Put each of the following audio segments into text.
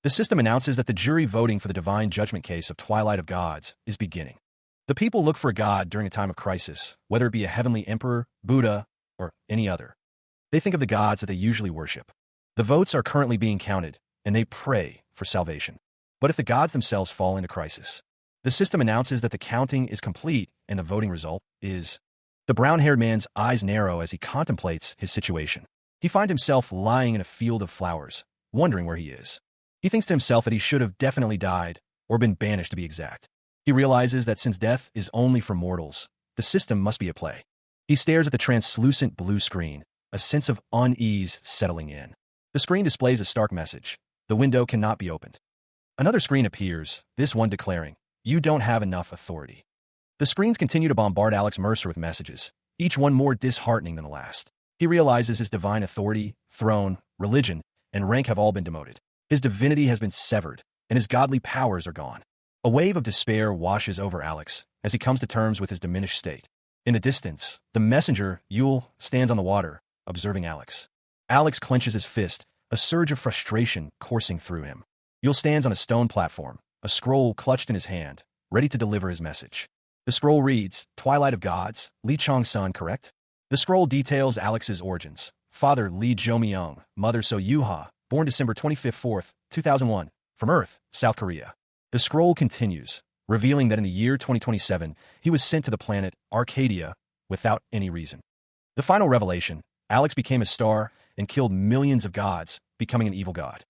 The system announces that the jury voting for the divine judgment case of Twilight of Gods is beginning. The people look for a god during a time of crisis, whether it be a heavenly emperor, Buddha, or any other. They think of the gods that they usually worship. The votes are currently being counted, and they pray for salvation. But if the gods themselves fall into crisis, the system announces that the counting is complete and the voting result is. The brown-haired man's eyes narrow as he contemplates his situation. He finds himself lying in a field of flowers, wondering where he is. He thinks to himself that he should have definitely died, or been banished to be exact. He realizes that since death is only for mortals, the system must be at play. He stares at the translucent blue screen, a sense of unease settling in. The screen displays a stark message. The window cannot be opened. Another screen appears, this one declaring, "You don't have enough authority." The screens continue to bombard Alex Mercer with messages, each one more disheartening than the last. He realizes his divine authority, throne, religion, and rank have all been demoted. His divinity has been severed, and his godly powers are gone. A wave of despair washes over Alex as he comes to terms with his diminished state. In the distance, the messenger, Yule, stands on the water, observing Alex. Alex clenches his fist, a surge of frustration coursing through him. Yule stands on a stone platform, a scroll clutched in his hand, ready to deliver his message. The scroll reads, "Twilight of Gods, Lee Chong-sun, correct?" The scroll details Alex's origins. Father Lee Jo-myung, mother So Yoo-ha, born December 25, 2001, from Earth, South Korea. The scroll continues, revealing that in the year 2027, he was sent to the planet Arcadia without any reason. The final revelation, Alex became a star and killed millions of gods, becoming an evil god.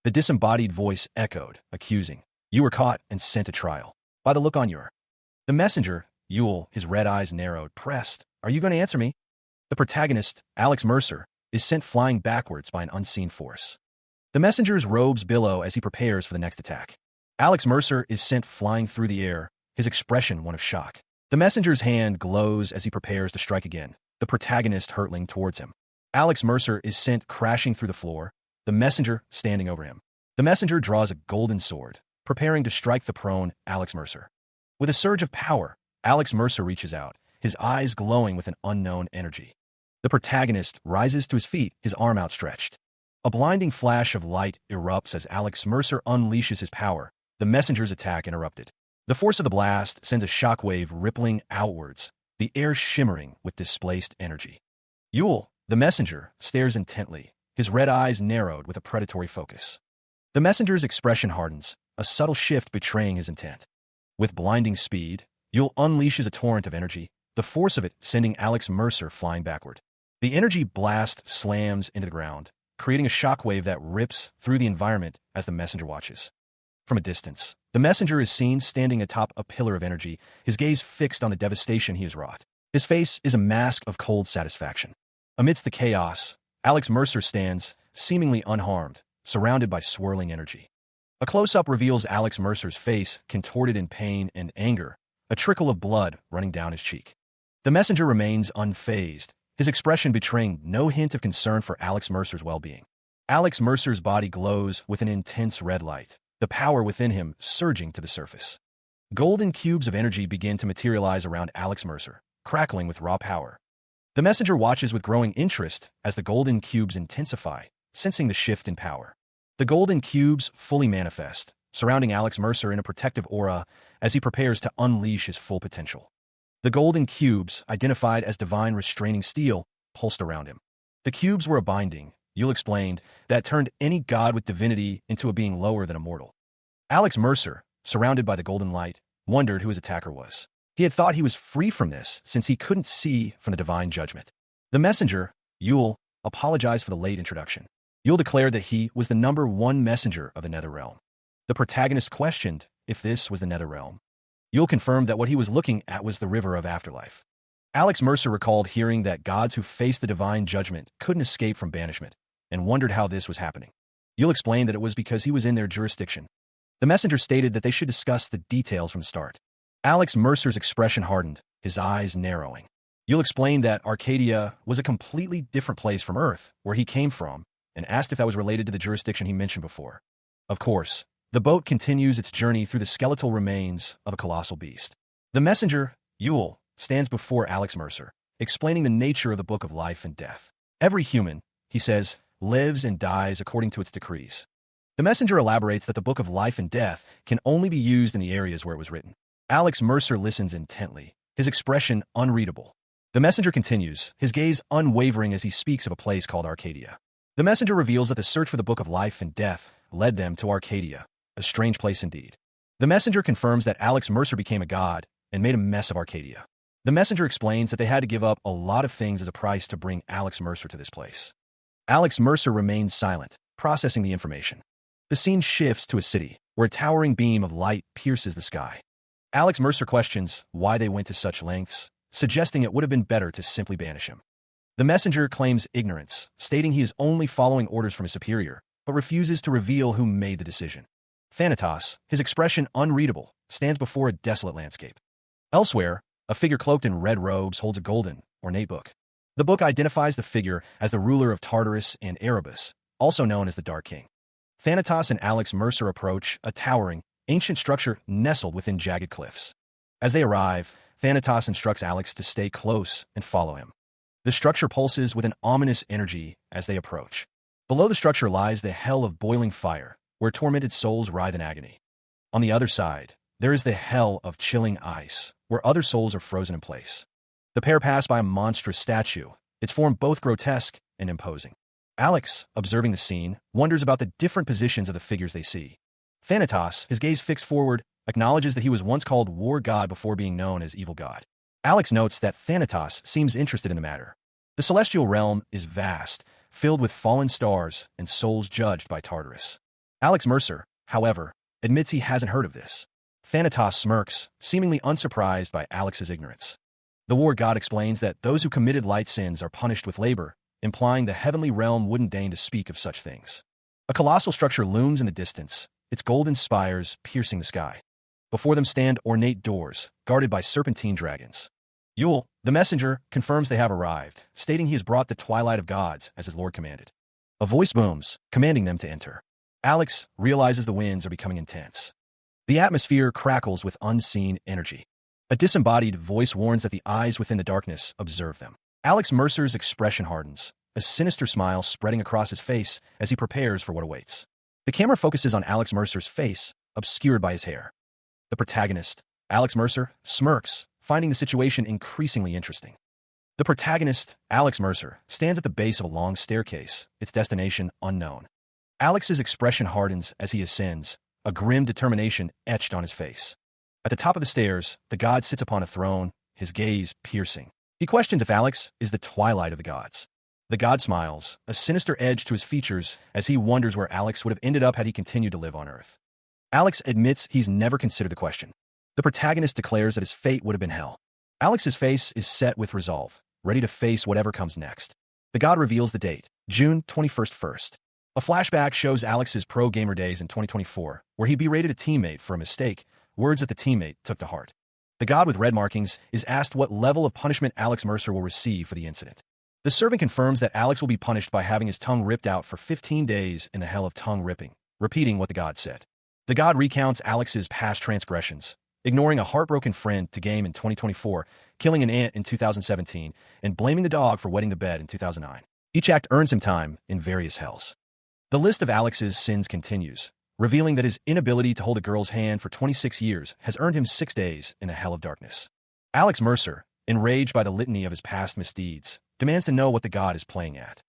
The disembodied voice echoed, accusing, "You were caught and sent to trial. By the look on your..." The messenger, Yule, his red eyes narrowed, pressed, "Are you going to answer me?" The protagonist, Alex Mercer, is sent flying backwards by an unseen force. The messenger's robes billow as he prepares for the next attack. Alex Mercer is sent flying through the air, his expression one of shock. The messenger's hand glows as he prepares to strike again, the protagonist hurtling towards him. Alex Mercer is sent crashing through the floor, the messenger standing over him. The messenger draws a golden sword, preparing to strike the prone Alex Mercer. With a surge of power, Alex Mercer reaches out, his eyes glowing with an unknown energy. The protagonist rises to his feet, his arm outstretched. A blinding flash of light erupts as Alex Mercer unleashes his power, the messenger's attack interrupted. The force of the blast sends a shockwave rippling outwards, the air shimmering with displaced energy. Yule, the messenger, stares intently, his red eyes narrowed with a predatory focus. The messenger's expression hardens, a subtle shift betraying his intent. With blinding speed, Yule unleashes a torrent of energy, the force of it sending Alex Mercer flying backward. The energy blast slams into the ground, creating a shockwave that rips through the environment as the messenger watches. From a distance, the messenger is seen standing atop a pillar of energy, his gaze fixed on the devastation he has wrought. His face is a mask of cold satisfaction. Amidst the chaos, Alex Mercer stands, seemingly unharmed, surrounded by swirling energy. A close-up reveals Alex Mercer's face contorted in pain and anger, a trickle of blood running down his cheek. The messenger remains unfazed, his expression betraying no hint of concern for Alex Mercer's well-being. Alex Mercer's body glows with an intense red light, the power within him surging to the surface. Golden cubes of energy begin to materialize around Alex Mercer, crackling with raw power. The messenger watches with growing interest as the golden cubes intensify, sensing the shift in power. The golden cubes fully manifest, surrounding Alex Mercer in a protective aura as he prepares to unleash his full potential. The golden cubes, identified as divine restraining steel, pulsed around him. The cubes were a binding, Yule explained, that turned any god with divinity into a being lower than a mortal. Alex Mercer, surrounded by the golden light, wondered who his attacker was. He had thought he was free from this since he couldn't see from the divine judgment. The messenger, Yule, apologized for the late introduction. Yule declared that he was the #1 messenger of the Netherrealm. The protagonist questioned if this was the Netherrealm. Yule confirmed that what he was looking at was the river of afterlife. Alex Mercer recalled hearing that gods who faced the divine judgment couldn't escape from banishment, and wondered how this was happening. Yule explained that it was because he was in their jurisdiction. The messenger stated that they should discuss the details from the start. Alex Mercer's expression hardened, his eyes narrowing. Yule explained that Arcadia was a completely different place from Earth, where he came from, and asked if that was related to the jurisdiction he mentioned before. Of course, the boat continues its journey through the skeletal remains of a colossal beast. The messenger, Yule, stands before Alex Mercer, explaining the nature of the book of life and death. Every human, he says, lives and dies according to its decrees. The messenger elaborates that the book of life and death can only be used in the areas where it was written. Alex Mercer listens intently, his expression unreadable. The messenger continues, his gaze unwavering as he speaks of a place called Arcadia. The messenger reveals that the search for the book of life and death led them to Arcadia, a strange place indeed. The messenger confirms that Alex Mercer became a god and made a mess of Arcadia. The messenger explains that they had to give up a lot of things as a price to bring Alex Mercer to this place. Alex Mercer remains silent, processing the information. The scene shifts to a city, where a towering beam of light pierces the sky. Alex Mercer questions why they went to such lengths, suggesting it would have been better to simply banish him. The messenger claims ignorance, stating he is only following orders from his superior, but refuses to reveal who made the decision. Thanatos, his expression unreadable, stands before a desolate landscape. Elsewhere, a figure cloaked in red robes holds a golden, ornate book. The book identifies the figure as the ruler of Tartarus and Erebus, also known as the Dark King. Thanatos and Alex Mercer approach a towering, ancient structure nestled within jagged cliffs. As they arrive, Thanatos instructs Alex to stay close and follow him. The structure pulses with an ominous energy as they approach. Below the structure lies the hell of boiling fire, where tormented souls writhe in agony. On the other side, there is the hell of chilling ice, where other souls are frozen in place. The pair pass by a monstrous statue, its form both grotesque and imposing. Alex, observing the scene, wonders about the different positions of the figures they see. Thanatos, his gaze fixed forward, acknowledges that he was once called War God before being known as Evil God. Alex notes that Thanatos seems interested in the matter. The celestial realm is vast, filled with fallen stars and souls judged by Tartarus. Alex Mercer, however, admits he hasn't heard of this. Thanatos smirks, seemingly unsurprised by Alex's ignorance. The war god explains that those who committed light sins are punished with labor, implying the heavenly realm wouldn't deign to speak of such things. A colossal structure looms in the distance, its golden spires piercing the sky. Before them stand ornate doors, guarded by serpentine dragons. Yule, the messenger, confirms they have arrived, stating he has brought the twilight of gods as his lord commanded. A voice booms, commanding them to enter. Alex realizes the winds are becoming intense. The atmosphere crackles with unseen energy. A disembodied voice warns that the eyes within the darkness observe them. Alex Mercer's expression hardens, a sinister smile spreading across his face as he prepares for what awaits. The camera focuses on Alex Mercer's face, obscured by his hair. The protagonist, Alex Mercer, smirks, finding the situation increasingly interesting. The protagonist, Alex Mercer, stands at the base of a long staircase, its destination unknown. Alex's expression hardens as he ascends, a grim determination etched on his face. At the top of the stairs, the god sits upon a throne, his gaze piercing. He questions if Alex is the twilight of the gods. The god smiles, a sinister edge to his features as he wonders where Alex would have ended up had he continued to live on Earth. Alex admits he's never considered the question. The protagonist declares that his fate would have been hell. Alex's face is set with resolve, ready to face whatever comes next. The god reveals the date, June 21st. A flashback shows Alex's pro gamer days in 2024, where he berated a teammate for a mistake, words that the teammate took to heart. The god with red markings is asked what level of punishment Alex Mercer will receive for the incident. The servant confirms that Alex will be punished by having his tongue ripped out for 15 days in the hell of tongue ripping, repeating what the god said. The god recounts Alex's past transgressions, ignoring a heartbroken friend to game in 2024, killing an ant in 2017, and blaming the dog for wetting the bed in 2009. Each act earns him time in various hells. The list of Alex's sins continues, revealing that his inability to hold a girl's hand for 26 years has earned him 6 days in a hell of darkness. Alex Mercer, enraged by the litany of his past misdeeds, demands to know what the god is playing at.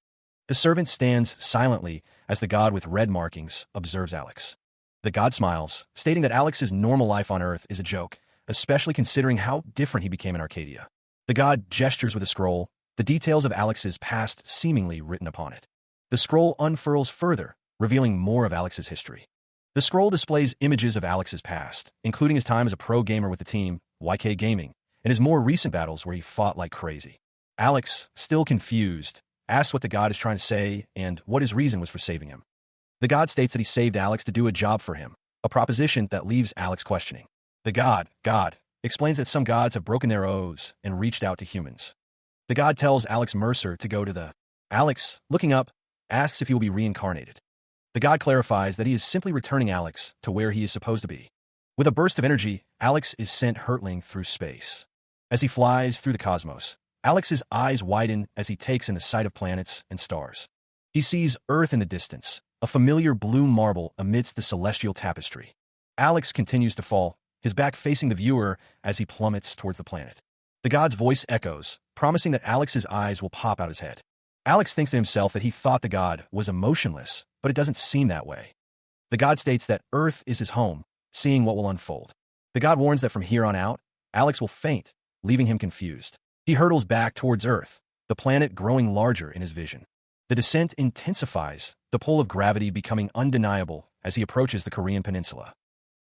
The servant stands silently as the god with red markings observes Alex. The god smiles, stating that Alex's normal life on Earth is a joke, especially considering how different he became in Arcadia. The god gestures with a scroll, the details of Alex's past seemingly written upon it. The scroll unfurls further, revealing more of Alex's history. The scroll displays images of Alex's past, including his time as a pro gamer with the team, YK Gaming, and his more recent battles where he fought like crazy. Alex, still confused, asks what the god is trying to say and what his reason was for saving him. The god states that he saved Alex to do a job for him, a proposition that leaves Alex questioning. The god, explains that some gods have broken their oaths and reached out to humans. The god tells Alex Mercer to go to the... Alex, looking up, asks if he will be reincarnated. The god clarifies that he is simply returning Alex to where he is supposed to be. With a burst of energy, Alex is sent hurtling through space. As he flies through the cosmos, Alex's eyes widen as he takes in the sight of planets and stars. He sees Earth in the distance, a familiar blue marble amidst the celestial tapestry. Alex continues to fall, his back facing the viewer as he plummets towards the planet. The god's voice echoes, promising that Alex's eyes will pop out his head. Alex thinks to himself that he thought the god was emotionless, but it doesn't seem that way. The god states that Earth is his home, seeing what will unfold. The god warns that from here on out, Alex will faint, leaving him confused. He hurtles back towards Earth, the planet growing larger in his vision. The descent intensifies, the pull of gravity becoming undeniable as he approaches the Korean peninsula.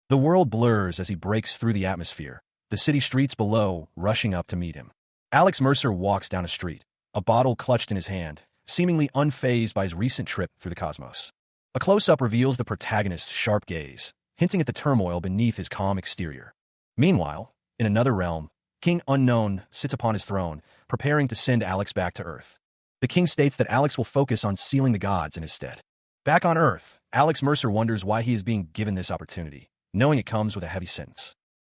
The world blurs as he breaks through the atmosphere, the city streets below rushing up to meet him. Alex Mercer walks down a street, a bottle clutched in his hand, seemingly unfazed by his recent trip through the cosmos. A close-up reveals the protagonist's sharp gaze, hinting at the turmoil beneath his calm exterior. Meanwhile, in another realm, King Unknown sits upon his throne, preparing to send Alex back to Earth. The king states that Alex will focus on sealing the gods in his stead. Back on Earth, Alex Mercer wonders why he is being given this opportunity, knowing it comes with a heavy sentence.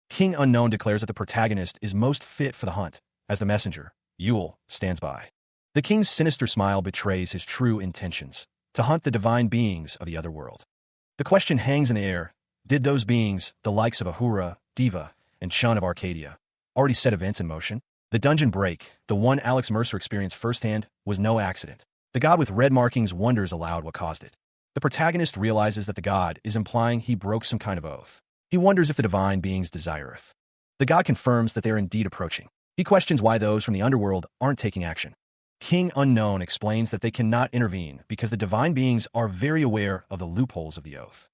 King Unknown declares that the protagonist is most fit for the hunt, as the messenger, Yule, stands by. The king's sinister smile betrays his true intentions, to hunt the divine beings of the other world. The question hangs in the air, did those beings, the likes of Ahura, Diva, and Shun of Arcadia, already set events in motion? The dungeon break, the one Alex Mercer experienced firsthand, was no accident. The god with red markings wonders aloud what caused it. The protagonist realizes that the god is implying he broke some kind of oath. He wonders if the divine beings desire Earth. The god confirms that they are indeed approaching. He questions why those from the underworld aren't taking action. King Unknown explains that they cannot intervene because the divine beings are very aware of the loopholes of the oath.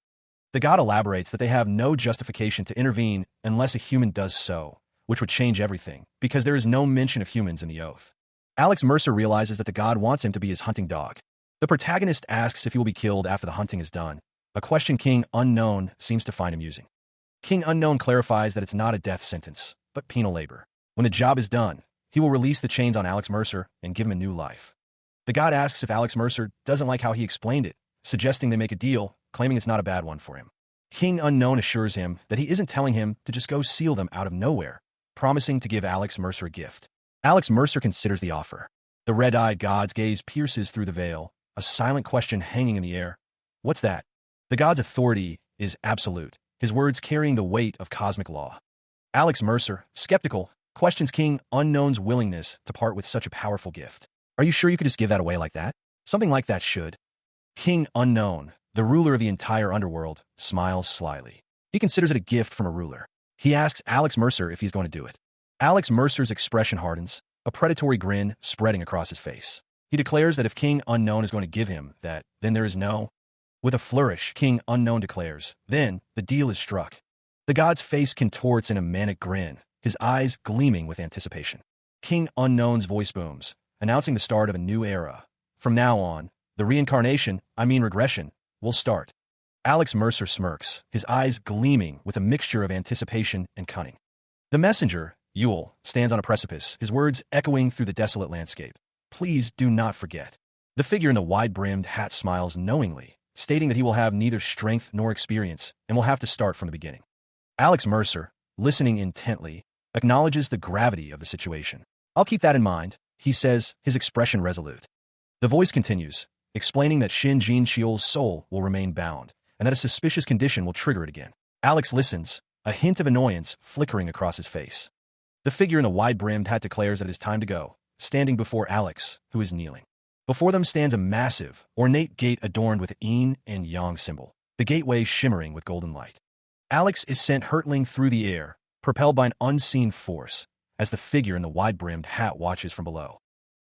The god elaborates that they have no justification to intervene unless a human does so, which would change everything, because there is no mention of humans in the oath. Alex Mercer realizes that the god wants him to be his hunting dog. The protagonist asks if he will be killed after the hunting is done, a question King Unknown seems to find amusing. King Unknown clarifies that it's not a death sentence, but penal labor. When the job is done, he will release the chains on Alex Mercer and give him a new life. The god asks if Alex Mercer doesn't like how he explained it, suggesting they make a deal, claiming it's not a bad one for him. King Unknown assures him that he isn't telling him to just go seal them out of nowhere, promising to give Alex Mercer a gift. Alex Mercer considers the offer. The red-eyed god's gaze pierces through the veil, a silent question hanging in the air. What's that? The god's authority is absolute, his words carrying the weight of cosmic law. Alex Mercer, skeptical, questions King Unknown's willingness to part with such a powerful gift. Are you sure you could just give that away like that? Something like that should. King Unknown, the ruler of the entire underworld, smiles slyly. He considers it a gift from a ruler. He asks Alex Mercer if he's going to do it. Alex Mercer's expression hardens, a predatory grin spreading across his face. He declares that if King Unknown is going to give him that, then there is no. With a flourish, King Unknown declares, then the deal is struck. The god's face contorts in a manic grin, his eyes gleaming with anticipation. King Unknown's voice booms, announcing the start of a new era. From now on, the regression, will start. Alex Mercer smirks, his eyes gleaming with a mixture of anticipation and cunning. The messenger, Yule, stands on a precipice, his words echoing through the desolate landscape. Please do not forget. The figure in the wide-brimmed hat smiles knowingly, stating that he will have neither strength nor experience and will have to start from the beginning. Alex Mercer, listening intently, acknowledges the gravity of the situation. I'll keep that in mind, he says, his expression resolute. The voice continues, explaining that Shin Jin Chiol's soul will remain bound, and that a suspicious condition will trigger it again. Alex listens, a hint of annoyance flickering across his face. The figure in the wide-brimmed hat declares that it is time to go, standing before Alex, who is kneeling. Before them stands a massive, ornate gate adorned with yin and yang symbol, the gateway shimmering with golden light. Alex is sent hurtling through the air, propelled by an unseen force, as the figure in the wide-brimmed hat watches from below.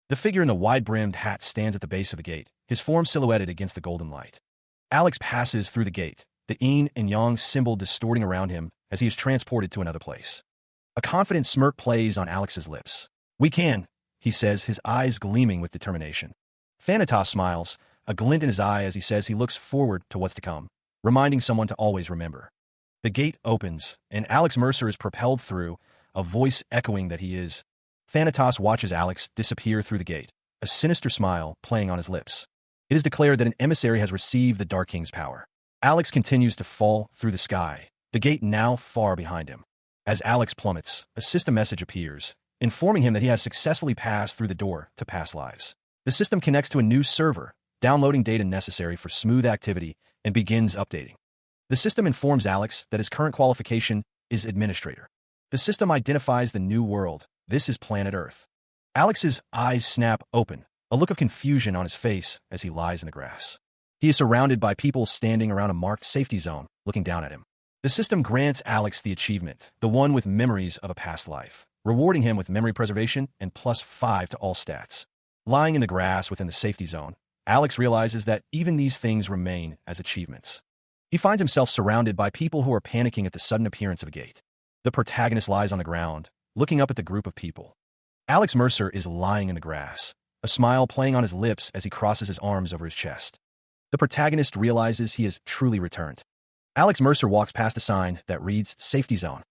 The figure in the wide-brimmed hat stands at the base of the gate, his form silhouetted against the golden light. Alex passes through the gate, the yin and yang symbol distorting around him as he is transported to another place. A confident smirk plays on Alex's lips. We can, he says, his eyes gleaming with determination. Thanatos smiles, a glint in his eye as he says he looks forward to what's to come, reminding someone to always remember. The gate opens, and Alex Mercer is propelled through, a voice echoing that he is. Thanatos watches Alex disappear through the gate, a sinister smile playing on his lips. It is declared that an emissary has received the Dark King's power. Alex continues to fall through the sky, the gate now far behind him. As Alex plummets, a system message appears, informing him that he has successfully passed through the door to past lives. The system connects to a new server, downloading data necessary for smooth activity, and begins updating. The system informs Alex that his current qualification is administrator. The system identifies the new world. This is planet Earth. Alex's eyes snap open, a look of confusion on his face as he lies in the grass. He is surrounded by people standing around a marked safety zone, looking down at him. The system grants Alex the achievement, the one with memories of a past life, rewarding him with memory preservation and +5 to all stats. Lying in the grass within the safety zone, Alex realizes that even these things remain as achievements. He finds himself surrounded by people who are panicking at the sudden appearance of a gate. The protagonist lies on the ground, looking up at the group of people. Alex Mercer is lying in the grass, a smile playing on his lips as he crosses his arms over his chest. The protagonist realizes he has truly returned. Alex Mercer walks past a sign that reads Safety Zone.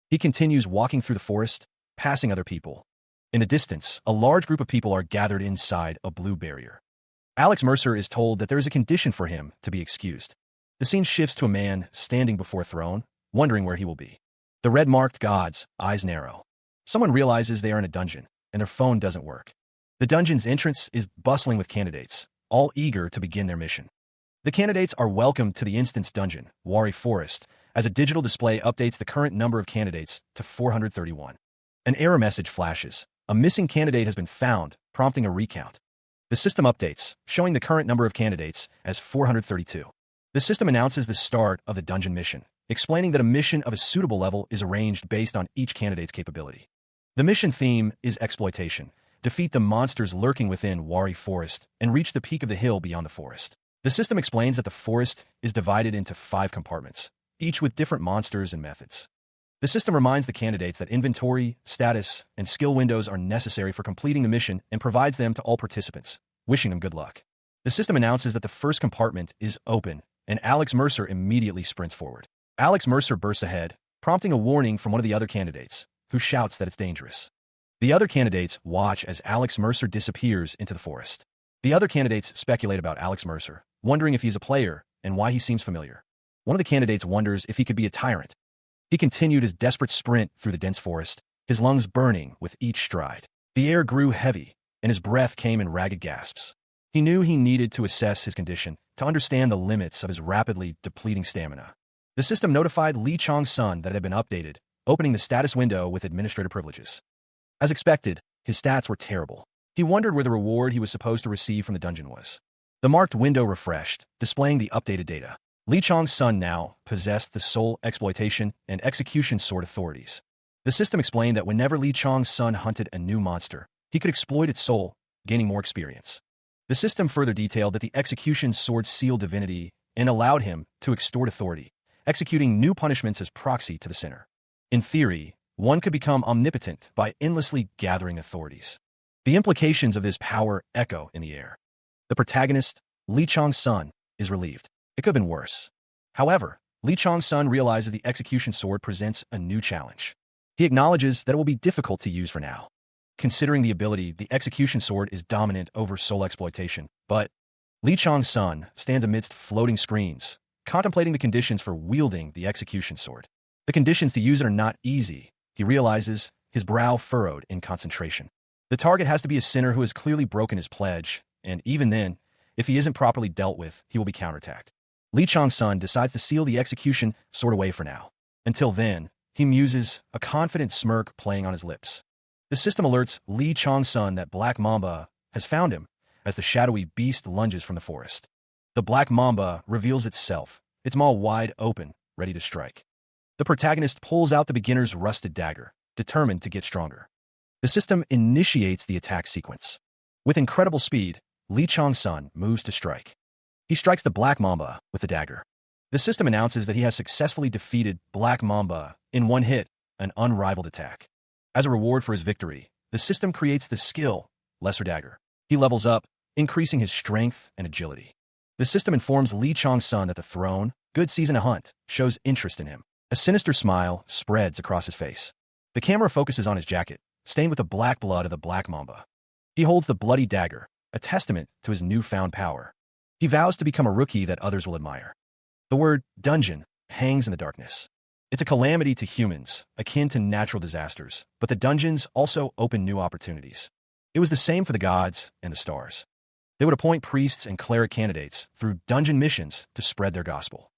He continues walking through the forest, passing other people. In the distance, a large group of people are gathered inside a blue barrier. Alex Mercer is told that there is a condition for him to be excused. The scene shifts to a man standing before a throne, wondering where he will be. The red-marked gods' eyes narrow. Someone realizes they are in a dungeon, and their phone doesn't work. The dungeon's entrance is bustling with candidates, all eager to begin their mission. The candidates are welcomed to the instance dungeon, Wari Forest, as a digital display updates the current number of candidates to 431. An error message flashes. A missing candidate has been found, prompting a recount. The system updates, showing the current number of candidates as 432. The system announces the start of the dungeon mission, explaining that a mission of a suitable level is arranged based on each candidate's capability. The mission theme is exploitation. Defeat the monsters lurking within Wari Forest and reach the peak of the hill beyond the forest. The system explains that the forest is divided into 5 compartments, each with different monsters and methods. The system reminds the candidates that inventory, status, and skill windows are necessary for completing the mission and provides them to all participants, wishing them good luck. The system announces that the first compartment is open, and Alex Mercer immediately sprints forward. Alex Mercer bursts ahead, prompting a warning from one of the other candidates, who shouts that it's dangerous. The other candidates watch as Alex Mercer disappears into the forest. The other candidates speculate about Alex Mercer, wondering if he's a player and why he seems familiar. One of the candidates wonders if he could be a tyrant. He continued his desperate sprint through the dense forest, his lungs burning with each stride. The air grew heavy, and his breath came in ragged gasps. He knew he needed to assess his condition to understand the limits of his rapidly depleting stamina. The system notified Lee Chong-sun that it had been updated, opening the status window with administrator privileges. As expected, his stats were terrible. He wondered where the reward he was supposed to receive from the dungeon was. The marked window refreshed, displaying the updated data. Lee Chong-sun now possessed the soul exploitation and execution sword authorities. The system explained that whenever Lee Chong-sun hunted a new monster, he could exploit its soul, gaining more experience. The system further detailed that the execution sword sealed divinity and allowed him to extort authority, executing new punishments as proxy to the sinner. In theory, one could become omnipotent by endlessly gathering authorities. The implications of this power echo in the air. The protagonist, Lee Chong-sun, is relieved. It could have been worse. However, Lee Chong-sun realizes the execution sword presents a new challenge. He acknowledges that it will be difficult to use for now. Considering the ability, the execution sword is dominant over soul exploitation, but Lee Chong-sun stands amidst floating screens, contemplating the conditions for wielding the execution sword. The conditions to use it are not easy, he realizes, his brow furrowed in concentration. The target has to be a sinner who has clearly broken his pledge, and even then, if he isn't properly dealt with, he will be counterattacked. Lee Chong-sun decides to seal the execution sword away for now. Until then, he muses, a confident smirk playing on his lips. The system alerts Lee Chong-sun that Black Mamba has found him as the shadowy beast lunges from the forest. The Black Mamba reveals itself, its maw wide open, ready to strike. The protagonist pulls out the beginner's rusted dagger, determined to get stronger. The system initiates the attack sequence. With incredible speed, Lee Chong-sun moves to strike. He strikes the Black Mamba with the dagger. The system announces that he has successfully defeated Black Mamba in one hit, an unrivaled attack. As a reward for his victory, the system creates the skill, Lesser Dagger. He levels up, increasing his strength and agility. The system informs Lee Chong-sun that the throne, good season a hunt, shows interest in him. A sinister smile spreads across his face. The camera focuses on his jacket, stained with the black blood of the Black Mamba. He holds the bloody dagger, a testament to his newfound power. He vows to become a rookie that others will admire. The word dungeon hangs in the darkness. It's a calamity to humans, akin to natural disasters, but the dungeons also open new opportunities. It was the same for the gods and the stars. They would appoint priests and cleric candidates through dungeon missions to spread their gospel.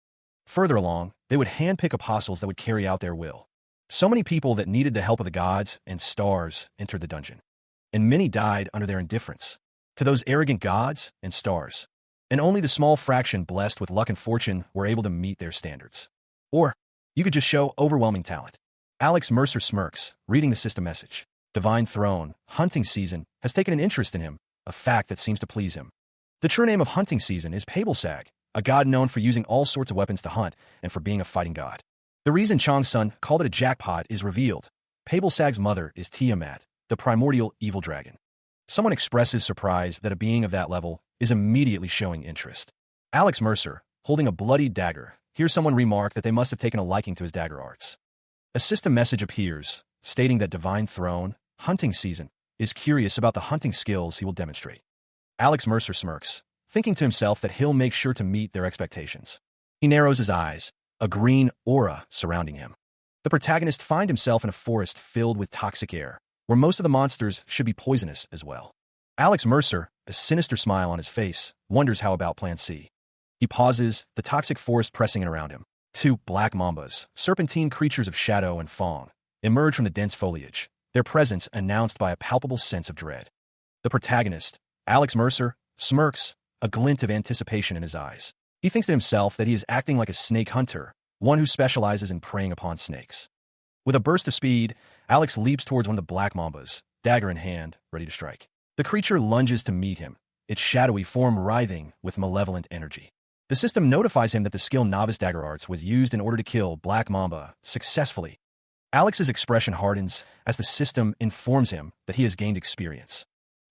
Further along, they would handpick apostles that would carry out their will. So many people that needed the help of the gods and stars entered the dungeon, and many died under their indifference to those arrogant gods and stars. And only the small fraction blessed with luck and fortune were able to meet their standards. Or, you could just show overwhelming talent. Alex Mercer smirks, reading the system message. Divine Throne, hunting season, has taken an interest in him, a fact that seems to please him. The true name of hunting season is Pabelsag, a god known for using all sorts of weapons to hunt and for being a fighting god. The reason Chang's son called it a jackpot is revealed. Pabelsag's mother is Tiamat, the primordial evil dragon. Someone expresses surprise that a being of that level is immediately showing interest. Alex Mercer, holding a bloody dagger, hears someone remark that they must have taken a liking to his dagger arts. A system message appears, stating that Divine Throne, hunting season, is curious about the hunting skills he will demonstrate. Alex Mercer smirks, thinking to himself that he'll make sure to meet their expectations. He narrows his eyes, a green aura surrounding him. The protagonist finds himself in a forest filled with toxic air, where most of the monsters should be poisonous as well. Alex Mercer, a sinister smile on his face, wonders how about Plan C. He pauses, the toxic forest pressing in around him. Two black mambas, serpentine creatures of shadow and fong, emerge from the dense foliage, their presence announced by a palpable sense of dread. The protagonist, Alex Mercer, smirks, a glint of anticipation in his eyes. He thinks to himself that he is acting like a snake hunter, one who specializes in preying upon snakes. With a burst of speed, Alex leaps towards one of the black mambas, dagger in hand, ready to strike. The creature lunges to meet him, its shadowy form writhing with malevolent energy. The system notifies him that the skill Novice Dagger Arts was used in order to kill Black Mamba successfully. Alex's expression hardens as the system informs him that he has gained experience.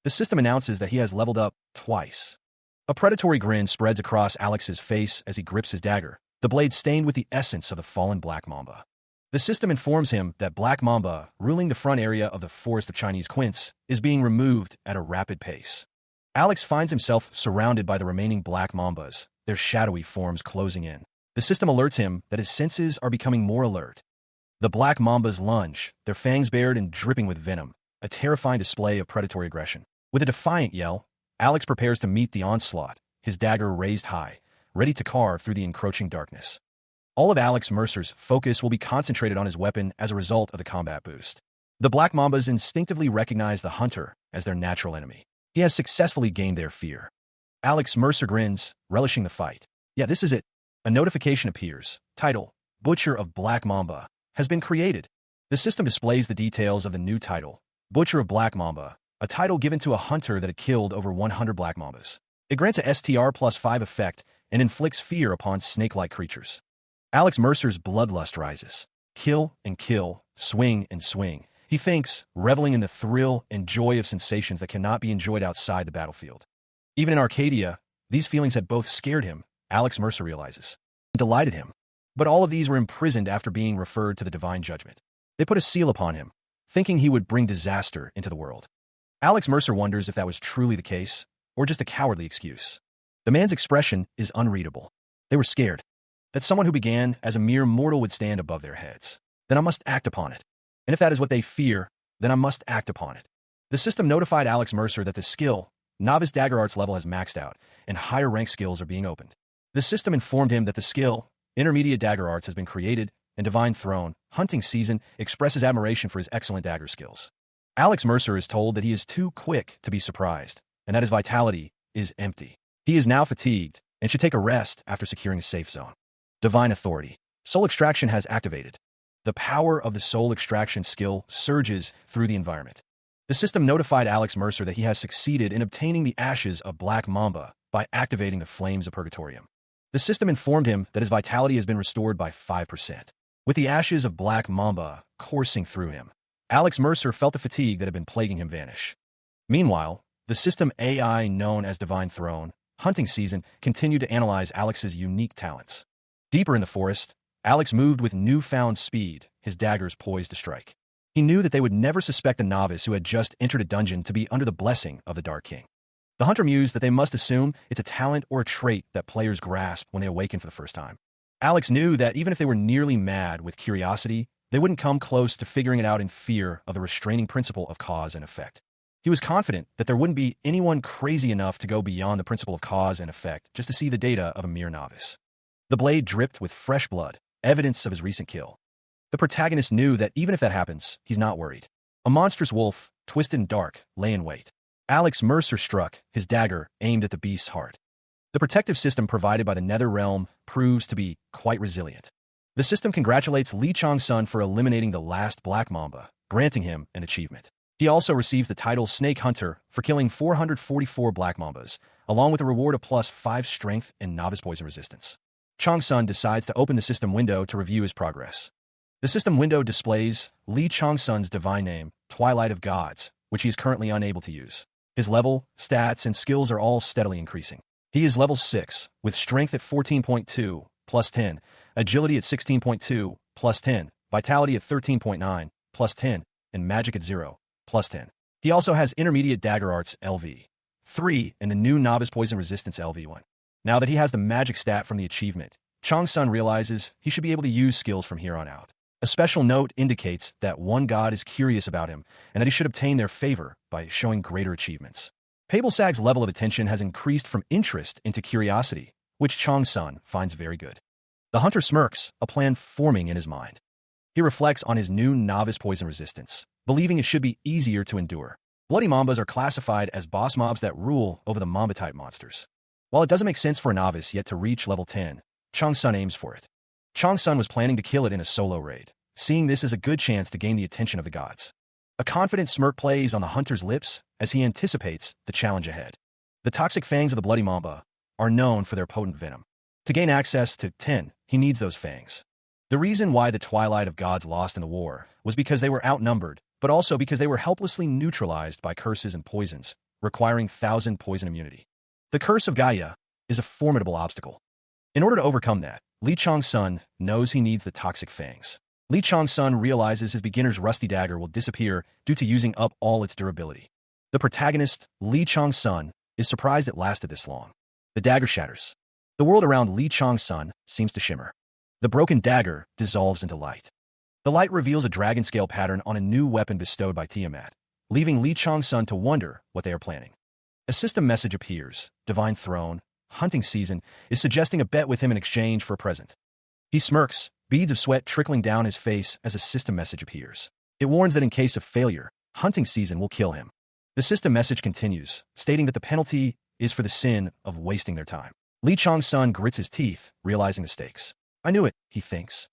The system announces that he has leveled up twice. A predatory grin spreads across Alex's face as he grips his dagger, the blade stained with the essence of the fallen Black Mamba. The system informs him that Black Mamba, ruling the front area of the Forest of Chinese Quince, is being removed at a rapid pace. Alex finds himself surrounded by the remaining Black Mambas, their shadowy forms closing in. The system alerts him that his senses are becoming more alert. The Black Mambas lunge, their fangs bared and dripping with venom, a terrifying display of predatory aggression. With a defiant yell, Alex prepares to meet the onslaught, his dagger raised high, ready to carve through the encroaching darkness. All of Alex Mercer's focus will be concentrated on his weapon as a result of the combat boost. The Black Mambas instinctively recognize the hunter as their natural enemy. He has successfully gained their fear. Alex Mercer grins, relishing the fight. Yeah, this is it. A notification appears. Title, Butcher of Black Mamba, has been created. The system displays the details of the new title, Butcher of Black Mamba, a title given to a hunter that had killed over 100 Black Mambas. It grants a STR+5 effect and inflicts fear upon snake-like creatures. Alex Mercer's bloodlust rises. Kill and kill, swing and swing. He thinks, reveling in the thrill and joy of sensations that cannot be enjoyed outside the battlefield. Even in Arcadia, these feelings had both scared him, Alex Mercer realizes, and delighted him. But all of these were imprisoned after being referred to the divine judgment. They put a seal upon him, thinking he would bring disaster into the world. Alex Mercer wonders if that was truly the case, or just a cowardly excuse. The man's expression is unreadable. They were scared that someone who began as a mere mortal would stand above their heads. Then I must act upon it. And if that is what they fear, then I must act upon it. The system notified Alex Mercer that the skill, Novice Dagger Arts level, has maxed out, and higher rank skills are being opened. The system informed him that the skill, Intermediate Dagger Arts, has been created, and Divine Throne, Hunting Season, expresses admiration for his excellent dagger skills. Alex Mercer is told that he is too quick to be surprised, and that his vitality is empty. He is now fatigued, and should take a rest after securing a safe zone. Divine Authority. Soul Extraction has activated. The power of the Soul Extraction skill surges through the environment. The system notified Alex Mercer that he has succeeded in obtaining the ashes of Black Mamba by activating the Flames of Purgatorium. The system informed him that his vitality has been restored by 5%. With the ashes of Black Mamba coursing through him, Alex Mercer felt the fatigue that had been plaguing him vanish. Meanwhile, the system AI known as Divine Throne, Hunting Season, continued to analyze Alex's unique talents. Deeper in the forest, Alex moved with newfound speed, his daggers poised to strike. He knew that they would never suspect a novice who had just entered a dungeon to be under the blessing of the Dark King. The hunter mused that they must assume it's a talent or a trait that players grasp when they awaken for the first time. Alex knew that even if they were nearly mad with curiosity, they wouldn't come close to figuring it out in fear of the restraining principle of cause and effect. He was confident that there wouldn't be anyone crazy enough to go beyond the principle of cause and effect just to see the data of a mere novice. The blade dripped with fresh blood, evidence of his recent kill. The protagonist knew that even if that happens, he's not worried. A monstrous wolf, twisted and dark, lay in wait. Alex Mercer struck, his dagger aimed at the beast's heart. The protective system provided by the Nether Realm proves to be quite resilient. The system congratulates Lee Chong-sun for eliminating the last Black Mamba, granting him an achievement. He also receives the title Snake Hunter for killing 444 Black Mambas, along with a reward of +5 strength and novice poison resistance. Chong-sun decides to open the system window to review his progress. The system window displays Lee Chong-sun's divine name, Twilight of Gods, which he is currently unable to use. His level, stats, and skills are all steadily increasing. He is level 6, with strength at 14.2, +10, agility at 16.2, +10, vitality at 13.9, +10, and magic at 0, +10. He also has intermediate dagger arts LV 3 and the new novice poison resistance LV 1. Now that he has the magic stat from the achievement, Chong-sun realizes he should be able to use skills from here on out. A special note indicates that one god is curious about him and that he should obtain their favor by showing greater achievements. Pabelsag's level of attention has increased from interest into curiosity, which Chong-sun finds very good. The hunter smirks, a plan forming in his mind. He reflects on his new novice poison resistance, believing it should be easier to endure. Bloody Mambas are classified as boss mobs that rule over the Mamba-type monsters. While it doesn't make sense for a novice yet to reach level 10, Chong-sun aims for it. Chong-sun was planning to kill it in a solo raid, seeing this as a good chance to gain the attention of the gods. A confident smirk plays on the hunter's lips as he anticipates the challenge ahead. The toxic fangs of the Bloody Mamba are known for their potent venom. To gain access to 10, he needs those fangs. The reason why the Twilight of Gods lost in the war was because they were outnumbered, but also because they were helplessly neutralized by curses and poisons, requiring 1,000 poison immunity. The Curse of Gaia is a formidable obstacle. In order to overcome that, Lee Chong-sun knows he needs the toxic fangs. Lee Chong-sun realizes his beginner's rusty dagger will disappear due to using up all its durability. The protagonist, Lee Chong-sun, is surprised it lasted this long. The dagger shatters. The world around Lee Chong-sun seems to shimmer. The broken dagger dissolves into light. The light reveals a dragon scale pattern on a new weapon bestowed by Tiamat, leaving Lee Chong-sun to wonder what they are planning. A system message appears. Divine Throne, hunting season, is suggesting a bet with him in exchange for a present. He smirks, beads of sweat trickling down his face as a system message appears. It warns that in case of failure, hunting season will kill him. The system message continues, stating that the penalty is for the sin of wasting their time. Lee Chong-sun grits his teeth, realizing the stakes. I knew it, he thinks.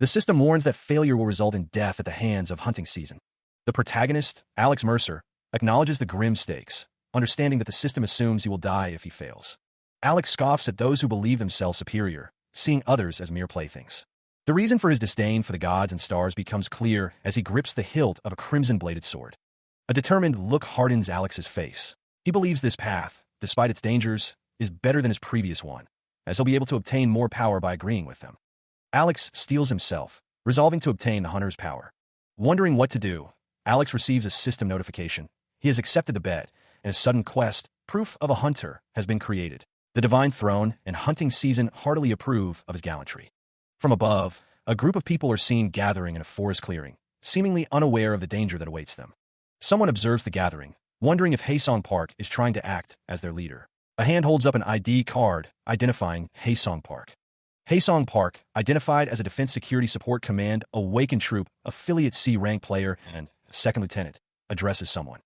The system warns that failure will result in death at the hands of hunting season. The protagonist, Alex Mercer, acknowledges the grim stakes, understanding that the system assumes he will die if he fails. Alex scoffs at those who believe themselves superior, seeing others as mere playthings. The reason for his disdain for the gods and stars becomes clear as he grips the hilt of a crimson-bladed sword. A determined look hardens Alex's face. He believes this path, despite its dangers, is better than his previous one, as he'll be able to obtain more power by agreeing with them. Alex steels himself, resolving to obtain the hunter's power. Wondering what to do, Alex receives a system notification. He has accepted the bet, and a sudden quest, proof of a hunter, has been created. The Divine Throne and hunting season heartily approve of his gallantry. From above, a group of people are seen gathering in a forest clearing, seemingly unaware of the danger that awaits them. Someone observes the gathering, wondering if Haesong Park is trying to act as their leader. A hand holds up an ID card identifying Haesong Park. Haesong Park, identified as a Defense Security Support Command Awakened Troop, affiliate C-rank player and second lieutenant, addresses someone.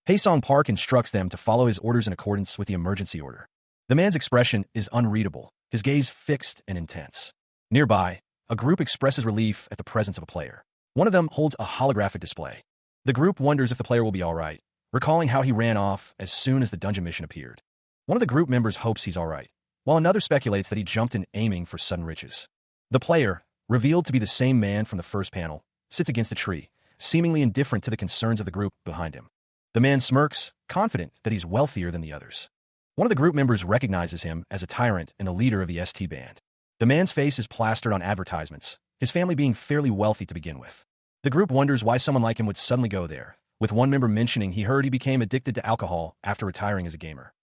Haesong Park instructs them to follow his orders in accordance with the emergency order. The man's expression is unreadable, his gaze fixed and intense. Nearby, a group expresses relief at the presence of a player. One of them holds a holographic display. The group wonders if the player will be alright, recalling how he ran off as soon as the dungeon mission appeared. One of the group members hopes he's alright, while another speculates that he jumped in aiming for sudden riches. The player, revealed to be the same man from the first panel, sits against a tree, seemingly indifferent to the concerns of the group behind him. The man smirks, confident that he's wealthier than the others. One of the group members recognizes him as a tyrant and the leader of the ST band. The man's face is plastered on advertisements, his family being fairly wealthy to begin with. The group wonders why someone like him would suddenly go there, with one member mentioning he heard he became addicted to alcohol after retiring as a gamer.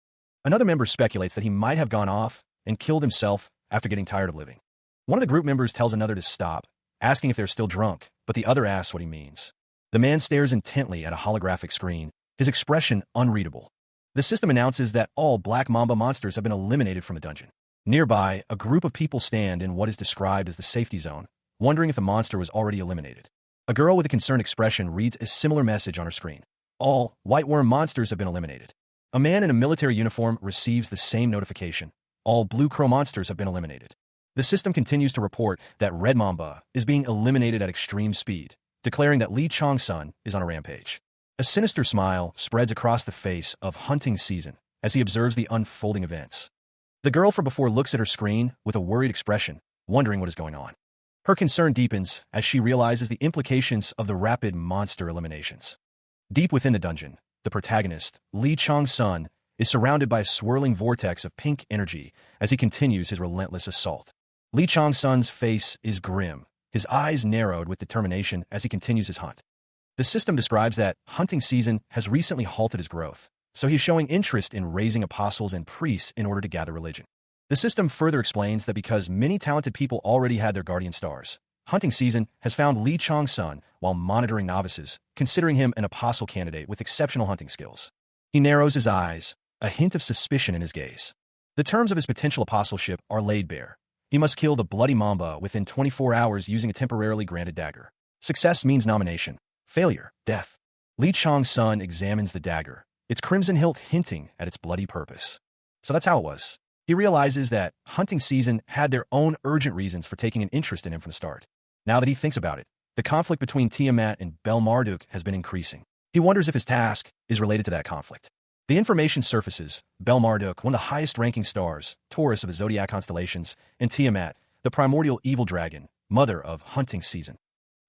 Another member speculates that he might have gone off and killed himself after getting tired of living. One of the group members tells another to stop, asking if they're still drunk, but the other asks what he means. The man stares intently at a holographic screen, his expression unreadable. The system announces that all Black Mamba monsters have been eliminated from the dungeon. Nearby, a group of people stand in what is described as the safety zone, wondering if the monster was already eliminated. A girl with a concerned expression reads a similar message on her screen. All white worm monsters have been eliminated. A man in a military uniform receives the same notification. All blue crow monsters have been eliminated. The system continues to report that Red Mamba is being eliminated at extreme speed, declaring that Lee Chong-sun is on a rampage. A sinister smile spreads across the face of Hunting Season as he observes the unfolding events. The girl from before looks at her screen with a worried expression, wondering what is going on. Her concern deepens as she realizes the implications of the rapid monster eliminations. Deep within the dungeon, the protagonist, Lee Chong-sun, is surrounded by a swirling vortex of pink energy as he continues his relentless assault. Lee Chong-sun's face is grim, his eyes narrowed with determination as he continues his hunt. The system describes that Hunting Season has recently halted his growth, so he's showing interest in raising apostles and priests in order to gather religion. The system further explains that because many talented people already had their guardian stars, Hunting Season has found Lee Chong-sun while monitoring novices, considering him an apostle candidate with exceptional hunting skills. He narrows his eyes, a hint of suspicion in his gaze. The terms of his potential apostleship are laid bare. He must kill the Bloody Mamba within 24 hours using a temporarily granted dagger. Success means nomination. Failure, death. Lee Chong-sun examines the dagger, its crimson hilt hinting at its bloody purpose. So that's how it was. He realizes that Hunting Season had their own urgent reasons for taking an interest in him from the start. Now that he thinks about it, the conflict between Tiamat and Bel Marduk has been increasing. He wonders if his task is related to that conflict. The information surfaces: Bel Marduk, one of the highest-ranking stars, Taurus of the zodiac constellations, and Tiamat, the primordial evil dragon, mother of Hunting Season.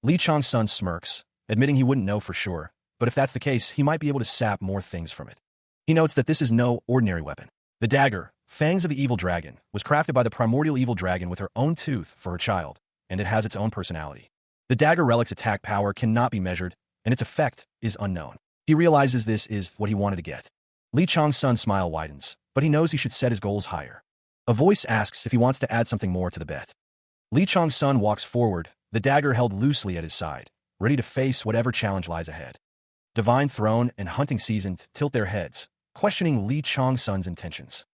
Lee Chong-sun smirks, admitting he wouldn't know for sure, but if that's the case, he might be able to sap more things from it. He notes that this is no ordinary weapon. The dagger, Fangs of the Evil Dragon, was crafted by the primordial evil dragon with her own tooth for her child, and it has its own personality. The dagger relic's attack power cannot be measured, and its effect is unknown. He realizes this is what he wanted to get. Lee Chong-sun's smile widens, but he knows he should set his goals higher. A voice asks if he wants to add something more to the bet. Lee Chong-sun walks forward, the dagger held loosely at his side, ready to face whatever challenge lies ahead. Divine Throne and Hunting Season tilt their heads, questioning Lee Chong-sun's intentions.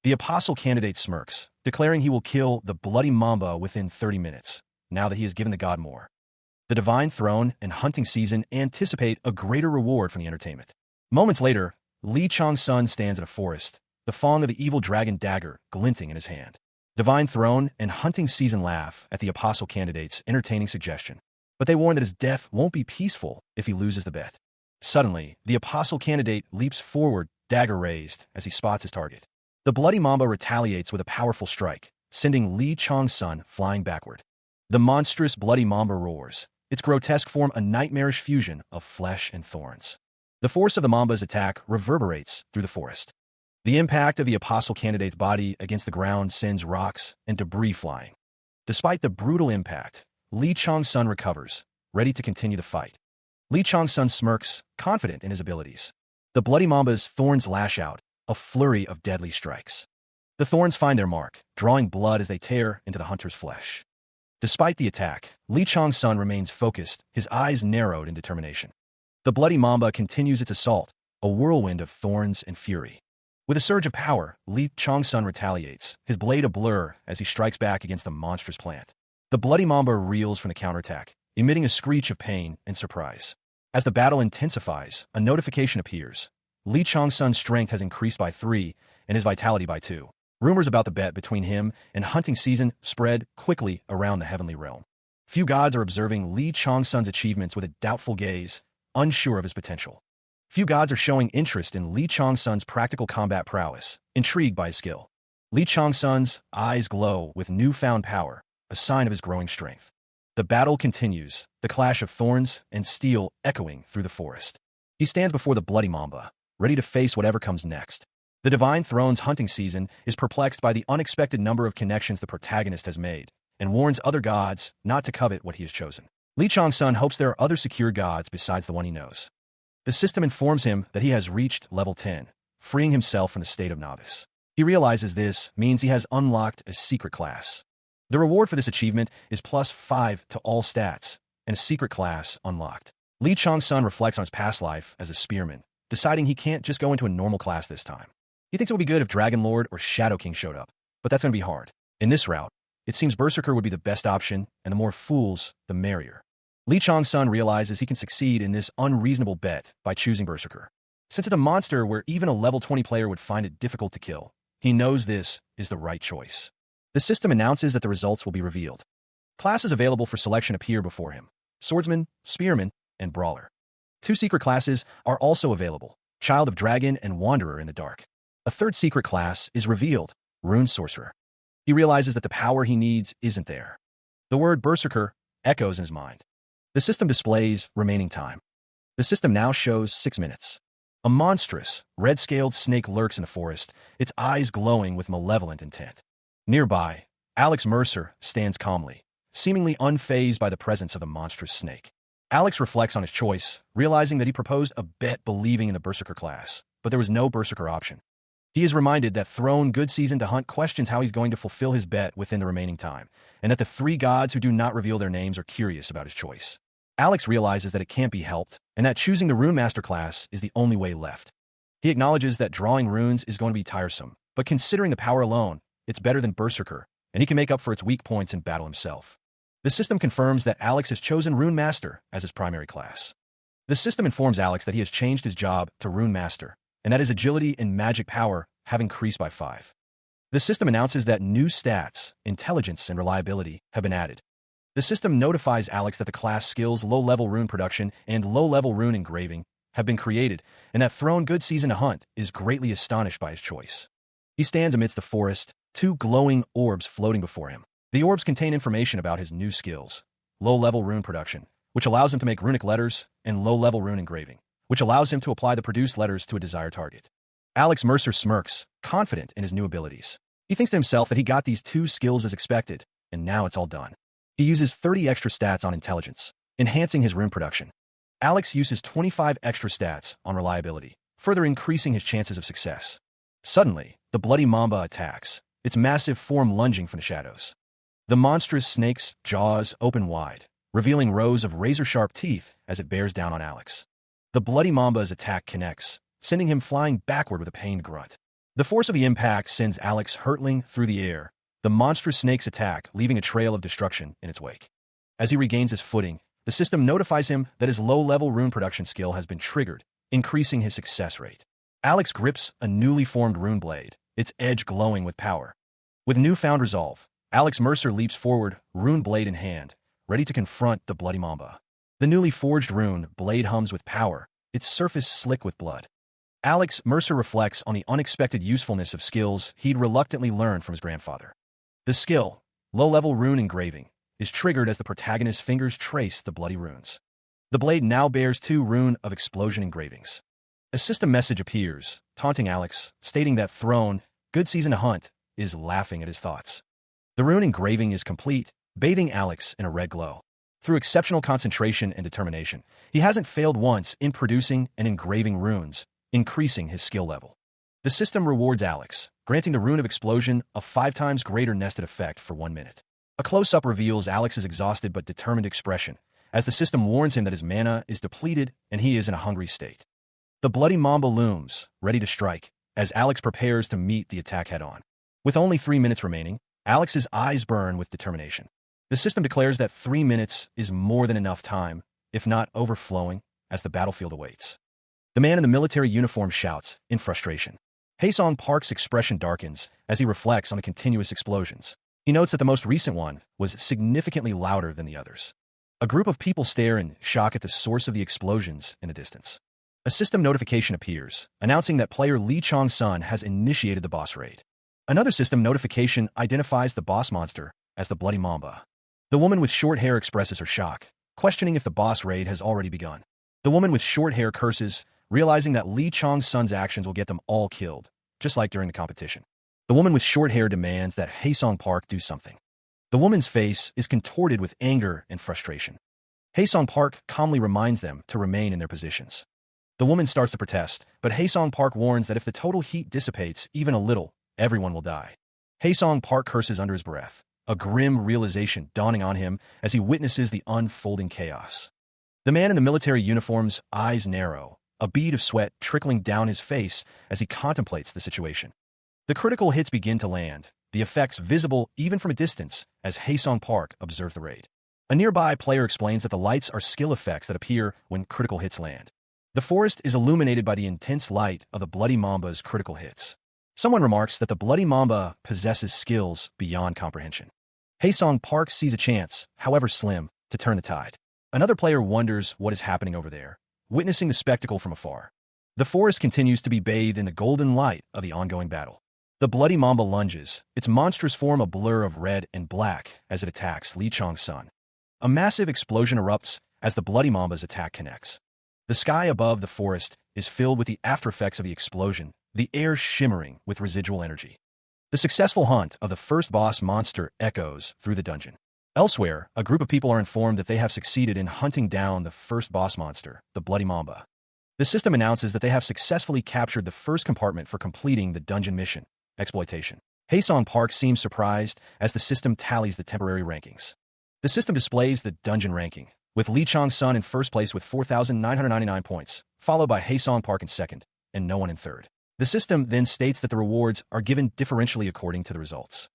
The apostle candidate smirks, declaring he will kill the Bloody Mamba within 30 minutes, now that he has given the god more. The Divine Throne and Hunting Season anticipate a greater reward from the entertainment. Moments later, Lee Chong-sun stands in a forest, the Fang of the Evil Dragon dagger glinting in his hand. Divine Throne and Hunting Season laugh at the apostle candidate's entertaining suggestion, but they warn that his death won't be peaceful if he loses the bet. Suddenly, the apostle candidate leaps forward, dagger raised, as he spots his target. The Bloody Mamba retaliates with a powerful strike, sending Lee Chong-sun flying backward. The monstrous Bloody Mamba roars, its grotesque form a nightmarish fusion of flesh and thorns. The force of the Mamba's attack reverberates through the forest. The impact of the apostle candidate's body against the ground sends rocks and debris flying. Despite the brutal impact, Lee Chong-sun recovers, ready to continue the fight. Lee Chong-sun smirks, confident in his abilities. The Bloody Mamba's thorns lash out, a flurry of deadly strikes. The thorns find their mark, drawing blood as they tear into the hunter's flesh. Despite the attack, Lee Chong-sun remains focused, his eyes narrowed in determination. The Bloody Mamba continues its assault, a whirlwind of thorns and fury. With a surge of power, Lee Chong-sun retaliates, his blade a blur as he strikes back against the monstrous plant. The Bloody Mamba reels from the counterattack, emitting a screech of pain and surprise. As the battle intensifies, a notification appears. Lee Chong-sun's strength has increased by 3, and his vitality by 2. Rumors about the bet between him and Hunting Season spread quickly around the heavenly realm. Few gods are observing Lee Chong-sun's achievements with a doubtful gaze, unsure of his potential. Few gods are showing interest in Lee Chong-sun's practical combat prowess, intrigued by his skill. Lee Chong-sun's eyes glow with newfound power, a sign of his growing strength. The battle continues, the clash of thorns and steel echoing through the forest. He stands before the Bloody Mamba, ready to face whatever comes next. The Divine Throne's Hunting Season is perplexed by the unexpected number of connections the protagonist has made, and warns other gods not to covet what he has chosen. Lee Chong-sun hopes there are other secure gods besides the one he knows. The system informs him that he has reached level 10, freeing himself from the state of novice. He realizes this means he has unlocked a secret class. The reward for this achievement is +5 to all stats, and a secret class unlocked. Lee Chong-sun reflects on his past life as a spearman, deciding he can't just go into a normal class this time. He thinks it would be good if Dragon Lord or Shadow King showed up, but that's going to be hard. In this route, it seems Berserker would be the best option, and the more fools, the merrier. Lee Chong-sun realizes he can succeed in this unreasonable bet by choosing Berserker. Since it's a monster where even a level 20 player would find it difficult to kill, he knows this is the right choice. The system announces that the results will be revealed. Classes available for selection appear before him: Swordsman, Spearman, and Brawler. 2 secret classes are also available: Child of Dragon and Wanderer in the Dark. A 3rd secret class is revealed: Rune Sorcerer. He realizes that the power he needs isn't there. The word Berserker echoes in his mind. The system displays remaining time. The system now shows 6 minutes. A monstrous, red-scaled snake lurks in the forest, its eyes glowing with malevolent intent. Nearby, Alex Mercer stands calmly, seemingly unfazed by the presence of the monstrous snake. Alex reflects on his choice, realizing that he proposed a bet believing in the Berserker class, but there was no Berserker option. He is reminded that Throne Good Season to Hunt questions how he's going to fulfill his bet within the remaining time, and that the 3 gods who do not reveal their names are curious about his choice. Alex realizes that it can't be helped, and that choosing the Rune Master class is the only way left. He acknowledges that drawing runes is going to be tiresome, but considering the power alone, it's better than Berserker, and he can make up for its weak points in battle himself. The system confirms that Alex has chosen Rune Master as his primary class. The system informs Alex that he has changed his job to Rune Master, and that his agility and magic power have increased by 5. The system announces that new stats, intelligence, and reliability have been added. The system notifies Alex that the class skills low-level rune production and low-level rune engraving have been created, and that Throne Good Season to Hunt is greatly astonished by his choice. He stands amidst the forest, 2 glowing orbs floating before him. The orbs contain information about his new skills: low-level rune production, which allows him to make runic letters, and low-level rune engraving, which allows him to apply the produced letters to a desired target. Alex Mercer smirks, confident in his new abilities. He thinks to himself that he got these 2 skills as expected, and now it's all done. He uses 30 extra stats on intelligence, enhancing his rune production. Alex uses 25 extra stats on reliability, further increasing his chances of success. Suddenly, the bloody mamba attacks, its massive form lunging from the shadows. The monstrous snake's jaws open wide, revealing rows of razor-sharp teeth as it bears down on Alex. The bloody mamba's attack connects, sending him flying backward with a pained grunt. The force of the impact sends Alex hurtling through the air, the monstrous snake's attack leaving a trail of destruction in its wake. As he regains his footing, the system notifies him that his low-level rune production skill has been triggered, increasing his success rate. Alex grips a newly formed rune blade, its edge glowing with power. With newfound resolve, Alex Mercer leaps forward, rune blade in hand, ready to confront the bloody mamba. The newly forged rune blade hums with power, its surface slick with blood. Alex Mercer reflects on the unexpected usefulness of skills he'd reluctantly learned from his grandfather. The skill, low-level rune engraving, is triggered as the protagonist's fingers trace the bloody runes. The blade now bears 2 rune of explosion engravings. A system message appears, taunting Alex, stating that Throne Good Season to Hunt is laughing at his thoughts. The rune engraving is complete, bathing Alex in a red glow. Through exceptional concentration and determination, he hasn't failed once in producing and engraving runes, increasing his skill level. The system rewards Alex, granting the rune of explosion a 5 times greater nested effect for 1 minute. A close-up reveals Alex's exhausted but determined expression, as the system warns him that his mana is depleted and he is in a hungry state. The bloody mamba looms, ready to strike, as Alex prepares to meet the attack head-on. With only 3 minutes remaining, Alex's eyes burn with determination. The system declares that 3 minutes is more than enough time, if not overflowing, as the battlefield awaits. The man in the military uniform shouts, in frustration. Haesong Park's expression darkens as he reflects on the continuous explosions. He notes that the most recent one was significantly louder than the others. A group of people stare in shock at the source of the explosions in the distance. A system notification appears, announcing that player Lee Chong-sun has initiated the boss raid. Another system notification identifies the boss monster as the Bloody Mamba. The woman with short hair expresses her shock, questioning if the boss raid has already begun. The woman with short hair curses, realizing that Lee Chong-sun's actions will get them all killed, just like during the competition. The woman with short hair demands that Haesong Park do something. The woman's face is contorted with anger and frustration. Haesong Park calmly reminds them to remain in their positions. The woman starts to protest, but Haesong Park warns that if the total heat dissipates even a little, everyone will die. Haesong Park curses under his breath, a grim realization dawning on him as he witnesses the unfolding chaos. The man in the military uniform's eyes narrow, a bead of sweat trickling down his face as he contemplates the situation. The critical hits begin to land, the effects visible even from a distance as Haesong Park observes the raid. A nearby player explains that the lights are skill effects that appear when critical hits land. The forest is illuminated by the intense light of the Bloody Mamba's critical hits. Someone remarks that the Bloody Mamba possesses skills beyond comprehension. Haesong Park sees a chance, however slim, to turn the tide. Another player wonders what is happening over there, witnessing the spectacle from afar. The forest continues to be bathed in the golden light of the ongoing battle. The Bloody Mamba lunges, its monstrous form a blur of red and black as it attacks Li Chong's son. A massive explosion erupts as the Bloody Mamba's attack connects. The sky above the forest is filled with the aftereffects of the explosion, the air shimmering with residual energy. The successful hunt of the first boss monster echoes through the dungeon. Elsewhere, a group of people are informed that they have succeeded in hunting down the first boss monster, the Bloody Mamba. The system announces that they have successfully captured the first compartment for completing the dungeon mission, exploitation. Haesong Park seems surprised as the system tallies the temporary rankings. The system displays the dungeon ranking, with Li Chong's son in first place with 4,999 points, followed by Haesong Park in second, and no one in third. The system then states that the rewards are given differentially according to the results.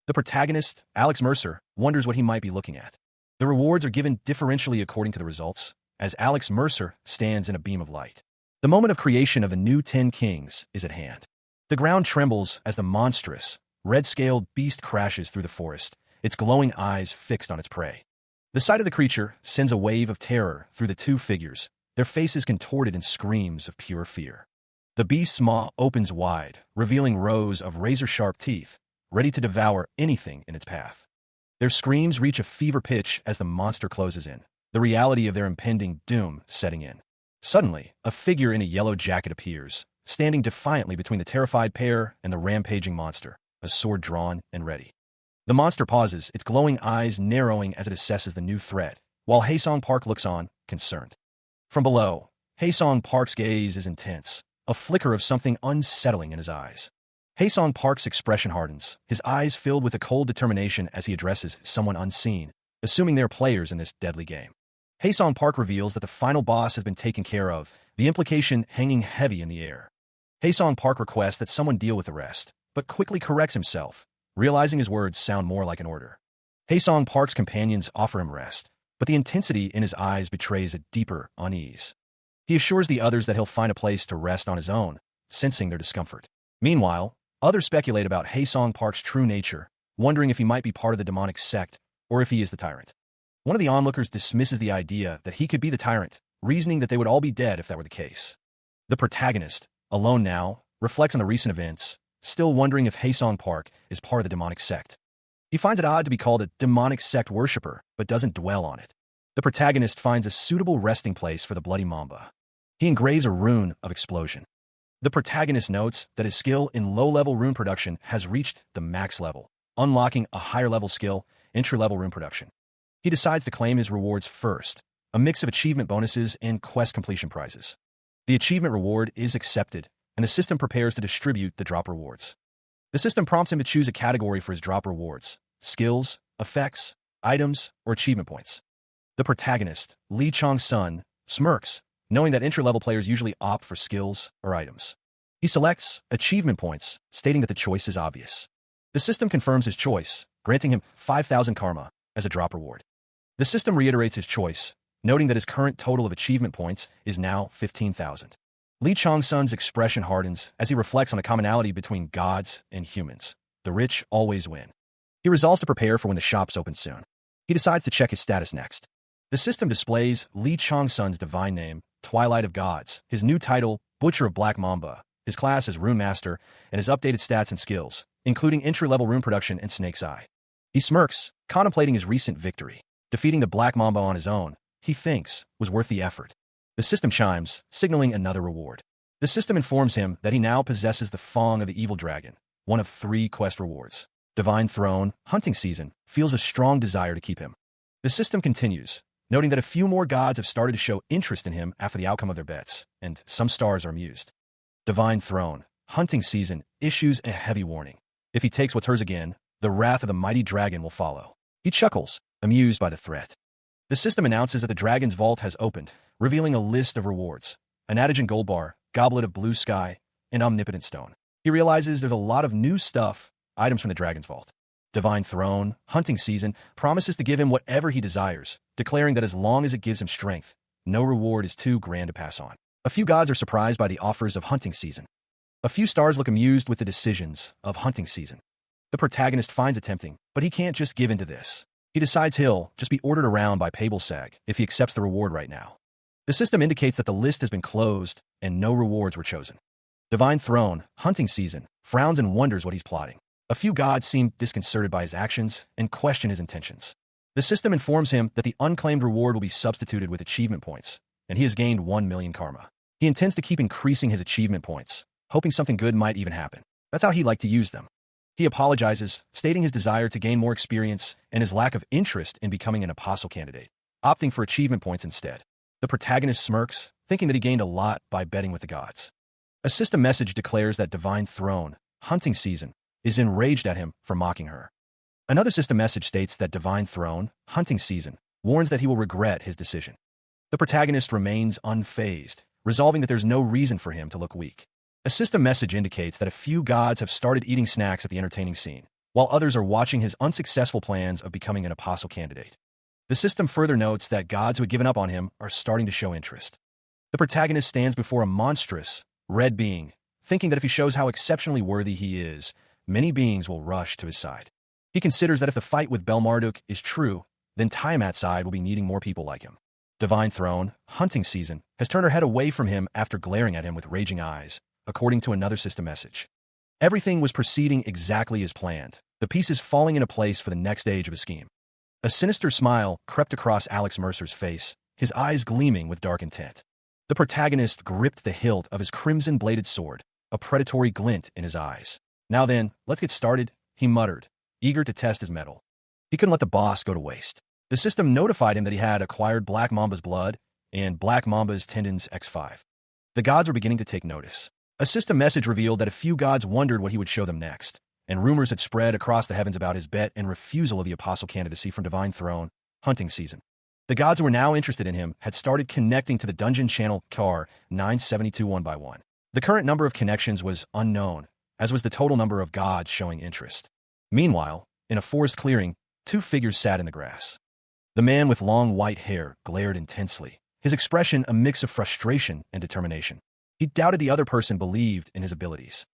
The protagonist, Alex Mercer, wonders what he might be looking at. The rewards are given differentially according to the results, as Alex Mercer stands in a beam of light. The moment of creation of the new 10 Kings is at hand. The ground trembles as the monstrous, red-scaled beast crashes through the forest, its glowing eyes fixed on its prey. The sight of the creature sends a wave of terror through the two figures, their faces contorted in screams of pure fear. The beast's maw opens wide, revealing rows of razor-sharp teeth, ready to devour anything in its path. Their screams reach a fever pitch as the monster closes in, the reality of their impending doom setting in. Suddenly, a figure in a yellow jacket appears, standing defiantly between the terrified pair and the rampaging monster, a sword drawn and ready. The monster pauses, its glowing eyes narrowing as it assesses the new threat, while Haesong Park looks on, concerned. From below, Haesong Park's gaze is intense, a flicker of something unsettling in his eyes. Haesong Park's expression hardens, his eyes filled with a cold determination as he addresses someone unseen, assuming they're players in this deadly game. Haesong Park reveals that the final boss has been taken care of, the implication hanging heavy in the air. Haesong Park requests that someone deal with the rest, but quickly corrects himself, realizing his words sound more like an order. Haesong Park's companions offer him rest, but the intensity in his eyes betrays a deeper unease. He assures the others that he'll find a place to rest on his own, sensing their discomfort. Meanwhile, others speculate about Haesong Park's true nature, wondering if he might be part of the demonic sect or if he is the tyrant. One of the onlookers dismisses the idea that he could be the tyrant, reasoning that they would all be dead if that were the case. The protagonist, alone now, reflects on the recent events, still wondering if Haesong Park is part of the demonic sect. He finds it odd to be called a demonic sect worshipper, but doesn't dwell on it. The protagonist finds a suitable resting place for the Bloody Mamba. He engraves a rune of explosion. The protagonist notes that his skill in low-level rune production has reached the max level, unlocking a higher-level skill, entry-level rune production. He decides to claim his rewards first, a mix of achievement bonuses and quest completion prizes. The achievement reward is accepted, and the system prepares to distribute the drop rewards. The system prompts him to choose a category for his drop rewards: skills, effects, items, or achievement points. The protagonist, Li Chong's son, smirks, knowing that entry-level players usually opt for skills or items. He selects achievement points, stating that the choice is obvious. The system confirms his choice, granting him 5,000 karma as a drop reward. The system reiterates his choice, noting that his current total of achievement points is now 15,000. Li Chong's son's expression hardens as he reflects on the commonality between gods and humans. The rich always win. He resolves to prepare for when the shops open soon. He decides to check his status next. The system displays Li Chong's son's divine name, Twilight of Gods, his new title, Butcher of Black Mamba, his class as Rune Master, and his updated stats and skills, including entry-level rune production and Snake's Eye. He smirks, contemplating his recent victory. Defeating the Black Mamba on his own, he thinks, was worth the effort. The system chimes, signaling another reward. The system informs him that he now possesses the Fong of the Evil Dragon, one of 3 quest rewards. Divine Throne, hunting season, feels a strong desire to keep him. The system continues, noting that a few more gods have started to show interest in him after the outcome of their bets, and some stars are amused. Divine Throne, hunting season, issues a heavy warning. If he takes what's hers again, the wrath of the mighty dragon will follow. He chuckles, amused by the threat. The system announces that the dragon's vault has opened, revealing a list of rewards. an Adagen gold bar, goblet of blue sky, and omnipotent stone. He realizes there's a lot of new stuff, items from the Dragon's Vault. Divine Throne, hunting season, promises to give him whatever he desires, declaring that as long as it gives him strength, no reward is too grand to pass on. A few gods are surprised by the offers of hunting season. A few stars look amused with the decisions of hunting season. The protagonist finds it tempting, but he can't just give in to this. He decides he'll just be ordered around by Pablesag if he accepts the reward right now. The system indicates that the list has been closed and no rewards were chosen. Divine Throne, hunting season, frowns and wonders what he's plotting. A few gods seem disconcerted by his actions and question his intentions. The system informs him that the unclaimed reward will be substituted with achievement points, and he has gained 1 million karma. He intends to keep increasing his achievement points, hoping something good might even happen. That's how he liked to use them. He apologizes, stating his desire to gain more experience and his lack of interest in becoming an apostle candidate, opting for achievement points instead. The protagonist smirks, thinking that he gained a lot by betting with the gods. A system message declares that Divine Throne, hunting season, is enraged at him for mocking her. Another system message states that Divine Throne, hunting season, warns that he will regret his decision. The protagonist remains unfazed, resolving that there's no reason for him to look weak. A system message indicates that a few gods have started eating snacks at the entertaining scene, while others are watching his unsuccessful plans of becoming an apostle candidate. The system further notes that gods who had given up on him are starting to show interest. The protagonist stands before a monstrous, red being, thinking that if he shows how exceptionally worthy he is, many beings will rush to his side. He considers that if the fight with Belmarduk is true, then Tiamat's side will be needing more people like him. Divine Throne, hunting season, has turned her head away from him after glaring at him with raging eyes, according to another system message. Everything was proceeding exactly as planned, the pieces falling into place for the next stage of his scheme. A sinister smile crept across Alex Mercer's face, his eyes gleaming with dark intent. The protagonist gripped the hilt of his crimson-bladed sword, a predatory glint in his eyes. Now then, let's get started, he muttered, eager to test his mettle. He couldn't let the boss go to waste. The system notified him that he had acquired Black Mamba's blood and Black Mamba's tendons X5. The gods were beginning to take notice. A system message revealed that a few gods wondered what he would show them next, and rumors had spread across the heavens about his bet and refusal of the apostle candidacy from Divine Throne, hunting season. The gods who were now interested in him had started connecting to the dungeon channel CAR 972 one by one. The current number of connections was unknown, as was the total number of gods showing interest. Meanwhile, in a forest clearing, two figures sat in the grass. The man with long white hair glared intensely, his expression a mix of frustration and determination. He doubted the other person believed in his abilities.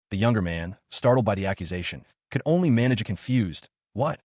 The younger man, startled by the accusation, could only manage a confused, "What?"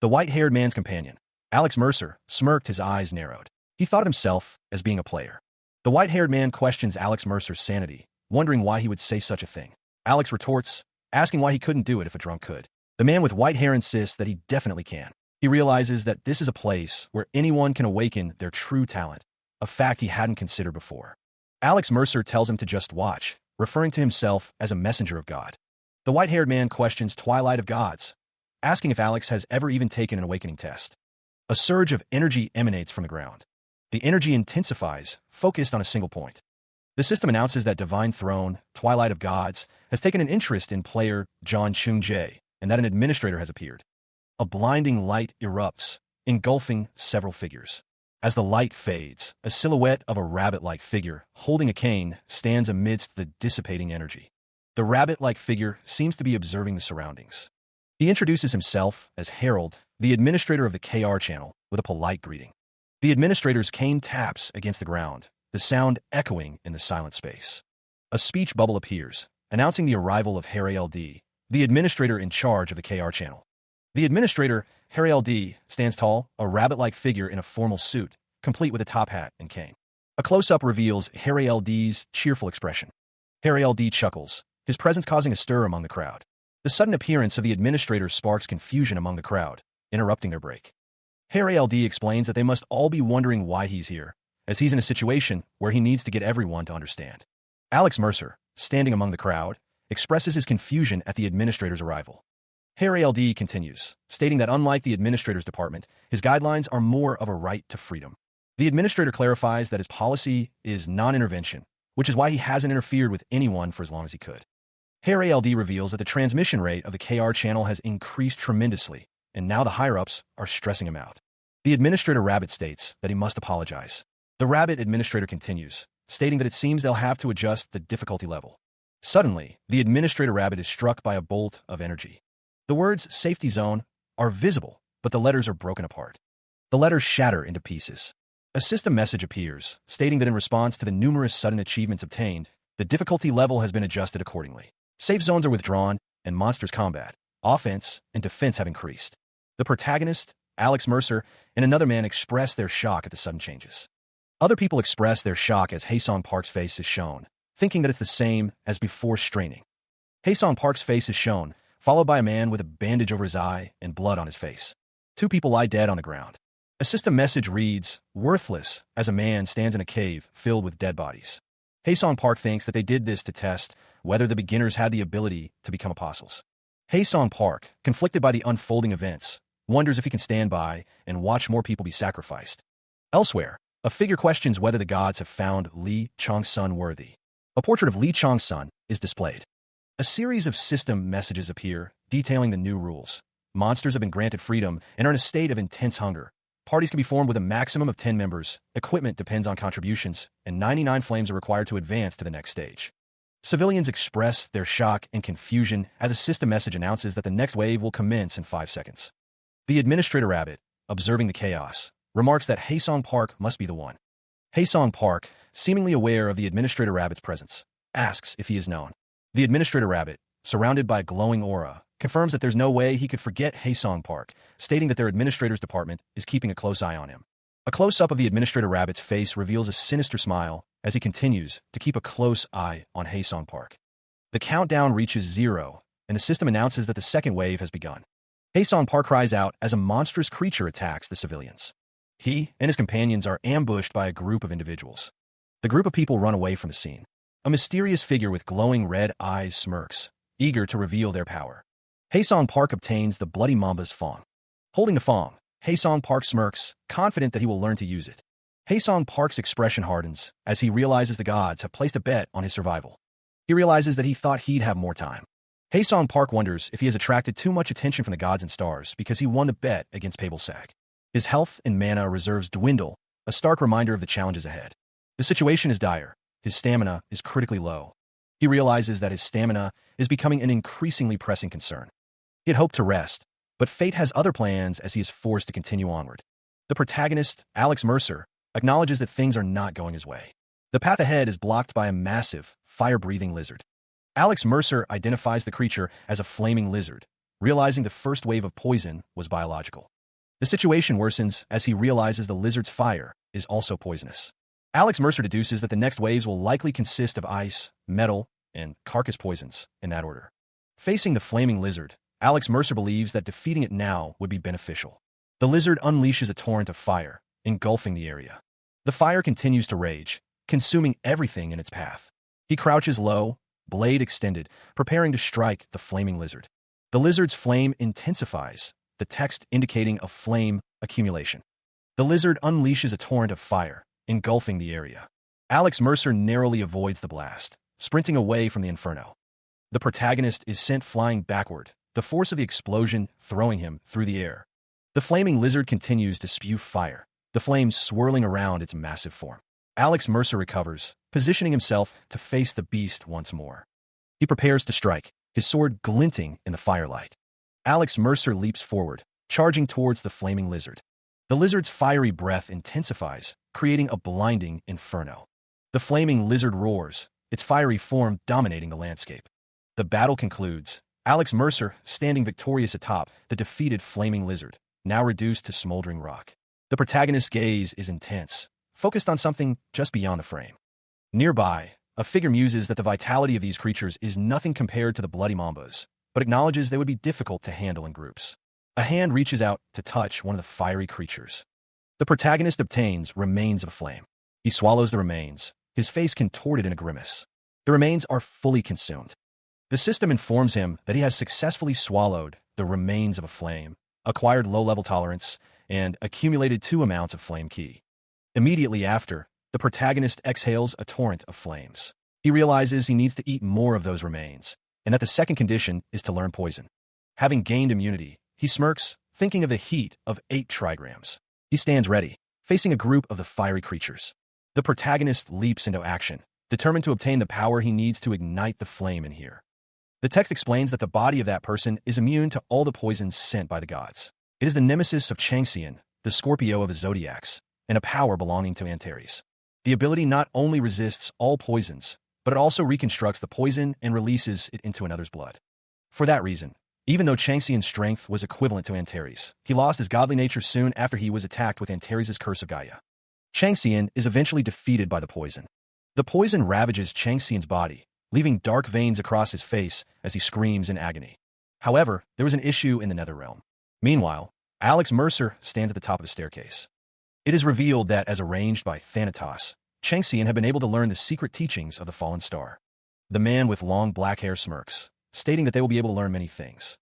The white-haired man's companion, Alex Mercer, smirked, his eyes narrowed. He thought of himself as being a player. The white-haired man questions Alex Mercer's sanity, wondering why he would say such a thing. Alex retorts, asking why he couldn't do it if a drunk could. The man with white hair insists that he definitely can. He realizes that this is a place where anyone can awaken their true talent, a fact he hadn't considered before. Alex Mercer tells him to just watch, referring to himself as a messenger of God. The white-haired man questions Twilight of Gods, asking if Alex has ever even taken an awakening test. A surge of energy emanates from the ground. The energy intensifies, focused on a single point. The system announces that Divine Throne, Twilight of Gods, has taken an interest in player John Chung-jae, and that an administrator has appeared. A blinding light erupts, engulfing several figures. As the light fades, a silhouette of a rabbit-like figure, holding a cane, stands amidst the dissipating energy. The rabbit-like figure seems to be observing the surroundings. He introduces himself as Harold, the administrator of the KR channel, with a polite greeting. The administrator's cane taps against the ground, the sound echoing in the silent space. A speech bubble appears, announcing the arrival of Harry LD, the administrator in charge of the KR channel. The administrator, Harry LD, stands tall, a rabbit-like figure in a formal suit, complete with a top hat and cane. A close-up reveals Harry LD's cheerful expression. Harry LD chuckles, his presence causing a stir among the crowd. The sudden appearance of the administrator sparks confusion among the crowd, interrupting their break. Harry LD explains that they must all be wondering why he's here, as he's in a situation where he needs to get everyone to understand. Alex Mercer, standing among the crowd, expresses his confusion at the administrator's arrival. Harry LD continues, stating that unlike the administrator's department, his guidelines are more of a right to freedom. The administrator clarifies that his policy is non-intervention, which is why he hasn't interfered with anyone for as long as he could. Harry LD reveals that the transmission rate of the KR channel has increased tremendously, and now the higher-ups are stressing him out. The administrator Rabbit states that he must apologize. The Rabbit administrator continues, stating that it seems they'll have to adjust the difficulty level. Suddenly, the administrator rabbit is struck by a bolt of energy. The words safety zone are visible, but the letters are broken apart. The letters shatter into pieces. A system message appears, stating that in response to the numerous sudden achievements obtained, the difficulty level has been adjusted accordingly. Safe zones are withdrawn, and monsters' combat, offense, and defense have increased. The protagonist, Alex Mercer, and another man express their shock at the sudden changes. Other people express their shock as Haesong Park's face is shown, thinking that it's the same as before straining. Haesong Park's face is shown, followed by a man with a bandage over his eye and blood on his face. Two people lie dead on the ground. A system message reads, worthless, as a man stands in a cave filled with dead bodies. Haesong Park thinks that they did this to test whether the beginners had the ability to become apostles. Haesong Park, conflicted by the unfolding events, wonders if he can stand by and watch more people be sacrificed. Elsewhere, a figure questions whether the gods have found Lee Chong-sun worthy. A portrait of Lee Chong-sun is displayed. A series of system messages appear, detailing the new rules. Monsters have been granted freedom and are in a state of intense hunger. Parties can be formed with a maximum of 10 members, equipment depends on contributions, and 99 flames are required to advance to the next stage. Civilians express their shock and confusion as a system message announces that the next wave will commence in 5 seconds. The administrator rabbit, observing the chaos, remarks that Haesong Park must be the one. Haesong Park, seemingly aware of the administrator rabbit's presence, asks if he is known. The administrator rabbit, surrounded by a glowing aura, confirms that there's no way he could forget Haesong Park, stating that their administrator's department is keeping a close eye on him. A close-up of the administrator rabbit's face reveals a sinister smile as he continues to keep a close eye on Haesong Park. The countdown reaches 0, and the system announces that the second wave has begun. Haesong Park cries out as a monstrous creature attacks the civilians. He and his companions are ambushed by a group of individuals. The group of people run away from the scene. A mysterious figure with glowing red eyes smirks, eager to reveal their power. Haesong Park obtains the Bloody Mamba's Fong. Holding the Fong, Haesong Park smirks, confident that he will learn to use it. Haesong Park's expression hardens as he realizes the gods have placed a bet on his survival. He realizes that he thought he'd have more time. Haesong Park wonders if he has attracted too much attention from the gods and stars because he won the bet against Pablesag. His health and mana reserves dwindle, a stark reminder of the challenges ahead. The situation is dire. His stamina is critically low. He realizes that his stamina is becoming an increasingly pressing concern. He had hoped to rest, but fate has other plans as he is forced to continue onward. The protagonist, Alex Mercer, acknowledges that things are not going his way. The path ahead is blocked by a massive, fire-breathing lizard. Alex Mercer identifies the creature as a flaming lizard, realizing the first wave of poison was biological. The situation worsens as he realizes the lizard's fire is also poisonous. Alex Mercer deduces that the next waves will likely consist of ice, metal, and carcass poisons, in that order. Facing the flaming lizard, Alex Mercer believes that defeating it now would be beneficial. The lizard unleashes a torrent of fire, engulfing the area. The fire continues to rage, consuming everything in its path. He crouches low, blade extended, preparing to strike the flaming lizard. The lizard's flame intensifies, the text indicating a flame accumulation. The lizard unleashes a torrent of fire, engulfing the area. Alex Mercer narrowly avoids the blast, sprinting away from the inferno. The protagonist is sent flying backward, the force of the explosion throwing him through the air. The flaming lizard continues to spew fire, the flames swirling around its massive form. Alex Mercer recovers, positioning himself to face the beast once more. He prepares to strike, his sword glinting in the firelight. Alex Mercer leaps forward, charging towards the flaming lizard. The lizard's fiery breath intensifies, creating a blinding inferno. The flaming lizard roars, its fiery form dominating the landscape. The battle concludes, Alex Mercer standing victorious atop the defeated flaming lizard, now reduced to smoldering rock. The protagonist's gaze is intense, focused on something just beyond the frame. Nearby, a figure muses that the vitality of these creatures is nothing compared to the bloody mambas, but acknowledges they would be difficult to handle in groups. A hand reaches out to touch one of the fiery creatures. The protagonist obtains remains of flame. He swallows the remains, his face contorted in a grimace. The remains are fully consumed. The system informs him that he has successfully swallowed the remains of a flame, acquired low-level tolerance, and accumulated 2 amounts of flame ki. Immediately after, the protagonist exhales a torrent of flames. He realizes he needs to eat more of those remains, and that the second condition is to learn poison. Having gained immunity, he smirks, thinking of the heat of 8 trigrams. He stands ready, facing a group of the fiery creatures. The protagonist leaps into action, determined to obtain the power he needs to ignite the flame in here. The text explains that the body of that person is immune to all the poisons sent by the gods. It is the nemesis of Changxian, the Scorpio of the zodiacs, and a power belonging to Antares. The ability not only resists all poisons, but it also reconstructs the poison and releases it into another's blood. For that reason, even though Changxian's strength was equivalent to Antares, he lost his godly nature soon after he was attacked with Antares' curse of Gaia. Changxian is eventually defeated by the poison. The poison ravages Changxian's body, leaving dark veins across his face as he screams in agony. However, there was an issue in the Netherrealm. Meanwhile, Alex Mercer stands at the top of the staircase. It is revealed that, as arranged by Thanatos, Changxian had been able to learn the secret teachings of the fallen star. The man with long black hair smirks, stating that they will be able to learn many things.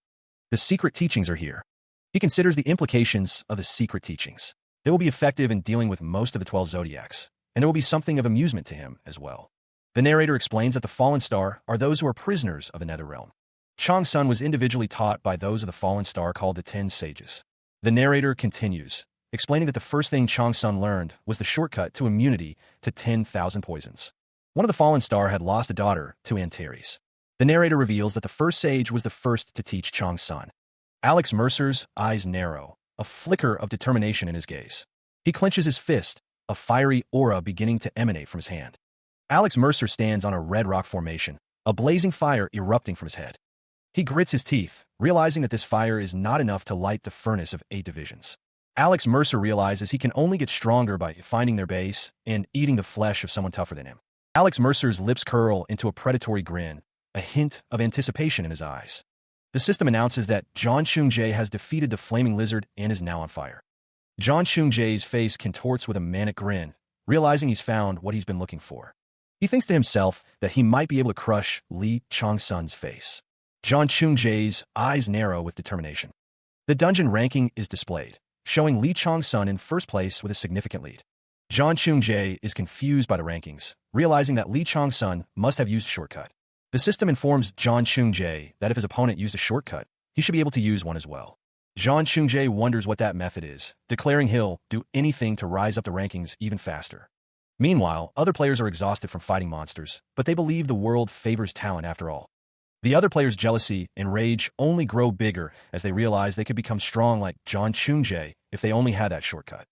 The secret teachings are here. He considers the implications of the secret teachings. They will be effective in dealing with most of the 12 zodiacs, and it will be something of amusement to him as well. The narrator explains that the fallen star are those who are prisoners of the Netherrealm. Chang Sun was individually taught by those of the fallen star called the 10 Sages. The narrator continues, explaining that the first thing Chang Sun learned was the shortcut to immunity to 10,000 poisons. One of the fallen star had lost a daughter to Antares. The narrator reveals that the first sage was the first to teach Chang Sun. Alex Mercer's eyes narrow, a flicker of determination in his gaze. He clenches his fist, a fiery aura beginning to emanate from his hand. Alex Mercer stands on a red rock formation, a blazing fire erupting from his head. He grits his teeth, realizing that this fire is not enough to light the furnace of 8 divisions. Alex Mercer realizes he can only get stronger by finding their base and eating the flesh of someone tougher than him. Alex Mercer's lips curl into a predatory grin, a hint of anticipation in his eyes. The system announces that John Chung-jae has defeated the flaming lizard and is now on fire. John Chung-jae's face contorts with a manic grin, realizing he's found what he's been looking for. He thinks to himself that he might be able to crush Li Changsun's face. John Chung-jae's eyes narrow with determination. The dungeon ranking is displayed, showing Li Changsun in first place with a significant lead. John Chung-jae is confused by the rankings, realizing that Li Changsun must have used a shortcut. The system informs John Chung-jae that if his opponent used a shortcut, he should be able to use one as well. John Chung-jae wonders what that method is, declaring he'll do anything to rise up the rankings even faster. Meanwhile, other players are exhausted from fighting monsters, but they believe the world favors talent after all. The other players' jealousy and rage only grow bigger as they realize they could become strong like John Chung-jae if they only had that shortcut.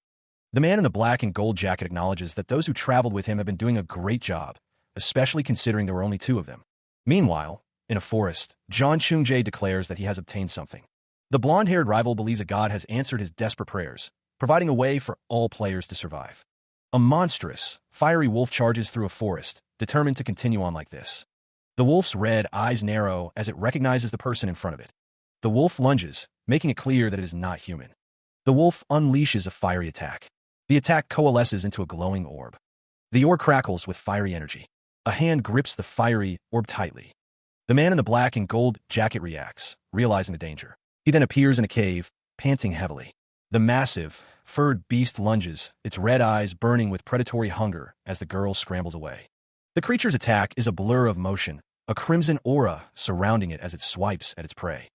The man in the black and gold jacket acknowledges that those who traveled with him have been doing a great job, especially considering there were only 2 of them. Meanwhile, in a forest, John Chung-jae declares that he has obtained something. The blonde-haired rival believes a god has answered his desperate prayers, providing a way for all players to survive. A monstrous, fiery wolf charges through a forest, determined to continue on like this. The wolf's red eyes narrow as it recognizes the person in front of it. The wolf lunges, making it clear that it is not human. The wolf unleashes a fiery attack. The attack coalesces into a glowing orb. The orb crackles with fiery energy. A hand grips the fiery orb tightly. The man in the black and gold jacket reacts, realizing the danger. He then appears in a cave, panting heavily. The massive, furred beast lunges, its red eyes burning with predatory hunger as the girl scrambles away. The creature's attack is a blur of motion, a crimson aura surrounding it as it swipes at its prey.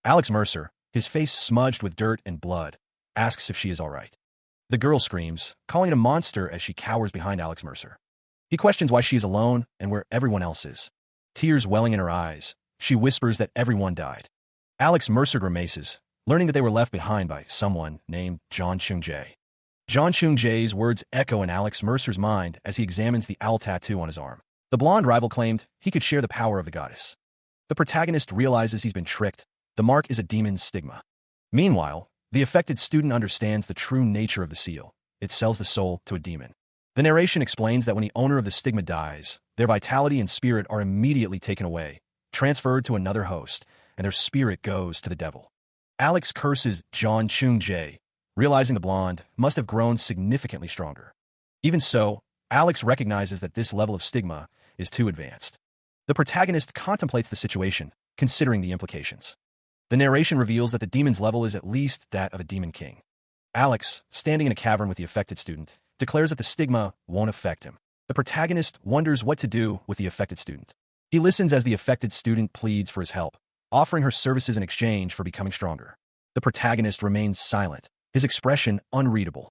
Alex Mercer, his face smudged with dirt and blood, asks if she is all right. The girl screams, calling it a monster as she cowers behind Alex Mercer. He questions why she is alone and where everyone else is. Tears welling in her eyes, she whispers that everyone died. Alex Mercer grimaces, learning that they were left behind by someone named John Chung-jae. John Chung-jae's words echo in Alex Mercer's mind as he examines the owl tattoo on his arm. The blonde rival claimed he could share the power of the goddess. The protagonist realizes he's been tricked. The mark is a demon's stigma. Meanwhile, the affected student understands the true nature of the seal. It sells the soul to a demon. The narration explains that when the owner of the stigma dies, their vitality and spirit are immediately taken away, transferred to another host, and their spirit goes to the devil. Alex curses John Chung-jae, realizing the blonde must have grown significantly stronger. Even so, Alex recognizes that this level of stigma is too advanced. The protagonist contemplates the situation, considering the implications. The narration reveals that the demon's level is at least that of a demon king. Alex, standing in a cavern with the affected student, declares that the stigma won't affect him. The protagonist wonders what to do with the affected student. He listens as the affected student pleads for his help, offering her services in exchange for becoming stronger. The protagonist remains silent, his expression unreadable.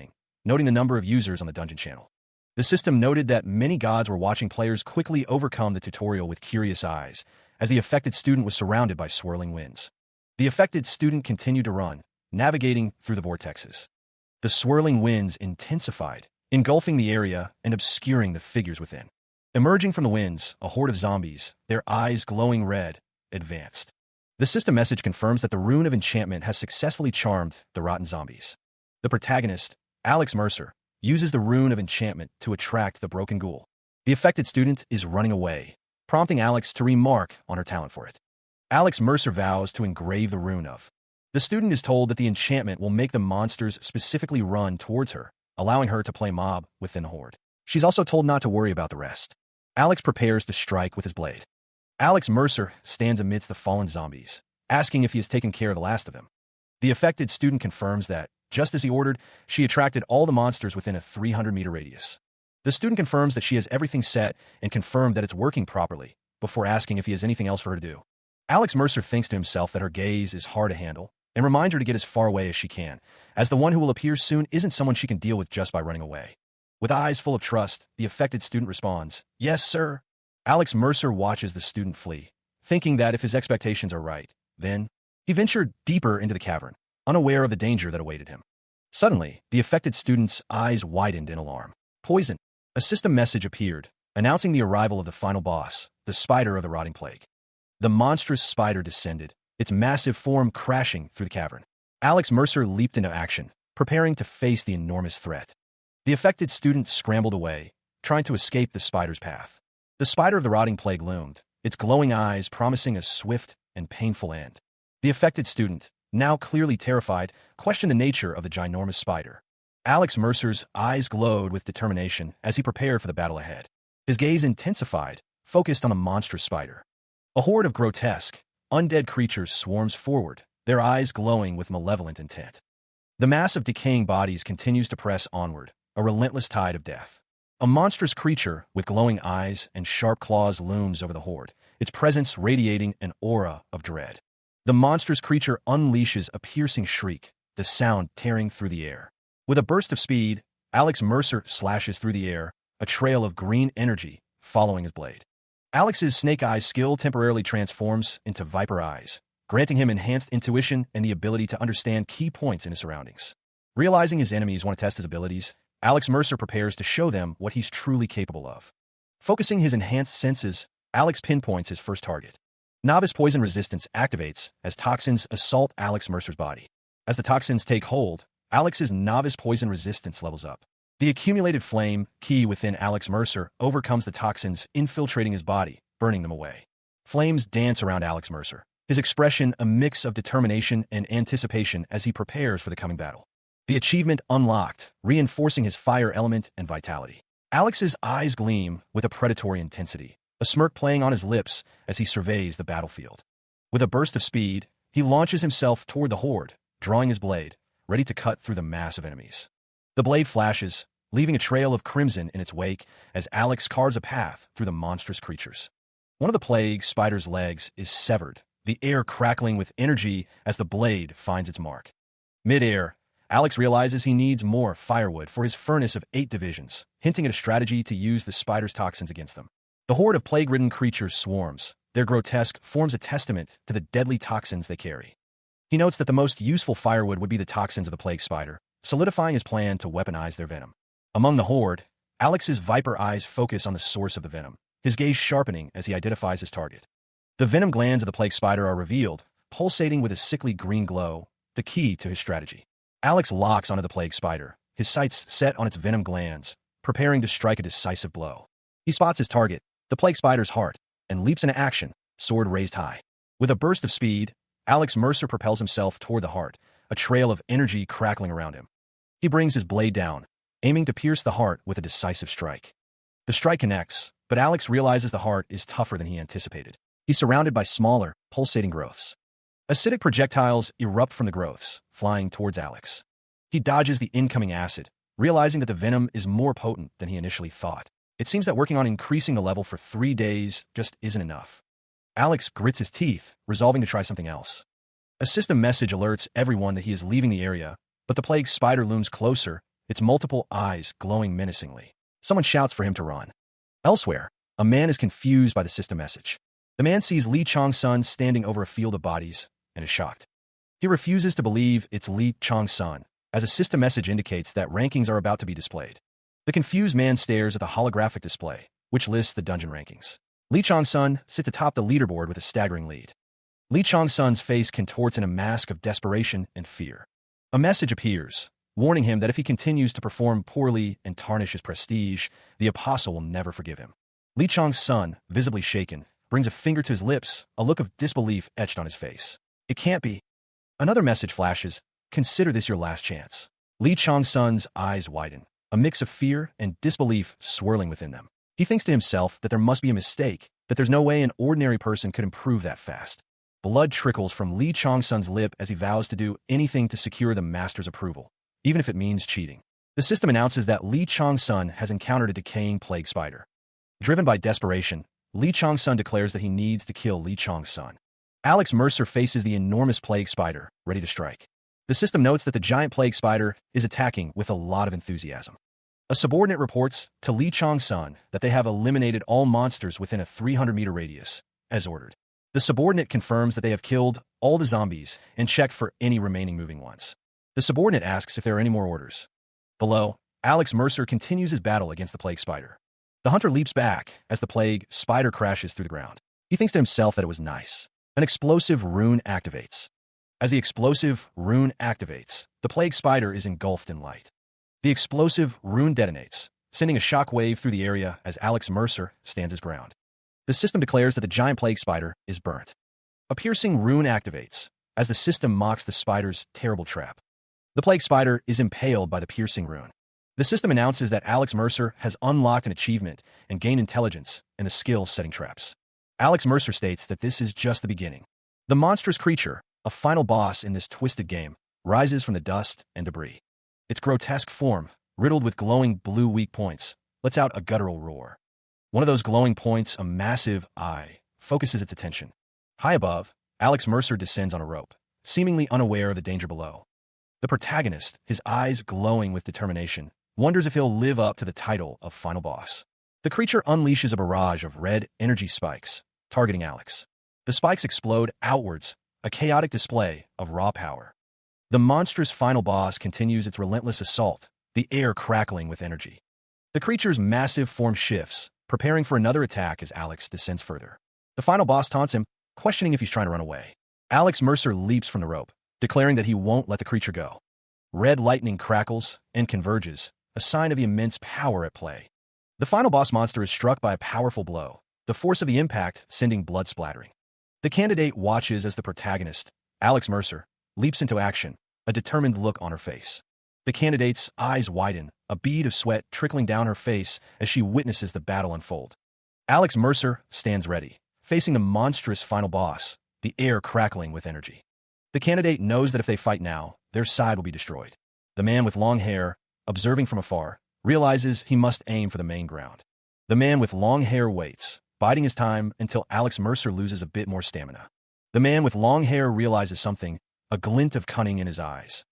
happening, noting the number of users on the dungeon channel. The system noted that many gods were watching players quickly overcome the tutorial with curious eyes, as the affected student was surrounded by swirling winds. The affected student continued to run, navigating through the vortexes. The swirling winds intensified, engulfing the area and obscuring the figures within. Emerging from the winds, a horde of zombies, their eyes glowing red, advanced. The system message confirms that the rune of enchantment has successfully charmed the rotten zombies. The protagonist, Alex Mercer, uses the rune of enchantment to attract the broken ghoul. The affected student is running away, prompting Alex to remark on her talent for it. Alex Mercer vows to engrave the rune of. The student is told that the enchantment will make the monsters specifically run towards her, allowing her to play mob within the horde. She's also told not to worry about the rest. Alex prepares to strike with his blade. Alex Mercer stands amidst the fallen zombies, asking if he has taken care of the last of them. The affected student confirms that, just as he ordered, she attracted all the monsters within a 300-meter radius. The student confirms that she has everything set and confirmed that it's working properly, before asking if he has anything else for her to do. Alex Mercer thinks to himself that her gaze is hard to handle, and reminds her to get as far away as she can, as the one who will appear soon isn't someone she can deal with just by running away. With eyes full of trust, the affected student responds, "Yes, sir." Alex Mercer watches the student flee, thinking that if his expectations are right, then he ventured deeper into the cavern, unaware of the danger that awaited him. Suddenly, the affected student's eyes widened in alarm. Poison. A system message appeared, announcing the arrival of the final boss, the spider of the rotting plague. The monstrous spider descended, its massive form crashing through the cavern. Alex Mercer leaped into action, preparing to face the enormous threat. The affected student scrambled away, trying to escape the spider's path. The spider of the rotting plague loomed, its glowing eyes promising a swift and painful end. The affected student, now clearly terrified, questioned the nature of the ginormous spider. Alex Mercer's eyes glowed with determination as he prepared for the battle ahead. His gaze intensified, focused on the monstrous spider. A horde of grotesque, undead creatures swarms forward, their eyes glowing with malevolent intent. The mass of decaying bodies continues to press onward, a relentless tide of death. A monstrous creature with glowing eyes and sharp claws looms over the horde, its presence radiating an aura of dread. The monstrous creature unleashes a piercing shriek, the sound tearing through the air. With a burst of speed, Alex Mercer slashes through the air, a trail of green energy following his blade. Alex's snake eye skill temporarily transforms into viper eyes, granting him enhanced intuition and the ability to understand key points in his surroundings. Realizing his enemies want to test his abilities, Alex Mercer prepares to show them what he's truly capable of. Focusing his enhanced senses, Alex pinpoints his first target. Novice poison resistance activates as toxins assault Alex Mercer's body. As the toxins take hold, Alex's novice poison resistance levels up. The accumulated flame key within Alex Mercer overcomes the toxins infiltrating his body, burning them away. Flames dance around Alex Mercer, his expression a mix of determination and anticipation as he prepares for the coming battle. The achievement unlocked, reinforcing his fire element and vitality. Alex's eyes gleam with a predatory intensity, a smirk playing on his lips as he surveys the battlefield. With a burst of speed, he launches himself toward the horde, drawing his blade, ready to cut through the mass of enemies. The blade flashes, leaving a trail of crimson in its wake as Alex carves a path through the monstrous creatures. One of the plague spider's legs is severed, the air crackling with energy as the blade finds its mark. Mid-air, Alex realizes he needs more firewood for his furnace of 8 divisions, hinting at a strategy to use the spider's toxins against them. The horde of plague-ridden creatures swarms. Their grotesque forms a testament to the deadly toxins they carry. He notes that the most useful firewood would be the toxins of the plague spider, solidifying his plan to weaponize their venom. Among the horde, Alex's viper eyes focus on the source of the venom, his gaze sharpening as he identifies his target. The venom glands of the plague spider are revealed, pulsating with a sickly green glow, the key to his strategy. Alex locks onto the plague spider, his sights set on its venom glands, preparing to strike a decisive blow. He spots his target, the plague spider's heart, and leaps into action, sword raised high. With a burst of speed, Alex Mercer propels himself toward the heart, a trail of energy crackling around him. He brings his blade down, aiming to pierce the heart with a decisive strike. The strike connects, but Alex realizes the heart is tougher than he anticipated. He's surrounded by smaller, pulsating growths. Acidic projectiles erupt from the growths, flying towards Alex. He dodges the incoming acid, realizing that the venom is more potent than he initially thought. It seems that working on increasing the level for 3 days just isn't enough. Alex grits his teeth, resolving to try something else. A system message alerts everyone that he is leaving the area, but the plague spider looms closer, its multiple eyes glowing menacingly. Someone shouts for him to run. Elsewhere, a man is confused by the system message. The man sees Lee Chong-sun standing over a field of bodies and is shocked. He refuses to believe it's Lee Chong-sun, as a system message indicates that rankings are about to be displayed. The confused man stares at the holographic display, which lists the dungeon rankings. Lee Chong-sun sits atop the leaderboard with a staggering lead. Lee Chong-sun's face contorts in a mask of desperation and fear. A message appears, warning him that if he continues to perform poorly and tarnish his prestige, the apostle will never forgive him. Lee Chong-sun, visibly shaken, brings a finger to his lips, a look of disbelief etched on his face. It can't be. Another message flashes, consider this your last chance. Lee Chong-sun's eyes widen, a mix of fear and disbelief swirling within them. He thinks to himself that there must be a mistake, that there's no way an ordinary person could improve that fast. Blood trickles from Lee Chong-sun's lip as he vows to do anything to secure the master's approval, even if it means cheating. The system announces that Lee Chong-sun has encountered a decaying plague spider. Driven by desperation, Lee Chong-sun declares that he needs to kill Lee Chong-sun. Alex Mercer faces the enormous plague spider, ready to strike. The system notes that the giant plague spider is attacking with a lot of enthusiasm. A subordinate reports to Lee Chong-sun that they have eliminated all monsters within a 300-meter radius, as ordered. The subordinate confirms that they have killed all the zombies and checked for any remaining moving ones. The subordinate asks if there are any more orders. Below, Alex Mercer continues his battle against the plague spider. The hunter leaps back as the plague spider crashes through the ground. He thinks to himself that it was nice. An explosive rune activates. As the explosive rune activates, the plague spider is engulfed in light. The explosive rune detonates, sending a shock wave through the area as Alex Mercer stands his ground. The system declares that the giant plague spider is burnt. A piercing rune activates, as the system mocks the spider's terrible trap. The plague spider is impaled by the piercing rune. The system announces that Alex Mercer has unlocked an achievement and gained intelligence in the skill setting traps. Alex Mercer states that this is just the beginning. The monstrous creature, a final boss in this twisted game, rises from the dust and debris. Its grotesque form, riddled with glowing blue weak points, lets out a guttural roar. One of those glowing points, a massive eye, focuses its attention. High above, Alex Mercer descends on a rope, seemingly unaware of the danger below. The protagonist, his eyes glowing with determination, wonders if he'll live up to the title of final boss. The creature unleashes a barrage of red energy spikes, targeting Alex. The spikes explode outwards, a chaotic display of raw power. The monstrous final boss continues its relentless assault, the air crackling with energy. The creature's massive form shifts, preparing for another attack as Alex descends further. The final boss taunts him, questioning if he's trying to run away. Alex Mercer leaps from the rope, declaring that he won't let the creature go. Red lightning crackles and converges, a sign of the immense power at play. The final boss monster is struck by a powerful blow, the force of the impact sending blood splattering. The candidate watches as the protagonist, Alex Mercer, leaps into action, a determined look on her face. The candidate's eyes widen, a bead of sweat trickling down her face as she witnesses the battle unfold. Alex Mercer stands ready, facing the monstrous final boss, the air crackling with energy. The candidate knows that if they fight now, their side will be destroyed. The man with long hair, observing from afar, realizes he must aim for the main ground. The man with long hair waits, biding his time until Alex Mercer loses a bit more stamina. The man with long hair realizes something, a glint of cunning in his eyes.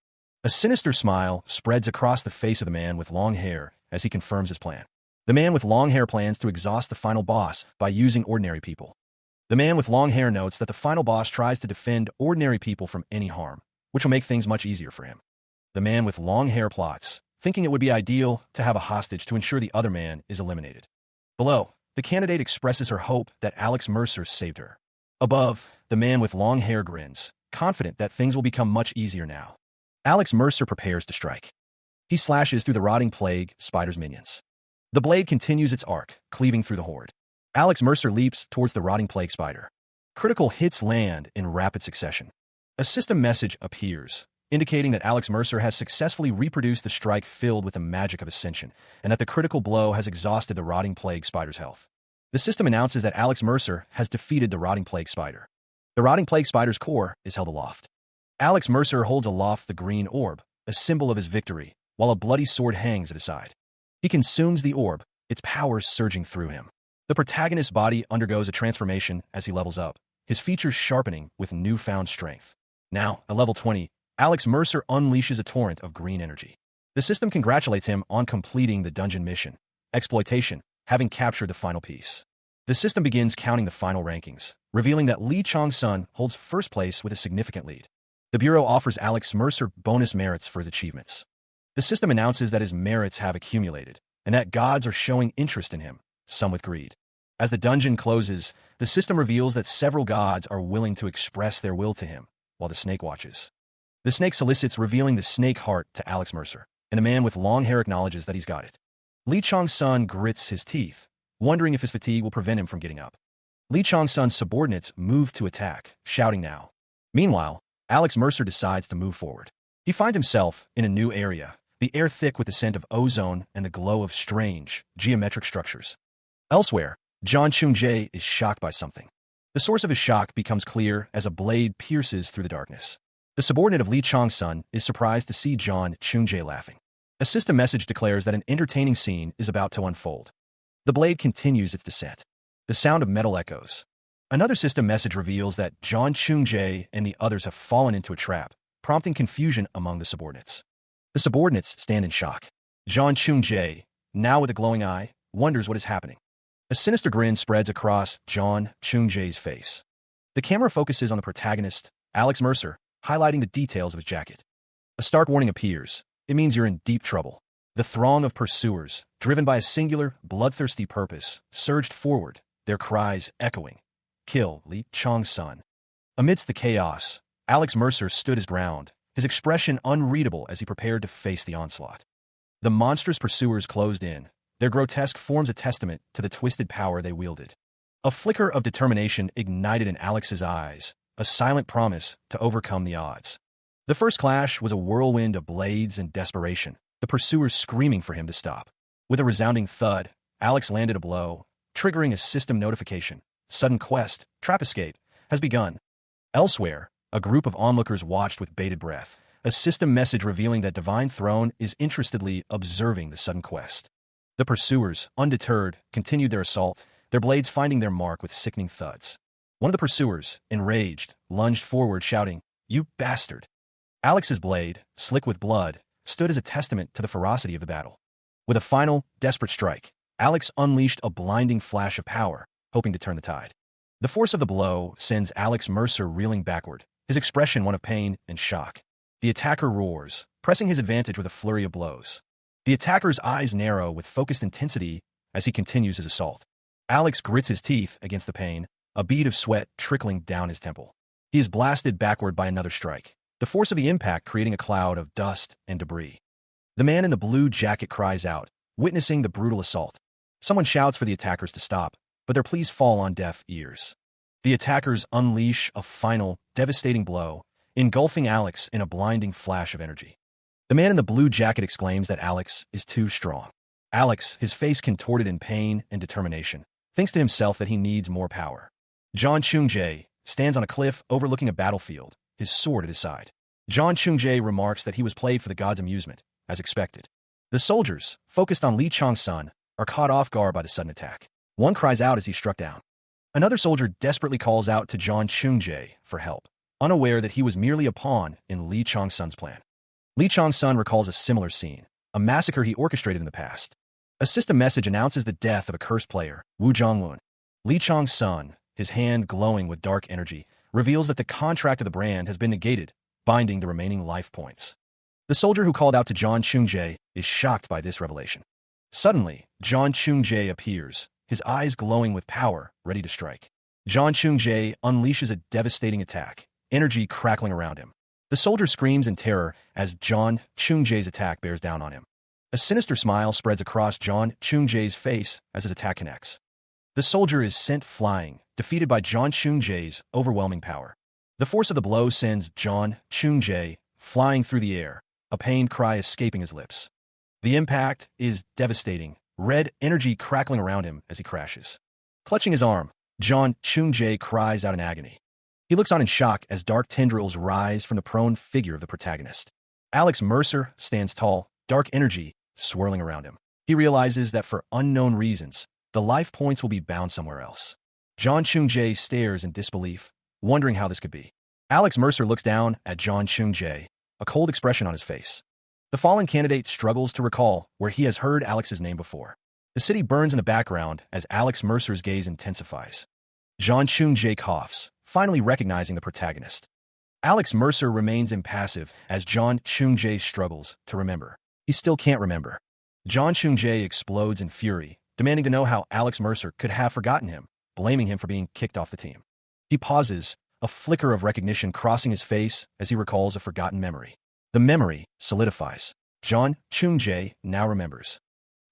A sinister smile spreads across the face of the man with long hair as he confirms his plan. The man with long hair plans to exhaust the final boss by using ordinary people. The man with long hair notes that the final boss tries to defend ordinary people from any harm, which will make things much easier for him. The man with long hair plots, thinking it would be ideal to have a hostage to ensure the other man is eliminated. Below, the candidate expresses her hope that Alex Mercer saved her. Above, the man with long hair grins, confident that things will become much easier now. Alex Mercer prepares to strike. He slashes through the rotting plague spider's minions. The blade continues its arc, cleaving through the horde. Alex Mercer leaps towards the rotting plague spider. Critical hits land in rapid succession. A system message appears, indicating that Alex Mercer has successfully reproduced the strike filled with the magic of ascension, and that the critical blow has exhausted the rotting plague spider's health. The system announces that Alex Mercer has defeated the rotting plague spider. The rotting plague spider's core is held aloft. Alex Mercer holds aloft the green orb, a symbol of his victory, while a bloody sword hangs at his side. He consumes the orb, its power surging through him. The protagonist's body undergoes a transformation as he levels up, his features sharpening with newfound strength. Now, at level 20, Alex Mercer unleashes a torrent of green energy. The system congratulates him on completing the dungeon mission, Exploitation, having captured the final piece. The system begins counting the final rankings, revealing that Lee Chong-sun holds first place with a significant lead. The Bureau offers Alex Mercer bonus merits for his achievements. The system announces that his merits have accumulated, and that gods are showing interest in him, some with greed. As the dungeon closes, the system reveals that several gods are willing to express their will to him, while the snake watches. The snake solicits, revealing the snake heart to Alex Mercer, and the man with long hair acknowledges that he's got it. Lee Chong-sun grits his teeth, wondering if his fatigue will prevent him from getting up. Lee Chong-sun's subordinates move to attack, shouting now. Meanwhile, Alex Mercer decides to move forward. He finds himself in a new area, the air thick with the scent of ozone and the glow of strange, geometric structures. Elsewhere, John Chung-jae is shocked by something. The source of his shock becomes clear as a blade pierces through the darkness. The subordinate of Lee Chong-sun is surprised to see John Chung-jae laughing. A system message declares that an entertaining scene is about to unfold. The blade continues its descent. The sound of metal echoes. Another system message reveals that John Chung-jae and the others have fallen into a trap, prompting confusion among the subordinates. The subordinates stand in shock. John Chung-jae, now with a glowing eye, wonders what is happening. A sinister grin spreads across John Chung-jae's face. The camera focuses on the protagonist, Alex Mercer, highlighting the details of his jacket. A stark warning appears. It means you're in deep trouble. The throng of pursuers, driven by a singular, bloodthirsty purpose, surged forward, their cries echoing. Kill Lee Chong-sun. Amidst the chaos, Alex Mercer stood his ground, his expression unreadable as he prepared to face the onslaught. The monstrous pursuers closed in, their grotesque forms a testament to the twisted power they wielded. A flicker of determination ignited in Alex's eyes, a silent promise to overcome the odds. The first clash was a whirlwind of blades and desperation, the pursuers screaming for him to stop. With a resounding thud, Alex landed a blow, triggering a system notification. Sudden quest, trap escape, has begun. Elsewhere, a group of onlookers watched with bated breath, a system message revealing that Divine Throne is interestedly observing the sudden quest. The pursuers, undeterred, continued their assault, their blades finding their mark with sickening thuds. One of the pursuers, enraged, lunged forward shouting, "You bastard!" Alex's blade, slick with blood, stood as a testament to the ferocity of the battle. With a final, desperate strike, Alex unleashed a blinding flash of power, hoping to turn the tide. The force of the blow sends Alex Mercer reeling backward, his expression one of pain and shock. The attacker roars, pressing his advantage with a flurry of blows. The attacker's eyes narrow with focused intensity as he continues his assault. Alex grits his teeth against the pain, a bead of sweat trickling down his temple. He is blasted backward by another strike, the force of the impact creating a cloud of dust and debris. The man in the blue jacket cries out, witnessing the brutal assault. Someone shouts for the attackers to stop, but their pleas fall on deaf ears. The attackers unleash a final, devastating blow, engulfing Alex in a blinding flash of energy. The man in the blue jacket exclaims that Alex is too strong. Alex, his face contorted in pain and determination, thinks to himself that he needs more power. John Chung-jae stands on a cliff overlooking a battlefield, his sword at his side. John Chung-jae remarks that he was played for the gods' amusement, as expected. The soldiers, focused on Li Changsun, are caught off guard by the sudden attack. One cries out as he's struck down. Another soldier desperately calls out to John Chungjae for help, unaware that he was merely a pawn in Li Changsun's plan. Li Changsun recalls a similar scene, a massacre he orchestrated in the past. A system message announces the death of a cursed player, Wu Zhongwen. Li Changsun, his hand glowing with dark energy, reveals that the contract of the brand has been negated, binding the remaining life points. The soldier who called out to John Chungjae is shocked by this revelation. Suddenly, John Chungjae appears, his eyes glowing with power, ready to strike. John Chungjae unleashes a devastating attack, energy crackling around him. The soldier screams in terror as John Chungjae's attack bears down on him. A sinister smile spreads across John Chungjae's face as his attack connects. The soldier is sent flying, defeated by John Chungjae's overwhelming power. The force of the blow sends John Chungjae flying through the air, a pained cry escaping his lips. The impact is devastating, red energy crackling around him as he crashes. Clutching his arm, John Chungjae cries out in agony. He looks on in shock as dark tendrils rise from the prone figure of the protagonist. Alex Mercer stands tall, dark energy swirling around him. He realizes that for unknown reasons, the life points will be bound somewhere else. John Chungjae stares in disbelief, wondering how this could be. Alex Mercer looks down at John Chungjae, a cold expression on his face. The fallen candidate struggles to recall where he has heard Alex's name before. The city burns in the background as Alex Mercer's gaze intensifies. John Chungjae coughs, finally recognizing the protagonist. Alex Mercer remains impassive as John Chungjae struggles to remember. He still can't remember. John Chungjae explodes in fury, demanding to know how Alex Mercer could have forgotten him, blaming him for being kicked off the team. He pauses, a flicker of recognition crossing his face as he recalls a forgotten memory. The memory solidifies. John Chungjae now remembers.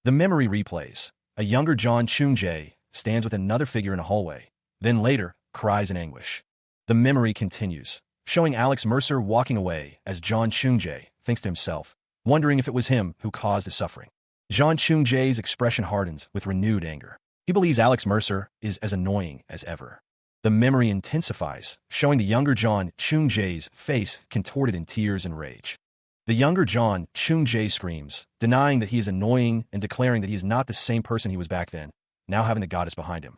The memory replays. A younger John Chungjae stands with another figure in a hallway, then later cries in anguish. The memory continues, showing Alex Mercer walking away as John Chungjae thinks to himself, wondering if it was him who caused his suffering. John Chungjae's expression hardens with renewed anger. He believes Alex Mercer is as annoying as ever. The memory intensifies, showing the younger John Chungjae's face contorted in tears and rage. The younger John Chungjae screams, denying that he is annoying and declaring that he is not the same person he was back then, now having the goddess behind him.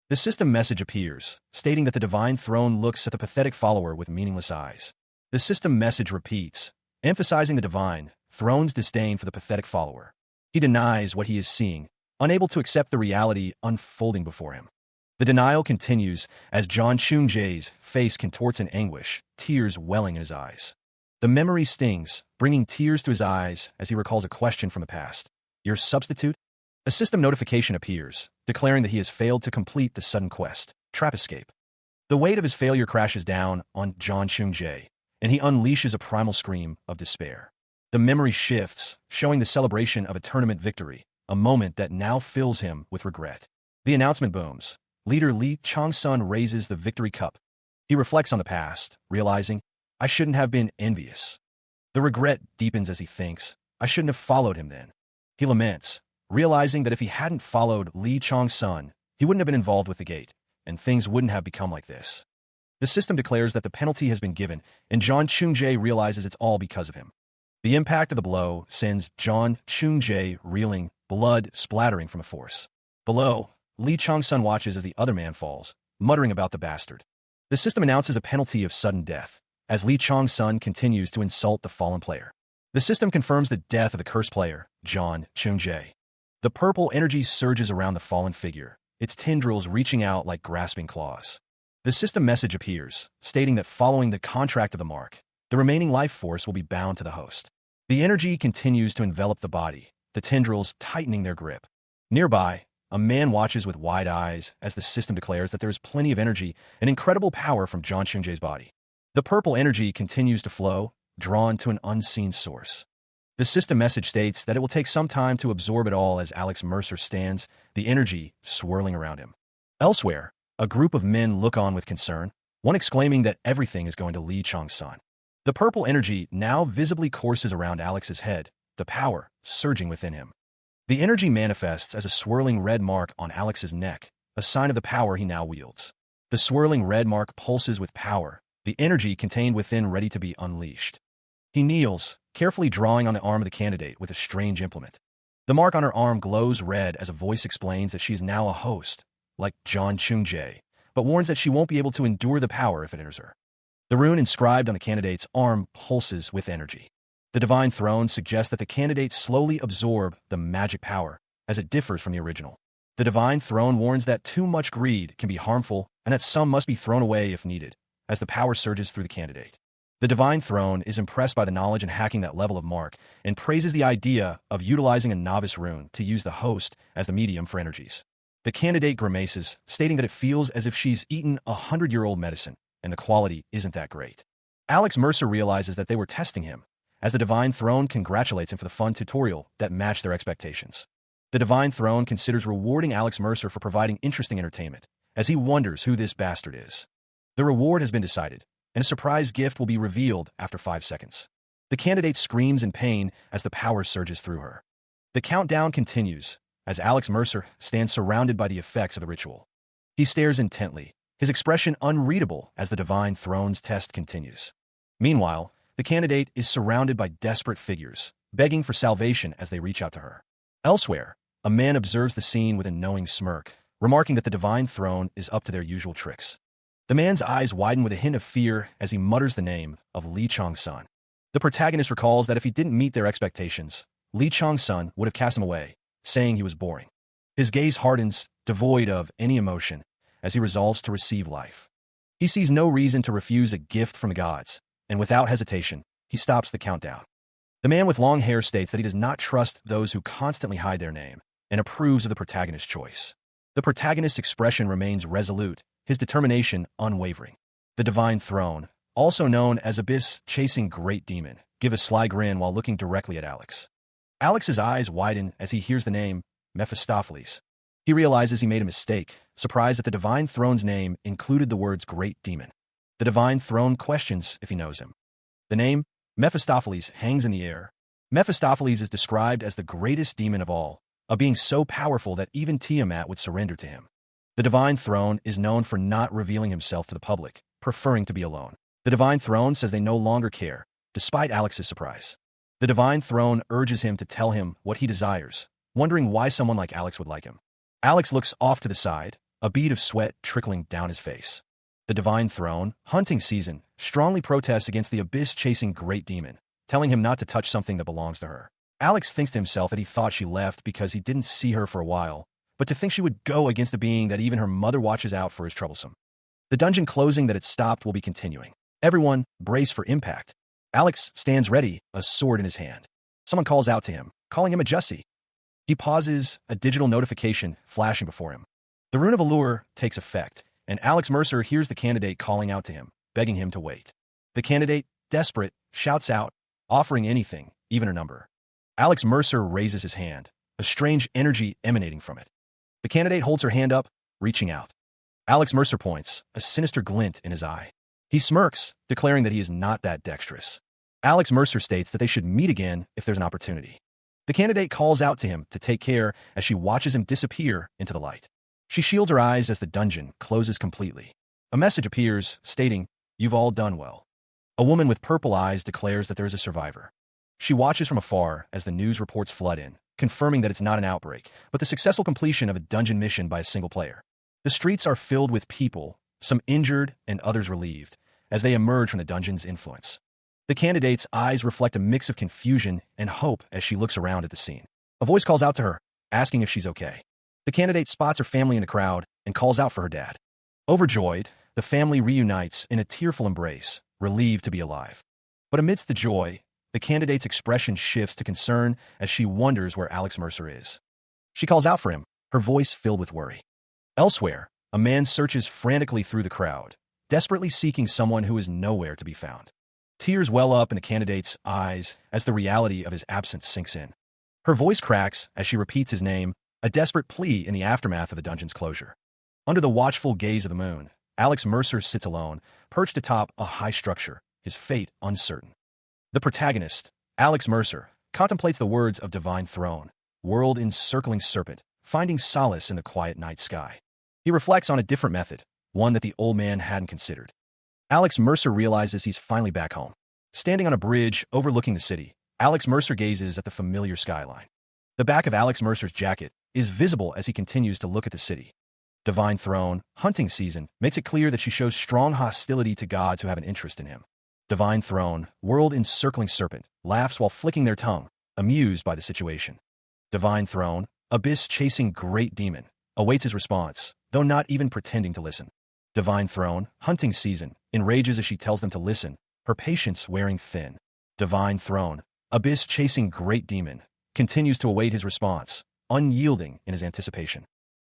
The system message appears, stating that the divine throne looks at the pathetic follower with meaningless eyes. The system message repeats, emphasizing the divine throne's disdain for the pathetic follower. He denies what he is seeing, unable to accept the reality unfolding before him. The denial continues as John Chungjae's face contorts in anguish, tears welling in his eyes. The memory stings, bringing tears to his eyes as he recalls a question from the past. Your substitute? A system notification appears, declaring that he has failed to complete the sudden quest, Trap Escape. The weight of his failure crashes down on John Chungjae, and he unleashes a primal scream of despair. The memory shifts, showing the celebration of a tournament victory, a moment that now fills him with regret. The announcement booms. Leader Li Changsun raises the victory cup. He reflects on the past, realizing, I shouldn't have been envious. The regret deepens as he thinks, I shouldn't have followed him then. He laments, realizing that if he hadn't followed Li Changsun, he wouldn't have been involved with the gate, and things wouldn't have become like this. The system declares that the penalty has been given, and John Chungjae realizes it's all because of him. The impact of the blow sends John Chungjae reeling, blood splattering from a force. Below, Li Changsun watches as the other man falls, muttering about the bastard. The system announces a penalty of sudden death, as Li Changsun continues to insult the fallen player. The system confirms the death of the cursed player, John Chungjae. The purple energy surges around the fallen figure, its tendrils reaching out like grasping claws. The system message appears, stating that following the contract of the mark, the remaining life force will be bound to the host. The energy continues to envelop the body, the tendrils tightening their grip. Nearby, a man watches with wide eyes as the system declares that there is plenty of energy and incredible power from John Chungjae's body. The purple energy continues to flow, drawn to an unseen source. The system message states that it will take some time to absorb it all as Alex Mercer stands, the energy swirling around him. Elsewhere, a group of men look on with concern, one exclaiming that everything is going to Li Changsun. The purple energy now visibly courses around Alex's head, the power surging within him. The energy manifests as a swirling red mark on Alex's neck, a sign of the power he now wields. The swirling red mark pulses with power, the energy contained within ready to be unleashed. He kneels, carefully drawing on the arm of the candidate with a strange implement. The mark on her arm glows red as a voice explains that she is now a host, like John Chung-jae, but warns that she won't be able to endure the power if it enters her. The rune inscribed on the candidate's arm pulses with energy. The divine throne suggests that the candidate slowly absorb the magic power, as it differs from the original. The divine throne warns that too much greed can be harmful and that some must be thrown away if needed, as the power surges through the candidate. The divine throne is impressed by the knowledge in hacking that level of mark and praises the idea of utilizing a novice rune to use the host as the medium for energies. The candidate grimaces, stating that it feels as if she's eaten 100-year-old medicine, and the quality isn't that great. Alex Mercer realizes that they were testing him, as the divine throne congratulates him for the fun tutorial that matched their expectations. The divine throne considers rewarding Alex Mercer for providing interesting entertainment, as he wonders who this bastard is. The reward has been decided, and a surprise gift will be revealed after 5 seconds. The candidate screams in pain as the power surges through her. The countdown continues, as Alex Mercer stands surrounded by the effects of the ritual. He stares intently, his expression unreadable as the divine throne's test continues. Meanwhile, the candidate is surrounded by desperate figures, begging for salvation as they reach out to her. Elsewhere, a man observes the scene with a knowing smirk, remarking that the divine throne is up to their usual tricks. The man's eyes widen with a hint of fear as he mutters the name of Lee Chong-sun. The protagonist recalls that if he didn't meet their expectations, Lee Chong-sun would have cast him away, saying he was boring. His gaze hardens, devoid of any emotion, as he resolves to receive life. He sees no reason to refuse a gift from the gods, and without hesitation, he stops the countdown. The man with long hair states that he does not trust those who constantly hide their name, and approves of the protagonist's choice. The protagonist's expression remains resolute, his determination unwavering. The divine throne, also known as Abyss chasing Great Demon, give a sly grin while looking directly at Alex. Alex's eyes widen as he hears the name Mephistopheles. He realizes he made a mistake, surprised that the divine throne's name included the words Great Demon. The divine throne questions if he knows him. The name Mephistopheles hangs in the air. Mephistopheles is described as the greatest demon of all, a being so powerful that even Tiamat would surrender to him. The divine throne is known for not revealing himself to the public, preferring to be alone. The divine throne says they no longer care, despite Alex's surprise. The divine throne urges him to tell him what he desires, wondering why someone like Alex would like him. Alex looks off to the side, a bead of sweat trickling down his face. The divine throne, hunting season, strongly protests against the abyss-chasing Great Demon, telling him not to touch something that belongs to her. Alex thinks to himself that he thought she left because he didn't see her for a while, but to think she would go against a being that even her mother watches out for is troublesome. The dungeon closing that it stopped will be continuing. Everyone, brace for impact. Alex stands ready, a sword in his hand. Someone calls out to him, calling him a Jussie. He pauses, a digital notification flashing before him. The rune of allure takes effect, and Alex Mercer hears the candidate calling out to him, begging him to wait. The candidate, desperate, shouts out, offering anything, even her number. Alex Mercer raises his hand, a strange energy emanating from it. The candidate holds her hand up, reaching out. Alex Mercer points, a sinister glint in his eye. He smirks, declaring that he is not that dexterous. Alex Mercer states that they should meet again if there's an opportunity. The candidate calls out to him to take care as she watches him disappear into the light. She shields her eyes as the dungeon closes completely. A message appears, stating, "You've all done well." A woman with purple eyes declares that there is a survivor. She watches from afar as the news reports flood in, confirming that it's not an outbreak, but the successful completion of a dungeon mission by a single player. The streets are filled with people, some injured and others relieved, as they emerge from the dungeon's influence. The candidate's eyes reflect a mix of confusion and hope as she looks around at the scene. A voice calls out to her, asking if she's okay. The candidate spots her family in the crowd and calls out for her dad. Overjoyed, the family reunites in a tearful embrace, relieved to be alive. But amidst the joy, the candidate's expression shifts to concern as she wonders where Alex Mercer is. She calls out for him, her voice filled with worry. Elsewhere, a man searches frantically through the crowd, desperately seeking someone who is nowhere to be found. Tears well up in the candidate's eyes as the reality of his absence sinks in. Her voice cracks as she repeats his name, a desperate plea in the aftermath of the dungeon's closure. Under the watchful gaze of the moon, Alex Mercer sits alone, perched atop a high structure, his fate uncertain. The protagonist, Alex Mercer, contemplates the words of divine throne, world encircling serpent, finding solace in the quiet night sky. He reflects on a different method, one that the old man hadn't considered. Alex Mercer realizes he's finally back home. Standing on a bridge overlooking the city, Alex Mercer gazes at the familiar skyline. The back of Alex Mercer's jacket is visible as he continues to look at the city. Divine Throne, hunting season, makes it clear that she shows strong hostility to gods who have an interest in him. Divine Throne, world encircling serpent, laughs while flicking their tongue, amused by the situation. Divine Throne, abyss chasing great demon, awaits his response, though not even pretending to listen. Divine Throne, hunting season, enrages as she tells them to listen, her patience wearing thin. Divine Throne, abyss chasing great demon, continues to await his response, unyielding in his anticipation.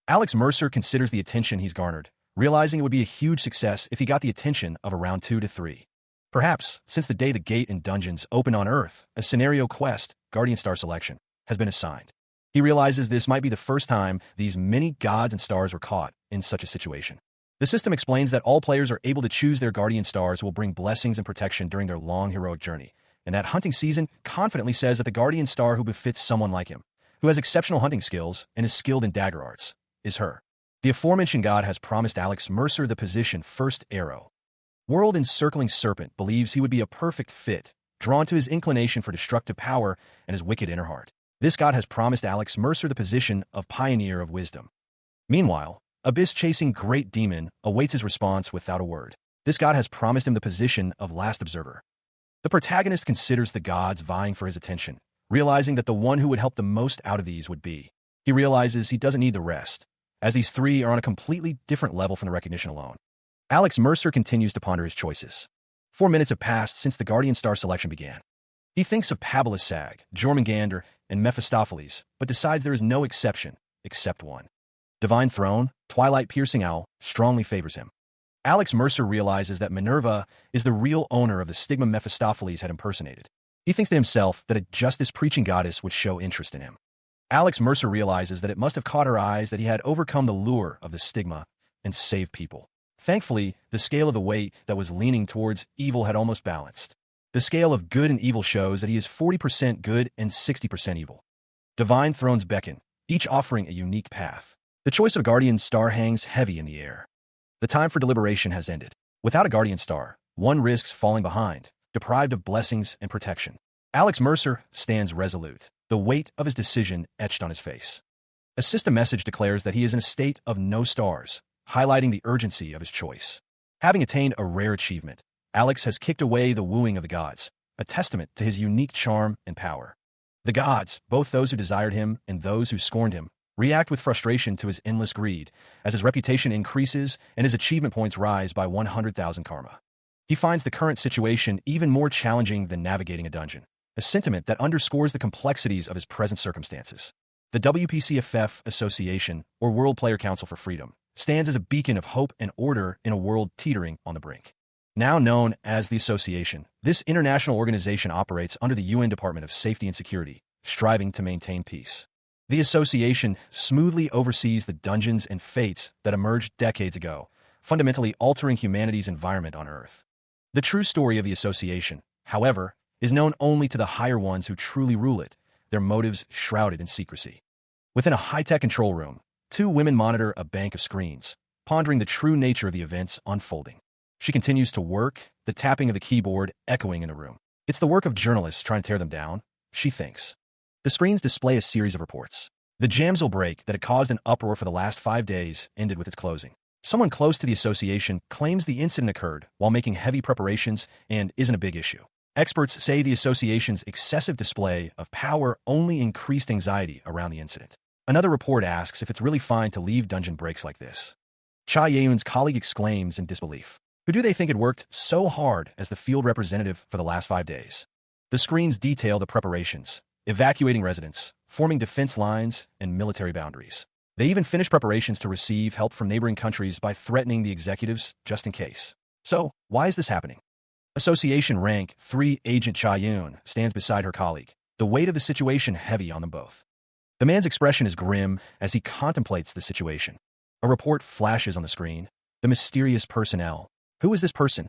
Alex Mercer considers the attention he's garnered, realizing it would be a huge success if he got the attention of around 2 to 3. Perhaps, since the day the gate and dungeons open on Earth, a scenario quest, Guardian Star selection, has been assigned. He realizes this might be the first time these many gods and stars were caught in such a situation. The system explains that all players are able to choose their guardian stars who will bring blessings and protection during their long heroic journey, and that hunting season confidently says that the guardian star who befits someone like him, who has exceptional hunting skills and is skilled in dagger arts, is her. The aforementioned god has promised Alex Mercer the position First Arrow. World Encircling Serpent believes he would be a perfect fit, drawn to his inclination for destructive power and his wicked inner heart. This god has promised Alex Mercer the position of Pioneer of Wisdom. Meanwhile, Abyss Chasing Great Demon awaits his response without a word. This god has promised him the position of Last Observer. The protagonist considers the gods vying for his attention, realizing that the one who would help the most out of these would be. He realizes he doesn't need the rest, as these three are on a completely different level from the recognition alone. Alex Mercer continues to ponder his choices. 4 minutes have passed since the Guardian Star selection began. He thinks of Pabelisag, Jormungandr, and Mephistopheles, but decides there is no exception, except one. Divine Throne, Twilight-Piercing Owl, strongly favors him. Alex Mercer realizes that Minerva is the real owner of the stigma Mephistopheles had impersonated. He thinks to himself that a justice-preaching goddess would show interest in him. Alex Mercer realizes that it must have caught her eyes that he had overcome the lure of the stigma and saved people. Thankfully, the scale of the weight that was leaning towards evil had almost balanced. The scale of good and evil shows that he is 40% good and 60% evil. Divine Thrones beckon, each offering a unique path. The choice of a guardian star hangs heavy in the air. The time for deliberation has ended. Without a guardian star, one risks falling behind, deprived of blessings and protection. Alex Mercer stands resolute, the weight of his decision etched on his face. A system message declares that he is in a state of no stars, highlighting the urgency of his choice. Having attained a rare achievement, Alex has kicked away the wooing of the gods, a testament to his unique charm and power. The gods, both those who desired him and those who scorned him, react with frustration to his endless greed, as his reputation increases and his achievement points rise by 100,000 karma. He finds the current situation even more challenging than navigating a dungeon, a sentiment that underscores the complexities of his present circumstances. The WPCFF Association, or World Player Council for Freedom, stands as a beacon of hope and order in a world teetering on the brink. Now known as the Association, this international organization operates under the UN Department of Safety and Security, striving to maintain peace. The Association smoothly oversees the dungeons and fates that emerged decades ago, fundamentally altering humanity's environment on Earth. The true story of the Association, however, is known only to the higher ones who truly rule it, their motives shrouded in secrecy. Within a high-tech control room, 2 women monitor a bank of screens, pondering the true nature of the events unfolding. She continues to work, the tapping of the keyboard echoing in the room. It's the work of journalists trying to tear them down, she thinks. The screens display a series of reports. The Jamsil break that had caused an uproar for the last 5 days ended with its closing. Someone close to the association claims the incident occurred while making heavy preparations and isn't a big issue. Experts say the association's excessive display of power only increased anxiety around the incident. Another report asks if it's really fine to leave dungeon breaks like this. Cha Yeun's colleague exclaims in disbelief. Who do they think had worked so hard as the field representative for the last 5 days? The screens detail the preparations, evacuating residents, forming defense lines, and military boundaries. They even finish preparations to receive help from neighboring countries by threatening the executives just in case. So, why is this happening? Association Rank 3 Agent Cha Yeun stands beside her colleague, the weight of the situation heavy on them both. The man's expression is grim as he contemplates the situation. A report flashes on the screen. The mysterious personnel. Who is this person?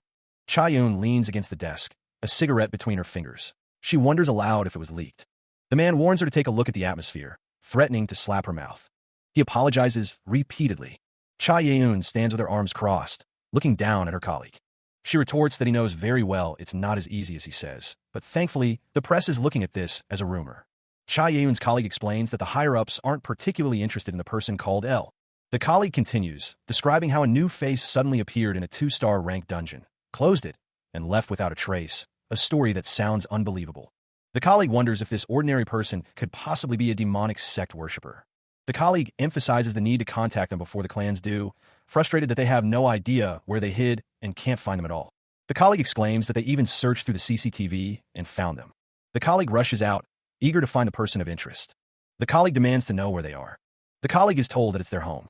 Cha Yeun leans against the desk, a cigarette between her fingers. She wonders aloud if it was leaked. The man warns her to take a look at the atmosphere, threatening to slap her mouth. He apologizes repeatedly. Cha Yeun stands with her arms crossed, looking down at her colleague. She retorts that he knows very well it's not as easy as he says, but thankfully, the press is looking at this as a rumor. Cha Yun's colleague explains that the higher-ups aren't particularly interested in the person called L. The colleague continues, describing how a new face suddenly appeared in a 2-star ranked dungeon, closed it, and left without a trace, a story that sounds unbelievable. The colleague wonders if this ordinary person could possibly be a demonic sect worshipper. The colleague emphasizes the need to contact them before the clans do, frustrated that they have no idea where they hid and can't find them at all. The colleague exclaims that they even searched through the CCTV and found them. The colleague rushes out, eager to find the person of interest. The colleague demands to know where they are. The colleague is told that it's their home.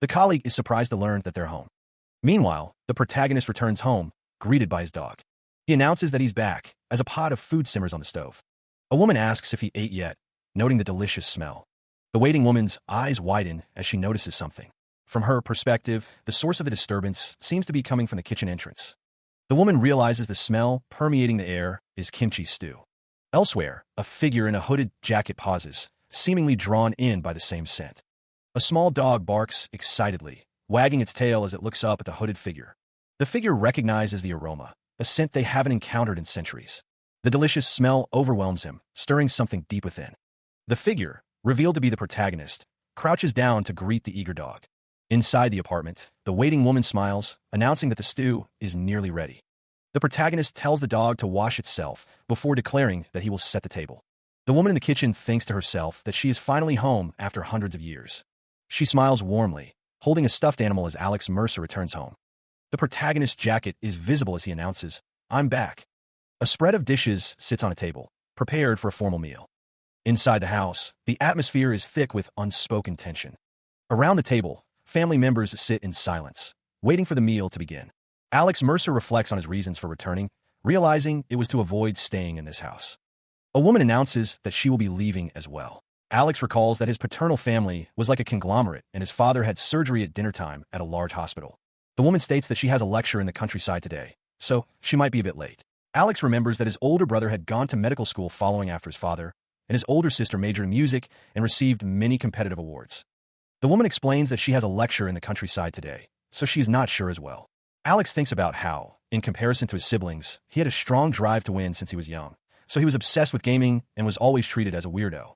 The colleague is surprised to learn that they're home. Meanwhile, the protagonist returns home, greeted by his dog. He announces that he's back, as a pot of food simmers on the stove. A woman asks if he ate yet, noting the delicious smell. The waiting woman's eyes widen as she notices something. From her perspective, the source of the disturbance seems to be coming from the kitchen entrance. The woman realizes the smell permeating the air is kimchi stew. Elsewhere, a figure in a hooded jacket pauses, seemingly drawn in by the same scent. A small dog barks excitedly, wagging its tail as it looks up at the hooded figure. The figure recognizes the aroma, a scent they haven't encountered in centuries. The delicious smell overwhelms him, stirring something deep within. The figure, revealed to be the protagonist, crouches down to greet the eager dog. Inside the apartment, the waiting woman smiles, announcing that the stew is nearly ready. The protagonist tells the dog to wash itself before declaring that he will set the table. The woman in the kitchen thinks to herself that she is finally home after hundreds of years. She smiles warmly, holding a stuffed animal as Alex Mercer returns home. The protagonist's jacket is visible as he announces, "I'm back." A spread of dishes sits on a table, prepared for a formal meal. Inside the house, the atmosphere is thick with unspoken tension. Around the table, family members sit in silence, waiting for the meal to begin. Alex Mercer reflects on his reasons for returning, realizing it was to avoid staying in this house. A woman announces that she will be leaving as well. Alex recalls that his paternal family was like a conglomerate and his father had surgery at dinner time at a large hospital. The woman states that she has a lecture in the countryside today, so she might be a bit late. Alex remembers that his older brother had gone to medical school following after his father, and his older sister majored in music and received many competitive awards. The woman explains that she has a lecture in the countryside today, so she is not sure as well. Alex thinks about how, in comparison to his siblings, he had a strong drive to win since he was young, so he was obsessed with gaming and was always treated as a weirdo.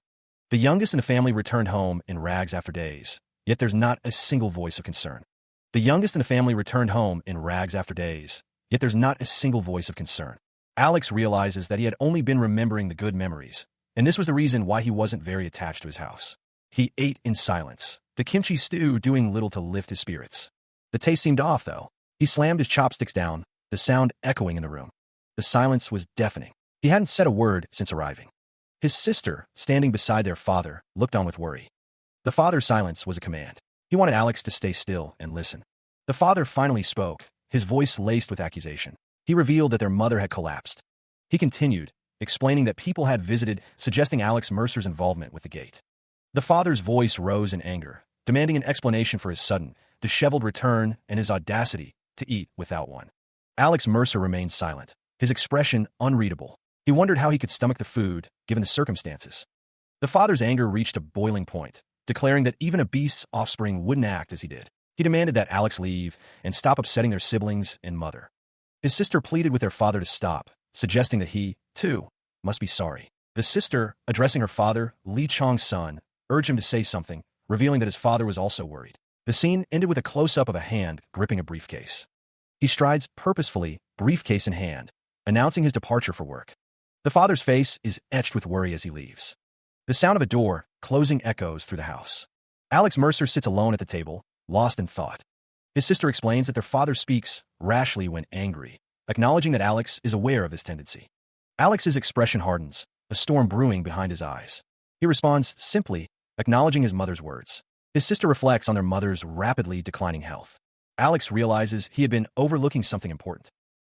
The youngest in the family returned home in rags after days, yet there's not a single voice of concern. The youngest in the family returned home in rags after days, yet there's not a single voice of concern. Alex realizes that he had only been remembering the good memories, and this was the reason why he wasn't very attached to his house. He ate in silence, the kimchi stew doing little to lift his spirits. The taste seemed off, though. He slammed his chopsticks down, the sound echoing in the room. The silence was deafening. He hadn't said a word since arriving. His sister, standing beside their father, looked on with worry. The father's silence was a command. He wanted Alex to stay still and listen. The father finally spoke, his voice laced with accusation. He revealed that their mother had collapsed. He continued, explaining that people had visited, suggesting Alex Mercer's involvement with the gate. The father's voice rose in anger, demanding an explanation for his sudden, disheveled return and his audacity to eat without one. Alex Mercer remained silent, his expression unreadable. He wondered how he could stomach the food, given the circumstances. The father's anger reached a boiling point, declaring that even a beast's offspring wouldn't act as he did. He demanded that Alex leave and stop upsetting their siblings and mother. His sister pleaded with their father to stop, suggesting that he, too, must be sorry. The sister, addressing her father, Lee Chong's son, urged him to say something, revealing that his father was also worried. The scene ended with a close-up of a hand gripping a briefcase. He strides purposefully, briefcase in hand, announcing his departure for work. The father's face is etched with worry as he leaves. The sound of a door closing echoes through the house. Alex Mercer sits alone at the table, lost in thought. His sister explains that their father speaks rashly when angry, acknowledging that Alex is aware of this tendency. Alex's expression hardens, a storm brewing behind his eyes. He responds simply, acknowledging his mother's words. His sister reflects on their mother's rapidly declining health. Alex realizes he had been overlooking something important.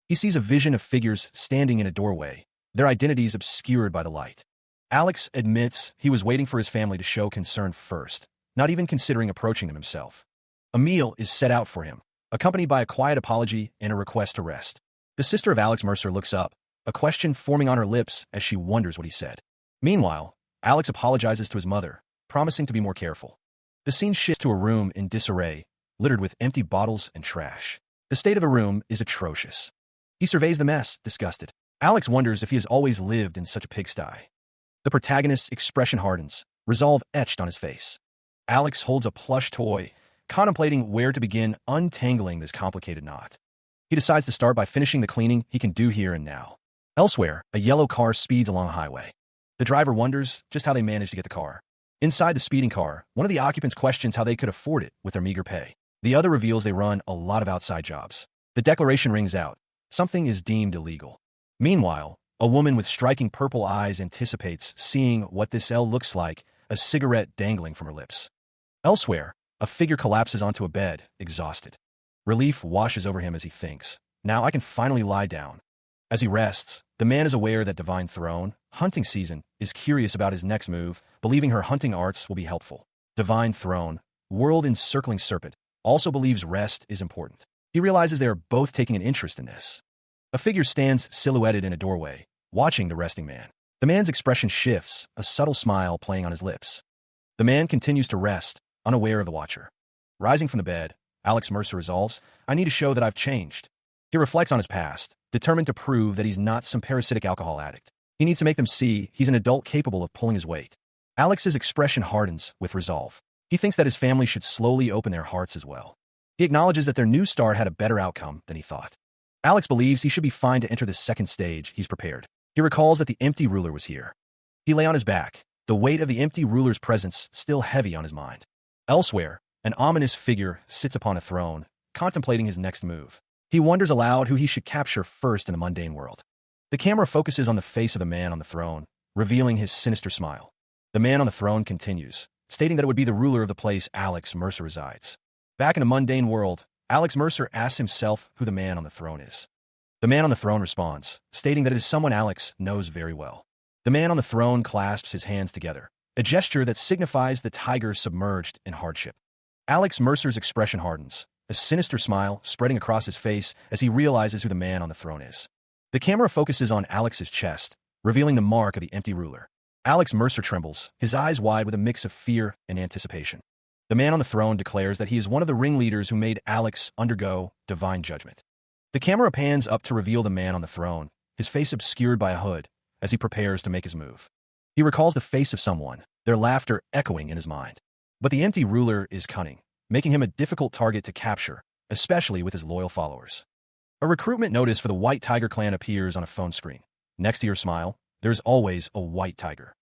He sees a vision of figures standing in a doorway, their identities obscured by the light. Alex admits he was waiting for his family to show concern first, not even considering approaching them himself. A meal is set out for him, accompanied by a quiet apology and a request to rest. The sister of Alex Mercer looks up, a question forming on her lips as she wonders what he said. Meanwhile, Alex apologizes to his mother, promising to be more careful. The scene shifts to a room in disarray, littered with empty bottles and trash. The state of the room is atrocious. He surveys the mess, disgusted. Alex wonders if he has always lived in such a pigsty. The protagonist's expression hardens, resolve etched on his face. Alex holds a plush toy, contemplating where to begin untangling this complicated knot. He decides to start by finishing the cleaning he can do here and now. Elsewhere, a yellow car speeds along a highway. The driver wonders just how they managed to get the car. Inside the speeding car, one of the occupants questions how they could afford it with their meager pay. The other reveals they run a lot of outside jobs. The declaration rings out. Something is deemed illegal. Meanwhile, a woman with striking purple eyes anticipates seeing what this L looks like, a cigarette dangling from her lips. Elsewhere, a figure collapses onto a bed, exhausted. Relief washes over him as he thinks, now I can finally lie down. As he rests, the man is aware that Divine Throne, hunting season, is curious about his next move, believing her hunting arts will be helpful. Divine Throne, world encircling serpent, also believes rest is important. He realizes they are both taking an interest in this. A figure stands silhouetted in a doorway, watching the resting man. The man's expression shifts, a subtle smile playing on his lips. The man continues to rest, unaware of the watcher. Rising from the bed, Alex Mercer resolves, I need to show that I've changed. He reflects on his past, determined to prove that he's not some parasitic alcohol addict. He needs to make them see he's an adult capable of pulling his weight. Alex's expression hardens with resolve. He thinks that his family should slowly open their hearts as well. He acknowledges that their new star had a better outcome than he thought. Alex believes he should be fine to enter the second stage. He's prepared. He recalls that the empty ruler was here. He lay on his back, the weight of the empty ruler's presence still heavy on his mind. Elsewhere, an ominous figure sits upon a throne, contemplating his next move. He wonders aloud who he should capture first in the mundane world. The camera focuses on the face of the man on the throne, revealing his sinister smile. The man on the throne continues, stating that it would be the ruler of the place Alex Mercer resides. Back in the mundane world, Alex Mercer asks himself who the man on the throne is. The man on the throne responds, stating that it is someone Alex knows very well. The man on the throne clasps his hands together, a gesture that signifies the tiger submerged in hardship. Alex Mercer's expression hardens, a sinister smile spreading across his face as he realizes who the man on the throne is. The camera focuses on Alex's chest, revealing the mark of the empty ruler. Alex Mercer trembles, his eyes wide with a mix of fear and anticipation. The man on the throne declares that he is one of the ringleaders who made Alex undergo divine judgment. The camera pans up to reveal the man on the throne, his face obscured by a hood, as he prepares to make his move. He recalls the face of someone, their laughter echoing in his mind. But the empty ruler is cunning, making him a difficult target to capture, especially with his loyal followers. A recruitment notice for the White Tiger clan appears on a phone screen. Next to your smile, there's always a white tiger.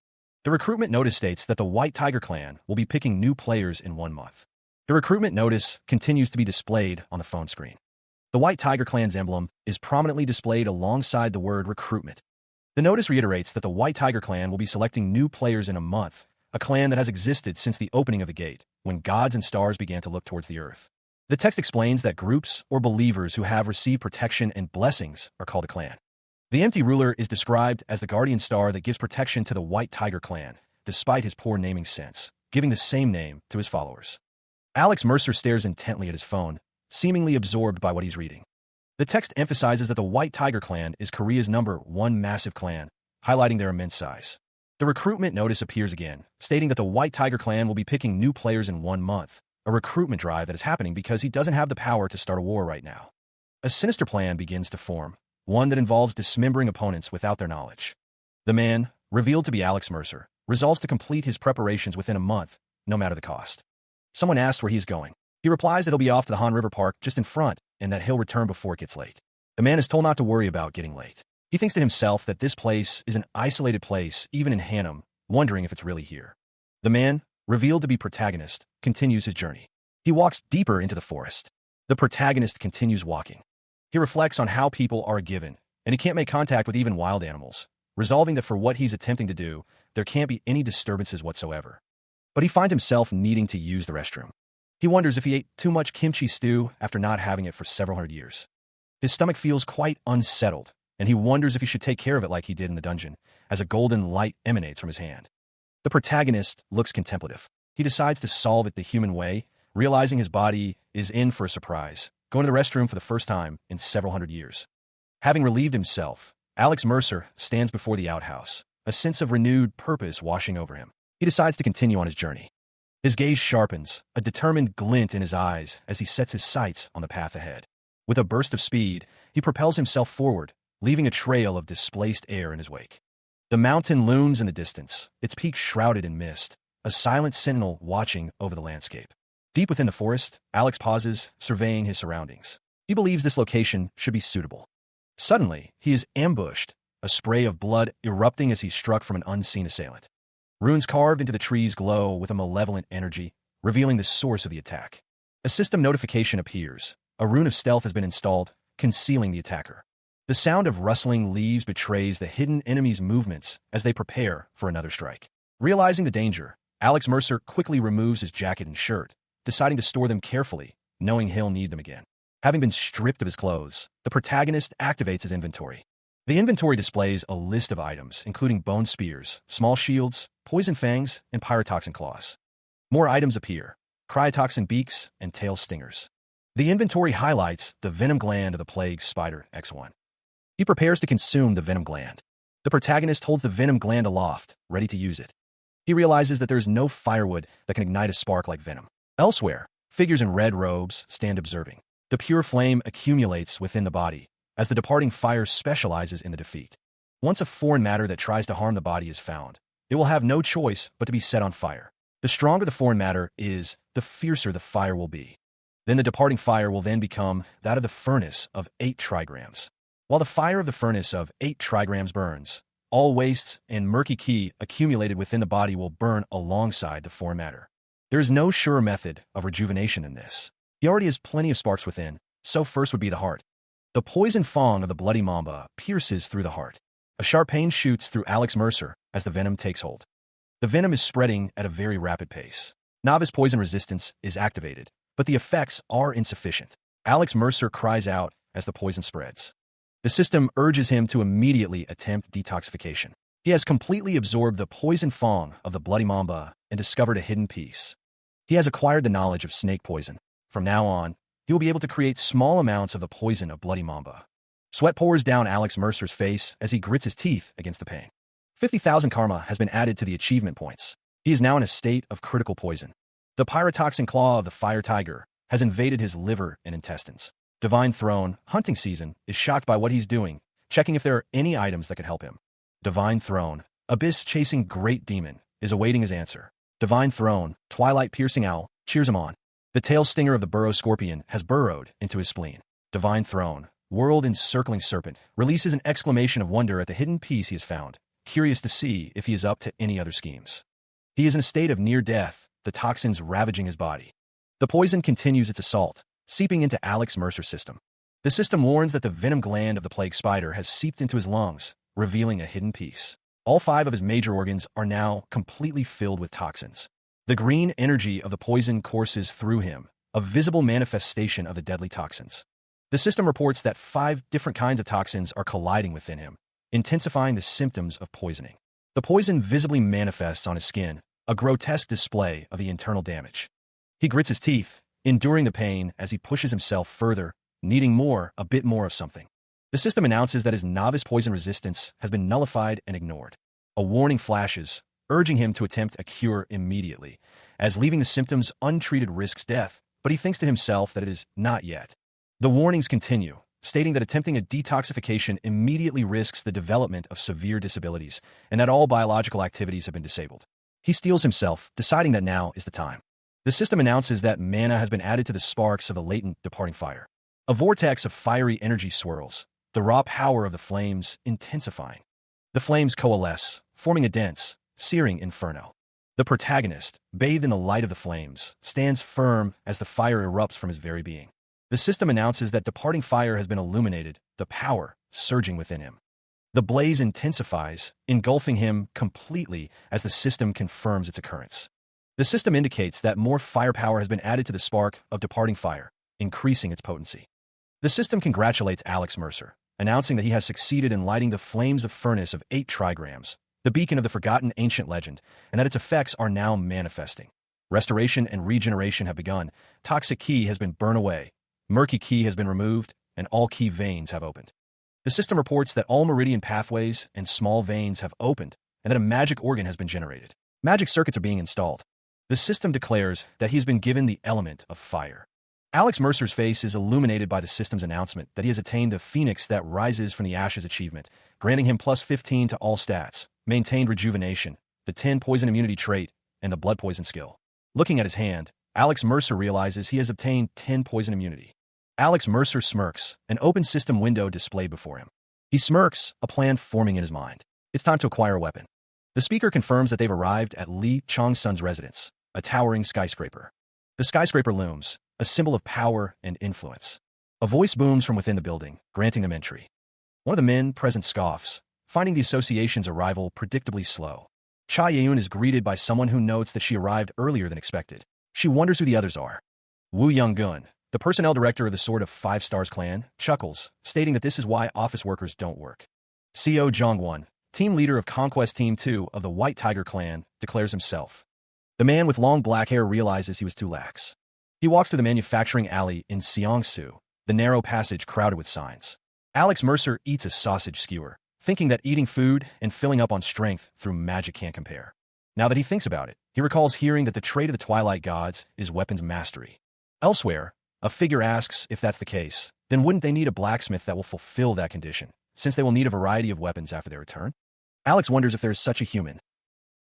The recruitment notice states that the White Tiger clan will be picking new players in 1 month. The recruitment notice continues to be displayed on the phone screen. The White Tiger clan's emblem is prominently displayed alongside the word recruitment. The notice reiterates that the White Tiger clan will be selecting new players in a month, a clan that has existed since the opening of the gate, when gods and stars began to look towards the earth. The text explains that groups or believers who have received protection and blessings are called a clan. The empty ruler is described as the guardian star that gives protection to the White Tiger clan, despite his poor naming sense, giving the same name to his followers. Alex Mercer stares intently at his phone, seemingly absorbed by what he's reading. The text emphasizes that the White Tiger clan is Korea's #1 massive clan, highlighting their immense size. The recruitment notice appears again, stating that the White Tiger clan will be picking new players in 1 month, a recruitment drive that is happening because he doesn't have the power to start a war right now. A sinister plan begins to form, one that involves dismembering opponents without their knowledge. The man, revealed to be Alex Mercer, resolves to complete his preparations within a month, no matter the cost. Someone asks where he's going. He replies that he'll be off to the Han River Park just in front and that he'll return before it gets late. The man is told not to worry about getting late. He thinks to himself that this place is an isolated place, even in Hanum, wondering if it's really here. The man, revealed to be protagonist, continues his journey. He walks deeper into the forest. The protagonist continues walking. He reflects on how people are a given, and he can't make contact with even wild animals, resolving that for what he's attempting to do, there can't be any disturbances whatsoever. But he finds himself needing to use the restroom. He wonders if he ate too much kimchi stew after not having it for several hundred years. His stomach feels quite unsettled, and he wonders if he should take care of it like he did in the dungeon, as a golden light emanates from his hand. The protagonist looks contemplative. He decides to solve it the human way, realizing his body is in for a surprise, going to the restroom for the first time in several hundred years. Having relieved himself, Alex Mercer stands before the outhouse, a sense of renewed purpose washing over him. He decides to continue on his journey. His gaze sharpens, a determined glint in his eyes as he sets his sights on the path ahead. With a burst of speed, he He propels himself forward, leaving a trail of displaced air in his wake. The mountain looms in the distance, its peak shrouded in mist, a silent sentinel watching over the landscape. Deep within the forest, Alex pauses, surveying his surroundings. He believes this location should be suitable. Suddenly, he is ambushed, a spray of blood erupting as he's struck from an unseen assailant. Runes carved into the trees glow with a malevolent energy, revealing the source of the attack. A system notification appears. A rune of stealth has been installed, concealing the attacker. The sound of rustling leaves betrays the hidden enemy's movements as they prepare for another strike. Realizing the danger, Alex Mercer quickly removes his jacket and shirt, deciding to store them carefully, knowing he'll need them again. Having been stripped of his clothes, the protagonist activates his inventory. The inventory displays a list of items, including bone spears, small shields, poison fangs, and pyrotoxin claws. More items appear: cryotoxin beaks and tail stingers. The inventory highlights the venom gland of the plague spider X1. He prepares to consume the venom gland. The protagonist holds the venom gland aloft, ready to use it. He realizes that there is no firewood that can ignite a spark like venom. Elsewhere, figures in red robes stand observing. The pure flame accumulates within the body, as the departing fire specializes in the defeat. Once a foreign matter that tries to harm the body is found, it will have no choice but to be set on fire. The stronger the foreign matter is, the fiercer the fire will be. Then the departing fire will then become that of the furnace of 8 trigrams. While the fire of the furnace of 8 trigrams burns, all wastes and murky ki accumulated within the body will burn alongside the foreign matter. There is no surer method of rejuvenation than this. He already has plenty of sparks within, so first would be the heart. The poison fang of the bloody mamba pierces through the heart. A sharp pain shoots through Alex Mercer as the venom takes hold. The venom is spreading at a very rapid pace. Novice poison resistance is activated, but the effects are insufficient. Alex Mercer cries out as the poison spreads. The system urges him to immediately attempt detoxification. He has completely absorbed the poison fang of the bloody mamba and discovered a hidden piece. He has acquired the knowledge of snake poison. From now on, he will be able to create small amounts of the poison of bloody mamba. Sweat pours down Alex Mercer's face as he grits his teeth against the pain. 50,000 karma has been added to the achievement points. He is now in a state of critical poison. The pyrotoxin claw of the fire tiger has invaded his liver and intestines. Divine Throne, hunting season, is shocked by what he's doing, checking if there are any items that could help him. Divine Throne, abyss chasing great demon, is awaiting his answer. Divine Throne, twilight piercing owl, cheers him on. The tail stinger of the burrow scorpion has burrowed into his spleen. Divine Throne, world encircling serpent, releases an exclamation of wonder at the hidden piece he has found, curious to see if he is up to any other schemes. He is in a state of near death, the toxins ravaging his body. The poison continues its assault, seeping into Alex Mercer's system. The system warns that the venom gland of the plague spider has seeped into his lungs, revealing a hidden piece. All 5 of his major organs are now completely filled with toxins. The green energy of the poison courses through him, a visible manifestation of the deadly toxins. The system reports that 5 different kinds of toxins are colliding within him, intensifying the symptoms of poisoning. The poison visibly manifests on his skin, a grotesque display of the internal damage. He grits his teeth, enduring the pain as he pushes himself further, needing a bit more of something. The system announces that his novice poison resistance has been nullified and ignored. A warning flashes, urging him to attempt a cure immediately, as leaving the symptoms untreated risks death, but he thinks to himself that it is not yet. The warnings continue, stating that attempting a detoxification immediately risks the development of severe disabilities, and that all biological activities have been disabled. He steels himself, deciding that now is the time. The system announces that mana has been added to the sparks of the latent departing fire. A vortex of fiery energy swirls, the raw power of the flames intensifying. The flames coalesce, forming a dense, searing inferno. The protagonist, bathed in the light of the flames, stands firm as the fire erupts from his very being. The system announces that departing fire has been illuminated, the power surging within him. The blaze intensifies, engulfing him completely as the system confirms its occurrence. The system indicates that more firepower has been added to the spark of departing fire, increasing its potency. The system congratulates Alex Mercer, announcing that he has succeeded in lighting the flames of furnace of 8 trigrams, the beacon of the forgotten ancient legend, and that its effects are now manifesting. Restoration and regeneration have begun, toxic ki has been burned away, murky ki has been removed, and all ki veins have opened. The system reports that all meridian pathways and small veins have opened, and that a magic organ has been generated. Magic circuits are being installed. The system declares that he has been given the element of fire. Alex Mercer's face is illuminated by the system's announcement that he has attained the Phoenix that rises from the ashes achievement, granting him plus 15 to all stats, maintained rejuvenation, the 10 poison immunity trait, and the blood poison skill. Looking at his hand, Alex Mercer realizes he has obtained 10 poison immunity. Alex Mercer smirks, an open system window displayed before him. He smirks, a plan forming in his mind. It's time to acquire a weapon. The speaker confirms that they've arrived at Lee Chong-sun's residence, a towering skyscraper. The skyscraper looms, a symbol of power and influence. A voice booms from within the building, granting them entry. One of the men present scoffs, finding the association's arrival predictably slow. Cha Yeun is greeted by someone who notes that she arrived earlier than expected. She wonders who the others are. Woo Young-gun, the personnel director of the Sword of Five Stars clan, chuckles, stating that this is why office workers don't work. Seo Jong-won, team leader of Conquest Team 2 of the White Tiger clan, declares himself. The man with long black hair realizes he was too lax. He walks through the manufacturing alley in Seongsu, the narrow passage crowded with signs. Alex Mercer eats a sausage skewer, thinking that eating food and filling up on strength through magic can't compare. Now that he thinks about it, he recalls hearing that the trait of the Twilight Gods is weapons mastery. Elsewhere, a figure asks if that's the case, then wouldn't they need a blacksmith that will fulfill that condition, since they will need a variety of weapons after their return? Alex wonders if there is such a human.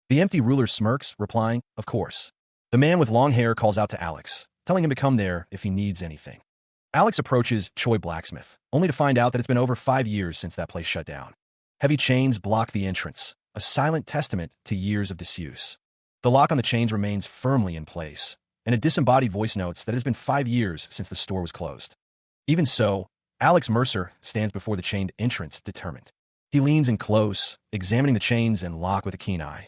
The empty ruler smirks, replying, of course. The man with long hair calls out to Alex, telling him to come there if he needs anything. Alex approaches Choi Blacksmith, only to find out that it's been over 5 years since that place shut down. Heavy chains block the entrance, a silent testament to years of disuse. The lock on the chains remains firmly in place, and a disembodied voice notes that it has been 5 years since the store was closed. Even so, Alex Mercer stands before the chained entrance determined. He leans in close, examining the chains and lock with a keen eye.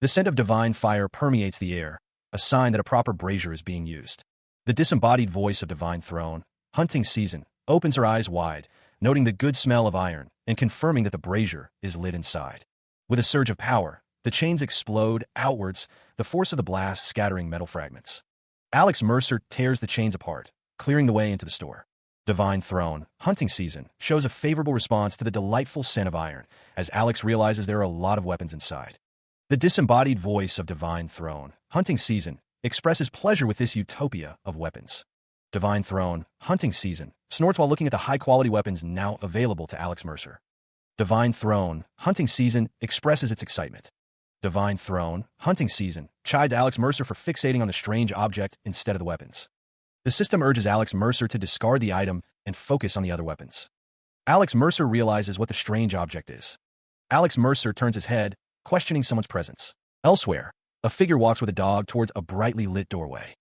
The scent of divine fire permeates the air, a sign that a proper brazier is being used. The disembodied voice of Divine Throne, hunting season, opens her eyes wide, noting the good smell of iron and confirming that the brazier is lit inside. With a surge of power, the chains explode outwards, the force of the blast scattering metal fragments. Alex Mercer tears the chains apart, clearing the way into the store. Divine Throne, hunting season, shows a favorable response to the delightful scent of iron, as Alex realizes there are a lot of weapons inside. The disembodied voice of Divine Throne, hunting season, expresses pleasure with this utopia of weapons. Divine Throne, hunting season, snorts while looking at the high-quality weapons now available to Alex Mercer. Divine Throne, hunting season, expresses its excitement. Divine Throne, hunting season, chides Alex Mercer for fixating on the strange object instead of the weapons. The system urges Alex Mercer to discard the item and focus on the other weapons. Alex Mercer realizes what the strange object is. Alex Mercer turns his head, questioning someone's presence. Elsewhere, a figure walks with a dog towards a brightly lit doorway.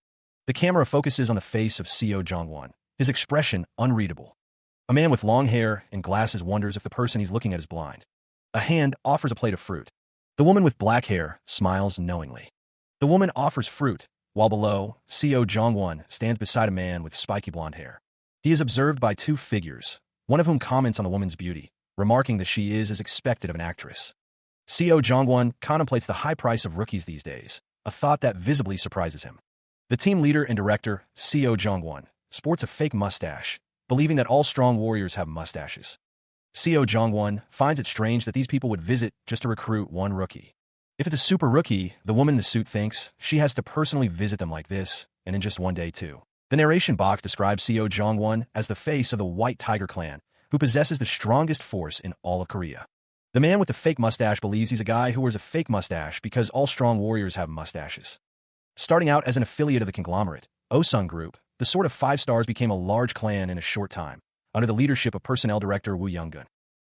The camera focuses on the face of Seo Jong-won, his expression unreadable. A man with long hair and glasses wonders if the person he's looking at is blind. A hand offers a plate of fruit. The woman with black hair smiles knowingly. The woman offers fruit, while below, Seo Jong-won stands beside a man with spiky blonde hair. He is observed by 2 figures, one of whom comments on the woman's beauty, remarking that she is as expected of an actress. Seo Jong-won contemplates the high price of rookies these days, a thought that visibly surprises him. The team leader and director, Seo Jong-won, sports a fake mustache, believing that all strong warriors have mustaches. Seo Jong-won finds it strange that these people would visit just to recruit one rookie. If it's a super rookie, the woman in the suit thinks she has to personally visit them like this, and in just one day too. The narration box describes Seo Jong-won as the face of the White Tiger clan, who possesses the strongest force in all of Korea. The man with the fake mustache believes he's a guy who wears a fake mustache because all strong warriors have mustaches. Starting out as an affiliate of the conglomerate, Osung Group, the Sword of Five Stars became a large clan in a short time, under the leadership of personnel director Woo Young-gun.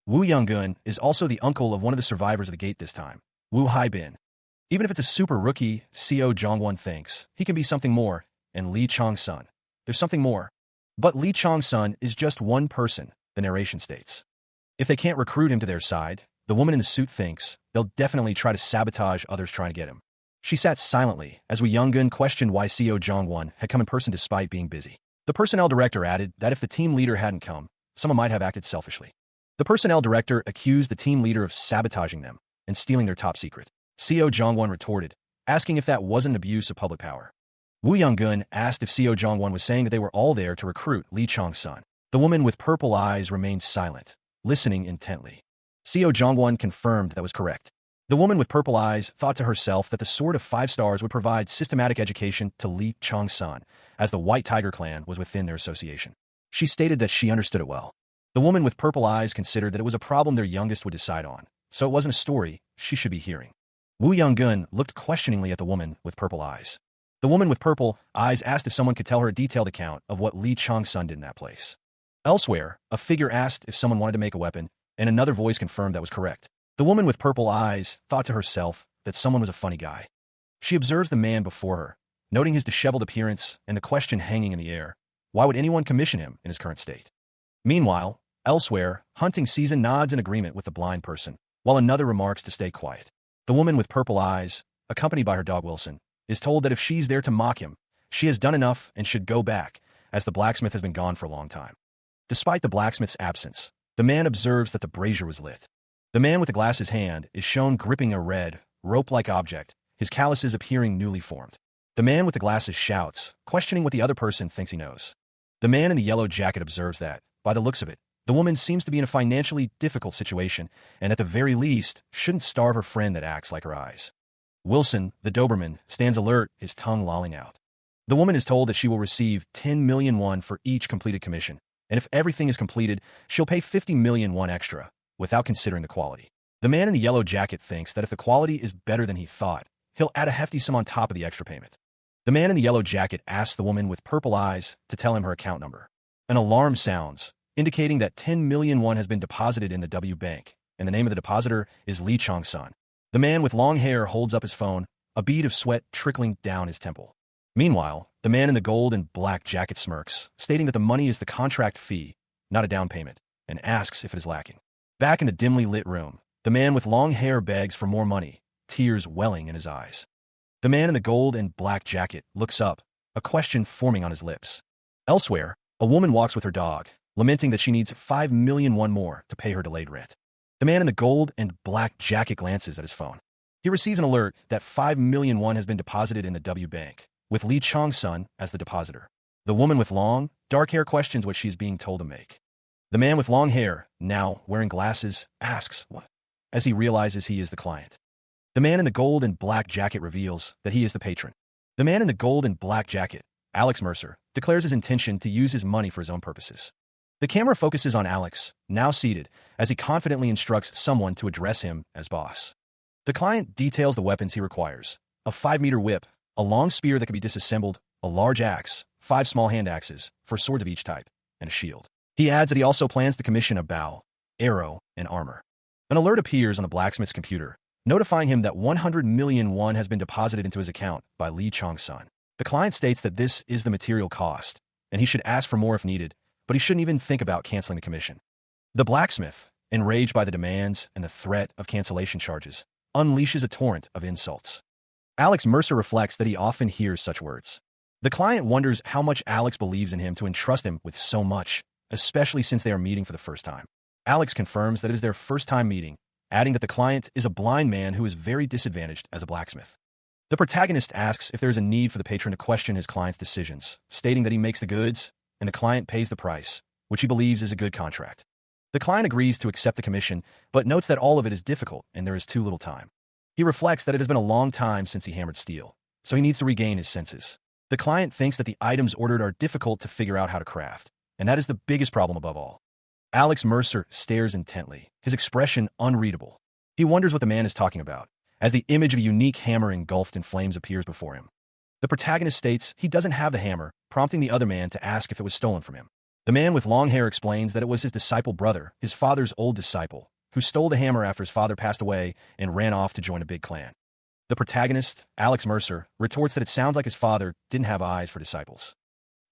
Woo Young-gun is also the uncle of one of the survivors of the gate this time, Woo Hai-bin. Even if it's a super rookie, Seo Jong-won thinks he can be something more, and Lee Chong-sun. There's something more. But Lee Chong-sun is just one person, the narration states. If they can't recruit him to their side, the woman in the suit thinks they'll definitely try to sabotage others trying to get him. She sat silently as Woo Young-gun questioned why Seo Jong-won had come in person despite being busy. The personnel director added that if the team leader hadn't come, someone might have acted selfishly. The personnel director accused the team leader of sabotaging them and stealing their top secret. Seo Jong-won retorted, asking if that wasn't an abuse of public power. Woo Young-gun asked if Seo Jong-won was saying that they were all there to recruit Lee Chong-sun. The woman with purple eyes remained silent, listening intently. Seo Jong-won confirmed that was correct. The woman with purple eyes thought to herself that the Sword of 5 Stars would provide systematic education to Li Chong-sun, as the White Tiger clan was within their association. She stated that she understood it well. The woman with purple eyes considered that it was a problem their youngest would decide on, so it wasn't a story she should be hearing. Wu Young-gun looked questioningly at the woman with purple eyes. The woman with purple eyes asked if someone could tell her a detailed account of what Li Chong-sun did in that place. Elsewhere, a figure asked if someone wanted to make a weapon, and another voice confirmed that was correct. The woman with purple eyes thought to herself that someone was a funny guy. She observes the man before her, noting his disheveled appearance and the question hanging in the air: why would anyone commission him in his current state? Meanwhile, elsewhere, hunting season nods in agreement with the blind person, while another remarks to stay quiet. The woman with purple eyes, accompanied by her dog Wilson, is told that if she's there to mock him, she has done enough and should go back, as the blacksmith has been gone for a long time. Despite the blacksmith's absence, the man observes that the brazier was lit. The man with the glass's hand is shown gripping a red, rope-like object, his calluses appearing newly formed. The man with the glasses shouts, questioning what the other person thinks he knows. The man in the yellow jacket observes that, by the looks of it, the woman seems to be in a financially difficult situation and at the very least shouldn't starve her friend that acts like her eyes. Wilson, the Doberman, stands alert, his tongue lolling out. The woman is told that she will receive 10 million won for each completed commission, and if everything is completed, she'll pay 50 million won extra, without considering the quality. The man in the yellow jacket thinks that if the quality is better than he thought, he'll add a hefty sum on top of the extra payment. The man in the yellow jacket asks the woman with purple eyes to tell him her account number. An alarm sounds, indicating that 10 million won has been deposited in the W bank, and the name of the depositor is Li Chong-sun. The man with long hair holds up his phone, a bead of sweat trickling down his temple. Meanwhile, the man in the gold and black jacket smirks, stating that the money is the contract fee, not a down payment, and asks if it is lacking. Back in the dimly lit room, the man with long hair begs for more money, tears welling in his eyes. The man in the gold and black jacket looks up, a question forming on his lips. Elsewhere, a woman walks with her dog, lamenting that she needs 5 million won more to pay her delayed rent. The man in the gold and black jacket glances at his phone. He receives an alert that 5 million won has been deposited in the W bank, with Li Chong-sun as the depositor. The woman with long, dark hair questions what she is being told to make. The man with long hair, now wearing glasses, asks what, as he realizes he is the client. The man in the gold and black jacket reveals that he is the patron. The man in the gold and black jacket, Alex Mercer, declares his intention to use his money for his own purposes. The camera focuses on Alex, now seated, as he confidently instructs someone to address him as boss. The client details the weapons he requires: a 5-meter whip, a long spear that can be disassembled, a large axe, 5 small hand axes for swords of each type, and a shield. He adds that he also plans to commission a bow, arrow, and armor. An alert appears on the blacksmith's computer, notifying him that 100 million won has been deposited into his account by Li Chong-sun. The client states that this is the material cost, and he should ask for more if needed, but he shouldn't even think about canceling the commission. The blacksmith, enraged by the demands and the threat of cancellation charges, unleashes a torrent of insults. Alex Mercer reflects that he often hears such words. The client wonders how much Alex believes in him to entrust him with so much, especially since they are meeting for the first time. Alex confirms that it is their first time meeting, adding that the client is a blind man who is very disadvantaged as a blacksmith. The protagonist asks if there is a need for the patron to question his client's decisions, stating that he makes the goods, and the client pays the price, which he believes is a good contract. The client agrees to accept the commission, but notes that all of it is difficult and there is too little time. He reflects that it has been a long time since he hammered steel, so he needs to regain his senses. The client thinks that the items ordered are difficult to figure out how to craft, and that is the biggest problem above all. Alex Mercer stares intently, his expression unreadable. He wonders what the man is talking about, as the image of a unique hammer engulfed in flames appears before him. The protagonist states he doesn't have the hammer, prompting the other man to ask if it was stolen from him. The man with long hair explains that it was his disciple brother, his father's old disciple, who stole the hammer after his father passed away and ran off to join a big clan. The protagonist, Alex Mercer, retorts that it sounds like his father didn't have eyes for disciples.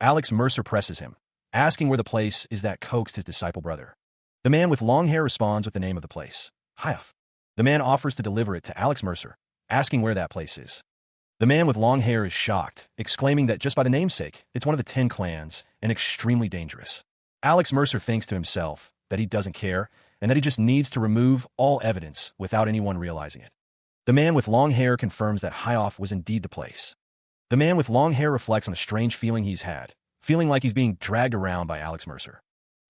Alex Mercer presses him, asking where the place is that coaxed his disciple brother. The man with long hair responds with the name of the place, Hyaf. The man offers to deliver it to Alex Mercer, asking where that place is. The man with long hair is shocked, exclaiming that just by the namesake, it's one of the 10 clans and extremely dangerous. Alex Mercer thinks to himself that he doesn't care and that he just needs to remove all evidence without anyone realizing it. The man with long hair confirms that Hyoff was indeed the place. The man with long hair reflects on a strange feeling he's had, feeling like he's being dragged around by Alex Mercer.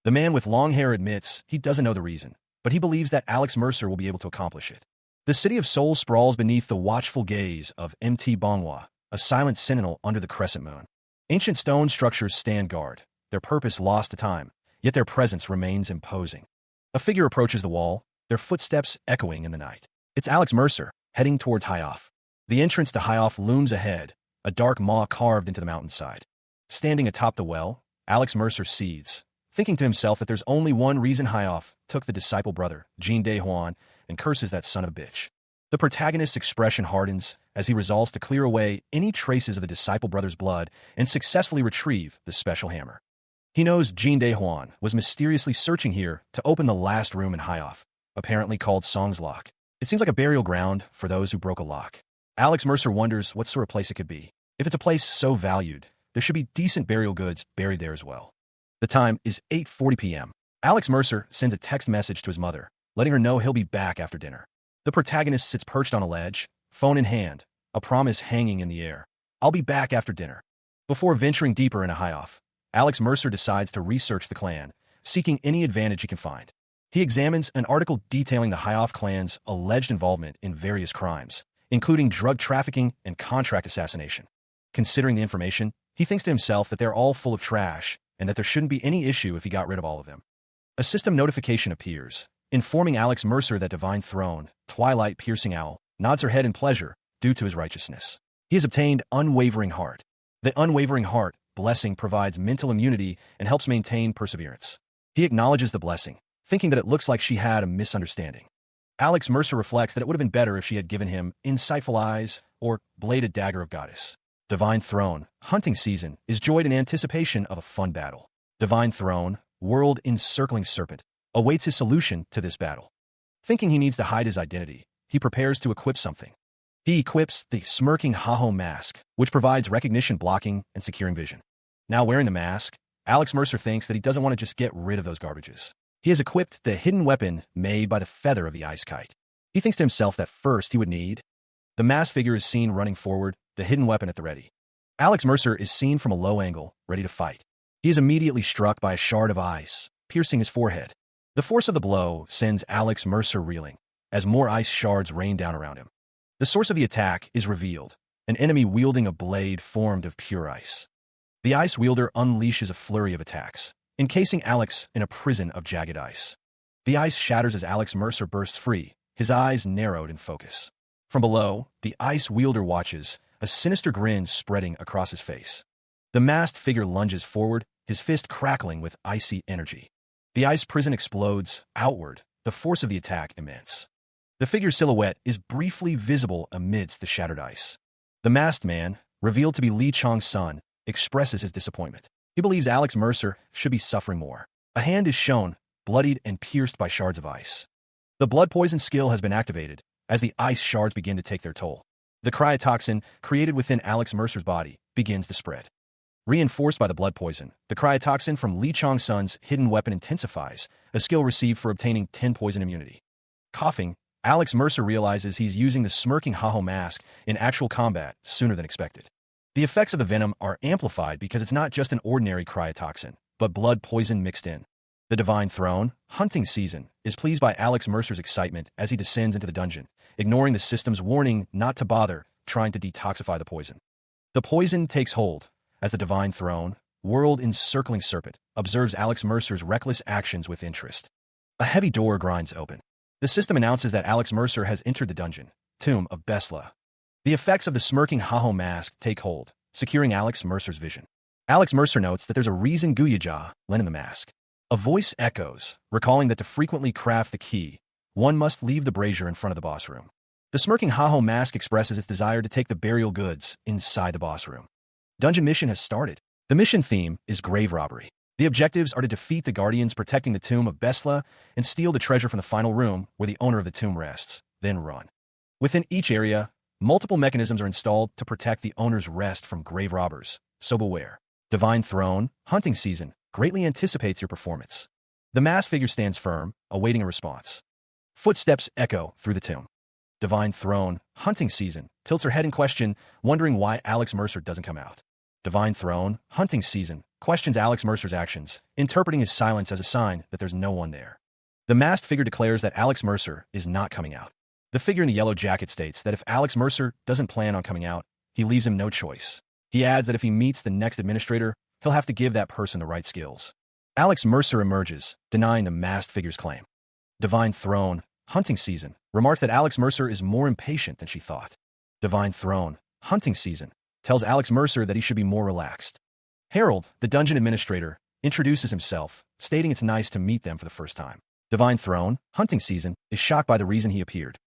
The man with long hair admits he doesn't know the reason, but he believes that Alex Mercer will be able to accomplish it. The city of Seoul sprawls beneath the watchful gaze of Manhwa, a silent sentinel under the crescent moon. Ancient stone structures stand guard, their purpose lost to time, yet their presence remains imposing. A figure approaches the wall, their footsteps echoing in the night. It's Alex Mercer, heading towards Highoff. The entrance to Highoff looms ahead, a dark maw carved into the mountainside. Standing atop the well, Alex Mercer seethes, thinking to himself that there's only one reason Highoff took the disciple brother, Jin Dae-hwan, and curses that son of a bitch. The protagonist's expression hardens as he resolves to clear away any traces of the disciple brother's blood and successfully retrieve the special hammer. He knows Jin Dae-hwan was mysteriously searching here to open the last room in Highoff, apparently called Song's Lock. It seems like a burial ground for those who broke a lock. Alex Mercer wonders what sort of place it could be. If it's a place so valued, there should be decent burial goods buried there as well. The time is 8:40 p.m. Alex Mercer sends a text message to his mother, letting her know he'll be back after dinner. The protagonist sits perched on a ledge, phone in hand, a promise hanging in the air. I'll be back after dinner. Before venturing deeper into Highoff, Alex Mercer decides to research the clan, seeking any advantage he can find. He examines an article detailing the Highoff clan's alleged involvement in various crimes, including drug trafficking and contract assassination. Considering the information, he thinks to himself that they're all full of trash and that there shouldn't be any issue if he got rid of all of them. A system notification appears, informing Alex Mercer that Divine Throne, Twilight Piercing Owl, nods her head in pleasure due to his righteousness. He has obtained Unwavering Heart. The Unwavering Heart blessing provides mental immunity and helps maintain perseverance. He acknowledges the blessing, thinking that it looks like she had a misunderstanding. Alex Mercer reflects that it would have been better if she had given him Insightful Eyes or Bladed Dagger of Goddess. Divine Throne, Hunting Season, is joyed in anticipation of a fun battle. Divine Throne, World Encircling Serpent, awaits his solution to this battle. Thinking he needs to hide his identity, he prepares to equip something. He equips the Smirking Haho Mask, which provides recognition blocking and securing vision. Now wearing the mask, Alex Mercer thinks that he doesn't want to just get rid of those garbages. He has equipped the hidden weapon made by the feather of the ice kite. He thinks to himself that first he would need. The masked figure is seen running forward, the hidden weapon at the ready. Alex Mercer is seen from a low angle, ready to fight. He is immediately struck by a shard of ice, piercing his forehead. The force of the blow sends Alex Mercer reeling, as more ice shards rain down around him. The source of the attack is revealed, an enemy wielding a blade formed of pure ice. The ice wielder unleashes a flurry of attacks, encasing Alex in a prison of jagged ice. The ice shatters as Alex Mercer bursts free, his eyes narrowed in focus. From below, the ice wielder watches, a sinister grin spreading across his face. The masked figure lunges forward, his fist crackling with icy energy. The ice prison explodes outward, the force of the attack immense. The figure's silhouette is briefly visible amidst the shattered ice. The masked man, revealed to be Lee Chong's son, expresses his disappointment. He believes Alex Mercer should be suffering more. A hand is shown, bloodied and pierced by shards of ice. The blood poison skill has been activated, as the ice shards begin to take their toll. The cryotoxin, created within Alex Mercer's body, begins to spread. Reinforced by the blood poison, the cryotoxin from Lee Chong's son's hidden weapon intensifies, a skill received for obtaining 10 poison immunity. Coughing, Alex Mercer realizes he's using the Smirking Haho Mask in actual combat sooner than expected. The effects of the venom are amplified because it's not just an ordinary cryotoxin, but blood poison mixed in. The Divine Throne, Hunting Season, is pleased by Alex Mercer's excitement as he descends into the dungeon, ignoring the system's warning not to bother trying to detoxify the poison. The poison takes hold, as the Divine Throne, World Encircling Serpent, observes Alex Mercer's reckless actions with interest. A heavy door grinds open. The system announces that Alex Mercer has entered the dungeon, Tomb of Besla. The effects of the Smirking Haho Mask take hold, securing Alex Mercer's vision. Alex Mercer notes that there's a reason Guyaja lent him the mask. A voice echoes, recalling that to frequently craft the key, one must leave the brazier in front of the boss room. The Smirking Haho Mask expresses its desire to take the burial goods inside the boss room. Dungeon mission has started. The mission theme is grave robbery. The objectives are to defeat the guardians protecting the tomb of Besla and steal the treasure from the final room where the owner of the tomb rests, then run. Within each area, multiple mechanisms are installed to protect the owner's rest from grave robbers, so beware. Divine Throne, Hunting Season, greatly anticipates your performance. The masked figure stands firm, awaiting a response. Footsteps echo through the tomb. Divine Throne, Hunting Season, tilts her head in question, wondering why Alex Mercer doesn't come out. Divine Throne, Hunting Season, questions Alex Mercer's actions, interpreting his silence as a sign that there's no one there. The masked figure declares that Alex Mercer is not coming out. The figure in the yellow jacket states that if Alex Mercer doesn't plan on coming out, he leaves him no choice. He adds that if he meets the next administrator, he'll have to give that person the right skills. Alex Mercer emerges, denying the masked figure's claim. Divine Throne, hunting season, remarks that Alex Mercer is more impatient than she thought. Divine Throne, hunting season, tells Alex Mercer that he should be more relaxed. Harold, the dungeon administrator, introduces himself, stating it's nice to meet them for the first time. Divine Throne, hunting season, is shocked by the reason he appeared.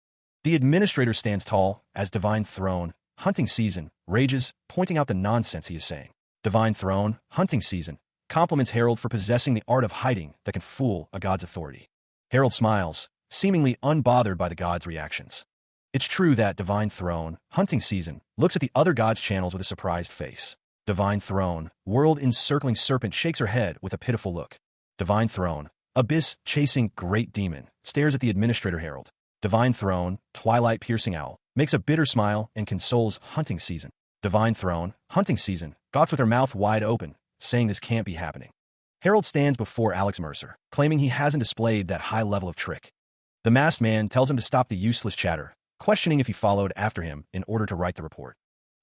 The administrator stands tall as Divine Throne, hunting season, rages, pointing out the nonsense he is saying. Divine Throne, hunting season, compliments Harold for possessing the art of hiding that can fool a god's authority. Harold smiles, seemingly unbothered by the god's reactions. It's true that Divine Throne, hunting season, looks at the other gods' channels with a surprised face. Divine Throne, world-encircling serpent shakes her head with a pitiful look. Divine Throne, abyss-chasing great demon, stares at the administrator Harold. Divine Throne, twilight-piercing owl, makes a bitter smile and consoles hunting season. Divine Throne, hunting season, gawks with her mouth wide open, saying this can't be happening. Harold stands before Alex Mercer, claiming he hasn't displayed that high level of trick. The masked man tells him to stop the useless chatter, questioning if he followed after him in order to write the report.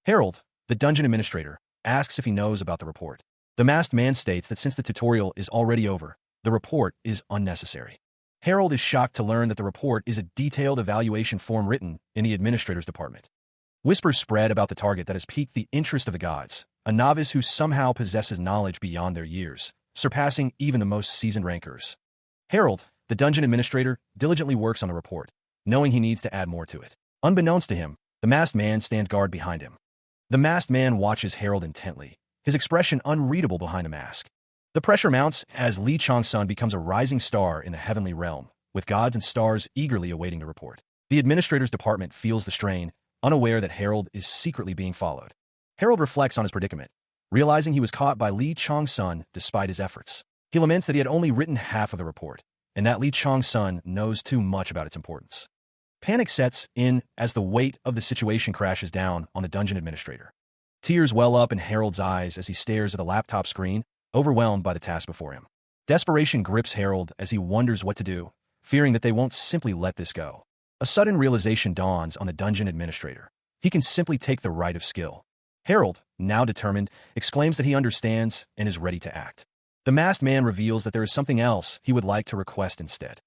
Harold, the dungeon administrator, asks if he knows about the report. The masked man states that since the tutorial is already over, the report is unnecessary. Harold is shocked to learn that the report is a detailed evaluation form written in the administrator's department. Whispers spread about the target that has piqued the interest of the gods, a novice who somehow possesses knowledge beyond their years, surpassing even the most seasoned rankers. Harold, the dungeon administrator, diligently works on the report, knowing he needs to add more to it. Unbeknownst to him, the masked man stands guard behind him. The masked man watches Harold intently, his expression unreadable behind the mask. The pressure mounts as Lee Chong-sun becomes a rising star in the heavenly realm, with gods and stars eagerly awaiting the report. The administrator's department feels the strain, unaware that Harold is secretly being followed. Harold reflects on his predicament, realizing he was caught by Lee Chong-sun despite his efforts. He laments that he had only written half of the report, and that Lee Chong-sun knows too much about its importance. Panic sets in as the weight of the situation crashes down on the dungeon administrator. Tears well up in Harold's eyes as he stares at the laptop screen, overwhelmed by the task before him. Desperation grips Harold as he wonders what to do, fearing that they won't simply let this go. A sudden realization dawns on the dungeon administrator. He can simply take the right of skill. Harold, now determined, exclaims that he understands and is ready to act. The masked man reveals that there is something else he would like to request instead.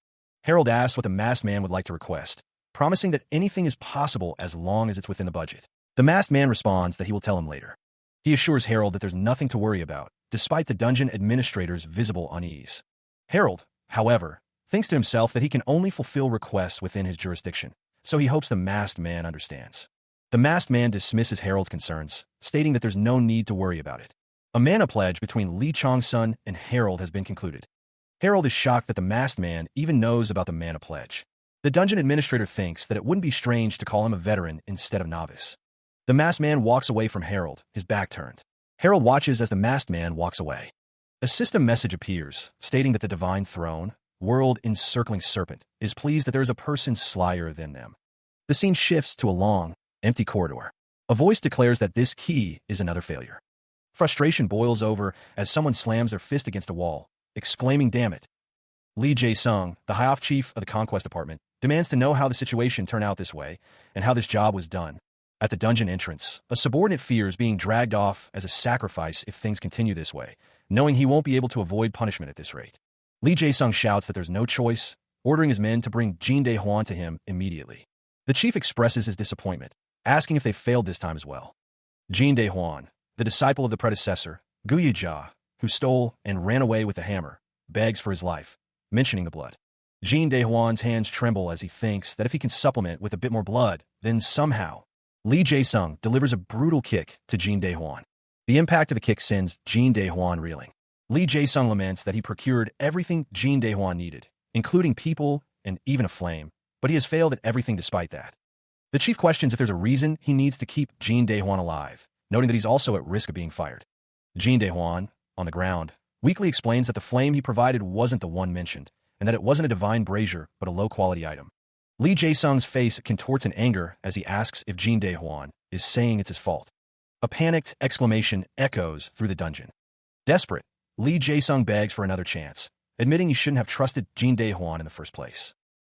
Harold asks what the masked man would like to request, promising that anything is possible as long as it's within the budget. The masked man responds that he will tell him later. He assures Harold that there's nothing to worry about, despite the dungeon administrator's visible unease. Harold, however, thinks to himself that he can only fulfill requests within his jurisdiction, so he hopes the masked man understands. The masked man dismisses Harold's concerns, stating that there's no need to worry about it. A mana pledge between Lee Chong-sun and Harold has been concluded. Harold is shocked that the masked man even knows about the mana pledge. The dungeon administrator thinks that it wouldn't be strange to call him a veteran instead of novice. The masked man walks away from Harold, his back turned. Harold watches as the masked man walks away. A system message appears, stating that the Divine Throne, world-encircling serpent, is pleased that there is a person slyer than them. The scene shifts to a long, empty corridor. A voice declares that this key is another failure. Frustration boils over as someone slams their fist against a wall, exclaiming, "Damn it." Lee Jae-sung, the high-off chief of the Conquest Department, demands to know how the situation turned out this way and how this job was done. At the dungeon entrance, a subordinate fears being dragged off as a sacrifice if things continue this way, knowing he won't be able to avoid punishment at this rate. Lee Jae-sung shouts that there's no choice, ordering his men to bring Jin Dae-hwan to him immediately. The chief expresses his disappointment, asking if they failed this time as well. Jin Dae-hwan, the disciple of the predecessor, Gu Yi-ja, who stole and ran away with the hammer, begs for his life, mentioning the blood. Jin Dae-hwan's hands tremble as he thinks that if he can supplement with a bit more blood, then somehow Lee Jae-sung delivers a brutal kick to Jin Dae-hwan. The impact of the kick sends Jin Dae-hwan reeling. Lee Jae-sung laments that he procured everything Jin Dae-hwan needed, including people and even a flame, but he has failed at everything despite that. The chief questions if there's a reason he needs to keep Jin Dae-hwan alive, noting that he's also at risk of being fired. Jin Dae-hwan, on the ground, weakly explains that the flame he provided wasn't the one mentioned, and that it wasn't a divine brazier, but a low-quality item. Lee Jae-sung's face contorts in anger as he asks if Jin Dae-hwan is saying it's his fault. A panicked exclamation echoes through the dungeon. Desperate, Lee Jae-sung begs for another chance, admitting he shouldn't have trusted Jin Dae-hwan in the first place.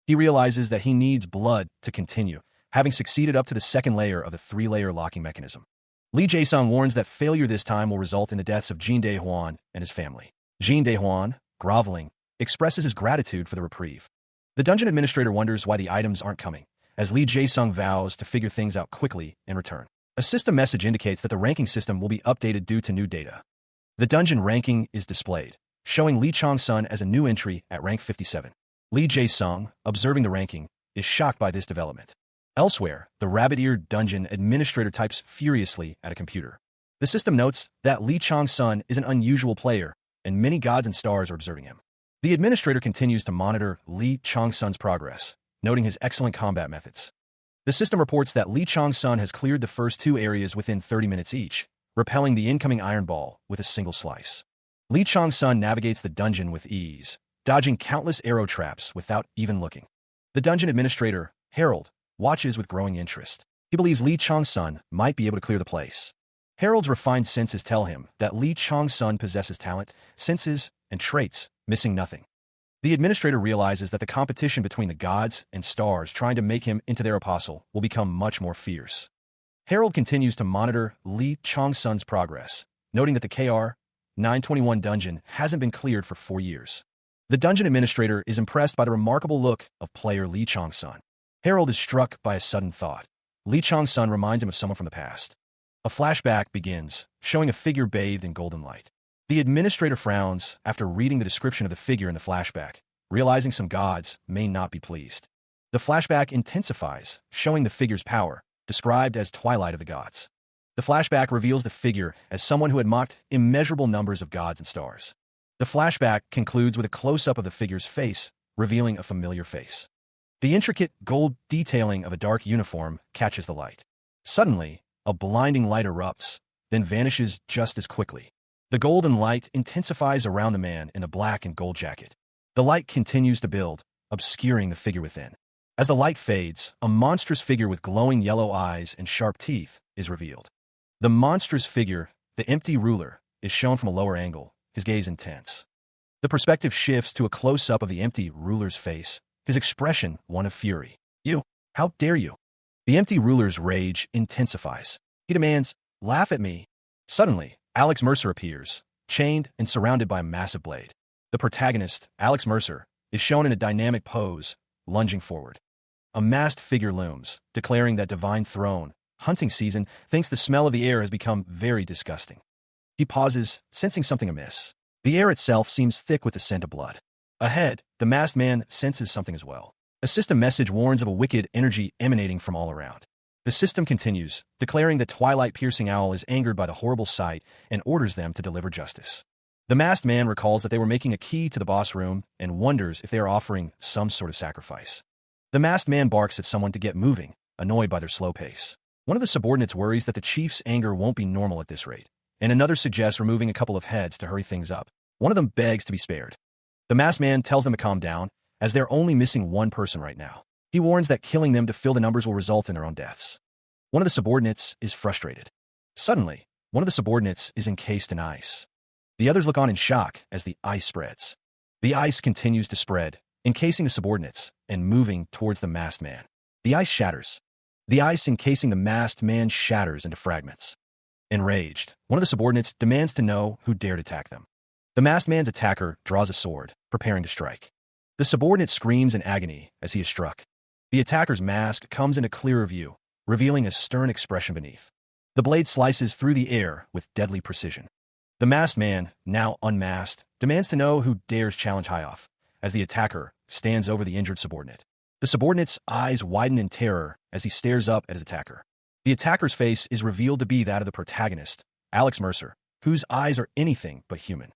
He realizes that he needs blood to continue, having succeeded up to the second layer of the three-layer locking mechanism. Lee Jae-sung warns that failure this time will result in the deaths of Jin Dae-hwan and his family. Jin Dae-hwan, groveling, expresses his gratitude for the reprieve. The dungeon administrator wonders why the items aren't coming, as Lee Jae-sung vows to figure things out quickly in return. A system message indicates that the ranking system will be updated due to new data. The dungeon ranking is displayed, showing Lee Chong-sun as a new entry at rank 57. Lee Jae-sung, observing the ranking, is shocked by this development. Elsewhere, the rabbit-eared dungeon administrator types furiously at a computer. The system notes that Lee Chong-sun is an unusual player, and many gods and stars are observing him. The administrator continues to monitor Lee Chong-sun's progress, noting his excellent combat methods. The system reports that Lee Chong-sun has cleared the first two areas within 30 minutes each, repelling the incoming iron ball with a single slice. Lee Chong-sun navigates the dungeon with ease, dodging countless arrow traps without even looking. The dungeon administrator, Harold, watches with growing interest. He believes Lee Chong-sun might be able to clear the place. Harold's refined senses tell him that Lee Chong-sun possesses talent, senses, and traits, missing nothing. The administrator realizes that the competition between the gods and stars trying to make him into their apostle will become much more fierce. Harold continues to monitor Lee Chong-sun's progress, noting that the KR 921 dungeon hasn't been cleared for 4 years. The dungeon administrator is impressed by the remarkable look of player Lee Chong-sun. Harold is struck by a sudden thought. Lee Chong-sun reminds him of someone from the past. A flashback begins, showing a figure bathed in golden light. The administrator frowns after reading the description of the figure in the flashback, realizing some gods may not be pleased. The flashback intensifies, showing the figure's power, described as Twilight of the Gods. The flashback reveals the figure as someone who had mocked immeasurable numbers of gods and stars. The flashback concludes with a close-up of the figure's face, revealing a familiar face. The intricate gold detailing of a dark uniform catches the light. Suddenly, a blinding light erupts, then vanishes just as quickly. The golden light intensifies around the man in the black and gold jacket. The light continues to build, obscuring the figure within. As the light fades, a monstrous figure with glowing yellow eyes and sharp teeth is revealed. The monstrous figure, the empty ruler, is shown from a lower angle, his gaze intense. The perspective shifts to a close-up of the empty ruler's face, his expression one of fury. "You! How dare you!" The empty ruler's rage intensifies. He demands, "Laugh at me!" Suddenly, Alex Mercer appears, chained and surrounded by a massive blade. The protagonist, Alex Mercer, is shown in a dynamic pose, lunging forward. A masked figure looms, declaring that Divine Throne, hunting season, thinks the smell of the air has become very disgusting. He pauses, sensing something amiss. The air itself seems thick with the scent of blood. Ahead, the masked man senses something as well. A system message warns of a wicked energy emanating from all around. The system continues, declaring that Twilight-piercing Owl is angered by the horrible sight and orders them to deliver justice. The masked man recalls that they were making a key to the boss room and wonders if they are offering some sort of sacrifice. The masked man barks at someone to get moving, annoyed by their slow pace. One of the subordinates worries that the chief's anger won't be normal at this rate, and another suggests removing a couple of heads to hurry things up. One of them begs to be spared. The masked man tells them to calm down, as they're only missing one person right now. He warns that killing them to fill the numbers will result in their own deaths. One of the subordinates is frustrated. Suddenly, one of the subordinates is encased in ice. The others look on in shock as the ice spreads. The ice continues to spread, encasing the subordinates and moving towards the masked man. The ice shatters. The ice encasing the masked man shatters into fragments. Enraged, one of the subordinates demands to know who dared attack them. The masked man's attacker draws a sword, preparing to strike. The subordinate screams in agony as he is struck. The attacker's mask comes into clearer view, revealing a stern expression beneath. The blade slices through the air with deadly precision. The masked man, now unmasked, demands to know who dares challenge Highoff, as the attacker stands over the injured subordinate. The subordinate's eyes widen in terror as he stares up at his attacker. The attacker's face is revealed to be that of the protagonist, Alex Mercer, whose eyes are anything but human.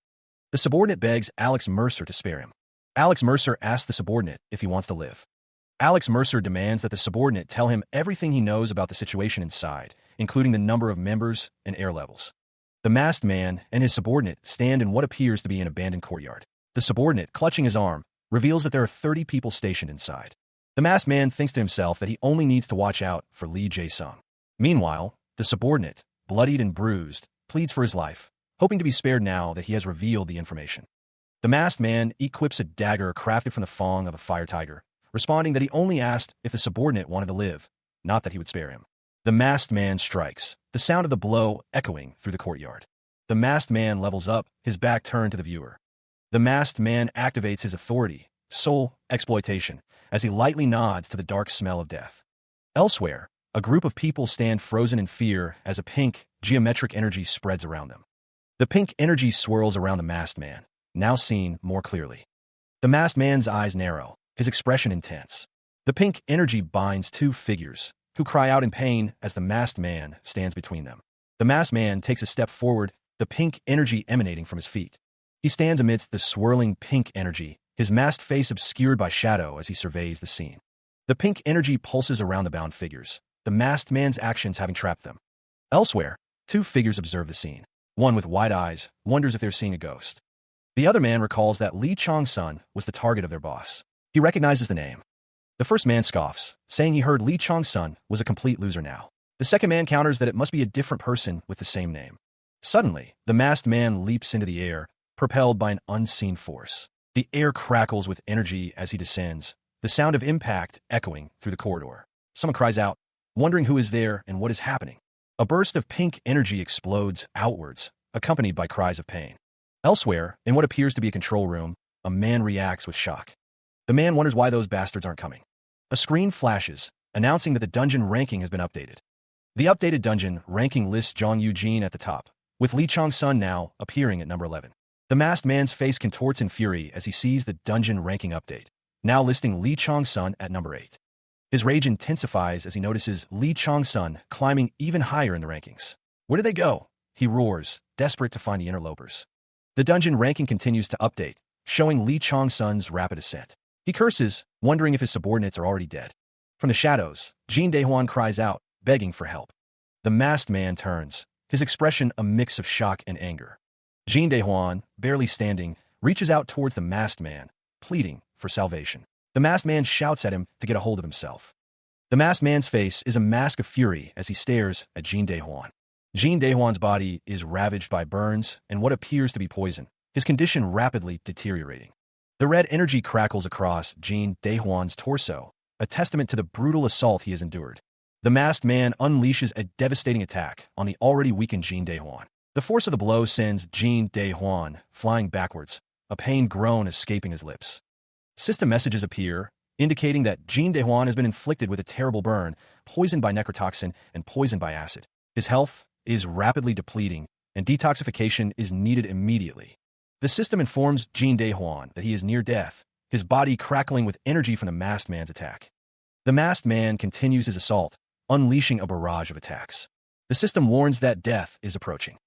The subordinate begs Alex Mercer to spare him. Alex Mercer asks the subordinate if he wants to live. Alex Mercer demands that the subordinate tell him everything he knows about the situation inside, including the number of members and air levels. The masked man and his subordinate stand in what appears to be an abandoned courtyard. The subordinate, clutching his arm, reveals that there are 30 people stationed inside. The masked man thinks to himself that he only needs to watch out for Lee Jae-sung. Meanwhile, the subordinate, bloodied and bruised, pleads for his life, hoping to be spared now that he has revealed the information. The masked man equips a dagger crafted from the fang of a fire tiger, responding that he only asked if the subordinate wanted to live, not that he would spare him. The masked man strikes, the sound of the blow echoing through the courtyard. The masked man levels up, his back turned to the viewer. The masked man activates his authority, soul exploitation, as he lightly nods to the dark smell of death. Elsewhere, a group of people stand frozen in fear as a pink, geometric energy spreads around them. The pink energy swirls around the masked man, now seen more clearly. The masked man's eyes narrow, his expression intense. The pink energy binds two figures, who cry out in pain as the masked man stands between them. The masked man takes a step forward, the pink energy emanating from his feet. He stands amidst the swirling pink energy, his masked face obscured by shadow as he surveys the scene. The pink energy pulses around the bound figures, the masked man's actions having trapped them. Elsewhere, two figures observe the scene. One with wide eyes wonders if they're seeing a ghost. The other man recalls that Lee Chong-sun was the target of their boss. He recognizes the name. The first man scoffs, saying he heard Lee Chong-sun was a complete loser now. The second man counters that it must be a different person with the same name. Suddenly, the masked man leaps into the air, propelled by an unseen force. The air crackles with energy as he descends, the sound of impact echoing through the corridor. Someone cries out, wondering who is there and what is happening. A burst of pink energy explodes outwards, accompanied by cries of pain. Elsewhere, in what appears to be a control room, a man reacts with shock. The man wonders why those bastards aren't coming. A screen flashes, announcing that the dungeon ranking has been updated. The updated dungeon ranking lists Zhang Eugene at the top, with Lee Chong-sun now appearing at number 11. The masked man's face contorts in fury as he sees the dungeon ranking update, now listing Lee Chong-sun at number 8. His rage intensifies as he notices Lee Chong-sun climbing even higher in the rankings. Where did they go? He roars, desperate to find the interlopers. The dungeon ranking continues to update, showing Lee Chong-sun's rapid ascent. He curses, wondering if his subordinates are already dead. From the shadows, Jin Daehuan cries out, begging for help. The masked man turns, his expression a mix of shock and anger. Jin Daehuan, barely standing, reaches out towards the masked man, pleading for salvation. The masked man shouts at him to get a hold of himself. The masked man's face is a mask of fury as he stares at Jin Daehuan. Jin Daehuan's body is ravaged by burns and what appears to be poison, his condition rapidly deteriorating. The red energy crackles across Jin Daehuan's torso, a testament to the brutal assault he has endured. The masked man unleashes a devastating attack on the already weakened Jin Daehuan. The force of the blow sends Jin Daehuan flying backwards, a pained groan escaping his lips. System messages appear, indicating that Jin Daehuan has been inflicted with a terrible burn, poisoned by necrotoxin and poisoned by acid. His health is rapidly depleting, and detoxification is needed immediately. The system informs Jin Daehuan that he is near death, his body crackling with energy from the masked man's attack. The masked man continues his assault, unleashing a barrage of attacks. The system warns that death is approaching.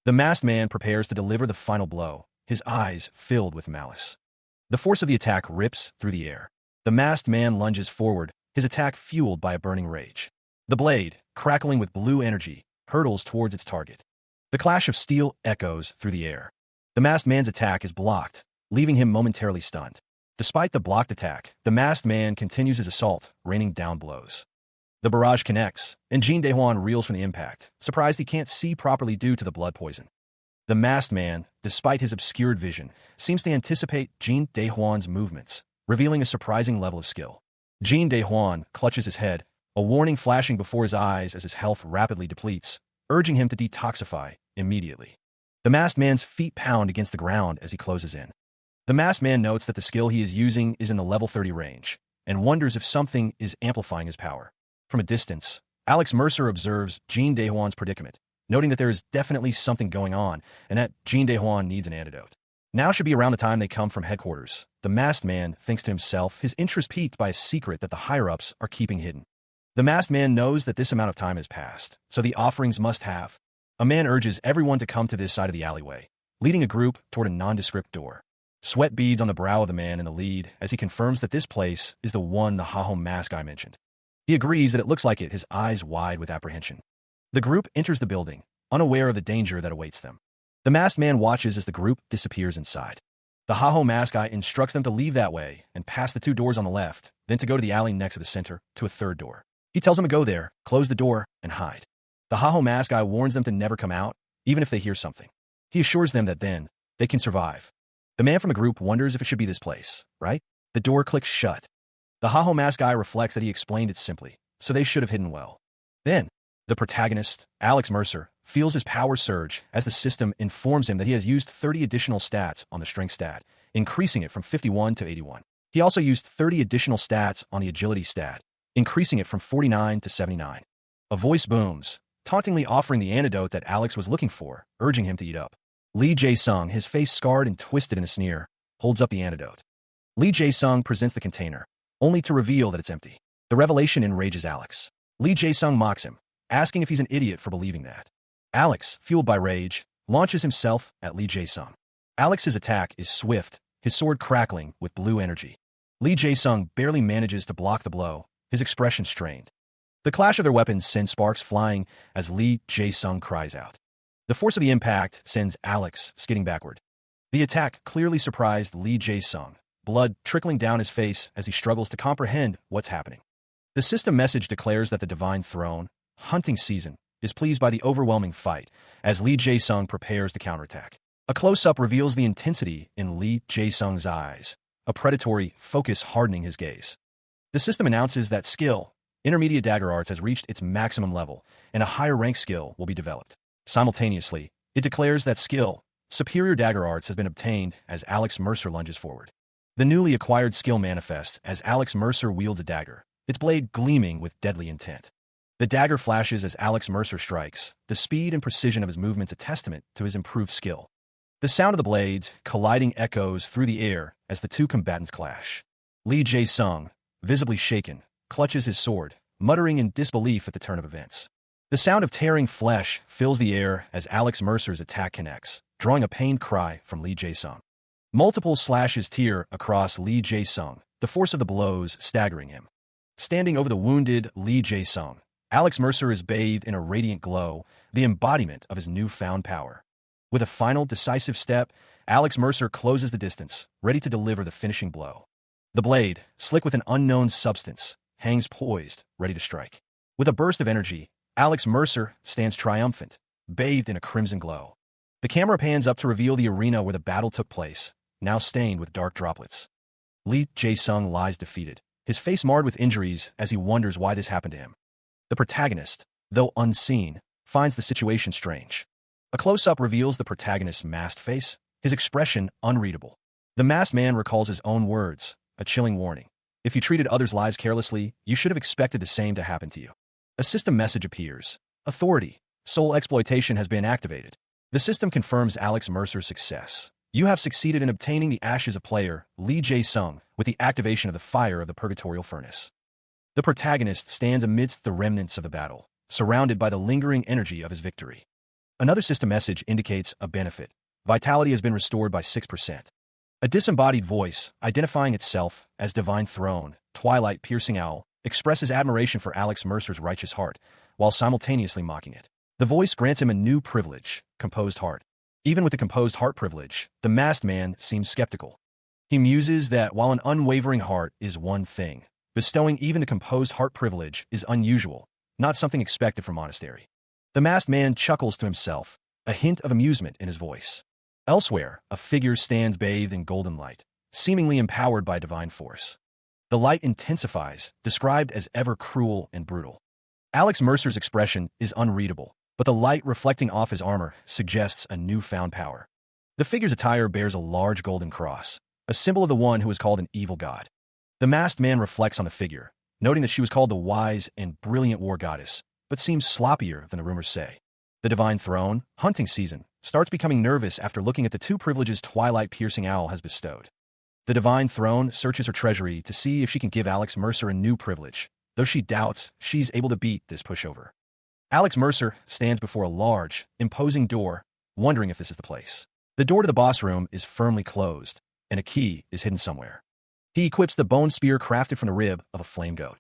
The masked man prepares to deliver the final blow, his eyes filled with malice. The force of the attack rips through the air. The masked man lunges forward, his attack fueled by a burning rage. The blade, crackling with blue energy, hurtles towards its target. The clash of steel echoes through the air. The masked man's attack is blocked, leaving him momentarily stunned. Despite the blocked attack, the masked man continues his assault, raining down blows. The barrage connects, and Jin Daehuan reels from the impact, surprised he can't see properly due to the blood poison. The masked man, despite his obscured vision, seems to anticipate Jin Daehuan's movements, revealing a surprising level of skill. Jin Daehuan clutches his head, a warning flashing before his eyes as his health rapidly depletes, urging him to detoxify immediately. The masked man's feet pound against the ground as he closes in. The masked man notes that the skill he is using is in the level 30 range, and wonders if something is amplifying his power. From a distance, Alex Mercer observes Jin Daehuan's predicament, noting that there is definitely something going on, and that Jin Daehuan needs an antidote. Now should be around the time they come from headquarters. The masked man thinks to himself, his interest piqued by a secret that the higher-ups are keeping hidden. The masked man knows that this amount of time has passed, so the offerings must have. A man urges everyone to come to this side of the alleyway, leading a group toward a nondescript door. Sweat beads on the brow of the man in the lead as he confirms that this place is the one the Ha-Ho mask guy mentioned. He agrees that it looks like it, his eyes wide with apprehension. The group enters the building, unaware of the danger that awaits them. The masked man watches as the group disappears inside. The Ha-Ho mask guy instructs them to leave that way and pass the two doors on the left, then to go to the alley next to the center, to a third door. He tells them to go there, close the door, and hide. The Ha-Ho mask guy warns them to never come out, even if they hear something. He assures them that then, they can survive. The man from the group wonders if it should be this place, right? The door clicks shut. The Haho mask guy reflects that he explained it simply, so they should have hidden well. Then, the protagonist, Alex Mercer, feels his power surge as the system informs him that he has used 30 additional stats on the strength stat, increasing it from 51 to 81. He also used 30 additional stats on the agility stat, increasing it from 49 to 79. A voice booms, tauntingly offering the antidote that Alex was looking for, urging him to eat up. Lee Jae-sung, his face scarred and twisted in a sneer, holds up the antidote. Lee Jae-sung presents the container, only to reveal that it's empty. The revelation enrages Alex. Lee Jae-sung mocks him, asking if he's an idiot for believing that. Alex, fueled by rage, launches himself at Lee Jae-sung. Alex's attack is swift, his sword crackling with blue energy. Lee Jae-sung barely manages to block the blow, his expression strained. The clash of their weapons sends sparks flying as Lee Jae-sung cries out. The force of the impact sends Alex skidding backward. The attack clearly surprised Lee Jae-sung, blood trickling down his face as he struggles to comprehend what's happening. The system message declares that the Divine Throne, hunting season, is pleased by the overwhelming fight as Lee Jae-sung prepares to counterattack. A close-up reveals the intensity in Lee Jae-sung's eyes, a predatory focus hardening his gaze. The system announces that skill, Intermediate Dagger Arts, has reached its maximum level, and a higher rank skill will be developed. Simultaneously, it declares that skill, Superior Dagger Arts, has been obtained as Alex Mercer lunges forward. The newly acquired skill manifests as Alex Mercer wields a dagger, its blade gleaming with deadly intent. The dagger flashes as Alex Mercer strikes, the speed and precision of his movements a testament to his improved skill. The sound of the blades colliding echoes through the air as the two combatants clash. Lee Jae-sung, visibly shaken, clutches his sword, muttering in disbelief at the turn of events. The sound of tearing flesh fills the air as Alex Mercer's attack connects, drawing a pained cry from Lee Jae-sung. Multiple slashes tear across Lee Jae-sung, the force of the blows staggering him. Standing over the wounded Lee Jae-sung, Alex Mercer is bathed in a radiant glow, the embodiment of his newfound power. With a final decisive step, Alex Mercer closes the distance, ready to deliver the finishing blow. The blade, slick with an unknown substance, hangs poised, ready to strike. With a burst of energy, Alex Mercer stands triumphant, bathed in a crimson glow. The camera pans up to reveal the arena where the battle took place, now stained with dark droplets. Lee Jae-sung lies defeated, his face marred with injuries as he wonders why this happened to him. The protagonist, though unseen, finds the situation strange. A close-up reveals the protagonist's masked face, his expression unreadable. The masked man recalls his own words, a chilling warning. If you treated others' lives carelessly, you should have expected the same to happen to you. A system message appears. Authority, soul exploitation has been activated. The system confirms Alex Mercer's success. You have succeeded in obtaining the ashes of player Lee Jae-sung with the activation of the fire of the purgatorial furnace. The protagonist stands amidst the remnants of the battle, surrounded by the lingering energy of his victory. Another system message indicates a benefit. Vitality has been restored by 6%. A disembodied voice, identifying itself as Divine Throne, Twilight Piercing Owl, expresses admiration for Alex Mercer's righteous heart, while simultaneously mocking it. The voice grants him a new privilege, Composed Heart. Even with the Composed Heart privilege, the masked man seems skeptical. He muses that while an unwavering heart is one thing, bestowing even the Composed Heart privilege is unusual, not something expected from monastery. The masked man chuckles to himself, a hint of amusement in his voice. Elsewhere, a figure stands bathed in golden light, seemingly empowered by divine force. The light intensifies, described as ever cruel and brutal. Alex Mercer's expression is unreadable, but the light reflecting off his armor suggests a newfound power. The figure's attire bears a large golden cross, a symbol of the one who is called an evil god. The masked man reflects on the figure, noting that she was called the wise and brilliant war goddess, but seems sloppier than the rumors say. The Divine Throne, hunting season, starts becoming nervous after looking at the two privileges Twilight Piercing Owl has bestowed. The Divine Throne searches her treasury to see if she can give Alex Mercer a new privilege, though she doubts she's able to beat this pushover. Alex Mercer stands before a large, imposing door, wondering if this is the place. The door to the boss room is firmly closed, and a key is hidden somewhere. He equips the bone spear crafted from the rib of a flame goat.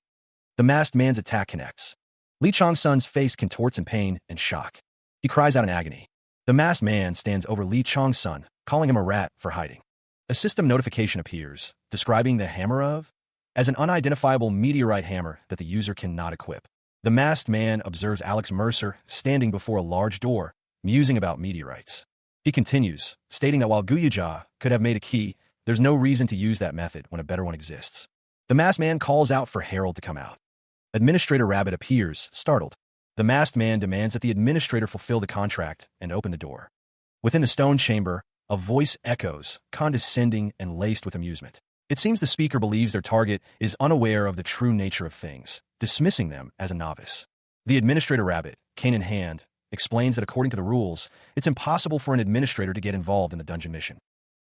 The masked man's attack connects. Lee Chong-sun's face contorts in pain and shock. He cries out in agony. The masked man stands over Lee Chong-sun, calling him a rat for hiding. A system notification appears, describing the hammer of as an unidentifiable meteorite hammer that the user cannot equip. The masked man observes Alex Mercer standing before a large door, musing about meteorites. He continues, stating that while Guyuja could have made a key, there's no reason to use that method when a better one exists. The masked man calls out for Harold to come out. Administrator Rabbit appears, startled. The masked man demands that the administrator fulfill the contract and open the door. Within the stone chamber, a voice echoes, condescending and laced with amusement. It seems the speaker believes their target is unaware of the true nature of things, dismissing them as a novice. The administrator Rabbit, cane in hand, explains that according to the rules, it's impossible for an administrator to get involved in the dungeon mission.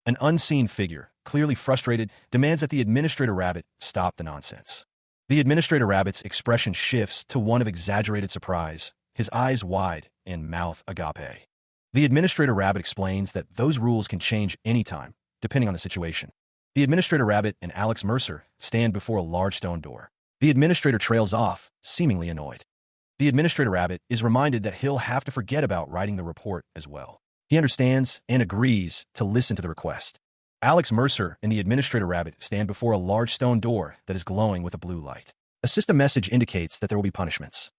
An unseen figure, clearly frustrated, demands that the administrator Rabbit stop the nonsense. The administrator Rabbit's expression shifts to one of exaggerated surprise, his eyes wide and mouth agape. The administrator Rabbit explains that those rules can change anytime, depending on the situation. The administrator Rabbit and Alex Mercer stand before a large stone door. The administrator trails off, seemingly annoyed. The administrator Rabbit is reminded that he'll have to forget about writing the report as well. He understands and agrees to listen to the request. Alex Mercer and the administrator Rabbit stand before a large stone door that is glowing with a blue light. A system message indicates that there will be punishments.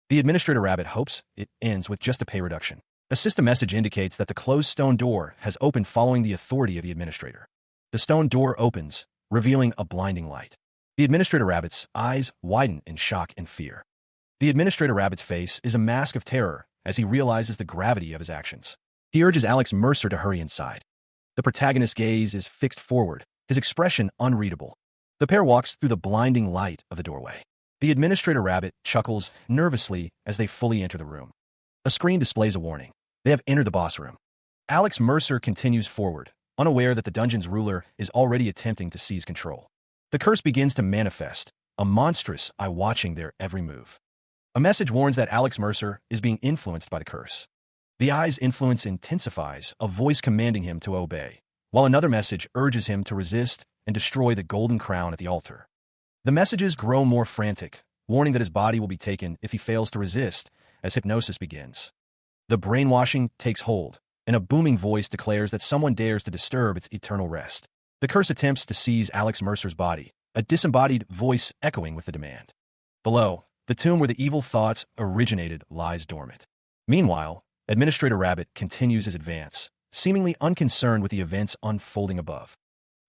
The administrator Rabbit hopes it ends with just a pay reduction. A system message indicates that the closed stone door has opened following the authority of the administrator. The stone door opens, revealing a blinding light. The administrator Rabbit's eyes widen in shock and fear. The administrator Rabbit's face is a mask of terror as he realizes the gravity of his actions. He urges Alex Mercer to hurry inside. The protagonist's gaze is fixed forward, his expression unreadable. The pair walks through the blinding light of the doorway. The administrator Rabbit chuckles nervously as they fully enter the room. A screen displays a warning. They have entered the boss room. Alex Mercer continues forward, unaware that the dungeon's ruler is already attempting to seize control. The curse begins to manifest, a monstrous eye watching their every move. A message warns that Alex Mercer is being influenced by the curse. The eye's influence intensifies, a voice commanding him to obey, while another message urges him to resist and destroy the golden crown at the altar. The messages grow more frantic, warning that his body will be taken if he fails to resist, as hypnosis begins. The brainwashing takes hold, and a booming voice declares that someone dares to disturb its eternal rest. The curse attempts to seize Alex Mercer's body, a disembodied voice echoing with the demand. Below, the tomb where the evil thoughts originated lies dormant. Meanwhile, Administrator Rabbit continues his advance, seemingly unconcerned with the events unfolding above.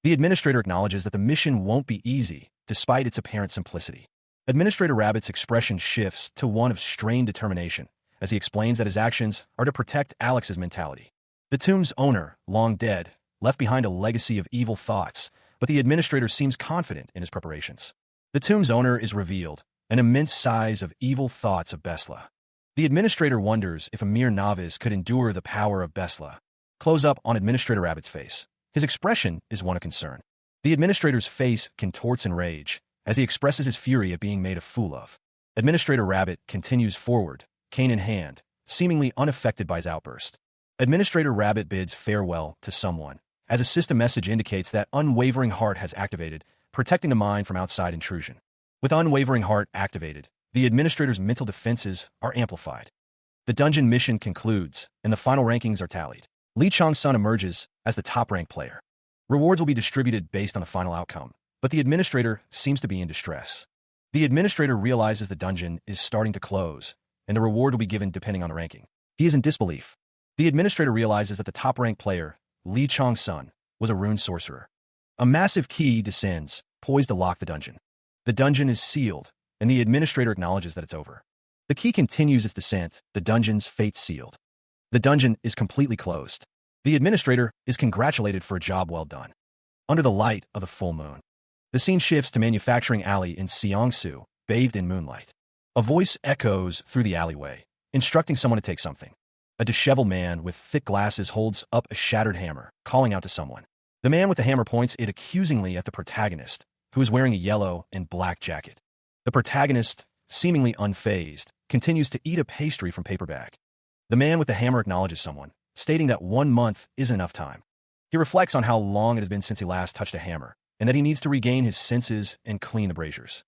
The administrator acknowledges that the mission won't be easy, despite its apparent simplicity. Administrator Rabbit's expression shifts to one of strained determination, as he explains that his actions are to protect Alex's mentality. The tomb's owner, long dead, left behind a legacy of evil thoughts, but the administrator seems confident in his preparations. The tomb's owner is revealed, an immense size of evil thoughts of Besla. The administrator wonders if a mere novice could endure the power of Besla. Close up on Administrator Rabbit's face. His expression is one of concern. The administrator's face contorts in rage as he expresses his fury at being made a fool of. Administrator Rabbit continues forward, cane in hand, seemingly unaffected by his outburst. Administrator Rabbit bids farewell to someone, as a system message indicates that unwavering heart has activated, protecting the mind from outside intrusion. With unwavering heart activated, the administrator's mental defenses are amplified. The dungeon mission concludes, and the final rankings are tallied. Lee Chong-sun emerges as the top-ranked player. Rewards will be distributed based on the final outcome, but the administrator seems to be in distress. The administrator realizes the dungeon is starting to close, and the reward will be given depending on the ranking. He is in disbelief. The administrator realizes that the top-ranked player, Lee Chong-sun, was a rune sorcerer. A massive key descends, poised to lock the dungeon. The dungeon is sealed, and the administrator acknowledges that it's over. The key continues its descent, the dungeon's fate sealed. The dungeon is completely closed. The administrator is congratulated for a job well done. Under the light of the full moon, the scene shifts to Manufacturing Alley in Seongsu, bathed in moonlight. A voice echoes through the alleyway, instructing someone to take something. A disheveled man with thick glasses holds up a shattered hammer, calling out to someone. The man with the hammer points it accusingly at the protagonist, who is wearing a yellow and black jacket. The protagonist, seemingly unfazed, continues to eat a pastry from paper bag. The man with the hammer acknowledges someone, stating that 1 month isn't enough time. He reflects on how long it has been since he last touched a hammer, and that he needs to regain his senses and clean the braziers.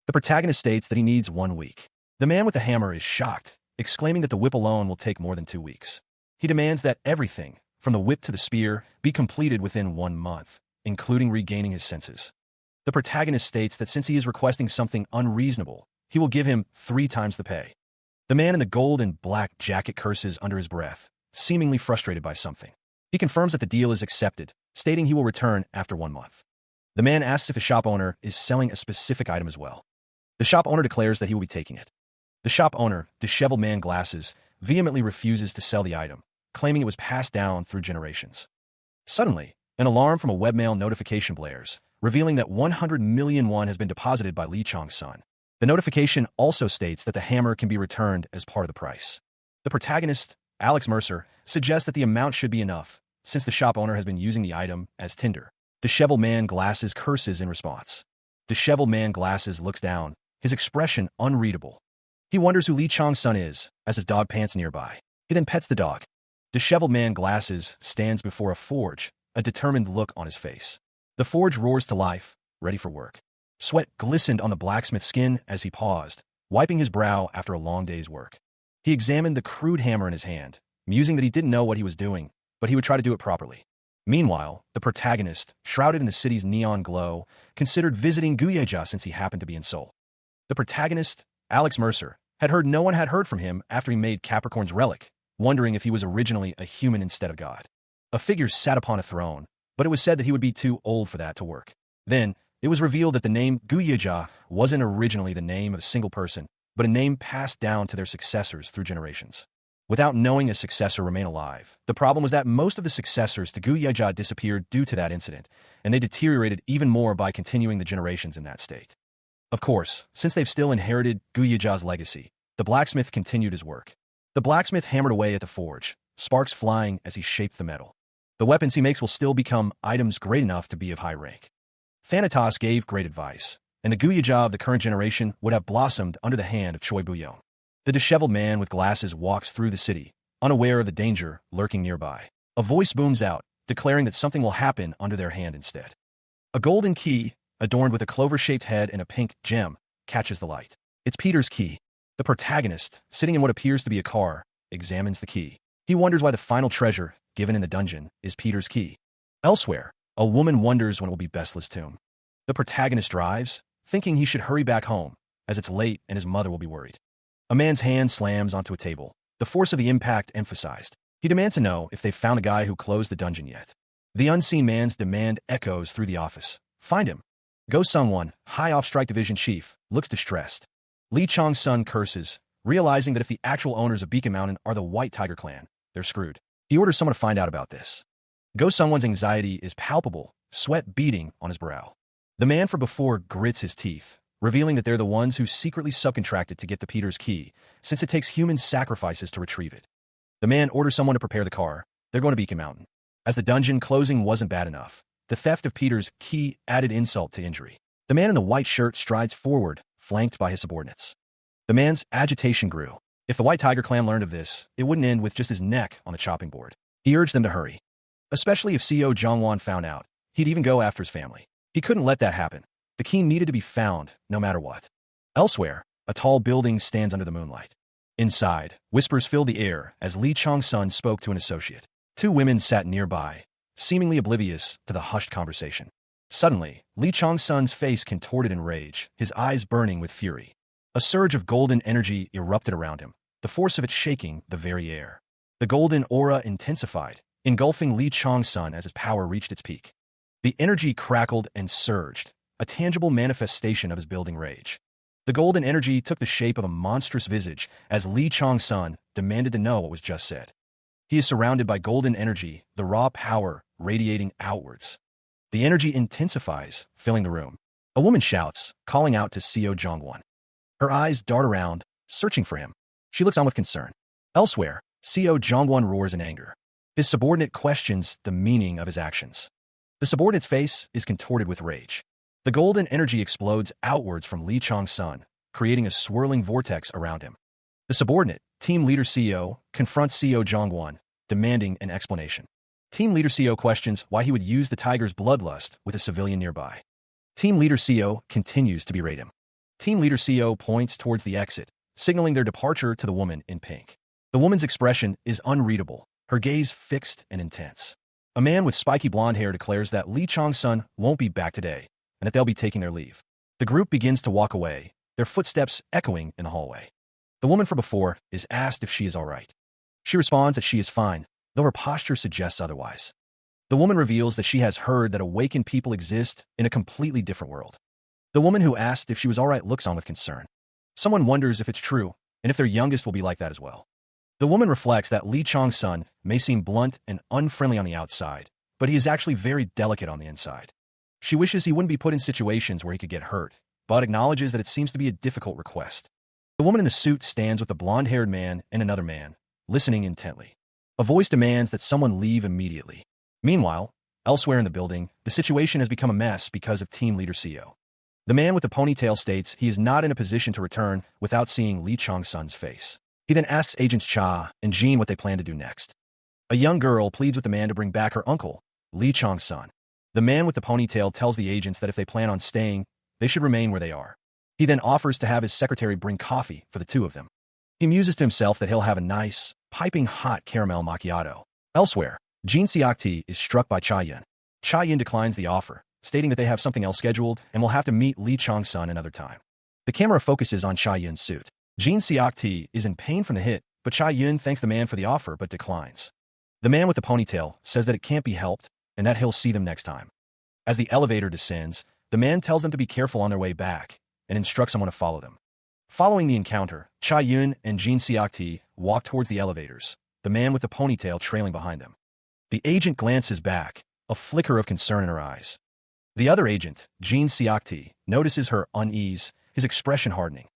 The protagonist states that he needs 1 week. The man with the hammer is shocked, exclaiming that the whip alone will take more than 2 weeks. He demands that everything, from the whip to the spear, be completed within 1 month, including regaining his senses. The protagonist states that since he is requesting something unreasonable, he will give him 3 times the pay. The man in the gold and black jacket curses under his breath, seemingly frustrated by something. He confirms that the deal is accepted, stating he will return after 1 month. The man asks if the shop owner is selling a specific item as well. The shop owner declares that he will be taking it. The shop owner, disheveled man glasses, vehemently refuses to sell the item, claiming it was passed down through generations. Suddenly, an alarm from a webmail notification blares, revealing that 100 million won has been deposited by Lee Chong-sun. The notification also states that the hammer can be returned as part of the price. The protagonist, Alex Mercer, suggests that the amount should be enough, since the shop owner has been using the item as tinder. Disheveled man glasses curses in response. Disheveled man glasses looks down, his expression unreadable. He wonders who Lee Chong-sun is, as his dog pants nearby. He then pets the dog. Disheveled man glasses stands before a forge, a determined look on his face. The forge roars to life, ready for work. Sweat glistened on the blacksmith's skin as he paused, wiping his brow after a long day's work. He examined the crude hammer in his hand, musing that he didn't know what he was doing, but he would try to do it properly. Meanwhile, the protagonist, shrouded in the city's neon glow, considered visiting Guyeja since he happened to be in Seoul. The protagonist, Alex Mercer, had heard no one had heard from him after he made Capricorn's relic, wondering if he was originally a human instead of God. A figure sat upon a throne, but it was said that he would be too old for that to work. Then, it was revealed that the name Guyeja wasn't originally the name of a single person, but a name passed down to their successors through generations. Without knowing a successor remain alive, the problem was that most of the successors to Guyeja disappeared due to that incident, and they deteriorated even more by continuing the generations in that state. Of course, since they've still inherited Guyeja's legacy, the blacksmith continued his work. The blacksmith hammered away at the forge, sparks flying as he shaped the metal. The weapons he makes will still become items great enough to be of high rank. Thanatos gave great advice, and the Guyeja of the current generation would have blossomed under the hand of Choi Buyeon. The disheveled man with glasses walks through the city, unaware of the danger lurking nearby. A voice booms out, declaring that something will happen under their hand instead. A golden key, adorned with a clover-shaped head and a pink gem, catches the light. It's Peter's key. The protagonist, sitting in what appears to be a car, examines the key. He wonders why the final treasure, given in the dungeon, is Peter's key. Elsewhere, a woman wonders when it will be Bestla's tomb. The protagonist drives, thinking he should hurry back home, as it's late and his mother will be worried. A man's hand slams onto a table, the force of the impact emphasized. He demands to know if they've found a guy who closed the dungeon yet. The unseen man's demand echoes through the office. Find him. Go Sung-won, High Off-Strike Division Chief, looks distressed. Lee Chong-sun curses, realizing that if the actual owners of Beacon Mountain are the White Tiger clan, they're screwed. He orders someone to find out about this. Go Sung-won's anxiety is palpable, sweat beading on his brow. The man from before grits his teeth, revealing that they're the ones who secretly subcontracted to get the Peter's key, since it takes human sacrifices to retrieve it. The man orders someone to prepare the car. They're going to Beacon Mountain. As the dungeon closing wasn't bad enough, the theft of Peter's key added insult to injury. The man in the white shirt strides forward, flanked by his subordinates. The man's agitation grew. If the White Tiger clan learned of this, it wouldn't end with just his neck on the chopping board. He urged them to hurry. Especially if CEO Jongwon found out, he'd even go after his family. He couldn't let that happen. The key needed to be found, no matter what. Elsewhere, a tall building stands under the moonlight. Inside, whispers filled the air as Lee Chong-sun spoke to an associate. Two women sat nearby, seemingly oblivious to the hushed conversation. Suddenly, Lee Chong-sun's face contorted in rage, his eyes burning with fury. A surge of golden energy erupted around him, the force of it shaking the very air. The golden aura intensified, engulfing Lee Chong-sun as his power reached its peak. The energy crackled and surged, a tangible manifestation of his building rage. The golden energy took the shape of a monstrous visage as Lee Chong-sun demanded to know what was just said. He is surrounded by golden energy, the raw power radiating outwards. The energy intensifies, filling the room. A woman shouts, calling out to CEO Jongwon. Her eyes dart around, searching for him. She looks on with concern. Elsewhere, CEO Jongwon roars in anger. His subordinate questions the meaning of his actions. The subordinate's face is contorted with rage. The golden energy explodes outwards from Lee Chong-sun, creating a swirling vortex around him. The subordinate, Team Leader CEO, confronts CEO Jongwon, demanding an explanation. Team Leader CEO questions why he would use the tiger's bloodlust with a civilian nearby. Team Leader CEO continues to berate him. Team Leader CEO points towards the exit, signaling their departure to the woman in pink. The woman's expression is unreadable, her gaze fixed and intense. A man with spiky blonde hair declares that Lee Chong-sun won't be back today, and that they'll be taking their leave. The group begins to walk away, their footsteps echoing in the hallway. The woman from before is asked if she is all right. She responds that she is fine, though her posture suggests otherwise. The woman reveals that she has heard that awakened people exist in a completely different world. The woman who asked if she was all right looks on with concern. Someone wonders if it's true, and if their youngest will be like that as well. The woman reflects that Lee Chong's son may seem blunt and unfriendly on the outside, but he is actually very delicate on the inside. She wishes he wouldn't be put in situations where he could get hurt, but acknowledges that it seems to be a difficult request. The woman in the suit stands with a blonde-haired man and another man, listening intently. A voice demands that someone leave immediately. Meanwhile, elsewhere in the building, the situation has become a mess because of team leader CEO. The man with the ponytail states he is not in a position to return without seeing Lee Chong's son's face. He then asks Agents Cha and Jean what they plan to do next. A young girl pleads with the man to bring back her uncle, Lee Chong's son. The man with the ponytail tells the agents that if they plan on staying, they should remain where they are. He then offers to have his secretary bring coffee for the two of them. He muses to himself that he'll have a nice, piping hot caramel macchiato. Elsewhere, Jean Seok-tae is struck by Cha Yun. Cha Yun declines the offer, stating that they have something else scheduled and will have to meet Lee Chong's son another time. The camera focuses on Cha Yun's suit. Jean Seok-tae is in pain from the hit, but Cha Yun thanks the man for the offer but declines. The man with the ponytail says that it can't be helped and that he'll see them next time. As the elevator descends, the man tells them to be careful on their way back and instructs someone to follow them. Following the encounter, Cha Yun and Jean Seok-tae walk towards the elevators, the man with the ponytail trailing behind them. The agent glances back, a flicker of concern in her eyes. The other agent, Jean Seok-tae, notices her unease, his expression hardening.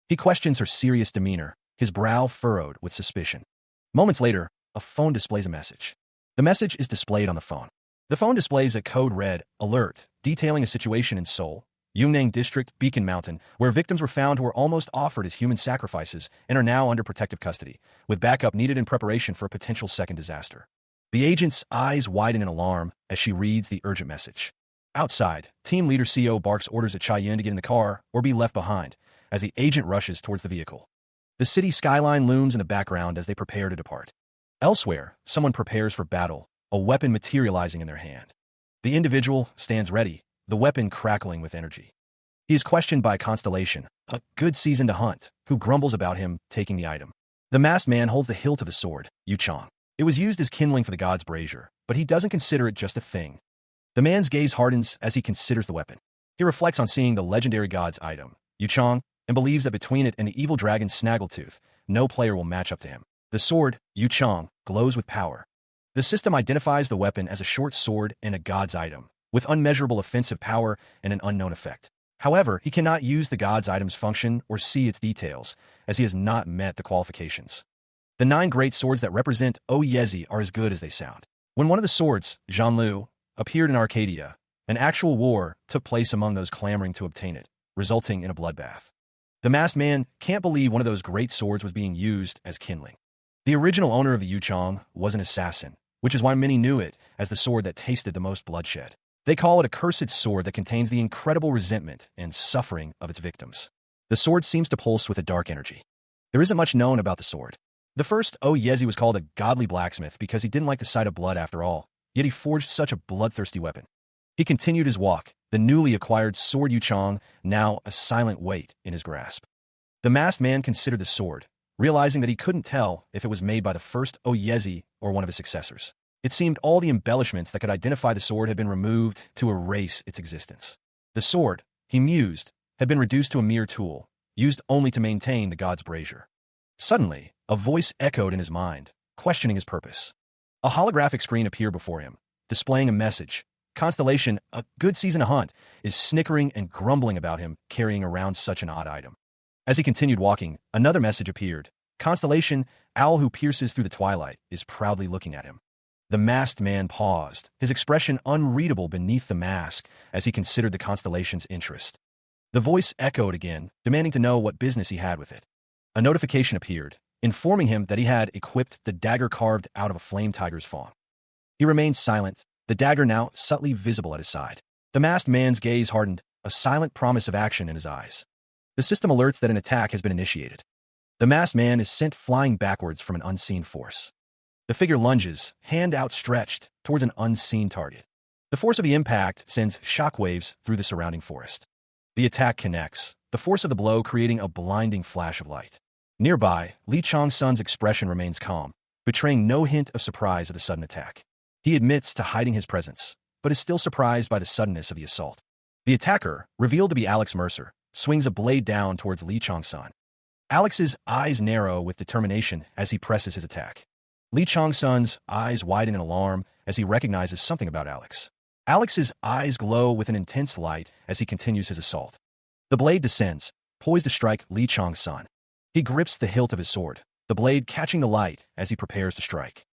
He questions her serious demeanor, his brow furrowed with suspicion. Moments later, a phone displays a message. The message is displayed on the phone. The phone displays a code red alert detailing a situation in Seoul, Yunnan District, Beacon Mountain, where victims were found who were almost offered as human sacrifices and are now under protective custody, with backup needed in preparation for a potential second disaster. The agent's eyes widen in alarm as she reads the urgent message. Outside, team leader CEO barks orders at Cha Yun to get in the car or be left behind, as the agent rushes towards the vehicle. The city skyline looms in the background as they prepare to depart. Elsewhere, someone prepares for battle, a weapon materializing in their hand. The individual stands ready, the weapon crackling with energy. He is questioned by Constellation, a good seasoned hunt, who grumbles about him taking the item. The masked man holds the hilt of the sword, Yu Chong. It was used as kindling for the god's brazier, but he doesn't consider it just a thing. The man's gaze hardens as he considers the weapon. He reflects on seeing the legendary god's item, Yu Chong, and believes that between it and the evil dragon Snaggletooth, no player will match up to him. The sword, Yu Chong, glows with power. The system identifies the weapon as a short sword and a god's item, with unmeasurable offensive power and an unknown effect. However, he cannot use the god's item's function or see its details, as he has not met the qualifications. The 9 great swords that represent Oyezi are as good as they sound. When one of the swords, Zhanlu, appeared in Arcadia, an actual war took place among those clamoring to obtain it, resulting in a bloodbath. The masked man can't believe one of those great swords was being used as kindling. The original owner of the Yu Chong was an assassin, which is why many knew it as the sword that tasted the most bloodshed. They call it a cursed sword that contains the incredible resentment and suffering of its victims. The sword seems to pulse with a dark energy. There isn't much known about the sword. The first Oyezi was called a godly blacksmith because he didn't like the sight of blood after all, yet he forged such a bloodthirsty weapon. He continued his walk, the newly acquired sword Yu Chong now a silent weight in his grasp. The masked man considered the sword, realizing that he couldn't tell if it was made by the first Oyezi or one of his successors. It seemed all the embellishments that could identify the sword had been removed to erase its existence. The sword, he mused, had been reduced to a mere tool, used only to maintain the god's brazier. Suddenly, a voice echoed in his mind, questioning his purpose. A holographic screen appeared before him, displaying a message. Constellation, a good seasoned hunt, is snickering and grumbling about him carrying around such an odd item. As he continued walking, another message appeared. Constellation, owl who pierces through the twilight, is proudly looking at him. The masked man paused, his expression unreadable beneath the mask as he considered the constellation's interest. The voice echoed again, demanding to know what business he had with it. A notification appeared, informing him that he had equipped the dagger carved out of a flame tiger's fawn. He remained silent, the dagger now subtly visible at his side. The masked man's gaze hardened, a silent promise of action in his eyes. The system alerts that an attack has been initiated. The masked man is sent flying backwards from an unseen force. The figure lunges, hand outstretched, towards an unseen target. The force of the impact sends shockwaves through the surrounding forest. The attack connects, the force of the blow creating a blinding flash of light. Nearby, Lee Chong's son's expression remains calm, betraying no hint of surprise at the sudden attack. He admits to hiding his presence, but is still surprised by the suddenness of the assault. The attacker, revealed to be Alex Mercer, swings a blade down towards Lee Chong-sun. Alex's eyes narrow with determination as he presses his attack. Lee Chong-sun's eyes widen in alarm as he recognizes something about Alex. Alex's eyes glow with an intense light as he continues his assault. The blade descends, poised to strike Lee Chong-sun. He grips the hilt of his sword, the blade catching the light as he prepares to strike.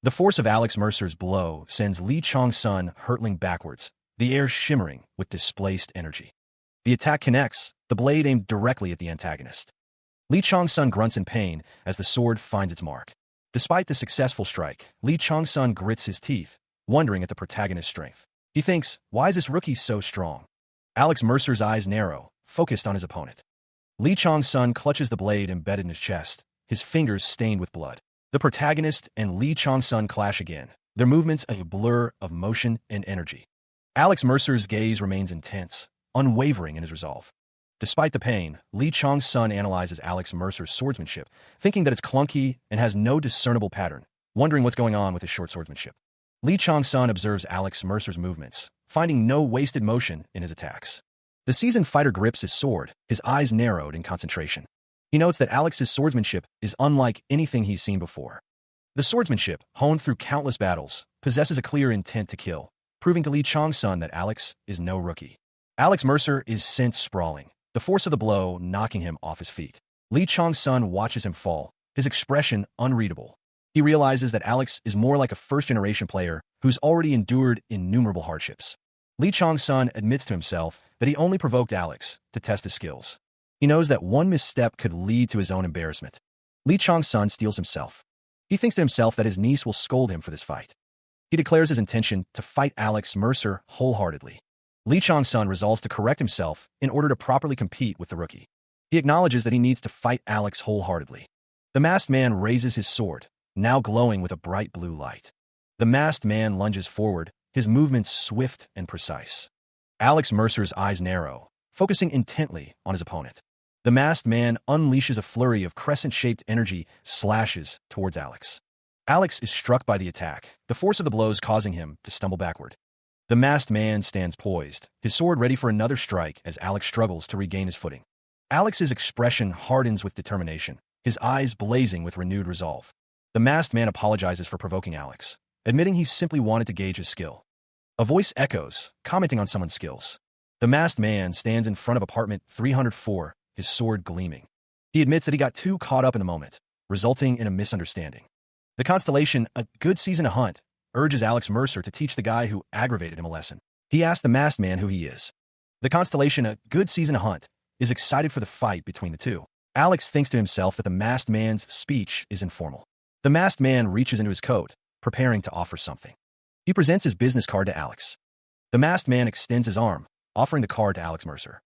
The force of Alex Mercer's blow sends Lee Chong-sun hurtling backwards, the air shimmering with displaced energy. The attack connects, the blade aimed directly at the antagonist. Lee Chong-sun grunts in pain as the sword finds its mark. Despite the successful strike, Lee Chong-sun grits his teeth, wondering at the protagonist's strength. He thinks, why is this rookie so strong? Alex Mercer's eyes narrow, focused on his opponent. Lee Chong-sun clutches the blade embedded in his chest, his fingers stained with blood. The protagonist and Lee Chong-sun clash again, their movements a blur of motion and energy. Alex Mercer's gaze remains intense, unwavering in his resolve. Despite the pain, Lee Chong-sun analyzes Alex Mercer's swordsmanship, thinking that it's clunky and has no discernible pattern, wondering what's going on with his short swordsmanship. Lee Chong-sun observes Alex Mercer's movements, finding no wasted motion in his attacks. The seasoned fighter grips his sword, his eyes narrowed in concentration. He notes that Alex's swordsmanship is unlike anything he's seen before. The swordsmanship, honed through countless battles, possesses a clear intent to kill, proving to Lee Chong-sun that Alex is no rookie. Alex Mercer is sent sprawling, the force of the blow knocking him off his feet. Lee Chong-sun watches him fall, his expression unreadable. He realizes that Alex is more like a first-generation player who's already endured innumerable hardships. Lee Chong-sun admits to himself that he only provoked Alex to test his skills. He knows that one misstep could lead to his own embarrassment. Lee Chong-sun steels himself. He thinks to himself that his niece will scold him for this fight. He declares his intention to fight Alex Mercer wholeheartedly. Lee Chong-sun resolves to correct himself in order to properly compete with the rookie. He acknowledges that he needs to fight Alex wholeheartedly. The masked man raises his sword, now glowing with a bright blue light. The masked man lunges forward, his movements swift and precise. Alex Mercer's eyes narrow, focusing intently on his opponent. The masked man unleashes a flurry of crescent-shaped energy slashes towards Alex. Alex is struck by the attack, the force of the blows causing him to stumble backward. The masked man stands poised, his sword ready for another strike as Alex struggles to regain his footing. Alex's expression hardens with determination, his eyes blazing with renewed resolve. The masked man apologizes for provoking Alex, admitting he simply wanted to gauge his skill. A voice echoes, commenting on someone's skills. The masked man stands in front of apartment 304, his sword gleaming. He admits that he got too caught up in the moment, resulting in a misunderstanding. The constellation, A Good Season to Hunt, urges Alex Mercer to teach the guy who aggravated him a lesson. He asks the masked man who he is. The constellation, A Good Season to Hunt, is excited for the fight between the two. Alex thinks to himself that the masked man's speech is informal. The masked man reaches into his coat, preparing to offer something. He presents his business card to Alex. The masked man extends his arm, offering the card to Alex Mercer.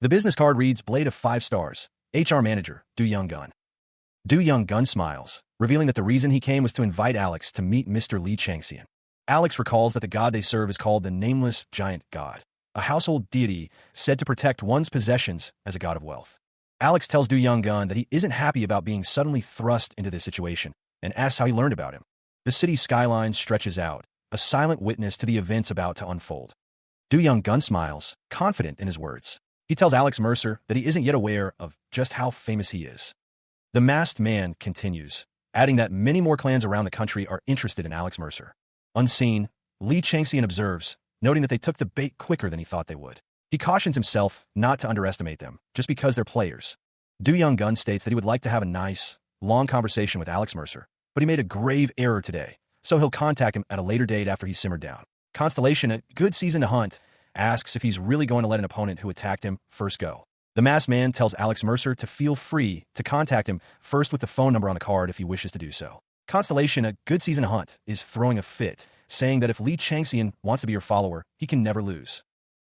The business card reads, Blade of 5 stars, HR Manager, Do Young Gun. Do Young Gun smiles, revealing that the reason he came was to invite Alex to meet Mr. Lee Changxian. Alex recalls that the god they serve is called the Nameless Giant God, a household deity said to protect one's possessions as a god of wealth. Alex tells Do Young Gun that he isn't happy about being suddenly thrust into this situation and asks how he learned about him. The city skyline stretches out, a silent witness to the events about to unfold. Do Young Gun smiles, confident in his words. He tells Alex Mercer that he isn't yet aware of just how famous he is. The masked man continues, adding that many more clans around the country are interested in Alex Mercer. Unseen, Lee Changxian observes, noting that they took the bait quicker than he thought they would. He cautions himself not to underestimate them, just because they're players. Do Young Gun states that he would like to have a nice, long conversation with Alex Mercer, but he made a grave error today, so he'll contact him at a later date after he's simmered down. Constellation, A Good Season to Hunt, asks if he's really going to let an opponent who attacked him first go. The masked man tells Alex Mercer to feel free to contact him first with the phone number on the card if he wishes to do so. Constellation, A Good Season to Hunt, is throwing a fit, saying that if Lee Changxian wants to be her follower, he can never lose.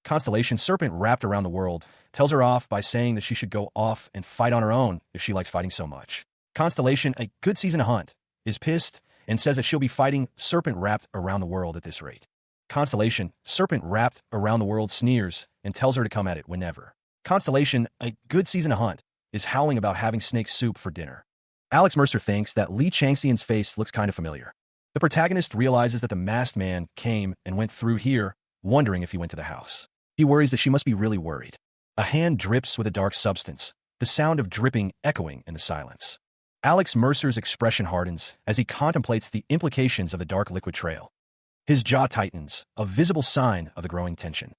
Constellation, Serpent Wrapped Around the World, tells her off by saying that she should go off and fight on her own if she likes fighting so much. Constellation, A Good Season to Hunt, is pissed and says that she'll be fighting Serpent Wrapped Around the World at this rate. Constellation, Serpent Wrapped Around the World, sneers and tells her to come at it whenever. Constellation, A Good Season to Hunt, is howling about having snake soup for dinner. Alex Mercer thinks that Lee Changxian's face looks kind of familiar. The protagonist realizes that the masked man came and went through here, wondering if he went to the house. He worries that she must be really worried. A hand drips with a dark substance, the sound of dripping echoing in the silence. Alex Mercer's expression hardens as he contemplates the implications of the dark liquid trail. His jaw tightens, a visible sign of the growing tension.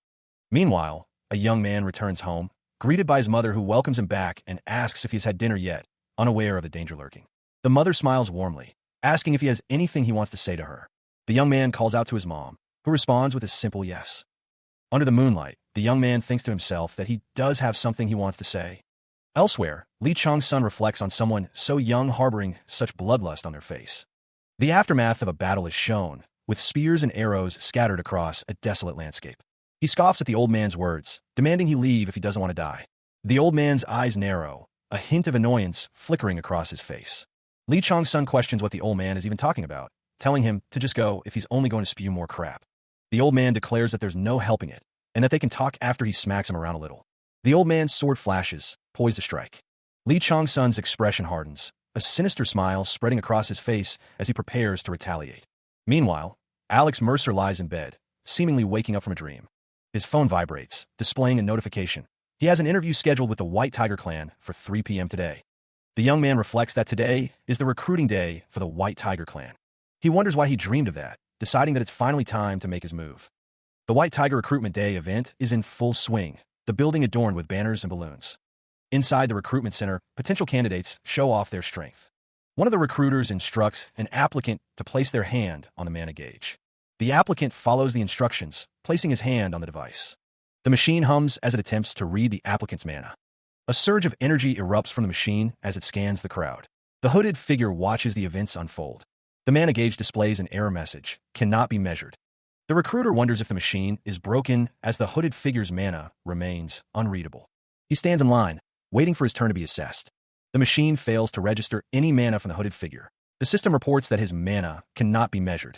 Meanwhile, a young man returns home, greeted by his mother who welcomes him back and asks if he's had dinner yet, unaware of the danger lurking. The mother smiles warmly, asking if he has anything he wants to say to her. The young man calls out to his mom, who responds with a simple yes. Under the moonlight, the young man thinks to himself that he does have something he wants to say. Elsewhere, Lee Chong-sun reflects on someone so young harboring such bloodlust on their face. The aftermath of a battle is shown, with spears and arrows scattered across a desolate landscape. He scoffs at the old man's words, demanding he leave if he doesn't want to die. The old man's eyes narrow, a hint of annoyance flickering across his face. Lee Chong-sun questions what the old man is even talking about, telling him to just go if he's only going to spew more crap. The old man declares that there's no helping it, and that they can talk after he smacks him around a little. The old man's sword flashes, poised to strike. Lee Chong-sun's expression hardens, a sinister smile spreading across his face as he prepares to retaliate. Meanwhile, Alex Mercer lies in bed, seemingly waking up from a dream. His phone vibrates, displaying a notification. He has an interview scheduled with the White Tiger Clan for 3 p.m. today. The young man reflects that today is the recruiting day for the White Tiger Clan. He wonders why he dreamed of that, deciding that it's finally time to make his move. The White Tiger Recruitment Day event is in full swing, the building adorned with banners and balloons. Inside the recruitment center, potential candidates show off their strength. One of the recruiters instructs an applicant to place their hand on the mana gauge. The applicant follows the instructions, placing his hand on the device. The machine hums as it attempts to read the applicant's mana. A surge of energy erupts from the machine as it scans the crowd. The hooded figure watches the events unfold. The mana gauge displays an error message, cannot be measured. The recruiter wonders if the machine is broken as the hooded figure's mana remains unreadable. He stands in line, waiting for his turn to be assessed. The machine fails to register any mana from the hooded figure. The system reports that his mana cannot be measured.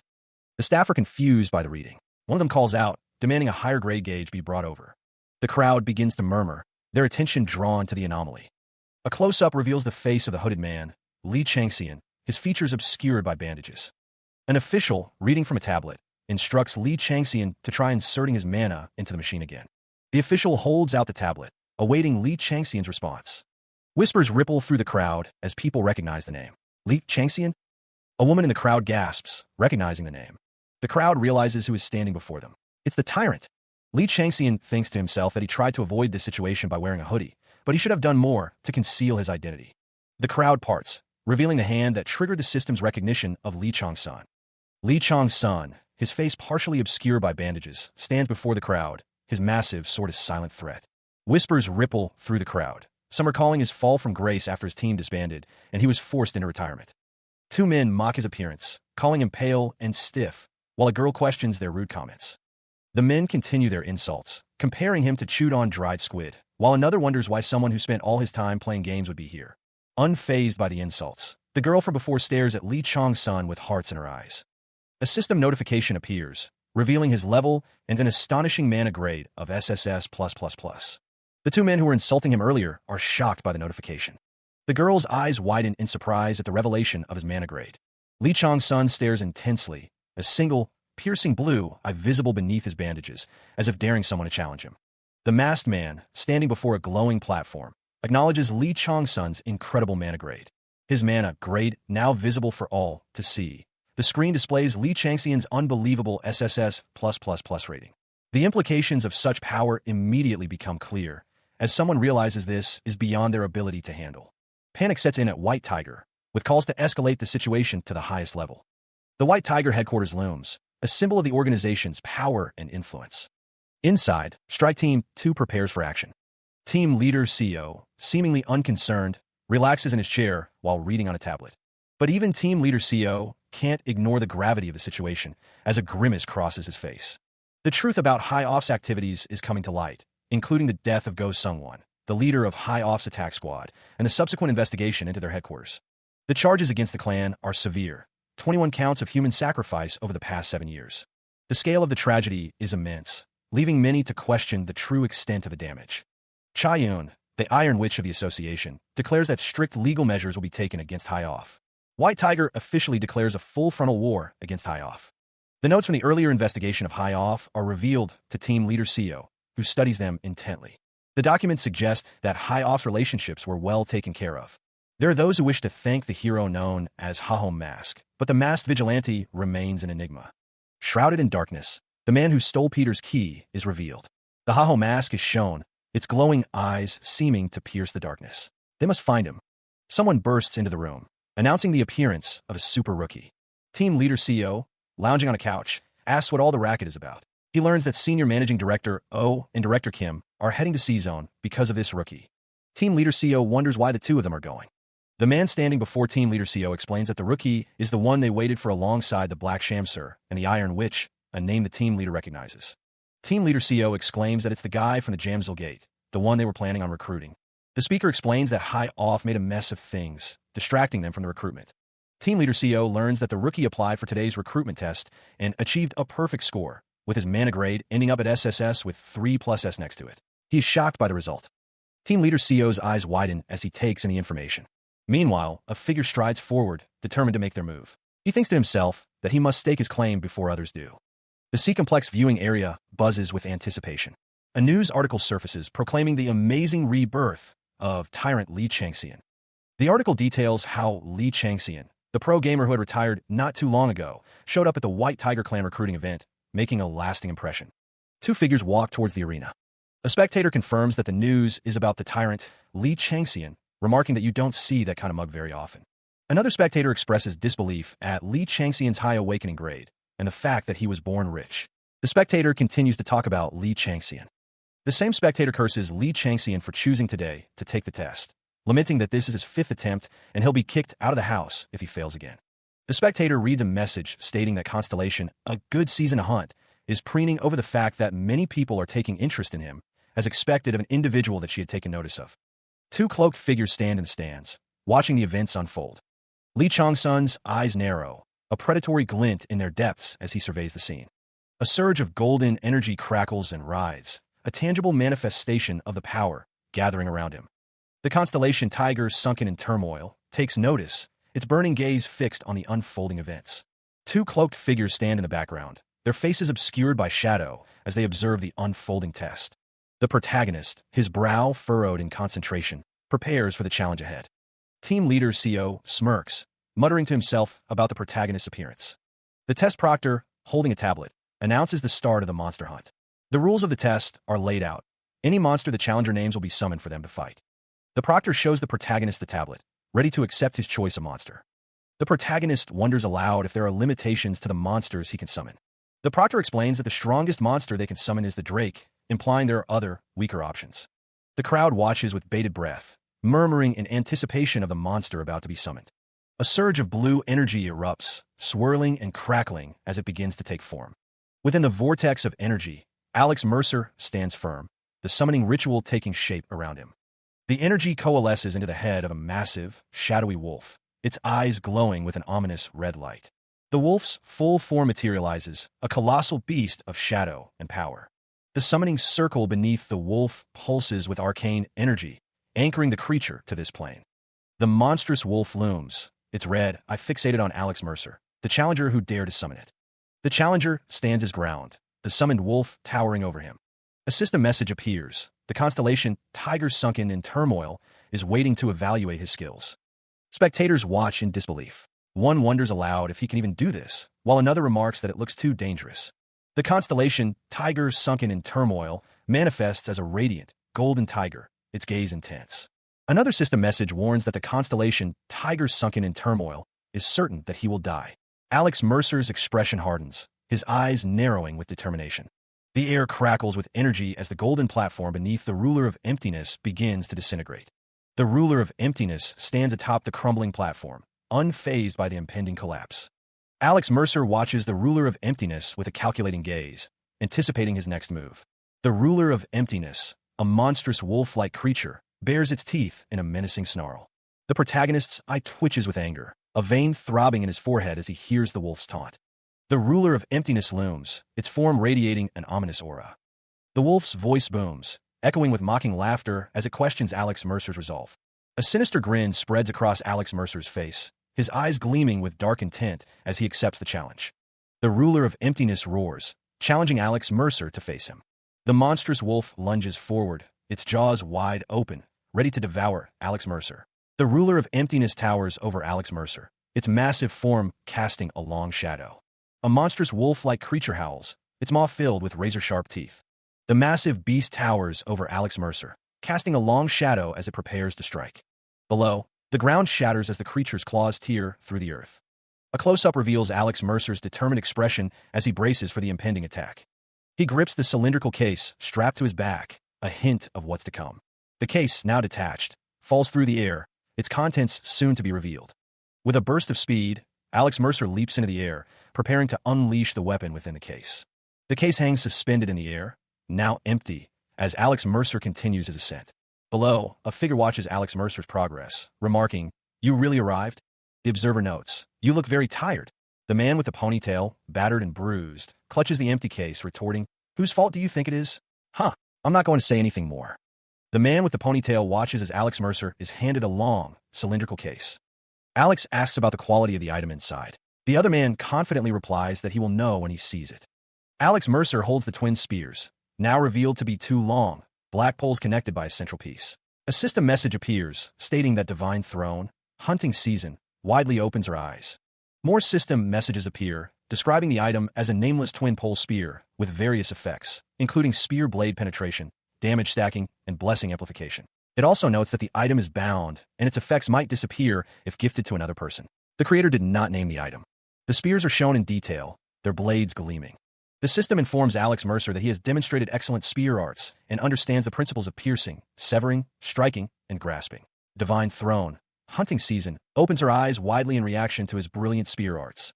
The staff are confused by the reading. One of them calls out, demanding a higher grade gauge be brought over. The crowd begins to murmur, their attention drawn to the anomaly. A close-up reveals the face of the hooded man, Lee Chang-xian, his features obscured by bandages. An official, reading from a tablet, instructs Lee Chang-xian to try inserting his mana into the machine again. The official holds out the tablet, awaiting Lee Chang-xian's response. Whispers ripple through the crowd as people recognize the name. Lee Chang-xian? A woman in the crowd gasps, recognizing the name. The crowd realizes who is standing before them. It's the tyrant. Lee Chang-xian thinks to himself that he tried to avoid this situation by wearing a hoodie, but he should have done more to conceal his identity. The crowd parts, revealing the hand that triggered the system's recognition of Lee Chong-sun. Lee Chong-sun, his face partially obscured by bandages, stands before the crowd, his massive sword a silent threat. Whispers ripple through the crowd, some recalling his fall from grace after his team disbanded, and he was forced into retirement. Two men mock his appearance, calling him pale and stiff, while a girl questions their rude comments. The men continue their insults, comparing him to chewed-on dried squid, while another wonders why someone who spent all his time playing games would be here. Unfazed by the insults, the girl from before stares at Lee Chong-sun with hearts in her eyes. A system notification appears, revealing his level and an astonishing mana grade of SSS+++. The two men who were insulting him earlier are shocked by the notification. The girl's eyes widen in surprise at the revelation of his mana grade. Lee Chong-sun stares intensely, a single, piercing blue eye visible beneath his bandages, as if daring someone to challenge him. The masked man, standing before a glowing platform, acknowledges Lee Chong-sun's incredible mana grade. His mana grade now visible for all to see. The screen displays Lee Chang-xian's unbelievable SSS++ rating. The implications of such power immediately become clear, as someone realizes this is beyond their ability to handle. Panic sets in at White Tiger, with calls to escalate the situation to the highest level. The White Tiger headquarters looms, a symbol of the organization's power and influence. Inside, Strike Team 2 prepares for action. Team Leader CEO, seemingly unconcerned, relaxes in his chair while reading on a tablet. But even Team Leader CEO can't ignore the gravity of the situation, as a grimace crosses his face. The truth about High Off's activities is coming to light, including the death of Go Sung-won, the leader of High Off's attack squad, and the subsequent investigation into their headquarters. The charges against the clan are severe, 21 counts of human sacrifice over the past 7 years. The scale of the tragedy is immense, leaving many to question the true extent of the damage. Cha-yoon, the Iron Witch of the association, declares that strict legal measures will be taken against High Off. White Tiger officially declares a full frontal war against High Off. The notes from the earlier investigation of High Off are revealed to team leader CEO, who studies them intently. The documents suggest that High Off's relationships were well taken care of. There are those who wish to thank the hero known as Ha-Home Mask, but the masked vigilante remains an enigma. Shrouded in darkness, the man who stole Peter's key is revealed. The Ha-Home Mask is shown, its glowing eyes seeming to pierce the darkness. They must find him. Someone bursts into the room, announcing the appearance of a super rookie. Team leader CEO, lounging on a couch, asks what all the racket is about. He learns that Senior Managing Director Oh and Director Kim are heading to C-Zone because of this rookie. Team leader CEO wonders why the two of them are going. The man standing before Team Leader CEO explains that the rookie is the one they waited for alongside the Black Shamsur and the Iron Witch, a name the team leader recognizes. Team Leader CEO exclaims that it's the guy from the Jamsil Gate, the one they were planning on recruiting. The speaker explains that High Off made a mess of things, distracting them from the recruitment. Team Leader CEO learns that the rookie applied for today's recruitment test and achieved a perfect score, with his mana grade ending up at SSS with 3+S next to it. He is shocked by the result. Team Leader CEO's eyes widen as he takes in the information. Meanwhile, a figure strides forward, determined to make their move. He thinks to himself that he must stake his claim before others do. The C-Complex viewing area buzzes with anticipation. A news article surfaces proclaiming the amazing rebirth of Tyrant Li Changxian. The article details how Li Changxian, the pro gamer who had retired not too long ago, showed up at the White Tiger Clan recruiting event, making a lasting impression. Two figures walk towards the arena. A spectator confirms that the news is about the tyrant Li Changxian, remarking that you don't see that kind of mug very often. Another spectator expresses disbelief at Li Changxian's high awakening grade and the fact that he was born rich. The spectator continues to talk about Li Changxian. The same spectator curses Li Changxian for choosing today to take the test, lamenting that this is his 5th attempt and he'll be kicked out of the house if he fails again. The spectator reads a message stating that Constellation, a good season to hunt, is preening over the fact that many people are taking interest in him, as expected of an individual that she had taken notice of. Two cloaked figures stand in the stands, watching the events unfold. Li Changsun's eyes narrow, a predatory glint in their depths as he surveys the scene. A surge of golden energy crackles and writhes, a tangible manifestation of the power gathering around him. The constellation Tiger, sunken in turmoil, takes notice, its burning gaze fixed on the unfolding events. Two cloaked figures stand in the background, their faces obscured by shadow as they observe the unfolding test. The protagonist, his brow furrowed in concentration, prepares for the challenge ahead. Team leader CEO smirks, muttering to himself about the protagonist's appearance. The test proctor, holding a tablet, announces the start of the monster hunt. The rules of the test are laid out. Any monster the challenger names will be summoned for them to fight. The proctor shows the protagonist the tablet, ready to accept his choice of monster. The protagonist wonders aloud if there are limitations to the monsters he can summon. The proctor explains that the strongest monster they can summon is the Drake, implying there are other, weaker options. The crowd watches with bated breath, murmuring in anticipation of the monster about to be summoned. A surge of blue energy erupts, swirling and crackling as it begins to take form. Within the vortex of energy, Alex Mercer stands firm, the summoning ritual taking shape around him. The energy coalesces into the head of a massive, shadowy wolf, its eyes glowing with an ominous red light. The wolf's full form materializes, a colossal beast of shadow and power. The summoning circle beneath the wolf pulses with arcane energy, anchoring the creature to this plane. The monstrous wolf looms, its red eye fixated on Alex Mercer, the challenger who dared to summon it. The challenger stands his ground, the summoned wolf towering over him. A system message appears. The constellation, Tiger sunken in turmoil, is waiting to evaluate his skills. Spectators watch in disbelief. One wonders aloud if he can even do this, while another remarks that it looks too dangerous. The constellation, Tiger sunken in turmoil, manifests as a radiant, golden tiger, its gaze intense. Another system message warns that the constellation, Tiger sunken in turmoil, is certain that he will die. Alex Mercer's expression hardens, his eyes narrowing with determination. The air crackles with energy as the golden platform beneath the ruler of emptiness begins to disintegrate. The ruler of emptiness stands atop the crumbling platform, unfazed by the impending collapse. Alex Mercer watches the ruler of emptiness with a calculating gaze, anticipating his next move. The ruler of emptiness, a monstrous wolf-like creature, bares its teeth in a menacing snarl. The protagonist's eye twitches with anger, a vein throbbing in his forehead as he hears the wolf's taunt. The ruler of emptiness looms, its form radiating an ominous aura. The wolf's voice booms, echoing with mocking laughter as it questions Alex Mercer's resolve. A sinister grin spreads across Alex Mercer's face, his eyes gleaming with dark intent as he accepts the challenge. The ruler of emptiness roars, challenging Alex Mercer to face him. The monstrous wolf lunges forward, its jaws wide open, ready to devour Alex Mercer. The ruler of emptiness towers over Alex Mercer, its massive form casting a long shadow. A monstrous wolf-like creature howls, its maw filled with razor-sharp teeth. The massive beast towers over Alex Mercer, casting a long shadow as it prepares to strike. Below, the ground shatters as the creature's claws tear through the earth. A close-up reveals Alex Mercer's determined expression as he braces for the impending attack. He grips the cylindrical case strapped to his back, a hint of what's to come. The case, now detached, falls through the air, its contents soon to be revealed. With a burst of speed, Alex Mercer leaps into the air, preparing to unleash the weapon within the case. The case hangs suspended in the air, now empty, as Alex Mercer continues his ascent. Below, a figure watches Alex Mercer's progress, remarking, "You really arrived?" The observer notes, "You look very tired." The man with the ponytail, battered and bruised, clutches the empty case, retorting, "Whose fault do you think it is?" "Huh, I'm not going to say anything more." The man with the ponytail watches as Alex Mercer is handed a long, cylindrical case. Alex asks about the quality of the item inside. The other man confidently replies that he will know when he sees it. Alex Mercer holds the twin spears, now revealed to be two long, black poles connected by a central piece. A system message appears, stating that Divine Throne, hunting season, widely opens her eyes. More system messages appear, describing the item as a nameless twin-pole spear with various effects, including spear blade penetration, damage stacking, and blessing amplification. It also notes that the item is bound, and its effects might disappear if gifted to another person. The creator did not name the item. The spears are shown in detail, their blades gleaming. The system informs Alex Mercer that he has demonstrated excellent spear arts and understands the principles of piercing, severing, striking, and grasping. Divine Throne, hunting season, opens her eyes widely in reaction to his brilliant spear arts.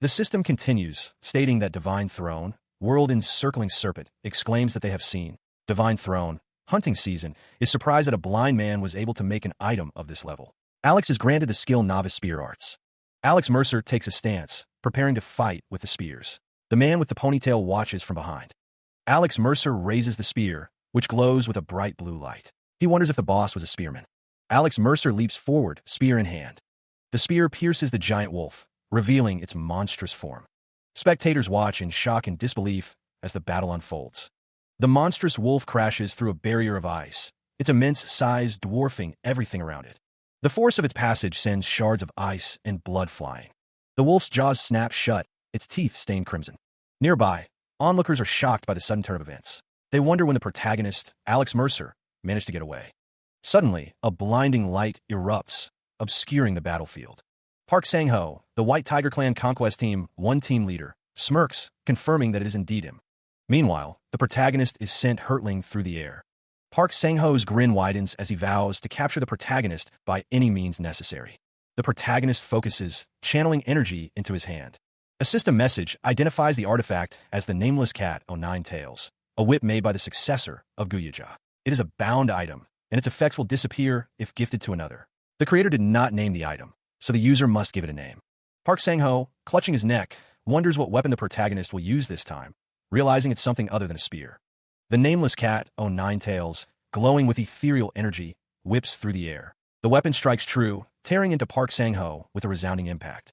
The system continues, stating that Divine Throne, world encircling serpent, exclaims that they have seen. Divine Throne, hunting season, is surprised that a blind man was able to make an item of this level. Alex is granted the skill Novice Spear Arts. Alex Mercer takes a stance, preparing to fight with the spears. The man with the ponytail watches from behind. Alex Mercer raises the spear, which glows with a bright blue light. He wonders if the boss was a spearman. Alex Mercer leaps forward, spear in hand. The spear pierces the giant wolf, revealing its monstrous form. Spectators watch in shock and disbelief as the battle unfolds. The monstrous wolf crashes through a barrier of ice, its immense size dwarfing everything around it. The force of its passage sends shards of ice and blood flying. The wolf's jaws snap shut, its teeth stain crimson. Nearby, onlookers are shocked by the sudden turn of events. They wonder when the protagonist, Alex Mercer, managed to get away. Suddenly, a blinding light erupts, obscuring the battlefield. Park Sang-ho, the White Tiger Clan Conquest Team, one team leader, smirks, confirming that it is indeed him. Meanwhile, the protagonist is sent hurtling through the air. Park Sang-ho's grin widens as he vows to capture the protagonist by any means necessary. The protagonist focuses, channeling energy into his hand. A system message identifies the artifact as the Nameless Cat o' Nine Tails, a whip made by the successor of Guyaja. It is a bound item, and its effects will disappear if gifted to another. The creator did not name the item, so the user must give it a name. Park Sang-ho, clutching his neck, wonders what weapon the protagonist will use this time, realizing it's something other than a spear. The Nameless Cat o' Nine Tails, glowing with ethereal energy, whips through the air. The weapon strikes true, tearing into Park Sang-ho with a resounding impact.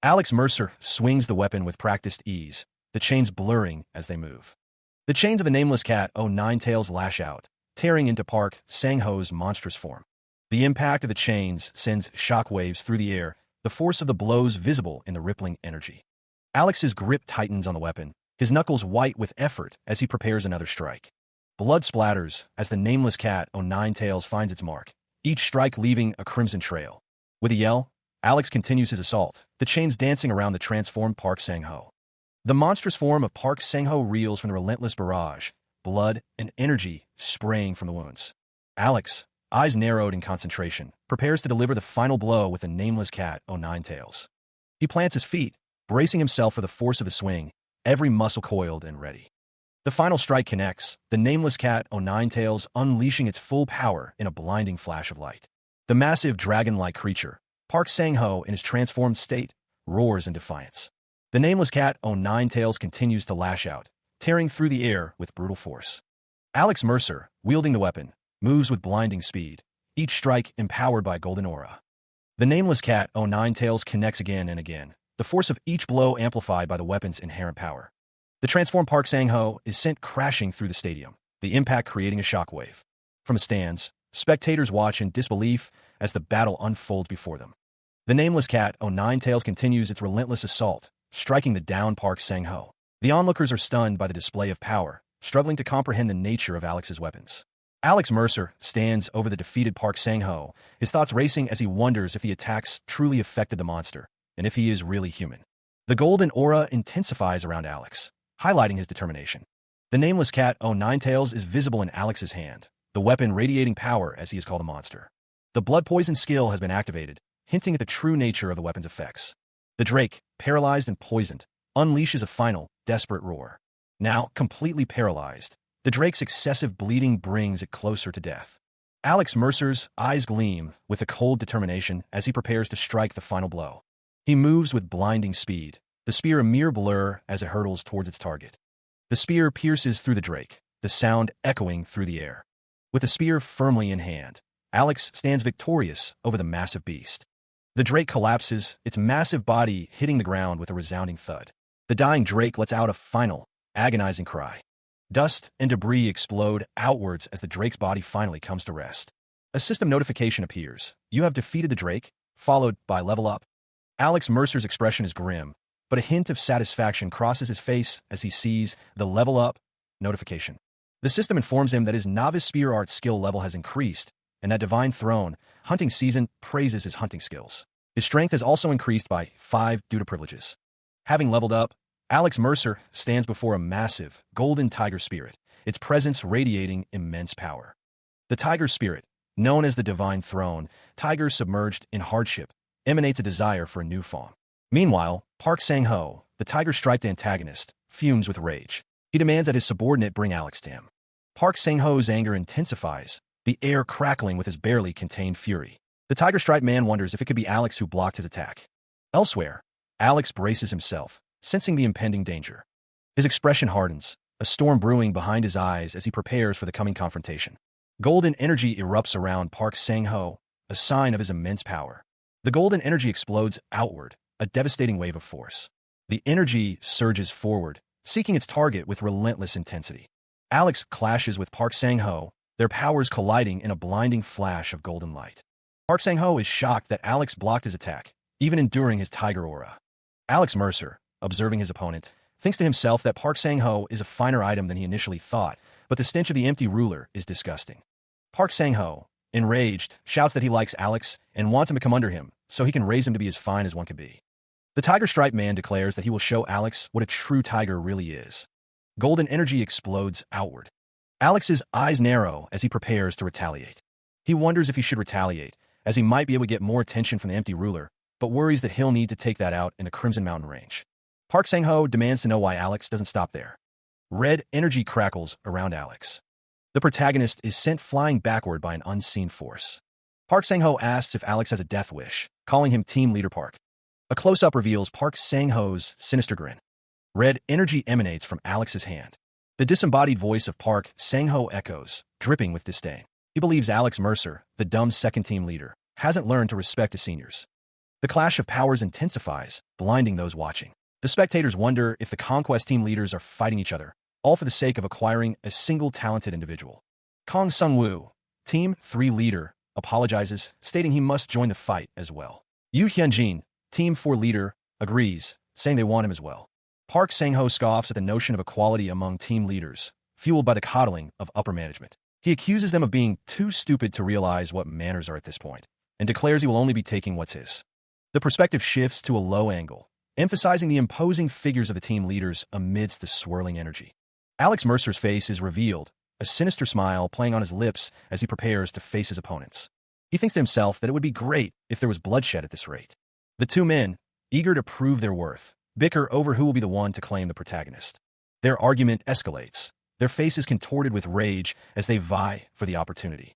Alex Mercer swings the weapon with practiced ease, the chains blurring as they move. The chains of the Nameless Cat o' Nine Tails lash out, tearing into Park Sang-ho's monstrous form. The impact of the chains sends shockwaves through the air, the force of the blows visible in the rippling energy. Alex's grip tightens on the weapon, his knuckles white with effort as he prepares another strike. Blood splatters as the Nameless Cat o' Nine Tails finds its mark, each strike leaving a crimson trail. With a yell, Alex continues his assault, the chains dancing around the transformed Park Sang-ho. The monstrous form of Park Sang-ho reels from the relentless barrage, blood and energy spraying from the wounds. Alex, eyes narrowed in concentration, prepares to deliver the final blow with the Nameless Cat o' Nine Tails. He plants his feet, bracing himself for the force of the swing, every muscle coiled and ready. The final strike connects, the Nameless Cat o' Nine Tails unleashing its full power in a blinding flash of light. The massive dragon-like creature, Park Sang-ho in his transformed state, roars in defiance. The Nameless Cat o' Nine Tails continues to lash out, tearing through the air with brutal force. Alex Mercer, wielding the weapon, moves with blinding speed, each strike empowered by golden aura. The nameless cat o' nine tails connects again and again, the force of each blow amplified by the weapon's inherent power. The transformed Park Sang-ho is sent crashing through the stadium, the impact creating a shockwave. From the stands, spectators watch in disbelief as the battle unfolds before them. The nameless cat o' nine tails continues its relentless assault, striking the downed Park Sang-ho. The onlookers are stunned by the display of power, struggling to comprehend the nature of Alex's weapons. Alex Mercer stands over the defeated Park Sang-ho, his thoughts racing as he wonders if the attacks truly affected the monster, and if he is really human. The golden aura intensifies around Alex, highlighting his determination. The nameless cat o' nine tails is visible in Alex's hand, the weapon radiating power as he is called a monster. The blood poison skill has been activated, hinting at the true nature of the weapon's effects. The Drake, paralyzed and poisoned, unleashes a final, desperate roar. Now, completely paralyzed, the Drake's excessive bleeding brings it closer to death. Alex Mercer's eyes gleam with a cold determination as he prepares to strike the final blow. He moves with blinding speed, the spear a mere blur as it hurtles towards its target. The spear pierces through the Drake, the sound echoing through the air. With the spear firmly in hand, Alex stands victorious over the massive beast. The Drake collapses, its massive body hitting the ground with a resounding thud. The dying Drake lets out a final, agonizing cry. Dust and debris explode outwards as the Drake's body finally comes to rest. A system notification appears. You have defeated the Drake, followed by level up. Alex Mercer's expression is grim, but a hint of satisfaction crosses his face as he sees the level up notification. The system informs him that his novice spear art skill level has increased, and that Divine Throne hunting season praises his hunting skills. His strength has also increased by 5 due to privileges. Having leveled up, Alex Mercer stands before a massive, golden tiger spirit, its presence radiating immense power. The tiger spirit, known as the Divine Throne, tiger submerged in hardship, emanates a desire for a new form. Meanwhile, Park Sang-ho, the tiger-striped antagonist, fumes with rage. He demands that his subordinate bring Alex to him. Park Sang-ho's anger intensifies, the air crackling with his barely contained fury. The tiger-striped man wonders if it could be Alex who blocked his attack. Elsewhere, Alex braces himself, sensing the impending danger. His expression hardens, a storm brewing behind his eyes as he prepares for the coming confrontation. Golden energy erupts around Park Sang-ho, a sign of his immense power. The golden energy explodes outward, a devastating wave of force. The energy surges forward, seeking its target with relentless intensity. Alex clashes with Park Sang-ho, their powers colliding in a blinding flash of golden light. Park Sang-ho is shocked that Alex blocked his attack, even enduring his tiger aura. Alex Mercer, observing his opponent, thinks to himself that Park Sang-ho is a finer item than he initially thought, but the stench of the empty ruler is disgusting. Park Sang-ho, enraged, shouts that he likes Alex and wants him to come under him so he can raise him to be as fine as one can be. The tiger-striped man declares that he will show Alex what a true tiger really is. Golden energy explodes outward. Alex's eyes narrow as he prepares to retaliate. He wonders if he should retaliate, as he might be able to get more attention from the empty ruler, but worries that he'll need to take that out in the Crimson Mountain Range. Park Sang-ho demands to know why Alex doesn't stop there. Red energy crackles around Alex. The protagonist is sent flying backward by an unseen force. Park Sang-ho asks if Alex has a death wish, calling him Team Leader Park. A close-up reveals Park Sang-ho's sinister grin. Red energy emanates from Alex's hand. The disembodied voice of Park Sang-ho echoes, dripping with disdain. He believes Alex Mercer, the dumb second-team leader, hasn't learned to respect his seniors. The clash of powers intensifies, blinding those watching. The spectators wonder if the Conquest team leaders are fighting each other, all for the sake of acquiring a single talented individual. Kong Sung-woo, Team 3 leader, apologizes, stating he must join the fight as well. Yu Hyunjin, Team 4 leader, agrees, saying they want him as well. Park Sang-ho scoffs at the notion of equality among team leaders, fueled by the coddling of upper management. He accuses them of being too stupid to realize what manners are at this point, and declares he will only be taking what's his. The perspective shifts to a low angle, emphasizing the imposing figures of the team leaders amidst the swirling energy. Alex Mercer's face is revealed, a sinister smile playing on his lips as he prepares to face his opponents. He thinks to himself that it would be great if there was bloodshed at this rate. The two men, eager to prove their worth, bicker over who will be the one to claim the protagonist. Their argument escalates, their faces contorted with rage as they vie for the opportunity.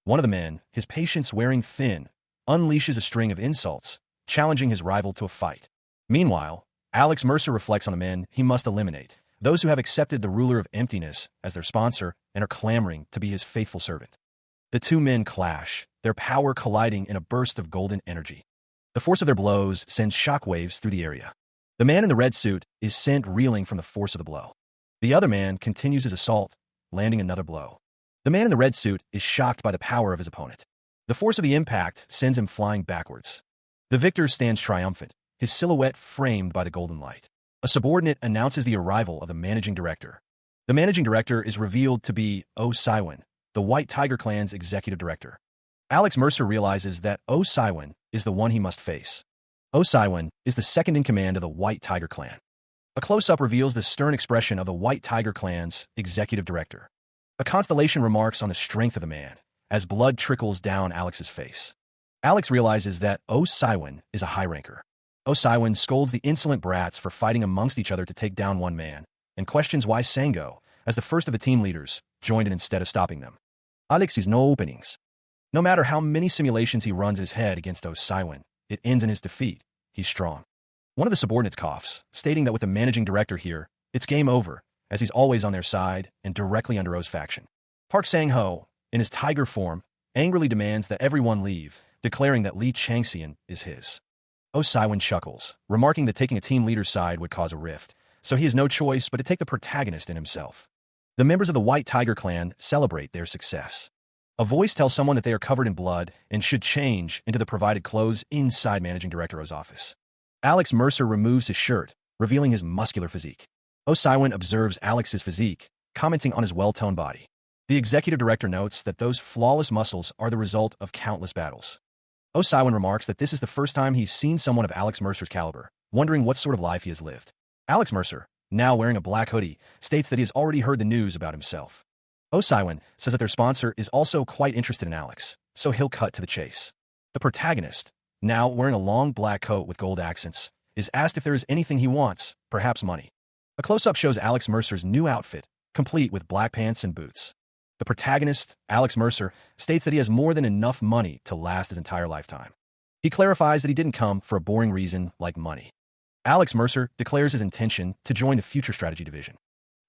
One of the men, his patience wearing thin, unleashes a string of insults, challenging his rival to a fight. Meanwhile, Alex Mercer reflects on the men he must eliminate, those who have accepted the ruler of emptiness as their sponsor and are clamoring to be his faithful servant. The two men clash, their power colliding in a burst of golden energy. The force of their blows sends shockwaves through the area. The man in the red suit is sent reeling from the force of the blow. The other man continues his assault, landing another blow. The man in the red suit is shocked by the power of his opponent. The force of the impact sends him flying backwards. The victor stands triumphant, his silhouette framed by the golden light. A subordinate announces the arrival of the managing director. The managing director is revealed to be Oh Saiwon, the White Tiger Clan's executive director. Alex Mercer realizes that Oh Saiwon is the one he must face. Oh Saiwon is the second in command of the White Tiger Clan. A close-up reveals the stern expression of the White Tiger Clan's executive director. A constellation remarks on the strength of the man, as blood trickles down Alex's face. Alex realizes that Oh Saiwon is a high-ranker. Oh Saiwon scolds the insolent brats for fighting amongst each other to take down one man, and questions why Sango, as the first of the team leaders, joined in instead of stopping them. Alex sees no openings. No matter how many simulations he runs in his head against Oh Saiwon, it ends in his defeat. He's strong. One of the subordinates coughs, stating that with the managing director here, it's game over, as he's always on their side and directly under Oh's faction. Park Sang-ho, in his tiger form, angrily demands that everyone leave, declaring that Lee Changxian is his. Oh Saiwon chuckles, remarking that taking a team leader's side would cause a rift, so he has no choice but to take the protagonist in himself. The members of the White Tiger Clan celebrate their success. A voice tells someone that they are covered in blood and should change into the provided clothes inside Managing Director Oh's office. Alex Mercer removes his shirt, revealing his muscular physique. Oh Saiwon observes Alex's physique, commenting on his well-toned body. The executive director notes that those flawless muscles are the result of countless battles. Oh Saiwon remarks that this is the first time he's seen someone of Alex Mercer's caliber, wondering what sort of life he has lived. Alex Mercer, now wearing a black hoodie, states that he has already heard the news about himself. Oh Saiwon says that their sponsor is also quite interested in Alex, so he'll cut to the chase. The protagonist, now wearing a long black coat with gold accents, is asked if there is anything he wants, perhaps money. A close-up shows Alex Mercer's new outfit, complete with black pants and boots. The protagonist, Alex Mercer, states that he has more than enough money to last his entire lifetime. He clarifies that he didn't come for a boring reason like money. Alex Mercer declares his intention to join the Future Strategy Division.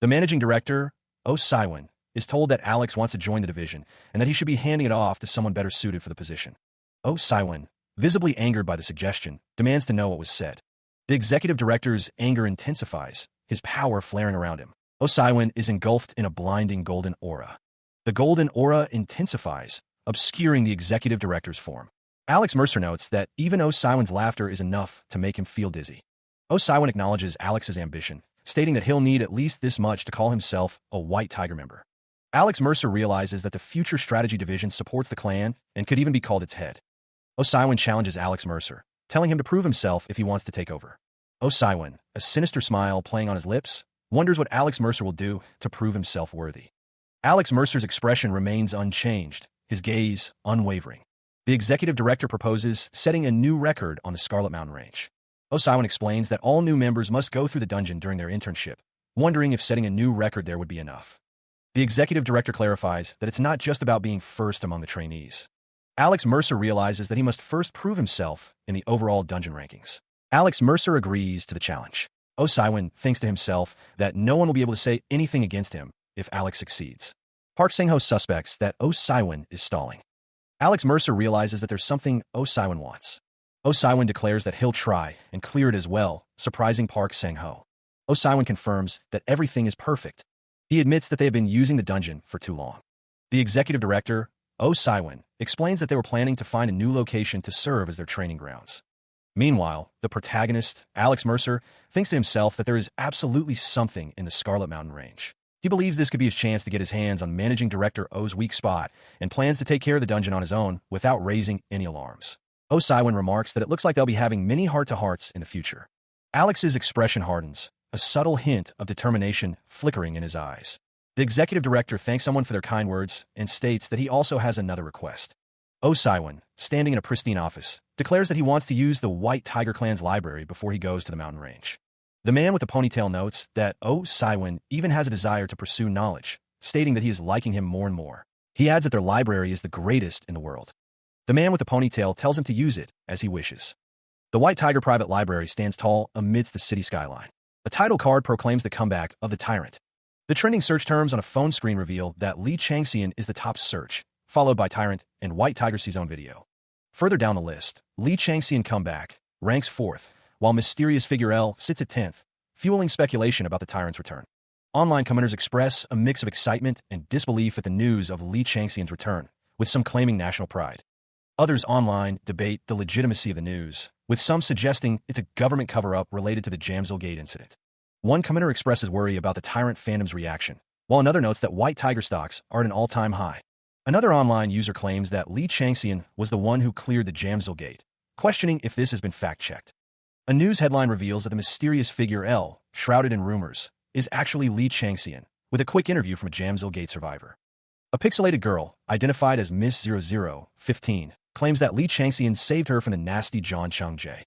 The managing director, Oh Saiwon, is told that Alex wants to join the division and that he should be handing it off to someone better suited for the position. Oh Saiwon, visibly angered by the suggestion, demands to know what was said. The executive director's anger intensifies, his power flaring around him. Oh Saiwon is engulfed in a blinding golden aura. The golden aura intensifies, obscuring the executive director's form. Alex Mercer notes that even Oh Saiwon's laughter is enough to make him feel dizzy. Oh Saiwon acknowledges Alex's ambition, stating that he'll need at least this much to call himself a White Tiger member. Alex Mercer realizes that the Future Strategy Division supports the clan and could even be called its head. Oh Saiwon challenges Alex Mercer, telling him to prove himself if he wants to take over. Oh Saiwon, a sinister smile playing on his lips, wonders what Alex Mercer will do to prove himself worthy. Alex Mercer's expression remains unchanged, his gaze unwavering. The executive director proposes setting a new record on the Scarlet Mountain Range. Oh Saiwon explains that all new members must go through the dungeon during their internship, wondering if setting a new record there would be enough. The executive director clarifies that it's not just about being first among the trainees. Alex Mercer realizes that he must first prove himself in the overall dungeon rankings. Alex Mercer agrees to the challenge. Oh Saiwon thinks to himself that no one will be able to say anything against him if Alex succeeds. Park Sang-ho suspects that Oh Saiwon is stalling. Alex Mercer realizes that there's something Oh Saiwon wants. Oh Saiwon declares that he'll try and clear it as well, surprising Park Sang-ho. Oh Saiwon confirms that everything is perfect. He admits that they have been using the dungeon for too long. The executive director, Oh Saiwon, explains that they were planning to find a new location to serve as their training grounds. Meanwhile, the protagonist, Alex Mercer, thinks to himself that there is absolutely something in the Scarlet Mountain Range. He believes this could be his chance to get his hands on Managing Director Oh's weak spot and plans to take care of the dungeon on his own without raising any alarms. Oh Saiwon remarks that it looks like they'll be having many heart-to-hearts in the future. Alex's expression hardens, a subtle hint of determination flickering in his eyes. The executive director thanks someone for their kind words and states that he also has another request. Oh Saiwon, standing in a pristine office, declares that he wants to use the White Tiger Clan's library before he goes to the mountain range. The man with the ponytail notes that Oh Saiwon even has a desire to pursue knowledge, stating that he is liking him more and more. He adds that their library is the greatest in the world. The man with the ponytail tells him to use it as he wishes. The White Tiger Private Library stands tall amidst the city skyline. A title card proclaims the comeback of the tyrant. The trending search terms on a phone screen reveal that Lee Changxian is the top search, followed by Tyrant and White Tiger Season video. Further down the list, Lee Changxian comeback ranks 4th, while mysterious figure L sits at 10th, fueling speculation about the Tyrant's return. Online commenters express a mix of excitement and disbelief at the news of Lee Changxian's return, with some claiming national pride. Others online debate the legitimacy of the news, with some suggesting it's a government cover-up related to the Jamsil-gate incident. One commenter expresses worry about the Tyrant fandom's reaction, while another notes that White Tiger stocks are at an all-time high. Another online user claims that Lee Changxian was the one who cleared the Jamsil-gate, questioning if this has been fact-checked. A news headline reveals that the mysterious figure L, shrouded in rumors, is actually Lee Changxian, with a quick interview from a Jamsil-gate survivor. A pixelated girl, identified as Miss 0015, claims that Lee Changxian saved her from the nasty John Chung-jae.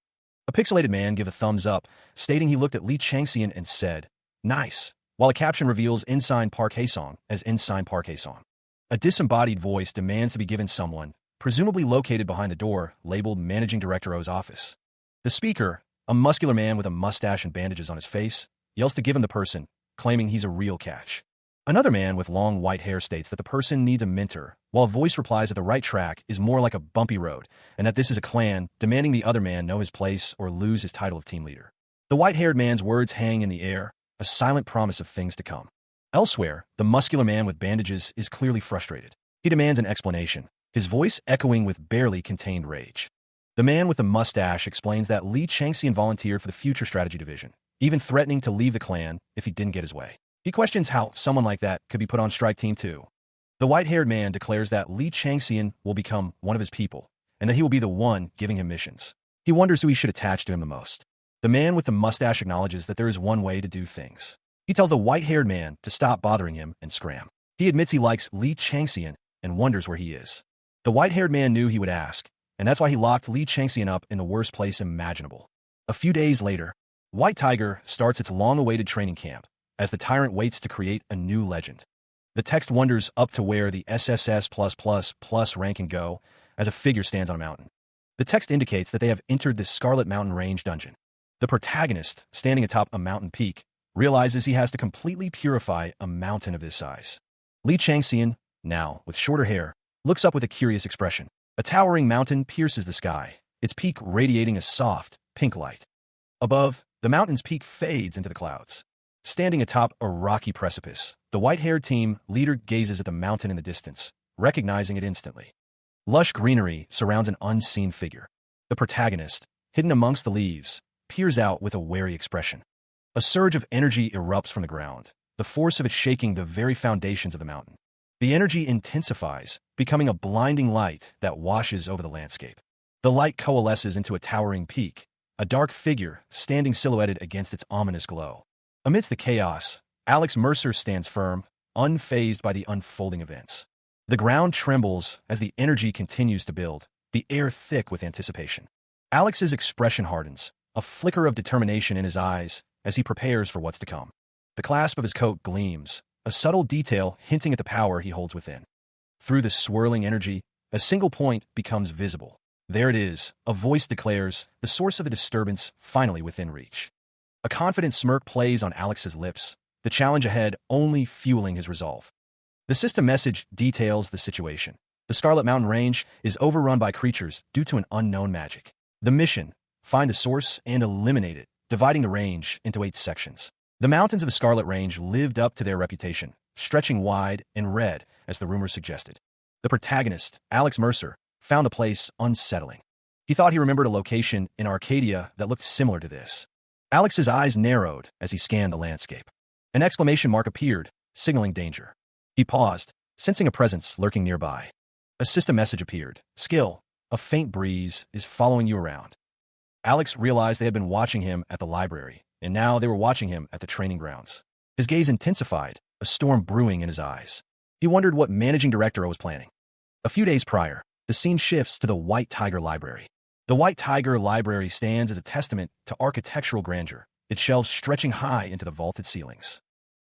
A pixelated man gave a thumbs up, stating he looked at Lee Changxian and said, "Nice," while a caption reveals Ensign Park Hae-song as Ensign Park Hae-song. A disembodied voice demands to be given someone, presumably located behind the door, labeled Managing Director O's office. The speaker, a muscular man with a mustache and bandages on his face, yells to give him the person, claiming he's a real catch. Another man with long white hair states that the person needs a mentor, while a voice replies that the right track is more like a bumpy road, and that this is a clan, demanding the other man know his place or lose his title of team leader. The white-haired man's words hang in the air, a silent promise of things to come. Elsewhere, the muscular man with bandages is clearly frustrated. He demands an explanation, his voice echoing with barely contained rage. The man with the mustache explains that Lee Changxian volunteered for the Future Strategy Division, even threatening to leave the clan if he didn't get his way. He questions how someone like that could be put on strike team 2. The white-haired man declares that Lee Changxian will become one of his people, and that he will be the one giving him missions. He wonders who he should attach to him the most. The man with the mustache acknowledges that there is one way to do things. He tells the white-haired man to stop bothering him and scram. He admits he likes Lee Changxian and wonders where he is. The white-haired man knew he would ask, and that's why he locked Lee Changxian up in the worst place imaginable. A few days later, White Tiger starts its long-awaited training camp, as the Tyrant waits to create a new legend. The text wonders up to where the SSS+++ rank can go, as a figure stands on a mountain. The text indicates that they have entered the Scarlet Mountain Range dungeon. The protagonist, standing atop a mountain peak, realizes he has to completely purify a mountain of this size. Lee Changxian, now with shorter hair, looks up with a curious expression. A towering mountain pierces the sky, its peak radiating a soft, pink light. Above, the mountain's peak fades into the clouds. Standing atop a rocky precipice, the white-haired team leader gazes at the mountain in the distance, recognizing it instantly. Lush greenery surrounds an unseen figure. The protagonist, hidden amongst the leaves, peers out with a wary expression. A surge of energy erupts from the ground, the force of it shaking the very foundations of the mountain. The energy intensifies, becoming a blinding light that washes over the landscape. The light coalesces into a towering peak, a dark figure standing silhouetted against its ominous glow. Amidst the chaos, Alex Mercer stands firm, unfazed by the unfolding events. The ground trembles as the energy continues to build, the air thick with anticipation. Alex's expression hardens, a flicker of determination in his eyes as he prepares for what's to come. The clasp of his coat gleams, a subtle detail hinting at the power he holds within. Through the swirling energy, a single point becomes visible. There it is, a voice declares, the source of the disturbance finally within reach. A confident smirk plays on Alex's lips, the challenge ahead only fueling his resolve. The system message details the situation. The Scarlet Mountain Range is overrun by creatures due to an unknown magic. The mission: find the source and eliminate it, dividing the range into 8 sections. The mountains of the Scarlet Range lived up to their reputation, stretching wide and red, as the rumors suggested. The protagonist, Alex Mercer, found the place unsettling. He thought he remembered a location in Arcadia that looked similar to this. Alex's eyes narrowed as he scanned the landscape. An exclamation mark appeared, signaling danger. He paused, sensing a presence lurking nearby. A system message appeared. Skill: a faint breeze is following you around. Alex realized they had been watching him at the library, and now they were watching him at the training grounds. His gaze intensified, a storm brewing in his eyes. He wondered what Managing Director was planning. A few days prior, the scene shifts to the White Tiger Library. The White Tiger Library stands as a testament to architectural grandeur, its shelves stretching high into the vaulted ceilings.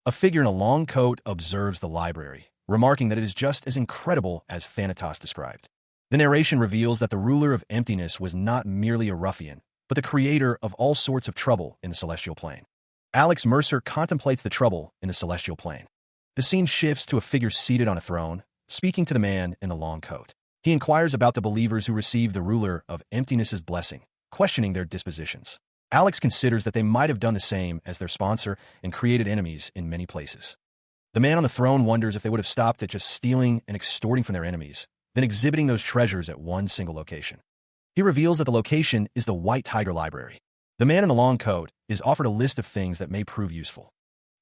A figure in a long coat observes the library, remarking that it is just as incredible as Thanatos described. The narration reveals that the ruler of emptiness was not merely a ruffian, but the creator of all sorts of trouble in the celestial plane. Alex Mercer contemplates the trouble in the celestial plane. The scene shifts to a figure seated on a throne, speaking to the man in the long coat. He inquires about the believers who receive the ruler of emptiness's blessing, questioning their dispositions. Alex considers that they might have done the same as their sponsor and created enemies in many places. The man on the throne wonders if they would have stopped at just stealing and extorting from their enemies, then exhibiting those treasures at one single location. He reveals that the location is the White Tiger Library. The man in the long coat is offered a list of things that may prove useful.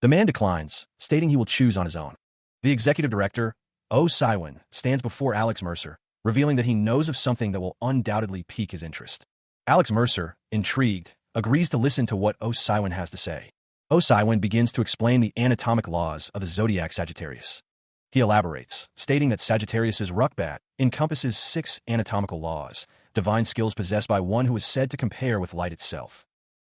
The man declines, stating he will choose on his own. The executive director, Oh Siwon, stands before Alex Mercer, revealing that he knows of something that will undoubtedly pique his interest. Alex Mercer, intrigued, agrees to listen to what Oh Siwon has to say. Oh Siwon begins to explain the anatomic laws of the zodiac Sagittarius. He elaborates, stating that Sagittarius's Rukbat encompasses 6 anatomical laws, divine skills possessed by one who is said to compare with light itself.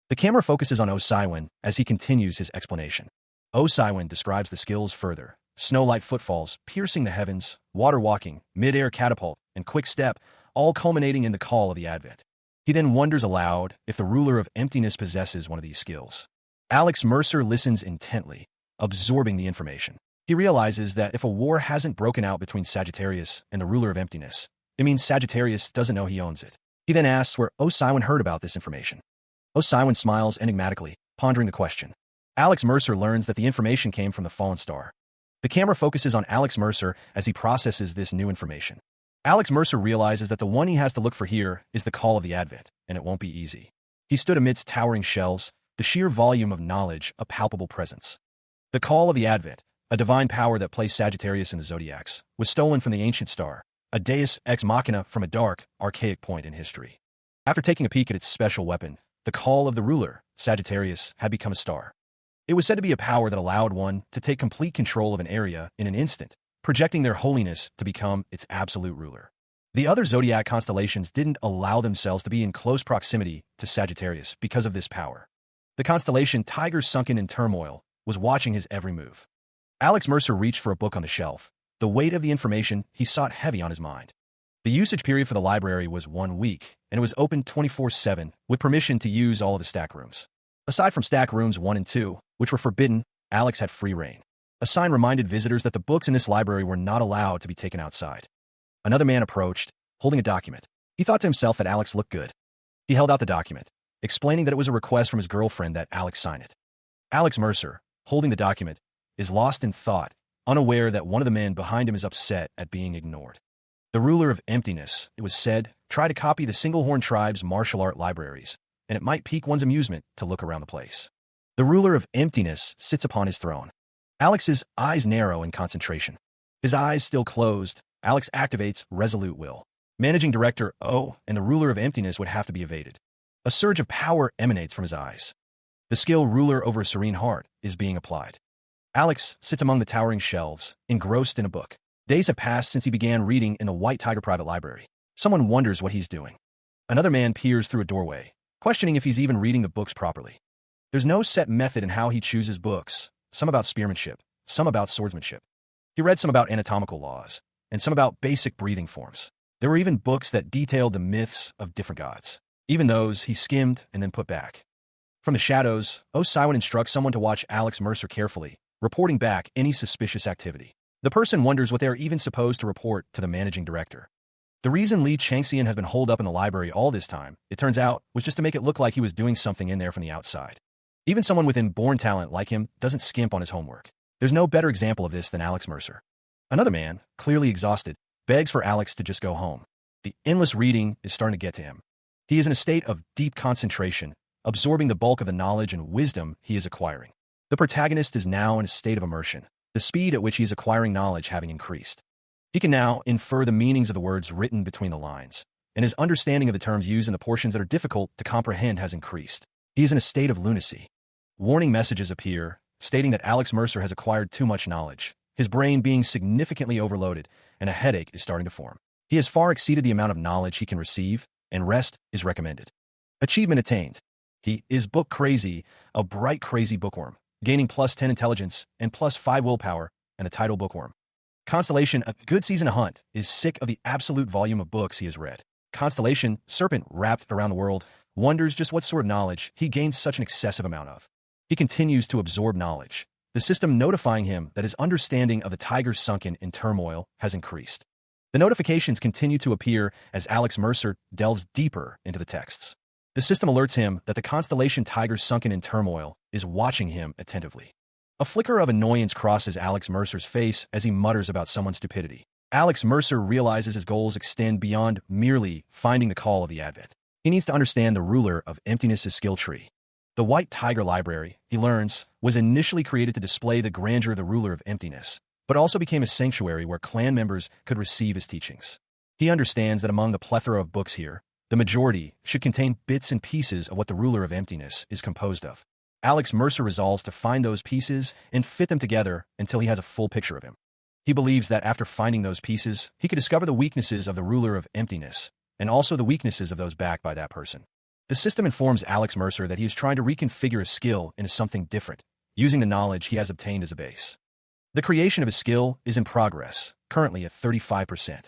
The camera focuses on Oh Siwon as he continues his explanation. Oh Siwon describes the skills further: snow-light footfalls, piercing the heavens, water walking, mid-air catapult, and quick step, all culminating in the call of the Advent. He then wonders aloud if the ruler of emptiness possesses one of these skills. Alex Mercer listens intently, absorbing the information. He realizes that if a war hasn't broken out between Sagittarius and the ruler of emptiness, it means Sagittarius doesn't know he owns it. He then asks where Oh Siwon heard about this information. Oh Siwon smiles enigmatically, pondering the question. Alex Mercer learns that the information came from the fallen star. The camera focuses on Alex Mercer as he processes this new information. Alex Mercer realizes that the one he has to look for here is the call of the Advent, and it won't be easy. He stood amidst towering shelves, the sheer volume of knowledge a palpable presence. The call of the Advent, a divine power that placed Sagittarius in the zodiacs, was stolen from the ancient star, a deus ex machina from a dark, archaic point in history. After taking a peek at its special weapon, the call of the ruler, Sagittarius, had become a star. It was said to be a power that allowed one to take complete control of an area in an instant, projecting their holiness to become its absolute ruler. The other zodiac constellations didn't allow themselves to be in close proximity to Sagittarius because of this power. The constellation Tiger, sunken in turmoil, was watching his every move. Alex Mercer reached for a book on the shelf, the weight of the information he sought heavy on his mind. The usage period for the library was 1 week, and it was open 24/7, with permission to use all of the stack rooms. Aside from stack rooms 1 and 2, which were forbidden, Alex had free reign. A sign reminded visitors that the books in this library were not allowed to be taken outside. Another man approached, holding a document. He thought to himself that Alex looked good. He held out the document, explaining that it was a request from his girlfriend that Alex sign it. Alex Mercer, holding the document, is lost in thought, unaware that one of the men behind him is upset at being ignored. The ruler of emptiness, it was said, tried to copy the Singlehorn tribe's martial art libraries, and it might pique one's amusement to look around the place. The ruler of emptiness sits upon his throne. Alex's eyes narrow in concentration. His eyes still closed, Alex activates resolute will. Managing director O and the ruler of emptiness would have to be evaded. A surge of power emanates from his eyes. The skill ruler over a serene heart is being applied. Alex sits among the towering shelves, engrossed in a book. Days have passed since he began reading in the White Tiger Private Library. Someone wonders what he's doing. Another man peers through a doorway, questioning if he's even reading the books properly. There's no set method in how he chooses books, some about spearmanship, some about swordsmanship. He read some about anatomical laws, and some about basic breathing forms. There were even books that detailed the myths of different gods. Even those he skimmed and then put back. From the shadows, Oh Siwon instructs someone to watch Alex Mercer carefully, reporting back any suspicious activity. The person wonders what they are even supposed to report to the managing director. The reason Lee Changxian has been holed up in the library all this time, it turns out, was just to make it look like he was doing something in there from the outside. Even someone with inborn talent like him doesn't skimp on his homework. There's no better example of this than Alex Mercer. Another man, clearly exhausted, begs for Alex to just go home. The endless reading is starting to get to him. He is in a state of deep concentration, absorbing the bulk of the knowledge and wisdom he is acquiring. The protagonist is now in a state of immersion, the speed at which he is acquiring knowledge having increased. He can now infer the meanings of the words written between the lines, and his understanding of the terms used in the portions that are difficult to comprehend has increased. He is in a state of lunacy. Warning messages appear, stating that Alex Mercer has acquired too much knowledge, his brain being significantly overloaded, and a headache is starting to form. He has far exceeded the amount of knowledge he can receive, and rest is recommended. Achievement attained. He is book crazy, a bright crazy bookworm, gaining +10 intelligence and +5 willpower, and the title bookworm. Constellation, a good season to hunt, is sick of the absolute volume of books he has read. Constellation, serpent wrapped around the world, wonders just what sort of knowledge he gains such an excessive amount of. He continues to absorb knowledge, the system notifying him that his understanding of the tiger's sunken in turmoil has increased. The notifications continue to appear as Alex Mercer delves deeper into the texts. The system alerts him that the constellation tiger sunken in turmoil is watching him attentively. A flicker of annoyance crosses Alex Mercer's face as he mutters about someone's stupidity. Alex Mercer realizes his goals extend beyond merely finding the call of the Advent. He needs to understand the ruler of emptiness's skill tree. The White Tiger Library, he learns, was initially created to display the grandeur of the ruler of emptiness, but also became a sanctuary where clan members could receive his teachings. He understands that among the plethora of books here, the majority should contain bits and pieces of what the ruler of emptiness is composed of. Alex Mercer resolves to find those pieces and fit them together until he has a full picture of him. He believes that after finding those pieces, he could discover the weaknesses of the ruler of emptiness, and also the weaknesses of those backed by that person. The system informs Alex Mercer that he is trying to reconfigure a skill into something different, using the knowledge he has obtained as a base. The creation of his skill is in progress, currently at 35%.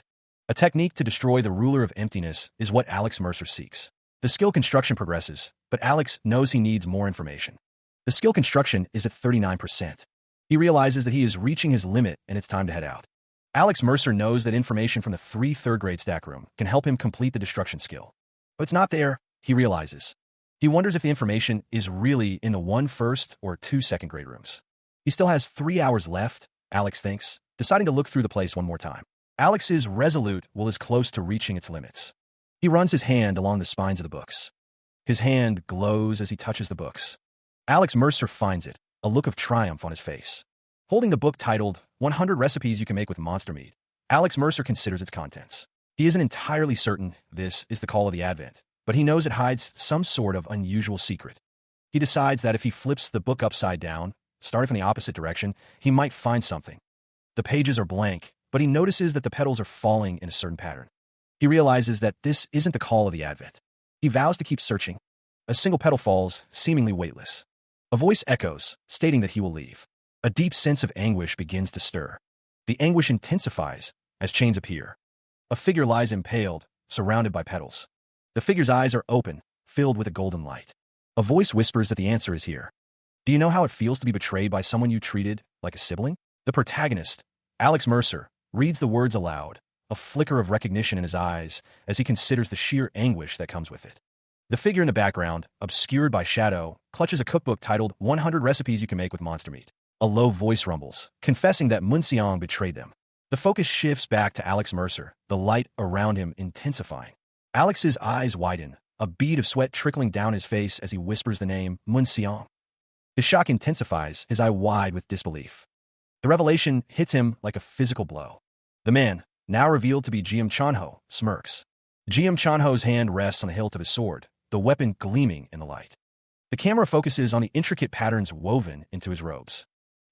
A technique to destroy the ruler of emptiness is what Alex Mercer seeks. The skill construction progresses, but Alex knows he needs more information. The skill construction is at 39%. He realizes that he is reaching his limit and it's time to head out. Alex Mercer knows that information from the 3 third-grade stack room can help him complete the destruction skill. But it's not there, he realizes. He wonders if the information is really in the 1 first or 2 second-grade rooms. He still has 3 hours left, Alex thinks, deciding to look through the place one more time. Alex is resolute while is close to reaching its limits. He runs his hand along the spines of the books. His hand glows as he touches the books. Alex Mercer finds it, a look of triumph on his face. Holding the book titled 100 Recipes You Can Make with Monster Meat, Alex Mercer considers its contents. He isn't entirely certain this is the call of the Advent, but he knows it hides some sort of unusual secret. He decides that if he flips the book upside down, starting from the opposite direction, he might find something. The pages are blank, but he notices that the petals are falling in a certain pattern. He realizes that this isn't the call of the Advent. He vows to keep searching. A single petal falls, seemingly weightless. A voice echoes, stating that he will leave. A deep sense of anguish begins to stir. The anguish intensifies as chains appear. A figure lies impaled, surrounded by petals. The figure's eyes are open, filled with a golden light. A voice whispers that the answer is here. Do you know how it feels to be betrayed by someone you treated like a sibling? The protagonist, Alex Mercer, reads the words aloud, a flicker of recognition in his eyes as he considers the sheer anguish that comes with it. The figure in the background, obscured by shadow, clutches a cookbook titled 100 Recipes You Can Make with Monster Meat. A low voice rumbles, confessing that Mun Seong betrayed them. The focus shifts back to Alex Mercer, the light around him intensifying. Alex's eyes widen, a bead of sweat trickling down his face as he whispers the name Mun Seong. His shock intensifies, his eye wide with disbelief. The revelation hits him like a physical blow. The man, now revealed to be Jiam Chanho, smirks. Jiam Chanho's hand rests on the hilt of his sword, the weapon gleaming in the light. The camera focuses on the intricate patterns woven into his robes.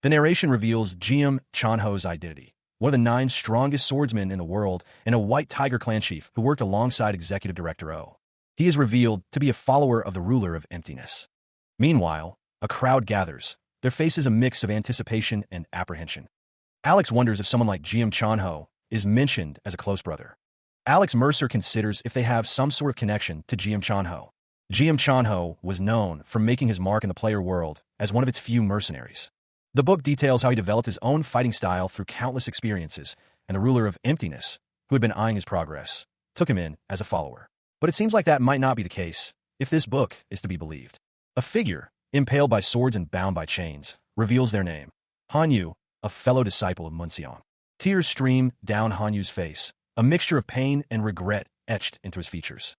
The narration reveals Jiam Chanho's identity, one of the 9 strongest swordsmen in the world and a White Tiger clan chief who worked alongside Executive Director O. He is revealed to be a follower of the ruler of emptiness. Meanwhile, a crowd gathers, their faces a mix of anticipation and apprehension. Alex wonders if someone like Jiam Chanho is mentioned as a close brother. Alex Mercer considers if they have some sort of connection to Jiam Chanho. Jiam Chanho was known for making his mark in the player world as one of its few mercenaries. The book details how he developed his own fighting style through countless experiences, and the ruler of emptiness, who had been eyeing his progress, took him in as a follower. But it seems like that might not be the case, if this book is to be believed. A figure, impaled by swords and bound by chains, reveals their name. Hanyu, a fellow disciple of Mun Seong. Tears stream down Hanyu's face, a mixture of pain and regret etched into his features.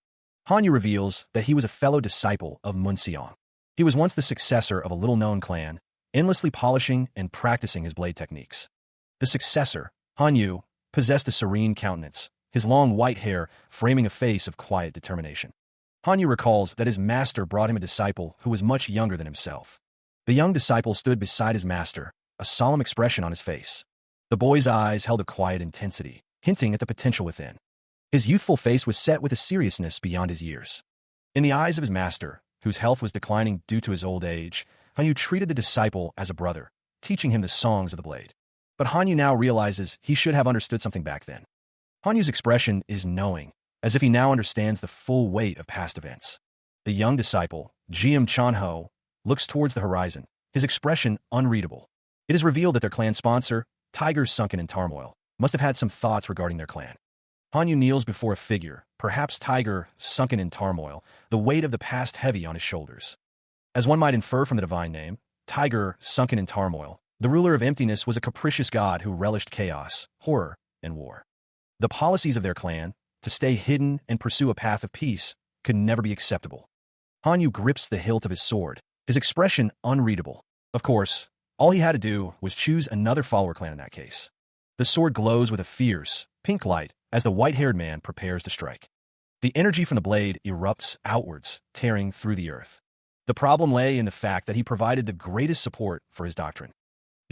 Hanyu reveals that he was a fellow disciple of Mun Seong. He was once the successor of a little-known clan, endlessly polishing and practicing his blade techniques. The successor, Hanyu, possessed a serene countenance, his long white hair framing a face of quiet determination. Hanyu recalls that his master brought him a disciple who was much younger than himself. The young disciple stood beside his master, a solemn expression on his face. The boy's eyes held a quiet intensity, hinting at the potential within. His youthful face was set with a seriousness beyond his years. In the eyes of his master, whose health was declining due to his old age, Hanyu treated the disciple as a brother, teaching him the songs of the blade. But Hanyu now realizes he should have understood something back then. Hanyu's expression is knowing, as if he now understands the full weight of past events. The young disciple, Jiam Chanho, looks towards the horizon, his expression unreadable. It is revealed that their clan sponsor, tigers sunken in turmoil, must have had some thoughts regarding their clan. Hanyu kneels before a figure, perhaps tiger, sunken in turmoil, the weight of the past heavy on his shoulders. As one might infer from the divine name, tiger, sunken in turmoil, the ruler of emptiness was a capricious god who relished chaos, horror, and war. The policies of their clan, to stay hidden and pursue a path of peace, could never be acceptable. Hanyu grips the hilt of his sword, his expression unreadable. Of course, all he had to do was choose another follower clan in that case. The sword glows with a fierce, pink light as the white-haired man prepares to strike. The energy from the blade erupts outwards, tearing through the earth. The problem lay in the fact that he provided the greatest support for his doctrine.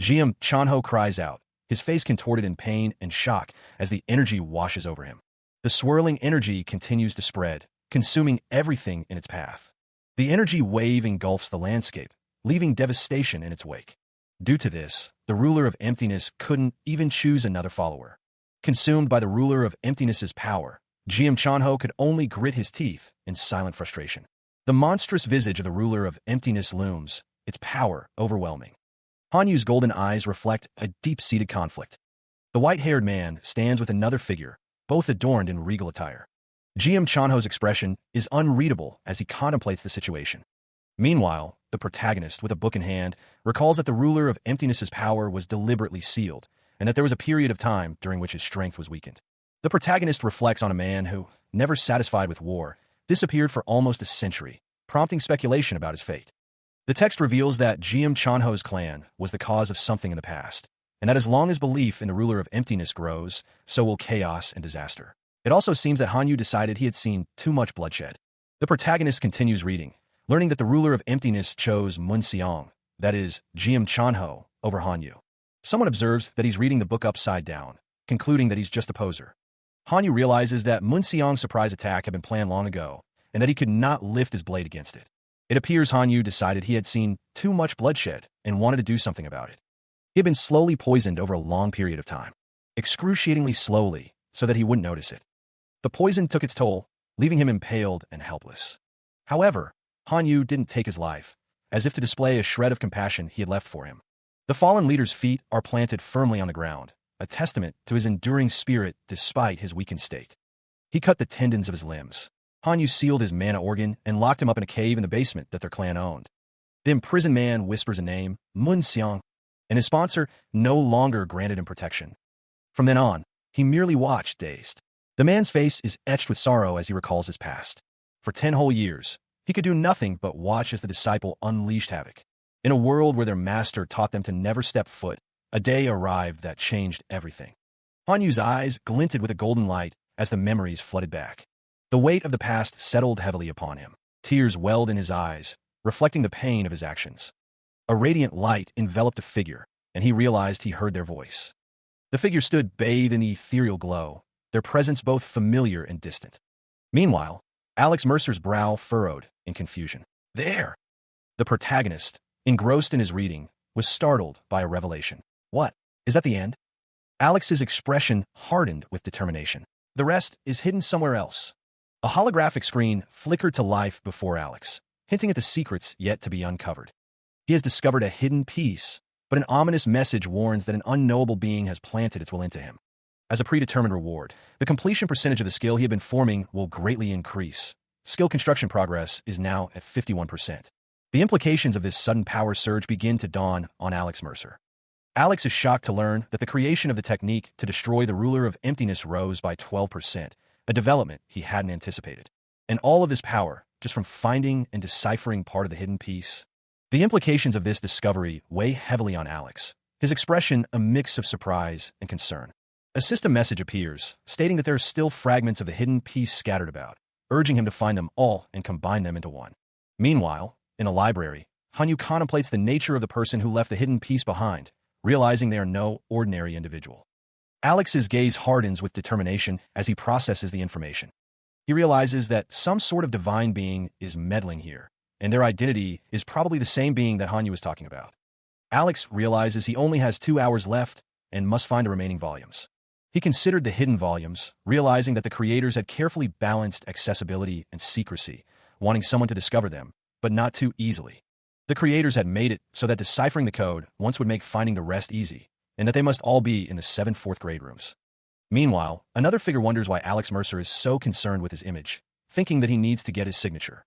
Jiam Chanho cries out, his face contorted in pain and shock as the energy washes over him. The swirling energy continues to spread, consuming everything in its path. The energy wave engulfs the landscape, leaving devastation in its wake. Due to this, the ruler of emptiness couldn't even choose another follower. Consumed by the ruler of emptiness's power, Jiam Chanho could only grit his teeth in silent frustration. The monstrous visage of the ruler of emptiness looms, its power overwhelming. Hanyu's golden eyes reflect a deep-seated conflict. The white-haired man stands with another figure, both adorned in regal attire. Jiam Chanho's expression is unreadable as he contemplates the situation. Meanwhile, the protagonist, with a book in hand, recalls that the ruler of emptiness's power was deliberately sealed, and that there was a period of time during which his strength was weakened. The protagonist reflects on a man who, never satisfied with war, disappeared for almost a century, prompting speculation about his fate. The text reveals that Jiam Chanho's clan was the cause of something in the past, and that as long as belief in the ruler of emptiness grows, so will chaos and disaster. It also seems that Hanyu decided he had seen too much bloodshed. The protagonist continues reading, learning that the ruler of emptiness chose Mun Xiang, that is, Jiam Chanho, over Hanyu. Someone observes that he's reading the book upside down, concluding that he's just a poser. Hanyu realizes that Mun Xiang's surprise attack had been planned long ago, and that he could not lift his blade against it. It appears Hanyu decided he had seen too much bloodshed and wanted to do something about it. He had been slowly poisoned over a long period of time, excruciatingly slowly, so that he wouldn't notice it. The poison took its toll, leaving him impaled and helpless. However, Hanyu didn't take his life, as if to display a shred of compassion he had left for him. The fallen leader's feet are planted firmly on the ground, a testament to his enduring spirit despite his weakened state. He cut the tendons of his limbs. Hanyu sealed his mana organ and locked him up in a cave in the basement that their clan owned. The imprisoned man whispers a name, Mun Xiang, and his sponsor no longer granted him protection. From then on, he merely watched, dazed. The man's face is etched with sorrow as he recalls his past. For 10 whole years, he could do nothing but watch as the disciple unleashed havoc. In a world where their master taught them to never step foot, a day arrived that changed everything. Hanyu's eyes glinted with a golden light as the memories flooded back. The weight of the past settled heavily upon him. Tears welled in his eyes, reflecting the pain of his actions. A radiant light enveloped the figure, and he realized he heard their voice. The figure stood bathed in the ethereal glow, their presence both familiar and distant. Meanwhile, Alex Mercer's brow furrowed in confusion. There! The protagonist, engrossed in his reading, was startled by a revelation. What? Is that the end? Alex's expression hardened with determination. The rest is hidden somewhere else. A holographic screen flickered to life before Alex, hinting at the secrets yet to be uncovered. He has discovered a hidden piece, but an ominous message warns that an unknowable being has planted its will into him. As a predetermined reward, the completion percentage of the skill he had been forming will greatly increase. Skill construction progress is now at 51%. The implications of this sudden power surge begin to dawn on Alex Mercer. Alex is shocked to learn that the creation of the technique to destroy the ruler of emptiness rose by 12%, a development he hadn't anticipated. And all of this power, just from finding and deciphering part of the hidden piece. The implications of this discovery weigh heavily on Alex, his expression a mix of surprise and concern. A system message appears, stating that there are still fragments of the hidden piece scattered about, urging him to find them all and combine them into one. Meanwhile, in a library, Hanyu contemplates the nature of the person who left the hidden piece behind, realizing they are no ordinary individual. Alex's gaze hardens with determination as he processes the information. He realizes that some sort of divine being is meddling here, and their identity is probably the same being that Hanyu was talking about. Alex realizes he only has 2 hours left and must find the remaining volumes. He considered the hidden volumes, realizing that the creators had carefully balanced accessibility and secrecy, wanting someone to discover them, but not too easily. The creators had made it so that deciphering the code once would make finding the rest easy, and that they must all be in the 7th, 4th grade rooms. Meanwhile, another figure wonders why Alex Mercer is so concerned with his image, thinking that he needs to get his signature.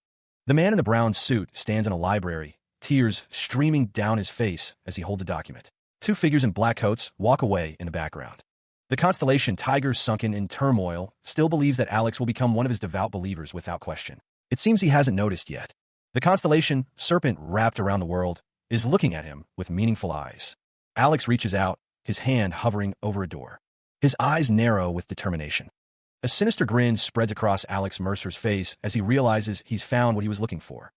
The man in the brown suit stands in a library, tears streaming down his face as he holds a document. Two figures in black coats walk away in the background. The constellation Tiger, sunken in turmoil, still believes that Alex will become one of his devout believers without question. It seems he hasn't noticed yet. The constellation, serpent wrapped around the world, is looking at him with meaningful eyes. Alex reaches out, his hand hovering over a door. His eyes narrow with determination. A sinister grin spreads across Alex Mercer's face as he realizes he's found what he was looking for.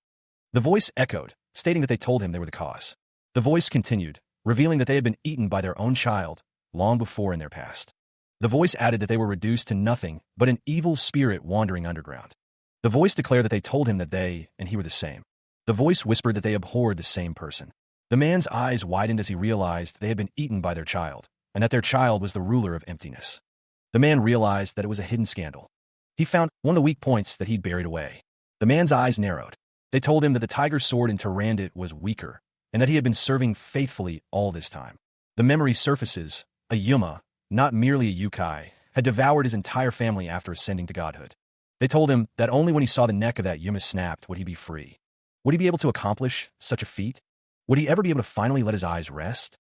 The voice echoed, stating that they told him they were the cause. The voice continued, revealing that they had been eaten by their own child long before in their past. The voice added that they were reduced to nothing but an evil spirit wandering underground. The voice declared that they told him that they and he were the same. The voice whispered that they abhorred the same person. The man's eyes widened as he realized they had been eaten by their child, and that their child was the ruler of emptiness. The man realized that it was a hidden scandal. He found one of the weak points that he'd buried away. The man's eyes narrowed. They told him that the tiger's sword in Tyrannid was weaker, and that he had been serving faithfully all this time. The memory surfaces. A Yuma, not merely a Yukai, had devoured his entire family after ascending to godhood. They told him that only when he saw the neck of that Yuma snapped would he be free. Would he be able to accomplish such a feat? Would he ever be able to finally let his eyes rest?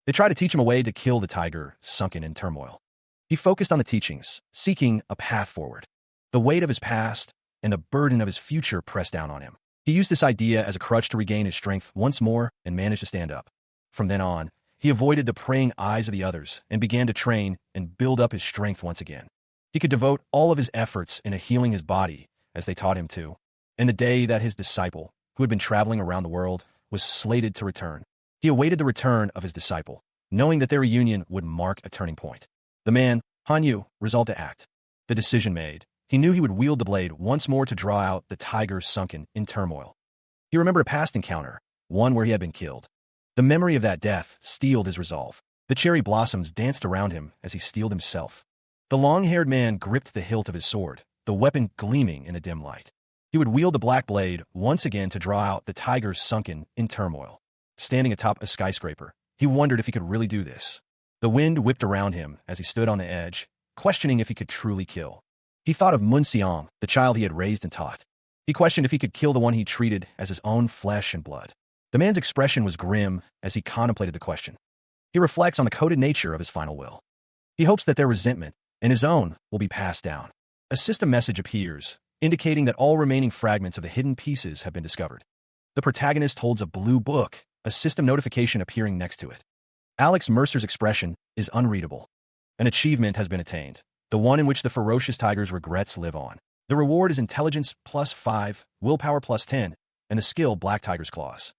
They tried to teach him a way to kill the tiger, sunken in turmoil. He focused on the teachings, seeking a path forward. The weight of his past and the burden of his future pressed down on him. He used this idea as a crutch to regain his strength once more and managed to stand up. From then on, he avoided the praying eyes of the others and began to train and build up his strength once again. He could devote all of his efforts into healing his body, as they taught him to. And the day that his disciple, who had been traveling around the world, was slated to return, he awaited the return of his disciple, knowing that their reunion would mark a turning point. The man, Hanyu, resolved to act. The decision made, he knew he would wield the blade once more to draw out the tiger sunken in turmoil. He remembered a past encounter, one where he had been killed. The memory of that death steeled his resolve. The cherry blossoms danced around him as he steeled himself. The long-haired man gripped the hilt of his sword, the weapon gleaming in the dim light. He would wield the black blade once again to draw out the tiger sunken in turmoil. Standing atop a skyscraper, he wondered if he could really do this. The wind whipped around him as he stood on the edge, questioning if he could truly kill. He thought of Munsiang, the child he had raised and taught. He questioned if he could kill the one he treated as his own flesh and blood. The man's expression was grim as he contemplated the question. He reflects on the coded nature of his final will. He hopes that their resentment and his own will be passed down. A system message appears, indicating that all remaining fragments of the hidden pieces have been discovered. The protagonist holds a blue book, a system notification appearing next to it. Alex Mercer's expression is unreadable. An achievement has been attained, the one in which the ferocious tiger's regrets live on. The reward is intelligence +5, willpower +10, and the skill Black Tiger's Claws.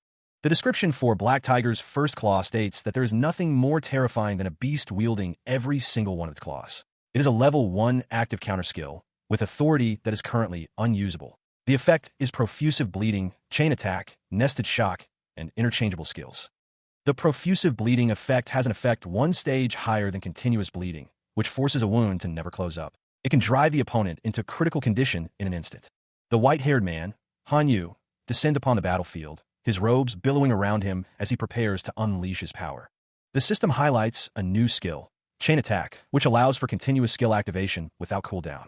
The description for Black Tiger's first claw states that there is nothing more terrifying than a beast wielding every single one of its claws. It is a level 1 active counter skill, with authority that is currently unusable. The effect is profusive bleeding, chain attack, nested shock, and interchangeable skills. The profusive bleeding effect has an effect 1 stage higher than continuous bleeding, which forces a wound to never close up. It can drive the opponent into critical condition in an instant. The white-haired man, Hanyu, descends upon the battlefield, his robes billowing around him as he prepares to unleash his power. The system highlights a new skill, Chain Attack, which allows for continuous skill activation without cooldown.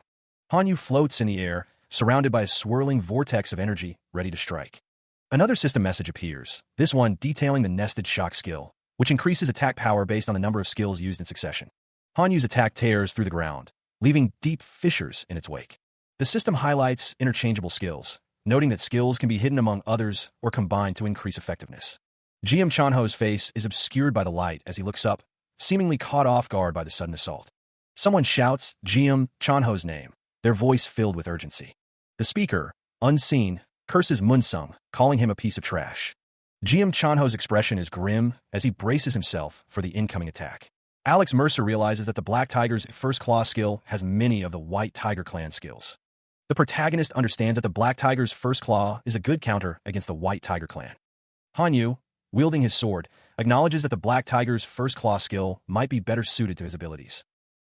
Hanyu floats in the air, surrounded by a swirling vortex of energy, ready to strike. Another system message appears, this one detailing the Nested Shock skill, which increases attack power based on the number of skills used in succession. Hanyu's attack tears through the ground, leaving deep fissures in its wake. The system highlights interchangeable skills, noting that skills can be hidden among others or combined to increase effectiveness. GM Chanho's face is obscured by the light as he looks up, seemingly caught off guard by the sudden assault. Someone shouts GM Chanho's name, their voice filled with urgency. The speaker, unseen, curses Munsung, calling him a piece of trash. GM Chanho's expression is grim as he braces himself for the incoming attack. Alex Mercer realizes that the Black Tiger's first claw skill has many of the White Tiger clan skills. The protagonist understands that the Black Tiger's first claw is a good counter against the White Tiger clan. Hanyu, wielding his sword, acknowledges that the Black Tiger's first claw skill might be better suited to his abilities.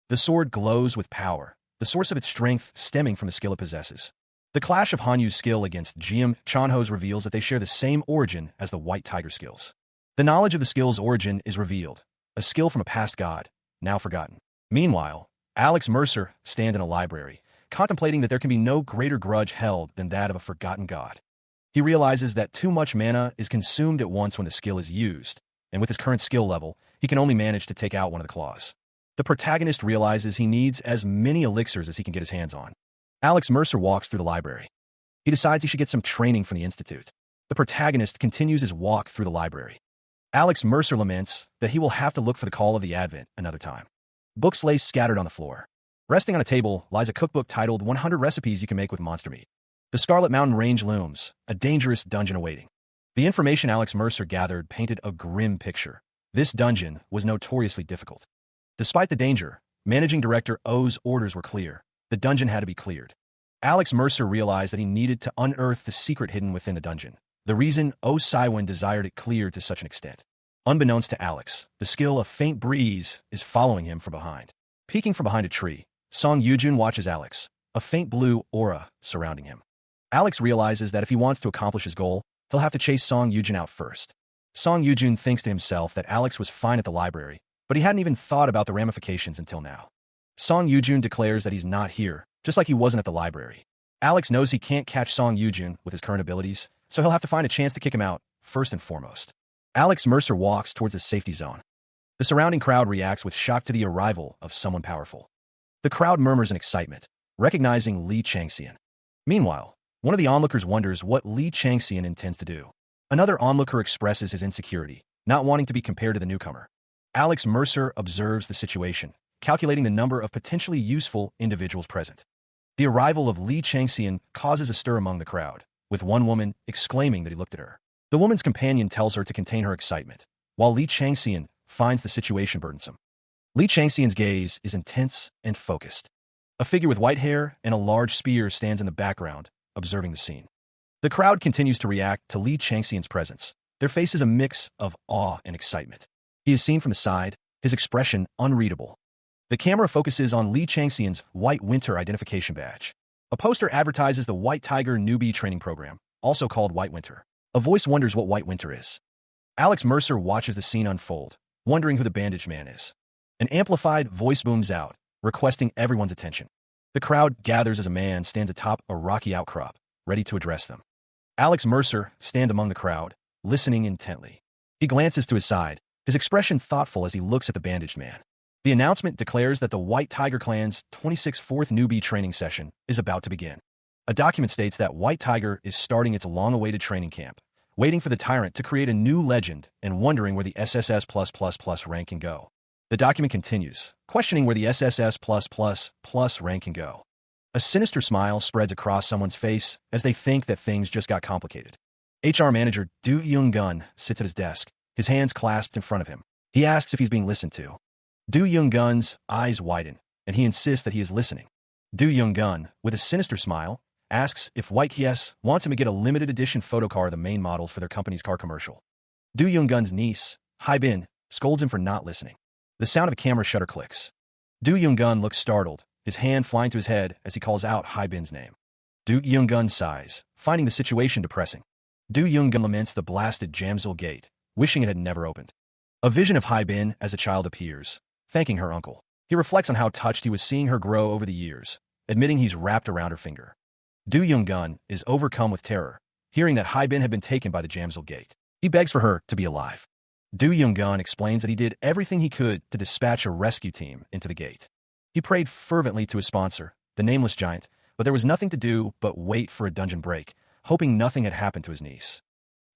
The sword glows with power, the source of its strength stemming from the skill it possesses. The clash of Hanyu's skill against Jiam Chanho's reveals that they share the same origin as the White Tiger skills. The knowledge of the skill's origin is revealed, a skill from a past god, now forgotten. Meanwhile, Alex Mercer stands in a library, contemplating that there can be no greater grudge held than that of a forgotten god. He realizes that too much mana is consumed at once when the skill is used, and with his current skill level, he can only manage to take out one of the claws. The protagonist realizes he needs as many elixirs as he can get his hands on. Alex Mercer walks through the library. He decides he should get some training from the institute. The protagonist continues his walk through the library. Alex Mercer laments that he will have to look for the Call of the Advent another time. Books lay scattered on the floor. Resting on a table lies a cookbook titled 100 Recipes You Can Make with Monster Meat. The Scarlet Mountain Range looms, a dangerous dungeon awaiting. The information Alex Mercer gathered painted a grim picture. This dungeon was notoriously difficult. Despite the danger, Managing Director O's orders were clear. The dungeon had to be cleared. Alex Mercer realized that he needed to unearth the secret hidden within the dungeon. The reason O Saiwin desired it cleared to such an extent. Unbeknownst to Alex, the skill of Faint Breeze is following him from behind. Peeking from behind a tree, Song Yujun watches Alex, a faint blue aura surrounding him. Alex realizes that if he wants to accomplish his goal, he'll have to chase Song Yujun out first. Song Yujun thinks to himself that Alex was fine at the library, but he hadn't even thought about the ramifications until now. Song Yujun declares that he's not here, just like he wasn't at the library. Alex knows he can't catch Song Yujun with his current abilities, so he'll have to find a chance to kick him out, first and foremost. Alex Mercer walks towards the safety zone. The surrounding crowd reacts with shock to the arrival of someone powerful. The crowd murmurs in excitement, recognizing Li Changxian. Meanwhile, one of the onlookers wonders what Li Changxian intends to do. Another onlooker expresses his insecurity, not wanting to be compared to the newcomer. Alex Mercer observes the situation, calculating the number of potentially useful individuals present. The arrival of Li Changxian causes a stir among the crowd, with one woman exclaiming that he looked at her. The woman's companion tells her to contain her excitement, while Li Changxian finds the situation burdensome. Li Changxian's gaze is intense and focused. A figure with white hair and a large spear stands in the background, observing the scene. The crowd continues to react to Li Changxian's presence. Their face is a mix of awe and excitement. He is seen from the side, his expression unreadable. The camera focuses on Li Changxian's White Winter identification badge. A poster advertises the White Tiger newbie training program, also called White Winter. A voice wonders what White Winter is. Alex Mercer watches the scene unfold, wondering who the bandaged man is. An amplified voice booms out, requesting everyone's attention. The crowd gathers as a man stands atop a rocky outcrop, ready to address them. Alex Mercer stands among the crowd, listening intently. He glances to his side, his expression thoughtful as he looks at the bandaged man. The announcement declares that the White Tiger Clan's 26th fourth newbie training session is about to begin. A document states that White Tiger is starting its long-awaited training camp, waiting for the tyrant to create a new legend and wondering where the SSS+++ rank can go. The document continues, questioning where the SSS+++ rank can go. A sinister smile spreads across someone's face as they think that things just got complicated. HR manager Du Young-gun sits at his desk, his hands clasped in front of him. He asks if he's being listened to. Du Young-gun's eyes widen, and he insists that he is listening. Du Young-gun, with a sinister smile, asks if White TS wants him to get a limited edition photo car of the main model for their company's car commercial. Du Young-gun's niece, Haibin, scolds him for not listening. The sound of a camera shutter clicks. Du Young-gun looks startled, his hand flying to his head as he calls out Haibin's name. Du Young-gun sighs, finding the situation depressing. Du Young-gun laments the blasted Jamsil gate, wishing it had never opened. A vision of Haibin as a child appears, thanking her uncle. He reflects on how touched he was seeing her grow over the years, admitting he's wrapped around her finger. Du Young-gun is overcome with terror, hearing that Haibin had been taken by the Jamsil gate. He begs for her to be alive. Du Young-gun explains that he did everything he could to dispatch a rescue team into the gate. He prayed fervently to his sponsor, the Nameless Giant, but there was nothing to do but wait for a dungeon break, hoping nothing had happened to his niece.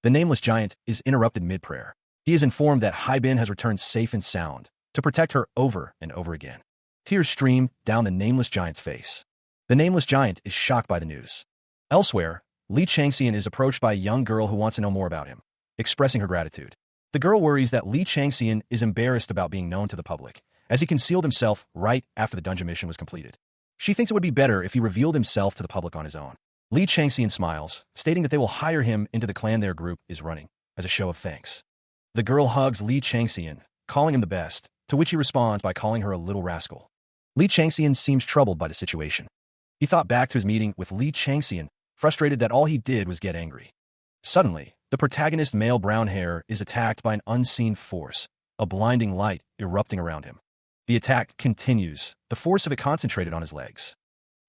The Nameless Giant is interrupted mid-prayer. He is informed that Haibin has returned safe and sound to protect her over and over again. Tears stream down the Nameless Giant's face. The Nameless Giant is shocked by the news. Elsewhere, Li Changxian is approached by a young girl who wants to know more about him, expressing her gratitude. The girl worries that Li Changxian is embarrassed about being known to the public, as he concealed himself right after the dungeon mission was completed. She thinks it would be better if he revealed himself to the public on his own. Li Changxian smiles, stating that they will hire him into the clan their group is running, as a show of thanks. The girl hugs Li Changxian, calling him the best, to which he responds by calling her a little rascal. Li Changxian seems troubled by the situation. He thought back to his meeting with Li Changxian, frustrated that all he did was get angry. Suddenly, the protagonist, male brown hair, is attacked by an unseen force, a blinding light erupting around him. The attack continues, the force of it concentrated on his legs.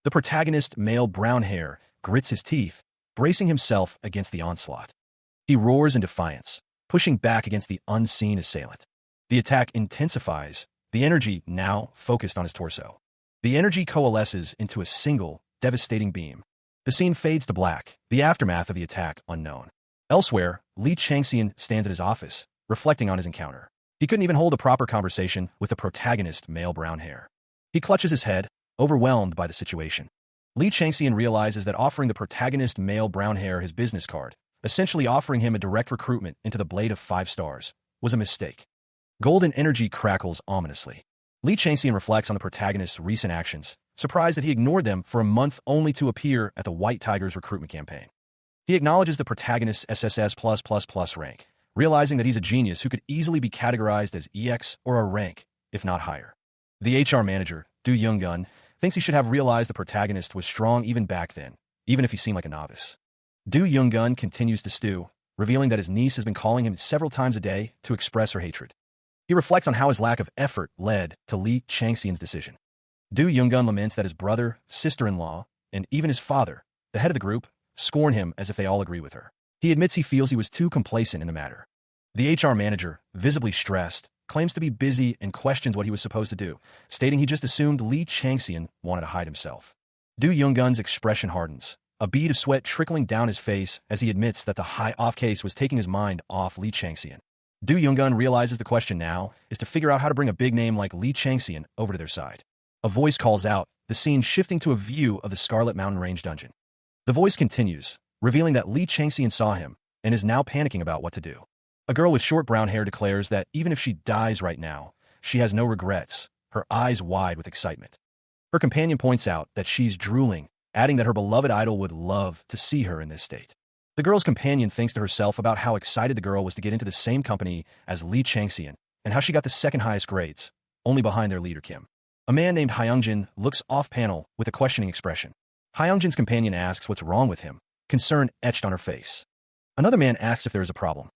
The protagonist, male brown hair, grits his teeth, bracing himself against the onslaught. He roars in defiance, pushing back against the unseen assailant. The attack intensifies, the energy now focused on his torso. The energy coalesces into a single, devastating beam. The scene fades to black, the aftermath of the attack unknown. Elsewhere, Li Changxian stands at his office, reflecting on his encounter. He couldn't even hold a proper conversation with the protagonist, male brown hair. He clutches his head, overwhelmed by the situation. Li Changxian realizes that offering the protagonist, male brown hair, his business card, essentially offering him a direct recruitment into the Blade of 5 Stars, was a mistake. Golden energy crackles ominously. Li Changxian reflects on the protagonist's recent actions, surprised that he ignored them for a month only to appear at the White Tiger's recruitment campaign. He acknowledges the protagonist's SSS+++ rank, realizing that he's a genius who could easily be categorized as EX or a rank, if not higher. The HR manager, Du Younggun, thinks he should have realized the protagonist was strong even back then, even if he seemed like a novice. Du Younggun continues to stew, revealing that his niece has been calling him several times a day to express her hatred. He reflects on how his lack of effort led to Li Changxian's decision. Du Younggun laments that his brother, sister-in-law, and even his father, the head of the group, scorn him as if they all agree with her. He admits he feels he was too complacent in the matter. The HR manager, visibly stressed, claims to be busy and questions what he was supposed to do, stating he just assumed Li Changxian wanted to hide himself. Du Younggun's expression hardens, a bead of sweat trickling down his face as he admits that the high-off case was taking his mind off Li Changxian. Du Younggun realizes the question now is to figure out how to bring a big name like Li Changxian over to their side. A voice calls out, the scene shifting to a view of the Scarlet Mountain Range dungeon. The voice continues, revealing that Li Changxian saw him and is now panicking about what to do. A girl with short brown hair declares that even if she dies right now, she has no regrets, her eyes wide with excitement. Her companion points out that she's drooling, adding that her beloved idol would love to see her in this state. The girl's companion thinks to herself about how excited the girl was to get into the same company as Li Changxian and how she got the second highest grades, only behind their leader Kim. A man named Hyungjin looks off-panel with a questioning expression. Hyungjin's companion asks what's wrong with him, concern etched on her face. Another man asks if there is a problem.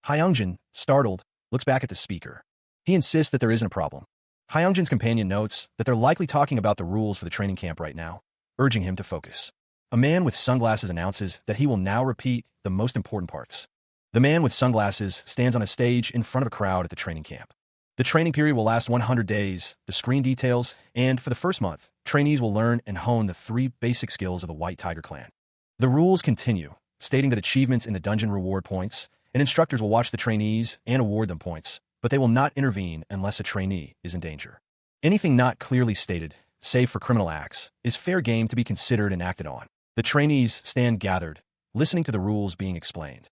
Hyungjin, startled, looks back at the speaker. He insists that there isn't a problem. Hyungjin's companion notes that they're likely talking about the rules for the training camp right now, urging him to focus. A man with sunglasses announces that he will now repeat the most important parts. The man with sunglasses stands on a stage in front of a crowd at the training camp. The training period will last 100 days, the screen details, and for the first month, trainees will learn and hone the 3 basic skills of the White Tiger clan. The rules continue, stating that achievements in the dungeon reward points, and instructors will watch the trainees and award them points, but they will not intervene unless a trainee is in danger. Anything not clearly stated, save for criminal acts, is fair game to be considered and acted on. The trainees stand gathered, listening to the rules being explained.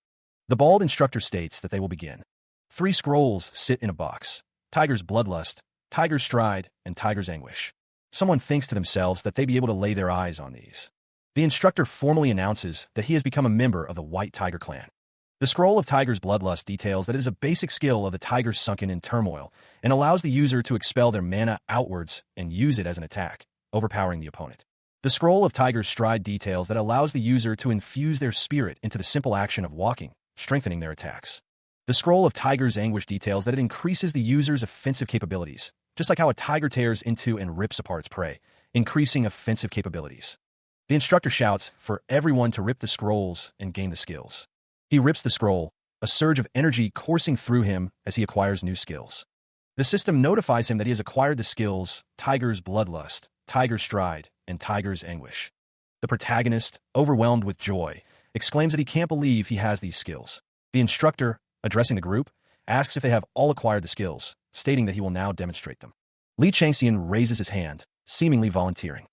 The bald instructor states that they will begin. 3 scrolls sit in a box: Tiger's Bloodlust, Tiger's Stride, and Tiger's Anguish. Someone thinks to themselves that they'd be able to lay their eyes on these. The instructor formally announces that he has become a member of the White Tiger clan. The scroll of Tiger's Bloodlust details that it is a basic skill of the tiger sunken in turmoil and allows the user to expel their mana outwards and use it as an attack, overpowering the opponent. The scroll of Tiger's Stride details that allows the user to infuse their spirit into the simple action of walking, strengthening their attacks. The scroll of Tiger's Anguish details that it increases the user's offensive capabilities, just like how a tiger tears into and rips apart its prey, increasing offensive capabilities. The instructor shouts for everyone to rip the scrolls and gain the skills. He rips the scroll, a surge of energy coursing through him as he acquires new skills. The system notifies him that he has acquired the skills Tiger's Bloodlust, Tiger's Stride, and Tiger's Anguish. The protagonist, overwhelmed with joy, exclaims that he can't believe he has these skills. The instructor, addressing the group, asks if they have all acquired the skills, stating that he will now demonstrate them. Li Changxian raises his hand, seemingly volunteering.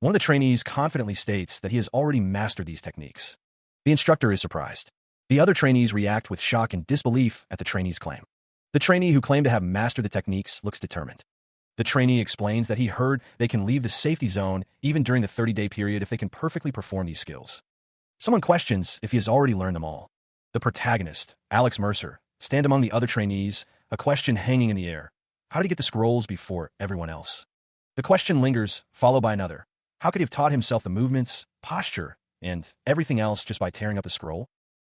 One of the trainees confidently states that he has already mastered these techniques. The instructor is surprised. The other trainees react with shock and disbelief at the trainee's claim. The trainee who claimed to have mastered the techniques looks determined. The trainee explains that he heard they can leave the safety zone even during the 30-day period if they can perfectly perform these skills. Someone questions if he has already learned them all. The protagonist, Alex Mercer, stands among the other trainees, a question hanging in the air. How did he get the scrolls before everyone else? The question lingers, followed by another. How could he have taught himself the movements, posture, and everything else just by tearing up a scroll?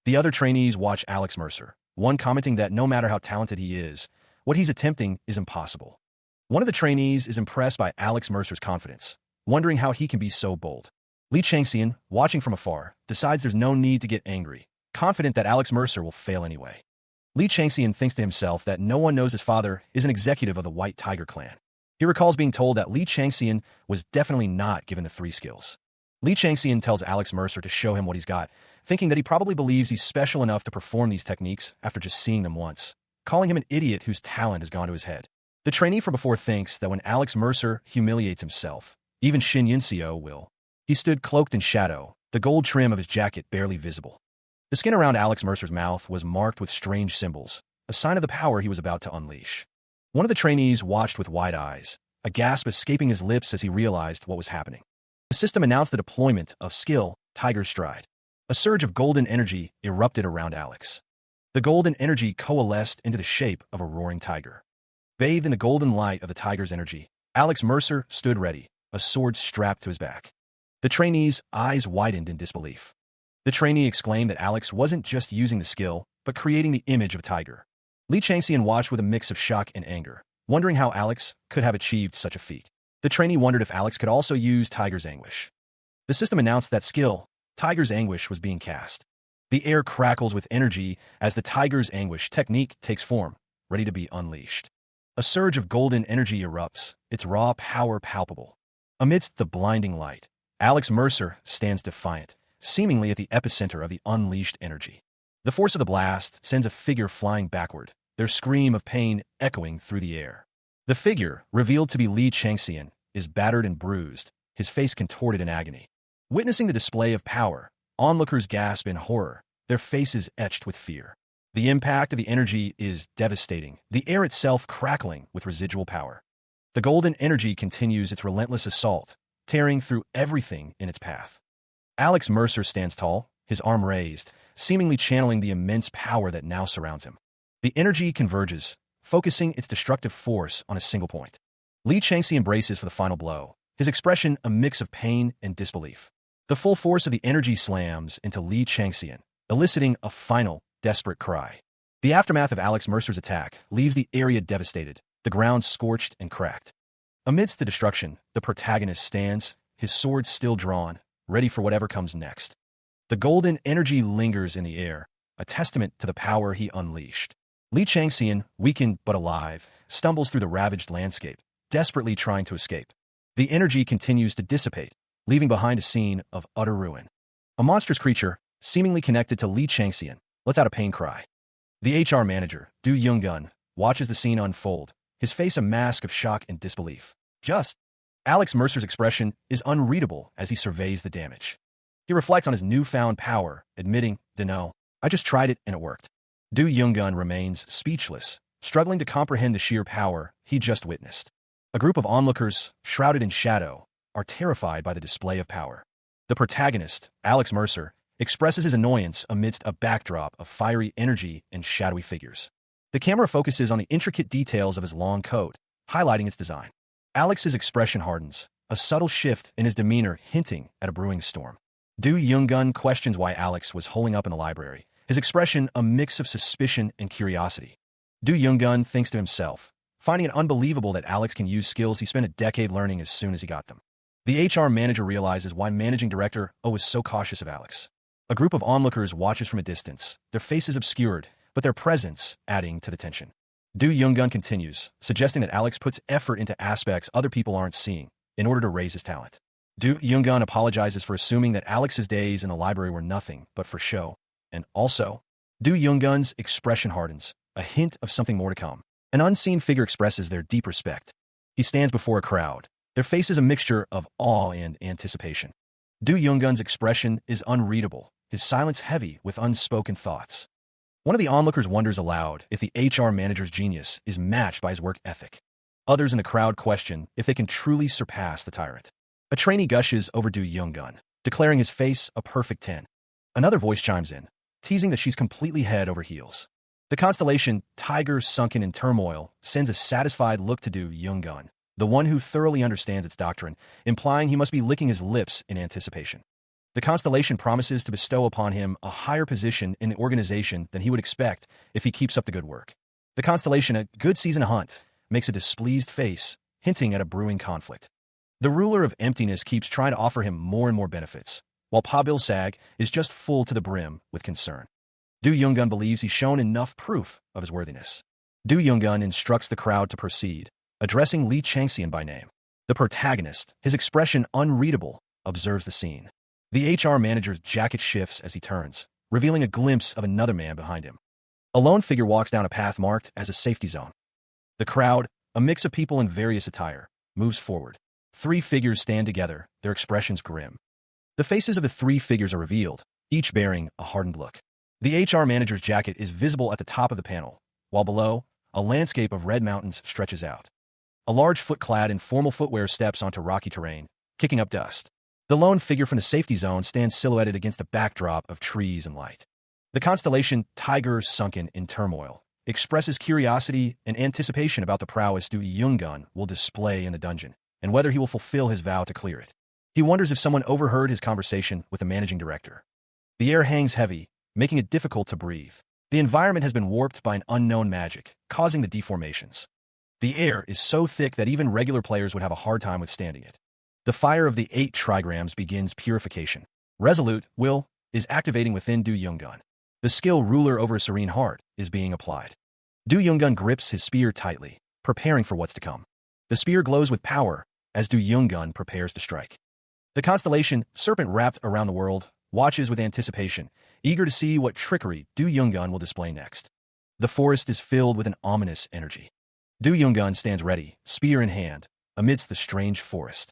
The other trainees watch Alex Mercer, one commenting that no matter how talented he is, what he's attempting is impossible. One of the trainees is impressed by Alex Mercer's confidence, wondering how he can be so bold. Li Changxian, watching from afar, decides there's no need to get angry, confident that Alex Mercer will fail anyway. Li Changxian thinks to himself that no one knows his father is an executive of the White Tiger clan. He recalls being told that Li Changxian was definitely not given the 3 skills. Li Changxian tells Alex Mercer to show him what he's got, thinking that he probably believes he's special enough to perform these techniques after just seeing them once, calling him an idiot whose talent has gone to his head. The trainee from before thinks that when Alex Mercer humiliates himself, even Shin Yunxiu will. He stood cloaked in shadow, the gold trim of his jacket barely visible. The skin around Alex Mercer's mouth was marked with strange symbols, a sign of the power he was about to unleash. One of the trainees watched with wide eyes, a gasp escaping his lips as he realized what was happening. The system announced the deployment of skill, Tiger Stride. A surge of golden energy erupted around Alex. The golden energy coalesced into the shape of a roaring tiger. Bathed in the golden light of the tiger's energy, Alex Mercer stood ready, a sword strapped to his back. The trainee's eyes widened in disbelief. The trainee exclaimed that Alex wasn't just using the skill, but creating the image of a tiger. Li Changxian watched with a mix of shock and anger, wondering how Alex could have achieved such a feat. The trainee wondered if Alex could also use Tiger's Anguish. The system announced that skill, Tiger's Anguish, was being cast. The air crackles with energy as the Tiger's Anguish technique takes form, ready to be unleashed. A surge of golden energy erupts, its raw power palpable. Amidst the blinding light, Alex Mercer stands defiant, seemingly at the epicenter of the unleashed energy. The force of the blast sends a figure flying backward, their scream of pain echoing through the air. The figure, revealed to be Li Changxian, is battered and bruised, his face contorted in agony. Witnessing the display of power, onlookers gasp in horror, their faces etched with fear. The impact of the energy is devastating, the air itself crackling with residual power. The golden energy continues its relentless assault, tearing through everything in its path. Alex Mercer stands tall, his arm raised, seemingly channeling the immense power that now surrounds him. The energy converges, focusing its destructive force on a single point. Li Changxi embraces for the final blow, his expression a mix of pain and disbelief. The full force of the energy slams into Li Changxian, eliciting a final, desperate cry. The aftermath of Alex Mercer's attack leaves the area devastated, the ground scorched and cracked. Amidst the destruction, the protagonist stands, his sword still drawn, ready for whatever comes next. The golden energy lingers in the air, a testament to the power he unleashed. Li Changxian, weakened but alive, stumbles through the ravaged landscape, desperately trying to escape. The energy continues to dissipate, leaving behind a scene of utter ruin. A monstrous creature, seemingly connected to Li Changxian, lets out a pain cry. The HR manager, Du Yonggun, watches the scene unfold, his face a mask of shock and disbelief. Alex Mercer's expression is unreadable as he surveys the damage. He reflects on his newfound power, admitting, "No, I just tried it and it worked." Du Yonggun remains speechless, struggling to comprehend the sheer power he just witnessed. A group of onlookers, shrouded in shadow, are terrified by the display of power. The protagonist, Alex Mercer, expresses his annoyance amidst a backdrop of fiery energy and shadowy figures. The camera focuses on the intricate details of his long coat, highlighting its design. Alex's expression hardens, a subtle shift in his demeanor hinting at a brewing storm. Du Yonggun questions why Alex was holing up in the library, his expression a mix of suspicion and curiosity. Du Yonggun thinks to himself, finding it unbelievable that Alex can use skills he spent a decade learning as soon as he got them. The HR manager realizes why Managing Director O was so cautious of Alex. A group of onlookers watches from a distance, their faces obscured, but their presence adding to the tension. Du Yonggun continues, suggesting that Alex puts effort into aspects other people aren't seeing, in order to raise his talent. Du Yonggun apologizes for assuming that Alex's days in the library were nothing but for show, and also, Du Yonggun's expression hardens, a hint of something more to come. An unseen figure expresses their deep respect. He stands before a crowd, their faces a mixture of awe and anticipation. Du Yonggun's expression is unreadable, his silence heavy with unspoken thoughts. One of the onlookers wonders aloud if the HR manager's genius is matched by his work ethic. Others in the crowd question if they can truly surpass the tyrant. A trainee gushes over Du Yonggun, declaring his face a perfect 10. Another voice chimes in, teasing that she's completely head over heels. The constellation, Tiger sunken in turmoil, sends a satisfied look to Du Yonggun, the one who thoroughly understands its doctrine, implying he must be licking his lips in anticipation. The constellation promises to bestow upon him a higher position in the organization than he would expect if he keeps up the good work. The constellation, a good season hunt, makes a displeased face, hinting at a brewing conflict. The ruler of emptiness keeps trying to offer him more and more benefits, while Pa Sag is just full to the brim with concern. Du Yungun believes he's shown enough proof of his worthiness. Du Yungun instructs the crowd to proceed, addressing Li Changxian by name. The protagonist, his expression unreadable, observes the scene. The HR manager's jacket shifts as he turns, revealing a glimpse of another man behind him. A lone figure walks down a path marked as a safety zone. The crowd, a mix of people in various attire, moves forward. 3 figures stand together, their expressions grim. The faces of the 3 figures are revealed, each bearing a hardened look. The HR manager's jacket is visible at the top of the panel, while below, a landscape of red mountains stretches out. A large foot clad in formal footwear steps onto rocky terrain, kicking up dust. The lone figure from the safety zone stands silhouetted against a backdrop of trees and light. The constellation, Tiger Sunken in Turmoil, expresses curiosity and anticipation about the prowess Du Yungun will display in the dungeon, and whether he will fulfill his vow to clear it. He wonders if someone overheard his conversation with the managing director. The air hangs heavy, making it difficult to breathe. The environment has been warped by an unknown magic, causing the deformations. The air is so thick that even regular players would have a hard time withstanding it. The fire of the 8 trigrams begins purification. Resolute will is activating within Du Yungun. The skill ruler over a serene heart is being applied. Du Yungun grips his spear tightly, preparing for what's to come. The spear glows with power as Du Yungun prepares to strike. The constellation, serpent wrapped around the world, watches with anticipation, eager to see what trickery Du Yungun will display next. The forest is filled with an ominous energy. Du Yungun stands ready, spear in hand, amidst the strange forest.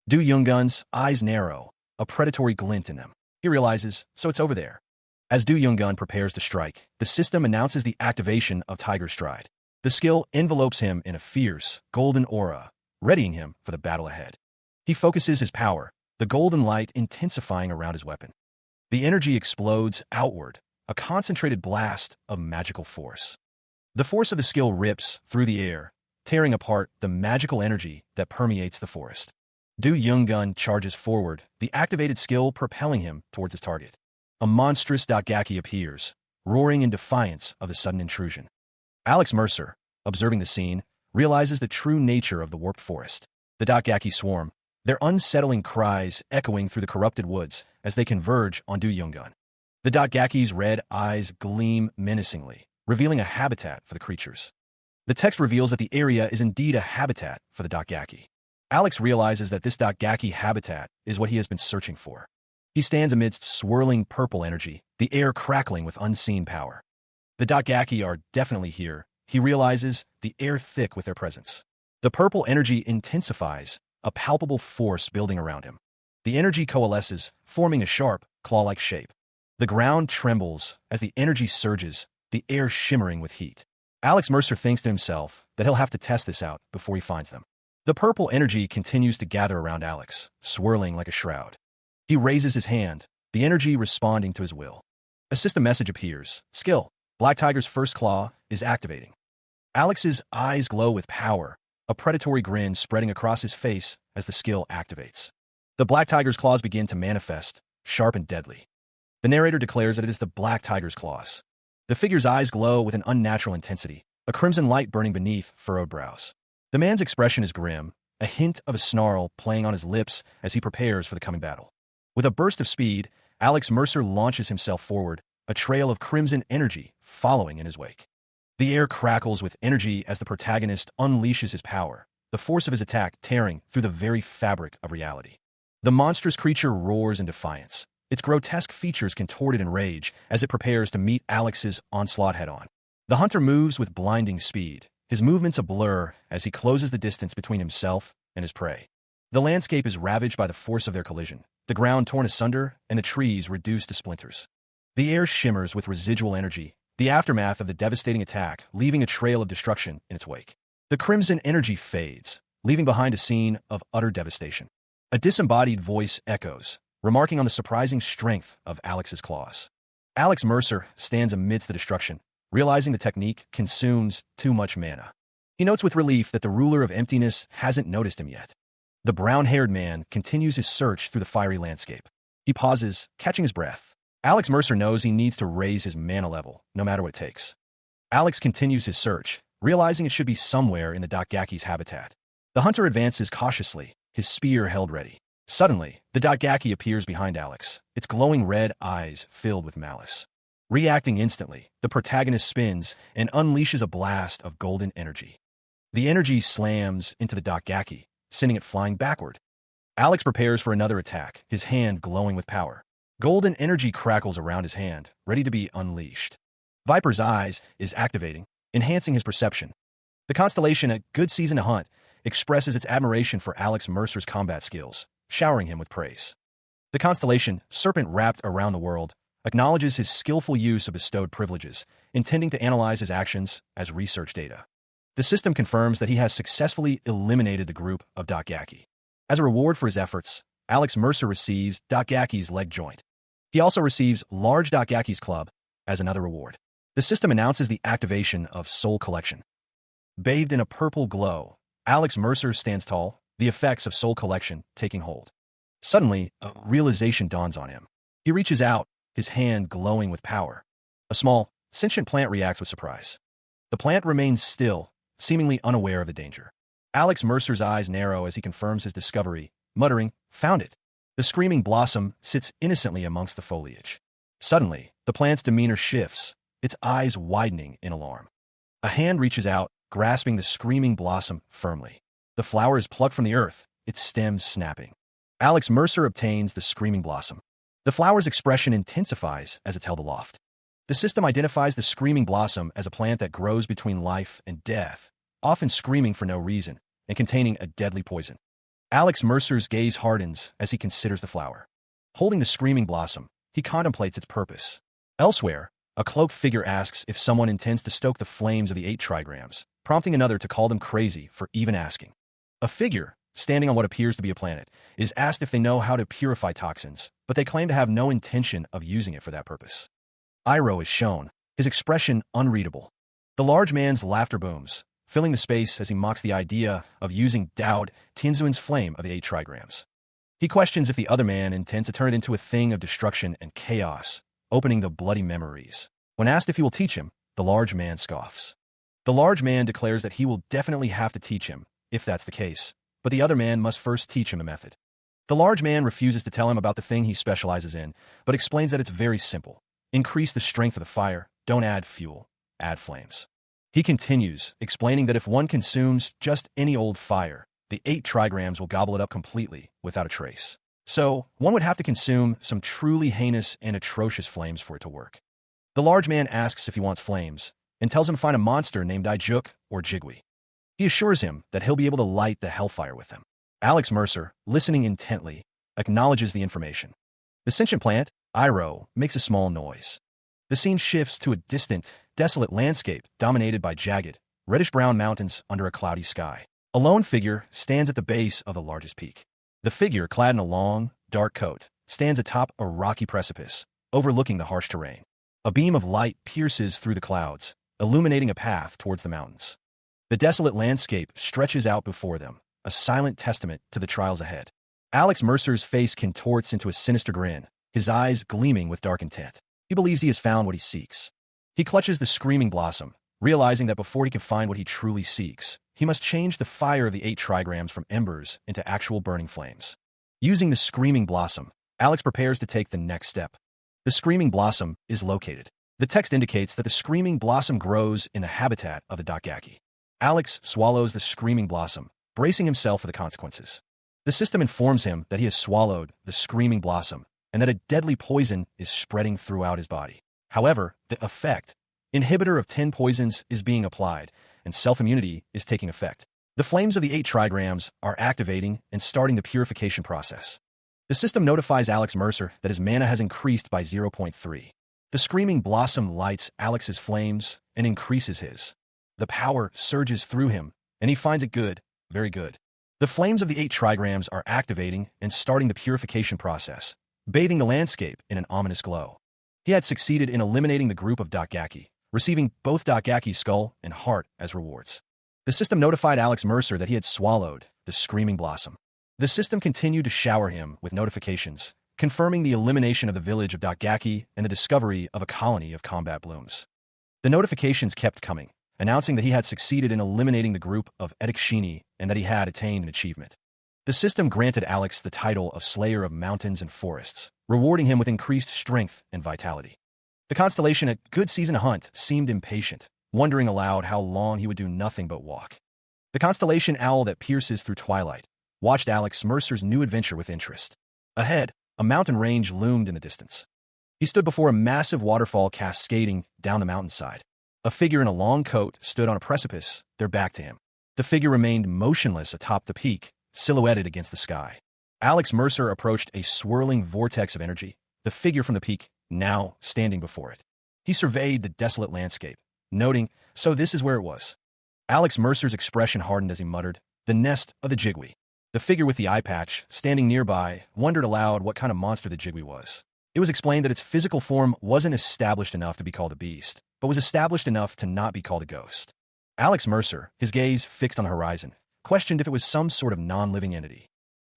Du Yungun's eyes narrow, a predatory glint in them. He realizes, so it's over there. As Du Yungun prepares to strike, the system announces the activation of Tiger Stride. The skill envelopes him in a fierce, golden aura, readying him for the battle ahead. He focuses his power, the golden light intensifying around his weapon. The energy explodes outward, a concentrated blast of magical force. The force of the skill rips through the air, tearing apart the magical energy that permeates the forest. Du Yungun charges forward, the activated skill propelling him towards his target. A monstrous Dotgaki appears, roaring in defiance of the sudden intrusion. Alex Mercer, observing the scene, realizes the true nature of the warped forest. The Dotgaki swarm, their unsettling cries echoing through the corrupted woods as they converge on Du Yungun. The Dotgaki's red eyes gleam menacingly, revealing a habitat for the creatures. The text reveals that the area is indeed a habitat for the Dotgaki. Alex realizes that this Dotgaki habitat is what he has been searching for. He stands amidst swirling purple energy, the air crackling with unseen power. The Dotgaki are definitely here. He realizes, the air thick with their presence. The purple energy intensifies, a palpable force building around him. The energy coalesces, forming a sharp, claw-like shape. The ground trembles as the energy surges, the air shimmering with heat. Alex Mercer thinks to himself that he'll have to test this out before he finds them. The purple energy continues to gather around Alex, swirling like a shroud. He raises his hand, the energy responding to his will. A system message appears. Skill, Black Tiger's first claw, is activating. Alex's eyes glow with power, a predatory grin spreading across his face as the skill activates. The Black Tiger's claws begin to manifest, sharp and deadly. The narrator declares that it is the Black Tiger's claws. The figure's eyes glow with an unnatural intensity, a crimson light burning beneath furrowed brows. The man's expression is grim, a hint of a snarl playing on his lips as he prepares for the coming battle. With a burst of speed, Alex Mercer launches himself forward, a trail of crimson energy following in his wake. The air crackles with energy as the protagonist unleashes his power, the force of his attack tearing through the very fabric of reality. The monstrous creature roars in defiance, its grotesque features contorted in rage as it prepares to meet Alex's onslaught head-on. The hunter moves with blinding speed, his movements a blur as he closes the distance between himself and his prey. The landscape is ravaged by the force of their collision, the ground torn asunder and the trees reduced to splinters. The air shimmers with residual energy, the aftermath of the devastating attack leaving a trail of destruction in its wake. The crimson energy fades, leaving behind a scene of utter devastation. A disembodied voice echoes, remarking on the surprising strength of Alex's claws. Alex Mercer stands amidst the destruction, realizing the technique consumes too much mana. He notes with relief that the ruler of emptiness hasn't noticed him yet. The brown-haired man continues his search through the fiery landscape. He pauses, catching his breath. Alex Mercer knows he needs to raise his mana level, no matter what it takes. Alex continues his search, realizing it should be somewhere in the Dotgaki's habitat. The hunter advances cautiously, his spear held ready. Suddenly, the Dotgaki appears behind Alex, its glowing red eyes filled with malice. Reacting instantly, the protagonist spins and unleashes a blast of golden energy. The energy slams into the Dotgaki, sending it flying backward. Alex prepares for another attack, his hand glowing with power. Golden energy crackles around his hand, ready to be unleashed. Viper's Eyes is activating, enhancing his perception. The constellation A Good Season to Hunt expresses its admiration for Alex Mercer's combat skills, showering him with praise. The constellation Serpent Wrapped Around the World acknowledges his skillful use of bestowed privileges, intending to analyze his actions as research data. The system confirms that he has successfully eliminated the group of Dotgaki. As a reward for his efforts, Alex Mercer receives Dotgaki's leg joint. He also receives Large Dotgaki's club as another reward. The system announces the activation of Soul Collection. Bathed in a purple glow, Alex Mercer stands tall, the effects of Soul Collection taking hold. Suddenly, a realization dawns on him. He reaches out, his hand glowing with power. A small, sentient plant reacts with surprise. The plant remains still, seemingly unaware of the danger. Alex Mercer's eyes narrow as he confirms his discovery, muttering, "Found it." The screaming blossom sits innocently amongst the foliage. Suddenly, the plant's demeanor shifts, its eyes widening in alarm. A hand reaches out, grasping the screaming blossom firmly. The flower is plucked from the earth, its stems snapping. Alex Mercer obtains the screaming blossom. The flower's expression intensifies as it's held aloft. The system identifies the screaming blossom as a plant that grows between life and death, often screaming for no reason and containing a deadly poison. Alex Mercer's gaze hardens as he considers the flower. Holding the screaming blossom, he contemplates its purpose. Elsewhere, a cloaked figure asks if someone intends to stoke the flames of the 8 trigrams, prompting another to call them crazy for even asking. A figure, standing on what appears to be a planet, is asked if they know how to purify toxins, but they claim to have no intention of using it for that purpose. Iroh is shown, his expression unreadable. The large man's laughter booms, filling the space as he mocks the idea of using Daod Tianzuan's flame of the 8 trigrams. He questions if the other man intends to turn it into a thing of destruction and chaos, opening the bloody memories. When asked if he will teach him, the large man scoffs. The large man declares that he will definitely have to teach him, if that's the case, but the other man must first teach him a method. The large man refuses to tell him about the thing he specializes in, but explains that it's very simple. Increase the strength of the fire, don't add fuel, add flames. He continues, explaining that if one consumes just any old fire, the 8 trigrams will gobble it up completely, without a trace. So, one would have to consume some truly heinous and atrocious flames for it to work. The large man asks if he wants flames, and tells him to find a monster named Ijuk or Jigwi. He assures him that he'll be able to light the hellfire with them. Alex Mercer, listening intently, acknowledges the information. The sentient plant, Iroh, makes a small noise. The scene shifts to a distant, desolate landscape dominated by jagged, reddish-brown mountains under a cloudy sky. A lone figure stands at the base of the largest peak. The figure, clad in a long, dark coat, stands atop a rocky precipice, overlooking the harsh terrain. A beam of light pierces through the clouds, illuminating a path towards the mountains. The desolate landscape stretches out before them, a silent testament to the trials ahead. Alex Mercer's face contorts into a sinister grin, his eyes gleaming with dark intent. He believes he has found what he seeks. He clutches the screaming blossom, realizing that before he can find what he truly seeks, he must change the fire of the 8 trigrams from embers into actual burning flames. Using the screaming blossom, Alex prepares to take the next step. The screaming blossom is located. The text indicates that the screaming blossom grows in the habitat of the Dotgaki. Alex swallows the screaming blossom, bracing himself for the consequences. The system informs him that he has swallowed the screaming blossom and that a deadly poison is spreading throughout his body. However, the effect, inhibitor of 10 poisons, is being applied, and self-immunity is taking effect. The flames of the 8 trigrams are activating and starting the purification process. The system notifies Alex Mercer that his mana has increased by 0.3. The screaming blossom lights Alex's flames and increases his. The power surges through him, and he finds it good, very good. The flames of the 8 trigrams are activating and starting the purification process, bathing the landscape in an ominous glow. He had succeeded in eliminating the group of Dotgaki, receiving both Dotgaki's skull and heart as rewards. The system notified Alex Mercer that he had swallowed the screaming blossom. The system continued to shower him with notifications, confirming the elimination of the village of Dotgaki and the discovery of a colony of combat blooms. The notifications kept coming, announcing that he had succeeded in eliminating the group of Edikshini and that he had attained an achievement. The system granted Alex the title of Slayer of Mountains and Forests, rewarding him with increased strength and vitality. The constellation at Good Season Hunt seemed impatient, wondering aloud how long he would do nothing but walk. The constellation Owl that pierces through twilight watched Alex Mercer's new adventure with interest. Ahead, a mountain range loomed in the distance. He stood before a massive waterfall cascading down the mountainside. A figure in a long coat stood on a precipice, their back to him. The figure remained motionless atop the peak, silhouetted against the sky. Alex Mercer approached a swirling vortex of energy, the figure from the peak now standing before it. He surveyed the desolate landscape, noting, "So this is where it was." Alex Mercer's expression hardened as he muttered, "The nest of the Jigwe." The figure with the eye patch, standing nearby, wondered aloud what kind of monster the Jigwe was. It was explained that its physical form wasn't established enough to be called a beast, but was established enough to not be called a ghost. Alex Mercer, his gaze fixed on the horizon, questioned if it was some sort of non-living entity.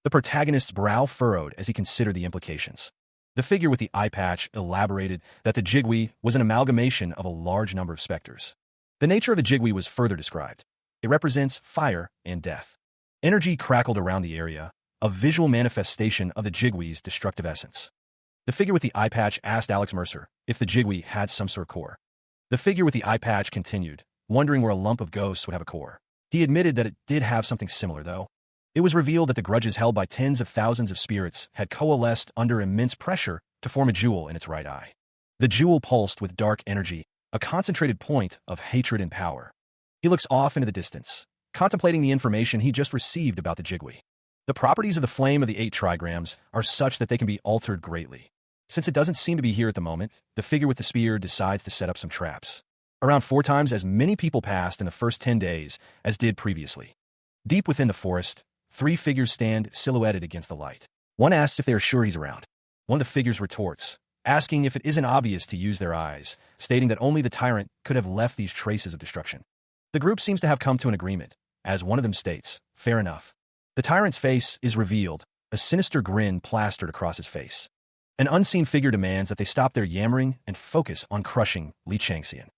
The protagonist's brow furrowed as he considered the implications. The figure with the eye patch elaborated that the Jigwe was an amalgamation of a large number of specters. The nature of the Jigwe was further described. It represents fire and death. Energy crackled around the area, a visual manifestation of the Jigwe's destructive essence. The figure with the eye patch asked Alex Mercer if the Jigwe had some sort of core. The figure with the eye patch continued, wondering where a lump of ghosts would have a core. He admitted that it did have something similar, though. It was revealed that the grudges held by tens of thousands of spirits had coalesced under immense pressure to form a jewel in its right eye. The jewel pulsed with dark energy, a concentrated point of hatred and power. He looks off into the distance, contemplating the information he just received about the Jigwe. The properties of the flame of the 8 trigrams are such that they can be altered greatly. Since it doesn't seem to be here at the moment, the figure with the spear decides to set up some traps. Around 4 times as many people passed in the first 10 days as did previously. Deep within the forest, 3 figures stand silhouetted against the light. One asks if they are sure he's around. One of the figures retorts, asking if it isn't obvious to use their eyes, stating that only the tyrant could have left these traces of destruction. The group seems to have come to an agreement, as one of them states, "Fair enough." The tyrant's face is revealed, a sinister grin plastered across his face. An unseen figure demands that they stop their yammering and focus on crushing Li Changxian.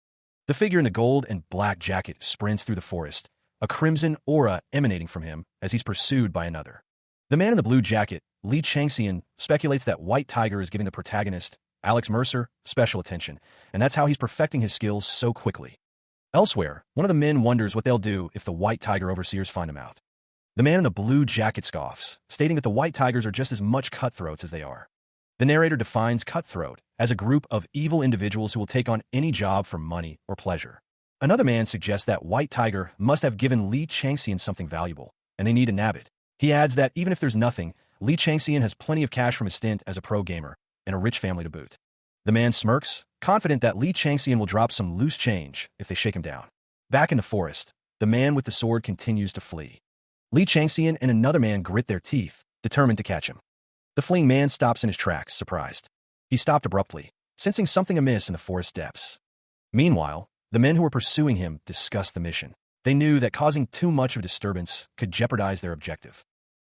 The figure in the gold and black jacket sprints through the forest, a crimson aura emanating from him as he's pursued by another. The man in the blue jacket, Li Changxian, speculates that White Tiger is giving the protagonist, Alex Mercer, special attention, and that's how he's perfecting his skills so quickly. Elsewhere, one of the men wonders what they'll do if the White Tiger overseers find him out. The man in the blue jacket scoffs, stating that the White Tigers are just as much cutthroats as they are. The narrator defines cutthroat as a group of evil individuals who will take on any job for money or pleasure. Another man suggests that White Tiger must have given Li Changxian something valuable, and they need to nab it. He adds that even if there's nothing, Li Changxian has plenty of cash from his stint as a pro gamer, and a rich family to boot. The man smirks, confident that Li Changxian will drop some loose change if they shake him down. Back in the forest, the man with the sword continues to flee. Li Changxian and another man grit their teeth, determined to catch him. The fleeing man stops in his tracks, surprised. He stopped abruptly, sensing something amiss in the forest depths. Meanwhile, the men who were pursuing him discussed the mission. They knew that causing too much of a disturbance could jeopardize their objective.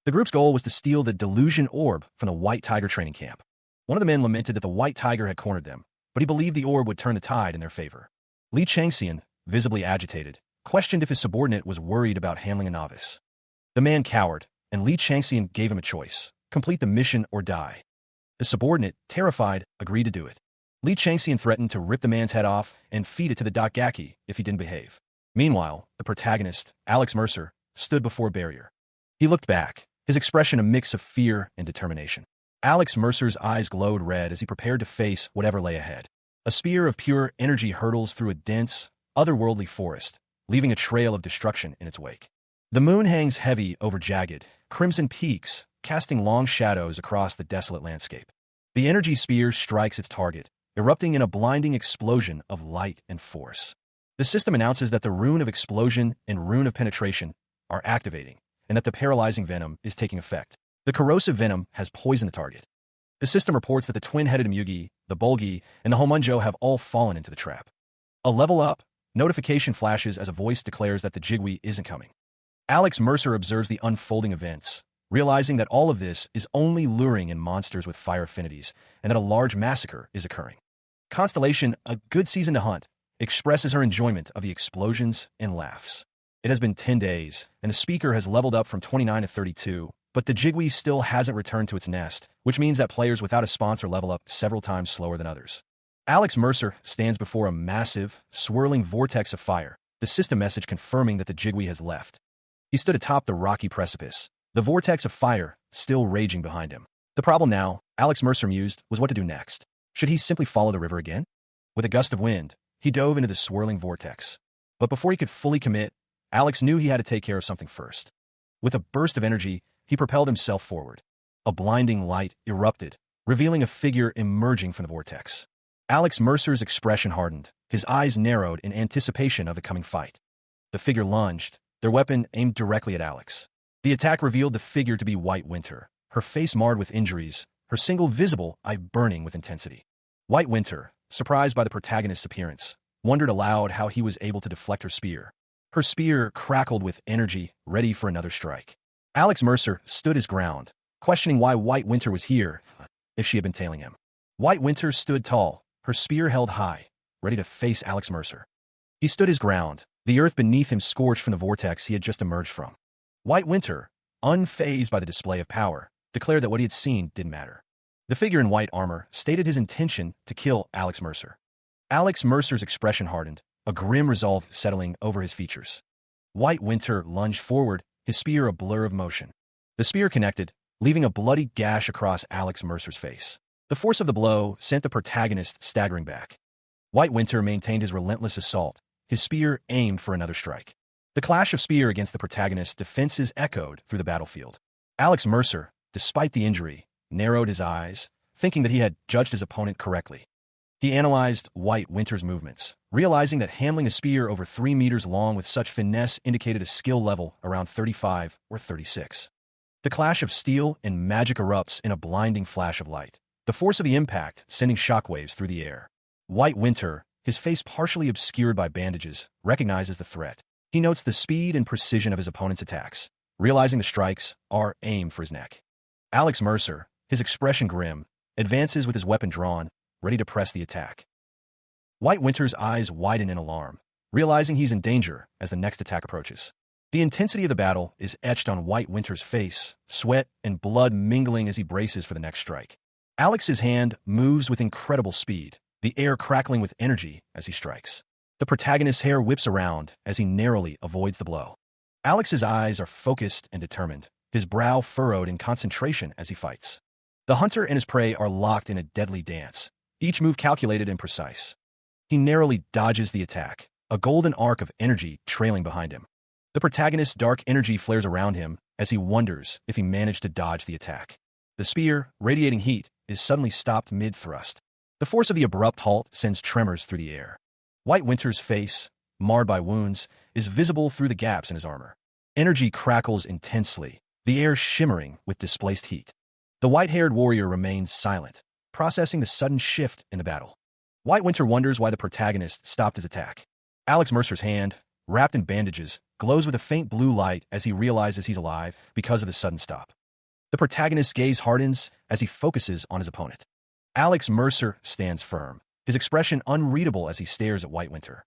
The group's goal was to steal the Delusion Orb from the White Tiger training camp. One of the men lamented that the White Tiger had cornered them, but he believed the orb would turn the tide in their favor. Li Changxian, visibly agitated, questioned if his subordinate was worried about handling a novice. The man cowered, and Li Changxian gave him a choice: complete the mission or die. The subordinate, terrified, agreed to do it. Li Changxian threatened to rip the man's head off and feed it to the Dotgaki if he didn't behave. Meanwhile, the protagonist, Alex Mercer, stood before a barrier. He looked back, his expression a mix of fear and determination. Alex Mercer's eyes glowed red as he prepared to face whatever lay ahead. A spear of pure energy hurtles through a dense, otherworldly forest, leaving a trail of destruction in its wake. The moon hangs heavy over jagged, crimson peaks, casting long shadows across the desolate landscape. The energy spear strikes its target, erupting in a blinding explosion of light and force. The system announces that the Rune of Explosion and Rune of Penetration are activating, and that the paralyzing venom is taking effect. The corrosive venom has poisoned the target. The system reports that the twin-headed Mugi, the Bulgi, and the Homunjo have all fallen into the trap. A level up, Notification flashes as a voice declares that the Jigwe isn't coming. Alex Mercer observes the unfolding events, realizing that all of this is only luring in monsters with fire affinities and that a large massacre is occurring. Constellation, a good season to hunt, expresses her enjoyment of the explosions and laughs. It has been 10 days, and the speaker has leveled up from 29 to 32, but the Jigwe still hasn't returned to its nest, which means that players without a sponsor level up several times slower than others. Alex Mercer stands before a massive, swirling vortex of fire, the system message confirming that the Jigwe has left. He stood atop the rocky precipice, the vortex of fire still raging behind him. The problem now, Alex Mercer mused, was what to do next. Should he simply follow the river again? With a gust of wind, he dove into the swirling vortex. But before he could fully commit, Alex knew he had to take care of something first. With a burst of energy, he propelled himself forward. A blinding light erupted, revealing a figure emerging from the vortex. Alex Mercer's expression hardened, his eyes narrowed in anticipation of the coming fight. The figure lunged, their weapon aimed directly at Alex. The attack revealed the figure to be White Winter, her face marred with injuries, her single visible eye burning with intensity. White Winter, surprised by the protagonist's appearance, wondered aloud how he was able to deflect her spear. Her spear crackled with energy, ready for another strike. Alex Mercer stood his ground, questioning why White Winter was here, if she had been tailing him. White Winter stood tall, her spear held high, ready to face Alex Mercer. He stood his ground, the earth beneath him scorched from the vortex he had just emerged from. White Winter, unfazed by the display of power, declared that what he had seen didn't matter. The figure in white armor stated his intention to kill Alex Mercer. Alex Mercer's expression hardened, a grim resolve settling over his features. White Winter lunged forward, his spear a blur of motion. The spear connected, leaving a bloody gash across Alex Mercer's face. The force of the blow sent the protagonist staggering back. White Winter maintained his relentless assault, his spear aimed for another strike. The clash of spear against the protagonist's defenses echoed through the battlefield. Alex Mercer, despite the injury, narrowed his eyes, thinking that he had judged his opponent correctly. He analyzed White Winter's movements, realizing that handling a spear over 3 meters long with such finesse indicated a skill level around 35 or 36. The clash of steel and magic erupts in a blinding flash of light, the force of the impact sending shockwaves through the air. White Winter, his face partially obscured by bandages, recognizes the threat. He notes the speed and precision of his opponent's attacks, realizing the strikes are aimed for his neck. Alex Mercer, his expression grim, advances with his weapon drawn, ready to press the attack. White Winter's eyes widen in alarm, realizing he's in danger as the next attack approaches. The intensity of the battle is etched on White Winter's face, sweat and blood mingling as he braces for the next strike. Alex's hand moves with incredible speed, the air crackling with energy as he strikes. The protagonist's hair whips around as he narrowly avoids the blow. Alex's eyes are focused and determined, his brow furrowed in concentration as he fights. The hunter and his prey are locked in a deadly dance, each move calculated and precise. He narrowly dodges the attack, a golden arc of energy trailing behind him. The protagonist's dark energy flares around him as he wonders if he managed to dodge the attack. The spear, radiating heat, is suddenly stopped mid-thrust. The force of the abrupt halt sends tremors through the air. White Winter's face, marred by wounds, is visible through the gaps in his armor. Energy crackles intensely, the air shimmering with displaced heat. The white-haired warrior remains silent, processing the sudden shift in the battle. White Winter wonders why the protagonist stopped his attack. Alex Mercer's hand, wrapped in bandages, glows with a faint blue light as he realizes he's alive because of the sudden stop. The protagonist's gaze hardens as he focuses on his opponent. Alex Mercer stands firm, his expression unreadable as he stares at White Winter.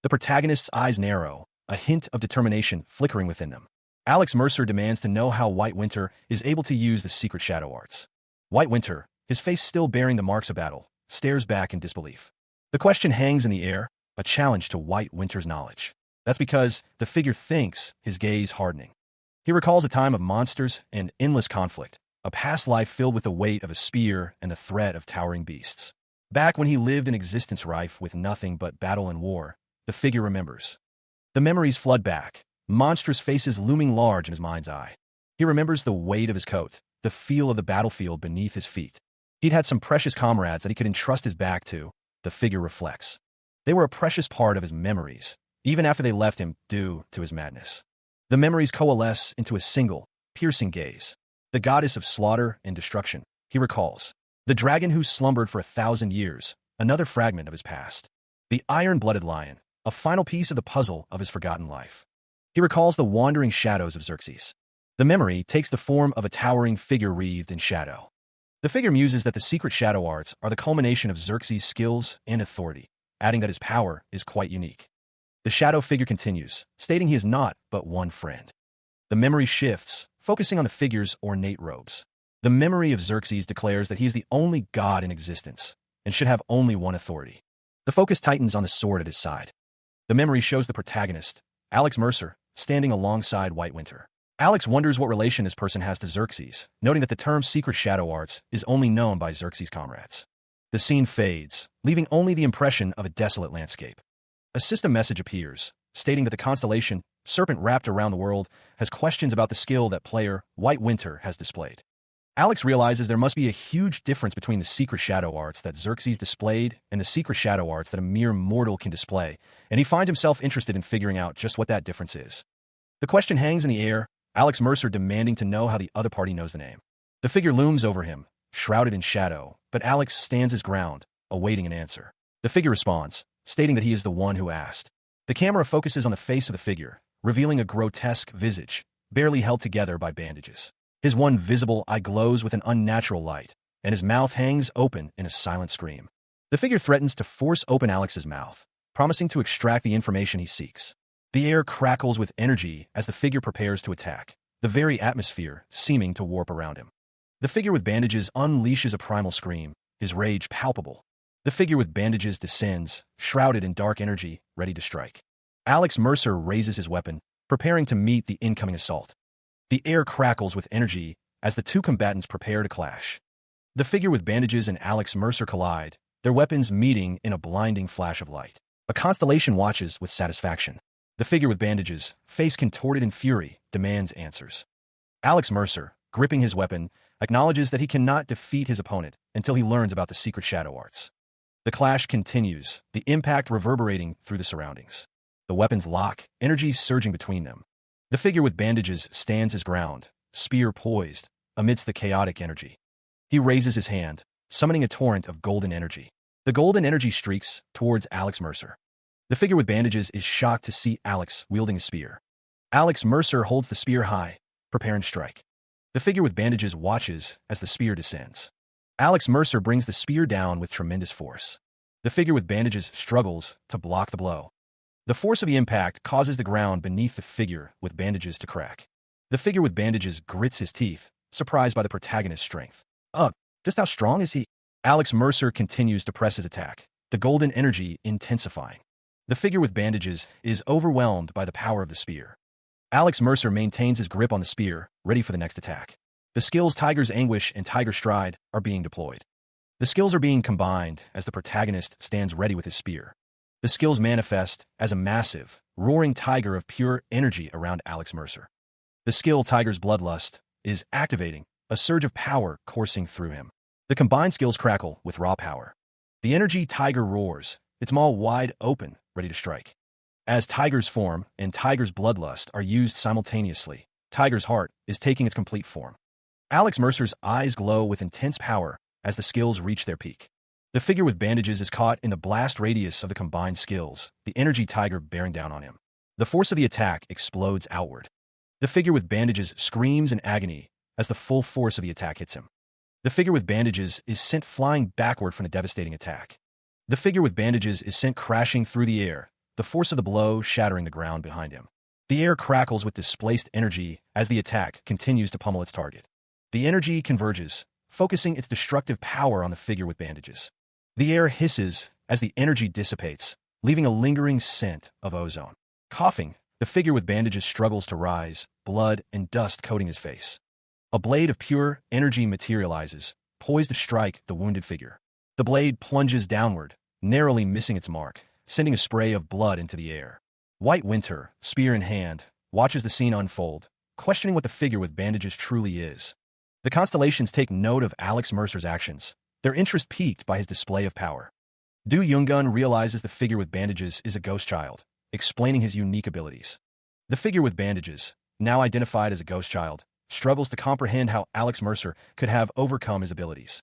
The protagonist's eyes narrow, a hint of determination flickering within them. Alex Mercer demands to know how White Winter is able to use the secret shadow arts. White Winter, his face still bearing the marks of battle, stares back in disbelief. The question hangs in the air, a challenge to White Winter's knowledge. That's because the figure thinks, his gaze hardening. He recalls a time of monsters and endless conflict, a past life filled with the weight of a spear and the threat of towering beasts. Back when he lived an existence rife with nothing but battle and war, the figure remembers. The memories flood back, monstrous faces looming large in his mind's eye. He remembers the weight of his coat, the feel of the battlefield beneath his feet. He'd had some precious comrades that he could entrust his back to, the figure reflects. They were a precious part of his memories, even after they left him due to his madness. The memories coalesce into a single, piercing gaze. The goddess of slaughter and destruction, he recalls. The dragon who slumbered for 1,000 years, another fragment of his past. The iron-blooded lion, a final piece of the puzzle of his forgotten life. He recalls the wandering shadows of Xerxes. The memory takes the form of a towering figure wreathed in shadow. The figure muses that the secret shadow arts are the culmination of Xerxes' skills and authority, adding that his power is quite unique. The shadow figure continues, stating he is not but one friend. The memory shifts, focusing on the figure's ornate robes. The memory of Xerxes declares that he is the only god in existence and should have only one authority. The focus tightens on the sword at his side. The memory shows the protagonist, Alex Mercer, standing alongside White Winter. Alex wonders what relation this person has to Xerxes, noting that the term secret shadow arts is only known by Xerxes' comrades. The scene fades, leaving only the impression of a desolate landscape. A system message appears, stating that the constellation, serpent wrapped around the world, has questions about the skill that player, White Winter, has displayed. Alex realizes there must be a huge difference between the secret shadow arts that Xerxes displayed and the secret shadow arts that a mere mortal can display, and he finds himself interested in figuring out just what that difference is. The question hangs in the air, Alex Mercer demanding to know how the other party knows the name. The figure looms over him, shrouded in shadow, but Alex stands his ground, awaiting an answer. The figure responds, stating that he is the one who asked. The camera focuses on the face of the figure, revealing a grotesque visage, barely held together by bandages. His one visible eye glows with an unnatural light, and his mouth hangs open in a silent scream. The figure threatens to force open Alex's mouth, promising to extract the information he seeks. The air crackles with energy as the figure prepares to attack, the very atmosphere seeming to warp around him. The figure with bandages unleashes a primal scream, his rage palpable. The figure with bandages descends, shrouded in dark energy, ready to strike. Alex Mercer raises his weapon, preparing to meet the incoming assault. The air crackles with energy as the two combatants prepare to clash. The figure with bandages and Alex Mercer collide, their weapons meeting in a blinding flash of light. A constellation watches with satisfaction. The figure with bandages, face contorted in fury, demands answers. Alex Mercer, gripping his weapon, acknowledges that he cannot defeat his opponent until he learns about the secret shadow arts. The clash continues, the impact reverberating through the surroundings. The weapons lock, energy surging between them. The figure with bandages stands his ground, spear poised, amidst the chaotic energy. He raises his hand, summoning a torrent of golden energy. The golden energy streaks towards Alex Mercer. The figure with bandages is shocked to see Alex wielding a spear. Alex Mercer holds the spear high, preparing to strike. The figure with bandages watches as the spear descends. Alex Mercer brings the spear down with tremendous force. The figure with bandages struggles to block the blow. The force of the impact causes the ground beneath the figure with bandages to crack. The figure with bandages grits his teeth, surprised by the protagonist's strength. Ugh, just how strong is he? Alex Mercer continues to press his attack, the golden energy intensifying. The figure with bandages is overwhelmed by the power of the spear. Alex Mercer maintains his grip on the spear, ready for the next attack. The skills Tiger's Anguish and Tiger Stride are being deployed. The skills are being combined as the protagonist stands ready with his spear. The skills manifest as a massive, roaring tiger of pure energy around Alex Mercer. The skill Tiger's Bloodlust is activating, a surge of power coursing through him. The combined skills crackle with raw power. The energy Tiger roars, its maw wide open, ready to strike. As Tiger's form and Tiger's Bloodlust are used simultaneously, Tiger's Heart is taking its complete form. Alex Mercer's eyes glow with intense power as the skills reach their peak. The figure with bandages is caught in the blast radius of the combined skills, the energy tiger bearing down on him. The force of the attack explodes outward. The figure with bandages screams in agony as the full force of the attack hits him. The figure with bandages is sent flying backward from the devastating attack. The figure with bandages is sent crashing through the air, the force of the blow shattering the ground behind him. The air crackles with displaced energy as the attack continues to pummel its target. The energy converges, focusing its destructive power on the figure with bandages. The air hisses as the energy dissipates, leaving a lingering scent of ozone. Coughing, the figure with bandages struggles to rise, blood and dust coating his face. A blade of pure energy materializes, poised to strike the wounded figure. The blade plunges downward, narrowly missing its mark, sending a spray of blood into the air. White Winter, spear in hand, watches the scene unfold, questioning what the figure with bandages truly is. The constellations take note of Alex Mercer's actions, their interest piqued by his display of power. Du Yungun realizes the figure with bandages is a ghost child, explaining his unique abilities. The figure with bandages, now identified as a ghost child, struggles to comprehend how Alex Mercer could have overcome his abilities.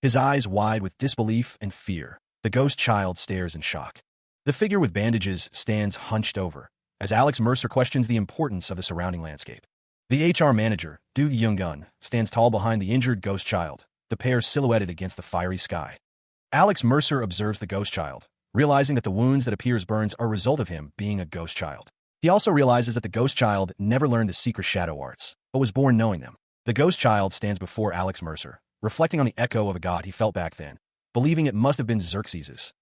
His eyes wide with disbelief and fear, the ghost child stares in shock. The figure with bandages stands hunched over, as Alex Mercer questions the importance of the surrounding landscape. The HR manager, Do Young-gun, stands tall behind the injured ghost child, the pair silhouetted against the fiery sky. Alex Mercer observes the ghost child, realizing that the wounds that appear as burns are a result of him being a ghost child. He also realizes that the ghost child never learned the secret shadow arts, but was born knowing them. The ghost child stands before Alex Mercer, reflecting on the echo of a god he felt back then, believing it must have been Xerxes's.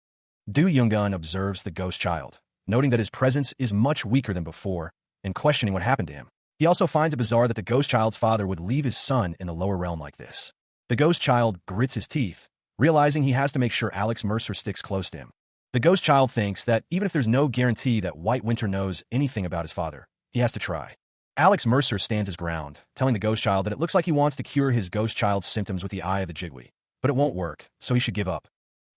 Do Young-gun observes the ghost child, noting that his presence is much weaker than before, and questioning what happened to him. He also finds it bizarre that the ghost child's father would leave his son in the lower realm like this. The ghost child grits his teeth, realizing he has to make sure Alex Mercer sticks close to him. The ghost child thinks that even if there's no guarantee that White Winter knows anything about his father, he has to try. Alex Mercer stands his ground, telling the ghost child that it looks like he wants to cure his ghost child's symptoms with the eye of the Jigwe, but it won't work, so he should give up.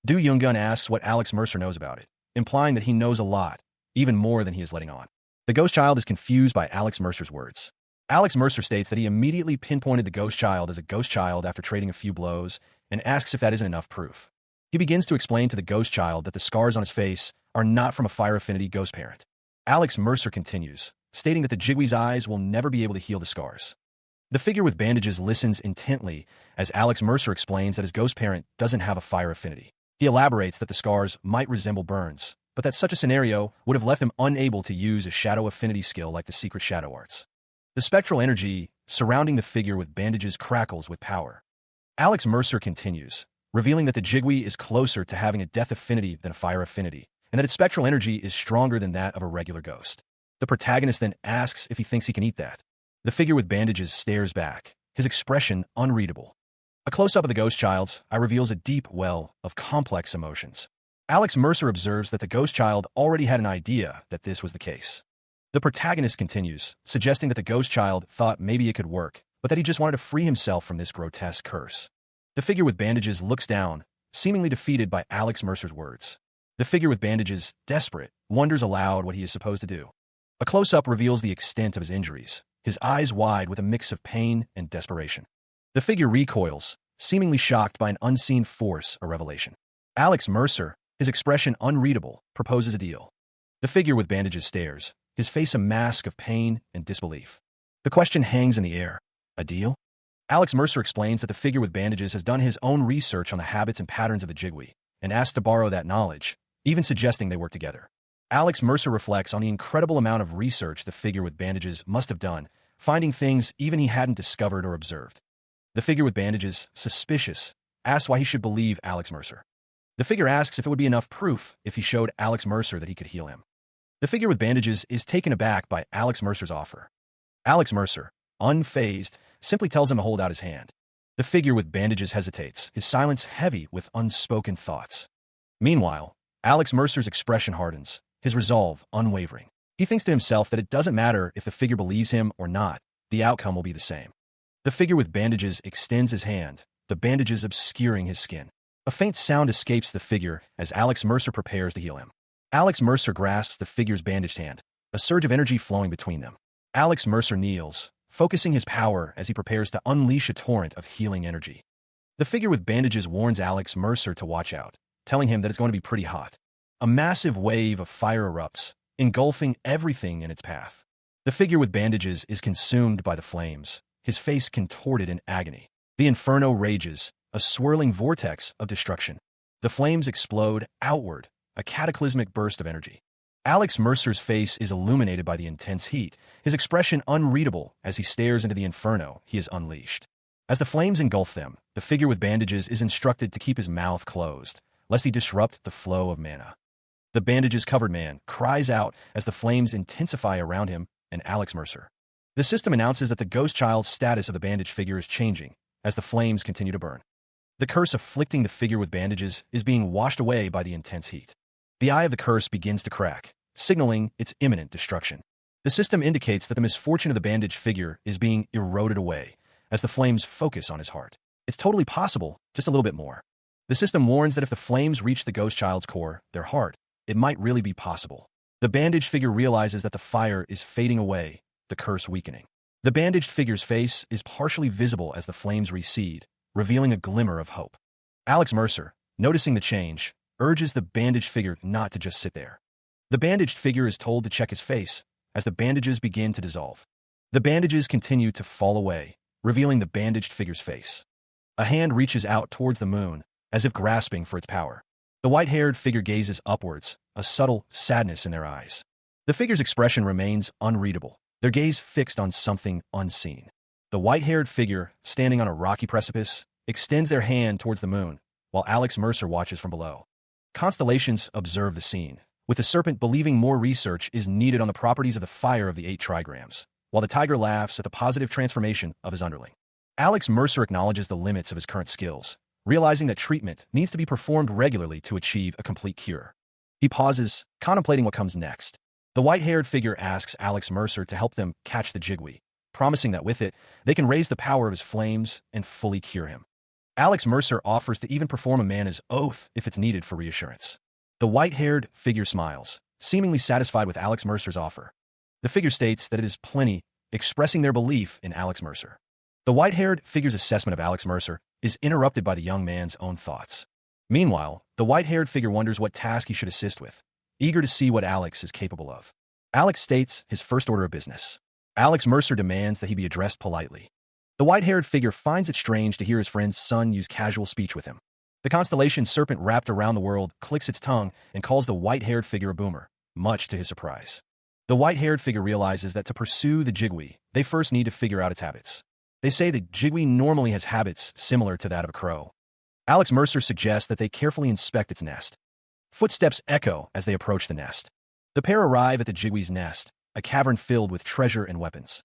Do Young-gun asks what Alex Mercer knows about it, implying that he knows a lot, even more than he is letting on. The ghost child is confused by Alex Mercer's words. Alex Mercer states that he immediately pinpointed the ghost child as a ghost child after trading a few blows, and asks if that isn't enough proof. He begins to explain to the ghost child that the scars on his face are not from a fire affinity ghost parent. Alex Mercer continues, stating that the Jigwe's eyes will never be able to heal the scars. The figure with bandages listens intently as Alex Mercer explains that his ghost parent doesn't have a fire affinity. He elaborates that the scars might resemble burns, but that such a scenario would have left him unable to use a shadow affinity skill like the secret shadow arts. The spectral energy surrounding the figure with bandages crackles with power. Alex Mercer continues, revealing that the Jigwe is closer to having a death affinity than a fire affinity, and that its spectral energy is stronger than that of a regular ghost. The protagonist then asks if he thinks he can eat that. The figure with bandages stares back, his expression unreadable. A close-up of the ghost child's eye reveals a deep well of complex emotions. Alex Mercer observes that the ghost child already had an idea that this was the case. The protagonist continues, suggesting that the ghost child thought maybe it could work, but that he just wanted to free himself from this grotesque curse. The figure with bandages looks down, seemingly defeated by Alex Mercer's words. The figure with bandages, desperate, wonders aloud what he is supposed to do. A close-up reveals the extent of his injuries, his eyes wide with a mix of pain and desperation. The figure recoils, seemingly shocked by an unseen force or revelation. Alex Mercer, his expression unreadable, proposes a deal. The figure with bandages stares, his face a mask of pain and disbelief. The question hangs in the air. A deal? Alex Mercer explains that the figure with bandages has done his own research on the habits and patterns of the Jigwe, and asks to borrow that knowledge, even suggesting they work together. Alex Mercer reflects on the incredible amount of research the figure with bandages must have done, finding things even he hadn't discovered or observed. The figure with bandages, suspicious, asks why he should believe Alex Mercer. The figure asks if it would be enough proof if he showed Alex Mercer that he could heal him. The figure with bandages is taken aback by Alex Mercer's offer. Alex Mercer, unfazed, simply tells him to hold out his hand. The figure with bandages hesitates, his silence heavy with unspoken thoughts. Meanwhile, Alex Mercer's expression hardens, his resolve unwavering. He thinks to himself that it doesn't matter if the figure believes him or not, the outcome will be the same. The figure with bandages extends his hand, the bandages obscuring his skin. A faint sound escapes the figure as Alex Mercer prepares to heal him. Alex Mercer grasps the figure's bandaged hand, a surge of energy flowing between them. Alex Mercer kneels, focusing his power as he prepares to unleash a torrent of healing energy. The figure with bandages warns Alex Mercer to watch out, telling him that it's going to be pretty hot. A massive wave of fire erupts, engulfing everything in its path. The figure with bandages is consumed by the flames, his face contorted in agony. The inferno rages, a swirling vortex of destruction. The flames explode outward, a cataclysmic burst of energy. Alex Mercer's face is illuminated by the intense heat, his expression unreadable as he stares into the inferno he has unleashed. As the flames engulf them, the figure with bandages is instructed to keep his mouth closed, lest he disrupt the flow of mana. The bandages-covered man cries out as the flames intensify around him and Alex Mercer. The system announces that the ghost child's status of the bandaged figure is changing as the flames continue to burn. The curse afflicting the figure with bandages is being washed away by the intense heat. The eye of the curse begins to crack, signaling its imminent destruction. The system indicates that the misfortune of the bandaged figure is being eroded away as the flames focus on his heart. It's totally possible, just a little bit more. The system warns that if the flames reach the ghost child's core, their heart, it might really be possible. The bandaged figure realizes that the fire is fading away, the curse weakening. The bandaged figure's face is partially visible as the flames recede, revealing a glimmer of hope. Alex Mercer, noticing the change, urges the bandaged figure not to just sit there. The bandaged figure is told to check his face as the bandages begin to dissolve. The bandages continue to fall away, revealing the bandaged figure's face. A hand reaches out towards the moon, as if grasping for its power. The white-haired figure gazes upwards, a subtle sadness in their eyes. The figure's expression remains unreadable, their gaze fixed on something unseen. The white-haired figure, standing on a rocky precipice, extends their hand towards the moon, while Alex Mercer watches from below. Constellations observe the scene, with the serpent believing more research is needed on the properties of the fire of the 8 trigrams, while the tiger laughs at the positive transformation of his underling. Alex Mercer acknowledges the limits of his current skills, realizing that treatment needs to be performed regularly to achieve a complete cure. He pauses, contemplating what comes next. The white-haired figure asks Alex Mercer to help them catch the jigwee, promising that with it, they can raise the power of his flames and fully cure him. Alex Mercer offers to even perform a man's oath if it's needed for reassurance. The white-haired figure smiles, seemingly satisfied with Alex Mercer's offer. The figure states that it is plenty, expressing their belief in Alex Mercer. The white-haired figure's assessment of Alex Mercer is interrupted by the young man's own thoughts. Meanwhile, the white-haired figure wonders what task he should assist with, eager to see what Alex is capable of. Alex states his first order of business. Alex Mercer demands that he be addressed politely. The white-haired figure finds it strange to hear his friend's son use casual speech with him. The constellation serpent wrapped around the world clicks its tongue and calls the white-haired figure a boomer, much to his surprise. The white-haired figure realizes that to pursue the jigwee, they first need to figure out its habits. They say the jigwee normally has habits similar to that of a crow. Alex Mercer suggests that they carefully inspect its nest. Footsteps echo as they approach the nest. The pair arrive at the jigwee's nest, a cavern filled with treasure and weapons.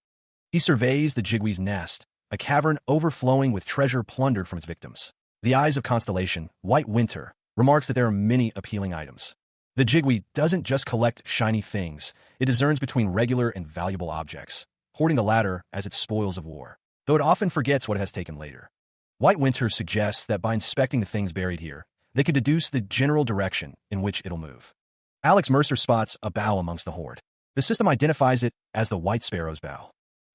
He surveys the jigwee's nest, a cavern overflowing with treasure plundered from its victims. The eyes of Constellation, White Winter, remarks that there are many appealing items. The jigwee doesn't just collect shiny things, it discerns between regular and valuable objects, hoarding the latter as its spoils of war, though it often forgets what it has taken later. White Winter suggests that by inspecting the things buried here, they could deduce the general direction in which it'll move. Alex Mercer spots a bow amongst the hoard. The system identifies it as the White Sparrow's bow.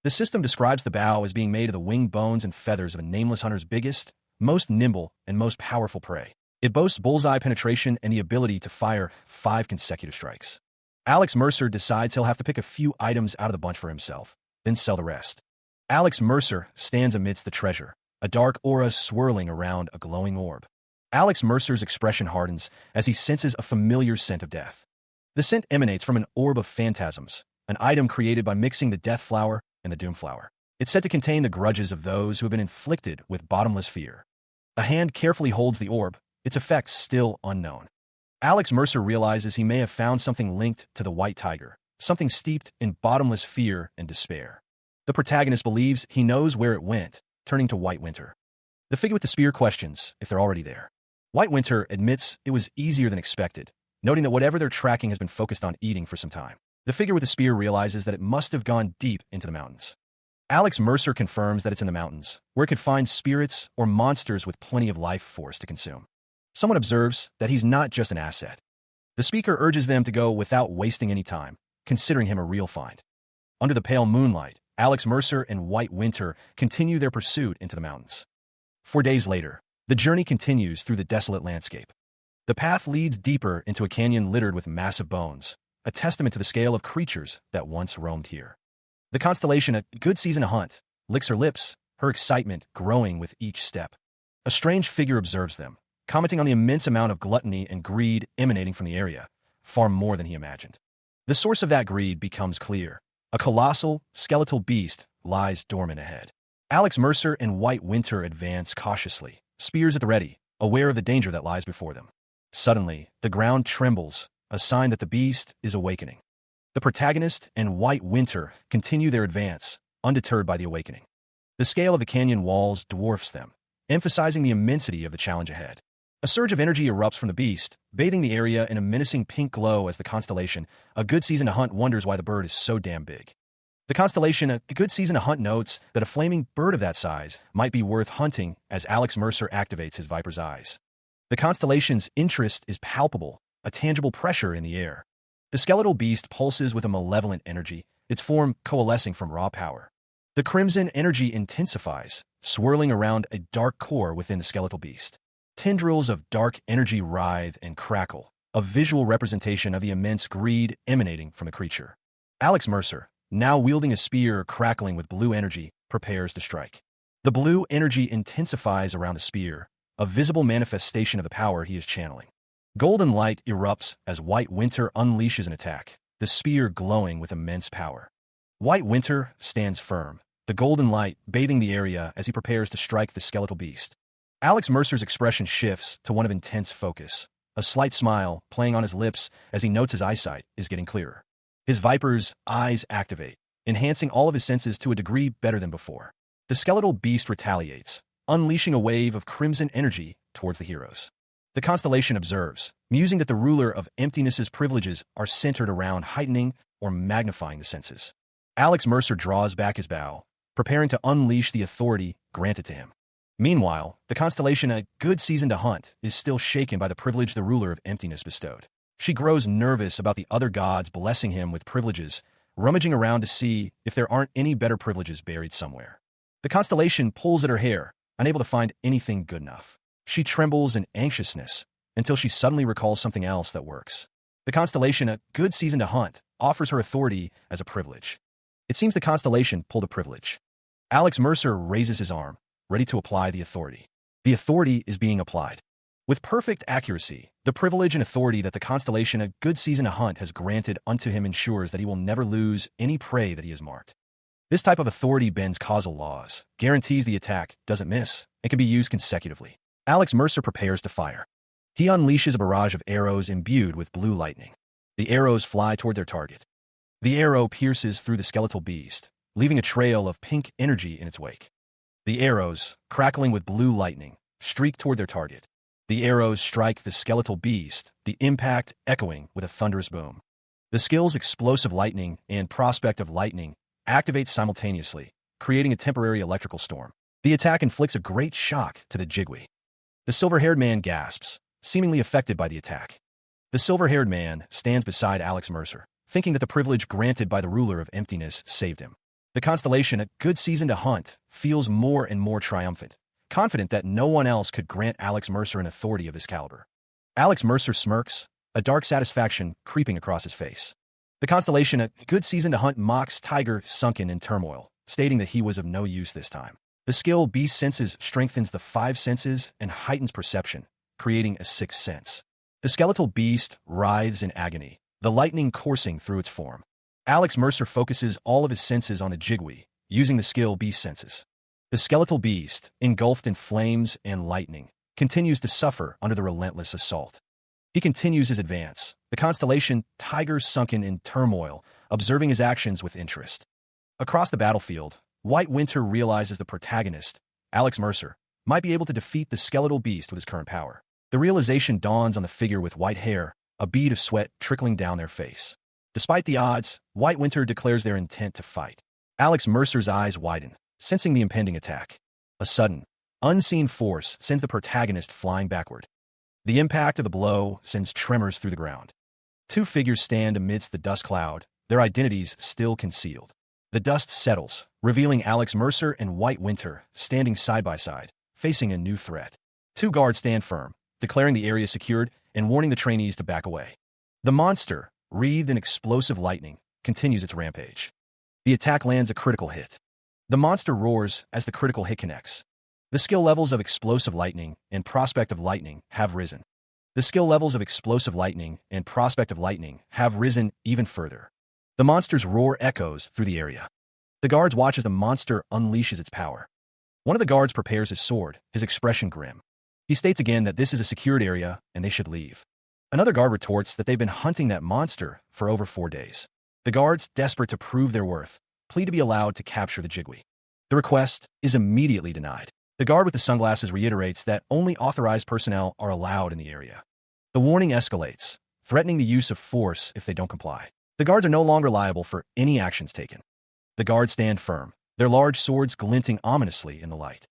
The system describes the bow as being made of the wing bones and feathers of a nameless hunter's biggest, most nimble, and most powerful prey. It boasts bullseye penetration and the ability to fire 5 consecutive strikes. Alex Mercer decides he'll have to pick a few items out of the bunch for himself, then sell the rest. Alex Mercer stands amidst the treasure, a dark aura swirling around a glowing orb. Alex Mercer's expression hardens as he senses a familiar scent of death. The scent emanates from an orb of phantasms, an item created by mixing the death flower and the doom flower. It's said to contain the grudges of those who have been inflicted with bottomless fear. A hand carefully holds the orb, its effects still unknown. Alex Mercer realizes he may have found something linked to the White Tiger, something steeped in bottomless fear and despair. The protagonist believes he knows where it went, turning to White Winter. The figure with the spear questions if they're already there. White Winter admits it was easier than expected, noting that whatever they're tracking has been focused on eating for some time. The figure with the spear realizes that it must have gone deep into the mountains. Alex Mercer confirms that it's in the mountains, where it could find spirits or monsters with plenty of life force to consume. Someone observes that he's not just an asset. The speaker urges them to go without wasting any time, considering him a real find. Under the pale moonlight, Alex Mercer and White Winter continue their pursuit into the mountains. 4 days later, the journey continues through the desolate landscape. The path leads deeper into a canyon littered with massive bones, a testament to the scale of creatures that once roamed here. The constellation, a good season to hunt, licks her lips, her excitement growing with each step. A strange figure observes them, commenting on the immense amount of gluttony and greed emanating from the area, far more than he imagined. The source of that greed becomes clear. A colossal, skeletal beast lies dormant ahead. Alex Mercer and White Winter advance cautiously, spears at the ready, aware of the danger that lies before them. Suddenly, the ground trembles, a sign that the beast is awakening. The protagonist and White Winter continue their advance, undeterred by the awakening. The scale of the canyon walls dwarfs them, emphasizing the immensity of the challenge ahead. A surge of energy erupts from the beast, bathing the area in a menacing pink glow as the constellation, a good season to hunt, wonders why the bird is so damn big. The constellation, a good season to hunt, notes that a flaming bird of that size might be worth hunting as Alex Mercer activates his viper's eyes. The constellation's interest is palpable, a tangible pressure in the air. The skeletal beast pulses with a malevolent energy, its form coalescing from raw power. The crimson energy intensifies, swirling around a dark core within the skeletal beast. Tendrils of dark energy writhe and crackle, a visual representation of the immense greed emanating from the creature. Alex Mercer, now wielding a spear crackling with blue energy, prepares to strike. The blue energy intensifies around the spear, a visible manifestation of the power he is channeling. Golden light erupts as White Winter unleashes an attack, the spear glowing with immense power. White Winter stands firm, the golden light bathing the area as he prepares to strike the skeletal beast. Alex Mercer's expression shifts to one of intense focus, a slight smile playing on his lips as he notes his eyesight is getting clearer. His viper's eyes activate, enhancing all of his senses to a degree better than before. The skeletal beast retaliates, unleashing a wave of crimson energy towards the heroes. The constellation observes, musing that the ruler of emptiness's privileges are centered around heightening or magnifying the senses. Alex Mercer draws back his bow, preparing to unleash the authority granted to him. Meanwhile, the constellation A Good Season to Hunt is still shaken by the privilege the ruler of emptiness bestowed. She grows nervous about the other gods blessing him with privileges, rummaging around to see if there aren't any better privileges buried somewhere. The constellation pulls at her hair, unable to find anything good enough. She trembles in anxiousness until she suddenly recalls something else that works. The constellation A Good Season to Hunt offers her authority as a privilege. It seems the constellation pulled a privilege. Alex Mercer raises his arm, ready to apply the authority. The authority is being applied. With perfect accuracy, the privilege and authority that the constellation A Good Season to Hunt has granted unto him ensures that he will never lose any prey that he has marked. This type of authority bends causal laws, guarantees the attack doesn't miss, and can be used consecutively. Alex Mercer prepares to fire. He unleashes a barrage of arrows imbued with blue lightning. The arrows fly toward their target. The arrow pierces through the skeletal beast, leaving a trail of pink energy in its wake. The arrows, crackling with blue lightning, streak toward their target. The arrows strike the skeletal beast, the impact echoing with a thunderous boom. The skills Explosive Lightning and Prospect of Lightning activate simultaneously, creating a temporary electrical storm. The attack inflicts a great shock to the Jigui. The silver-haired man gasps, seemingly affected by the attack. The silver-haired man stands beside Alex Mercer, thinking that the privilege granted by the ruler of emptiness saved him. The constellation A Good Season to Hunt feels more and more triumphant, confident that no one else could grant Alex Mercer an authority of this caliber. Alex Mercer smirks, a dark satisfaction creeping across his face. The constellation A Good Season to Hunt mocks Tiger sunken in turmoil, stating that he was of no use this time. The skill Beast Senses strengthens the 5 senses and heightens perception, creating a 6th sense. The skeletal beast writhes in agony, the lightning coursing through its form. Alex Mercer focuses all of his senses on the Jigui, using the skill Beast Senses. The skeletal beast, engulfed in flames and lightning, continues to suffer under the relentless assault. He continues his advance, the constellation Tiger sunken in turmoil, observing his actions with interest. Across the battlefield, White Winter realizes the protagonist, Alex Mercer, might be able to defeat the skeletal beast with his current power. The realization dawns on the figure with white hair, a bead of sweat trickling down their face. Despite the odds, White Winter declares their intent to fight. Alex Mercer's eyes widen, sensing the impending attack. A sudden, unseen force sends the protagonist flying backward. The impact of the blow sends tremors through the ground. 2 figures stand amidst the dust cloud, their identities still concealed. The dust settles, revealing Alex Mercer and White Winter standing side by side, facing a new threat. 2 guards stand firm, declaring the area secured and warning the trainees to back away. The monster, wreathed in explosive lightning, continues its rampage. The attack lands a critical hit. The monster roars as the critical hit connects. The skill levels of Explosive Lightning and Prospect of Lightning have risen. The skill levels of Explosive Lightning and Prospect of Lightning have risen even further. The monster's roar echoes through the area. The guards watch as the monster unleashes its power. One of the guards prepares his sword, his expression grim. He states again that this is a secured area and they should leave. Another guard retorts that they've been hunting that monster for over 4 days. The guards, desperate to prove their worth, plead to be allowed to capture the Jigui. The request is immediately denied. The guard with the sunglasses reiterates that only authorized personnel are allowed in the area. The warning escalates, threatening the use of force if they don't comply. The guards are no longer liable for any actions taken. The guards stand firm, their large swords glinting ominously in the light.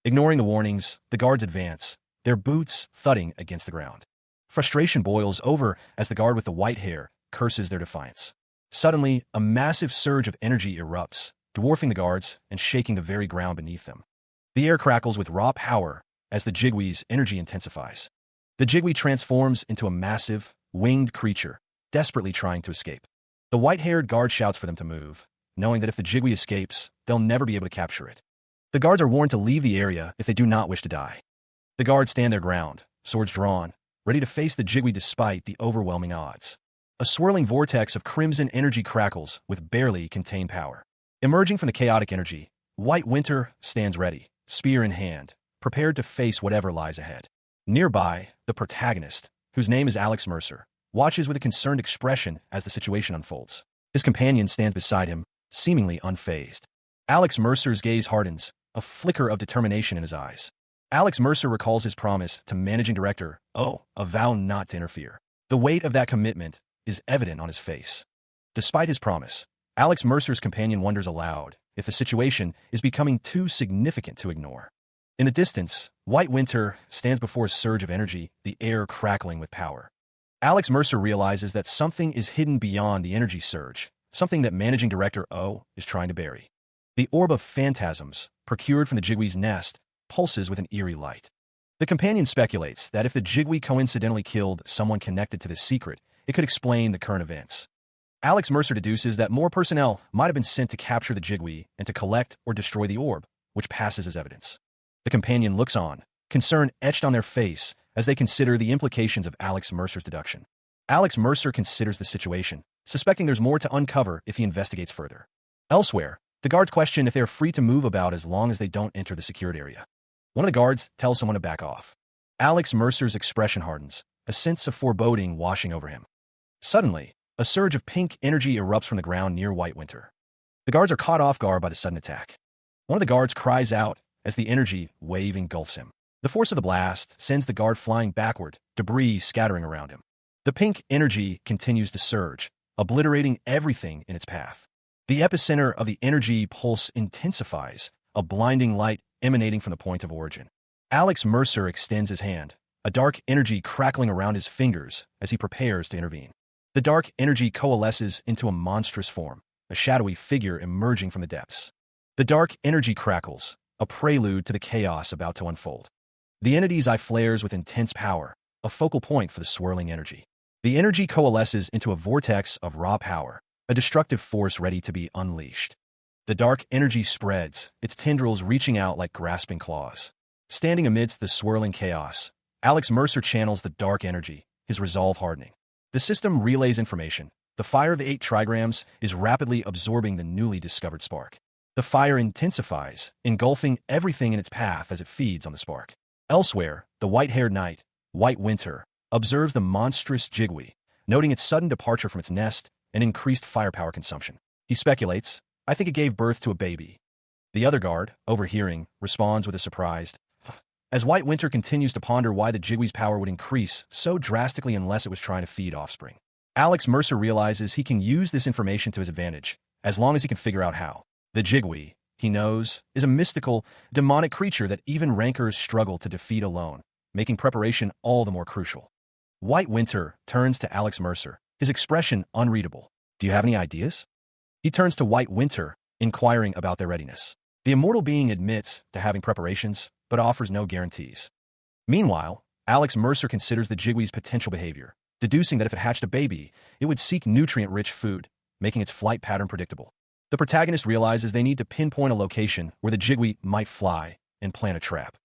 Ignoring the warnings, the guards advance, their boots thudding against the ground. Frustration boils over as the guard with the white hair curses their defiance. Suddenly, a massive surge of energy erupts, dwarfing the guards and shaking the very ground beneath them. The air crackles with raw power as the Jigwee's energy intensifies. The Jigwee transforms into a massive, winged creature, desperately trying to escape. The white-haired guard shouts for them to move, knowing that if the Jigwee escapes, they'll never be able to capture it. The guards are warned to leave the area if they do not wish to die. The guards stand their ground, swords drawn, ready to face the Jigwee despite the overwhelming odds. A swirling vortex of crimson energy crackles with barely contained power. Emerging from the chaotic energy, White Winter stands ready, spear in hand, prepared to face whatever lies ahead. Nearby, the protagonist, whose name is Alex Mercer, watches with a concerned expression as the situation unfolds. His companion stands beside him, seemingly unfazed. Alex Mercer's gaze hardens, a flicker of determination in his eyes. Alex Mercer recalls his promise to managing director, a vow not to interfere. The weight of that commitment is evident on his face. Despite his promise, Alex Mercer's companion wonders aloud if the situation is becoming too significant to ignore. In the distance, White Winter stands before a surge of energy, the air crackling with power. Alex Mercer realizes that something is hidden beyond the energy surge, something that managing director O is trying to bury. The orb of phantasms, procured from the Jigwee's nest, pulses with an eerie light. The companion speculates that if the Jigwee coincidentally killed someone connected to this secret, it could explain the current events. Alex Mercer deduces that more personnel might have been sent to capture the Jigwee and to collect or destroy the orb, which passes as evidence. The companion looks on, concern etched on their face as they consider the implications of Alex Mercer's deduction. Alex Mercer considers the situation, suspecting there's more to uncover if he investigates further. Elsewhere, the guards question if they are free to move about as long as they don't enter the secured area. One of the guards tells someone to back off. Alex Mercer's expression hardens, a sense of foreboding washing over him. Suddenly, a surge of pink energy erupts from the ground near White Winter. The guards are caught off guard by the sudden attack. One of the guards cries out as the energy wave engulfs him. The force of the blast sends the guard flying backward, debris scattering around him. The pink energy continues to surge, obliterating everything in its path. The epicenter of the energy pulse intensifies, a blinding light emanating from the point of origin. Alex Mercer extends his hand, a dark energy crackling around his fingers as he prepares to intervene. The dark energy coalesces into a monstrous form, a shadowy figure emerging from the depths. The dark energy crackles, a prelude to the chaos about to unfold. The entity's eye flares with intense power, a focal point for the swirling energy. The energy coalesces into a vortex of raw power, a destructive force ready to be unleashed. The dark energy spreads, its tendrils reaching out like grasping claws. Standing amidst the swirling chaos, Alex Mercer channels the dark energy, his resolve hardening. The system relays information. The fire of the 8 trigrams is rapidly absorbing the newly discovered spark. The fire intensifies, engulfing everything in its path as it feeds on the spark. Elsewhere, the white-haired knight, White Winter, observes the monstrous Jigwee, noting its sudden departure from its nest and increased firepower consumption. He speculates, "I think it gave birth to a baby." The other guard, overhearing, responds with a surprised, as White Winter continues to ponder why the Jigwee's power would increase so drastically unless it was trying to feed offspring. Alex Mercer realizes he can use this information to his advantage, as long as he can figure out how. The Jigwee, he knows, is a mystical, demonic creature that even rankers struggle to defeat alone, making preparation all the more crucial. White Winter turns to Alex Mercer, his expression unreadable. "Do you have any ideas?" He turns to White Winter, inquiring about their readiness. The immortal being admits to having preparations, but offers no guarantees. Meanwhile, Alex Mercer considers the Jigwee's potential behavior, deducing that if it hatched a baby, it would seek nutrient-rich food, making its flight pattern predictable. The protagonist realizes they need to pinpoint a location where the Jigwee might fly and plant a trap.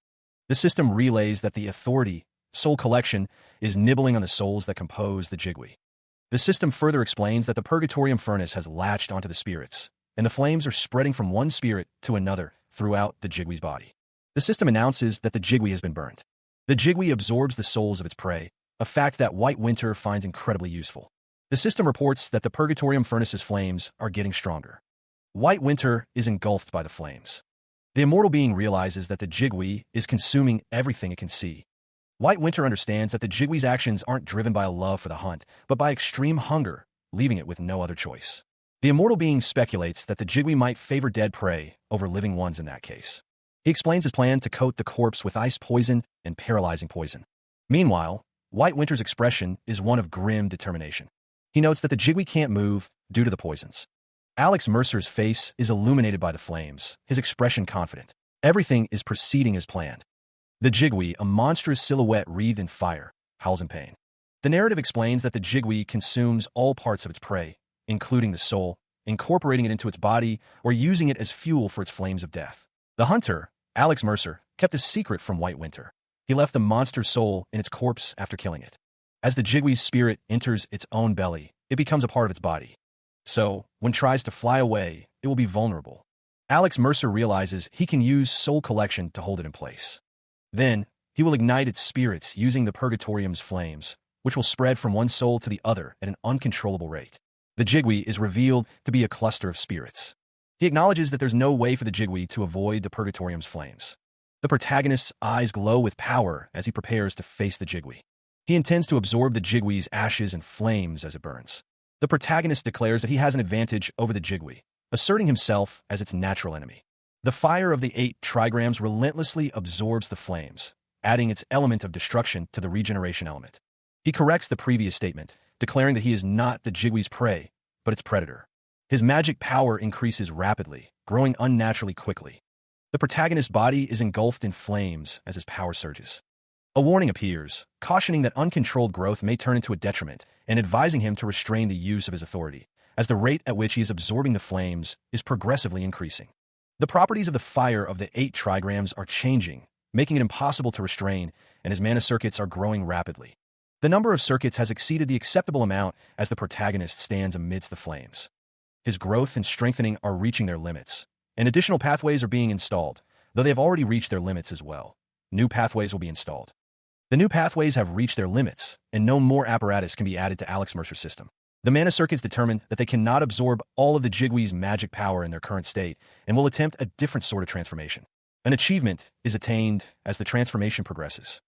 The system relays that the authority, soul collection, is nibbling on the souls that compose the Jigwee. The system further explains that the Purgatorium furnace has latched onto the spirits, and the flames are spreading from one spirit to another throughout the Jigwee's body. The system announces that the Jigwee has been burnt. The Jigwee absorbs the souls of its prey, a fact that White Winter finds incredibly useful. The system reports that the Purgatorium furnace's flames are getting stronger. White Winter is engulfed by the flames. The immortal being realizes that the Jigwee is consuming everything it can see. White Winter understands that the Jigwee's actions aren't driven by a love for the hunt, but by extreme hunger, leaving it with no other choice. The immortal being speculates that the Jigwee might favor dead prey over living ones in that case. He explains his plan to coat the corpse with ice poison and paralyzing poison. Meanwhile, White Winter's expression is one of grim determination. He notes that the Jigwee can't move due to the poisons. Alex Mercer's face is illuminated by the flames, his expression confident. Everything is proceeding as planned. The Jigui, a monstrous silhouette wreathed in fire, howls in pain. The narrative explains that the Jigui consumes all parts of its prey, including the soul, incorporating it into its body or using it as fuel for its flames of death. The hunter, Alex Mercer, kept a secret from White Winter. He left the monster's soul in its corpse after killing it. As the Jigui's spirit enters its own belly, it becomes a part of its body. So, when it tries to fly away, it will be vulnerable. Alex Mercer realizes he can use soul collection to hold it in place. Then, he will ignite its spirits using the Purgatorium's flames, which will spread from one soul to the other at an uncontrollable rate. The Jigui is revealed to be a cluster of spirits. He acknowledges that there's no way for the Jigui to avoid the Purgatorium's flames. The protagonist's eyes glow with power as he prepares to face the Jigui. He intends to absorb the Jigui's ashes and flames as it burns. The protagonist declares that he has an advantage over the Jigui, asserting himself as its natural enemy. The fire of the 8 trigrams relentlessly absorbs the flames, adding its element of destruction to the regeneration element. He corrects the previous statement, declaring that he is not the Jigui's prey, but its predator. His magic power increases rapidly, growing unnaturally quickly. The protagonist's body is engulfed in flames as his power surges. A warning appears, cautioning that uncontrolled growth may turn into a detriment and advising him to restrain the use of his authority, as the rate at which he is absorbing the flames is progressively increasing. The properties of the fire of the 8 trigrams are changing, making it impossible to restrain, and his mana circuits are growing rapidly. The number of circuits has exceeded the acceptable amount as the protagonist stands amidst the flames. His growth and strengthening are reaching their limits, and additional pathways are being installed, though they have already reached their limits as well. New pathways will be installed. The new pathways have reached their limits, and no more apparatus can be added to Alex Mercer's system. The mana circuits determine that they cannot absorb all of the Jigui's magic power in their current state and will attempt a different sort of transformation. An achievement is attained as the transformation progresses.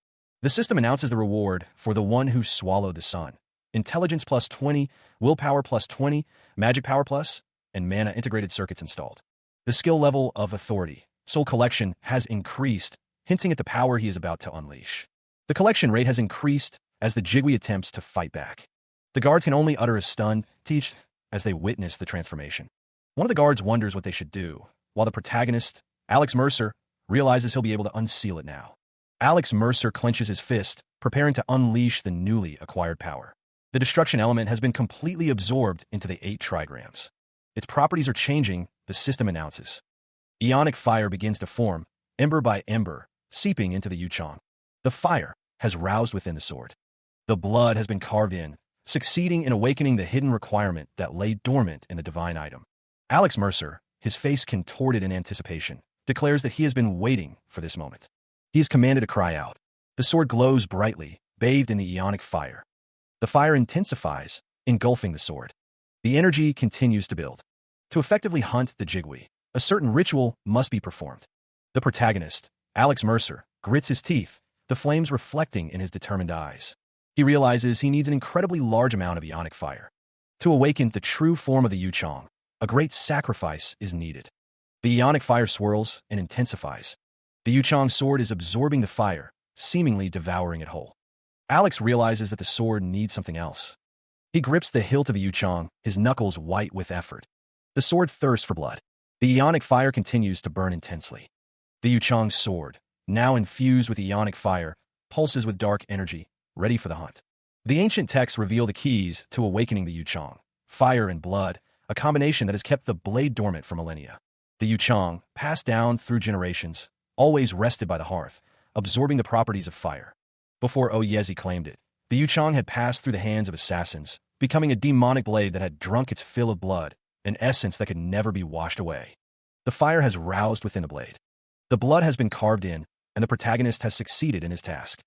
The system announces the reward for the one who swallowed the sun. Intelligence plus 20, willpower plus 20, magic power plus, and mana integrated circuits installed. The skill level of authority, soul collection, has increased, hinting at the power he is about to unleash. The collection rate has increased as the Jigui attempts to fight back. The guards can only utter a stunned teach as they witness the transformation. One of the guards wonders what they should do, while the protagonist, Alex Mercer, realizes he'll be able to unseal it now. Alex Mercer clenches his fist, preparing to unleash the newly acquired power. The destruction element has been completely absorbed into the 8 trigrams. Its properties are changing, the system announces. Ionic fire begins to form, ember by ember, seeping into the Yuchong. The fire has roused within the sword. The blood has been carved in, succeeding in awakening the hidden requirement that lay dormant in the divine item. Alex Mercer, his face contorted in anticipation, declares that he has been waiting for this moment. He is commanded to cry out. The sword glows brightly, bathed in the ionic fire. The fire intensifies, engulfing the sword. The energy continues to build. To effectively hunt the Jigui, a certain ritual must be performed. The protagonist, Alex Mercer, grits his teeth, the flames reflecting in his determined eyes. He realizes he needs an incredibly large amount of ionic fire. To awaken the true form of the Yuchong, a great sacrifice is needed. The ionic fire swirls and intensifies. The Yuchong sword is absorbing the fire, seemingly devouring it whole. Alex realizes that the sword needs something else. He grips the hilt of the Yuchong, his knuckles white with effort. The sword thirsts for blood. The ionic fire continues to burn intensely. The Yuchong's sword, now infused with ionic fire, pulses with dark energy, ready for the hunt. The ancient texts reveal the keys to awakening the Yuchong: fire and blood, a combination that has kept the blade dormant for millennia. The Yuchong, passed down through generations, always rested by the hearth, absorbing the properties of fire. Before Oyezi claimed it, the Yuchong had passed through the hands of assassins, becoming a demonic blade that had drunk its fill of blood, an essence that could never be washed away. The fire has roused within the blade. The blood has been carved in, and the protagonist has succeeded in his task,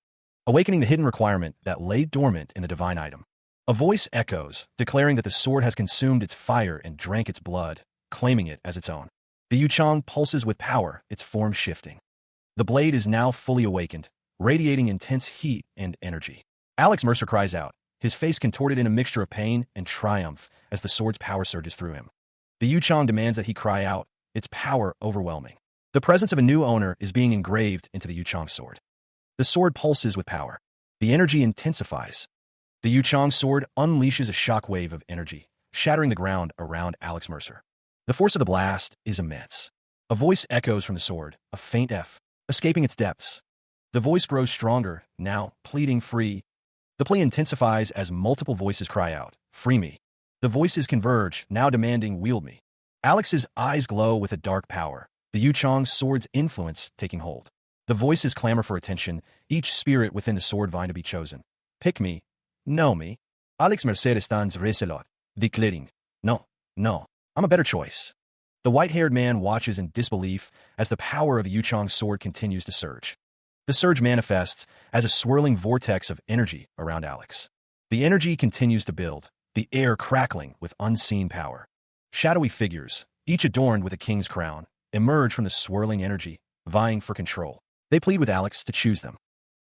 awakening the hidden requirement that lay dormant in the divine item. A voice echoes, declaring that the sword has consumed its fire and drank its blood, claiming it as its own. The Yuchong pulses with power, its form shifting. The blade is now fully awakened, radiating intense heat and energy. Alex Mercer cries out, his face contorted in a mixture of pain and triumph as the sword's power surges through him. The Yuchong demands that he cry out, its power overwhelming. The presence of a new owner is being engraved into the Yuchong sword. The sword pulses with power. The energy intensifies. The Yuchong sword unleashes a shockwave of energy, shattering the ground around Alex Mercer. The force of the blast is immense. A voice echoes from the sword, a faint F, escaping its depths. The voice grows stronger, now pleading free. The plea intensifies as multiple voices cry out, "Free me." The voices converge, now demanding, "Wield me." Alex's eyes glow with a dark power, the Yu Chang's sword's influence taking hold. The voices clamor for attention, each spirit within the sword vine to be chosen. "Pick me. Know me." Alex Mercedes stands resolute, declaring, "No, no, I'm a better choice." The white-haired man watches in disbelief as the power of the Yu Chang's sword continues to surge. The surge manifests as a swirling vortex of energy around Alex. The energy continues to build, the air crackling with unseen power. Shadowy figures, each adorned with a king's crown, emerge from the swirling energy, vying for control. They plead with Alex to choose them.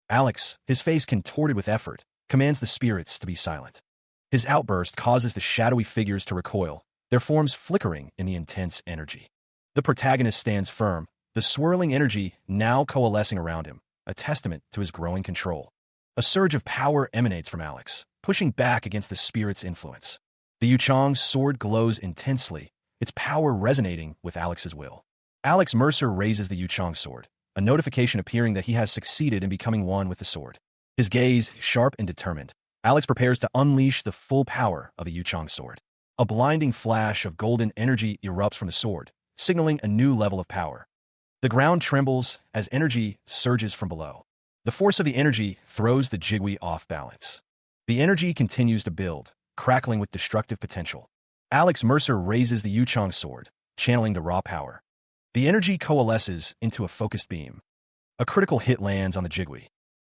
Alex, his face contorted with effort, commands the spirits to be silent. His outburst causes the shadowy figures to recoil, their forms flickering in the intense energy. The protagonist stands firm, the swirling energy now coalescing around him, a testament to his growing control. A surge of power emanates from Alex, pushing back against the spirit's influence. The Yu Chang's sword glows intensely, its power resonating with Alex's will. Alex Mercer raises the Yu Chang sword, a notification appearing that he has succeeded in becoming one with the sword. His gaze sharp and determined, Alex prepares to unleash the full power of the Yu Chang sword. A blinding flash of golden energy erupts from the sword, signaling a new level of power. The ground trembles as energy surges from below. The force of the energy throws the jigui off balance. The energy continues to build, crackling with destructive potential. Alex Mercer raises the Yu Chang sword, channeling the raw power. The energy coalesces into a focused beam. A critical hit lands on the jigui.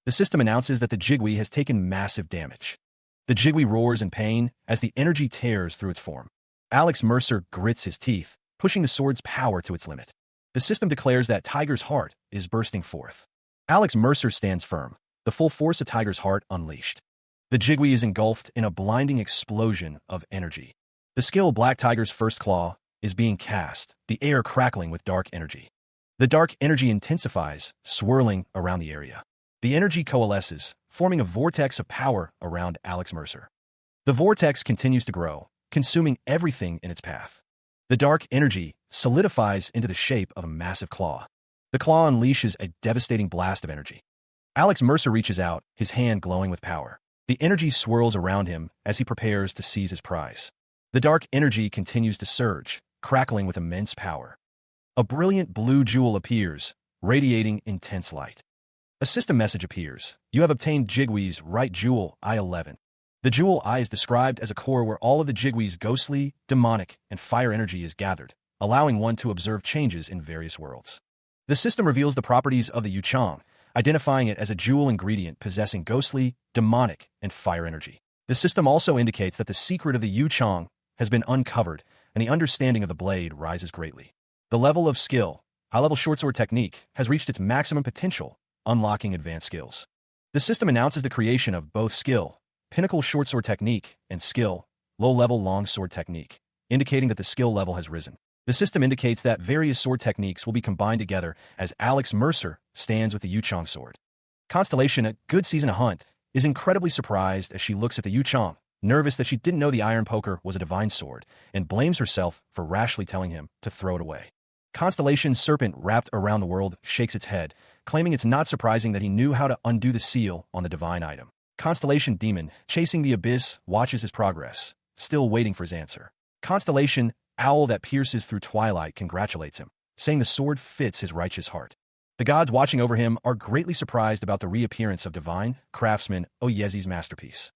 The system announces that the jigui has taken massive damage. The jigui roars in pain as the energy tears through its form. Alex Mercer grits his teeth, pushing the sword's power to its limit. The system declares that Tiger's heart is bursting forth. Alex Mercer stands firm, the full force of Tiger's heart unleashed. The jigui is engulfed in a blinding explosion of energy. The skill Black Tiger's first claw is being cast, the air crackling with dark energy. The dark energy intensifies, swirling around the area. The energy coalesces, forming a vortex of power around Alex Mercer. The vortex continues to grow, consuming everything in its path. The dark energy solidifies into the shape of a massive claw. The claw unleashes a devastating blast of energy. Alex Mercer reaches out, his hand glowing with power. The energy swirls around him as he prepares to seize his prize. The dark energy continues to surge, crackling with immense power. A brilliant blue jewel appears, radiating intense light. A system message appears. You have obtained Jigui's right jewel, I-11. The jewel I is described as a core where all of the Jigui's ghostly, demonic, and fire energy is gathered, allowing one to observe changes in various worlds. The system reveals the properties of the Yu Chang, identifying it as a jewel ingredient possessing ghostly, demonic, and fire energy. The system also indicates that the secret of the Yu Chang has been uncovered, and the understanding of the blade rises greatly. The level of skill, high-level short sword technique, has reached its maximum potential, unlocking advanced skills. The system announces the creation of both skill, pinnacle short sword technique, and skill, low-level long sword technique, indicating that the skill level has risen. The system indicates that various sword techniques will be combined together as Alex Mercer stands with the Yu Chang sword. Constellation, a good season of hunt, is incredibly surprised as she looks at the Yu Chang, nervous that she didn't know the iron poker was a divine sword, and blames herself for rashly telling him to throw it away. Constellation serpent wrapped around the world shakes its head, claiming it's not surprising that he knew how to undo the seal on the divine item. Constellation demon, chasing the abyss, watches his progress, still waiting for his answer. Constellation owl that pierces through twilight congratulates him, saying the sword fits his righteous heart. The gods watching over him are greatly surprised about the reappearance of divine craftsman Oyezi's masterpiece.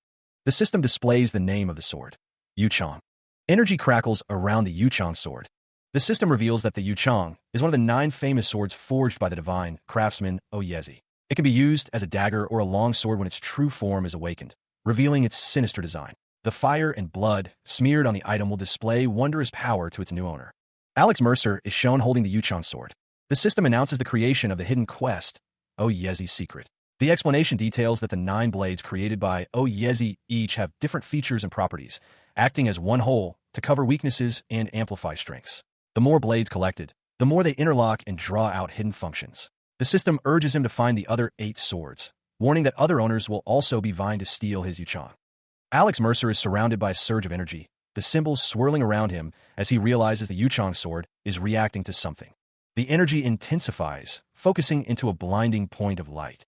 The system displays the name of the sword, Yu Chang. Energy crackles around the Yu Chang sword. The system reveals that the Yu Chang is one of the 9 famous swords forged by the divine craftsman Oyezi. It can be used as a dagger or a long sword when its true form is awakened, revealing its sinister design. The fire and blood smeared on the item will display wondrous power to its new owner. Alex Mercer is shown holding the Yu Chang sword. The system announces the creation of the hidden quest, Oyezi's secret. The explanation details that the 9 blades created by Oyezi each have different features and properties, acting as one whole to cover weaknesses and amplify strengths. The more blades collected, the more they interlock and draw out hidden functions. The system urges him to find the other 8 swords, warning that other owners will also be vying to steal his Yu Chang. Alex Mercer is surrounded by a surge of energy, the symbols swirling around him as he realizes the Yu Chang sword is reacting to something. The energy intensifies, focusing into a blinding point of light.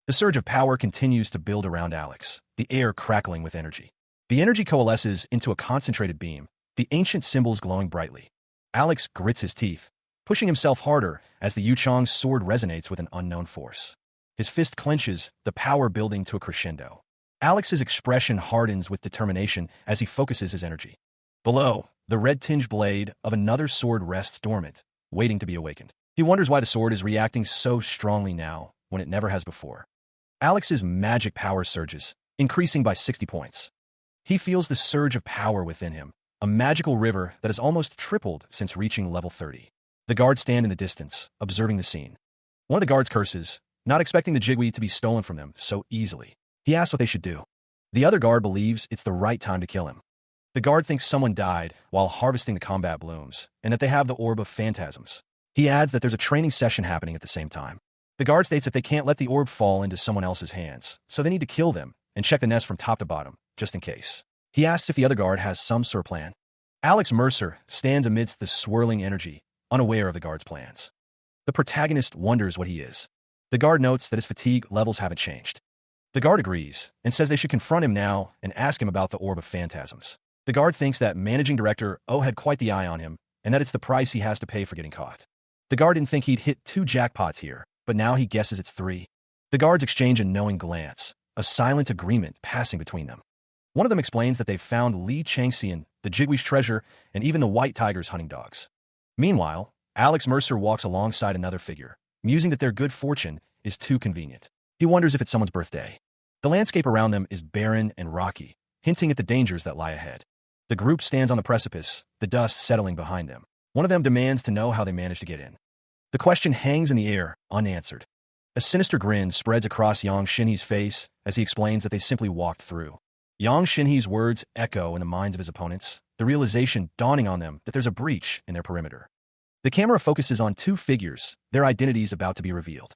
The surge of power continues to build around Alex, the air crackling with energy. The energy coalesces into a concentrated beam, the ancient symbols glowing brightly. Alex grits his teeth, pushing himself harder as the Yuchong's sword resonates with an unknown force. His fist clenches, the power building to a crescendo. Alex's expression hardens with determination as he focuses his energy. Below, the red-tinged blade of another sword rests dormant, waiting to be awakened. He wonders why the sword is reacting so strongly now, when it never has before. Alex's magic power surges, increasing by 60 points. He feels the surge of power within him, a magical river that has almost tripled since reaching level 30. The guards stand in the distance, observing the scene. One of the guards curses, not expecting the Jigui to be stolen from them so easily. He asks what they should do. The other guard believes it's the right time to kill him. The guard thinks someone died while harvesting the combat blooms, and that they have the Orb of Phantasms. He adds that there's a training session happening at the same time. The guard states that they can't let the orb fall into someone else's hands, so they need to kill them and check the nest from top to bottom, just in case. He asks if the other guard has some sort of plan. Alex Mercer stands amidst the swirling energy, unaware of the guard's plans. The protagonist wonders what he is. The guard notes that his fatigue levels haven't changed. The guard agrees and says they should confront him now and ask him about the Orb of Phantasms. The guard thinks that Managing Director O had quite the eye on him and that it's the price he has to pay for getting caught. The guard didn't think he'd hit 2 jackpots here, but now he guesses it's 3. The guards exchange a knowing glance, a silent agreement passing between them. One of them explains that they've found Li Changxian, the Jigui's treasure, and even the White Tiger's hunting dogs. Meanwhile, Alex Mercer walks alongside another figure, musing that their good fortune is too convenient. He wonders if it's someone's birthday. The landscape around them is barren and rocky, hinting at the dangers that lie ahead. The group stands on the precipice, the dust settling behind them. One of them demands to know how they managed to get in. The question hangs in the air, unanswered. A sinister grin spreads across Yang Xinhe's face as he explains that they simply walked through. Yang Xinhe's words echo in the minds of his opponents, the realization dawning on them that there's a breach in their perimeter. The camera focuses on 2 figures, their identities about to be revealed.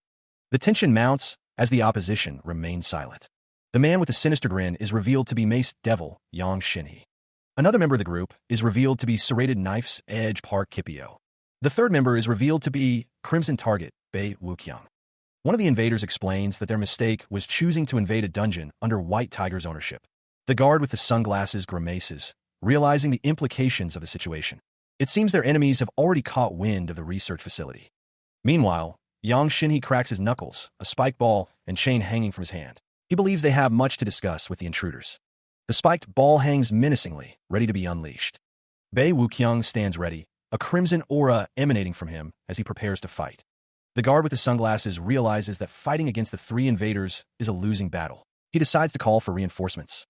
The tension mounts as the opposition remains silent. The man with the sinister grin is revealed to be Mace Devil, Yang Xinhe. Another member of the group is revealed to be Serrated Knife's Edge Park Kipio. The third member is revealed to be Crimson Target, Bei Wuqiang. One of the invaders explains that their mistake was choosing to invade a dungeon under White Tiger's ownership. The guard with the sunglasses grimaces, realizing the implications of the situation. It seems their enemies have already caught wind of the research facility. Meanwhile, Yang Xinhe cracks his knuckles, a spike ball and chain hanging from his hand. He believes they have much to discuss with the intruders. The spiked ball hangs menacingly, ready to be unleashed. Bei Wuqiang stands ready, a crimson aura emanating from him as he prepares to fight. The guard with the sunglasses realizes that fighting against the 3 invaders is a losing battle. He decides to call for reinforcements.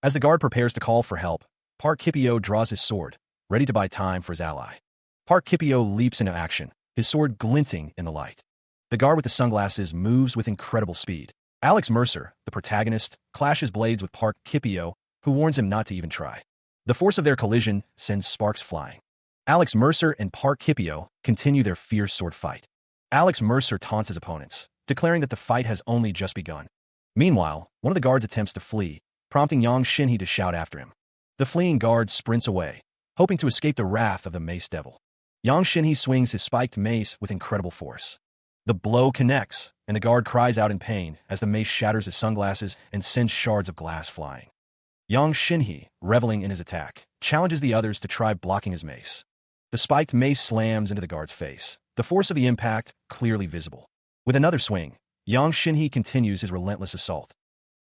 As the guard prepares to call for help, Park Kipio draws his sword, ready to buy time for his ally. Park Kipio leaps into action, his sword glinting in the light. The guard with the sunglasses moves with incredible speed. Alex Mercer, the protagonist, clashes blades with Park Kipio, who warns him not to even try. The force of their collision sends sparks flying. Alex Mercer and Park Kipio continue their fierce sword fight. Alex Mercer taunts his opponents, declaring that the fight has only just begun. Meanwhile, one of the guards attempts to flee, prompting Yang Xinhe to shout after him. The fleeing guard sprints away, hoping to escape the wrath of the Mace Devil. Yang Xinhe swings his spiked mace with incredible force. The blow connects, and the guard cries out in pain as the mace shatters his sunglasses and sends shards of glass flying. Yang Xinhe, reveling in his attack, challenges the others to try blocking his mace. The spiked mace slams into the guard's face, the force of the impact clearly visible. With another swing, Yang Xinhe continues his relentless assault.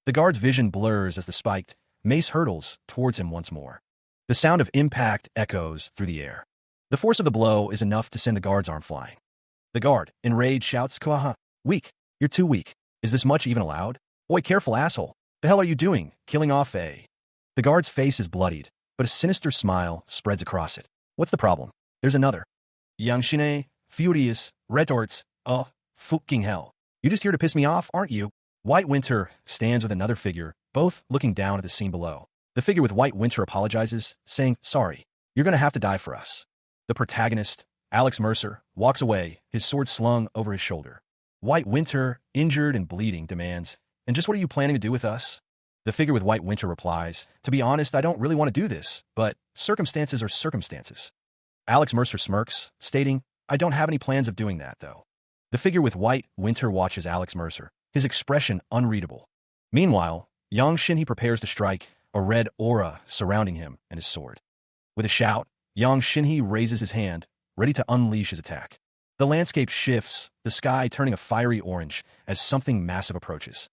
The guard's vision blurs as the spiked mace hurtles towards him once more. The sound of impact echoes through the air. The force of the blow is enough to send the guard's arm flying. The guard, enraged, shouts, "Kwaha, weak! You're too weak. Is this much even allowed? Oi, careful, asshole! The hell are you doing, killing off a..." The guard's face is bloodied, but a sinister smile spreads across it. What's the problem? There's another. Yang Xinhe, furious, retorts, "Oh, fucking hell. You just here to piss me off, aren't you?" White Winter stands with another figure, both looking down at the scene below. The figure with White Winter apologizes, saying, "Sorry, you're gonna have to die for us." The protagonist, Alex Mercer, walks away, his sword slung over his shoulder. White Winter, injured and bleeding, demands, "And just what are you planning to do with us?" The figure with White Winter replies, "To be honest, I don't really want to do this, but circumstances are circumstances." Alex Mercer smirks, stating, "I don't have any plans of doing that, though." The figure with white winter watches Alex Mercer, his expression unreadable. Meanwhile, Yang Shinhee prepares to strike, a red aura surrounding him and his sword. With a shout, Yang Shinhee raises his hand, ready to unleash his attack. The landscape shifts, the sky turning a fiery orange as something massive approaches.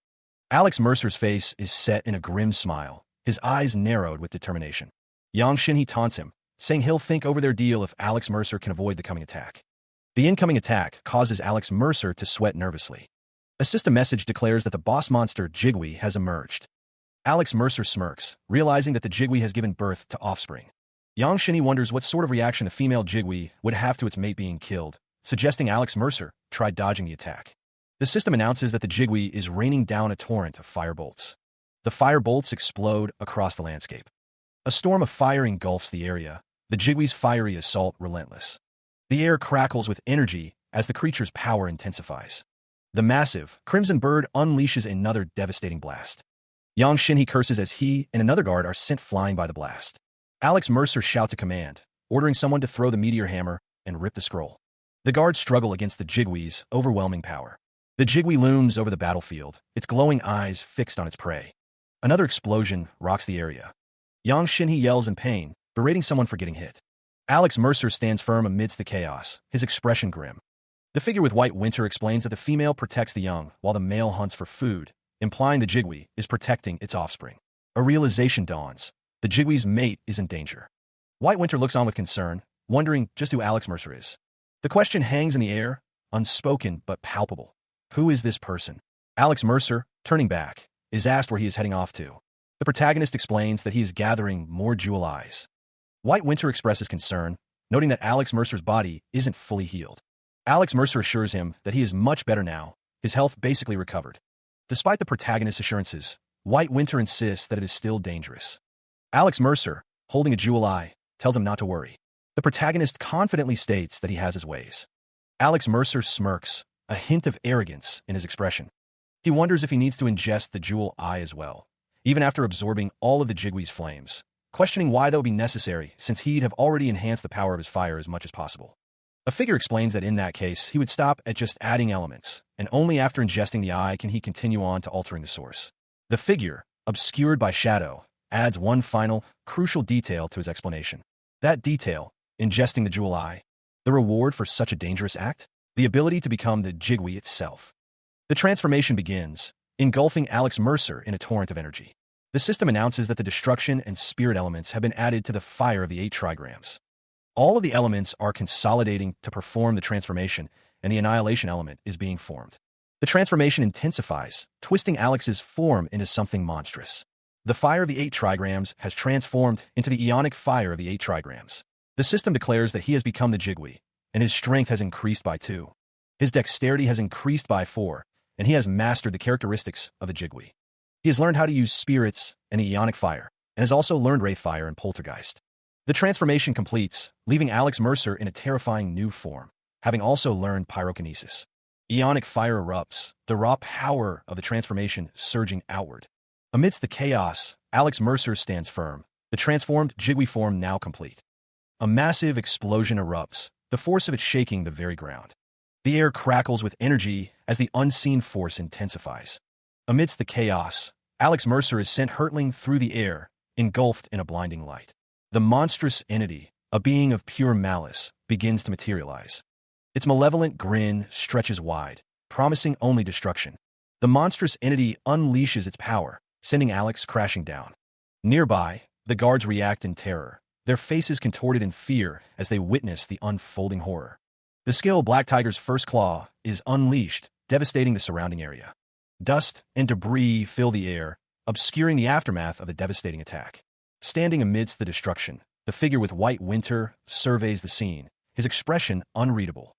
Alex Mercer's face is set in a grim smile, his eyes narrowed with determination. Yang Shinhee taunts him, saying he'll think over their deal if Alex Mercer can avoid the coming attack. The incoming attack causes Alex Mercer to sweat nervously. A system message declares that the boss monster Jigui has emerged. Alex Mercer smirks, realizing that the Jigui has given birth to offspring. Yang Shinhee wonders what sort of reaction the female Jigui would have to its mate being killed, suggesting Alex Mercer try dodging the attack. The system announces that the Jigui is raining down a torrent of fire bolts. The fire bolts explode across the landscape. A storm of fire engulfs the area, the Jigui's fiery assault relentless. The air crackles with energy as the creature's power intensifies. The massive, crimson bird unleashes another devastating blast. Yang Shinhee curses as he and another guard are sent flying by the blast. Alex Mercer shouts a command, ordering someone to throw the meteor hammer and rip the scroll. The guards struggle against the Jigui's overwhelming power. The Jigui looms over the battlefield, its glowing eyes fixed on its prey. Another explosion rocks the area. Yang Shinhee yells in pain, berating someone for getting hit. Alex Mercer stands firm amidst the chaos, his expression grim. The figure with white winter explains that the female protects the young while the male hunts for food, implying the Jigui is protecting its offspring. A realization dawns. The Jigui's mate is in danger. White Winter looks on with concern, wondering just who Alex Mercer is. The question hangs in the air, unspoken but palpable. Who is this person? Alex Mercer, turning back, is asked where he is heading off to. The protagonist explains that he is gathering more jewel eyes. White Winter expresses concern, noting that Alex Mercer's body isn't fully healed. Alex Mercer assures him that he is much better now, his health basically recovered. Despite the protagonist's assurances, White Winter insists that it is still dangerous. Alex Mercer, holding a jewel eye, tells him not to worry. The protagonist confidently states that he has his ways. Alex Mercer smirks, a hint of arrogance in his expression. He wonders if he needs to ingest the jewel eye as well, even after absorbing all of the Jigui's flames, questioning why that would be necessary since he'd have already enhanced the power of his fire as much as possible. A figure explains that in that case, he would stop at just adding elements, and only after ingesting the eye can he continue on to altering the source. The figure, obscured by shadow, adds one final, crucial detail to his explanation. That detail, ingesting the jewel eye, the reward for such a dangerous act? The ability to become the Jigui itself. The transformation begins, engulfing Alex Mercer in a torrent of energy. The system announces that the destruction and spirit elements have been added to the fire of the 8 trigrams. All of the elements are consolidating to perform the transformation, and the annihilation element is being formed. The transformation intensifies, twisting Alex's form into something monstrous. The fire of the 8 trigrams has transformed into the ionic fire of the 8 trigrams. The system declares that he has become the Jigui, and his strength has increased by 2. His dexterity has increased by 4, and he has mastered the characteristics of the Jigui. He has learned how to use spirits and the ionic fire, and has also learned wraith fire and poltergeist. The transformation completes, leaving Alex Mercer in a terrifying new form, having also learned pyrokinesis. Ionic fire erupts, the raw power of the transformation surging outward. Amidst the chaos, Alex Mercer stands firm, the transformed Jigui form now complete. A massive explosion erupts, the force of it shaking the very ground. The air crackles with energy as the unseen force intensifies. Amidst the chaos, Alex Mercer is sent hurtling through the air, engulfed in a blinding light. The monstrous entity, a being of pure malice, begins to materialize. Its malevolent grin stretches wide, promising only destruction. The monstrous entity unleashes its power, sending Alex crashing down. Nearby, the guards react in terror, their faces contorted in fear as they witness the unfolding horror. The scale Black Tiger's first claw is unleashed, devastating the surrounding area. Dust and debris fill the air, obscuring the aftermath of the devastating attack. Standing amidst the destruction, the figure with White Winter surveys the scene, his expression unreadable.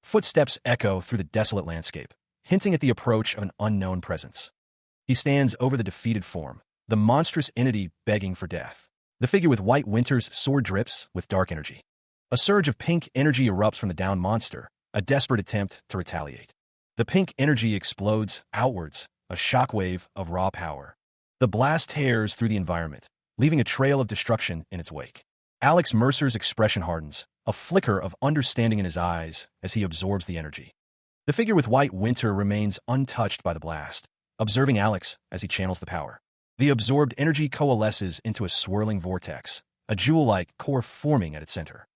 Footsteps echo through the desolate landscape, hinting at the approach of an unknown presence. He stands over the defeated form, the monstrous entity begging for death. The figure with White Winter's sword drips with dark energy. A surge of pink energy erupts from the downed monster, a desperate attempt to retaliate. The pink energy explodes outwards, a shockwave of raw power. The blast tears through the environment, leaving a trail of destruction in its wake. Alex Mercer's expression hardens, a flicker of understanding in his eyes as he absorbs the energy. The figure with white winter remains untouched by the blast, observing Alex as he channels the power. The absorbed energy coalesces into a swirling vortex, a jewel-like core forming at its center.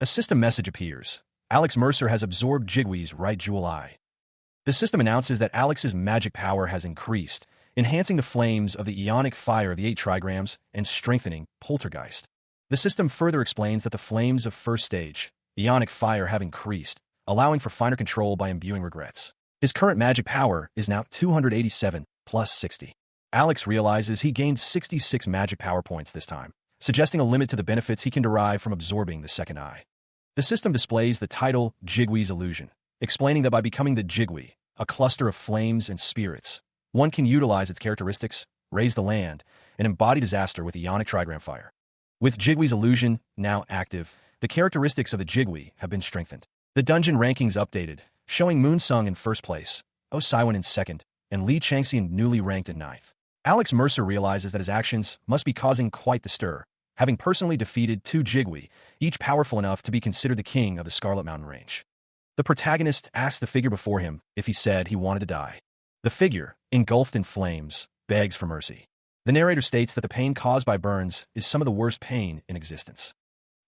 A system message appears. Alex Mercer has absorbed Jigwee's right jewel eye. The system announces that Alex's magic power has increased, enhancing the flames of the ionic fire of the 8 trigrams and strengthening Poltergeist. The system further explains that the flames of first stage, ionic fire, have increased, allowing for finer control by imbuing regrets. His current magic power is now 287 plus 60. Alex realizes he gained 66 magic power points this time, suggesting a limit to the benefits he can derive from absorbing the second eye. The system displays the title Jigwee's Illusion, explaining that by becoming the Jigwee, a cluster of flames and spirits, one can utilize its characteristics, raise the land, and embody disaster with ionic trigram fire. With Jigwee's Illusion now active, the characteristics of the Jigwee have been strengthened. The dungeon rankings updated, showing Moonsung in first place, Oh Saiwan in second, and Lee Changxian newly ranked in ninth. Alex Mercer realizes that his actions must be causing quite the stir, having personally defeated 2 Jigwee, each powerful enough to be considered the king of the Scarlet Mountain Range. The protagonist asks the figure before him if he said he wanted to die. The figure, engulfed in flames, begs for mercy. The narrator states that the pain caused by burns is some of the worst pain in existence.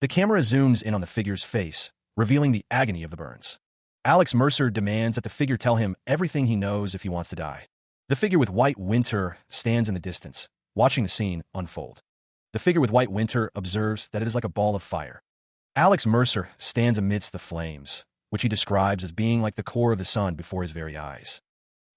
The camera zooms in on the figure's face, revealing the agony of the burns. Alex Mercer demands that the figure tell him everything he knows if he wants to die. The figure with white winter stands in the distance, watching the scene unfold. The figure with white winter observes that it is like a ball of fire. Alex Mercer stands amidst the flames, which he describes as being like the core of the sun before his very eyes.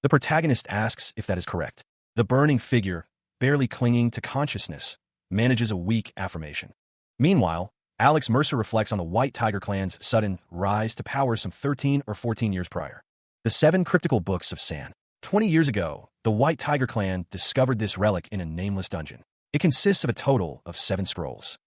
The protagonist asks if that is correct. The burning figure, barely clinging to consciousness, manages a weak affirmation. Meanwhile, Alex Mercer reflects on the White Tiger clan's sudden rise to power some 13 or 14 years prior. The 7 cryptical books of San. 20 years ago, the White Tiger clan discovered this relic in a nameless dungeon. It consists of a total of 7 scrolls.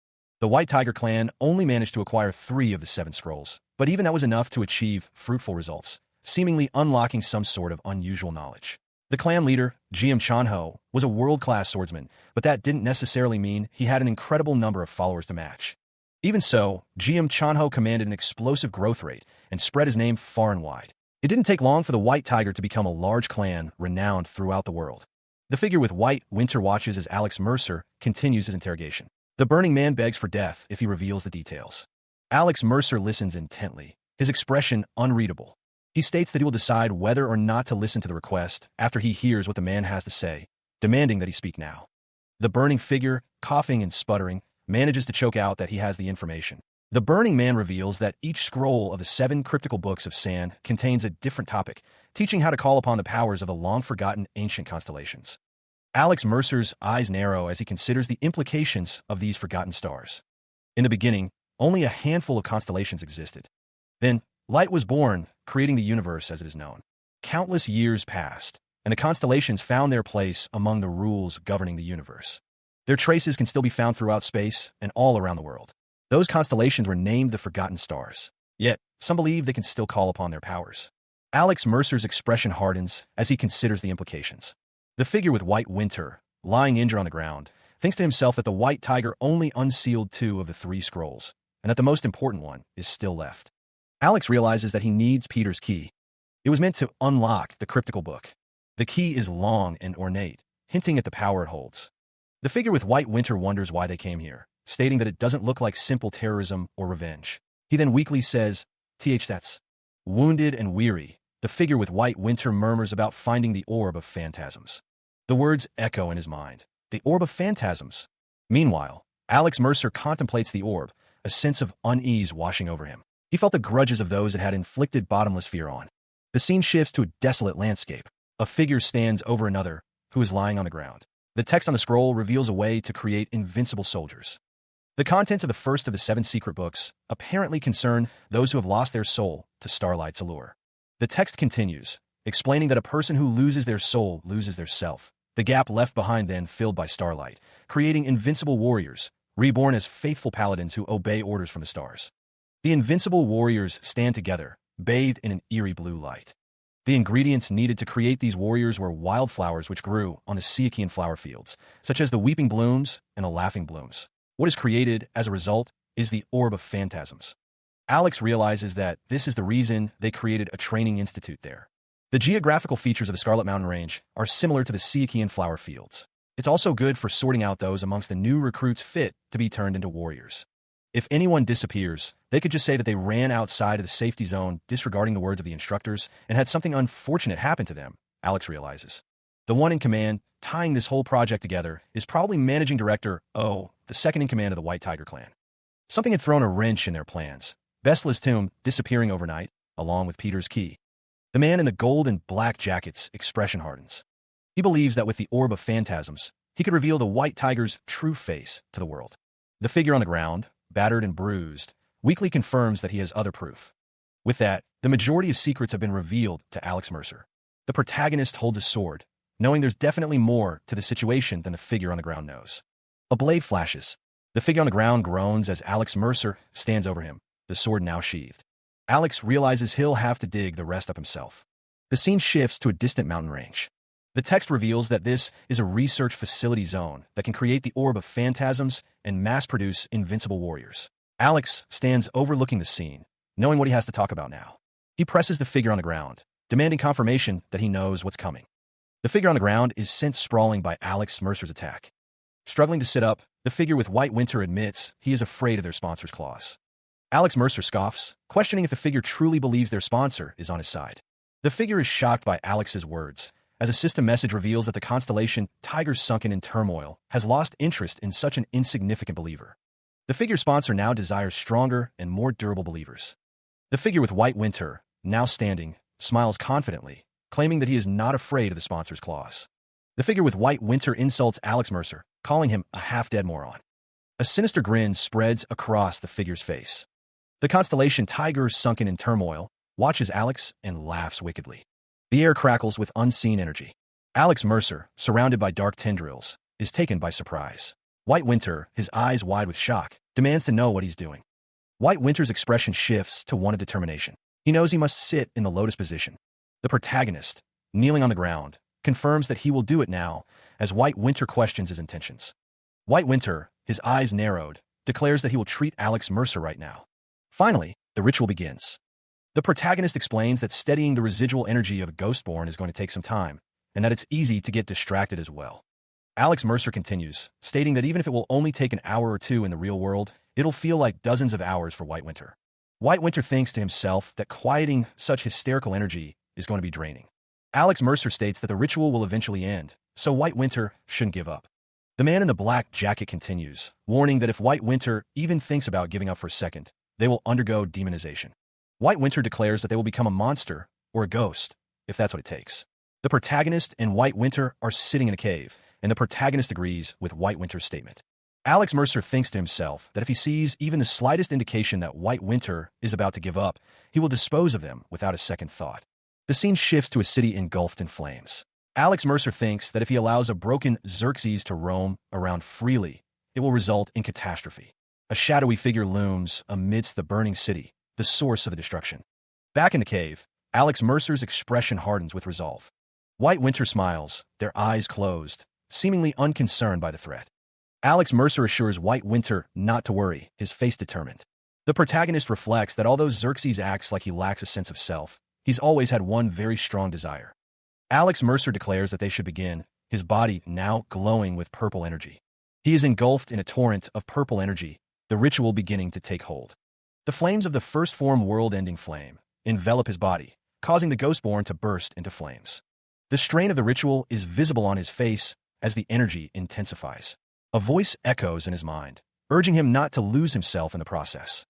The White Tiger clan only managed to acquire 3 of the 7 scrolls, but even that was enough to achieve fruitful results, seemingly unlocking some sort of unusual knowledge. The clan leader, Jiam Chanho, was a world-class swordsman, but that didn't necessarily mean he had an incredible number of followers to match. Even so, Jiam Chanho commanded an explosive growth rate and spread his name far and wide. It didn't take long for the White Tiger to become a large clan renowned throughout the world. The figure with white winter watches as Alex Mercer continues his interrogation. The burning man begs for death if he reveals the details. Alex Mercer listens intently, his expression unreadable. He states that he will decide whether or not to listen to the request after he hears what the man has to say, demanding that he speak now. The burning figure, coughing and sputtering, manages to choke out that he has the information. The burning man reveals that each scroll of the 7 cryptical books of San contains a different topic, teaching how to call upon the powers of the long-forgotten ancient constellations. Alex Mercer's eyes narrow as he considers the implications of these forgotten stars. In the beginning, only a handful of constellations existed. Then, light was born, creating the universe as it is known. Countless years passed, and the constellations found their place among the rules governing the universe. Their traces can still be found throughout space and all around the world. Those constellations were named the Forgotten Stars. Yet, some believe they can still call upon their powers. Alex Mercer's expression hardens as he considers the implications. The figure with white winter, lying injured on the ground, thinks to himself that the White Tiger only unsealed 2 of the 3 scrolls, and that the most important one is still left. Alex realizes that he needs Peter's key. It was meant to unlock the cryptical book. The key is long and ornate, hinting at the power it holds. The figure with white winter wonders why they came here, stating that it doesn't look like simple terrorism or revenge. He then weakly says, that's. Wounded and weary, the figure with white winter murmurs about finding the orb of phantasms. The words echo in his mind. The orb of phantasms. Meanwhile, Alex Mercer contemplates the orb, a sense of unease washing over him. He felt the grudges of those it had inflicted bottomless fear on. The scene shifts to a desolate landscape. A figure stands over another, who is lying on the ground. The text on the scroll reveals a way to create invincible soldiers. The contents of the first of the 7 secret books apparently concern those who have lost their soul to Starlight's allure. The text continues, explaining that a person who loses their soul loses their self, the gap left behind then filled by Starlight, creating invincible warriors, reborn as faithful paladins who obey orders from the stars. The invincible warriors stand together, bathed in an eerie blue light. The ingredients needed to create these warriors were wildflowers which grew on the Siakian flower fields, such as the weeping blooms and the laughing blooms. What is created as a result is the orb of phantasms. Alex realizes that this is the reason they created a training institute there. The geographical features of the Scarlet Mountain Range are similar to the Siakian flower fields. It's also good for sorting out those amongst the new recruits fit to be turned into warriors. If anyone disappears, they could just say that they ran outside of the safety zone, disregarding the words of the instructors, and had something unfortunate happen to them, Alex realizes. The one in command, tying this whole project together, is probably Managing Director O, the second in command of the White Tiger clan. Something had thrown a wrench in their plans. Vestla's tomb disappearing overnight, along with Peter's key. The man in the gold and black jacket's expression hardens. He believes that with the Orb of Phantasms, he could reveal the White Tiger's true face to the world. The figure on the ground, battered and bruised, weakly confirms that he has other proof. With that, the majority of secrets have been revealed to Alex Mercer. The protagonist holds a sword, knowing there's definitely more to the situation than the figure on the ground knows. A blade flashes. The figure on the ground groans as Alex Mercer stands over him, the sword now sheathed. Alex realizes he'll have to dig the rest up himself. The scene shifts to a distant mountain range. The text reveals that this is a research facility zone that can create the Orb of Phantasms and mass-produce invincible warriors. Alex stands overlooking the scene, knowing what he has to talk about now. He presses the figure on the ground, demanding confirmation that he knows what's coming. The figure on the ground is sent sprawling by Alex Mercer's attack. Struggling to sit up, the figure with White Winter admits he is afraid of their sponsor's claws. Alex Mercer scoffs, questioning if the figure truly believes their sponsor is on his side. The figure is shocked by Alex's words, as a system message reveals that the constellation Tigers Sunken in Turmoil has lost interest in such an insignificant believer. The figure's sponsor now desires stronger and more durable believers. The figure with White Winter, now standing, smiles confidently, claiming that he is not afraid of the sponsor's claws. The figure with White Winter insults Alex Mercer, calling him a half-dead moron. A sinister grin spreads across the figure's face. The constellation Tigers Sunken in Turmoil watches Alex and laughs wickedly. The air crackles with unseen energy. Alex Mercer, surrounded by dark tendrils, is taken by surprise. White Winter, his eyes wide with shock, demands to know what he's doing. White Winter's expression shifts to one of determination. He knows he must sit in the lotus position. The protagonist, kneeling on the ground, confirms that he will do it now, as White Winter questions his intentions. White Winter, his eyes narrowed, declares that he will treat Alex Mercer right now. Finally, the ritual begins. The protagonist explains that steadying the residual energy of a Ghostborn is going to take some time, and that it's easy to get distracted as well. Alex Mercer continues, stating that even if it will only take an hour or two in the real world, it'll feel like dozens of hours for White Winter. White Winter thinks to himself that quieting such hysterical energy is going to be draining. Alex Mercer states that the ritual will eventually end, so White Winter shouldn't give up. The man in the black jacket continues, warning that if White Winter even thinks about giving up for a second, they will undergo demonization. White Winter declares that they will become a monster or a ghost, if that's what it takes. The protagonist and White Winter are sitting in a cave, and the protagonist agrees with White Winter's statement. Alex Mercer thinks to himself that if he sees even the slightest indication that White Winter is about to give up, he will dispose of them without a second thought. The scene shifts to a city engulfed in flames. Alex Mercer thinks that if he allows a broken Xerxes to roam around freely, it will result in catastrophe. A shadowy figure looms amidst the burning city, the source of the destruction. Back in the cave, Alex Mercer's expression hardens with resolve. White Winter smiles, their eyes closed, seemingly unconcerned by the threat. Alex Mercer assures White Winter not to worry, his face determined. The protagonist reflects that although Xerxes acts like he lacks a sense of self, he's always had one very strong desire. Alex Mercer declares that they should begin, his body now glowing with purple energy. He is engulfed in a torrent of purple energy, the ritual beginning to take hold. The flames of the first form world-ending flame envelop his body, causing the Ghostborn to burst into flames. The strain of the ritual is visible on his face as the energy intensifies. A voice echoes in his mind, urging him not to lose himself in the process.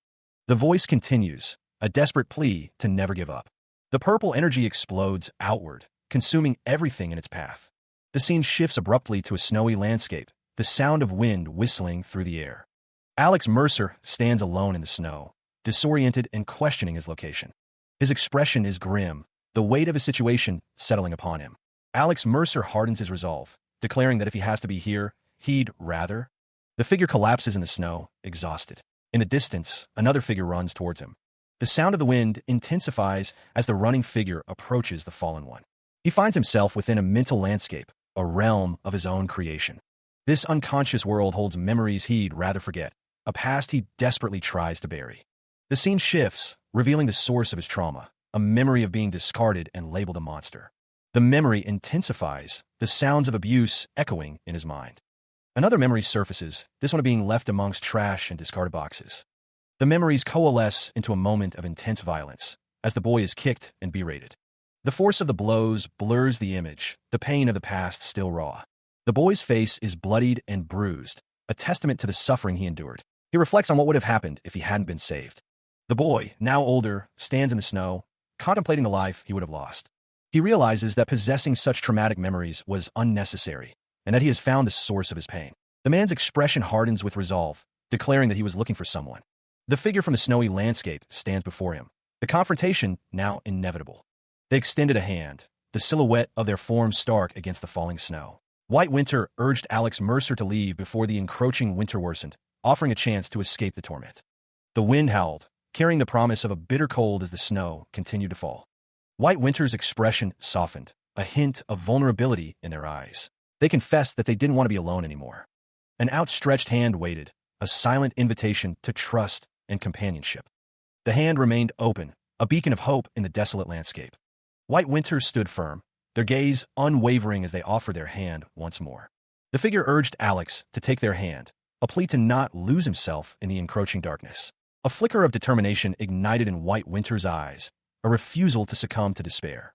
The voice continues, a desperate plea to never give up. The purple energy explodes outward, consuming everything in its path. The scene shifts abruptly to a snowy landscape, the sound of wind whistling through the air. Alex Mercer stands alone in the snow, disoriented and questioning his location. His expression is grim, the weight of his situation settling upon him. Alex Mercer hardens his resolve, declaring that if he has to be here, he'd rather. The figure collapses in the snow, exhausted. In the distance, another figure runs towards him. The sound of the wind intensifies as the running figure approaches the fallen one. He finds himself within a mental landscape, a realm of his own creation. This unconscious world holds memories he'd rather forget, a past he desperately tries to bury. The scene shifts, revealing the source of his trauma, a memory of being discarded and labeled a monster. The memory intensifies, the sounds of abuse echoing in his mind. Another memory surfaces, this one of being left amongst trash and discarded boxes. The memories coalesce into a moment of intense violence, as the boy is kicked and berated. The force of the blows blurs the image, the pain of the past still raw. The boy's face is bloodied and bruised, a testament to the suffering he endured. He reflects on what would have happened if he hadn't been saved. The boy, now older, stands in the snow, contemplating the life he would have lost. He realizes that possessing such traumatic memories was unnecessary, and that he has found the source of his pain. The man's expression hardens with resolve, declaring that he was looking for someone. The figure from the snowy landscape stands before him, the confrontation now inevitable. They extended a hand, the silhouette of their forms stark against the falling snow. White Winter urged Alex Mercer to leave before the encroaching winter worsened, offering a chance to escape the torment. The wind howled, carrying the promise of a bitter cold as the snow continued to fall. White Winter's expression softened, a hint of vulnerability in their eyes. They confessed that they didn't want to be alone anymore. An outstretched hand waited, a silent invitation to trust and companionship. The hand remained open, a beacon of hope in the desolate landscape. White Winter stood firm, their gaze unwavering as they offered their hand once more. The figure urged Alex to take their hand, a plea to not lose himself in the encroaching darkness. A flicker of determination ignited in White Winter's eyes, a refusal to succumb to despair.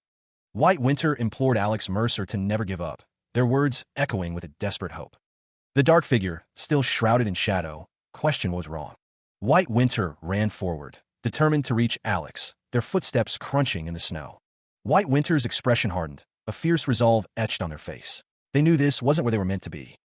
White Winter implored Alex Mercer to never give up, their words echoing with a desperate hope. The dark figure, still shrouded in shadow, questioned what was wrong. White Winter ran forward, determined to reach Alex, their footsteps crunching in the snow. White Winter's expression hardened, a fierce resolve etched on their face. They knew this wasn't where they were meant to be.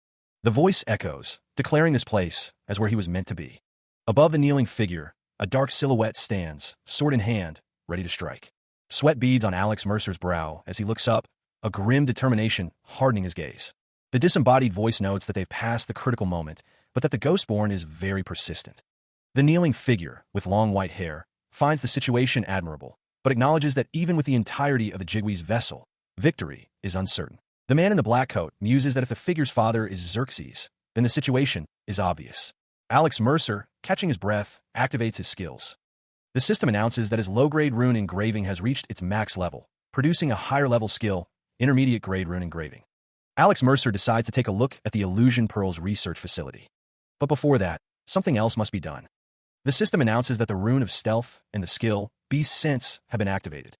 The voice echoes, declaring this place as where he was meant to be. Above the kneeling figure, a dark silhouette stands, sword in hand, ready to strike. Sweat beads on Alex Mercer's brow as he looks up, a grim determination hardening his gaze. The disembodied voice notes that they've passed the critical moment, but that the Ghostborn is very persistent. The kneeling figure, with long white hair, finds the situation admirable, but acknowledges that even with the entirety of the Jigwee's vessel, victory is uncertain. The man in the black coat muses that if the figure's father is Xerxes, then the situation is obvious. Alex Mercer, catching his breath, activates his skills. The system announces that his low-grade rune engraving has reached its max level, producing a higher-level skill, intermediate-grade rune engraving. Alex Mercer decides to take a look at the Illusion Pearls research facility. But before that, something else must be done. The system announces that the rune of stealth and the skill, Beast Sense, have been activated.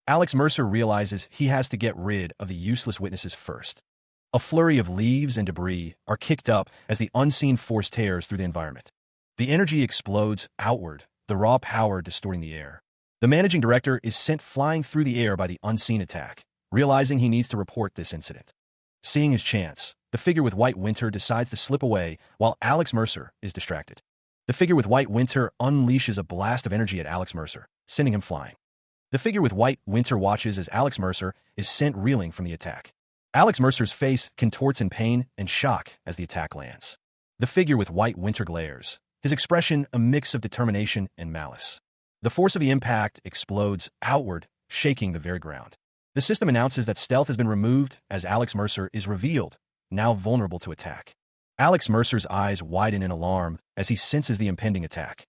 Alex Mercer realizes he has to get rid of the useless witnesses first. A flurry of leaves and debris are kicked up as the unseen force tears through the environment. The energy explodes outward, the raw power distorting the air. The managing director is sent flying through the air by the unseen attack, realizing he needs to report this incident. Seeing his chance, the figure with White Winter decides to slip away while Alex Mercer is distracted. The figure with White Winter unleashes a blast of energy at Alex Mercer, sending him flying. The figure with White Winter watches as Alex Mercer is sent reeling from the attack. Alex Mercer's face contorts in pain and shock as the attack lands. The figure with White Winter glares, his expression a mix of determination and malice. The force of the impact explodes outward, shaking the very ground. The system announces that stealth has been removed as Alex Mercer is revealed, now vulnerable to attack. Alex Mercer's eyes widen in alarm as he senses the impending attack.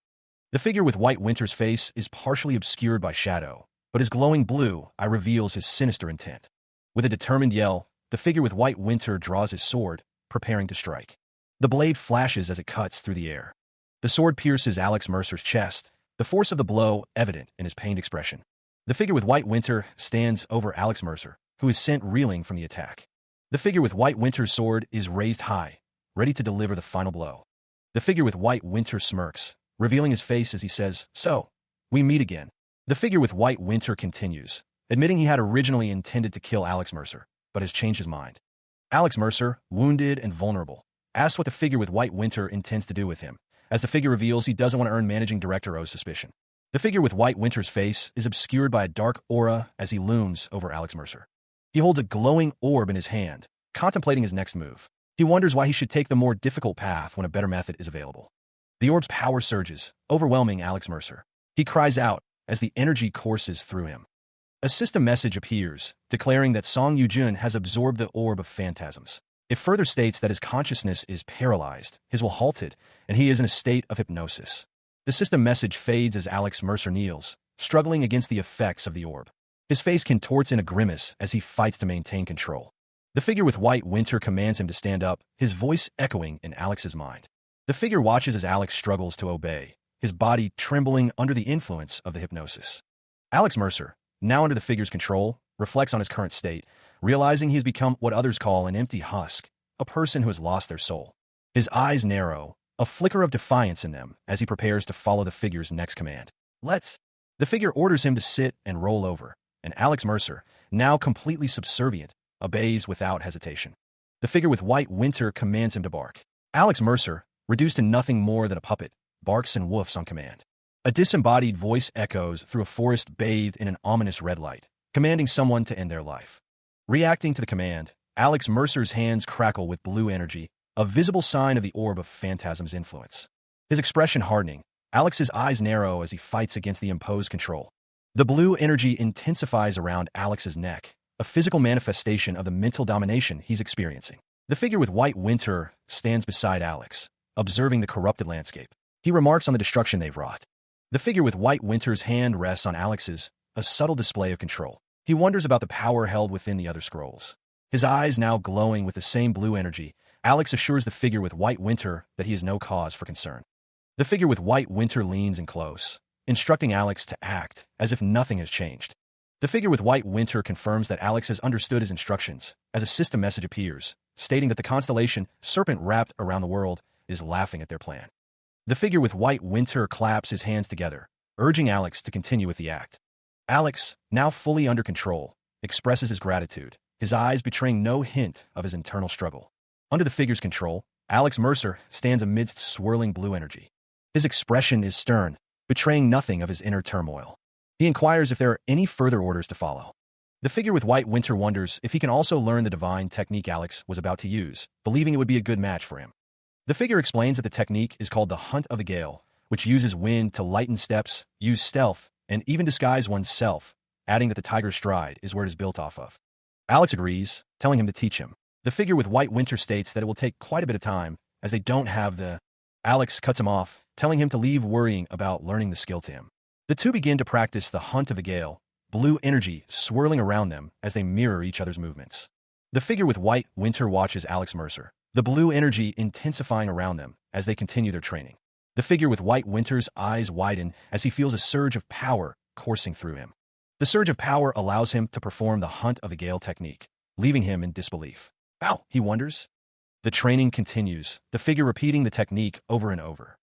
The figure with White Winter's face is partially obscured by shadow, but his glowing blue eye reveals his sinister intent. With a determined yell, the figure with White Winter draws his sword, preparing to strike. The blade flashes as it cuts through the air. The sword pierces Alex Mercer's chest, the force of the blow evident in his pained expression. The figure with White Winter stands over Alex Mercer, who is sent reeling from the attack. The figure with White Winter's sword is raised high, ready to deliver the final blow. The figure with White Winter smirks, revealing his face as he says, "So, we meet again." The figure with White Winter continues, admitting he had originally intended to kill Alex Mercer, but has changed his mind. Alex Mercer, wounded and vulnerable, asks what the figure with White Winter intends to do with him, as the figure reveals he doesn't want to earn Managing Director O's suspicion. The figure with White Winter's face is obscured by a dark aura as he looms over Alex Mercer. He holds a glowing orb in his hand, contemplating his next move. He wonders why he should take the more difficult path when a better method is available. The orb's power surges, overwhelming Alex Mercer. He cries out as the energy courses through him. A system message appears, declaring that Song Yujun has absorbed the orb of phantasms. It further states that his consciousness is paralyzed, his will halted, and he is in a state of hypnosis. The system message fades as Alex Mercer kneels, struggling against the effects of the orb. His face contorts in a grimace as he fights to maintain control. The figure with white winter commands him to stand up, his voice echoing in Alex's mind. The figure watches as Alex struggles to obey, his body trembling under the influence of the hypnosis. Alex Mercer, now under the figure's control, reflects on his current state, realizing he has become what others call an empty husk, a person who has lost their soul. His eyes narrow, a flicker of defiance in them as he prepares to follow the figure's next command. Let's. The figure orders him to sit and roll over, and Alex Mercer, now completely subservient, obeys without hesitation. The figure with white winter commands him to bark. Alex Mercer, reduced to nothing more than a puppet, barks and woofs on command. A disembodied voice echoes through a forest bathed in an ominous red light, commanding someone to end their life. Reacting to the command, Alex Mercer's hands crackle with blue energy, a visible sign of the orb of Phantasm's influence. His expression hardening, Alex's eyes narrow as he fights against the imposed control. The blue energy intensifies around Alex's neck, a physical manifestation of the mental domination he's experiencing. The figure with white winter stands beside Alex, observing the corrupted landscape. He remarks on the destruction they've wrought. The figure with white winter's hand rests on Alex's, a subtle display of control. He wonders about the power held within the other scrolls. His eyes now glowing with the same blue energy, Alex assures the figure with white winter that he has no cause for concern. The figure with white winter leans in close, instructing Alex to act as if nothing has changed. The figure with white winter confirms that Alex has understood his instructions as a system message appears, stating that the constellation serpent wrapped around the world is laughing at their plan. The figure with white winter claps his hands together, urging Alex to continue with the act. Alex, now fully under control, expresses his gratitude, his eyes betraying no hint of his internal struggle. Under the figure's control, Alex Mercer stands amidst swirling blue energy. His expression is stern, betraying nothing of his inner turmoil. He inquires if there are any further orders to follow. The figure with white winter wonders if he can also learn the divine technique Alex was about to use, believing it would be a good match for him. The figure explains that the technique is called the Hunt of the Gale, which uses wind to lighten steps, use stealth, and even disguise oneself, adding that the tiger's stride is where it is built off of. Alex agrees, telling him to teach him. The figure with white winter states that it will take quite a bit of time, as they don't have the... Alex cuts him off, telling him to leave worrying about learning the skill to him. The two begin to practice the Hunt of the Gale, blue energy swirling around them as they mirror each other's movements. The figure with white winter watches Alex Mercer, the blue energy intensifying around them as they continue their training. The figure with white winter's eyes widen as he feels a surge of power coursing through him. The surge of power allows him to perform the Hunt of the Gale technique, leaving him in disbelief. Ow, he wonders. The training continues, the figure repeating the technique over and over.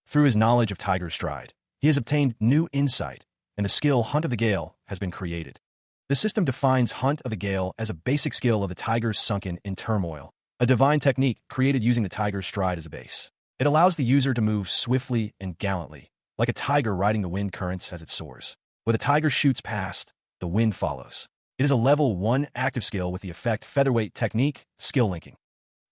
Through his knowledge of tiger's stride, he has obtained new insight, and the skill Hunt of the Gale has been created. The system defines Hunt of the Gale as a basic skill of the tiger sunken in turmoil, a divine technique created using the tiger's stride as a base. It allows the user to move swiftly and gallantly, like a tiger riding the wind currents as it soars. Where the tiger shoots past, the wind follows. It is a level 1 active skill with the effect featherweight technique, skill linking.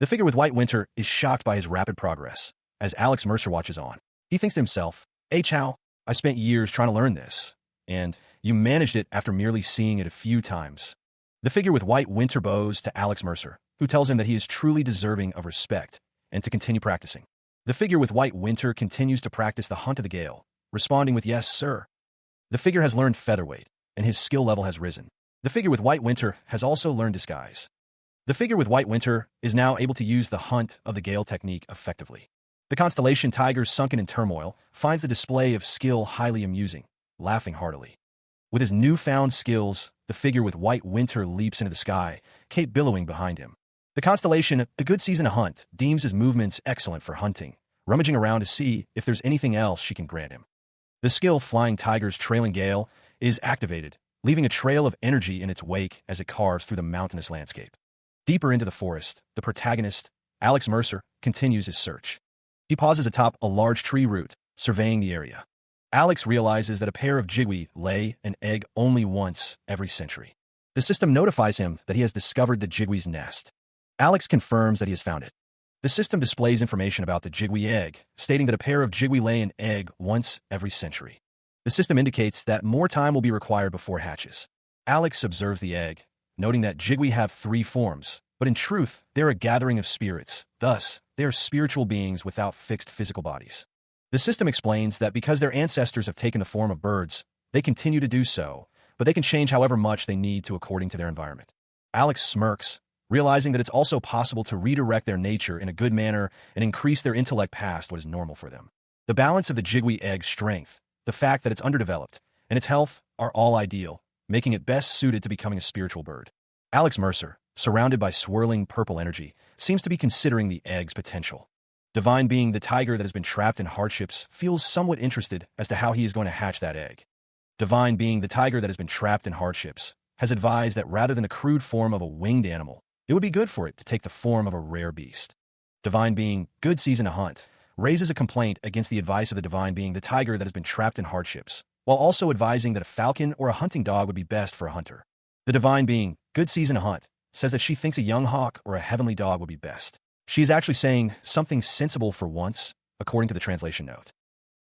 The figure with white winter is shocked by his rapid progress, as Alex Mercer watches on. He thinks to himself, "Hey Chow, I spent years trying to learn this, and you managed it after merely seeing it a few times." The figure with white winter bows to Alex Mercer, who tells him that he is truly deserving of respect and to continue practicing. The figure with white winter continues to practice the Hunt of the Gale, responding with "Yes, sir." The figure has learned featherweight, and his skill level has risen. The figure with white winter has also learned disguise. The figure with white winter is now able to use the Hunt of the Gale technique effectively. The constellation tiger sunken in turmoil finds the display of skill highly amusing, laughing heartily. With his newfound skills, the figure with white winter leaps into the sky, cape billowing behind him. The constellation, the good season to hunt, deems his movements excellent for hunting, rummaging around to see if there's anything else she can grant him. The skill Flying Tiger's Trailing Gale is activated, leaving a trail of energy in its wake as it carves through the mountainous landscape. Deeper into the forest, the protagonist, Alex Mercer, continues his search. He pauses atop a large tree root, surveying the area. Alex realizes that a pair of jigui lay an egg only once every century. The system notifies him that he has discovered the jigui's nest. Alex confirms that he has found it. The system displays information about the jigui egg, stating that a pair of jigui lay an egg once every century. The system indicates that more time will be required before it hatches. Alex observes the egg, noting that jigui have 3 forms, but in truth, they're a gathering of spirits. Thus, they are spiritual beings without fixed physical bodies. The system explains that because their ancestors have taken the form of birds, they continue to do so, but they can change however much they need to according to their environment. Alex smirks, realizing that it's also possible to redirect their nature in a good manner and increase their intellect past what is normal for them. The balance of the jigui egg's strength, the fact that it's underdeveloped, and its health are all ideal, making it best suited to becoming a spiritual bird. Alex Mercer, surrounded by swirling purple energy, seems to be considering the egg's potential. Divine Being, the tiger that has been trapped in hardships, feels somewhat interested as to how he is going to hatch that egg. Divine Being, the tiger that has been trapped in hardships, has advised that rather than the crude form of a winged animal, it would be good for it to take the form of a rare beast. Divine Being, good season to hunt, raises a complaint against the advice of the Divine Being, the tiger that has been trapped in hardships, while also advising that a falcon or a hunting dog would be best for a hunter. The Divine Being, good season to hunt, says that she thinks a young hawk or a heavenly dog would be best. She is actually saying something sensible for once, according to the translation note.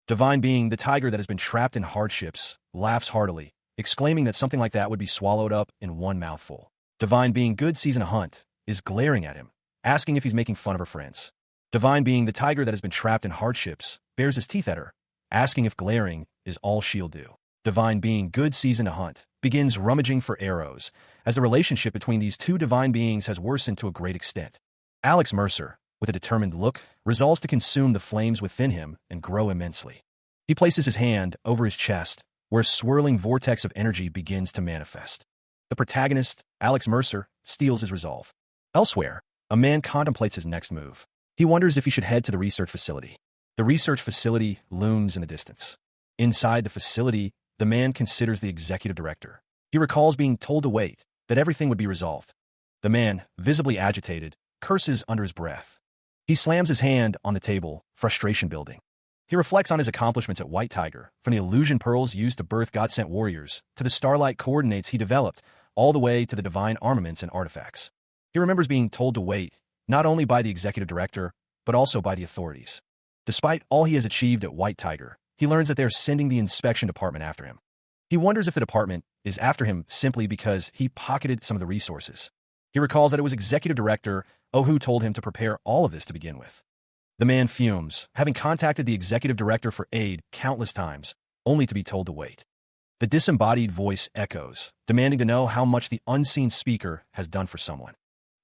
Divine Being, the tiger that has been trapped in hardships, laughs heartily, exclaiming that something like that would be swallowed up in one mouthful. Divine Being, good season to hunt, is glaring at him, asking if he's making fun of her friends. Divine Being, the tiger that has been trapped in hardships, bares his teeth at her, asking if glaring is all she'll do. Divine Being, good season to hunt, begins rummaging for arrows, as the relationship between these two divine beings has worsened to a great extent. Alex Mercer, with a determined look, resolves to consume the flames within him and grow immensely. He places his hand over his chest, where a swirling vortex of energy begins to manifest. The protagonist, Alex Mercer, steals his resolve. Elsewhere, a man contemplates his next move. He wonders if he should head to the research facility. The research facility looms in the distance. Inside the facility, the man considers the executive director. He recalls being told to wait, that everything would be resolved. The man, visibly agitated, curses under his breath. He slams his hand on the table, frustration building. He reflects on his accomplishments at White Tiger, from the illusion pearls used to birth God-sent warriors, to the starlight coordinates he developed, all the way to the divine armaments and artifacts. He remembers being told to wait, not only by the executive director, but also by the authorities. Despite all he has achieved at White Tiger, he learns that they are sending the inspection department after him. He wonders if the department is after him simply because he pocketed some of the resources. He recalls that it was executive director Oh who told him to prepare all of this to begin with. The man fumes, having contacted the executive director for aid countless times, only to be told to wait. The disembodied voice echoes, demanding to know how much the unseen speaker has done for someone.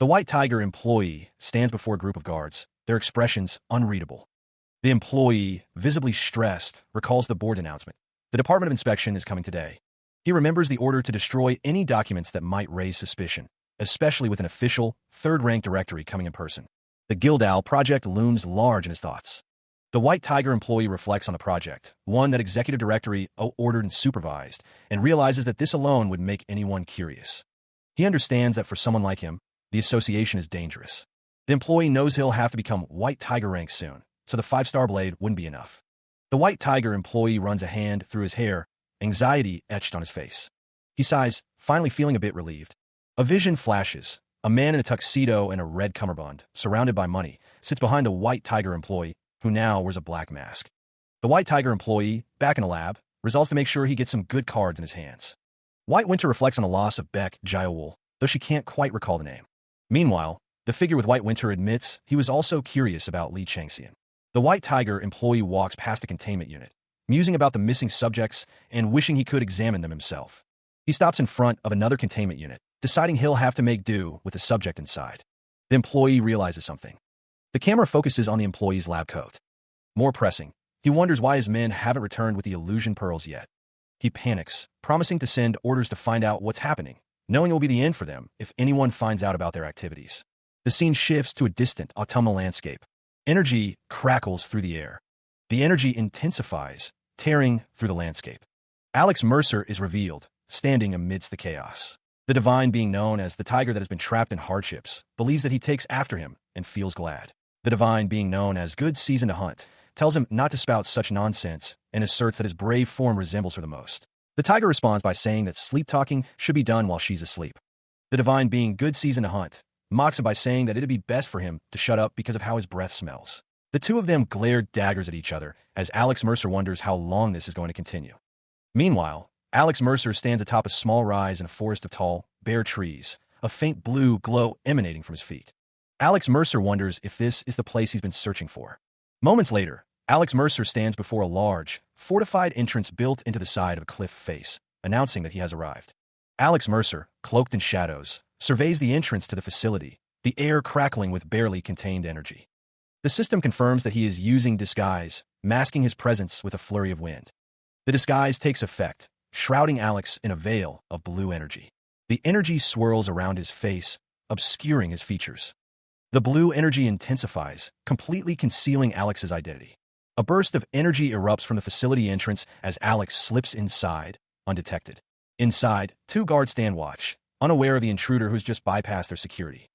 The White Tiger employee stands before a group of guards, their expressions unreadable. The employee, visibly stressed, recalls the board announcement. The Department of Inspection is coming today. He remembers the order to destroy any documents that might raise suspicion, especially with an official, third-rank directory coming in person. The Gildal project looms large in his thoughts. The White Tiger employee reflects on the project, one that Executive Directory ordered and supervised, and realizes that this alone would make anyone curious. He understands that for someone like him, the association is dangerous. The employee knows he'll have to become White Tiger rank soon, so the 5-star blade wouldn't be enough. The White Tiger employee runs a hand through his hair, anxiety etched on his face. He sighs, finally feeling a bit relieved. A vision flashes. A man in a tuxedo and a red cummerbund, surrounded by money, sits behind the White Tiger employee, who now wears a black mask. The White Tiger employee, back in the lab, resolves to make sure he gets some good cards in his hands. White Winter reflects on the loss of Beck Jiaowul, though she can't quite recall the name. Meanwhile, the figure with White Winter admits he was also curious about Li Changxian. The White Tiger employee walks past the containment unit, musing about the missing subjects and wishing he could examine them himself. He stops in front of another containment unit, deciding he'll have to make do with the subject inside. The employee realizes something. The camera focuses on the employee's lab coat. More pressing, he wonders why his men haven't returned with the illusion pearls yet. He panics, promising to send orders to find out what's happening, knowing it will be the end for them if anyone finds out about their activities. The scene shifts to a distant autumnal landscape. Energy crackles through the air. The energy intensifies, tearing through the landscape. Alex Mercer is revealed, standing amidst the chaos. The divine being known as the tiger that has been trapped in hardships believes that he takes after him and feels glad. The divine being known as good season to hunt tells him not to spout such nonsense and asserts that his brave form resembles her the most. The tiger responds by saying that sleep-talking should be done while she's asleep. The divine being good season to hunt mocks him by saying that it'd be best for him to shut up because of how his breath smells. The two of them glare daggers at each other as Alex Mercer wonders how long this is going to continue. Meanwhile, Alex Mercer stands atop a small rise in a forest of tall, bare trees, a faint blue glow emanating from his feet. Alex Mercer wonders if this is the place he's been searching for. Moments later, Alex Mercer stands before a large, fortified entrance built into the side of a cliff face, announcing that he has arrived. Alex Mercer, cloaked in shadows, surveys the entrance to the facility, the air crackling with barely contained energy. The system confirms that he is using disguise, masking his presence with a flurry of wind. The disguise takes effect, shrouding Alex in a veil of blue energy. The energy swirls around his face, obscuring his features. The blue energy intensifies, completely concealing Alex's identity. A burst of energy erupts from the facility entrance as Alex slips inside, undetected. Inside, two guards stand watch, unaware of the intruder who's just bypassed their security.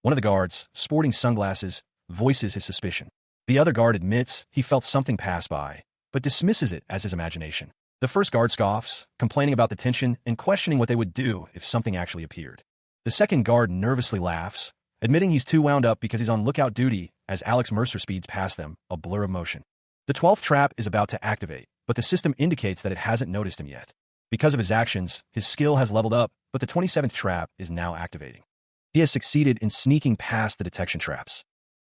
One of the guards, sporting sunglasses, voices his suspicion. The other guard admits he felt something pass by, but dismisses it as his imagination. The first guard scoffs, complaining about the tension and questioning what they would do if something actually appeared. The second guard nervously laughs, admitting he's too wound up because he's on lookout duty as Alex Mercer speeds past them, a blur of motion. The 12th trap is about to activate, but the system indicates that it hasn't noticed him yet. Because of his actions, his skill has leveled up, but the 27th trap is now activating. He has succeeded in sneaking past the detection traps.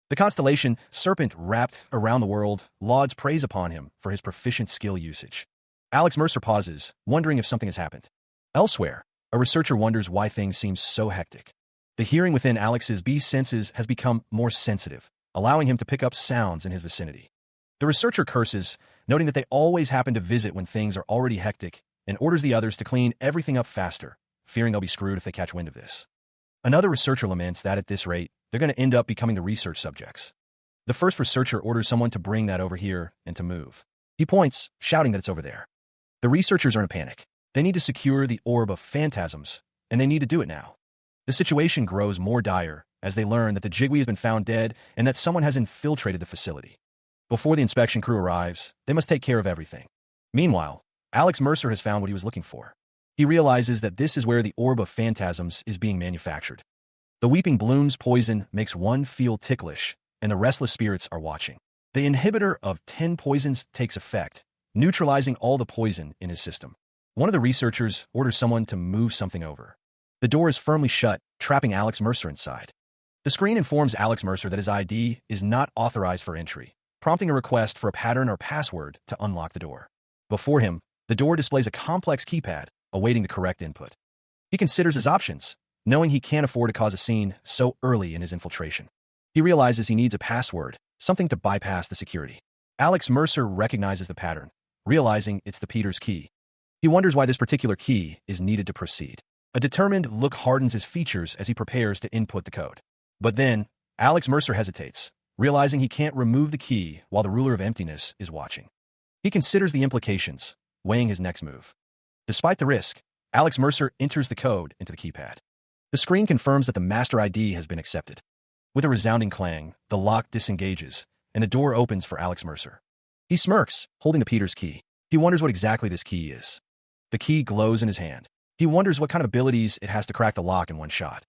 The constellation, serpent wrapped around the world, lauds praise upon him for his proficient skill usage. Alex Mercer pauses, wondering if something has happened. Elsewhere, a researcher wonders why things seem so hectic. The hearing within Alex's B senses has become more sensitive, allowing him to pick up sounds in his vicinity. The researcher curses, noting that they always happen to visit when things are already hectic, and orders the others to clean everything up faster, fearing they'll be screwed if they catch wind of this. Another researcher laments that at this rate, they're going to end up becoming the research subjects. The first researcher orders someone to bring that over here and to move. He points, shouting that it's over there. The researchers are in a panic. They need to secure the orb of phantasms, and they need to do it now. The situation grows more dire as they learn that the Jigwe has been found dead and that someone has infiltrated the facility. Before the inspection crew arrives, they must take care of everything. Meanwhile, Alex Mercer has found what he was looking for. He realizes that this is where the orb of phantasms is being manufactured. The weeping bloom's poison makes one feel ticklish, and the restless spirits are watching. The inhibitor of 10 poisons takes effect, neutralizing all the poison in his system. One of the researchers orders someone to move something over. The door is firmly shut, trapping Alex Mercer inside. The screen informs Alex Mercer that his ID is not authorized for entry, prompting a request for a pattern or password to unlock the door. Before him, the door displays a complex keypad, awaiting the correct input. He considers his options, knowing he can't afford to cause a scene so early in his infiltration. He realizes he needs a password, something to bypass the security. Alex Mercer recognizes the pattern, realizing it's the Peter's key. He wonders why this particular key is needed to proceed. A determined look hardens his features as he prepares to input the code. But then, Alex Mercer hesitates, realizing he can't remove the key while the ruler of emptiness is watching. He considers the implications, weighing his next move. Despite the risk, Alex Mercer enters the code into the keypad. The screen confirms that the master ID has been accepted. With a resounding clang, the lock disengages, and the door opens for Alex Mercer. He smirks, holding the Peter's key. He wonders what exactly this key is. The key glows in his hand. He wonders what kind of abilities it has to crack the lock in one shot.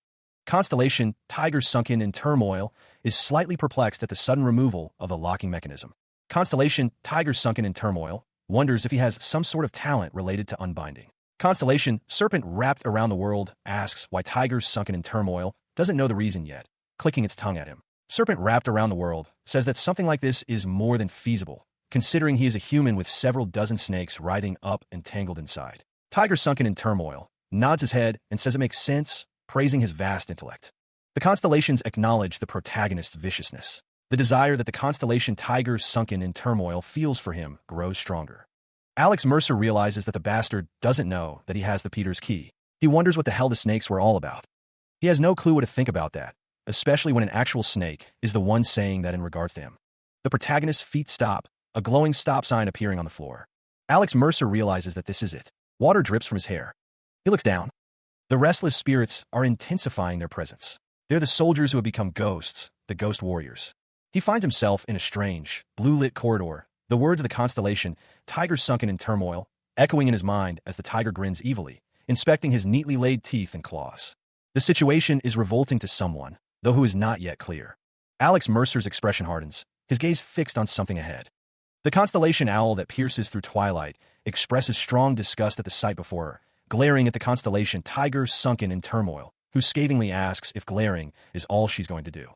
Constellation, Tiger sunken in turmoil, is slightly perplexed at the sudden removal of the locking mechanism. Constellation, Tiger sunken in turmoil, wonders if he has some sort of talent related to unbinding. Constellation, Serpent wrapped around the world, asks why Tiger sunken in turmoil, doesn't know the reason yet, clicking its tongue at him. Serpent wrapped around the world says that something like this is more than feasible, considering he is a human with several dozen snakes writhing up and tangled inside. Tiger sunken in turmoil, nods his head and says it makes sense, praising his vast intellect. The constellations acknowledge the protagonist's viciousness. The desire that the constellation Tiger sunken in turmoil feels for him grows stronger. Alex Mercer realizes that the bastard doesn't know that he has the Peter's key. He wonders what the hell the snakes were all about. He has no clue what to think about that, especially when an actual snake is the one saying that in regards to him. The protagonist's feet stop, a glowing stop sign appearing on the floor. Alex Mercer realizes that this is it. Water drips from his hair. He looks down. The restless spirits are intensifying their presence. They're the soldiers who have become ghosts, the ghost warriors. He finds himself in a strange, blue-lit corridor, the words of the constellation, Tiger sunken in turmoil, echoing in his mind as the tiger grins evilly, inspecting his neatly laid teeth and claws. The situation is revolting to someone, though who is not yet clear. Alex Mercer's expression hardens, his gaze fixed on something ahead. The constellation owl that pierces through twilight expresses strong disgust at the sight before her, glaring at the constellation Tiger sunken in turmoil, who scathingly asks if glaring is all she's going to do.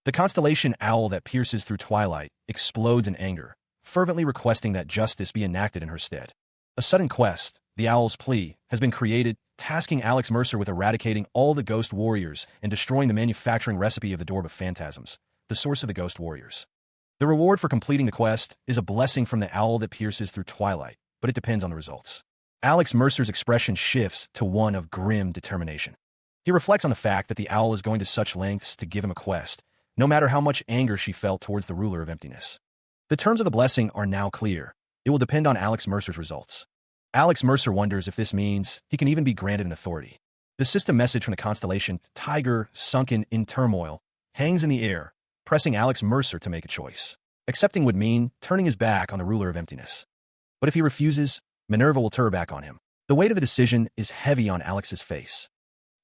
The constellation owl that pierces through twilight explodes in anger, fervently requesting that justice be enacted in her stead. A sudden quest, the Owl's Plea, has been created, tasking Alex Mercer with eradicating all the ghost warriors and destroying the manufacturing recipe of the Dorb of Phantasms, the source of the ghost warriors. The reward for completing the quest is a blessing from the owl that pierces through twilight, but it depends on the results. Alex Mercer's expression shifts to one of grim determination. He reflects on the fact that the owl is going to such lengths to give him a quest, no matter how much anger she felt towards the ruler of emptiness. The terms of the blessing are now clear. It will depend on Alex Mercer's results. Alex Mercer wonders if this means he can even be granted an authority. The system message from the constellation Tiger, sunken in turmoil, hangs in the air, pressing Alex Mercer to make a choice. Accepting would mean turning his back on the ruler of emptiness. But if he refuses, Minerva will turn back on him. The weight of the decision is heavy on Alex's face.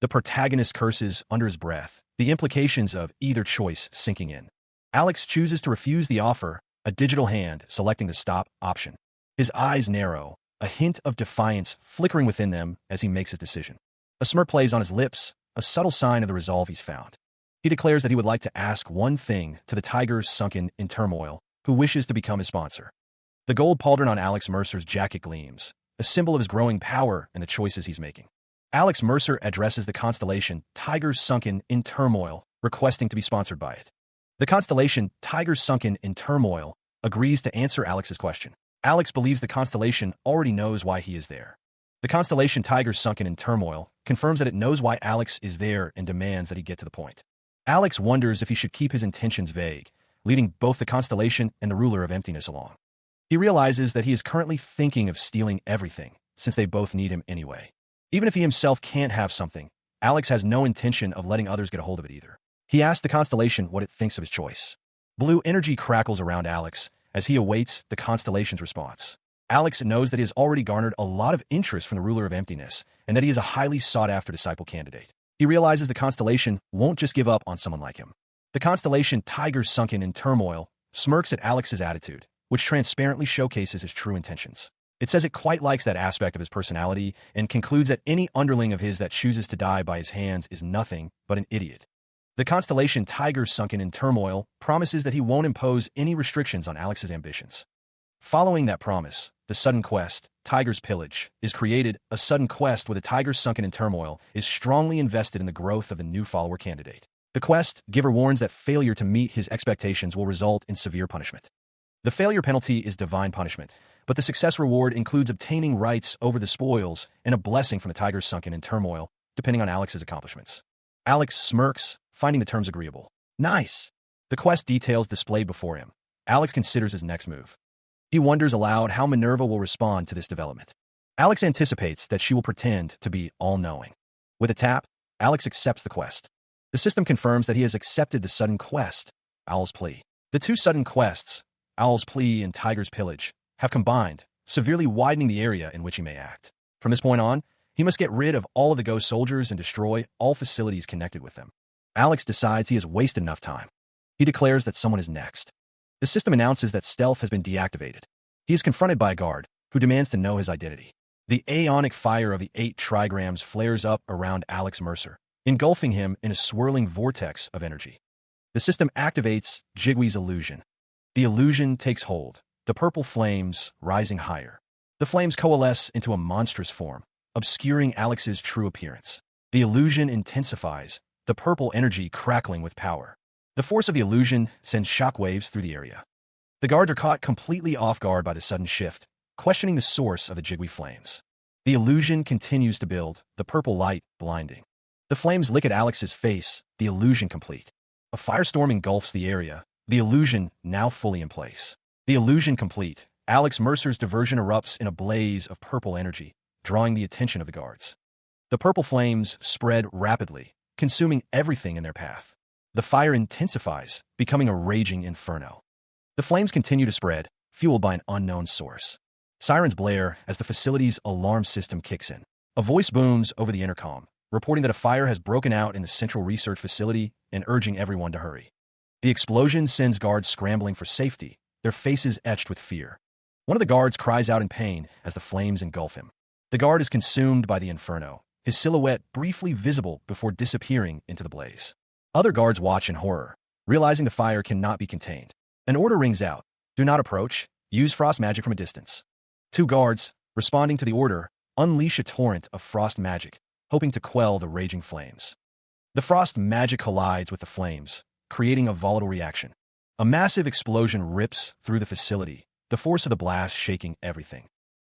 The protagonist curses under his breath, the implications of either choice sinking in. Alex chooses to refuse the offer, a digital hand selecting the stop option. His eyes narrow, a hint of defiance flickering within them as he makes his decision. A smirk plays on his lips, a subtle sign of the resolve he's found. He declares that he would like to ask one thing to the tiger sunken in turmoil, who wishes to become his sponsor. The gold pauldron on Alex Mercer's jacket gleams, a symbol of his growing power and the choices he's making. Alex Mercer addresses the constellation Tigers Sunken in Turmoil, requesting to be sponsored by it. The constellation Tigers Sunken in Turmoil agrees to answer Alex's question. Alex believes the constellation already knows why he is there. The constellation Tigers Sunken in Turmoil confirms that it knows why Alex is there and demands that he get to the point. Alex wonders if he should keep his intentions vague, leading both the constellation and the ruler of emptiness along. He realizes that he is currently thinking of stealing everything, since they both need him anyway. Even if he himself can't have something, Alex has no intention of letting others get a hold of it either. He asks the constellation what it thinks of his choice. Blue energy crackles around Alex as he awaits the constellation's response. Alex knows that he has already garnered a lot of interest from the ruler of emptiness, and that he is a highly sought-after disciple candidate. He realizes the constellation won't just give up on someone like him. The constellation Tigers Sunken in Turmoil smirks at Alex's attitude, which transparently showcases his true intentions. It says it quite likes that aspect of his personality and concludes that any underling of his that chooses to die by his hands is nothing but an idiot. The constellation Tigers Sunken in Turmoil promises that he won't impose any restrictions on Alex's ambitions. Following that promise, the sudden quest, Tiger's Pillage, is created. A sudden quest with a tiger sunken in turmoil is strongly invested in the growth of the new follower candidate. The quest giver warns that failure to meet his expectations will result in severe punishment. The failure penalty is divine punishment, but the success reward includes obtaining rights over the spoils and a blessing from the tigers sunken in turmoil, depending on Alex's accomplishments. Alex smirks, finding the terms agreeable. Nice! The quest details displayed before him. Alex considers his next move. He wonders aloud how Minerva will respond to this development. Alex anticipates that she will pretend to be all-knowing. With a tap, Alex accepts the quest. The system confirms that he has accepted the sudden quest, Owl's Plea. The two sudden quests, Owl's Plea and Tiger's Pillage, have combined, severely widening the area in which he may act. From this point on, he must get rid of all of the ghost soldiers and destroy all facilities connected with them. Alex decides he has wasted enough time. He declares that someone is next. The system announces that stealth has been deactivated. He is confronted by a guard, who demands to know his identity. The aeonic fire of the 8 trigrams flares up around Alex Mercer, engulfing him in a swirling vortex of energy. The system activates Jigwee's illusion. The illusion takes hold, the purple flames rising higher. The flames coalesce into a monstrous form, obscuring Alex's true appearance. The illusion intensifies, the purple energy crackling with power. The force of the illusion sends shockwaves through the area. The guards are caught completely off guard by the sudden shift, questioning the source of the Jigwee flames. The illusion continues to build, the purple light blinding. The flames lick at Alex's face, the illusion complete. A firestorm engulfs the area, the illusion now fully in place. The illusion complete, Alex Mercer's diversion erupts in a blaze of purple energy, drawing the attention of the guards. The purple flames spread rapidly, consuming everything in their path. The fire intensifies, becoming a raging inferno. The flames continue to spread, fueled by an unknown source. Sirens blare as the facility's alarm system kicks in. A voice booms over the intercom, reporting that a fire has broken out in the central research facility and urging everyone to hurry. The explosion sends guards scrambling for safety, their faces etched with fear. One of the guards cries out in pain as the flames engulf him. The guard is consumed by the inferno, his silhouette briefly visible before disappearing into the blaze. Other guards watch in horror, realizing the fire cannot be contained. An order rings out. Do not approach. use frost magic from a distance. Two guards, responding to the order, unleash a torrent of frost magic, hoping to quell the raging flames. The frost magic collides with the flames, creating a volatile reaction. A massive explosion rips through the facility, the force of the blast shaking everything.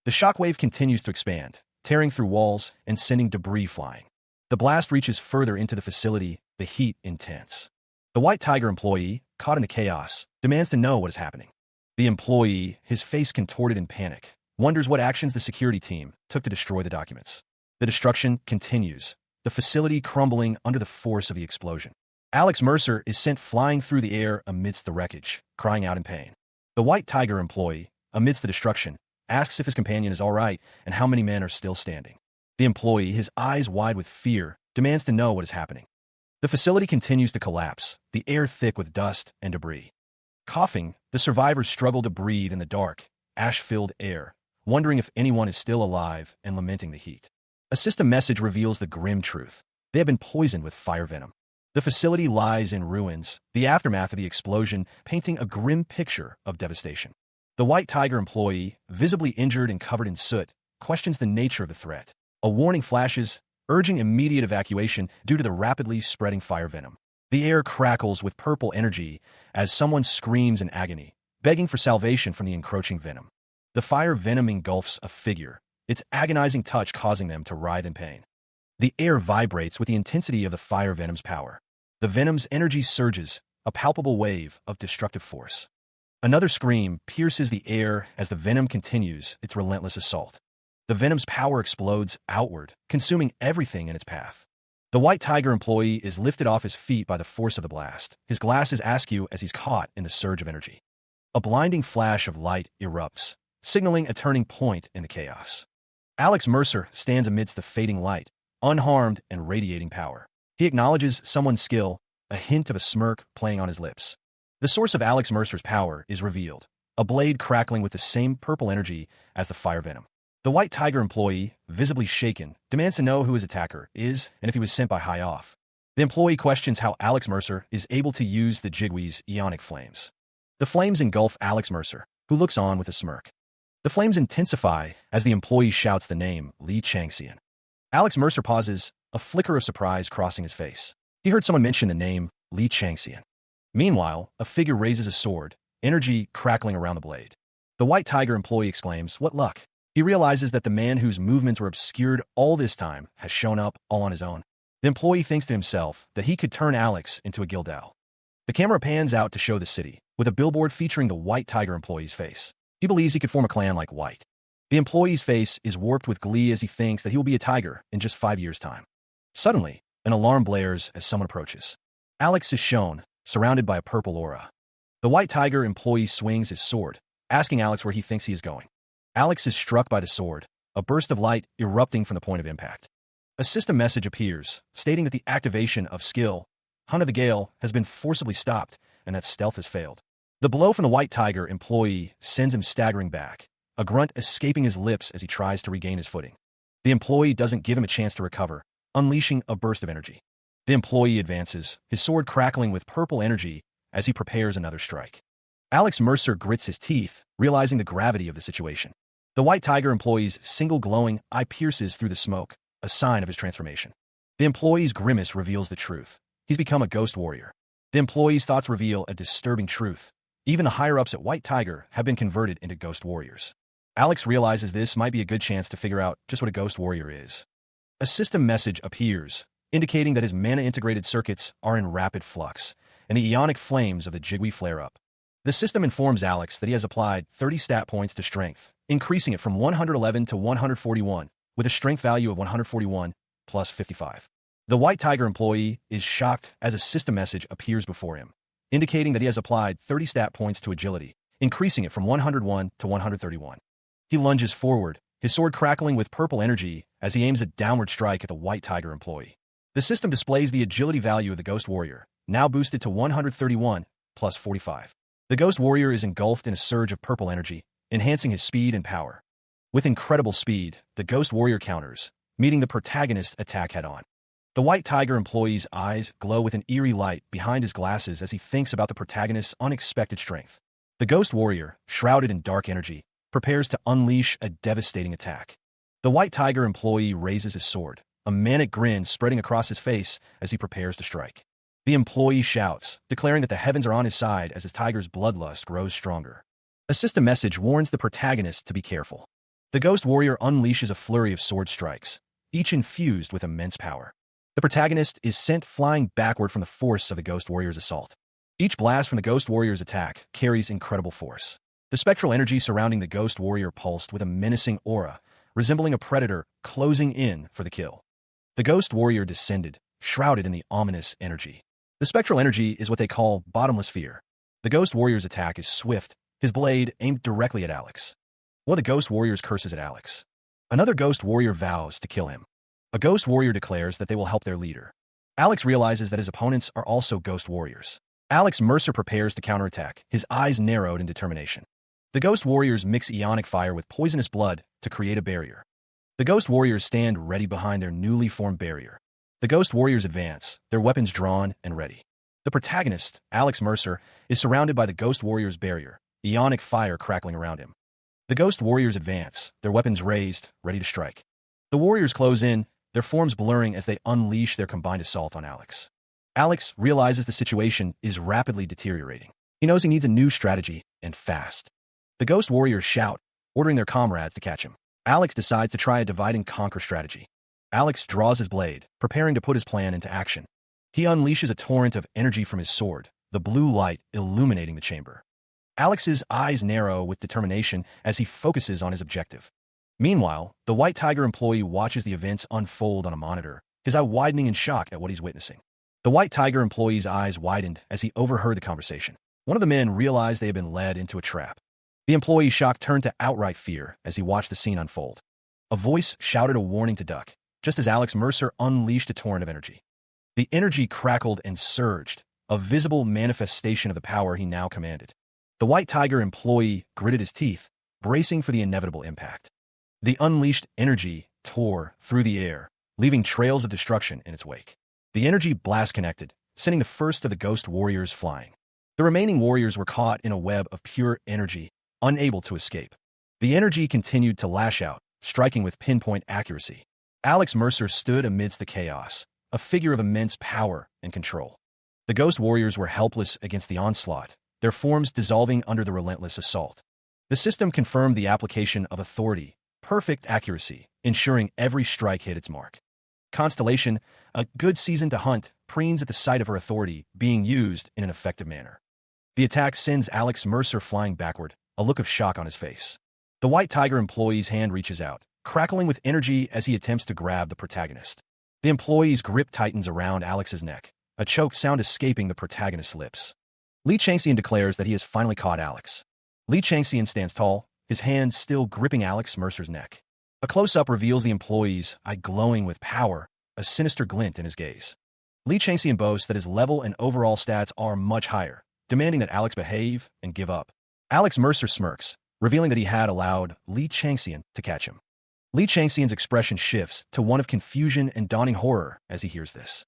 The shockwave continues to expand, tearing through walls and sending debris flying. The blast reaches further into the facility, the heat intense. The White Tiger employee, caught in the chaos, demands to know what is happening. The employee, his face contorted in panic, wonders what actions the security team took to destroy the documents. The destruction continues, the facility crumbling under the force of the explosion. Alex Mercer is sent flying through the air amidst the wreckage, crying out in pain. The White Tiger employee, amidst the destruction, asks if his companion is all right and how many men are still standing. The employee, his eyes wide with fear, demands to know what is happening. The facility continues to collapse, the air thick with dust and debris. Coughing, the survivors struggle to breathe in the dark, ash-filled air, wondering if anyone is still alive and lamenting the heat. A system message reveals the grim truth. They have been poisoned with fire venom. The facility lies in ruins, the aftermath of the explosion painting a grim picture of devastation. The White Tiger employee, visibly injured and covered in soot, questions the nature of the threat. A warning flashes, urging immediate evacuation due to the rapidly spreading fire venom. The air crackles with purple energy as someone screams in agony, begging for salvation from the encroaching venom. The fire venom engulfs a figure, its agonizing touch causing them to writhe in pain. The air vibrates with the intensity of the fire venom's power. The venom's energy surges, a palpable wave of destructive force. Another scream pierces the air as the venom continues its relentless assault. The venom's power explodes outward, consuming everything in its path. The White Tiger employee is lifted off his feet by the force of the blast, his glasses askew as he's caught in the surge of energy. A blinding flash of light erupts, signaling a turning point in the chaos. Alex Mercer stands amidst the fading light, unharmed and radiating power. He acknowledges someone's skill, a hint of a smirk playing on his lips. The source of Alex Mercer's power is revealed, a blade crackling with the same purple energy as the fire venom. The White Tiger employee, visibly shaken, demands to know who his attacker is and if he was sent by High Off. The employee questions how Alex Mercer is able to use the Jigwee's ionic flames. The flames engulf Alex Mercer, who looks on with a smirk. The flames intensify as the employee shouts the name Lee Changxian. Alex Mercer pauses, a flicker of surprise crossing his face. He heard someone mention the name Lee Changxian. Meanwhile, a figure raises a sword, energy crackling around the blade. The White Tiger employee exclaims, "What luck!" He realizes that the man whose movements were obscured all this time has shown up all on his own. The employee thinks to himself that he could turn Alex into a Gildao. The camera pans out to show the city, with a billboard featuring the White Tiger employee's face. He believes he could form a clan like White. The employee's face is warped with glee as he thinks that he will be a tiger in just 5 years' time. Suddenly, an alarm blares as someone approaches. Alex is shown, surrounded by a purple aura. The White Tiger employee swings his sword, asking Alex where he thinks he is going. Alex is struck by the sword, a burst of light erupting from the point of impact. A system message appears, stating that the activation of skill, Hunt of the Gale, has been forcibly stopped and that stealth has failed. The blow from the White Tiger employee sends him staggering back, a grunt escaping his lips as he tries to regain his footing. The employee doesn't give him a chance to recover, unleashing a burst of energy. The employee advances, his sword crackling with purple energy as he prepares another strike. Alex Mercer grits his teeth, realizing the gravity of the situation. The White Tiger employee's single glowing eye pierces through the smoke, a sign of his transformation. The employee's grimace reveals the truth. He's become a ghost warrior. The employee's thoughts reveal a disturbing truth. Even the higher-ups at White Tiger have been converted into ghost warriors. Alex realizes this might be a good chance to figure out just what a ghost warrior is. A system message appears, indicating that his mana-integrated circuits are in rapid flux, and the ionic flames of the Jigwee flare up. The system informs Alex that he has applied 30 stat points to strength, increasing it from 111 to 141, with a strength value of 141 plus 55. The White Tiger employee is shocked as a system message appears before him, indicating that he has applied 30 stat points to agility, increasing it from 101 to 131. He lunges forward, his sword crackling with purple energy as he aims a downward strike at the White Tiger employee. The system displays the agility value of the Ghost Warrior, now boosted to 131 plus 45. The Ghost Warrior is engulfed in a surge of purple energy, enhancing his speed and power. With incredible speed, the Ghost Warrior counters, meeting the protagonist's attack head-on. The White Tiger employee's eyes glow with an eerie light behind his glasses as he thinks about the protagonist's unexpected strength. The Ghost Warrior, shrouded in dark energy, prepares to unleash a devastating attack. The White Tiger employee raises his sword, a manic grin spreading across his face as he prepares to strike. The employee shouts, declaring that the heavens are on his side as his tiger's bloodlust grows stronger. A system message warns the protagonist to be careful. The Ghost Warrior unleashes a flurry of sword strikes, each infused with immense power. The protagonist is sent flying backward from the force of the Ghost Warrior's assault. Each blast from the Ghost Warrior's attack carries incredible force. The spectral energy surrounding the Ghost Warrior pulsed with a menacing aura, resembling a predator closing in for the kill. The Ghost Warrior descended, shrouded in the ominous energy. The spectral energy is what they call bottomless fear. The Ghost Warrior's attack is swift, his blade aimed directly at Alex. One of the Ghost Warriors curses at Alex. Another Ghost Warrior vows to kill him. A Ghost Warrior declares that they will help their leader. Alex realizes that his opponents are also Ghost Warriors. Alex Mercer prepares to counterattack, his eyes narrowed in determination. The Ghost Warriors mix ionic fire with poisonous blood to create a barrier. The Ghost Warriors stand ready behind their newly formed barrier. The Ghost Warriors advance, their weapons drawn and ready. The protagonist, Alex Mercer, is surrounded by the Ghost Warriors' barrier, ionic fire crackling around him. The Ghost Warriors advance, their weapons raised, ready to strike. The Warriors close in, their forms blurring as they unleash their combined assault on Alex. Alex realizes the situation is rapidly deteriorating. He knows he needs a new strategy, and fast. The Ghost Warriors shout, ordering their comrades to catch him. Alex decides to try a divide-and-conquer strategy. Alex draws his blade, preparing to put his plan into action. He unleashes a torrent of energy from his sword, the blue light illuminating the chamber. Alex's eyes narrow with determination as he focuses on his objective. Meanwhile, the White Tiger employee watches the events unfold on a monitor, his eye widening in shock at what he's witnessing. The White Tiger employee's eyes widened as he overheard the conversation. One of the men realized they had been led into a trap. The employee's shock turned to outright fear as he watched the scene unfold. A voice shouted a warning to duck, just as Alex Mercer unleashed a torrent of energy. The energy crackled and surged, a visible manifestation of the power he now commanded. The White Tiger employee gritted his teeth, bracing for the inevitable impact. The unleashed energy tore through the air, leaving trails of destruction in its wake. The energy blast connected, sending the first of the Ghost Warriors flying. The remaining warriors were caught in a web of pure energy, unable to escape. The energy continued to lash out, striking with pinpoint accuracy. Alex Mercer stood amidst the chaos, a figure of immense power and control. The Ghost Warriors were helpless against the onslaught, their forms dissolving under the relentless assault. The system confirmed the application of authority, perfect accuracy, ensuring every strike hit its mark. Constellation, a good season to hunt, preens at the sight of her authority being used in an effective manner. The attack sends Alex Mercer flying backward, a look of shock on his face. The White Tiger employee's hand reaches out, crackling with energy as he attempts to grab the protagonist. The employee's grip tightens around Alex's neck, a choke sound escaping the protagonist's lips. Li Changxian declares that he has finally caught Alex. Li Changxian stands tall, his hand still gripping Alex Mercer's neck. A close-up reveals the employee's eye glowing with power, a sinister glint in his gaze. Li Changxian boasts that his level and overall stats are much higher, demanding that Alex behave and give up. Alex Mercer smirks, revealing that he had allowed Li Changxian to catch him. Li Changxian's expression shifts to one of confusion and dawning horror as he hears this.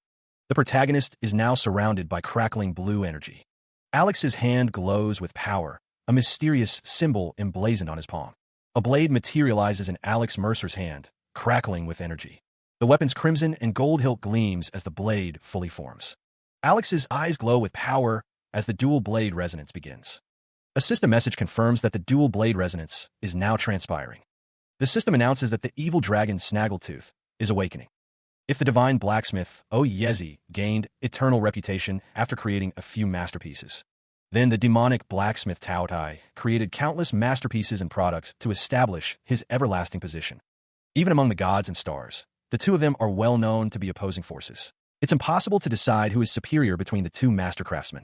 The protagonist is now surrounded by crackling blue energy. Alex's hand glows with power, a mysterious symbol emblazoned on his palm. A blade materializes in Alex Mercer's hand, crackling with energy. The weapon's crimson and gold hilt gleams as the blade fully forms. Alex's eyes glow with power as the dual blade resonance begins. A system message confirms that the dual blade resonance is now transpiring. The system announces that the evil dragon Snaggletooth is awakening. If the divine blacksmith Oyezi gained eternal reputation after creating a few masterpieces, then the demonic blacksmith Taotai created countless masterpieces and products to establish his everlasting position. Even among the gods and stars, the two of them are well known to be opposing forces. It's impossible to decide who is superior between the two master craftsmen.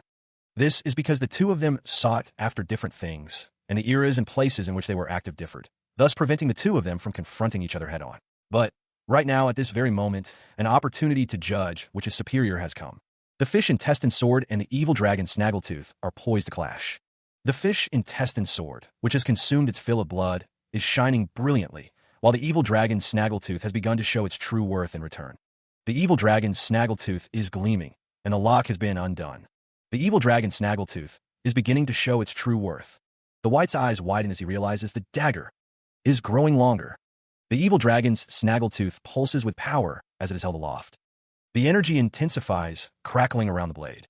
This is because the two of them sought after different things, and the eras and places in which they were active differed, thus preventing the two of them from confronting each other head-on. But right now, at this very moment, an opportunity to judge which is superior has come. The fish intestine sword and the evil dragon Snaggletooth are poised to clash. The fish intestine sword, which has consumed its fill of blood, is shining brilliantly, while the evil dragon Snaggletooth has begun to show its true worth in return. The evil dragon Snaggletooth is gleaming, and the lock has been undone. The evil dragon Snaggletooth is beginning to show its true worth. The White's eyes widen as he realizes the dagger is growing longer. The evil dragon's snaggletooth pulses with power as it is held aloft. The energy intensifies, crackling around the blade.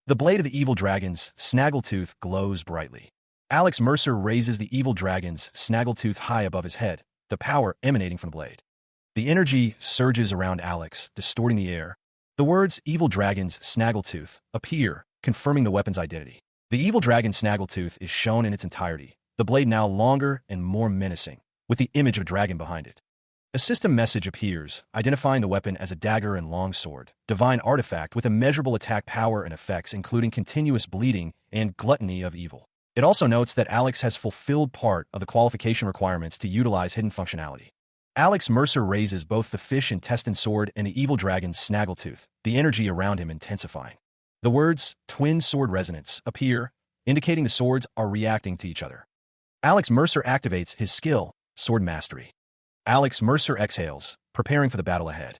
The blade of the evil dragon's snaggletooth glows brightly. Alex Mercer raises the evil dragon's snaggletooth high above his head, the power emanating from the blade. The energy surges around Alex, distorting the air. The words "evil dragon's snaggletooth" appear, confirming the weapon's identity. The evil dragon's snaggletooth is shown in its entirety, the blade now longer and more menacing, with the image of a dragon behind it. A system message appears, identifying the weapon as a dagger and longsword, divine artifact with immeasurable attack power and effects including continuous bleeding and gluttony of evil. It also notes that Alex has fulfilled part of the qualification requirements to utilize hidden functionality. Alex Mercer raises both the fish intestine sword and the evil dragon's snaggletooth, the energy around him intensifying. The words "twin sword resonance" appear, indicating the swords are reacting to each other. Alex Mercer activates his skill, Sword Mastery. Alex Mercer exhales, preparing for the battle ahead.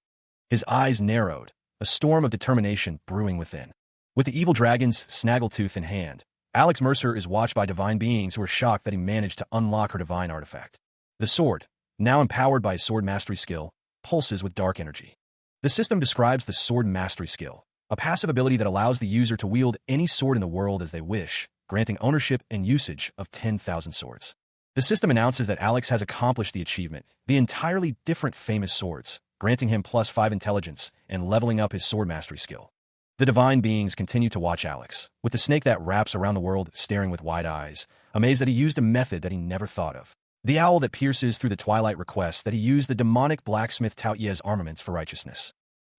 His eyes narrowed, a storm of determination brewing within. With the evil dragon's snaggletooth in hand, Alex Mercer is watched by divine beings who are shocked that he managed to unlock her divine artifact. The sword, now empowered by his Sword Mastery skill, pulses with dark energy. The system describes the Sword Mastery skill, a passive ability that allows the user to wield any sword in the world as they wish, granting ownership and usage of 10,000 swords. The system announces that Alex has accomplished the achievement, the entirely different famous swords, granting him +5 intelligence and leveling up his Sword Mastery skill. The divine beings continue to watch Alex, with the snake that wraps around the world staring with wide eyes, amazed that he used a method that he never thought of. The owl that pierces through the twilight requests that he use the demonic blacksmith Taoye's armaments for righteousness.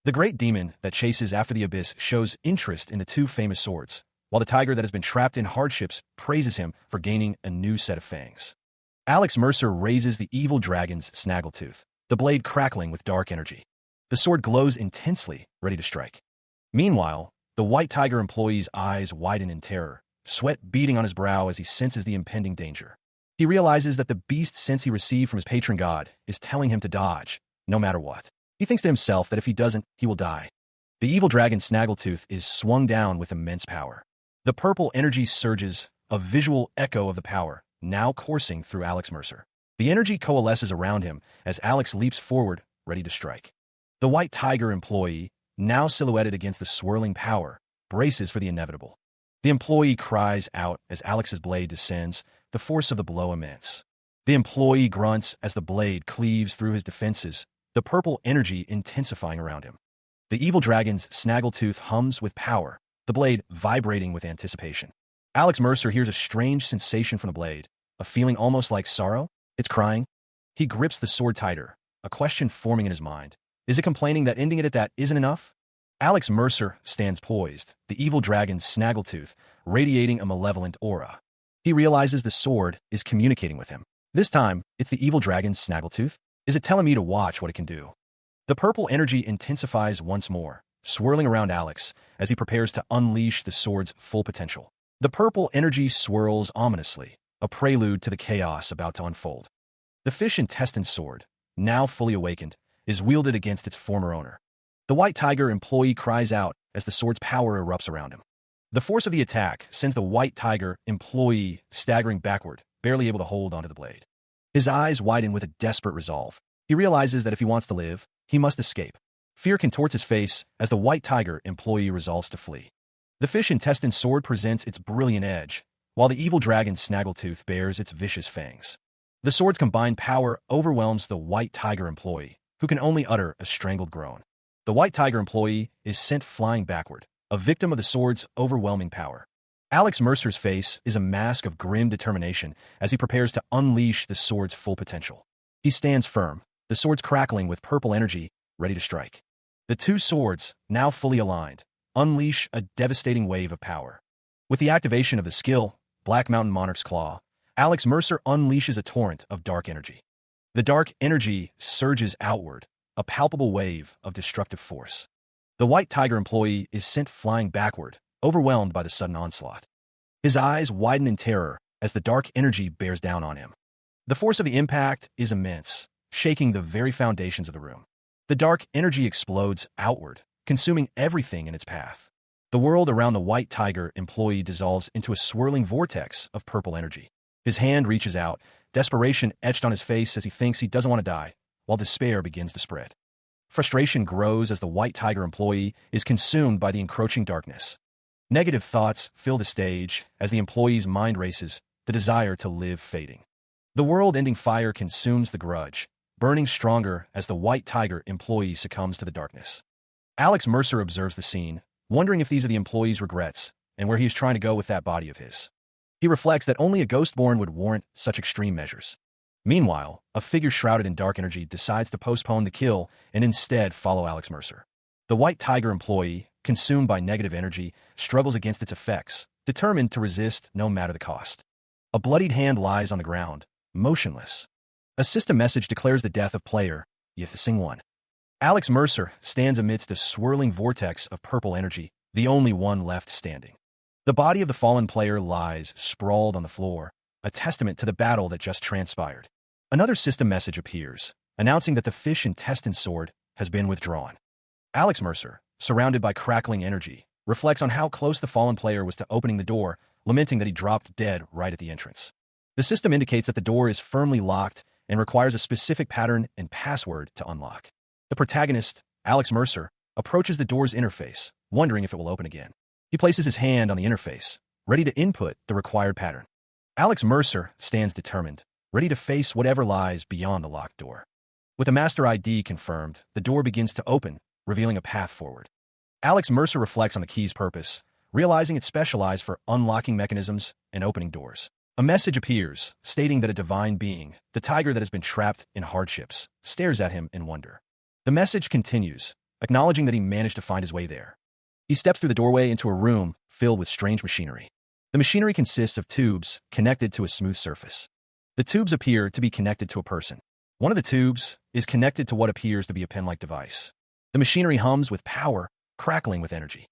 The great demon that chases after the abyss shows interest in the two famous swords, while the tiger that has been trapped in hardships praises him for gaining a new set of fangs. Alex Mercer raises the evil dragon's snaggletooth, the blade crackling with dark energy. The sword glows intensely, ready to strike. Meanwhile, the white tiger employee's eyes widen in terror, sweat beading on his brow as he senses the impending danger. He realizes that the beast sense he received from his patron god is telling him to dodge, no matter what. He thinks to himself that if he doesn't, he will die. The evil dragon's snaggletooth is swung down with immense power. The purple energy surges, a visual echo of the power, now coursing through Alex Mercer. The energy coalesces around him as Alex leaps forward, ready to strike. The white tiger employee, now silhouetted against the swirling power, braces for the inevitable. The employee cries out as Alex's blade descends, the force of the blow immense. The employee grunts as the blade cleaves through his defenses, the purple energy intensifying around him. The evil dragon's snaggletooth hums with power, the blade vibrating with anticipation. Alex Mercer hears a strange sensation from the blade, a feeling almost like sorrow. It's crying. He grips the sword tighter, a question forming in his mind. Is it complaining that ending it at that isn't enough? Alex Mercer stands poised, the evil dragon's snaggletooth radiating a malevolent aura. He realizes the sword is communicating with him. This time, it's the evil dragon's snaggletooth. Is it telling me to watch what it can do? The purple energy intensifies once more, swirling around Alex as he prepares to unleash the sword's full potential. The purple energy swirls ominously, a prelude to the chaos about to unfold. The fish intestine sword, now fully awakened, is wielded against its former owner. The white tiger employee cries out as the sword's power erupts around him. The force of the attack sends the white tiger employee staggering backward, barely able to hold onto the blade. His eyes widen with a desperate resolve. He realizes that if he wants to live, he must escape. Fear contorts his face as the white tiger employee resolves to flee. The fish intestine sword presents its brilliant edge, while the evil dragon's snaggletooth bears its vicious fangs. The sword's combined power overwhelms the white tiger employee, who can only utter a strangled groan. The white tiger employee is sent flying backward, a victim of the sword's overwhelming power. Alex Mercer's face is a mask of grim determination as he prepares to unleash the sword's full potential. He stands firm, the sword's crackling with purple energy, ready to strike. The two swords, now fully aligned, unleash a devastating wave of power. With the activation of the skill, Black Mountain Monarch's Claw, Alex Mercer unleashes a torrent of dark energy. The dark energy surges outward, a palpable wave of destructive force. The white tiger employee is sent flying backward, overwhelmed by the sudden onslaught. His eyes widen in terror as the dark energy bears down on him. The force of the impact is immense, shaking the very foundations of the room. The dark energy explodes outward, consuming everything in its path. The world around the white tiger employee dissolves into a swirling vortex of purple energy. His hand reaches out, desperation etched on his face as he thinks he doesn't want to die, while despair begins to spread. Frustration grows as the White Tiger employee is consumed by the encroaching darkness. Negative thoughts fill the stage as the employee's mind races, the desire to live fading. The world-ending fire consumes the grudge, burning stronger as the White Tiger employee succumbs to the darkness. Alex Mercer observes the scene, wondering if these are the employee's regrets and where he is trying to go with that body of his. He reflects that only a Ghostborn would warrant such extreme measures. Meanwhile, a figure shrouded in dark energy decides to postpone the kill and instead follow Alex Mercer. The White Tiger employee, consumed by negative energy, struggles against its effects, determined to resist no matter the cost. A bloodied hand lies on the ground, motionless. A system message declares the death of player, Yissing 1. Alex Mercer stands amidst a swirling vortex of purple energy, the only one left standing. The body of the fallen player lies sprawled on the floor, a testament to the battle that just transpired. Another system message appears, announcing that the fish intestine sword has been withdrawn. Alex Mercer, surrounded by crackling energy, reflects on how close the fallen player was to opening the door, lamenting that he dropped dead right at the entrance. The system indicates that the door is firmly locked and requires a specific pattern and password to unlock. The protagonist, Alex Mercer, approaches the door's interface, wondering if it will open again. He places his hand on the interface, ready to input the required pattern. Alex Mercer stands determined, ready to face whatever lies beyond the locked door. With the master ID confirmed, the door begins to open, revealing a path forward. Alex Mercer reflects on the key's purpose, realizing it's specialized for unlocking mechanisms and opening doors. A message appears, stating that a divine being, the tiger that has been trapped in hardships, stares at him in wonder. The message continues, acknowledging that he managed to find his way there. He steps through the doorway into a room filled with strange machinery. The machinery consists of tubes connected to a smooth surface. The tubes appear to be connected to a person. One of the tubes is connected to what appears to be a pen-like device. The machinery hums with power, crackling with energy.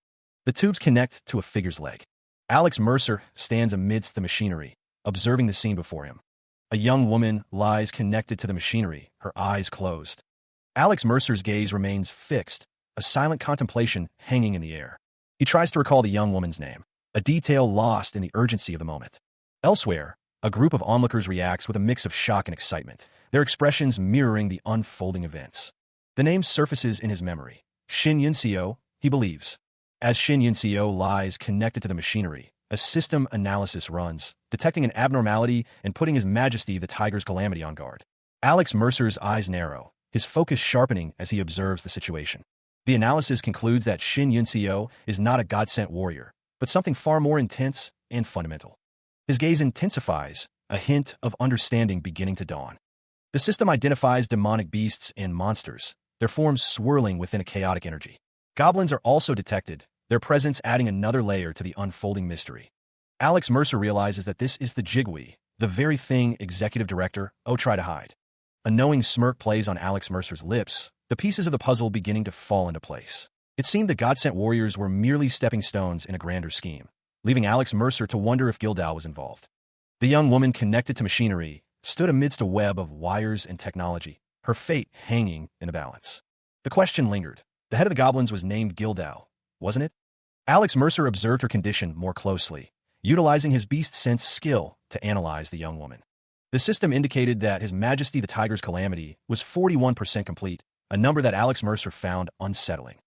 The tubes connect to a figure's leg. Alex Mercer stands amidst the machinery, observing the scene before him. A young woman lies connected to the machinery, her eyes closed. Alex Mercer's gaze remains fixed, a silent contemplation hanging in the air. He tries to recall the young woman's name, a detail lost in the urgency of the moment. Elsewhere, a group of onlookers reacts with a mix of shock and excitement, their expressions mirroring the unfolding events. The name surfaces in his memory. Shin Yunseo, he believes. As Shin Yunseo lies connected to the machinery, a system analysis runs, detecting an abnormality and putting His Majesty the Tiger's Calamity on guard. Alex Mercer's eyes narrow, his focus sharpening as he observes the situation. The analysis concludes that Shin Yunseo is not a God-sent warrior, but something far more intense and fundamental. His gaze intensifies, a hint of understanding beginning to dawn. The system identifies demonic beasts and monsters, their forms swirling within a chaotic energy. Goblins are also detected, their presence adding another layer to the unfolding mystery. Alex Mercer realizes that this is the Jigwee, the very thing Executive Director O try to hide. A knowing smirk plays on Alex Mercer's lips, the pieces of the puzzle beginning to fall into place. It seemed the God-sent warriors were merely stepping stones in a grander scheme, leaving Alex Mercer to wonder if Gildao was involved. The young woman connected to machinery stood amidst a web of wires and technology, her fate hanging in a balance. The question lingered. The head of the goblins was named Gildao, wasn't it? Alex Mercer observed her condition more closely, utilizing his beast sense skill to analyze the young woman. The system indicated that His Majesty the Tiger's Calamity was 41% complete, a number that Alex Mercer found unsettling.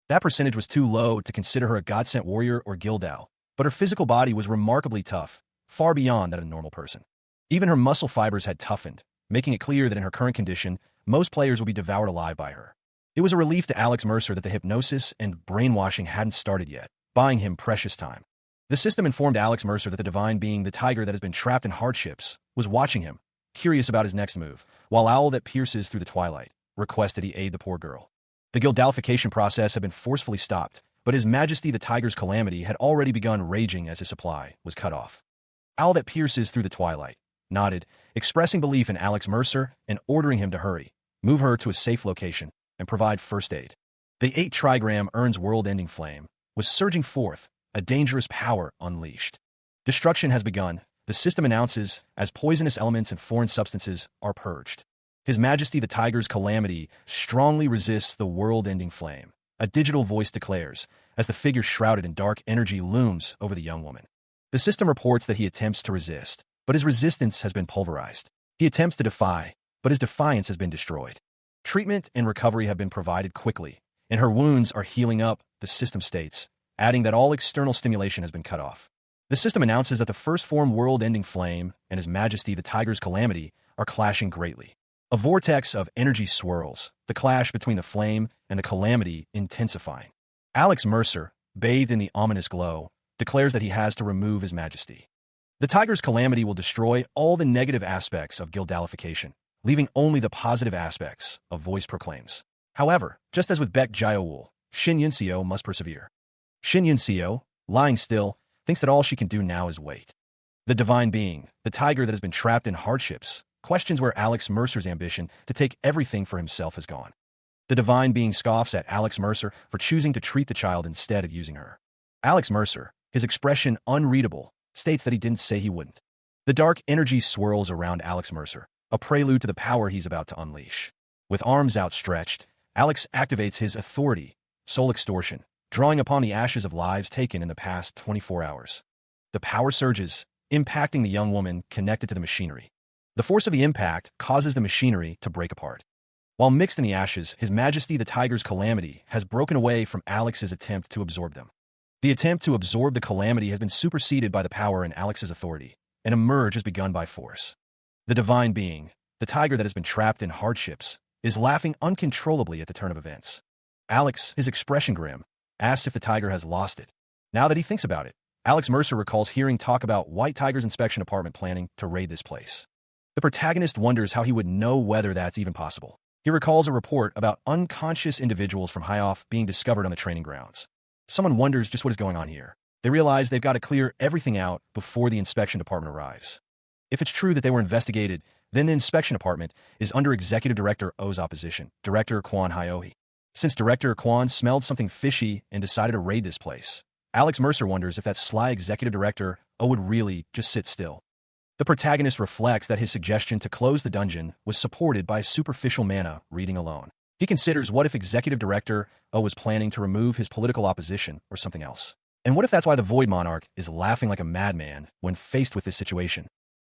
That percentage was too low to consider her a God-sent warrior or Gildao, but her physical body was remarkably tough, far beyond that of a normal person. Even her muscle fibers had toughened, making it clear that in her current condition, most players would be devoured alive by her. It was a relief to Alex Mercer that the hypnosis and brainwashing hadn't started yet, buying him precious time. The system informed Alex Mercer that the divine being, the tiger that has been trapped in hardships, was watching him, curious about his next move, while Owl that pierces through the twilight requested he aid the poor girl. The Gildalification process had been forcefully stopped, but His Majesty the Tiger's Calamity had already begun raging as his supply was cut off. Owl that pierces through the twilight nodded, expressing belief in Alex Mercer and ordering him to hurry, move her to a safe location, and provide first aid. The 8 trigram Urn's world-ending flame was surging forth, a dangerous power unleashed. Destruction has begun, the system announces, as poisonous elements and foreign substances are purged. His Majesty the Tiger's Calamity strongly resists the world-ending flame, a digital voice declares, as the figure shrouded in dark energy looms over the young woman. The system reports that he attempts to resist, but his resistance has been pulverized. He attempts to defy, but his defiance has been destroyed. Treatment and recovery have been provided quickly, and her wounds are healing up, the system states, adding that all external stimulation has been cut off. The system announces that the first form world-ending flame and His Majesty the Tiger's calamity are clashing greatly. A vortex of energy swirls, the clash between the flame and the calamity intensifying. Alex Mercer, bathed in the ominous glow, declares that he has to remove His Majesty. The Tiger's calamity will destroy all the negative aspects of guildalification, leaving only the positive aspects, a voice proclaims. However, just as with Baek Jae-wool, Shin Yun-seo must persevere. Shin Yun-seo, lying still, thinks that all she can do now is wait. The divine being, the tiger that has been trapped in hardships, questions where Alex Mercer's ambition to take everything for himself has gone. The divine being scoffs at Alex Mercer for choosing to treat the child instead of using her. Alex Mercer, his expression unreadable, states that he didn't say he wouldn't. The dark energy swirls around Alex Mercer, a prelude to the power he's about to unleash. With arms outstretched, Alex activates his authority, soul extortion, drawing upon the ashes of lives taken in the past 24 hours. The power surges, impacting the young woman connected to the machinery. The force of the impact causes the machinery to break apart. While mixed in the ashes, His Majesty the Tiger's calamity has broken away from Alex's attempt to absorb them. The attempt to absorb the calamity has been superseded by the power in Alex's authority, and a merge has begun by force. The divine being, the tiger that has been trapped in hardships, is laughing uncontrollably at the turn of events. Alex, his expression grim, asks if the tiger has lost it. Now that he thinks about it, Alex Mercer recalls hearing talk about White Tiger's inspection department planning to raid this place. The protagonist wonders how he would know whether that's even possible. He recalls a report about unconscious individuals from high off being discovered on the training grounds. Someone wonders just what is going on here. They realize they've got to clear everything out before the inspection department arrives. If it's true that they were investigated, then the inspection department is under Executive Director Oh's opposition, Director Kwon Hyohee. Since Director Kwon smelled something fishy and decided to raid this place, Alex Mercer wonders if that sly Executive Director Oh would really just sit still. The protagonist reflects that his suggestion to close the dungeon was supported by superficial mana reading alone. He considers what if Executive Director Oh was planning to remove his political opposition or something else. And what if that's why the Void Monarch is laughing like a madman when faced with this situation?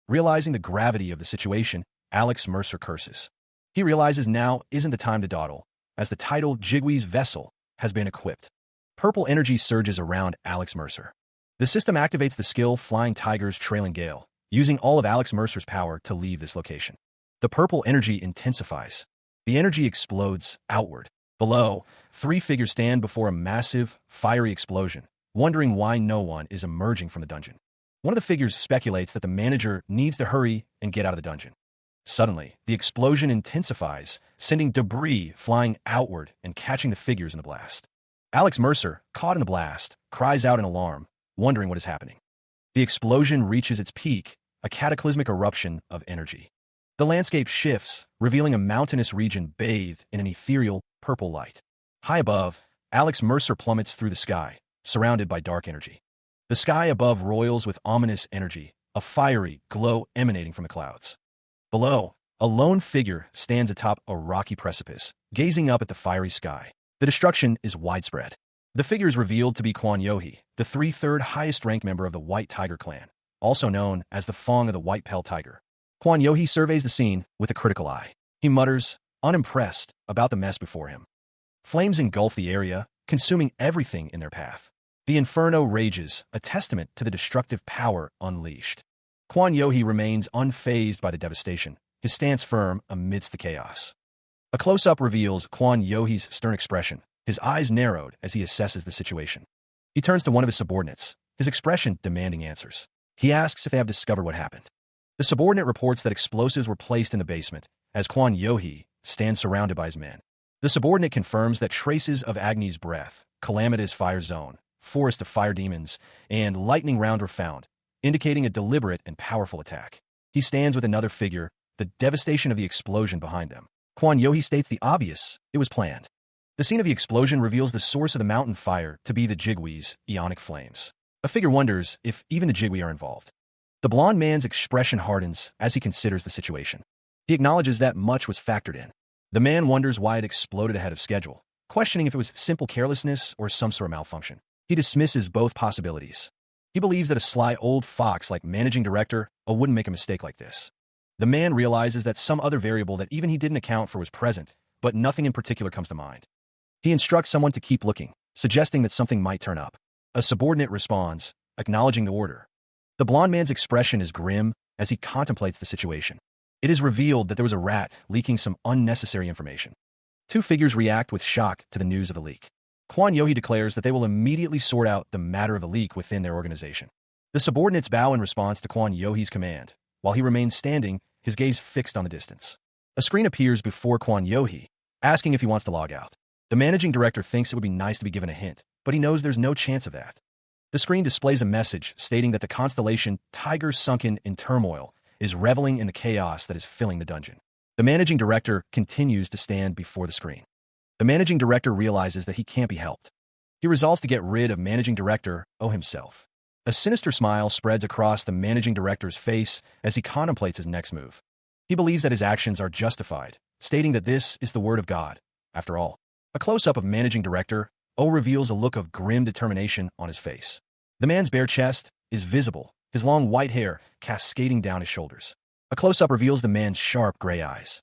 Realizing the gravity of the situation, Alex Mercer curses. He realizes now isn't the time to dawdle, as the title Jigwee's vessel has been equipped. Purple energy surges around Alex Mercer. The system activates the skill Flying Tiger's Trailing Gale, using all of Alex Mercer's power to leave this location. The purple energy intensifies. The energy explodes outward. Below, 3 figures stand before a massive, fiery explosion, wondering why no one is emerging from the dungeon. One of the figures speculates that the manager needs to hurry and get out of the dungeon. Suddenly, the explosion intensifies, sending debris flying outward and catching the figures in the blast. Alex Mercer, caught in the blast, cries out in alarm, wondering what is happening. The explosion reaches its peak, a cataclysmic eruption of energy. The landscape shifts, revealing a mountainous region bathed in an ethereal, purple light. High above, Alex Mercer plummets through the sky, surrounded by dark energy. The sky above roils with ominous energy, a fiery glow emanating from the clouds. Below, a lone figure stands atop a rocky precipice, gazing up at the fiery sky. The destruction is widespread. The figure is revealed to be Kwon Yohee, the 3/3 highest-ranked member of the White Tiger clan, also known as the Fong of the White Pell Tiger. Kwon Yohee surveys the scene with a critical eye. He mutters, unimpressed, about the mess before him. Flames engulf the area, consuming everything in their path. The inferno rages, a testament to the destructive power unleashed. Kwon Yohee remains unfazed by the devastation, his stance firm amidst the chaos. A close-up reveals Kwon Yohee's stern expression, his eyes narrowed as he assesses the situation. He turns to one of his subordinates, his expression demanding answers. He asks if they have discovered what happened. The subordinate reports that explosives were placed in the basement, as Kwon Yohee stands surrounded by his men. The subordinate confirms that traces of Agni's breath, calamitous fire zone, forest of fire demons, and lightning round were found, indicating a deliberate and powerful attack. He stands with another figure, the devastation of the explosion behind them. Kwon Yohee states the obvious, it was planned. The scene of the explosion reveals the source of the mountain fire to be the Jigwee's ionic flames. A figure wonders if even the Jigwee are involved. The blond man's expression hardens as he considers the situation. He acknowledges that much was factored in. The man wonders why it exploded ahead of schedule, questioning if it was simple carelessness or some sort of malfunction. He dismisses both possibilities. He believes that a sly old fox like managing director wouldn't make a mistake like this. The man realizes that some other variable that even he didn't account for was present, but nothing in particular comes to mind. He instructs someone to keep looking, suggesting that something might turn up. A subordinate responds, acknowledging the order. The blond man's expression is grim as he contemplates the situation. It is revealed that there was a rat leaking some unnecessary information. Two figures react with shock to the news of the leak. Kwon Yohee declares that they will immediately sort out the matter of the leak within their organization. The subordinates bow in response to Kwon Yohee's command, while he remains standing, his gaze fixed on the distance. A screen appears before Kwon Yohee, asking if he wants to log out. The managing director thinks it would be nice to be given a hint, but he knows there's no chance of that. The screen displays a message stating that the constellation Tiger Sunken in Turmoil is reveling in the chaos that is filling the dungeon. The managing director continues to stand before the screen. The managing director realizes that he can't be helped. He resolves to get rid of managing director O himself. A sinister smile spreads across the managing director's face as he contemplates his next move. He believes that his actions are justified, stating that this is the word of God. After all, a close-up of managing director O reveals a look of grim determination on his face. The man's bare chest is visible, his long white hair cascading down his shoulders. A close-up reveals the man's sharp gray eyes.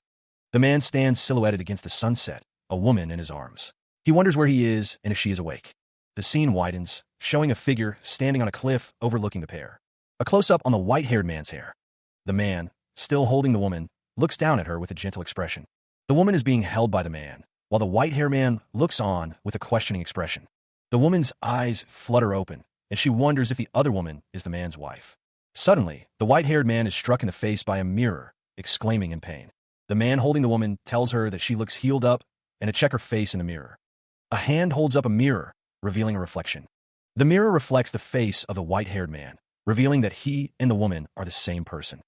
The man stands silhouetted against the sunset, a woman in his arms. He wonders where he is and if she is awake. The scene widens, showing a figure standing on a cliff overlooking the pair. A close-up on the white-haired man's hair. The man, still holding the woman, looks down at her with a gentle expression. The woman is being held by the man, while the white-haired man looks on with a questioning expression. The woman's eyes flutter open, and she wonders if the other woman is the man's wife. Suddenly, the white-haired man is struck in the face by a mirror, exclaiming in pain. The man holding the woman tells her that she looks healed up and to check her face in the mirror. A hand holds up a mirror, revealing a reflection. The mirror reflects the face of the white-haired man, revealing that he and the woman are the same person.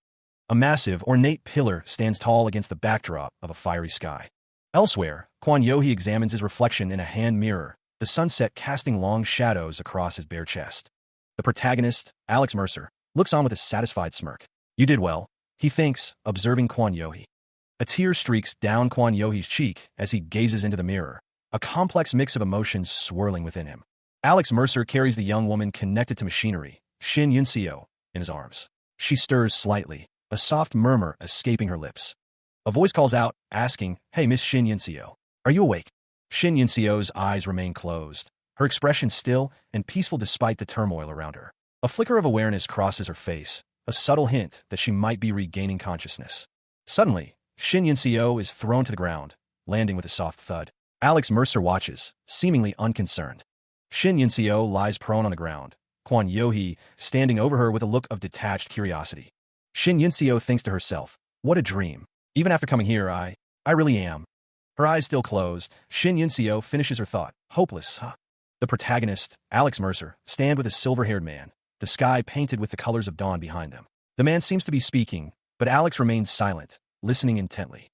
A massive, ornate pillar stands tall against the backdrop of a fiery sky. Elsewhere, Kwon Yohee examines his reflection in a hand mirror, the sunset casting long shadows across his bare chest. The protagonist, Alex Mercer, looks on with a satisfied smirk. You did well, he thinks, observing Kwon Yohee. A tear streaks down Kwon Yohee's cheek as he gazes into the mirror, a complex mix of emotions swirling within him. Alex Mercer carries the young woman connected to machinery, Shin Yunseo, in his arms. She stirs slightly, a soft murmur escaping her lips. A voice calls out, asking, "Hey, Miss Shin Yunseo, are you awake?" Shin Yunseo's eyes remain closed, her expression still and peaceful despite the turmoil around her. A flicker of awareness crosses her face, a subtle hint that she might be regaining consciousness. Suddenly, Shin Yunseo is thrown to the ground, landing with a soft thud. Alex Mercer watches, seemingly unconcerned. Shin Yunseo lies prone on the ground, Kwon Yohee standing over her with a look of detached curiosity. Shin Yunseo thinks to herself, what a dream. Even after coming here, I really am. Her eyes still closed, Shin Yunseo finishes her thought. Hopeless, huh? The protagonist, Alex Mercer, stand with a silver-haired man, the sky painted with the colors of dawn behind them. The man seems to be speaking, but Alex remains silent, listening intently.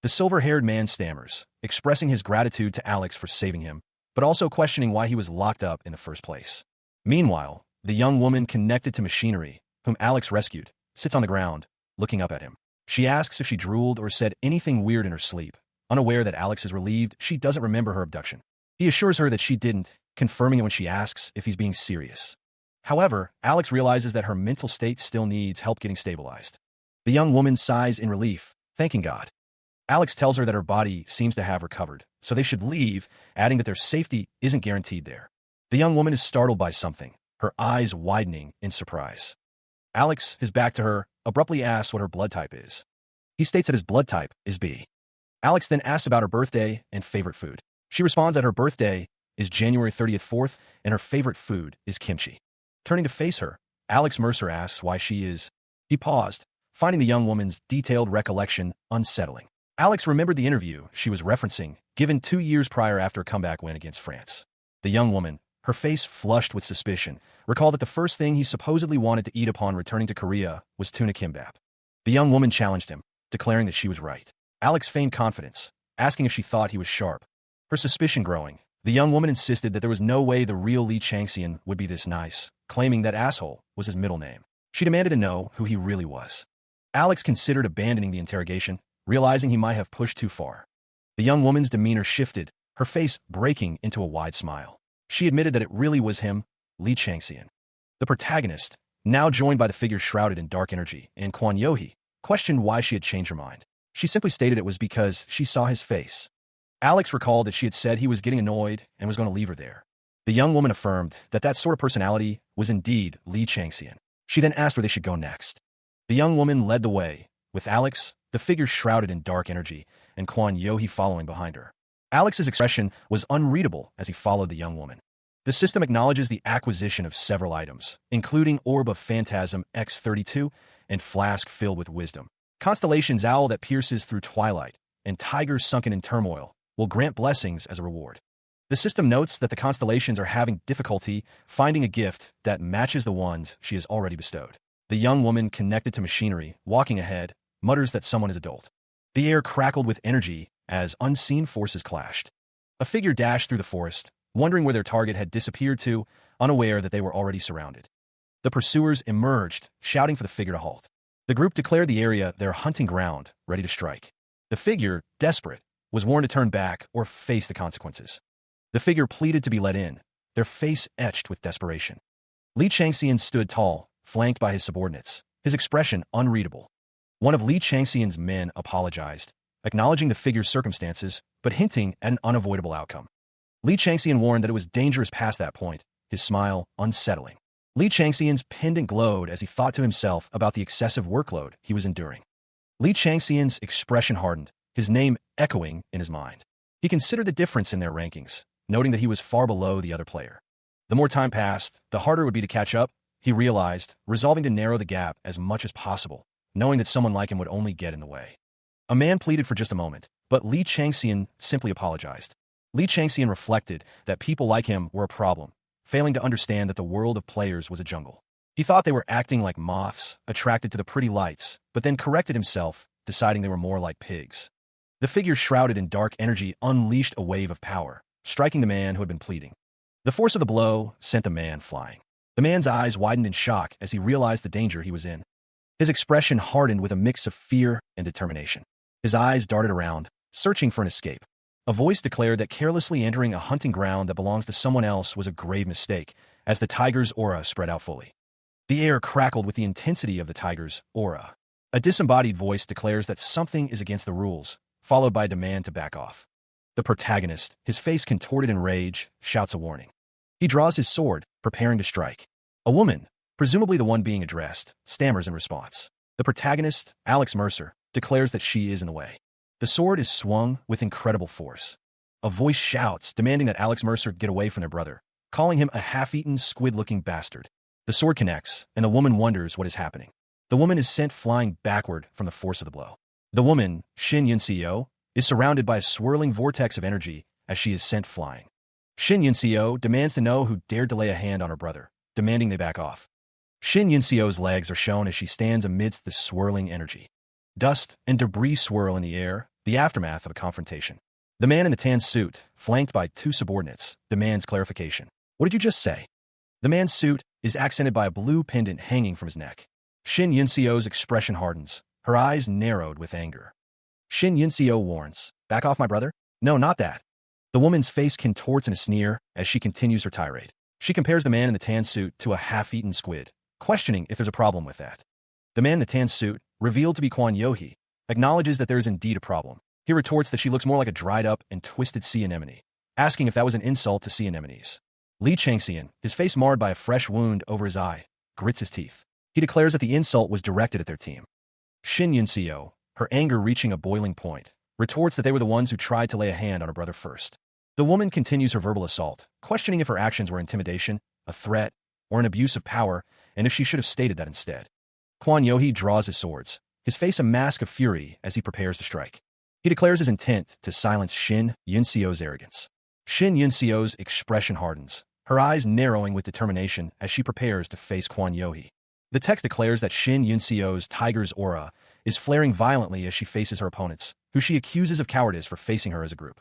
The silver-haired man stammers, expressing his gratitude to Alex for saving him, but also questioning why he was locked up in the first place. Meanwhile, the young woman connected to machinery, whom Alex rescued, sits on the ground, looking up at him. She asks if she drooled or said anything weird in her sleep, unaware that Alex is relieved she doesn't remember her abduction. He assures her that she didn't, confirming it when she asks if he's being serious. However, Alex realizes that her mental state still needs help getting stabilized. The young woman sighs in relief, thanking God. Alex tells her that her body seems to have recovered, so they should leave, adding that their safety isn't guaranteed there. The young woman is startled by something, her eyes widening in surprise. Alex, his back to her, abruptly asks what her blood type is. He states that his blood type is B. Alex then asks about her birthday and favorite food. She responds that her birthday is January 30th 4th, and her favorite food is kimchi. Turning to face her, Alex Mercer asks why she is. He paused, finding the young woman's detailed recollection unsettling. Alex remembered the interview she was referencing, given 2 years prior after a comeback win against France. The young woman, her face flushed with suspicion, recalled that the first thing he supposedly wanted to eat upon returning to Korea was tuna kimbap. The young woman challenged him, declaring that she was right. Alex feigned confidence, asking if she thought he was sharp. Her suspicion growing, the young woman insisted that there was no way the real Lee Changxian would be this nice, claiming that asshole was his middle name. She demanded to know who he really was. Alex considered abandoning the interrogation, realizing he might have pushed too far. The young woman's demeanor shifted, her face breaking into a wide smile. She admitted that it really was him, Lee Changxian. The protagonist, now joined by the figure shrouded in dark energy, and Kwon Yohee, questioned why she had changed her mind. She simply stated it was because she saw his face. Alex recalled that she had said he was getting annoyed and was going to leave her there. The young woman affirmed that that sort of personality was indeed Lee Changxian. She then asked where they should go next. The young woman led the way, with Alex, the figure shrouded in dark energy, and Kwon Yohee following behind her. Alex's expression was unreadable as he followed the young woman. The system acknowledges the acquisition of several items, including Orb of Phantasm X32 and Flask filled with wisdom. Constellation's owl that pierces through twilight, and tigers sunken in turmoil will grant blessings as a reward. The system notes that the constellations are having difficulty finding a gift that matches the ones she has already bestowed. The young woman connected to machinery, walking ahead, mutters that someone is adult. The air crackled with energy as unseen forces clashed. A figure dashed through the forest, wondering where their target had disappeared to, unaware that they were already surrounded. The pursuers emerged, shouting for the figure to halt. The group declared the area their hunting ground, ready to strike. The figure, desperate, was warned to turn back or face the consequences. The figure pleaded to be let in, their face etched with desperation. Lee Changxian stood tall, flanked by his subordinates, his expression unreadable. One of Lee Changxian's men apologized, acknowledging the figure's circumstances, but hinting at an unavoidable outcome. Lee Changxian warned that it was dangerous past that point, his smile unsettling. Lee Changxian's pendant glowed as he thought to himself about the excessive workload he was enduring. Lee Changxian's expression hardened, his name echoing in his mind. He considered the difference in their rankings, noting that he was far below the other player. The more time passed, the harder it would be to catch up, he realized, resolving to narrow the gap as much as possible, knowing that someone like him would only get in the way. A man pleaded for just a moment, but Lee Changxian simply apologized. Lee Changxian reflected that people like him were a problem, failing to understand that the world of players was a jungle. He thought they were acting like moths, attracted to the pretty lights, but then corrected himself, deciding they were more like pigs. The figure shrouded in dark energy unleashed a wave of power, striking the man who had been pleading. The force of the blow sent the man flying. The man's eyes widened in shock as he realized the danger he was in. His expression hardened with a mix of fear and determination. His eyes darted around, searching for an escape. A voice declared that carelessly entering a hunting ground that belongs to someone else was a grave mistake, as the tiger's aura spread out fully. The air crackled with the intensity of the tiger's aura. A disembodied voice declares that something is against the rules, followed by a demand to back off. The protagonist, his face contorted in rage, shouts a warning. He draws his sword, preparing to strike. A woman, presumably the one being addressed, stammers in response. The protagonist, Alex Mercer, declares that she is in the way. The sword is swung with incredible force. A voice shouts, demanding that Alex Mercer get away from their brother, calling him a half-eaten, squid-looking bastard. The sword connects, and the woman wonders what is happening. The woman is sent flying backward from the force of the blow. The woman, Shin Yun-seo, is surrounded by a swirling vortex of energy as she is sent flying. Shin Yun-seo demands to know who dared to lay a hand on her brother, demanding they back off. Shin Yun-seo's legs are shown as she stands amidst the swirling energy. Dust and debris swirl in the air, the aftermath of a confrontation. The man in the tan suit, flanked by two subordinates, demands clarification. What did you just say? The man's suit is accented by a blue pendant hanging from his neck. Shin Yun-seo's expression hardens, her eyes narrowed with anger. Shin Yun-seo warns, back off my brother? No, not that. The woman's face contorts in a sneer as she continues her tirade. She compares the man in the tan suit to a half-eaten squid, questioning if there's a problem with that. The man in the tan suit, revealed to be Kwon Yohee, acknowledges that there is indeed a problem. He retorts that she looks more like a dried-up and twisted sea anemone, asking if that was an insult to sea anemones. Lee Changxian, his face marred by a fresh wound over his eye, grits his teeth. He declares that the insult was directed at their team. Shin Yun-seo, her anger reaching a boiling point, retorts that they were the ones who tried to lay a hand on her brother first. The woman continues her verbal assault, questioning if her actions were intimidation, a threat, or an abuse of power, and if she should have stated that instead. Kwon Yohee draws his swords, his face a mask of fury as he prepares to strike. He declares his intent to silence Shin Yun-seo's arrogance. Shin Yun-seo's expression hardens, her eyes narrowing with determination as she prepares to face Kwon Yohee. The text declares that Shin Yun-seo's tiger's aura is flaring violently as she faces her opponents, who she accuses of cowardice for facing her as a group.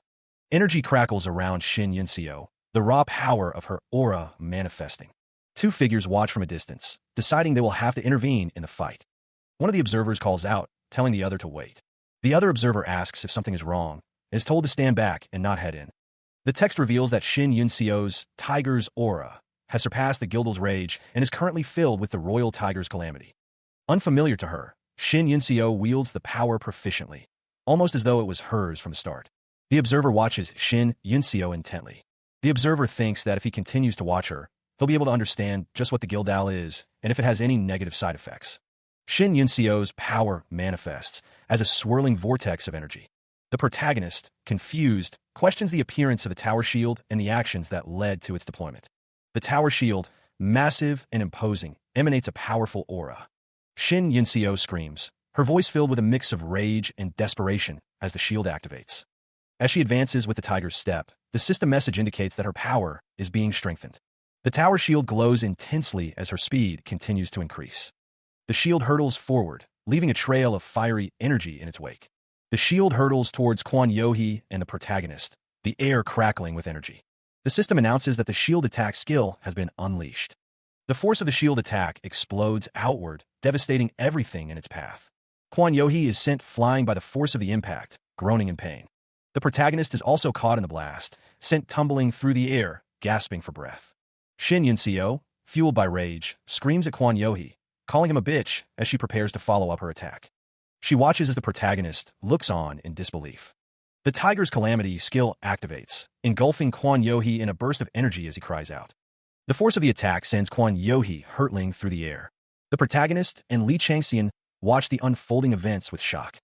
Energy crackles around Shin Yun-seo, the raw power of her aura manifesting. Two figures watch from a distance, deciding they will have to intervene in the fight. One of the observers calls out, telling the other to wait. The other observer asks if something is wrong, and is told to stand back and not head in. The text reveals that Shin Yun-seo's tiger's aura has surpassed the Guildal's rage and is currently filled with the Royal Tiger's calamity. Unfamiliar to her, Shin Yunseo wields the power proficiently, almost as though it was hers from the start. The observer watches Shin Yunseo intently. The observer thinks that if he continues to watch her, he'll be able to understand just what the Guildal is and if it has any negative side effects. Shin Yunseo's power manifests as a swirling vortex of energy. The protagonist, confused, questions the appearance of the tower shield and the actions that led to its deployment. The tower shield, massive and imposing, emanates a powerful aura. Shin Yunseo screams, her voice filled with a mix of rage and desperation as the shield activates. As she advances with the tiger's step, the system message indicates that her power is being strengthened. The tower shield glows intensely as her speed continues to increase. The shield hurtles forward, leaving a trail of fiery energy in its wake. The shield hurtles towards Kwon Yohee and the protagonist, the air crackling with energy. The system announces that the shield attack skill has been unleashed. The force of the shield attack explodes outward, devastating everything in its path. Kwon Yohee is sent flying by the force of the impact, groaning in pain. The protagonist is also caught in the blast, sent tumbling through the air, gasping for breath. Shin Yunseo, fueled by rage, screams at Kwon Yohee, calling him a bitch as she prepares to follow up her attack. She watches as the protagonist looks on in disbelief. The tiger's calamity skill activates, engulfing Kwon Yohee in a burst of energy as he cries out. The force of the attack sends Kwon Yohee hurtling through the air. The protagonist and Lee Changxian watch the unfolding events with shock.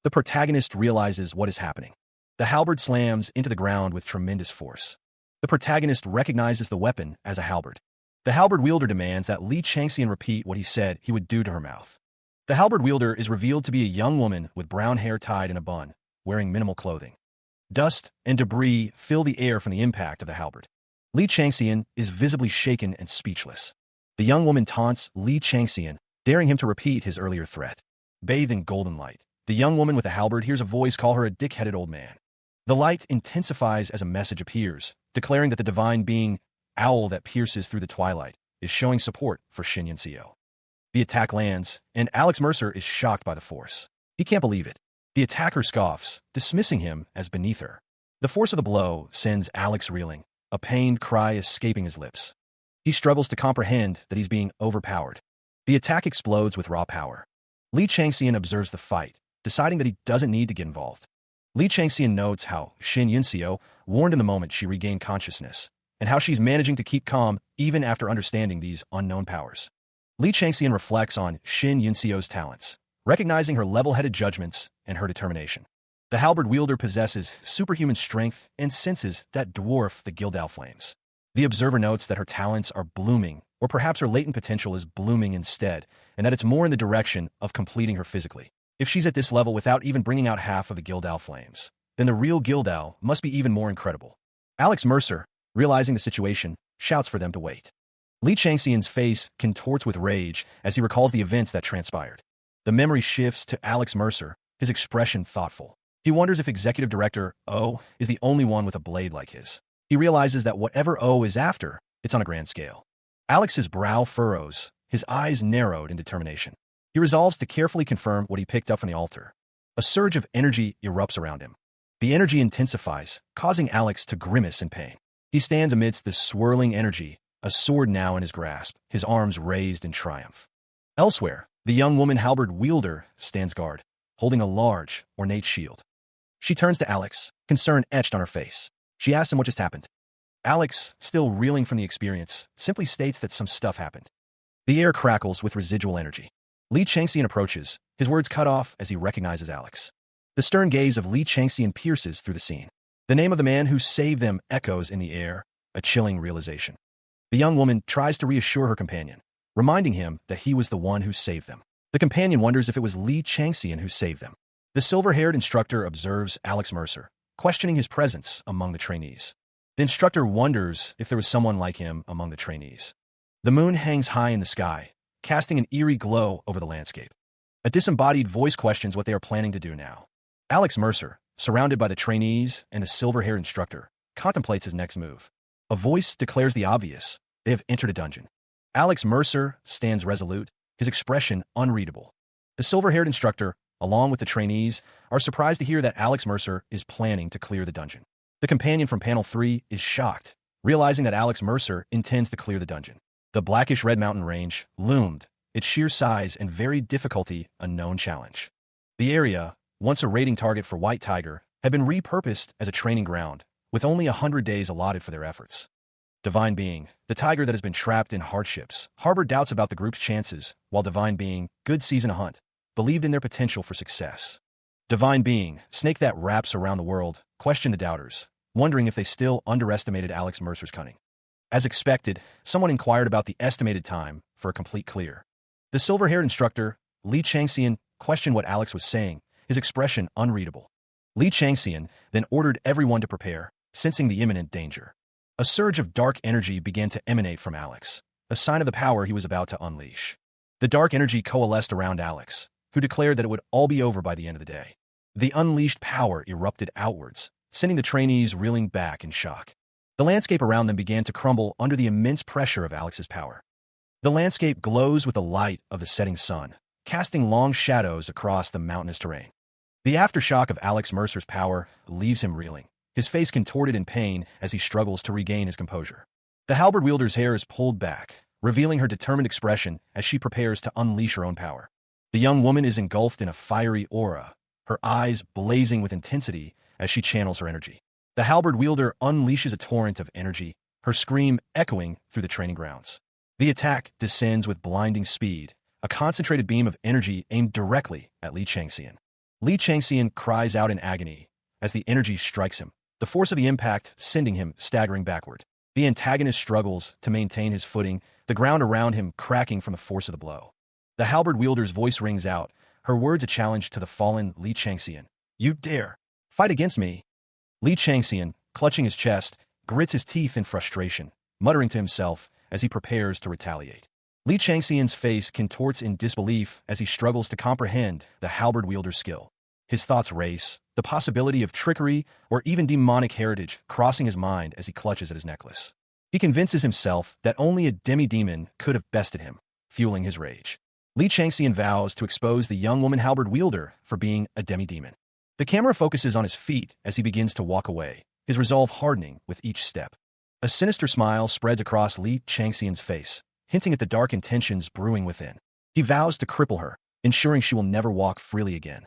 The protagonist realizes what is happening. The halberd slams into the ground with tremendous force. The protagonist recognizes the weapon as a halberd. The halberd wielder demands that Lee Changxian repeat what he said he would do to her mouth. The halberd wielder is revealed to be a young woman with brown hair tied in a bun, wearing minimal clothing. Dust and debris fill the air from the impact of the halberd. Lee Changxian is visibly shaken and speechless. The young woman taunts Lee Changxian, daring him to repeat his earlier threat. Bathed in golden light, the young woman with the halberd hears a voice call her a dick-headed old man. The light intensifies as a message appears, declaring that the divine being, owl that pierces through the twilight, is showing support for Shin Yunseo. The attack lands, and Alex Mercer is shocked by the force. He can't believe it. The attacker scoffs, dismissing him as beneath her. The force of the blow sends Alex reeling, a pained cry escaping his lips. He struggles to comprehend that he's being overpowered. The attack explodes with raw power. Lee Changxian observes the fight, deciding that he doesn't need to get involved. Lee Changxian notes how Shin Yunseo warned in the moment she regained consciousness, and how she's managing to keep calm even after understanding these unknown powers. Lee Changxian reflects on Shin Yunseo's talents, recognizing her level-headed judgments and her determination. The halberd wielder possesses superhuman strength and senses that dwarf the Guildal flames. The observer notes that her talents are blooming, or perhaps her latent potential is blooming instead, and that it's more in the direction of completing her physically. If she's at this level without even bringing out half of the Guildal flames, then the real Guildal must be even more incredible. Alex Mercer, realizing the situation, shouts for them to wait. Lee Changxian's face contorts with rage as he recalls the events that transpired. The memory shifts to Alex Mercer, his expression thoughtful. He wonders if Executive Director O is the only one with a blade like his. He realizes that whatever O is after, it's on a grand scale. Alex's brow furrows, his eyes narrowed in determination. He resolves to carefully confirm what he picked up from the altar. A surge of energy erupts around him. The energy intensifies, causing Alex to grimace in pain. He stands amidst this swirling energy, a sword now in his grasp, his arms raised in triumph. Elsewhere, the young woman halberd wielder stands guard, holding a large, ornate shield. She turns to Alex, concern etched on her face. She asks him what just happened. Alex, still reeling from the experience, simply states that some stuff happened. The air crackles with residual energy. Lee Changxian approaches, his words cut off as he recognizes Alex. The stern gaze of Lee Changxian pierces through the scene. The name of the man who saved them echoes in the air, a chilling realization. The young woman tries to reassure her companion, reminding him that he was the one who saved them. The companion wonders if it was Lee Changxian who saved them. The silver-haired instructor observes Alex Mercer, questioning his presence among the trainees. The instructor wonders if there was someone like him among the trainees. The moon hangs high in the sky, casting an eerie glow over the landscape. A disembodied voice questions what they are planning to do now. Alex Mercer, surrounded by the trainees and the silver-haired instructor, contemplates his next move. A voice declares the obvious. They have entered a dungeon. Alex Mercer stands resolute, his expression unreadable. The silver-haired instructor, along with the trainees, are surprised to hear that Alex Mercer is planning to clear the dungeon. The companion from panel 3 is shocked, realizing that Alex Mercer intends to clear the dungeon. The blackish-red mountain range loomed, its sheer size and varied difficulty a known challenge. The area, once a raiding target for White Tiger, had been repurposed as a training ground, with only 100 days allotted for their efforts. Divine Being, the tiger that has been trapped in hardships, harbored doubts about the group's chances, while Divine Being, good season a hunt, believed in their potential for success. Divine Being, snake that wraps around the world, questioned the doubters, wondering if they still underestimated Alex Mercer's cunning. As expected, someone inquired about the estimated time for a complete clear. The silver-haired instructor, Li Changxian, questioned what Alex was saying, his expression unreadable. Li Changxian then ordered everyone to prepare, sensing the imminent danger. A surge of dark energy began to emanate from Alex, a sign of the power he was about to unleash. The dark energy coalesced around Alex, who declared that it would all be over by the end of the day. The unleashed power erupted outwards, sending the trainees reeling back in shock. The landscape around them began to crumble under the immense pressure of Alex's power. The landscape glows with the light of the setting sun, casting long shadows across the mountainous terrain. The aftershock of Alex Mercer's power leaves him reeling, his face contorted in pain as he struggles to regain his composure. The halberd wielder's hair is pulled back, revealing her determined expression as she prepares to unleash her own power. The young woman is engulfed in a fiery aura, her eyes blazing with intensity as she channels her energy. The halberd wielder unleashes a torrent of energy, her scream echoing through the training grounds. The attack descends with blinding speed, a concentrated beam of energy aimed directly at Li Changxian. Li Changxian cries out in agony as the energy strikes him, the force of the impact sending him staggering backward. The antagonist struggles to maintain his footing, the ground around him cracking from the force of the blow. The halberd wielder's voice rings out, her words a challenge to the fallen Li Changxian. "You dare fight against me?" Li Changxian, clutching his chest, grits his teeth in frustration, muttering to himself as he prepares to retaliate. Li Changxian's face contorts in disbelief as he struggles to comprehend the halberd wielder's skill. His thoughts race, the possibility of trickery or even demonic heritage crossing his mind as he clutches at his necklace. He convinces himself that only a demi-demon could have bested him, fueling his rage. Li Changxian vows to expose the young woman halberd wielder for being a demi-demon. The camera focuses on his feet as he begins to walk away, his resolve hardening with each step. A sinister smile spreads across Li Changxian's face, hinting at the dark intentions brewing within. He vows to cripple her, ensuring she will never walk freely again.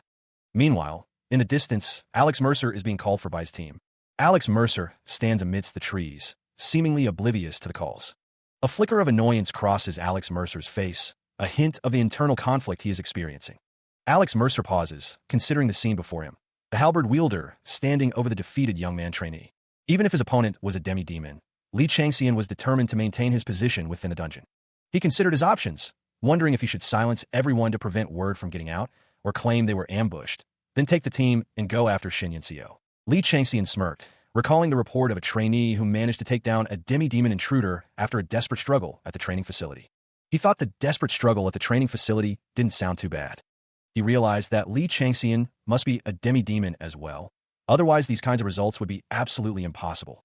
Meanwhile, in the distance, Alex Mercer is being called for by his team. Alex Mercer stands amidst the trees, seemingly oblivious to the calls. A flicker of annoyance crosses Alex Mercer's face, a hint of the internal conflict he is experiencing. Alex Mercer pauses, considering the scene before him. The halberd wielder standing over the defeated young man trainee. Even if his opponent was a demi-demon, Li Changxian was determined to maintain his position within the dungeon. He considered his options, wondering if he should silence everyone to prevent word from getting out, or claim they were ambushed, then take the team and go after Shin Yanxiu. Li Changxian smirked, recalling the report of a trainee who managed to take down a demi-demon intruder after a desperate struggle at the training facility. He thought the desperate struggle at the training facility didn't sound too bad. He realized that Li Changxian must be a demi-demon as well. Otherwise, these kinds of results would be absolutely impossible.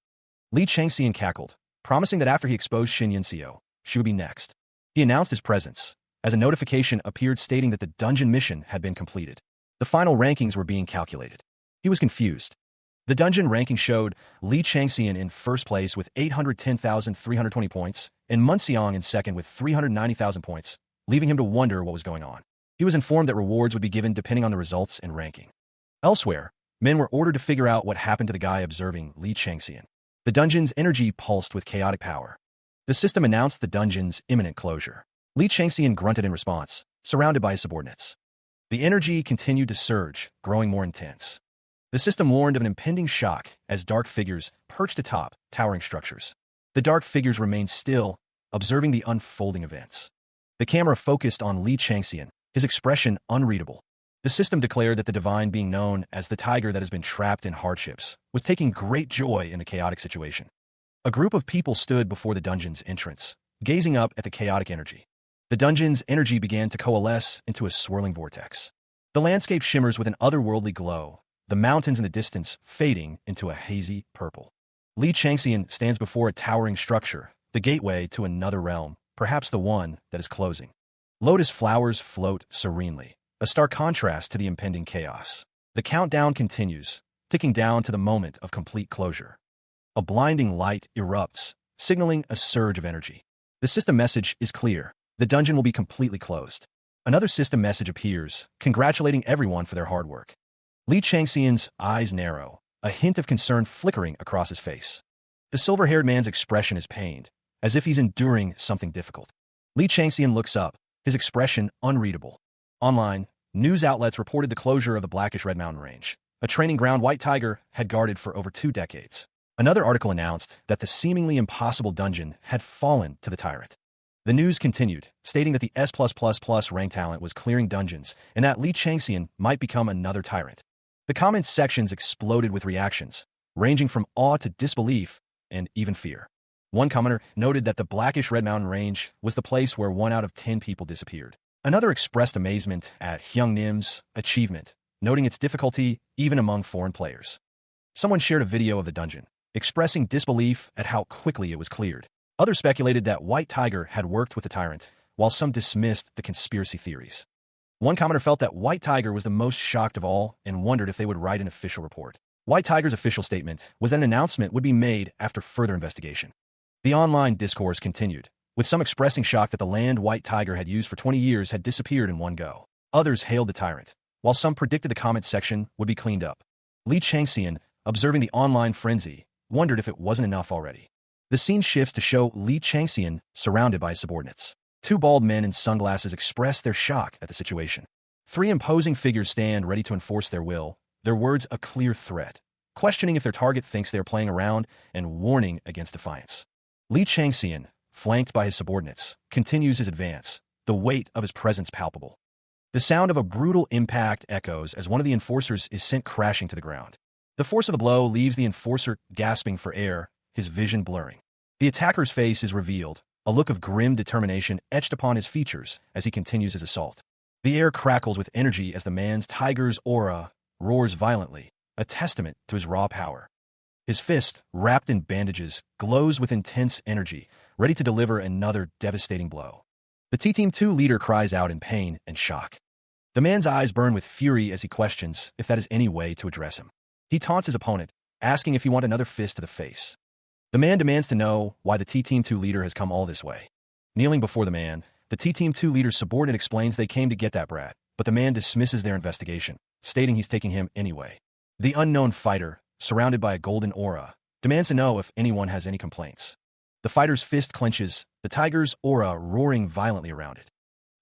Li Changxian cackled, promising that after he exposed Shin Yanxiu, she would be next. He announced his presence, as a notification appeared stating that the dungeon mission had been completed. The final rankings were being calculated. He was confused. The dungeon ranking showed Li Changxian in first place with 810,320 points, and Mun Xiang in second with 390,000 points, leaving him to wonder what was going on. He was informed that rewards would be given depending on the results and ranking. Elsewhere, men were ordered to figure out what happened to the guy observing Li Changxian. The dungeon's energy pulsed with chaotic power. The system announced the dungeon's imminent closure. Li Changxian grunted in response, surrounded by his subordinates. The energy continued to surge, growing more intense. The system warned of an impending shock as dark figures perched atop towering structures. The dark figures remained still, observing the unfolding events. The camera focused on Li Changxian, his expression unreadable. The system declared that the divine being known as the tiger that has been trapped in hardships was taking great joy in the chaotic situation. A group of people stood before the dungeon's entrance, gazing up at the chaotic energy. The dungeon's energy began to coalesce into a swirling vortex. The landscape shimmers with an otherworldly glow, the mountains in the distance fading into a hazy purple. Li Changxian stands before a towering structure, the gateway to another realm, perhaps the one that is closing. Lotus flowers float serenely, a stark contrast to the impending chaos. The countdown continues, ticking down to the moment of complete closure. a blinding light erupts, signaling a surge of energy. The system message is clear. The dungeon will be completely closed. Another system message appears, congratulating everyone for their hard work. Li Changxian's eyes narrow, a hint of concern flickering across his face. The silver-haired man's expression is pained, as if he's enduring something difficult. Li Changxian looks up, his expression unreadable. Online, news outlets reported the closure of the blackish-red mountain range, a training ground White Tiger had guarded for over 2 decades. Another article announced that the seemingly impossible dungeon had fallen to the tyrant. The news continued, stating that the S+++ rank talent was clearing dungeons and that Li Changxian might become another tyrant. The comments sections exploded with reactions, ranging from awe to disbelief and even fear. One commenter noted that the blackish-red mountain range was the place where 1 out of 10 people disappeared. Another expressed amazement at Hyung Nim's achievement, noting its difficulty even among foreign players. Someone shared a video of the dungeon, expressing disbelief at how quickly it was cleared. Others speculated that White Tiger had worked with the tyrant, while some dismissed the conspiracy theories. One commenter felt that White Tiger was the most shocked of all and wondered if they would write an official report. White Tiger's official statement was that an announcement would be made after further investigation. The online discourse continued, with some expressing shock that the land White Tiger had used for 20 years had disappeared in one go. Others hailed the tyrant, while some predicted the comment section would be cleaned up. Li Changxian, observing the online frenzy, wondered if it wasn't enough already. The scene shifts to show Li Changxian surrounded by his subordinates. 2 bald men in sunglasses express their shock at the situation. 3 imposing figures stand ready to enforce their will, their words a clear threat, questioning if their target thinks they are playing around and warning against defiance. Li Changxian, flanked by his subordinates, continues his advance, the weight of his presence palpable. The sound of a brutal impact echoes as one of the enforcers is sent crashing to the ground. The force of the blow leaves the enforcer gasping for air, his vision blurring. The attacker's face is revealed, a look of grim determination etched upon his features as he continues his assault. The air crackles with energy as the man's tiger's aura roars violently, a testament to his raw power. His fist, wrapped in bandages, glows with intense energy, ready to deliver another devastating blow. The T-Team 2 leader cries out in pain and shock. The man's eyes burn with fury as he questions if that is any way to address him. He taunts his opponent, asking if he wants another fist to the face. The man demands to know why the T-Team 2 leader has come all this way. Kneeling before the man, the T-Team 2 leader's subordinate explains they came to get that brat, but the man dismisses their investigation, stating he's taking him anyway. The unknown fighter, surrounded by a golden aura, demands to know if anyone has any complaints. The fighter's fist clenches, the tiger's aura roaring violently around it.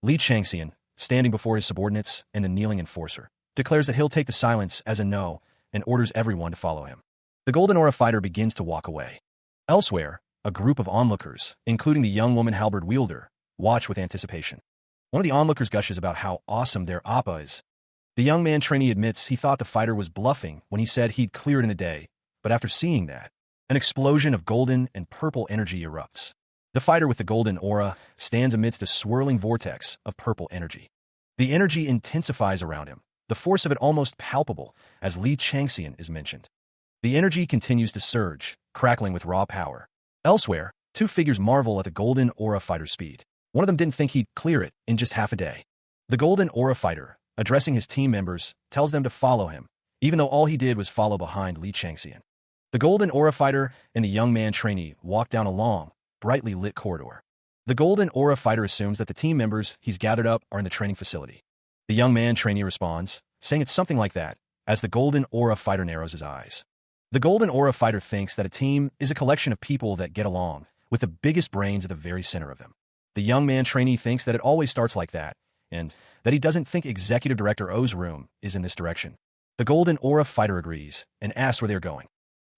Li Changxian, standing before his subordinates and the kneeling enforcer, declares that he'll take the silence as a no and orders everyone to follow him. The golden aura fighter begins to walk away. Elsewhere, a group of onlookers, including the young woman halberd wielder, watch with anticipation. One of the onlookers gushes about how awesome their appa is. The young man trainee admits he thought the fighter was bluffing when he said he'd clear it in a day, but after seeing that, an explosion of golden and purple energy erupts. The fighter with the golden aura stands amidst a swirling vortex of purple energy. The energy intensifies around him, the force of it almost palpable, as Li Changxian is mentioned. The energy continues to surge, crackling with raw power. Elsewhere, 2 figures marvel at the golden aura fighter's speed. One of them didn't think he'd clear it in just half a day. The golden aura fighter, addressing his team members, tells them to follow him, even though all he did was follow behind Li Changxian. The golden aura fighter and the young man trainee walk down a long, brightly lit corridor. The golden aura fighter assumes that the team members he's gathered up are in the training facility. The young man trainee responds, saying it's something like that, as the golden aura fighter narrows his eyes. The golden aura fighter thinks that a team is a collection of people that get along, with the biggest brains at the very center of them. The young man trainee thinks that it always starts like that, and that he doesn't think Executive Director O's room is in this direction. The golden aura fighter agrees and asks where they're going.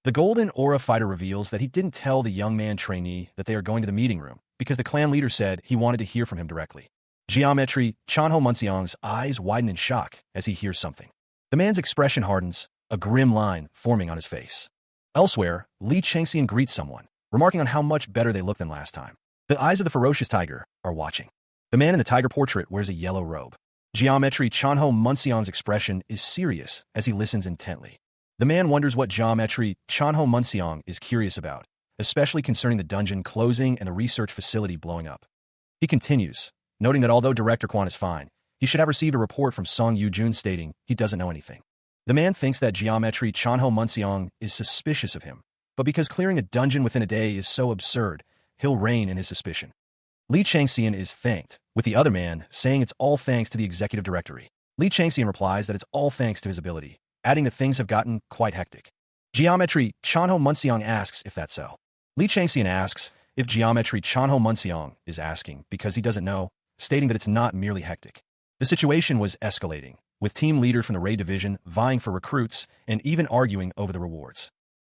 The golden aura fighter reveals that he didn't tell the young man trainee that they are going to the meeting room because the clan leader said he wanted to hear from him directly. Geometry Chanho Munseong's eyes widen in shock as he hears something. The man's expression hardens, a grim line forming on his face. Elsewhere, Li Changxian greets someone, remarking on how much better they look than last time. The eyes of the ferocious tiger are watching. The man in the tiger portrait wears a yellow robe. Geometry Chanho Munseong's expression is serious as he listens intently. The man wonders what Geometry Chanho Munseong is curious about, especially concerning the dungeon closing and the research facility blowing up. He continues, noting that although Director Quan is fine, he should have received a report from Song Yu-jun stating he doesn't know anything. The man thinks that Geometry Chanho Munseong is suspicious of him, but because clearing a dungeon within a day is so absurd, he'll reign in his suspicion. Li Changxian is thanked, with the other man saying it's all thanks to the executive directory. Li Changxian replies that it's all thanks to his ability, adding that things have gotten quite hectic. Geometry Chanho Munseong asks if that's so. Li Changxian asks if Geometry Chanho Munseong is asking because he doesn't know, stating that it's not merely hectic. The situation was escalating, with team leader from the raid division vying for recruits and even arguing over the rewards.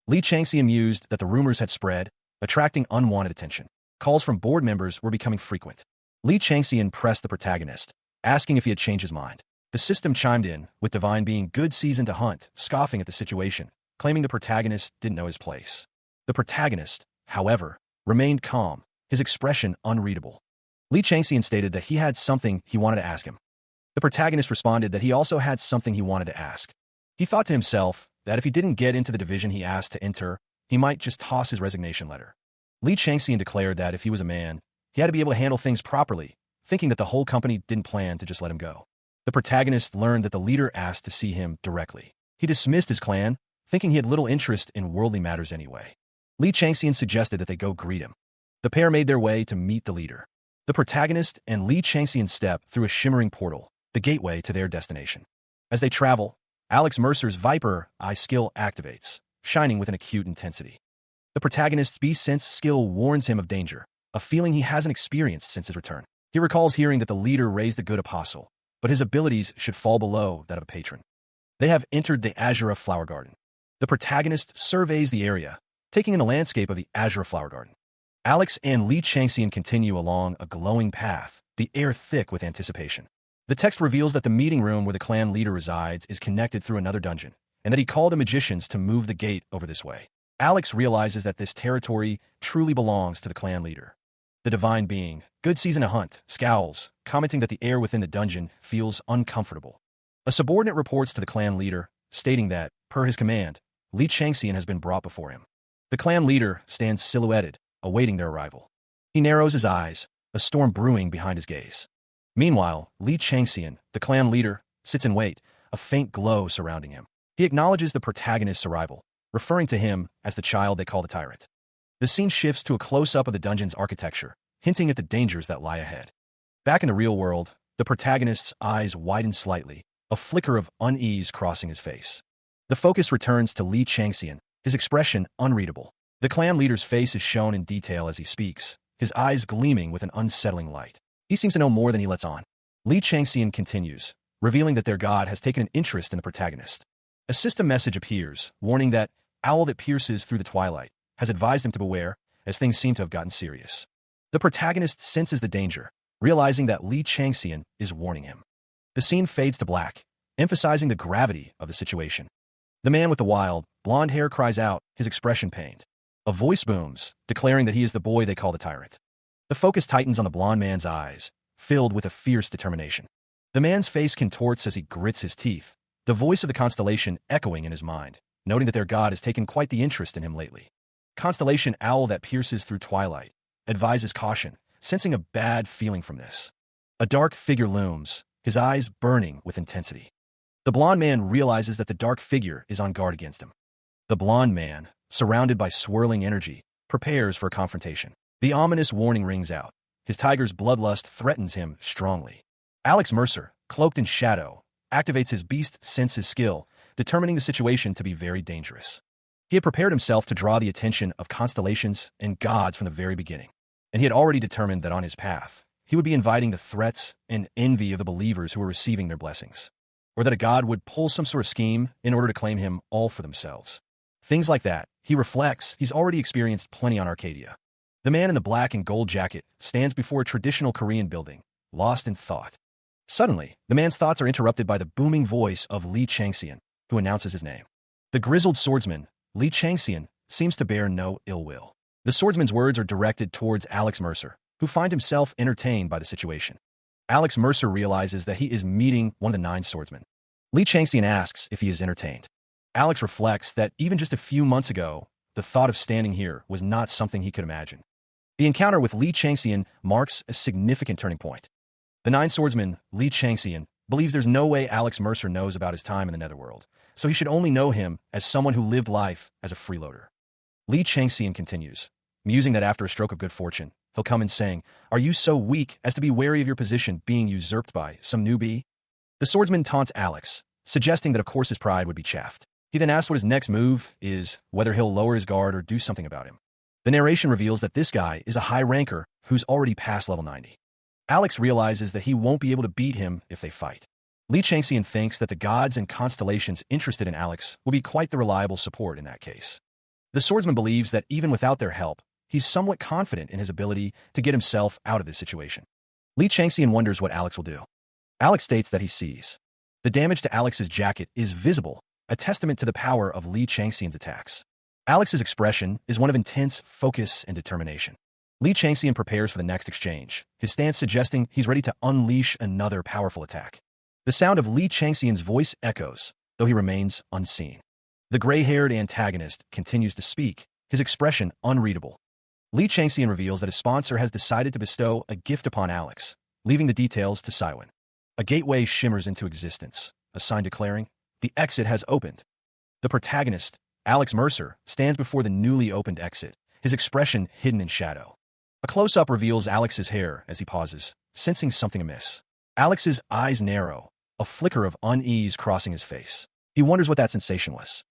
Li Changxian mused that the rumors had spread, attracting unwanted attention. Calls from board members were becoming frequent. Li Changxian pressed the protagonist, asking if he had changed his mind. The system chimed in, with Divine being good season to hunt, scoffing at the situation, claiming the protagonist didn't know his place. The protagonist, however, remained calm, his expression unreadable. Li Changxian stated that he had something he wanted to ask him. The protagonist responded that he also had something he wanted to ask. He thought to himself that if he didn't get into the division he asked to enter, he might just toss his resignation letter. Li Changxian declared that if he was a man, he had to be able to handle things properly, thinking that the whole company didn't plan to just let him go. The protagonist learned that the leader asked to see him directly. He dismissed his clan, thinking he had little interest in worldly matters anyway. Li Changxian suggested that they go greet him. The pair made their way to meet the leader. The protagonist and Li Changxian step through a shimmering portal, the gateway to their destination. As they travel, Alex Mercer's Viper Eye skill activates, shining with an acute intensity. The protagonist's Beast Sense skill warns him of danger, a feeling he hasn't experienced since his return. He recalls hearing that the leader raised a good apostle, but his abilities should fall below that of a patron. They have entered the Azura Flower Garden. The protagonist surveys the area, taking in the landscape of the Azura Flower Garden. Alex and Li Changxian continue along a glowing path, the air thick with anticipation. The text reveals that the meeting room where the clan leader resides is connected through another dungeon, and that he called the magicians to move the gate over this way. Alex realizes that this territory truly belongs to the clan leader. The divine being, good season to hunt, scowls, commenting that the air within the dungeon feels uncomfortable. A subordinate reports to the clan leader, stating that, per his command, Li Changxian has been brought before him. The clan leader stands silhouetted, awaiting their arrival. He narrows his eyes, a storm brewing behind his gaze. Meanwhile, Li Changxian, the clan leader, sits in wait, a faint glow surrounding him. He acknowledges the protagonist's arrival, referring to him as the child they call the tyrant. The scene shifts to a close-up of the dungeon's architecture, hinting at the dangers that lie ahead. Back in the real world, the protagonist's eyes widen slightly, a flicker of unease crossing his face. The focus returns to Li Changxian, his expression unreadable. The clan leader's face is shown in detail as he speaks, his eyes gleaming with an unsettling light. He seems to know more than he lets on. Li Changxian continues, revealing that their god has taken an interest in the protagonist. A system message appears, warning that owl that pierces through the twilight has advised him to beware, as things seem to have gotten serious. The protagonist senses the danger, realizing that Li Changxian is warning him. The scene fades to black, emphasizing the gravity of the situation. The man with the wild, blonde hair cries out, his expression pained. A voice booms, declaring that he is the boy they call the tyrant. The focus tightens on the blonde man's eyes, filled with a fierce determination. The man's face contorts as he grits his teeth, the voice of the constellation echoing in his mind, noting that their god has taken quite the interest in him lately. Constellation owl that pierces through twilight advises caution, sensing a bad feeling from this. A dark figure looms, his eyes burning with intensity. The blonde man realizes that the dark figure is on guard against him. The blonde man, surrounded by swirling energy, prepares for a confrontation. The ominous warning rings out. His tiger's bloodlust threatens him strongly. Alex Mercer, cloaked in shadow, activates his beast senses skill, determining the situation to be very dangerous. He had prepared himself to draw the attention of constellations and gods from the very beginning, and he had already determined that on his path, he would be inviting the threats and envy of the believers who were receiving their blessings, or that a god would pull some sort of scheme in order to claim him all for themselves. Things like that, he reflects, he's already experienced plenty on Arcadia. The man in the black and gold jacket stands before a traditional Korean building, lost in thought. Suddenly, the man's thoughts are interrupted by the booming voice of Li Changxian, who announces his name. The grizzled swordsman, Li Changxian, seems to bear no ill will. The swordsman's words are directed towards Alex Mercer, who finds himself entertained by the situation. Alex Mercer realizes that he is meeting one of the 9 swordsmen. Li Changxian asks if he is entertained. Alex reflects that even just a few months ago, the thought of standing here was not something he could imagine. The encounter with Li Changxian marks a significant turning point. The 9 swordsman, Li Changxian, believes there's no way Alex Mercer knows about his time in the Netherworld, so he should only know him as someone who lived life as a freeloader. Li Changxian continues, musing that after a stroke of good fortune, he'll come in saying, "Are you so weak as to be wary of your position being usurped by some newbie?" The swordsman taunts Alex, suggesting that of course his pride would be chaffed. He then asks what his next move is, whether he'll lower his guard or do something about him. The narration reveals that this guy is a high ranker who's already past level 90. Alex realizes that he won't be able to beat him if they fight. Li Changxian thinks that the gods and constellations interested in Alex will be quite the reliable support in that case. The swordsman believes that even without their help, he's somewhat confident in his ability to get himself out of this situation. Li Changxian wonders what Alex will do. Alex states that he sees. The damage to Alex's jacket is visible, a testament to the power of Li Changxian's attacks. Alex's expression is one of intense focus and determination. Li Changxian prepares for the next exchange, his stance suggesting he's ready to unleash another powerful attack. The sound of Li Changxian's voice echoes, though he remains unseen. The gray-haired antagonist continues to speak, his expression unreadable. Li Changxian reveals that his sponsor has decided to bestow a gift upon Alex, leaving the details to Siwen. A gateway shimmers into existence, a sign declaring, "The exit has opened." The protagonist, Alex Mercer, stands before the newly opened exit, his expression hidden in shadow. A close-up reveals Alex's hair as he pauses, sensing something amiss. Alex's eyes narrow, a flicker of unease crossing his face. He wonders what that sensation was.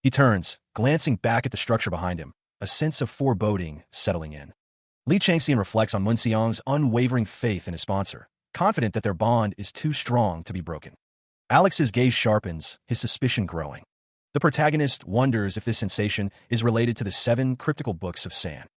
He turns, glancing back at the structure behind him, a sense of foreboding settling in. Li Changxian reflects on Munxiang's unwavering faith in his sponsor, confident that their bond is too strong to be broken. Alex's gaze sharpens, his suspicion growing. The protagonist wonders if this sensation is related to the 7 cryptical books of San.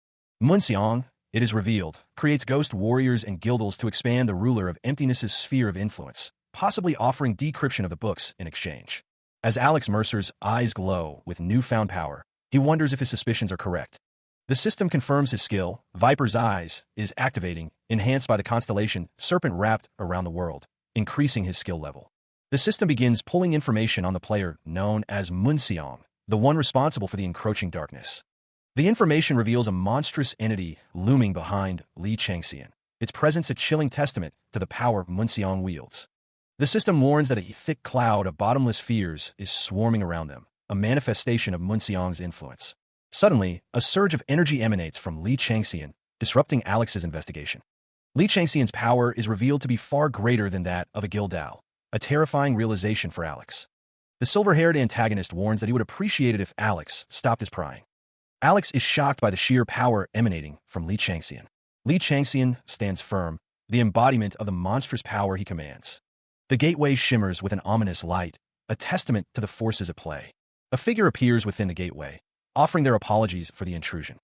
Munxiang, it is revealed, creates ghost warriors and guildals to expand the ruler of emptiness's sphere of influence, possibly offering decryption of the books in exchange. As Alex Mercer's eyes glow with newfound power, he wonders if his suspicions are correct. The system confirms his skill. Viper's Eyes is activating, enhanced by the constellation Serpent wrapped around the world, increasing his skill level. The system begins pulling information on the player known as Munxiang, the one responsible for the encroaching darkness. The information reveals a monstrous entity looming behind Li Changxian, its presence a chilling testament to the power Munxiang wields. The system warns that a thick cloud of bottomless fears is swarming around them, a manifestation of Munxiang's influence. Suddenly, a surge of energy emanates from Li Changxian, disrupting Alex's investigation. Li Changxian's power is revealed to be far greater than that of a Gildao, a terrifying realization for Alex. The silver-haired antagonist warns that he would appreciate it if Alex stopped his prying. Alex is shocked by the sheer power emanating from Li Changxian. Li Changxian stands firm, the embodiment of the monstrous power he commands. The gateway shimmers with an ominous light, a testament to the forces at play. A figure appears within the gateway, offering their apologies for the intrusion.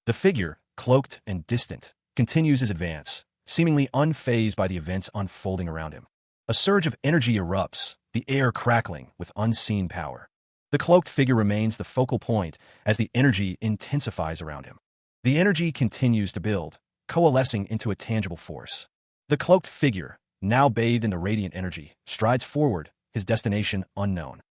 The figure, cloaked and distant, continues his advance, seemingly unfazed by the events unfolding around him. A surge of energy erupts, the air crackling with unseen power. The cloaked figure remains the focal point as the energy intensifies around him. The energy continues to build, coalescing into a tangible force. The cloaked figure, now bathed in the radiant energy, strides forward, his destination unknown.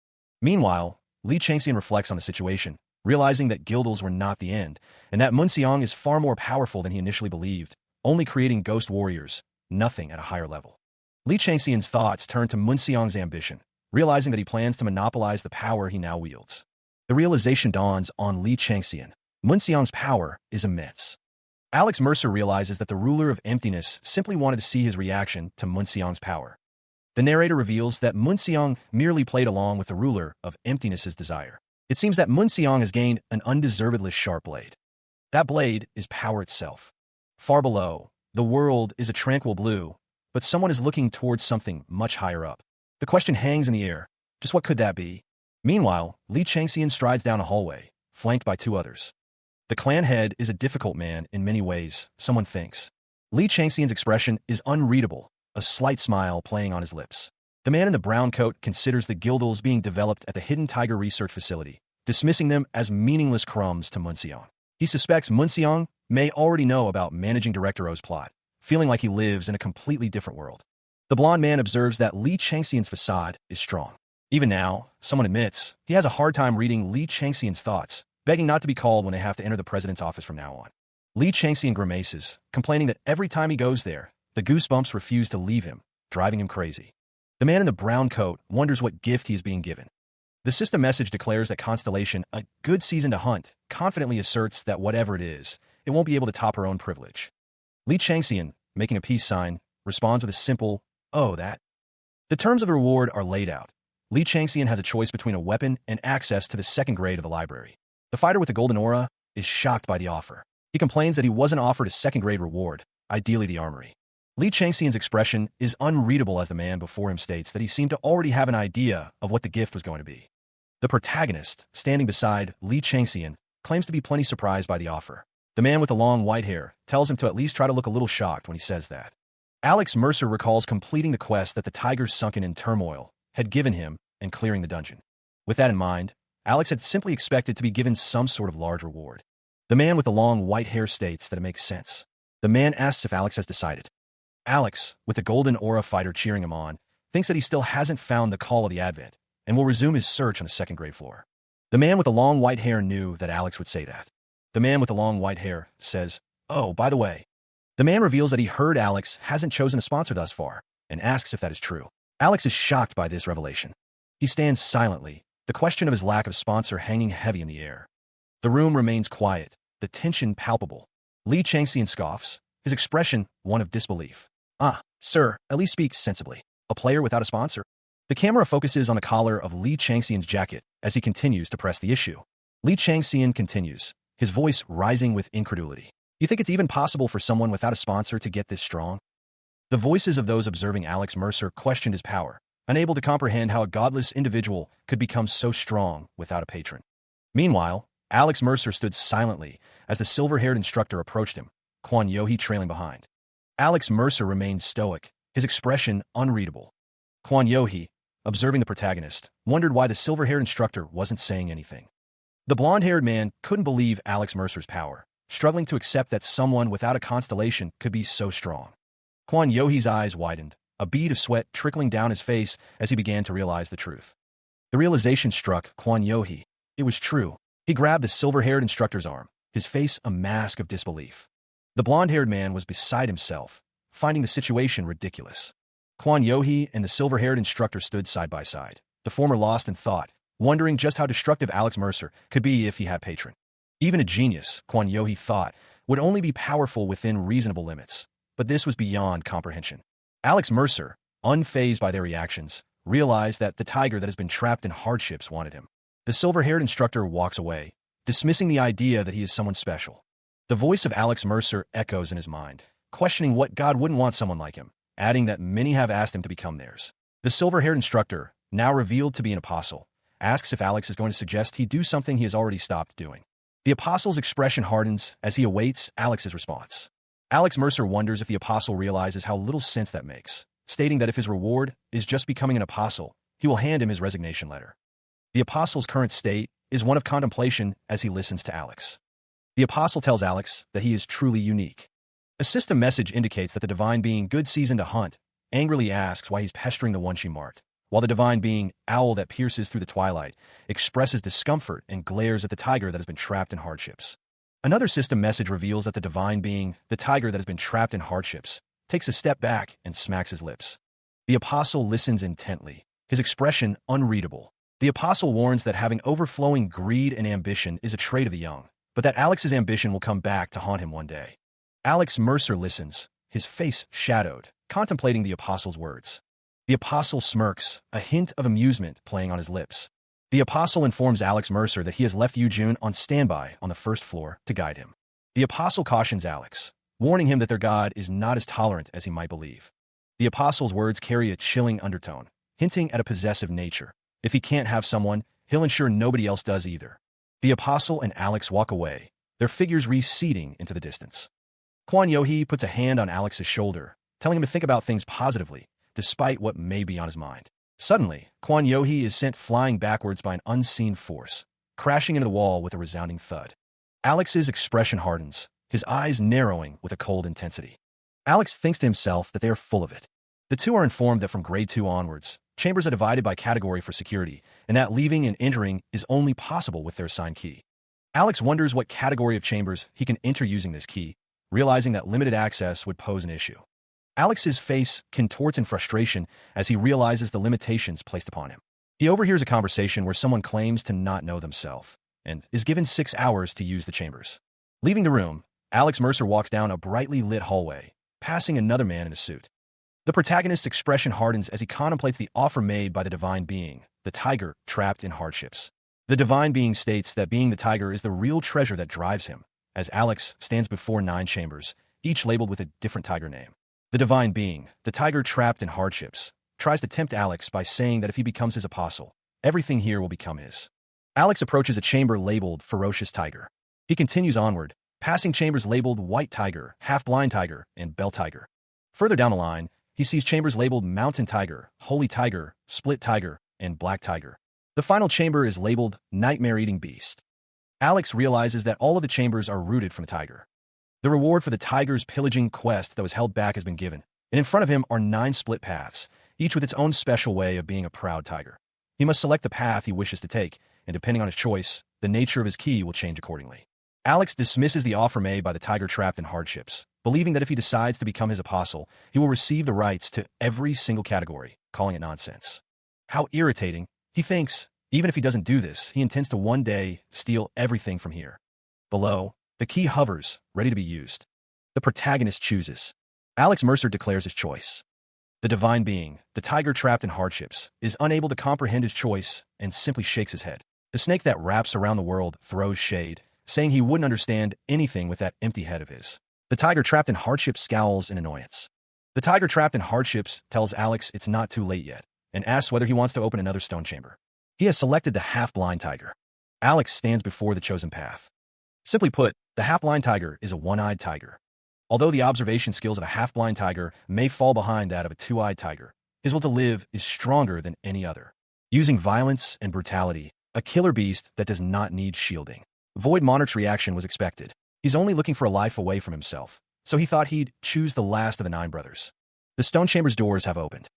Meanwhile, Li Changxian reflects on the situation, realizing that guildals were not the end, and that Munxiang is far more powerful than he initially believed, only creating ghost warriors, nothing at a higher level. Li Changxian's thoughts turn to Munxiang's ambition, realizing that he plans to monopolize the power he now wields. The realization dawns on Li Changxian. Munxiang's power is immense. Alex Mercer realizes that the ruler of emptiness simply wanted to see his reaction to Munxiang's power. The narrator reveals that Munxiang merely played along with the ruler of emptiness's desire. It seems that Munxiang has gained an undeservedly sharp blade. That blade is power itself. Far below, the world is a tranquil blue, but someone is looking towards something much higher up. The question hangs in the air. Just what could that be? Meanwhile, Li Changxian strides down a hallway, flanked by 2 others. The clan head is a difficult man in many ways, someone thinks. Li Changxian's expression is unreadable, a slight smile playing on his lips. The man in the brown coat considers the guildals being developed at the Hidden Tiger Research Facility, dismissing them as meaningless crumbs to Munxiang. He suspects Munxiang may already know about Managing Director O's plot, feeling like he lives in a completely different world. The blond man observes that Li Changxian's facade is strong. Even now, someone admits, he has a hard time reading Li Changxian's thoughts, begging not to be called when they have to enter the president's office from now on. Li Changxian grimaces, complaining that every time he goes there, the goosebumps refuse to leave him, driving him crazy. The man in the brown coat wonders what gift he is being given. The system message declares that Constellation, a good season to hunt, confidently asserts that whatever it is, it won't be able to top her own privilege. Li Changxian, making a peace sign, responds with a simple, "Oh, that." The terms of the reward are laid out. Li Changxian has a choice between a weapon and access to the second grade of the library. The fighter with the golden aura is shocked by the offer. He complains that he wasn't offered a second-grade reward, ideally the armory. Li Changxian's expression is unreadable as the man before him states that he seemed to already have an idea of what the gift was going to be. The protagonist, standing beside Li Changxian, claims to be plenty surprised by the offer. The man with the long white hair tells him to at least try to look a little shocked when he says that. Alex Mercer recalls completing the quest that the tigers sunken in turmoil had given him and clearing the dungeon. With that in mind, Alex had simply expected to be given some sort of large reward. The man with the long white hair states that it makes sense. The man asks if Alex has decided. Alex, with the golden aura fighter cheering him on, thinks that he still hasn't found the call of the Advent and will resume his search on the second-grade floor. The man with the long white hair knew that Alex would say that. The man with the long white hair says, "Oh, by the way." The man reveals that he heard Alex hasn't chosen a sponsor thus far and asks if that is true. Alex is shocked by this revelation. He stands silently, the question of his lack of sponsor hanging heavy in the air. The room remains quiet, the tension palpable. Li Changxian scoffs, his expression one of disbelief. "Ah, sir, at least speak sensibly. A player without a sponsor?" The camera focuses on the collar of Li Changxian's jacket as he continues to press the issue. Li Changxian continues, his voice rising with incredulity. "You think it's even possible for someone without a sponsor to get this strong?" The voices of those observing Alex Mercer questioned his power, unable to comprehend how a godless individual could become so strong without a patron. Meanwhile, Alex Mercer stood silently as the silver-haired instructor approached him, Quan Yohi trailing behind. Alex Mercer remained stoic, his expression unreadable. Quan Yohi, observing the protagonist, wondered why the silver-haired instructor wasn't saying anything. The blonde-haired man couldn't believe Alex Mercer's power, struggling to accept that someone without a constellation could be so strong. Quan Yohi's eyes widened, a bead of sweat trickling down his face as he began to realize the truth. The realization struck Quan Yohi. It was true. He grabbed the silver-haired instructor's arm, his face a mask of disbelief. The blonde-haired man was beside himself, finding the situation ridiculous. Quan Yohi and the silver-haired instructor stood side by side, the former lost in thought, wondering just how destructive Alex Mercer could be if he had patron. Even a genius, Quan Yohi thought, would only be powerful within reasonable limits, but this was beyond comprehension. Alex Mercer, unfazed by their reactions, realized that the tiger that has been trapped in hardships wanted him. The silver-haired instructor walks away, dismissing the idea that he is someone special. The voice of Alex Mercer echoes in his mind, questioning what God wouldn't want someone like him, adding that many have asked him to become theirs. The silver-haired instructor, now revealed to be an apostle, asks if Alex is going to suggest he do something he has already stopped doing. The apostle's expression hardens as he awaits Alex's response. Alex Mercer wonders if the apostle realizes how little sense that makes, stating that if his reward is just becoming an apostle, he will hand him his resignation letter. The apostle's current state is one of contemplation as he listens to Alex. The apostle tells Alex that he is truly unique. A system message indicates that the divine being good season to hunt angrily asks why he's pestering the one she marked, while the divine being owl that pierces through the twilight expresses discomfort and glares at the tiger that has been trapped in hardships. Another system message reveals that the divine being, the tiger that has been trapped in hardships, takes a step back and smacks his lips. The apostle listens intently, his expression unreadable. The apostle warns that having overflowing greed and ambition is a trait of the young, but that Alex's ambition will come back to haunt him one day. Alex Mercer listens, his face shadowed, contemplating the apostle's words. The apostle smirks, a hint of amusement playing on his lips. The apostle informs Alex Mercer that he has left Yujun on standby on the first floor to guide him. The apostle cautions Alex, warning him that their God is not as tolerant as he might believe. The apostle's words carry a chilling undertone, hinting at a possessive nature. If he can't have someone, he'll ensure nobody else does either. The apostle and Alex walk away, their figures receding into the distance. Quan Yohi puts a hand on Alex's shoulder, telling him to think about things positively, despite what may be on his mind. Suddenly, Quan Yohi is sent flying backwards by an unseen force, crashing into the wall with a resounding thud. Alex's expression hardens, his eyes narrowing with a cold intensity. Alex thinks to himself that they are full of it. The two are informed that from grade 2 onwards, chambers are divided by category for security, and that leaving and entering is only possible with their assigned key. Alex wonders what category of chambers he can enter using this key, realizing that limited access would pose an issue. Alex's face contorts in frustration as he realizes the limitations placed upon him. He overhears a conversation where someone claims to not know themselves and is given 6 hours to use the chambers. Leaving the room, Alex Mercer walks down a brightly lit hallway, passing another man in a suit. The protagonist's expression hardens as he contemplates the offer made by the divine being, the tiger trapped in hardships. The divine being states that being the tiger is the real treasure that drives him, as Alex stands before 9 chambers, each labeled with a different tiger name. The divine being, the tiger trapped in hardships, tries to tempt Alex by saying that if he becomes his apostle, everything here will become his. Alex approaches a chamber labeled Ferocious Tiger. He continues onward, passing chambers labeled White Tiger, Half-Blind Tiger, and Bell Tiger. Further down the line, he sees chambers labeled Mountain Tiger, Holy Tiger, Split Tiger, and Black Tiger. The final chamber is labeled Nightmare-Eating Beast. Alex realizes that all of the chambers are rooted from the tiger. The reward for the tiger's pillaging quest that was held back has been given, and in front of him are 9 split paths, each with its own special way of being a proud tiger. He must select the path he wishes to take, and depending on his choice, the nature of his key will change accordingly. Alex dismisses the offer made by the tiger trapped in hardships, believing that if he decides to become his apostle, he will receive the rights to every single category, calling it nonsense. How irritating, he thinks. Even if he doesn't do this, he intends to one day steal everything from here. Below, the key hovers, ready to be used. The protagonist chooses. Alex Mercer declares his choice. The divine being, the tiger trapped in hardships, is unable to comprehend his choice and simply shakes his head. The snake that wraps around the world throws shade, saying he wouldn't understand anything with that empty head of his. The tiger trapped in hardships scowls in annoyance. The tiger trapped in hardships tells Alex it's not too late yet, and asks whether he wants to open another stone chamber. He has selected the half-blind tiger. Alex stands before the chosen path. Simply put, the half-blind tiger is a one-eyed tiger. Although the observation skills of a half-blind tiger may fall behind that of a two-eyed tiger, his will to live is stronger than any other. Using violence and brutality, a killer beast that does not need shielding. Void Monarch's reaction was expected. He's only looking for a life away from himself, so he thought he'd choose the last of the 9 brothers. The stone chamber's doors have opened.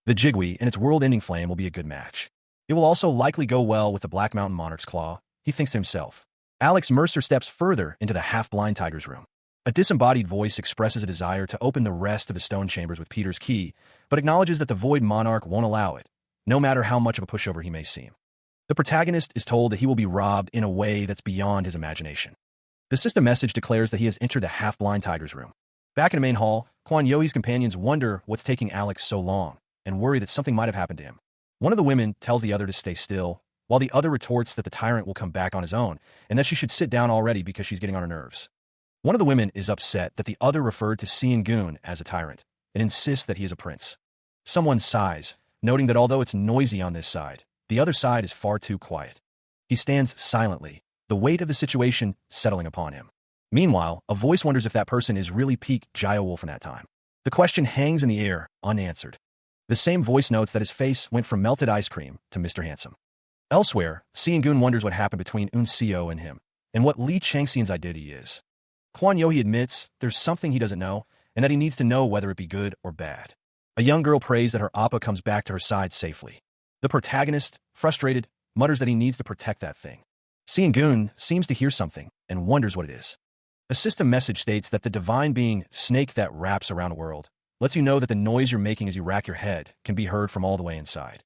The Jigwee and its world-ending flame will be a good match. It will also likely go well with the Black Mountain Monarch's claw, he thinks to himself. Alex Mercer steps further into the half-blind tiger's room. A disembodied voice expresses a desire to open the rest of the stone chambers with Peter's key, but acknowledges that the Void Monarch won't allow it, no matter how much of a pushover he may seem. The protagonist is told that he will be robbed in a way that's beyond his imagination. The system message declares that he has entered the half-blind tiger's room. Back in the main hall, Kwan Yohe's companions wonder what's taking Alex so long, and worry that something might have happened to him. One of the women tells the other to stay still, while the other retorts that the tyrant will come back on his own, and that she should sit down already because she's getting on her nerves. One of the women is upset that the other referred to Sean-gun as a tyrant, and insists that he is a prince. Someone sighs, noting that although it's noisy on this side, the other side is far too quiet. He stands silently, the weight of the situation settling upon him. Meanwhile, a voice wonders if that person is really peak Jaya from that time. The question hangs in the air, unanswered. The same voice notes that his face went from melted ice cream to Mr. Handsome. Elsewhere, Sean-gun wonders what happened between Eun-seo and him, and what Lee Changxian's identity is. Kwan Yohe admits there's something he doesn't know, and that he needs to know whether it be good or bad. A young girl prays that her appa comes back to her side safely. The protagonist, frustrated, mutters that he needs to protect that thing. Sean-gun seems to hear something, and wonders what it is. A system message states that the divine being, snake that wraps around the world, lets you know that the noise you're making as you rack your head can be heard from all the way inside.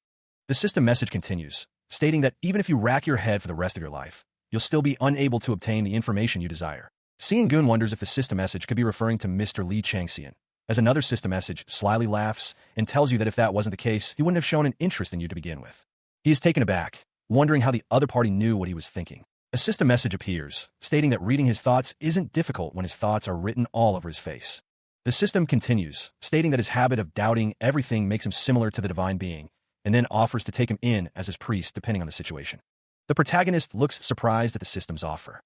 The system message continues, stating that even if you rack your head for the rest of your life, you'll still be unable to obtain the information you desire. Sean-gun wonders if the system message could be referring to Mr. Lee Changxian, as another system message slyly laughs and tells you that if that wasn't the case, he wouldn't have shown an interest in you to begin with. He is taken aback, wondering how the other party knew what he was thinking. A system message appears, stating that reading his thoughts isn't difficult when his thoughts are written all over his face. The system continues, stating that his habit of doubting everything makes him similar to the divine being, and then offers to take him in as his priest depending on the situation. The protagonist looks surprised at the system's offer.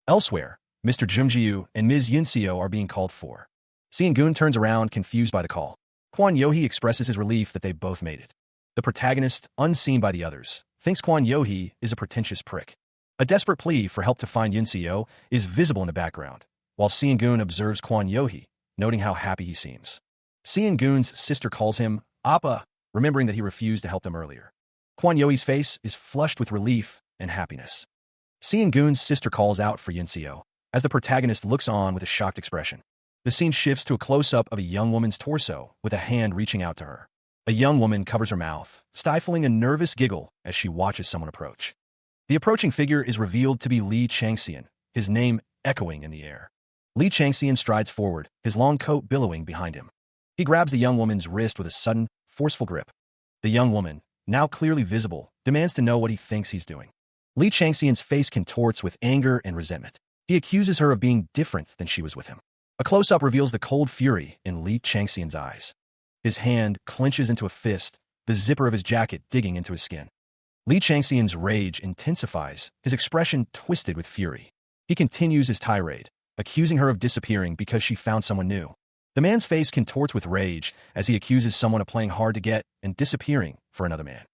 Elsewhere, Mr. Jung-jiu and Ms. Eun-seo are being called for. Sean-gun turns around, confused by the call. Kwan Yohe expresses his relief that they both made it. The protagonist, unseen by the others, thinks Kwan Yohe is a pretentious prick. A desperate plea for help to find Eun-seo is visible in the background, while Sean-gun observes Kwan Yohe, noting how happy he seems. Sean-gun's sister calls him Appa, remembering that he refused to help them earlier. Kwan Yohe's face is flushed with relief and happiness. Sean-gun's sister calls out for Eun-seo, as the protagonist looks on with a shocked expression. The scene shifts to a close-up of a young woman's torso with a hand reaching out to her. A young woman covers her mouth, stifling a nervous giggle as she watches someone approach. The approaching figure is revealed to be Li Changxian, his name echoing in the air. Li Changxian strides forward, his long coat billowing behind him. He grabs the young woman's wrist with a sudden, forceful grip. The young woman, now clearly visible, demands to know what he thinks he's doing. Li Changxian's face contorts with anger and resentment. He accuses her of being different than she was with him. A close-up reveals the cold fury in Li Changxian's eyes. His hand clenches into a fist, the zipper of his jacket digging into his skin. Li Changxian's rage intensifies, his expression twisted with fury. He continues his tirade, accusing her of disappearing because she found someone new. The man's face contorts with rage as he accuses someone of playing hard to get and disappearing for another man.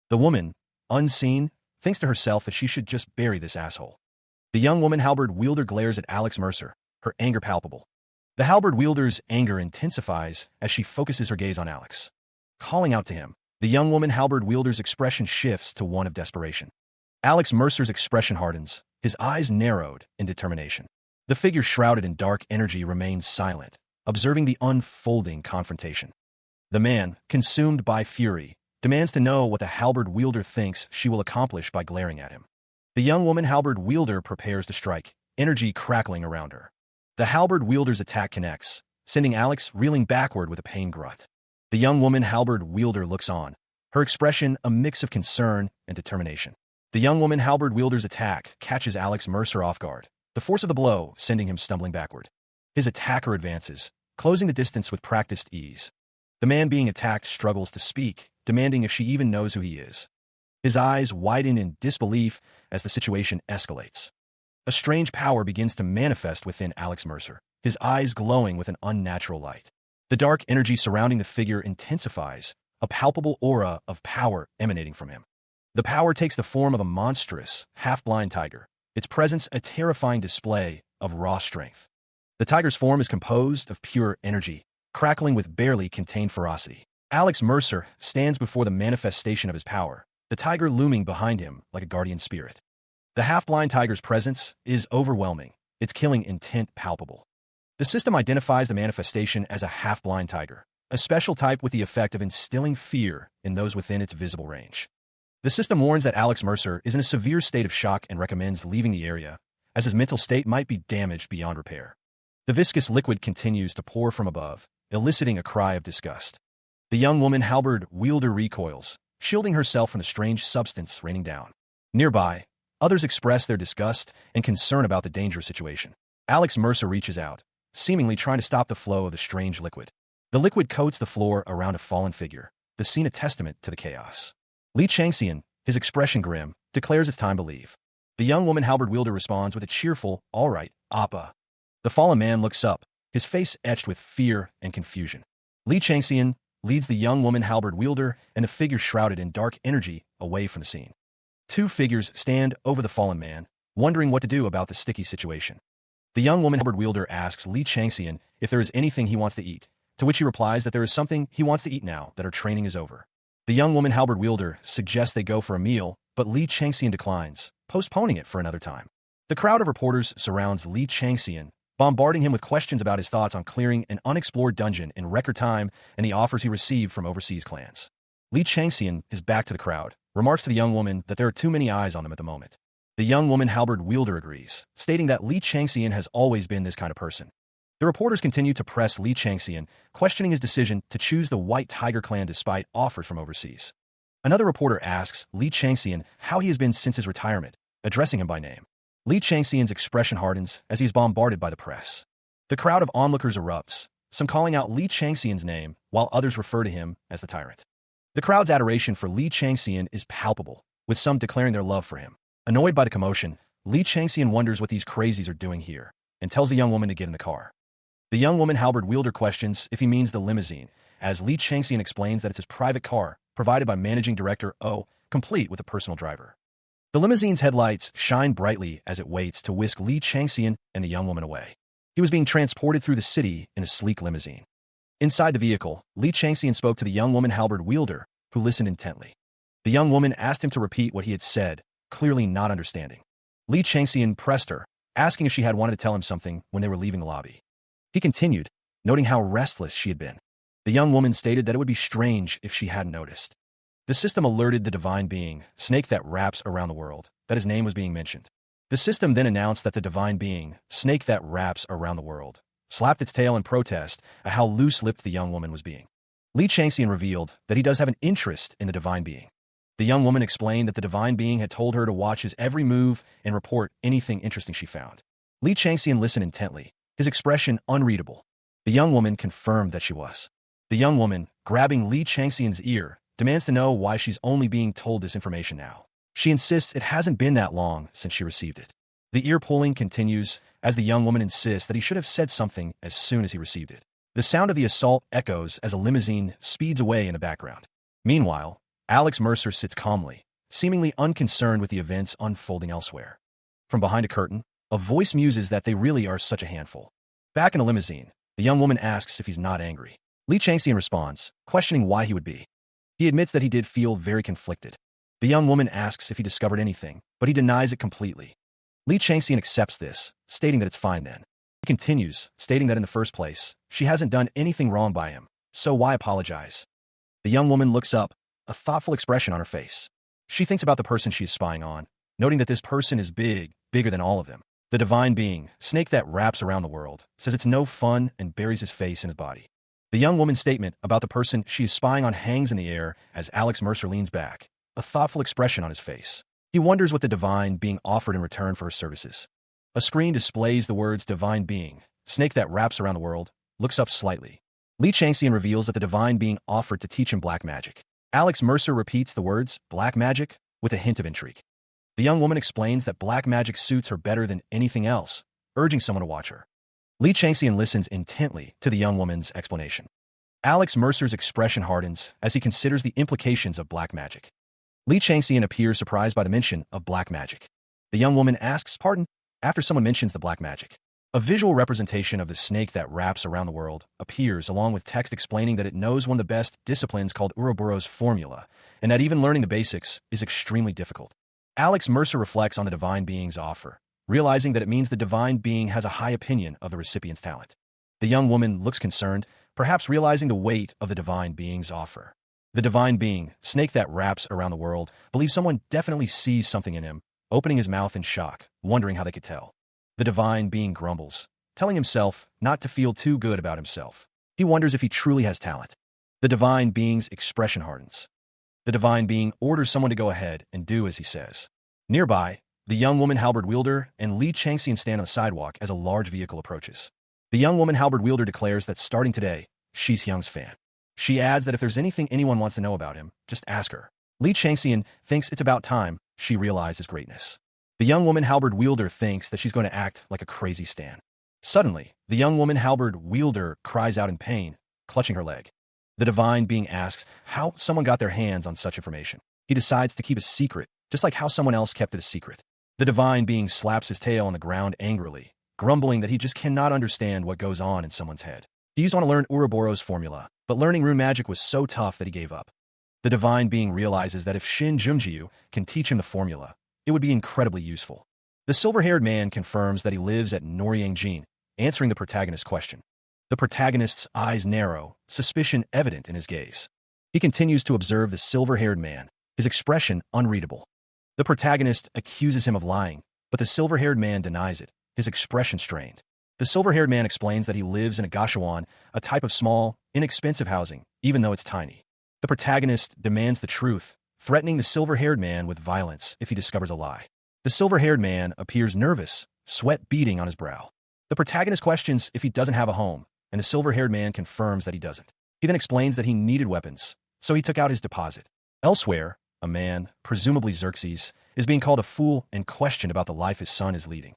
The woman, unseen, thinks to herself that she should just bury this asshole. The young woman halberd wielder glares at Alex Mercer, her anger palpable. The halberd wielder's anger intensifies as she focuses her gaze on Alex. Calling out to him, the young woman halberd wielder's expression shifts to one of desperation. Alex Mercer's expression hardens, his eyes narrowed in determination. The figure shrouded in dark energy remains silent, observing the unfolding confrontation. The man, consumed by fury, demands to know what the halberd wielder thinks she will accomplish by glaring at him. The young woman halberd wielder prepares to strike, energy crackling around her. The halberd wielder's attack connects, sending Alex reeling backward with a pained grunt. The young woman halberd wielder looks on, her expression a mix of concern and determination. The young woman halberd wielder's attack catches Alex Mercer off guard, the force of the blow sending him stumbling backward. His attacker advances, closing the distance with practiced ease. The man being attacked struggles to speak, demanding if she even knows who he is. His eyes widen in disbelief as the situation escalates. A strange power begins to manifest within Alex Mercer, his eyes glowing with an unnatural light. The dark energy surrounding the figure intensifies, a palpable aura of power emanating from him. The power takes the form of a monstrous, half-blind tiger, its presence a terrifying display of raw strength. The tiger's form is composed of pure energy, crackling with barely contained ferocity. Alex Mercer stands before the manifestation of his power, the tiger looming behind him like a guardian spirit. The half-blind tiger's presence is overwhelming, its killing intent palpable. The system identifies the manifestation as a half-blind tiger, a special type with the effect of instilling fear in those within its visible range. The system warns that Alex Mercer is in a severe state of shock and recommends leaving the area, as his mental state might be damaged beyond repair. The viscous liquid continues to pour from above, eliciting a cry of disgust. The young woman halberd wielder recoils, shielding herself from the strange substance raining down. Nearby, others express their disgust and concern about the dangerous situation. Alex Mercer reaches out, seemingly trying to stop the flow of the strange liquid. The liquid coats the floor around a fallen figure, the scene a testament to the chaos. Li Changxian, his expression grim, declares it's time to leave. The young woman halberd wielder responds with a cheerful, "All right, Appa." The fallen man looks up, his face etched with fear and confusion. Li Changxian leads the young woman halberd wielder and the figure shrouded in dark energy away from the scene. Two figures stand over the fallen man, wondering what to do about the sticky situation. The young woman halberd wielder asks Li Changxian if there is anything he wants to eat, to which he replies that there is something he wants to eat now that her training is over. The young woman halberd wielder suggests they go for a meal, but Li Changxian declines, postponing it for another time. The crowd of reporters surrounds Li Changxian, bombarding him with questions about his thoughts on clearing an unexplored dungeon in record time and the offers he received from overseas clans. Li Changxian, his back to the crowd, remarks to the young woman that there are too many eyes on them at the moment. The young woman halberd wielder agrees, stating that Li Changxian has always been this kind of person. The reporters continue to press Li Changxian, questioning his decision to choose the White Tiger clan despite offers from overseas. Another reporter asks Li Changxian how he has been since his retirement, addressing him by name. Li Changxian's expression hardens as he is bombarded by the press. The crowd of onlookers erupts, some calling out Li Changxian's name, while others refer to him as the tyrant. The crowd's adoration for Li Changxian is palpable, with some declaring their love for him. Annoyed by the commotion, Li Changxian wonders what these crazies are doing here, and tells the young woman to get in the car. The young woman halberd wielder questions if he means the limousine, as Li Changxian explains that it's his private car, provided by managing director O, complete with a personal driver. The limousine's headlights shine brightly as it waits to whisk Li Changxian and the young woman away. He was being transported through the city in a sleek limousine. Inside the vehicle, Li Changxian spoke to the young woman halberd wielder, who listened intently. The young woman asked him to repeat what he had said, clearly not understanding. Li Changxian pressed her, asking if she had wanted to tell him something when they were leaving the lobby. He continued, noting how restless she had been. The young woman stated that it would be strange if she hadn't noticed. The system alerted the divine being, snake that wraps around the world, that his name was being mentioned. The system then announced that the divine being, snake that wraps around the world, slapped its tail in protest at how loose-lipped the young woman was being. Li Changxian revealed that he does have an interest in the divine being. The young woman explained that the divine being had told her to watch his every move and report anything interesting she found. Li Changxian listened intently, his expression unreadable. The young woman confirmed that she was. The young woman, grabbing Li Changxian's ear, demands to know why she's only being told this information now. She insists it hasn't been that long since she received it. The ear-pulling continues as the young woman insists that he should have said something as soon as he received it. The sound of the assault echoes as a limousine speeds away in the background. Meanwhile, Alex Mercer sits calmly, seemingly unconcerned with the events unfolding elsewhere. From behind a curtain, a voice muses that they really are such a handful. Back in the limousine, the young woman asks if he's not angry. Li Changxian responds, questioning why he would be. He admits that he did feel very conflicted. The young woman asks if he discovered anything, but he denies it completely. Li Changxian accepts this, stating that it's fine then. He continues, stating that in the first place, she hasn't done anything wrong by him, so why apologize? The young woman looks up, a thoughtful expression on her face. She thinks about the person she is spying on, noting that this person is bigger than all of them. The divine being, snake that wraps around the world, says it's no fun and buries his face in his body. The young woman's statement about the person she is spying on hangs in the air as Alex Mercer leans back, a thoughtful expression on his face. He wonders what the divine being offered in return for her services. A screen displays the words divine being, snake that wraps around the world, looks up slightly. Li Changxian reveals that the divine being offered to teach him black magic. Alex Mercer repeats the words, black magic, with a hint of intrigue. The young woman explains that black magic suits her better than anything else, urging someone to watch her. Li Changxian listens intently to the young woman's explanation. Alex Mercer's expression hardens as he considers the implications of black magic. Li Changxian appears surprised by the mention of black magic. The young woman asks pardon after someone mentions the black magic. A visual representation of the snake that wraps around the world appears along with text explaining that it knows one of the best disciplines called Ouroboros formula, and that even learning the basics is extremely difficult. Alex Mercer reflects on the divine being's offer, realizing that it means the divine being has a high opinion of the recipient's talent. The young woman looks concerned, perhaps realizing the weight of the divine being's offer. The divine being, snake that wraps around the world, believes someone definitely sees something in him, opening his mouth in shock, wondering how they could tell. The divine being grumbles, telling himself not to feel too good about himself. He wonders if he truly has talent. The divine being's expression hardens. The divine being orders someone to go ahead and do as he says. Nearby, the young woman halberd wielder and Li Changxian stand on the sidewalk as a large vehicle approaches. The young woman halberd wielder declares that starting today, she's Hyung's fan. She adds that if there's anything anyone wants to know about him, just ask her. Li Changxian thinks it's about time she realized his greatness. The young woman halberd wielder thinks that she's going to act like a crazy stan. Suddenly, the young woman halberd wielder cries out in pain, clutching her leg. The divine being asks how someone got their hands on such information. He decides to keep it secret, just like how someone else kept it a secret. The divine being slaps his tail on the ground angrily, grumbling that he just cannot understand what goes on in someone's head. He used to want to learn Ouroboros formula, but learning rune magic was so tough that he gave up. The divine being realizes that if Shin Jungjiu can teach him the formula, it would be incredibly useful. The silver-haired man confirms that he lives at Noryangjin, answering the protagonist's question. The protagonist's eyes narrow, suspicion evident in his gaze. He continues to observe the silver-haired man, his expression unreadable. The protagonist accuses him of lying, but the silver-haired man denies it, his expression strained. The silver-haired man explains that he lives in a gashuan, a type of small, inexpensive housing, even though it's tiny. The protagonist demands the truth, threatening the silver-haired man with violence if he discovers a lie. The silver-haired man appears nervous, sweat beading on his brow. The protagonist questions if he doesn't have a home, and the silver-haired man confirms that he doesn't. He then explains that he needed weapons, so he took out his deposit. Elsewhere, a man, presumably Xerxes, is being called a fool and questioned about the life his son is leading.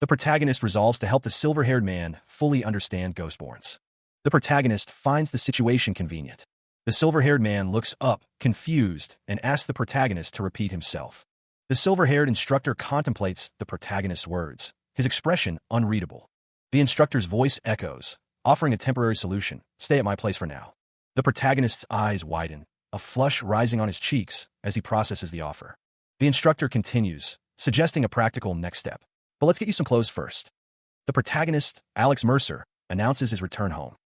The protagonist resolves to help the silver-haired man fully understand Ghostborns. The protagonist finds the situation convenient. The silver-haired man looks up, confused, and asks the protagonist to repeat himself. The silver-haired instructor contemplates the protagonist's words, his expression unreadable. The instructor's voice echoes, offering a temporary solution. Stay at my place for now. The protagonist's eyes widen, a flush rising on his cheeks as he processes the offer. The instructor continues, suggesting a practical next step. But let's get you some clothes first. The protagonist, Alex Mercer, announces his return home.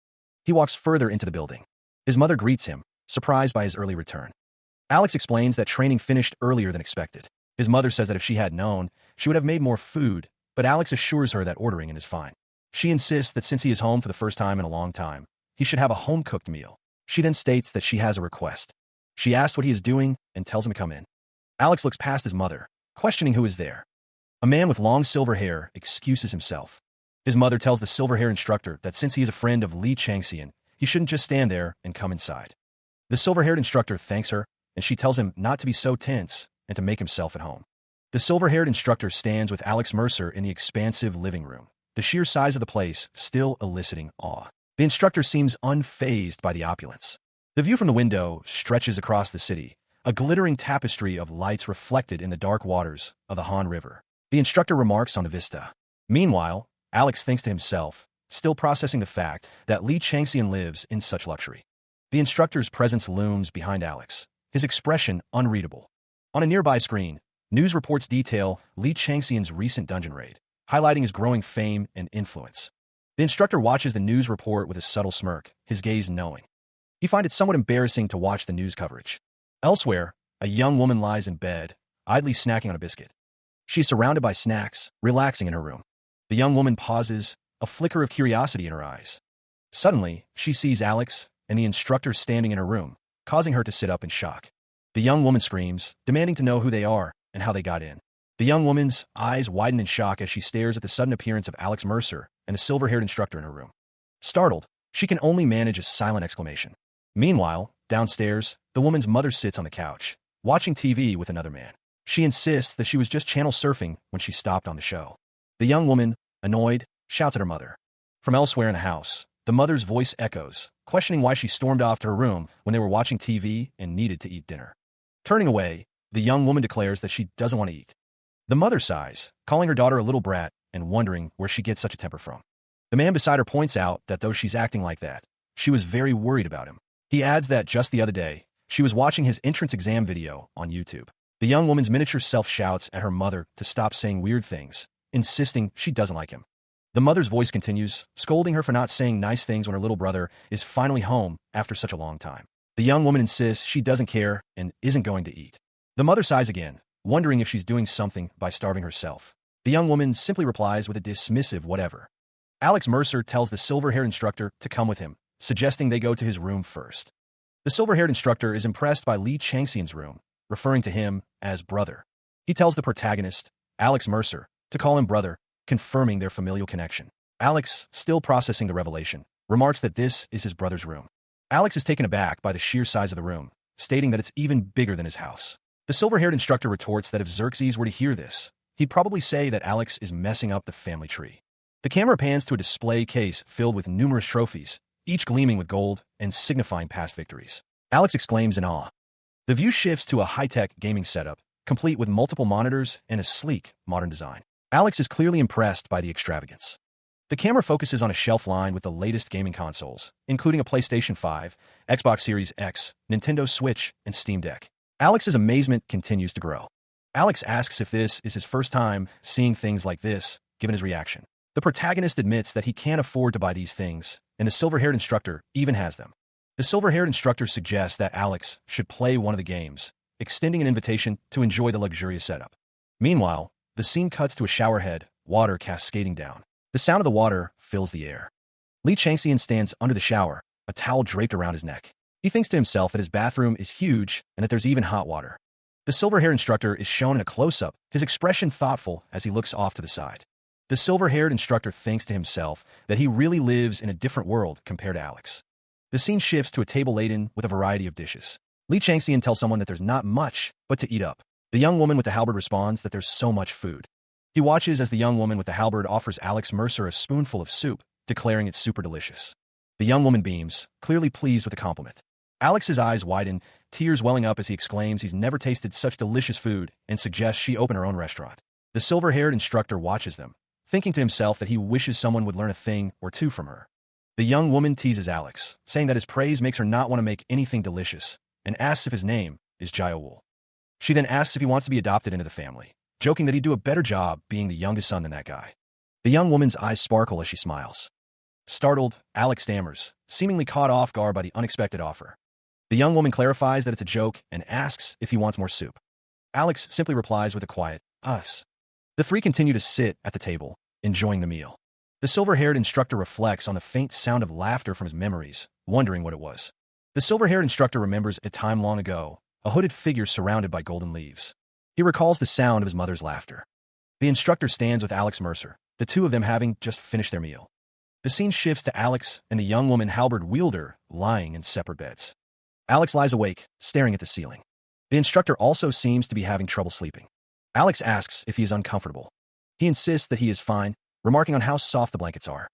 He walks further into the building. His mother greets him, surprised by his early return. Alex explains that training finished earlier than expected. His mother says that if she had known, she would have made more food, but Alex assures her that ordering in is fine. She insists that since he is home for the first time in a long time, he should have a home-cooked meal. She then states that she has a request. She asks what he is doing and tells him to come in. Alex looks past his mother, questioning who is there. A man with long silver hair excuses himself. His mother tells the silver-haired instructor that since he is a friend of Lee Changxian, he shouldn't just stand there and come inside. The silver-haired instructor thanks her, and she tells him not to be so tense and to make himself at home. The silver-haired instructor stands with Alex Mercer in the expansive living room, the sheer size of the place still eliciting awe. The instructor seems unfazed by the opulence. The view from the window stretches across the city, a glittering tapestry of lights reflected in the dark waters of the Han River. The instructor remarks on the vista. Meanwhile, Alex thinks to himself, still processing the fact that Lee Changxian lives in such luxury. The instructor's presence looms behind Alex, his expression unreadable. On a nearby screen, news reports detail Lee Changxian's recent dungeon raid, highlighting his growing fame and influence. The instructor watches the news report with a subtle smirk, his gaze knowing. He finds it somewhat embarrassing to watch the news coverage. Elsewhere, a young woman lies in bed, idly snacking on a biscuit. She is surrounded by snacks, relaxing in her room. The young woman pauses, a flicker of curiosity in her eyes. Suddenly, she sees Alex and the instructor standing in her room, causing her to sit up in shock. The young woman screams, demanding to know who they are and how they got in. The young woman's eyes widen in shock as she stares at the sudden appearance of Alex Mercer and the silver-haired instructor in her room. Startled, she can only manage a silent exclamation. Meanwhile, downstairs, the woman's mother sits on the couch, watching TV with another man. She insists that she was just channel surfing when she stopped on the show. The young woman, annoyed, shouts at her mother. From elsewhere in the house, the mother's voice echoes, questioning why she stormed off to her room when they were watching TV and needed to eat dinner. Turning away, the young woman declares that she doesn't want to eat. The mother sighs, calling her daughter a little brat and wondering where she gets such a temper from. The man beside her points out that though she's acting like that, she was very worried about him. He adds that just the other day, she was watching his entrance exam video on YouTube. The young woman's miniature self shouts at her mother to stop saying weird things, insisting she doesn't like him. The mother's voice continues, scolding her for not saying nice things when her little brother is finally home after such a long time. The young woman insists she doesn't care and isn't going to eat. The mother sighs again, wondering if she's doing something by starving herself. The young woman simply replies with a dismissive whatever. Alex Mercer tells the silver-haired instructor to come with him, suggesting they go to his room first. The silver-haired instructor is impressed by Lee Changxian's room, referring to him as brother. He tells the protagonist, Alex Mercer, to call him brother, confirming their familial connection. Alex, still processing the revelation, remarks that this is his brother's room. Alex is taken aback by the sheer size of the room, stating that it's even bigger than his house. The silver-haired instructor retorts that if Xerxes were to hear this, he'd probably say that Alex is messing up the family tree. The camera pans to a display case filled with numerous trophies, each gleaming with gold and signifying past victories. Alex exclaims in awe. The view shifts to a high-tech gaming setup, complete with multiple monitors and a sleek, modern design. Alex is clearly impressed by the extravagance. The camera focuses on a shelf lined with the latest gaming consoles, including a PlayStation 5, Xbox Series X, Nintendo Switch, and Steam Deck. Alex's amazement continues to grow. Alex asks if this is his first time seeing things like this, given his reaction. The protagonist admits that he can't afford to buy these things, and the silver-haired instructor even has them. The silver-haired instructor suggests that Alex should play one of the games, extending an invitation to enjoy the luxurious setup. Meanwhile, the scene cuts to a showerhead, water cascading down. The sound of the water fills the air. Lee Changxian stands under the shower, a towel draped around his neck. He thinks to himself that his bathroom is huge and that there's even hot water. The silver-haired instructor is shown in a close-up, his expression thoughtful as he looks off to the side. The silver-haired instructor thinks to himself that he really lives in a different world compared to Alex. The scene shifts to a table laden with a variety of dishes. Lee Changxian tells someone that there's not much but to eat up. The young woman with the halberd responds that there's so much food. He watches as the young woman with the halberd offers Alex Mercer a spoonful of soup, declaring it's super delicious. The young woman beams, clearly pleased with the compliment. Alex's eyes widen, tears welling up as he exclaims he's never tasted such delicious food and suggests she open her own restaurant. The silver-haired instructor watches them, thinking to himself that he wishes someone would learn a thing or two from her. The young woman teases Alex, saying that his praise makes her not want to make anything delicious, and asks if his name is Jaiwool. She then asks if he wants to be adopted into the family, joking that he'd do a better job being the youngest son than that guy. The young woman's eyes sparkle as she smiles. Startled, Alex stammers, seemingly caught off guard by the unexpected offer. The young woman clarifies that it's a joke and asks if he wants more soup. Alex simply replies with a quiet, "Us." The three continue to sit at the table, enjoying the meal. The silver-haired instructor reflects on the faint sound of laughter from his memories, wondering what it was. The silver-haired instructor remembers a time long ago, a hooded figure surrounded by golden leaves. He recalls the sound of his mother's laughter. The instructor stands with Alex Mercer, the two of them having just finished their meal. The scene shifts to Alex and the young woman halberd wielder lying in separate beds. Alex lies awake, staring at the ceiling. The instructor also seems to be having trouble sleeping. Alex asks if he is uncomfortable. He insists that he is fine, remarking on how soft the blankets are.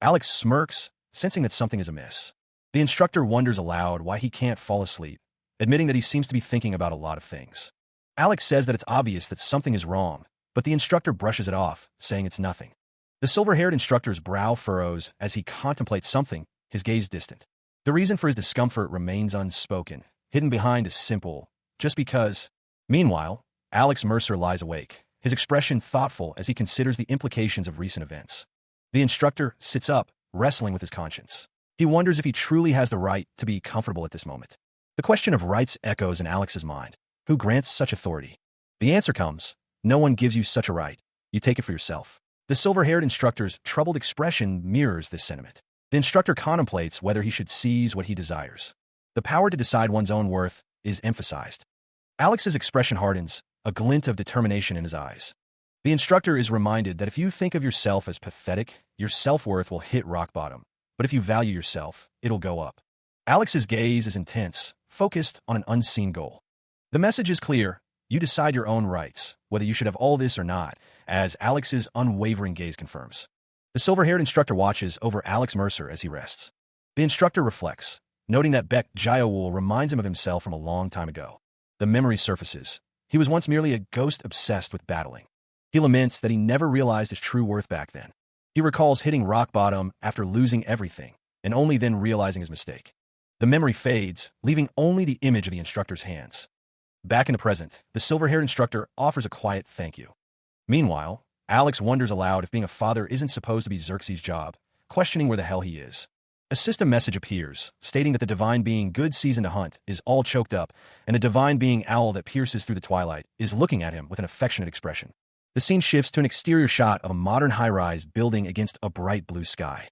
Alex smirks, sensing that something is amiss. The instructor wonders aloud why he can't fall asleep, admitting that he seems to be thinking about a lot of things. Alex says that it's obvious that something is wrong, but the instructor brushes it off, saying it's nothing. The silver-haired instructor's brow furrows as he contemplates something, his gaze distant. The reason for his discomfort remains unspoken, hidden behind a simple, just because. Meanwhile, Alex Mercer lies awake, his expression thoughtful as he considers the implications of recent events. The instructor sits up, wrestling with his conscience. He wonders if he truly has the right to be comfortable at this moment. The question of rights echoes in Alex's mind. Who grants such authority? The answer comes, no one gives you such a right. You take it for yourself. The silver-haired instructor's troubled expression mirrors this sentiment. The instructor contemplates whether he should seize what he desires. The power to decide one's own worth is emphasized. Alex's expression hardens, a glint of determination in his eyes. The instructor is reminded that if you think of yourself as pathetic, your self-worth will hit rock bottom. But if you value yourself, it'll go up. Alex's gaze is intense, focused on an unseen goal. The message is clear. You decide your own rights, whether you should have all this or not, as Alex's unwavering gaze confirms. The silver-haired instructor watches over Alex Mercer as he rests. The instructor reflects, noting that Beck Jayawul reminds him of himself from a long time ago. The memory surfaces. He was once merely a ghost obsessed with battling. He laments that he never realized his true worth back then. He recalls hitting rock bottom after losing everything, and only then realizing his mistake. The memory fades, leaving only the image of the instructor's hands. Back in the present, the silver-haired instructor offers a quiet thank you. Meanwhile, Alex wonders aloud if being a father isn't supposed to be Xerxes' job, questioning where the hell he is. A system message appears, stating that the divine being good season to hunt is all choked up, and the divine being owl that pierces through the twilight is looking at him with an affectionate expression. The scene shifts to an exterior shot of a modern high-rise building against a bright blue sky.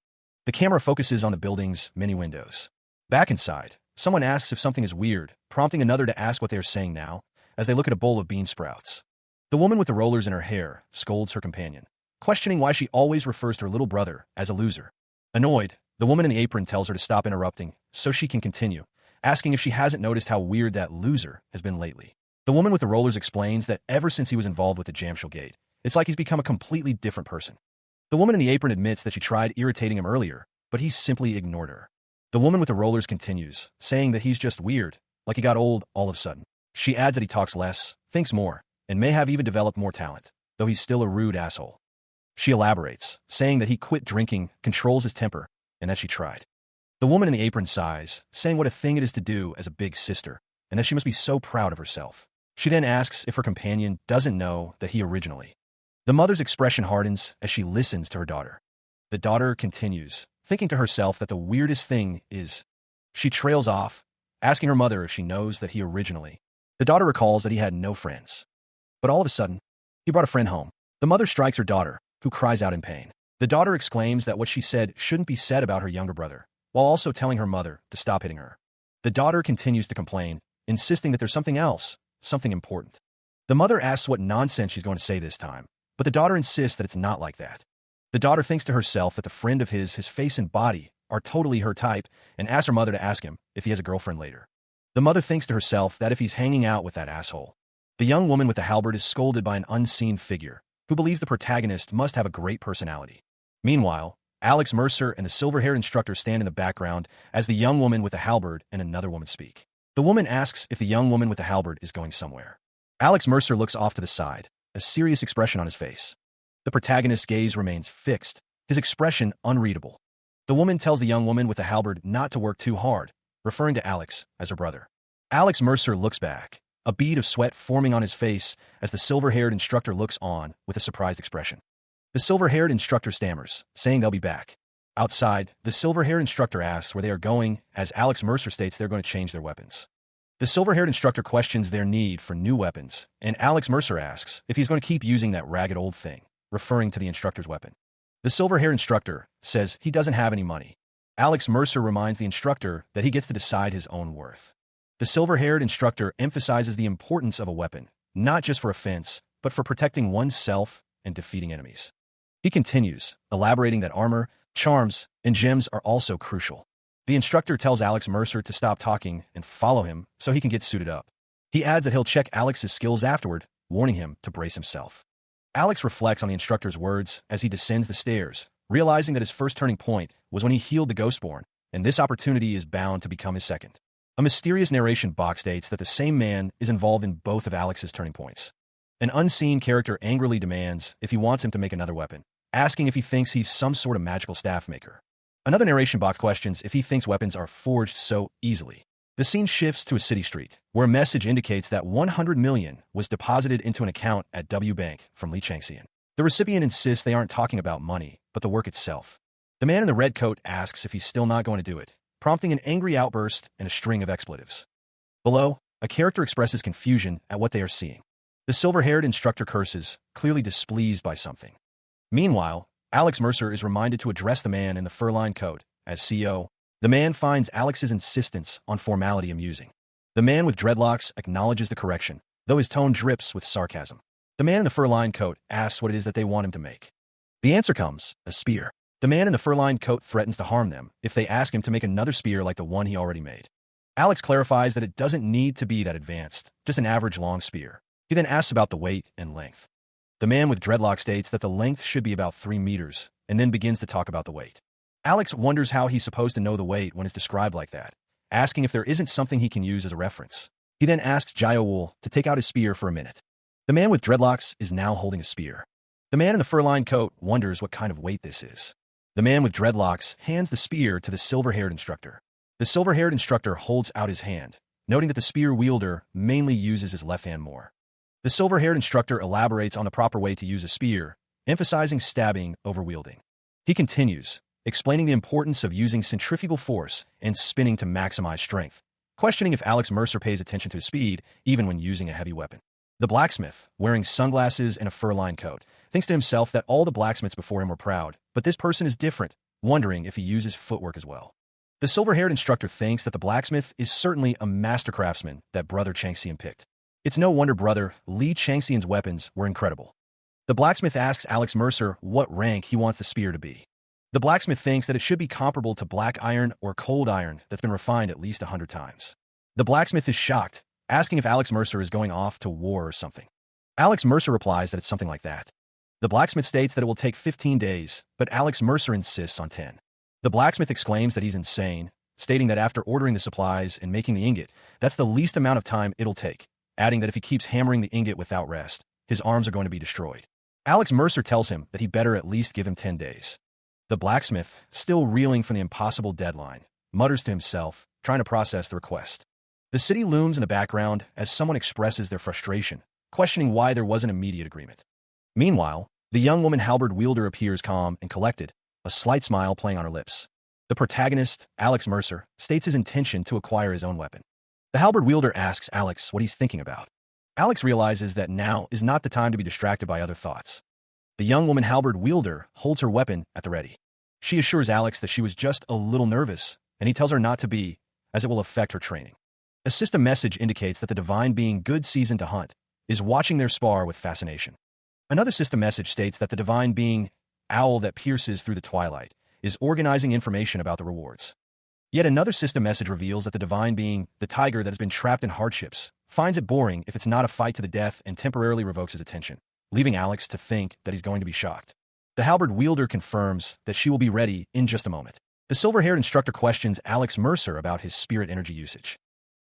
The camera focuses on the building's many windows. Back inside, someone asks if something is weird, prompting another to ask what they are saying now, as they look at a bowl of bean sprouts. The woman with the rollers in her hair scolds her companion, questioning why she always refers to her little brother as a loser. Annoyed, the woman in the apron tells her to stop interrupting so she can continue, asking if she hasn't noticed how weird that loser has been lately. The woman with the rollers explains that ever since he was involved with the Jamshel Gate, it's like he's become a completely different person. The woman in the apron admits that she tried irritating him earlier, but he simply ignored her. The woman with the rollers continues, saying that he's just weird, like he got old all of a sudden. She adds that he talks less, thinks more, and may have even developed more talent, though he's still a rude asshole. She elaborates, saying that he quit drinking, controls his temper, and that she tried. The woman in the apron sighs, saying what a thing it is to do as a big sister, and that she must be so proud of herself. She then asks if her companion doesn't know that he originally. The mother's expression hardens as she listens to her daughter. The daughter continues, thinking to herself that the weirdest thing is. She trails off, asking her mother if she knows that he originally. The daughter recalls that he had no friends. But all of a sudden, he brought a friend home. The mother strikes her daughter, who cries out in pain. The daughter exclaims that what she said shouldn't be said about her younger brother, while also telling her mother to stop hitting her. The daughter continues to complain, insisting that there's something else, something important. The mother asks what nonsense she's going to say this time, but the daughter insists that it's not like that. The daughter thinks to herself that the friend of his face and body, are totally her type, and asks her mother to ask him if he has a girlfriend later. The mother thinks to herself that if he's hanging out with that asshole. The young woman with the halberd is scolded by an unseen figure, who believes the protagonist must have a great personality. Meanwhile, Alex Mercer and the silver-haired instructor stand in the background as the young woman with the halberd and another woman speak. The woman asks if the young woman with the halberd is going somewhere. Alex Mercer looks off to the side, a serious expression on his face. The protagonist's gaze remains fixed, his expression unreadable. The woman tells the young woman with the halberd not to work too hard, referring to Alex as her brother. Alex Mercer looks back, a bead of sweat forming on his face as the silver-haired instructor looks on with a surprised expression. The silver-haired instructor stammers, saying they'll be back. Outside, the silver-haired instructor asks where they are going, as Alex Mercer states they're going to change their weapons. The silver-haired instructor questions their need for new weapons, and Alex Mercer asks if he's going to keep using that ragged old thing, referring to the instructor's weapon. The silver-haired instructor says he doesn't have any money. Alex Mercer reminds the instructor that he gets to decide his own worth. The silver-haired instructor emphasizes the importance of a weapon, not just for offense, but for protecting oneself and defeating enemies. He continues, elaborating that armor, charms, and gems are also crucial. The instructor tells Alex Mercer to stop talking and follow him so he can get suited up. He adds that he'll check Alex's skills afterward, warning him to brace himself. Alex reflects on the instructor's words as he descends the stairs, realizing that his first turning point was when he healed the Ghostborn, and this opportunity is bound to become his second. A mysterious narration box states that the same man is involved in both of Alex's turning points. An unseen character angrily demands if he wants him to make another weapon, asking if he thinks he's some sort of magical staff maker. Another narration box questions if he thinks weapons are forged so easily. The scene shifts to a city street, where a message indicates that 100 million was deposited into an account at W Bank from Lee Changxian. The recipient insists they aren't talking about money, but the work itself. The man in the red coat asks if he's still not going to do it, prompting an angry outburst and a string of expletives. Below, a character expresses confusion at what they are seeing. The silver-haired instructor curses, clearly displeased by something. Meanwhile, Alex Mercer is reminded to address the man in the fur-lined coat as CO. The man finds Alex's insistence on formality amusing. The man with dreadlocks acknowledges the correction, though his tone drips with sarcasm. The man in the fur-lined coat asks what it is that they want him to make. The answer comes, a spear. The man in the fur-lined coat threatens to harm them if they ask him to make another spear like the one he already made. Alex clarifies that it doesn't need to be that advanced, just an average long spear. He then asks about the weight and length. The man with dreadlock states that the length should be about 3 meters, and then begins to talk about the weight. Alex wonders how he's supposed to know the weight when it's described like that, asking if there isn't something he can use as a reference. He then asks Jaiowul to take out his spear for a minute. The man with dreadlocks is now holding a spear. The man in the fur-lined coat wonders what kind of weight this is. The man with dreadlocks hands the spear to the silver-haired instructor. The silver-haired instructor holds out his hand, noting that the spear wielder mainly uses his left hand more. The silver-haired instructor elaborates on the proper way to use a spear, emphasizing stabbing over wielding. He continues, explaining the importance of using centrifugal force and spinning to maximize strength, questioning if Alex Mercer pays attention to his speed even when using a heavy weapon. The blacksmith, wearing sunglasses and a fur-lined coat, thinks to himself that all the blacksmiths before him were proud, but this person is different, wondering if he uses footwork as well. The silver-haired instructor thinks that the blacksmith is certainly a master craftsman that Brother Changxian picked. It's no wonder Brother Lee Changxian's weapons were incredible. The blacksmith asks Alex Mercer what rank he wants the spear to be. The blacksmith thinks that it should be comparable to black iron or cold iron that's been refined at least 100 times. The blacksmith is shocked, asking if Alex Mercer is going off to war or something. Alex Mercer replies that it's something like that. The blacksmith states that it will take 15 days, but Alex Mercer insists on 10. The blacksmith exclaims that he's insane, stating that after ordering the supplies and making the ingot, that's the least amount of time it'll take, adding that if he keeps hammering the ingot without rest, his arms are going to be destroyed. Alex Mercer tells him that he better at least give him 10 days. The blacksmith, still reeling from the impossible deadline, mutters to himself, trying to process the request. The city looms in the background as someone expresses their frustration, questioning why there was an immediate agreement. Meanwhile, the young woman halberd wielder appears calm and collected, a slight smile playing on her lips. The protagonist, Alex Mercer, states his intention to acquire his own weapon. The halberd wielder asks Alex what he's thinking about. Alex realizes that now is not the time to be distracted by other thoughts. The young woman halberd wielder holds her weapon at the ready. She assures Alex that she was just a little nervous, and he tells her not to be, as it will affect her training. A system message indicates that the divine being Good Season to Hunt is watching their spar with fascination. Another system message states that the divine being Owl that pierces through the twilight is organizing information about the rewards. Yet another system message reveals that the divine being, the tiger that has been trapped in hardships, finds it boring if it's not a fight to the death and temporarily revokes his attention, leaving Alex to think that he's going to be shocked. The halberd wielder confirms that she will be ready in just a moment. The silver-haired instructor questions Alex Mercer about his spirit energy usage.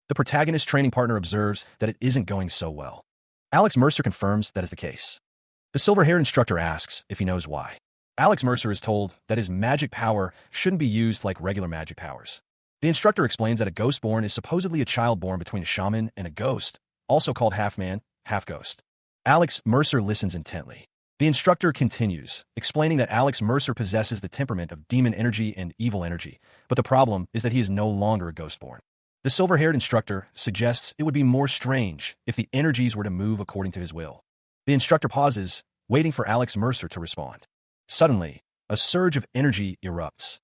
The protagonist's training partner observes that it isn't going so well. Alex Mercer confirms that is the case. The silver-haired instructor asks if he knows why. Alex Mercer is told that his magic power shouldn't be used like regular magic powers. The instructor explains that a Ghostborn is supposedly a child born between a shaman and a ghost, also called half-man, half-ghost. Alex Mercer listens intently. The instructor continues, explaining that Alex Mercer possesses the temperament of demon energy and evil energy, but the problem is that he is no longer a Ghostborn. The silver-haired instructor suggests it would be more strange if the energies were to move according to his will. The instructor pauses, waiting for Alex Mercer to respond. Suddenly, a surge of energy erupts.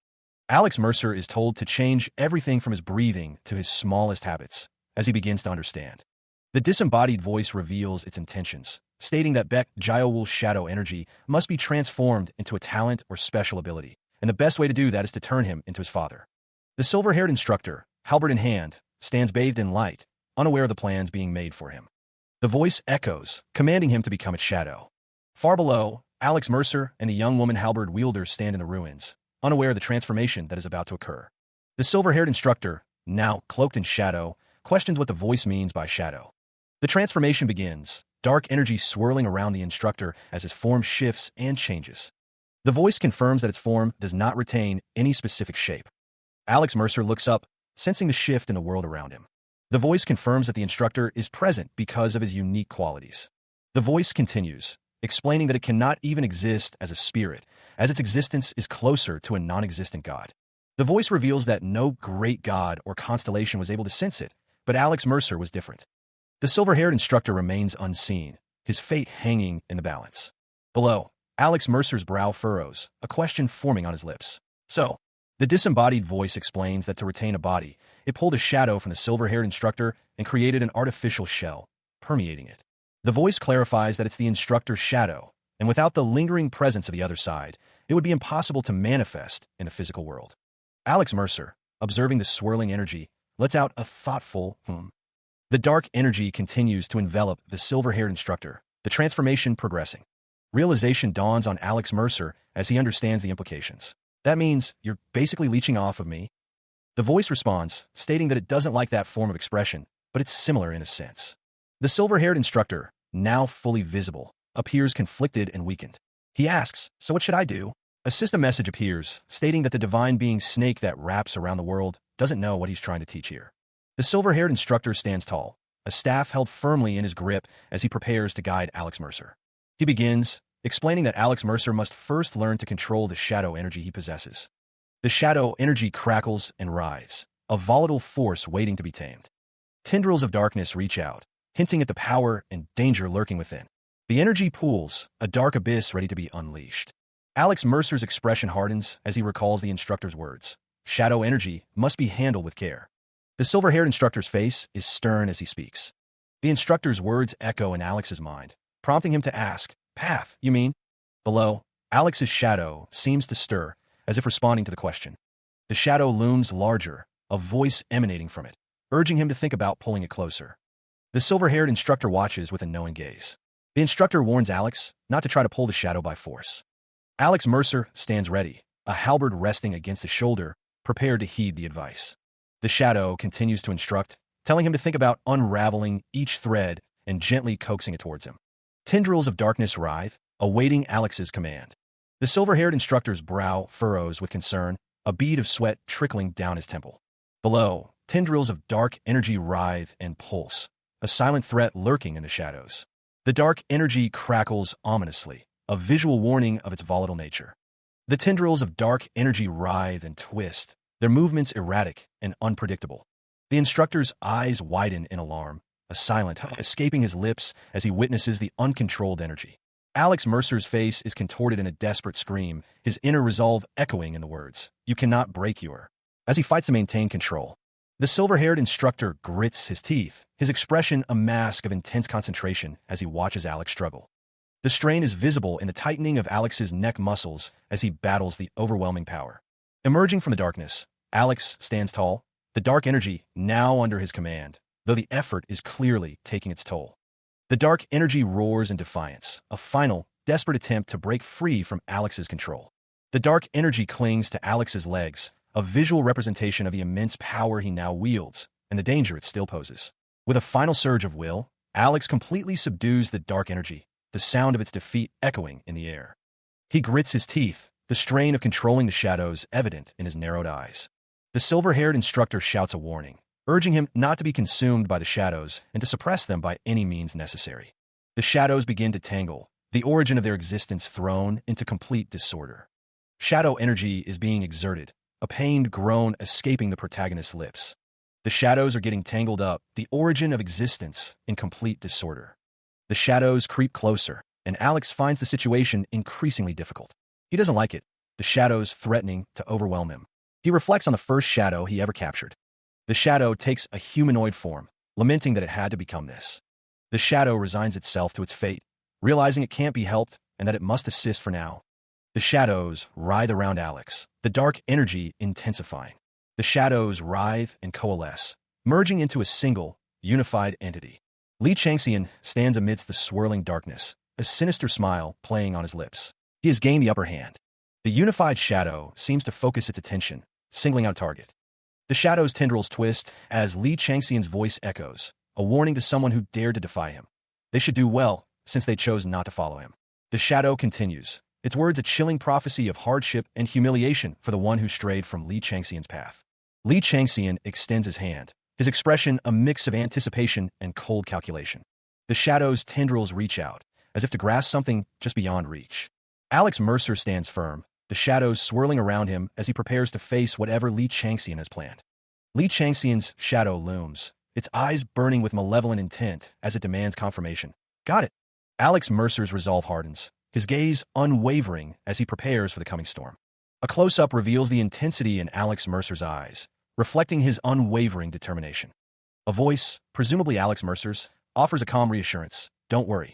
Alex Mercer is told to change everything from his breathing to his smallest habits, as he begins to understand. The disembodied voice reveals its intentions, stating that Beck Jiowul's shadow energy must be transformed into a talent or special ability, and the best way to do that is to turn him into his father. The silver-haired instructor, halberd in hand, stands bathed in light, unaware of the plans being made for him. The voice echoes, commanding him to become its shadow. Far below, Alex Mercer and the young woman halberd wielder stand in the ruins, unaware of the transformation that is about to occur. The silver-haired instructor, now cloaked in shadow, questions what the voice means by shadow. The transformation begins, dark energy swirling around the instructor as his form shifts and changes. The voice confirms that its form does not retain any specific shape. Alex Mercer looks up, sensing the shift in the world around him. The voice confirms that the instructor is present because of his unique qualities. The voice continues, explaining that it cannot even exist as a spirit, as its existence is closer to a non-existent god. The voice reveals that no great god or constellation was able to sense it, but Alex Mercer was different. The silver-haired instructor remains unseen, his fate hanging in the balance. Below, Alex Mercer's brow furrows, a question forming on his lips. So, the disembodied voice explains that to retain a body, it pulled a shadow from the silver-haired instructor and created an artificial shell, permeating it. The voice clarifies that it's the instructor's shadow, and without the lingering presence of the other side, it would be impossible to manifest in the physical world. Alex Mercer, observing the swirling energy, lets out a thoughtful The dark energy continues to envelop the silver-haired instructor, the transformation progressing. Realization dawns on Alex Mercer as he understands the implications. That means you're basically leeching off of me? The voice responds, stating that it doesn't like that form of expression, but it's similar in a sense. The silver-haired instructor, now fully visible, appears conflicted and weakened. He asks, so what should I do? A system message appears, stating that the divine being snake that wraps around the world doesn't know what he's trying to teach here. The silver-haired instructor stands tall, a staff held firmly in his grip as he prepares to guide Alex Mercer. He begins, explaining that Alex Mercer must first learn to control the shadow energy he possesses. The shadow energy crackles and writhes, a volatile force waiting to be tamed. Tendrils of darkness reach out, hinting at the power and danger lurking within. The energy pools, a dark abyss ready to be unleashed. Alex Mercer's expression hardens as he recalls the instructor's words. Shadow energy must be handled with care. The silver-haired instructor's face is stern as he speaks. The instructor's words echo in Alex's mind, prompting him to ask, Path, you mean? Below, Alex's shadow seems to stir, as if responding to the question. The shadow looms larger, a voice emanating from it, urging him to think about pulling it closer. The silver-haired instructor watches with a knowing gaze. The instructor warns Alex not to try to pull the shadow by force. Alex Mercer stands ready, a halberd resting against his shoulder, prepared to heed the advice. The shadow continues to instruct, telling him to think about unraveling each thread and gently coaxing it towards him. Tendrils of darkness writhe, awaiting Alex's command. The silver-haired instructor's brow furrows with concern, a bead of sweat trickling down his temple. Below, tendrils of dark energy writhe and pulse, a silent threat lurking in the shadows. The dark energy crackles ominously, a visual warning of its volatile nature. The tendrils of dark energy writhe and twist, their movements erratic and unpredictable. The instructor's eyes widen in alarm, a silent escaping his lips as he witnesses the uncontrolled energy. Alex Mercer's face is contorted in a desperate scream, his inner resolve echoing in the words, "You cannot break your," as he fights to maintain control. The silver-haired instructor grits his teeth, his expression a mask of intense concentration as he watches Alex struggle. The strain is visible in the tightening of Alex's neck muscles as he battles the overwhelming power. Emerging from the darkness, Alex stands tall, the dark energy now under his command, though the effort is clearly taking its toll. The dark energy roars in defiance, a final, desperate attempt to break free from Alex's control. The dark energy clings to Alex's legs, a visual representation of the immense power he now wields, and the danger it still poses. With a final surge of will, Alex completely subdues the dark energy, the sound of its defeat echoing in the air. He grits his teeth, the strain of controlling the shadows evident in his narrowed eyes. The silver-haired instructor shouts a warning, urging him not to be consumed by the shadows and to suppress them by any means necessary. The shadows begin to tangle, the the origin of their existence thrown into complete disorder. Shadow energy is being exerted, a pained groan escaping the protagonist's lips. The shadows are getting tangled up, the origin of existence in complete disorder. The shadows creep closer, and Alex finds the situation increasingly difficult. He doesn't like it, the shadows threatening to overwhelm him. He reflects on the first shadow he ever captured. The shadow takes a humanoid form, lamenting that it had to become this. The shadow resigns itself to its fate, realizing it can't be helped and that it must assist for now. The shadows writhe around Alex, the dark energy intensifying. The shadows writhe and coalesce, merging into a single, unified entity. Li Changxian stands amidst the swirling darkness, a sinister smile playing on his lips. He has gained the upper hand. The unified shadow seems to focus its attention, singling out a target. The shadow's tendrils twist as Li Changxian's voice echoes, a warning to someone who dared to defy him. They should do well, since they chose not to follow him. The shadow continues, its words a chilling prophecy of hardship and humiliation for the one who strayed from Li Changxian's path. Li Changxian extends his hand, his expression a mix of anticipation and cold calculation. The shadow's tendrils reach out, as if to grasp something just beyond reach. Alex Mercer stands firm, the shadows swirling around him as he prepares to face whatever Li Changxian has planned. Li Changxian's shadow looms, its eyes burning with malevolent intent as it demands confirmation. Got it. Alex Mercer's resolve hardens, his gaze unwavering as he prepares for the coming storm. A close-up reveals the intensity in Alex Mercer's eyes, reflecting his unwavering determination. A voice, presumably Alex Mercer's, offers a calm reassurance. Don't worry.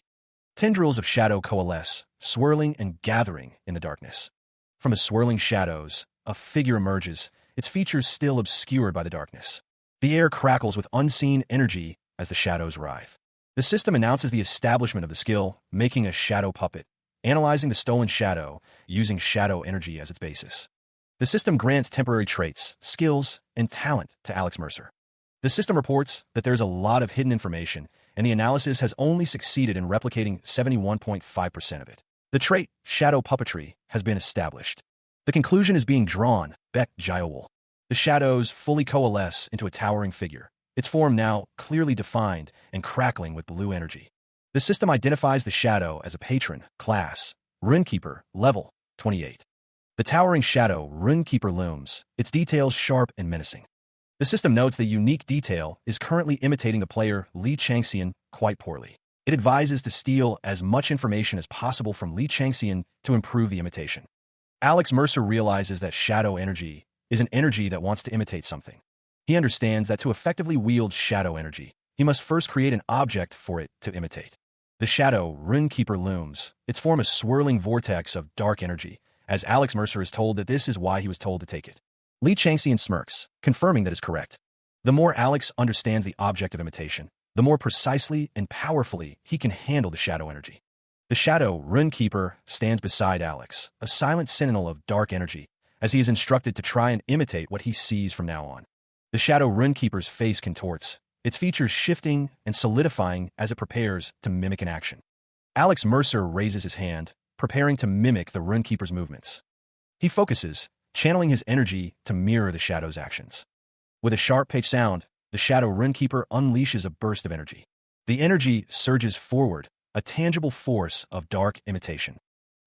Tendrils of shadow coalesce, swirling and gathering in the darkness. From the swirling shadows, a figure emerges, its features still obscured by the darkness. The air crackles with unseen energy as the shadows writhe. The system announces the establishment of the skill, making a shadow puppet, analyzing the stolen shadow, using shadow energy as its basis. The system grants temporary traits, skills, and talent to Alex Mercer. The system reports that there's a lot of hidden information, and the analysis has only succeeded in replicating 71.5% of it. The trait, shadow puppetry, has been established. The conclusion is being drawn, Beck Jiawol. The shadows fully coalesce into a towering figure, its form now clearly defined and crackling with blue energy. The system identifies the shadow as a patron, class, Runekeeper, level 28. The towering shadow, Runekeeper, looms, its details sharp and menacing. The system notes the unique detail is currently imitating the player Li Changxian quite poorly. It advises to steal as much information as possible from Li Changxian to improve the imitation. Alex Mercer realizes that shadow energy is an energy that wants to imitate something. He understands that to effectively wield shadow energy, he must first create an object for it to imitate. The shadow, Runekeeper, looms, its form a swirling vortex of dark energy, as Alex Mercer is told that this is why he was told to take it. Li Changxian smirks, confirming that is correct. The more Alex understands the object of imitation, the more precisely and powerfully he can handle the shadow energy. The shadow, Runekeeper, stands beside Alex, a silent sentinel of dark energy, as he is instructed to try and imitate what he sees from now on. The shadow Runekeeper's face contorts, its features shifting and solidifying as it prepares to mimic an action. Alex Mercer raises his hand, preparing to mimic the Runekeeper's movements. He focuses, channeling his energy to mirror the shadow's actions. With a sharp pitch sound, the shadow Runekeeper unleashes a burst of energy. The energy surges forward, a tangible force of dark imitation.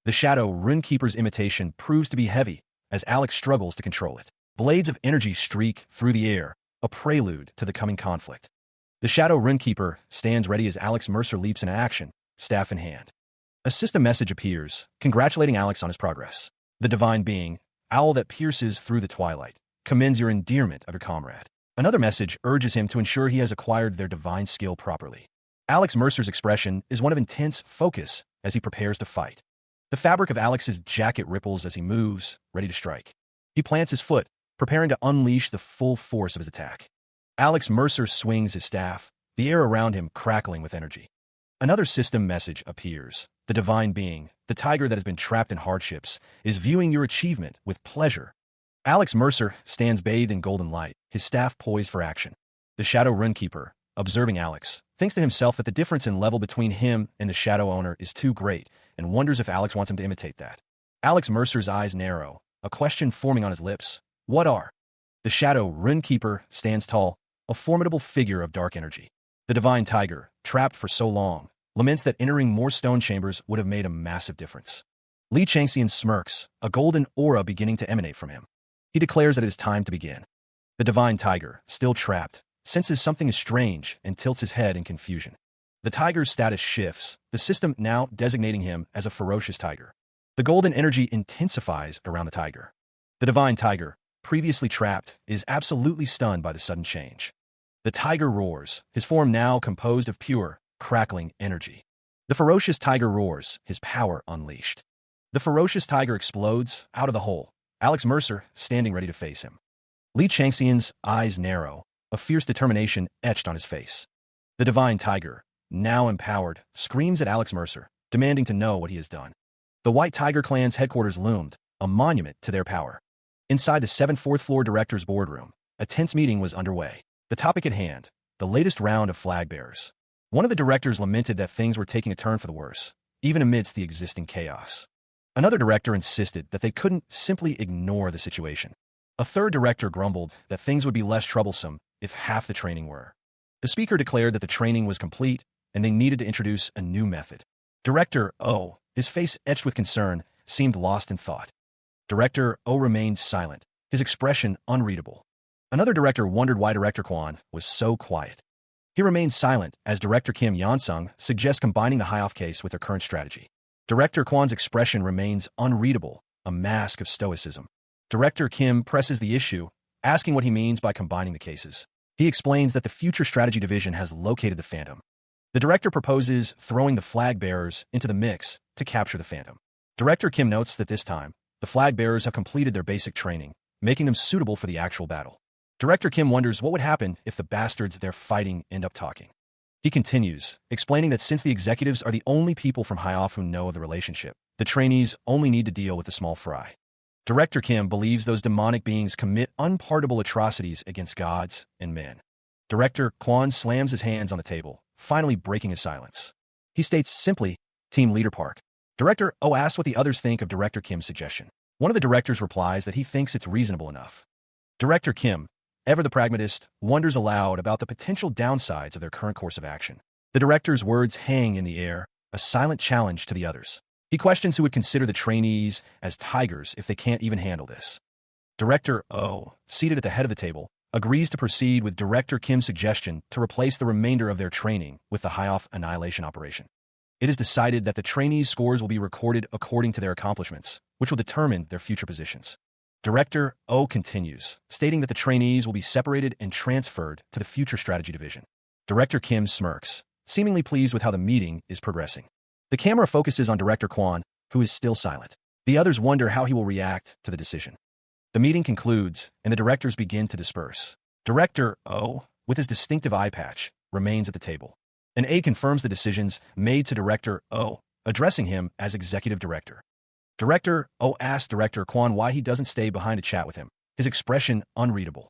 The shadow Runekeeper's imitation proves to be heavy as Alex struggles to control it. Blades of energy streak through the air, a prelude to the coming conflict. The shadow Runekeeper stands ready as Alex Mercer leaps into action, staff in hand. A system message appears, congratulating Alex on his progress. The divine being, owl that pierces through the twilight, commends your endearment of your comrade. Another message urges him to ensure he has acquired their divine skill properly. Alex Mercer's expression is one of intense focus as he prepares to fight. The fabric of Alex's jacket ripples as he moves, ready to strike. He plants his foot, preparing to unleash the full force of his attack. Alex Mercer swings his staff, the air around him crackling with energy. Another system message appears. The divine being, the tiger that has been trapped in hardships, is viewing your achievement with pleasure. Alex Mercer stands bathed in golden light, his staff poised for action. The shadow Runekeeper, observing Alex, thinks to himself that the difference in level between him and the shadow owner is too great and wonders if Alex wants him to imitate that. Alex Mercer's eyes narrow, a question forming on his lips. What are? The shadow Runekeeper stands tall, a formidable figure of dark energy. The divine tiger, trapped for so long, laments that entering more stone chambers would have made a massive difference. Li Changxian smirks, a golden aura beginning to emanate from him. He declares that it is time to begin. The divine tiger, still trapped, senses something is strange and tilts his head in confusion. The tiger's status shifts, the system now designating him as a ferocious tiger. The golden energy intensifies around the tiger. The divine tiger, previously trapped, is absolutely stunned by the sudden change. The tiger roars, his form now composed of pure, crackling energy. The ferocious tiger roars, his power unleashed. The ferocious tiger explodes out of the hole, Alex Mercer standing ready to face him. Li Changxian's eyes narrow, a fierce determination etched on his face. The divine tiger, now empowered, screams at Alex Mercer, demanding to know what he has done. The White Tiger Clan's headquarters loomed, a monument to their power. Inside the 7th fourth floor director's boardroom, a tense meeting was underway. The topic at hand, the latest round of flag bearers. One of the directors lamented that things were taking a turn for the worse, even amidst the existing chaos. Another director insisted that they couldn't simply ignore the situation. A third director grumbled that things would be less troublesome if half the training were. The speaker declared that the training was complete and they needed to introduce a new method. Director O, his face etched with concern, seemed lost in thought. Director O remained silent, his expression unreadable. Another director wondered why Director Kwon was so quiet. He remained silent as Director Kim Yansung suggests combining the high-off case with their current strategy. Director Kwon's expression remains unreadable, a mask of stoicism. Director Kim presses the issue, asking what he means by combining the cases. He explains that the Future Strategy Division has located the Phantom. The director proposes throwing the flag bearers into the mix to capture the Phantom. Director Kim notes that this time, the flag bearers have completed their basic training, making them suitable for the actual battle. Director Kim wonders what would happen if the bastards they're fighting end up talking. He continues, explaining that since the executives are the only people from high-off who know of the relationship, the trainees only need to deal with the small fry. Director Kim believes those demonic beings commit unpardonable atrocities against gods and men. Director Kwon slams his hands on the table, finally breaking his silence. He states simply, Team Leader Park. Director O asks what the others think of Director Kim's suggestion. One of the directors replies that he thinks it's reasonable enough. Director Kim, ever the pragmatist, wonders aloud about the potential downsides of their current course of action. The director's words hang in the air, a silent challenge to the others. He questions who would consider the trainees as tigers if they can't even handle this. Director O, seated at the head of the table, agrees to proceed with Director Kim's suggestion to replace the remainder of their training with the high-off annihilation operation. It is decided that the trainees' scores will be recorded according to their accomplishments, which will determine their future positions. Director O continues, stating that the trainees will be separated and transferred to the Future Strategy Division. Director Kim smirks, seemingly pleased with how the meeting is progressing. The camera focuses on Director Kwon, who is still silent. The others wonder how he will react to the decision. The meeting concludes, and the directors begin to disperse. Director O, with his distinctive eye patch, remains at the table. An A confirms the decisions made to Director O, addressing him as Executive Director. Director O asks Director Kwon why he doesn't stay behind to chat with him, his expression unreadable.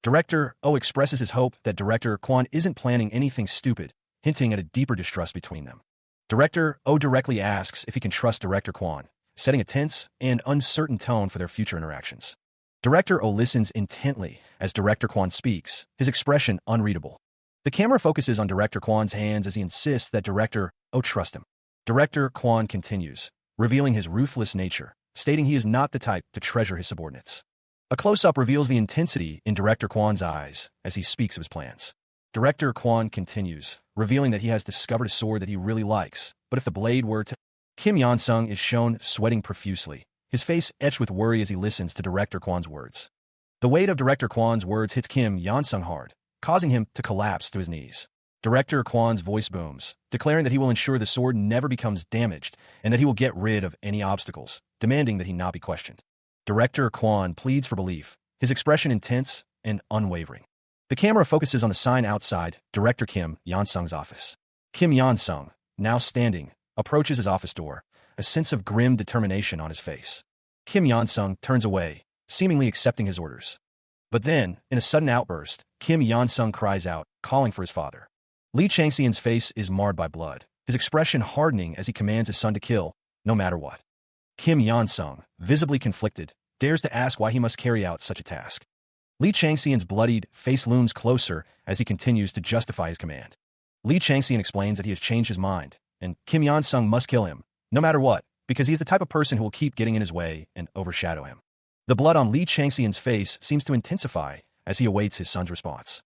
Director O expresses his hope that Director Kwon isn't planning anything stupid, hinting at a deeper distrust between them. Director O directly asks if he can trust Director Kwon, setting a tense and uncertain tone for their future interactions. Director O listens intently as Director Kwon speaks, his expression unreadable. The camera focuses on Director Kwon's hands as he insists that Director O trust him. Director Kwon continues, revealing his ruthless nature, stating he is not the type to treasure his subordinates. A close-up reveals the intensity in Director Kwon's eyes as he speaks of his plans. Director Kwon continues, revealing that he has discovered a sword that he really likes, but if the blade were to... Kim Yansung is shown sweating profusely, his face etched with worry as he listens to Director Kwon's words. The weight of Director Kwon's words hits Kim Yansung hard, causing him to collapse to his knees. Director Kwon's voice booms, declaring that he will ensure the sword never becomes damaged and that he will get rid of any obstacles, demanding that he not be questioned. Director Kwon pleads for belief, his expression intense and unwavering. The camera focuses on the sign outside Director Kim Yansung's office. Kim Yansung, now standing, approaches his office door, a sense of grim determination on his face. Kim Yansung turns away, seemingly accepting his orders. But then, in a sudden outburst, Kim Yansung cries out, calling for his father. Li Changxian's face is marred by blood, his expression hardening as he commands his son to kill, no matter what. Kim Yansung, visibly conflicted, dares to ask why he must carry out such a task. Li Changxian's bloodied face looms closer as he continues to justify his command. Li Changxian explains that he has changed his mind, and Kim Yon-sung must kill him, no matter what, because he's the type of person who will keep getting in his way and overshadow him. The blood on Lee Changxian's face seems to intensify as he awaits his son's response.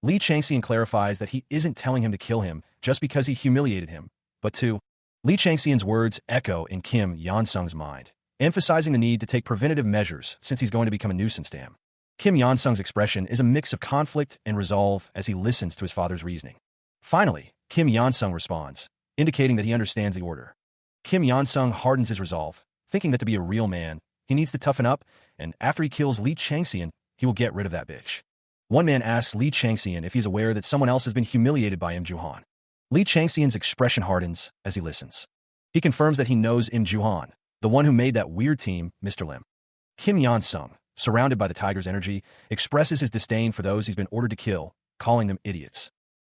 Lee Changxian clarifies that he isn't telling him to kill him just because he humiliated him, but to. Lee Changxian's words echo in Kim Yon-sung's mind, emphasizing the need to take preventative measures since he's going to become a nuisance to him. Kim Yon-sung's expression is a mix of conflict and resolve as he listens to his father's reasoning. Finally, Kim Yon-sung responds, indicating that he understands the order. Kim Yon-sung hardens his resolve, thinking that to be a real man, he needs to toughen up, and after he kills Lee Changxian, he will get rid of that bitch. One man asks Lee Changxian if he's aware that someone else has been humiliated by Im Ju-han. Lee Changxian's expression hardens as he listens. He confirms that he knows Im Ju-han, the one who made that weird team, Mr. Lim. Kim Yon-sung, surrounded by the tiger's energy, expresses his disdain for those he's been ordered to kill, calling them idiots.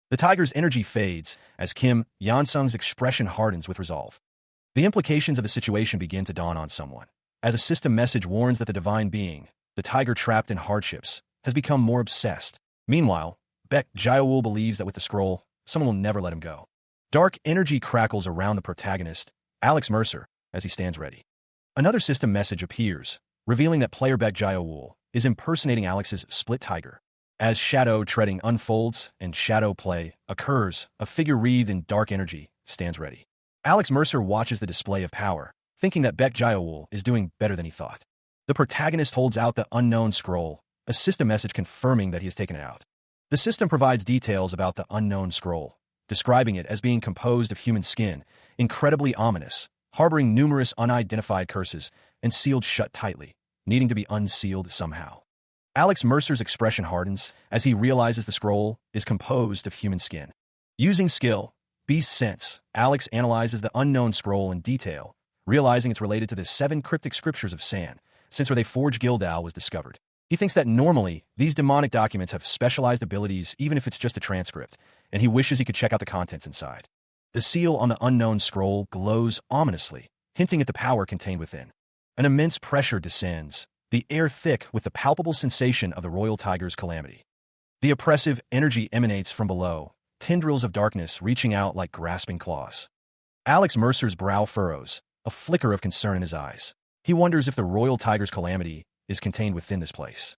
The tiger's energy fades as Kim Yon-sung's expression hardens with resolve. The implications of the situation begin to dawn on someone, as a system message warns that the divine being, the tiger trapped in hardships, has become more obsessed. Meanwhile, Baek Jae-wool believes that with the scroll, someone will never let him go. Dark energy crackles around the protagonist, Alex Mercer, as he stands ready. Another system message appears, revealing that player Baek Jae-wool is impersonating Alex's split tiger. As shadow treading unfolds and shadow play occurs, a figure wreathed in dark energy stands ready. Alex Mercer watches the display of power, thinking that Baek Jae-wool is doing better than he thought. The protagonist holds out the unknown scroll, a system message confirming that he has taken it out. The system provides details about the unknown scroll, describing it as being composed of human skin, incredibly ominous, harboring numerous unidentified curses, and sealed shut tightly, needing to be unsealed somehow. Alex Mercer's expression hardens as he realizes the scroll is composed of human skin. Using skill, Beast Sense, Alex analyzes the unknown scroll in detail, realizing it's related to the 7 cryptic scriptures of San, since where they forged Gildao was discovered. He thinks that normally, these demonic documents have specialized abilities even if it's just a transcript, and he wishes he could check out the contents inside. The seal on the unknown scroll glows ominously, hinting at the power contained within. An immense pressure descends, the air thick with the palpable sensation of the royal tiger's calamity. The oppressive energy emanates from below, tendrils of darkness reaching out like grasping claws. Alex Mercer's brow furrows, a flicker of concern in his eyes. He wonders if the royal tiger's calamity is contained within this place.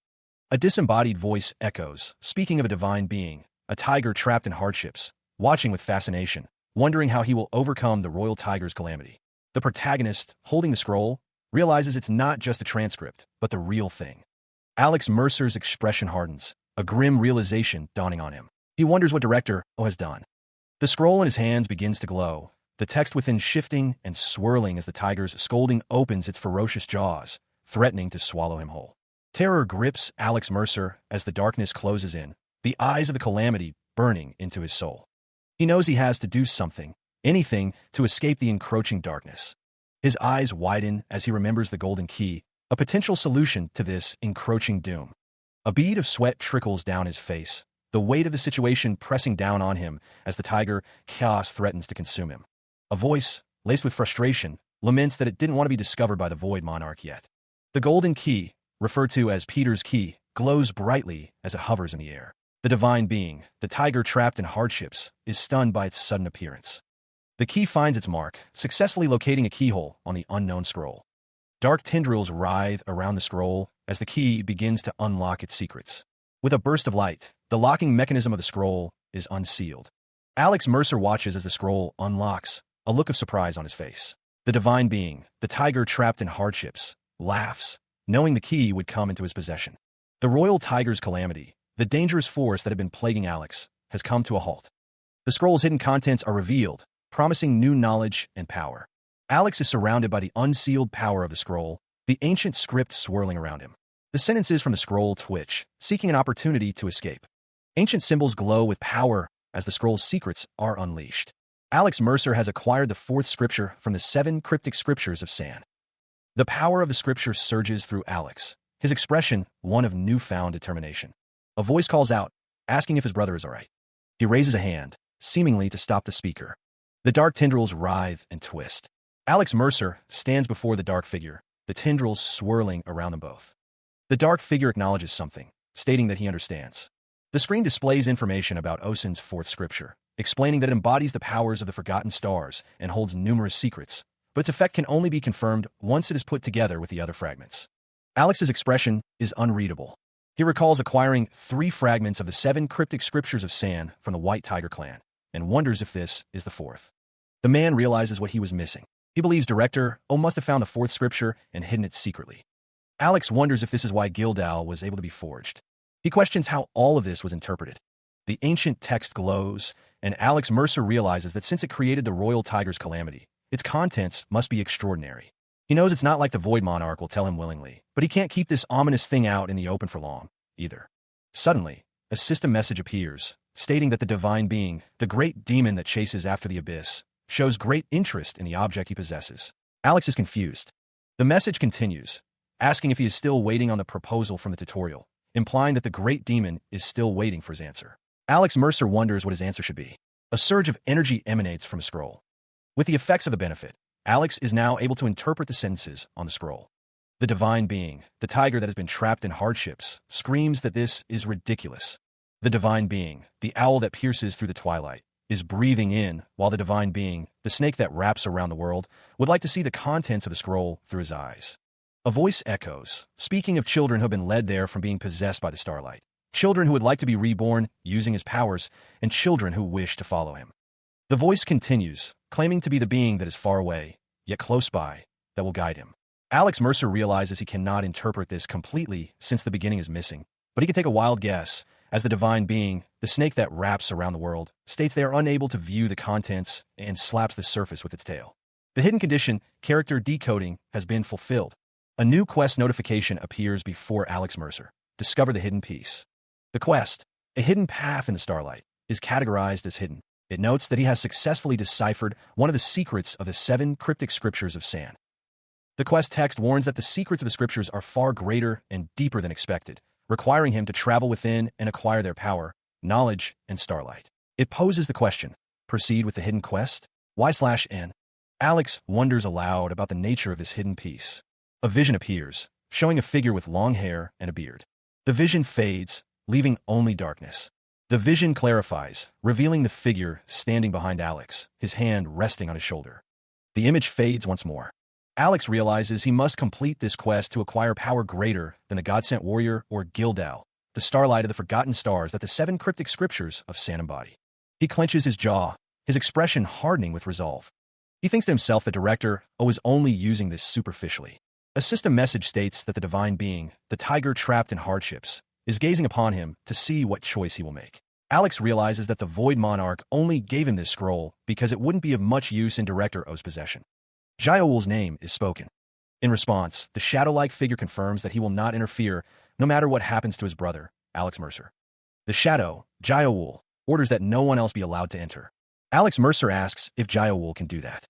A disembodied voice echoes, speaking of a divine being, a tiger trapped in hardships, watching with fascination, wondering how he will overcome the royal tiger's calamity. The protagonist, holding the scroll, realizes it's not just a transcript, but the real thing. Alex Mercer's expression hardens, a grim realization dawning on him. He wonders what director O has done. The scroll in his hands begins to glow, the text within shifting and swirling as the tiger's scolding opens its ferocious jaws, threatening to swallow him whole. Terror grips Alex Mercer as the darkness closes in, the eyes of the calamity burning into his soul. He knows he has to do something, anything, to escape the encroaching darkness. His eyes widen as he remembers the golden key, a potential solution to this encroaching doom. A bead of sweat trickles down his face, the weight of the situation pressing down on him as the tiger chaos threatens to consume him. A voice, laced with frustration, laments that it didn't want to be discovered by the Void Monarch yet. The golden key, referred to as Peter's key, glows brightly as it hovers in the air. The divine being, the tiger trapped in hardships, is stunned by its sudden appearance. The key finds its mark, successfully locating a keyhole on the unknown scroll. Dark tendrils writhe around the scroll as the key begins to unlock its secrets. With a burst of light, the locking mechanism of the scroll is unsealed. Alex Mercer watches as the scroll unlocks, a look of surprise on his face. The divine being, the tiger trapped in hardships, laughs, knowing the key would come into his possession. The royal tiger's calamity, the dangerous force that had been plaguing Alex, has come to a halt. The scroll's hidden contents are revealed, promising new knowledge and power. Alex is surrounded by the unsealed power of the scroll, the ancient script swirling around him. The sentences from the scroll twitch, seeking an opportunity to escape. Ancient symbols glow with power as the scroll's secrets are unleashed. Alex Mercer has acquired the 4th scripture from the 7 cryptic scriptures of San. The power of the scripture surges through Alex, his expression one of newfound determination. A voice calls out, asking if his brother is all right. He raises a hand, seemingly to stop the speaker. The dark tendrils writhe and twist. Alex Mercer stands before the dark figure, the tendrils swirling around them both. The dark figure acknowledges something, stating that he understands. The screen displays information about Osin's 4th scripture, explaining that it embodies the powers of the forgotten stars and holds numerous secrets, but its effect can only be confirmed once it is put together with the other fragments. Alex's expression is unreadable. He recalls acquiring 3 fragments of the 7 cryptic scriptures of San from the White Tiger clan, and wonders if this is the 4th. The man realizes what he was missing. He believes Director O must have found the 4th scripture and hidden it secretly. Alex wonders if this is why Gildao was able to be forged. He questions how all of this was interpreted. The ancient text glows, and Alex Mercer realizes that since it created the Royal Tiger's calamity, its contents must be extraordinary. He knows it's not like the Void Monarch will tell him willingly, but he can't keep this ominous thing out in the open for long, either. Suddenly, a system message appears, stating that the divine being, the great demon that chases after the abyss, shows great interest in the object he possesses. Alex is confused. The message continues, asking if he is still waiting on the proposal from the tutorial, implying that the great demon is still waiting for his answer. Alex Mercer wonders what his answer should be. A surge of energy emanates from a scroll. With the effects of the benefit, Alex is now able to interpret the sentences on the scroll. The divine being, the tiger that has been trapped in hardships, screams that this is ridiculous. The divine being, the owl that pierces through the twilight, is breathing in, while the divine being, the snake that wraps around the world, would like to see the contents of the scroll through his eyes. A voice echoes, speaking of children who have been led there from being possessed by the starlight, children who would like to be reborn using his powers, and children who wish to follow him. The voice continues, claiming to be the being that is far away, yet close by, that will guide him. Alex Mercer realizes he cannot interpret this completely since the beginning is missing, but he can take a wild guess, as the divine being, the snake that wraps around the world, states they are unable to view the contents and slaps the surface with its tail. The hidden condition, character decoding, has been fulfilled. A new quest notification appears before Alex Mercer. Discover the hidden piece. The quest, a hidden path in the starlight, is categorized as hidden. It notes that he has successfully deciphered one of the secrets of the 7 cryptic scriptures of San. The quest text warns that the secrets of the scriptures are far greater and deeper than expected, requiring him to travel within and acquire their power, knowledge, and starlight. It poses the question, proceed with the hidden quest? Why/N? Alex wonders aloud about the nature of this hidden piece. A vision appears, showing a figure with long hair and a beard. The vision fades, leaving only darkness. The vision clarifies, revealing the figure standing behind Alex, his hand resting on his shoulder. The image fades once more. Alex realizes he must complete this quest to acquire power greater than the God-sent warrior or Gildao, the starlight of the forgotten stars that the 7 cryptic scriptures of San embody. He clenches his jaw, his expression hardening with resolve. He thinks to himself that Director O is only using this superficially. A system message states that the divine being, the tiger trapped in hardships, is gazing upon him to see what choice he will make. Alex realizes that the Void Monarch only gave him this scroll because it wouldn't be of much use in Director O's possession. Jiaowul's name is spoken. In response, the shadow-like figure confirms that he will not interfere no matter what happens to his brother, Alex Mercer. The shadow, Jiaowul, orders that no one else be allowed to enter. Alex Mercer asks if Jiaowul can do that.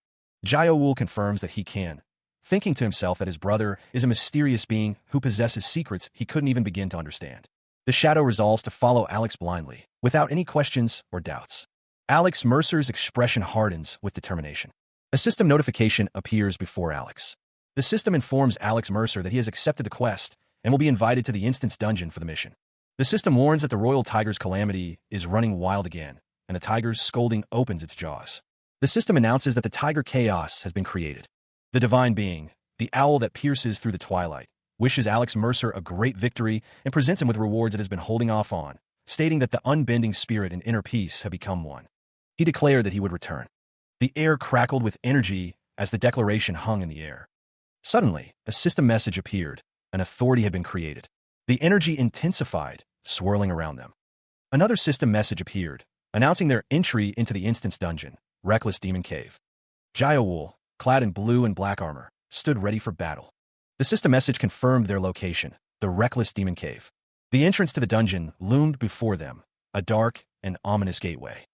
Jiaowul confirms that he can, thinking to himself that his brother is a mysterious being who possesses secrets he couldn't even begin to understand. The shadow resolves to follow Alex blindly, without any questions or doubts. Alex Mercer's expression hardens with determination. A system notification appears before Alex. The system informs Alex Mercer that he has accepted the quest and will be invited to the instance dungeon for the mission. The system warns that the Royal Tiger's calamity is running wild again, and the tiger's scolding opens its jaws. The system announces that the tiger chaos has been created. The divine being, the owl that pierces through the twilight, wishes Alex Mercer a great victory and presents him with rewards it has been holding off on, stating that the unbending spirit and inner peace have become one. He declared that he would return. The air crackled with energy as the declaration hung in the air. Suddenly, a system message appeared. An authority had been created. The energy intensified, swirling around them. Another system message appeared, announcing their entry into the instance dungeon, Reckless Demon Cave. Jiaowul, clad in blue and black armor, stood ready for battle. The system message confirmed their location, the Reckless Demon Cave. The entrance to the dungeon loomed before them, a dark and ominous gateway.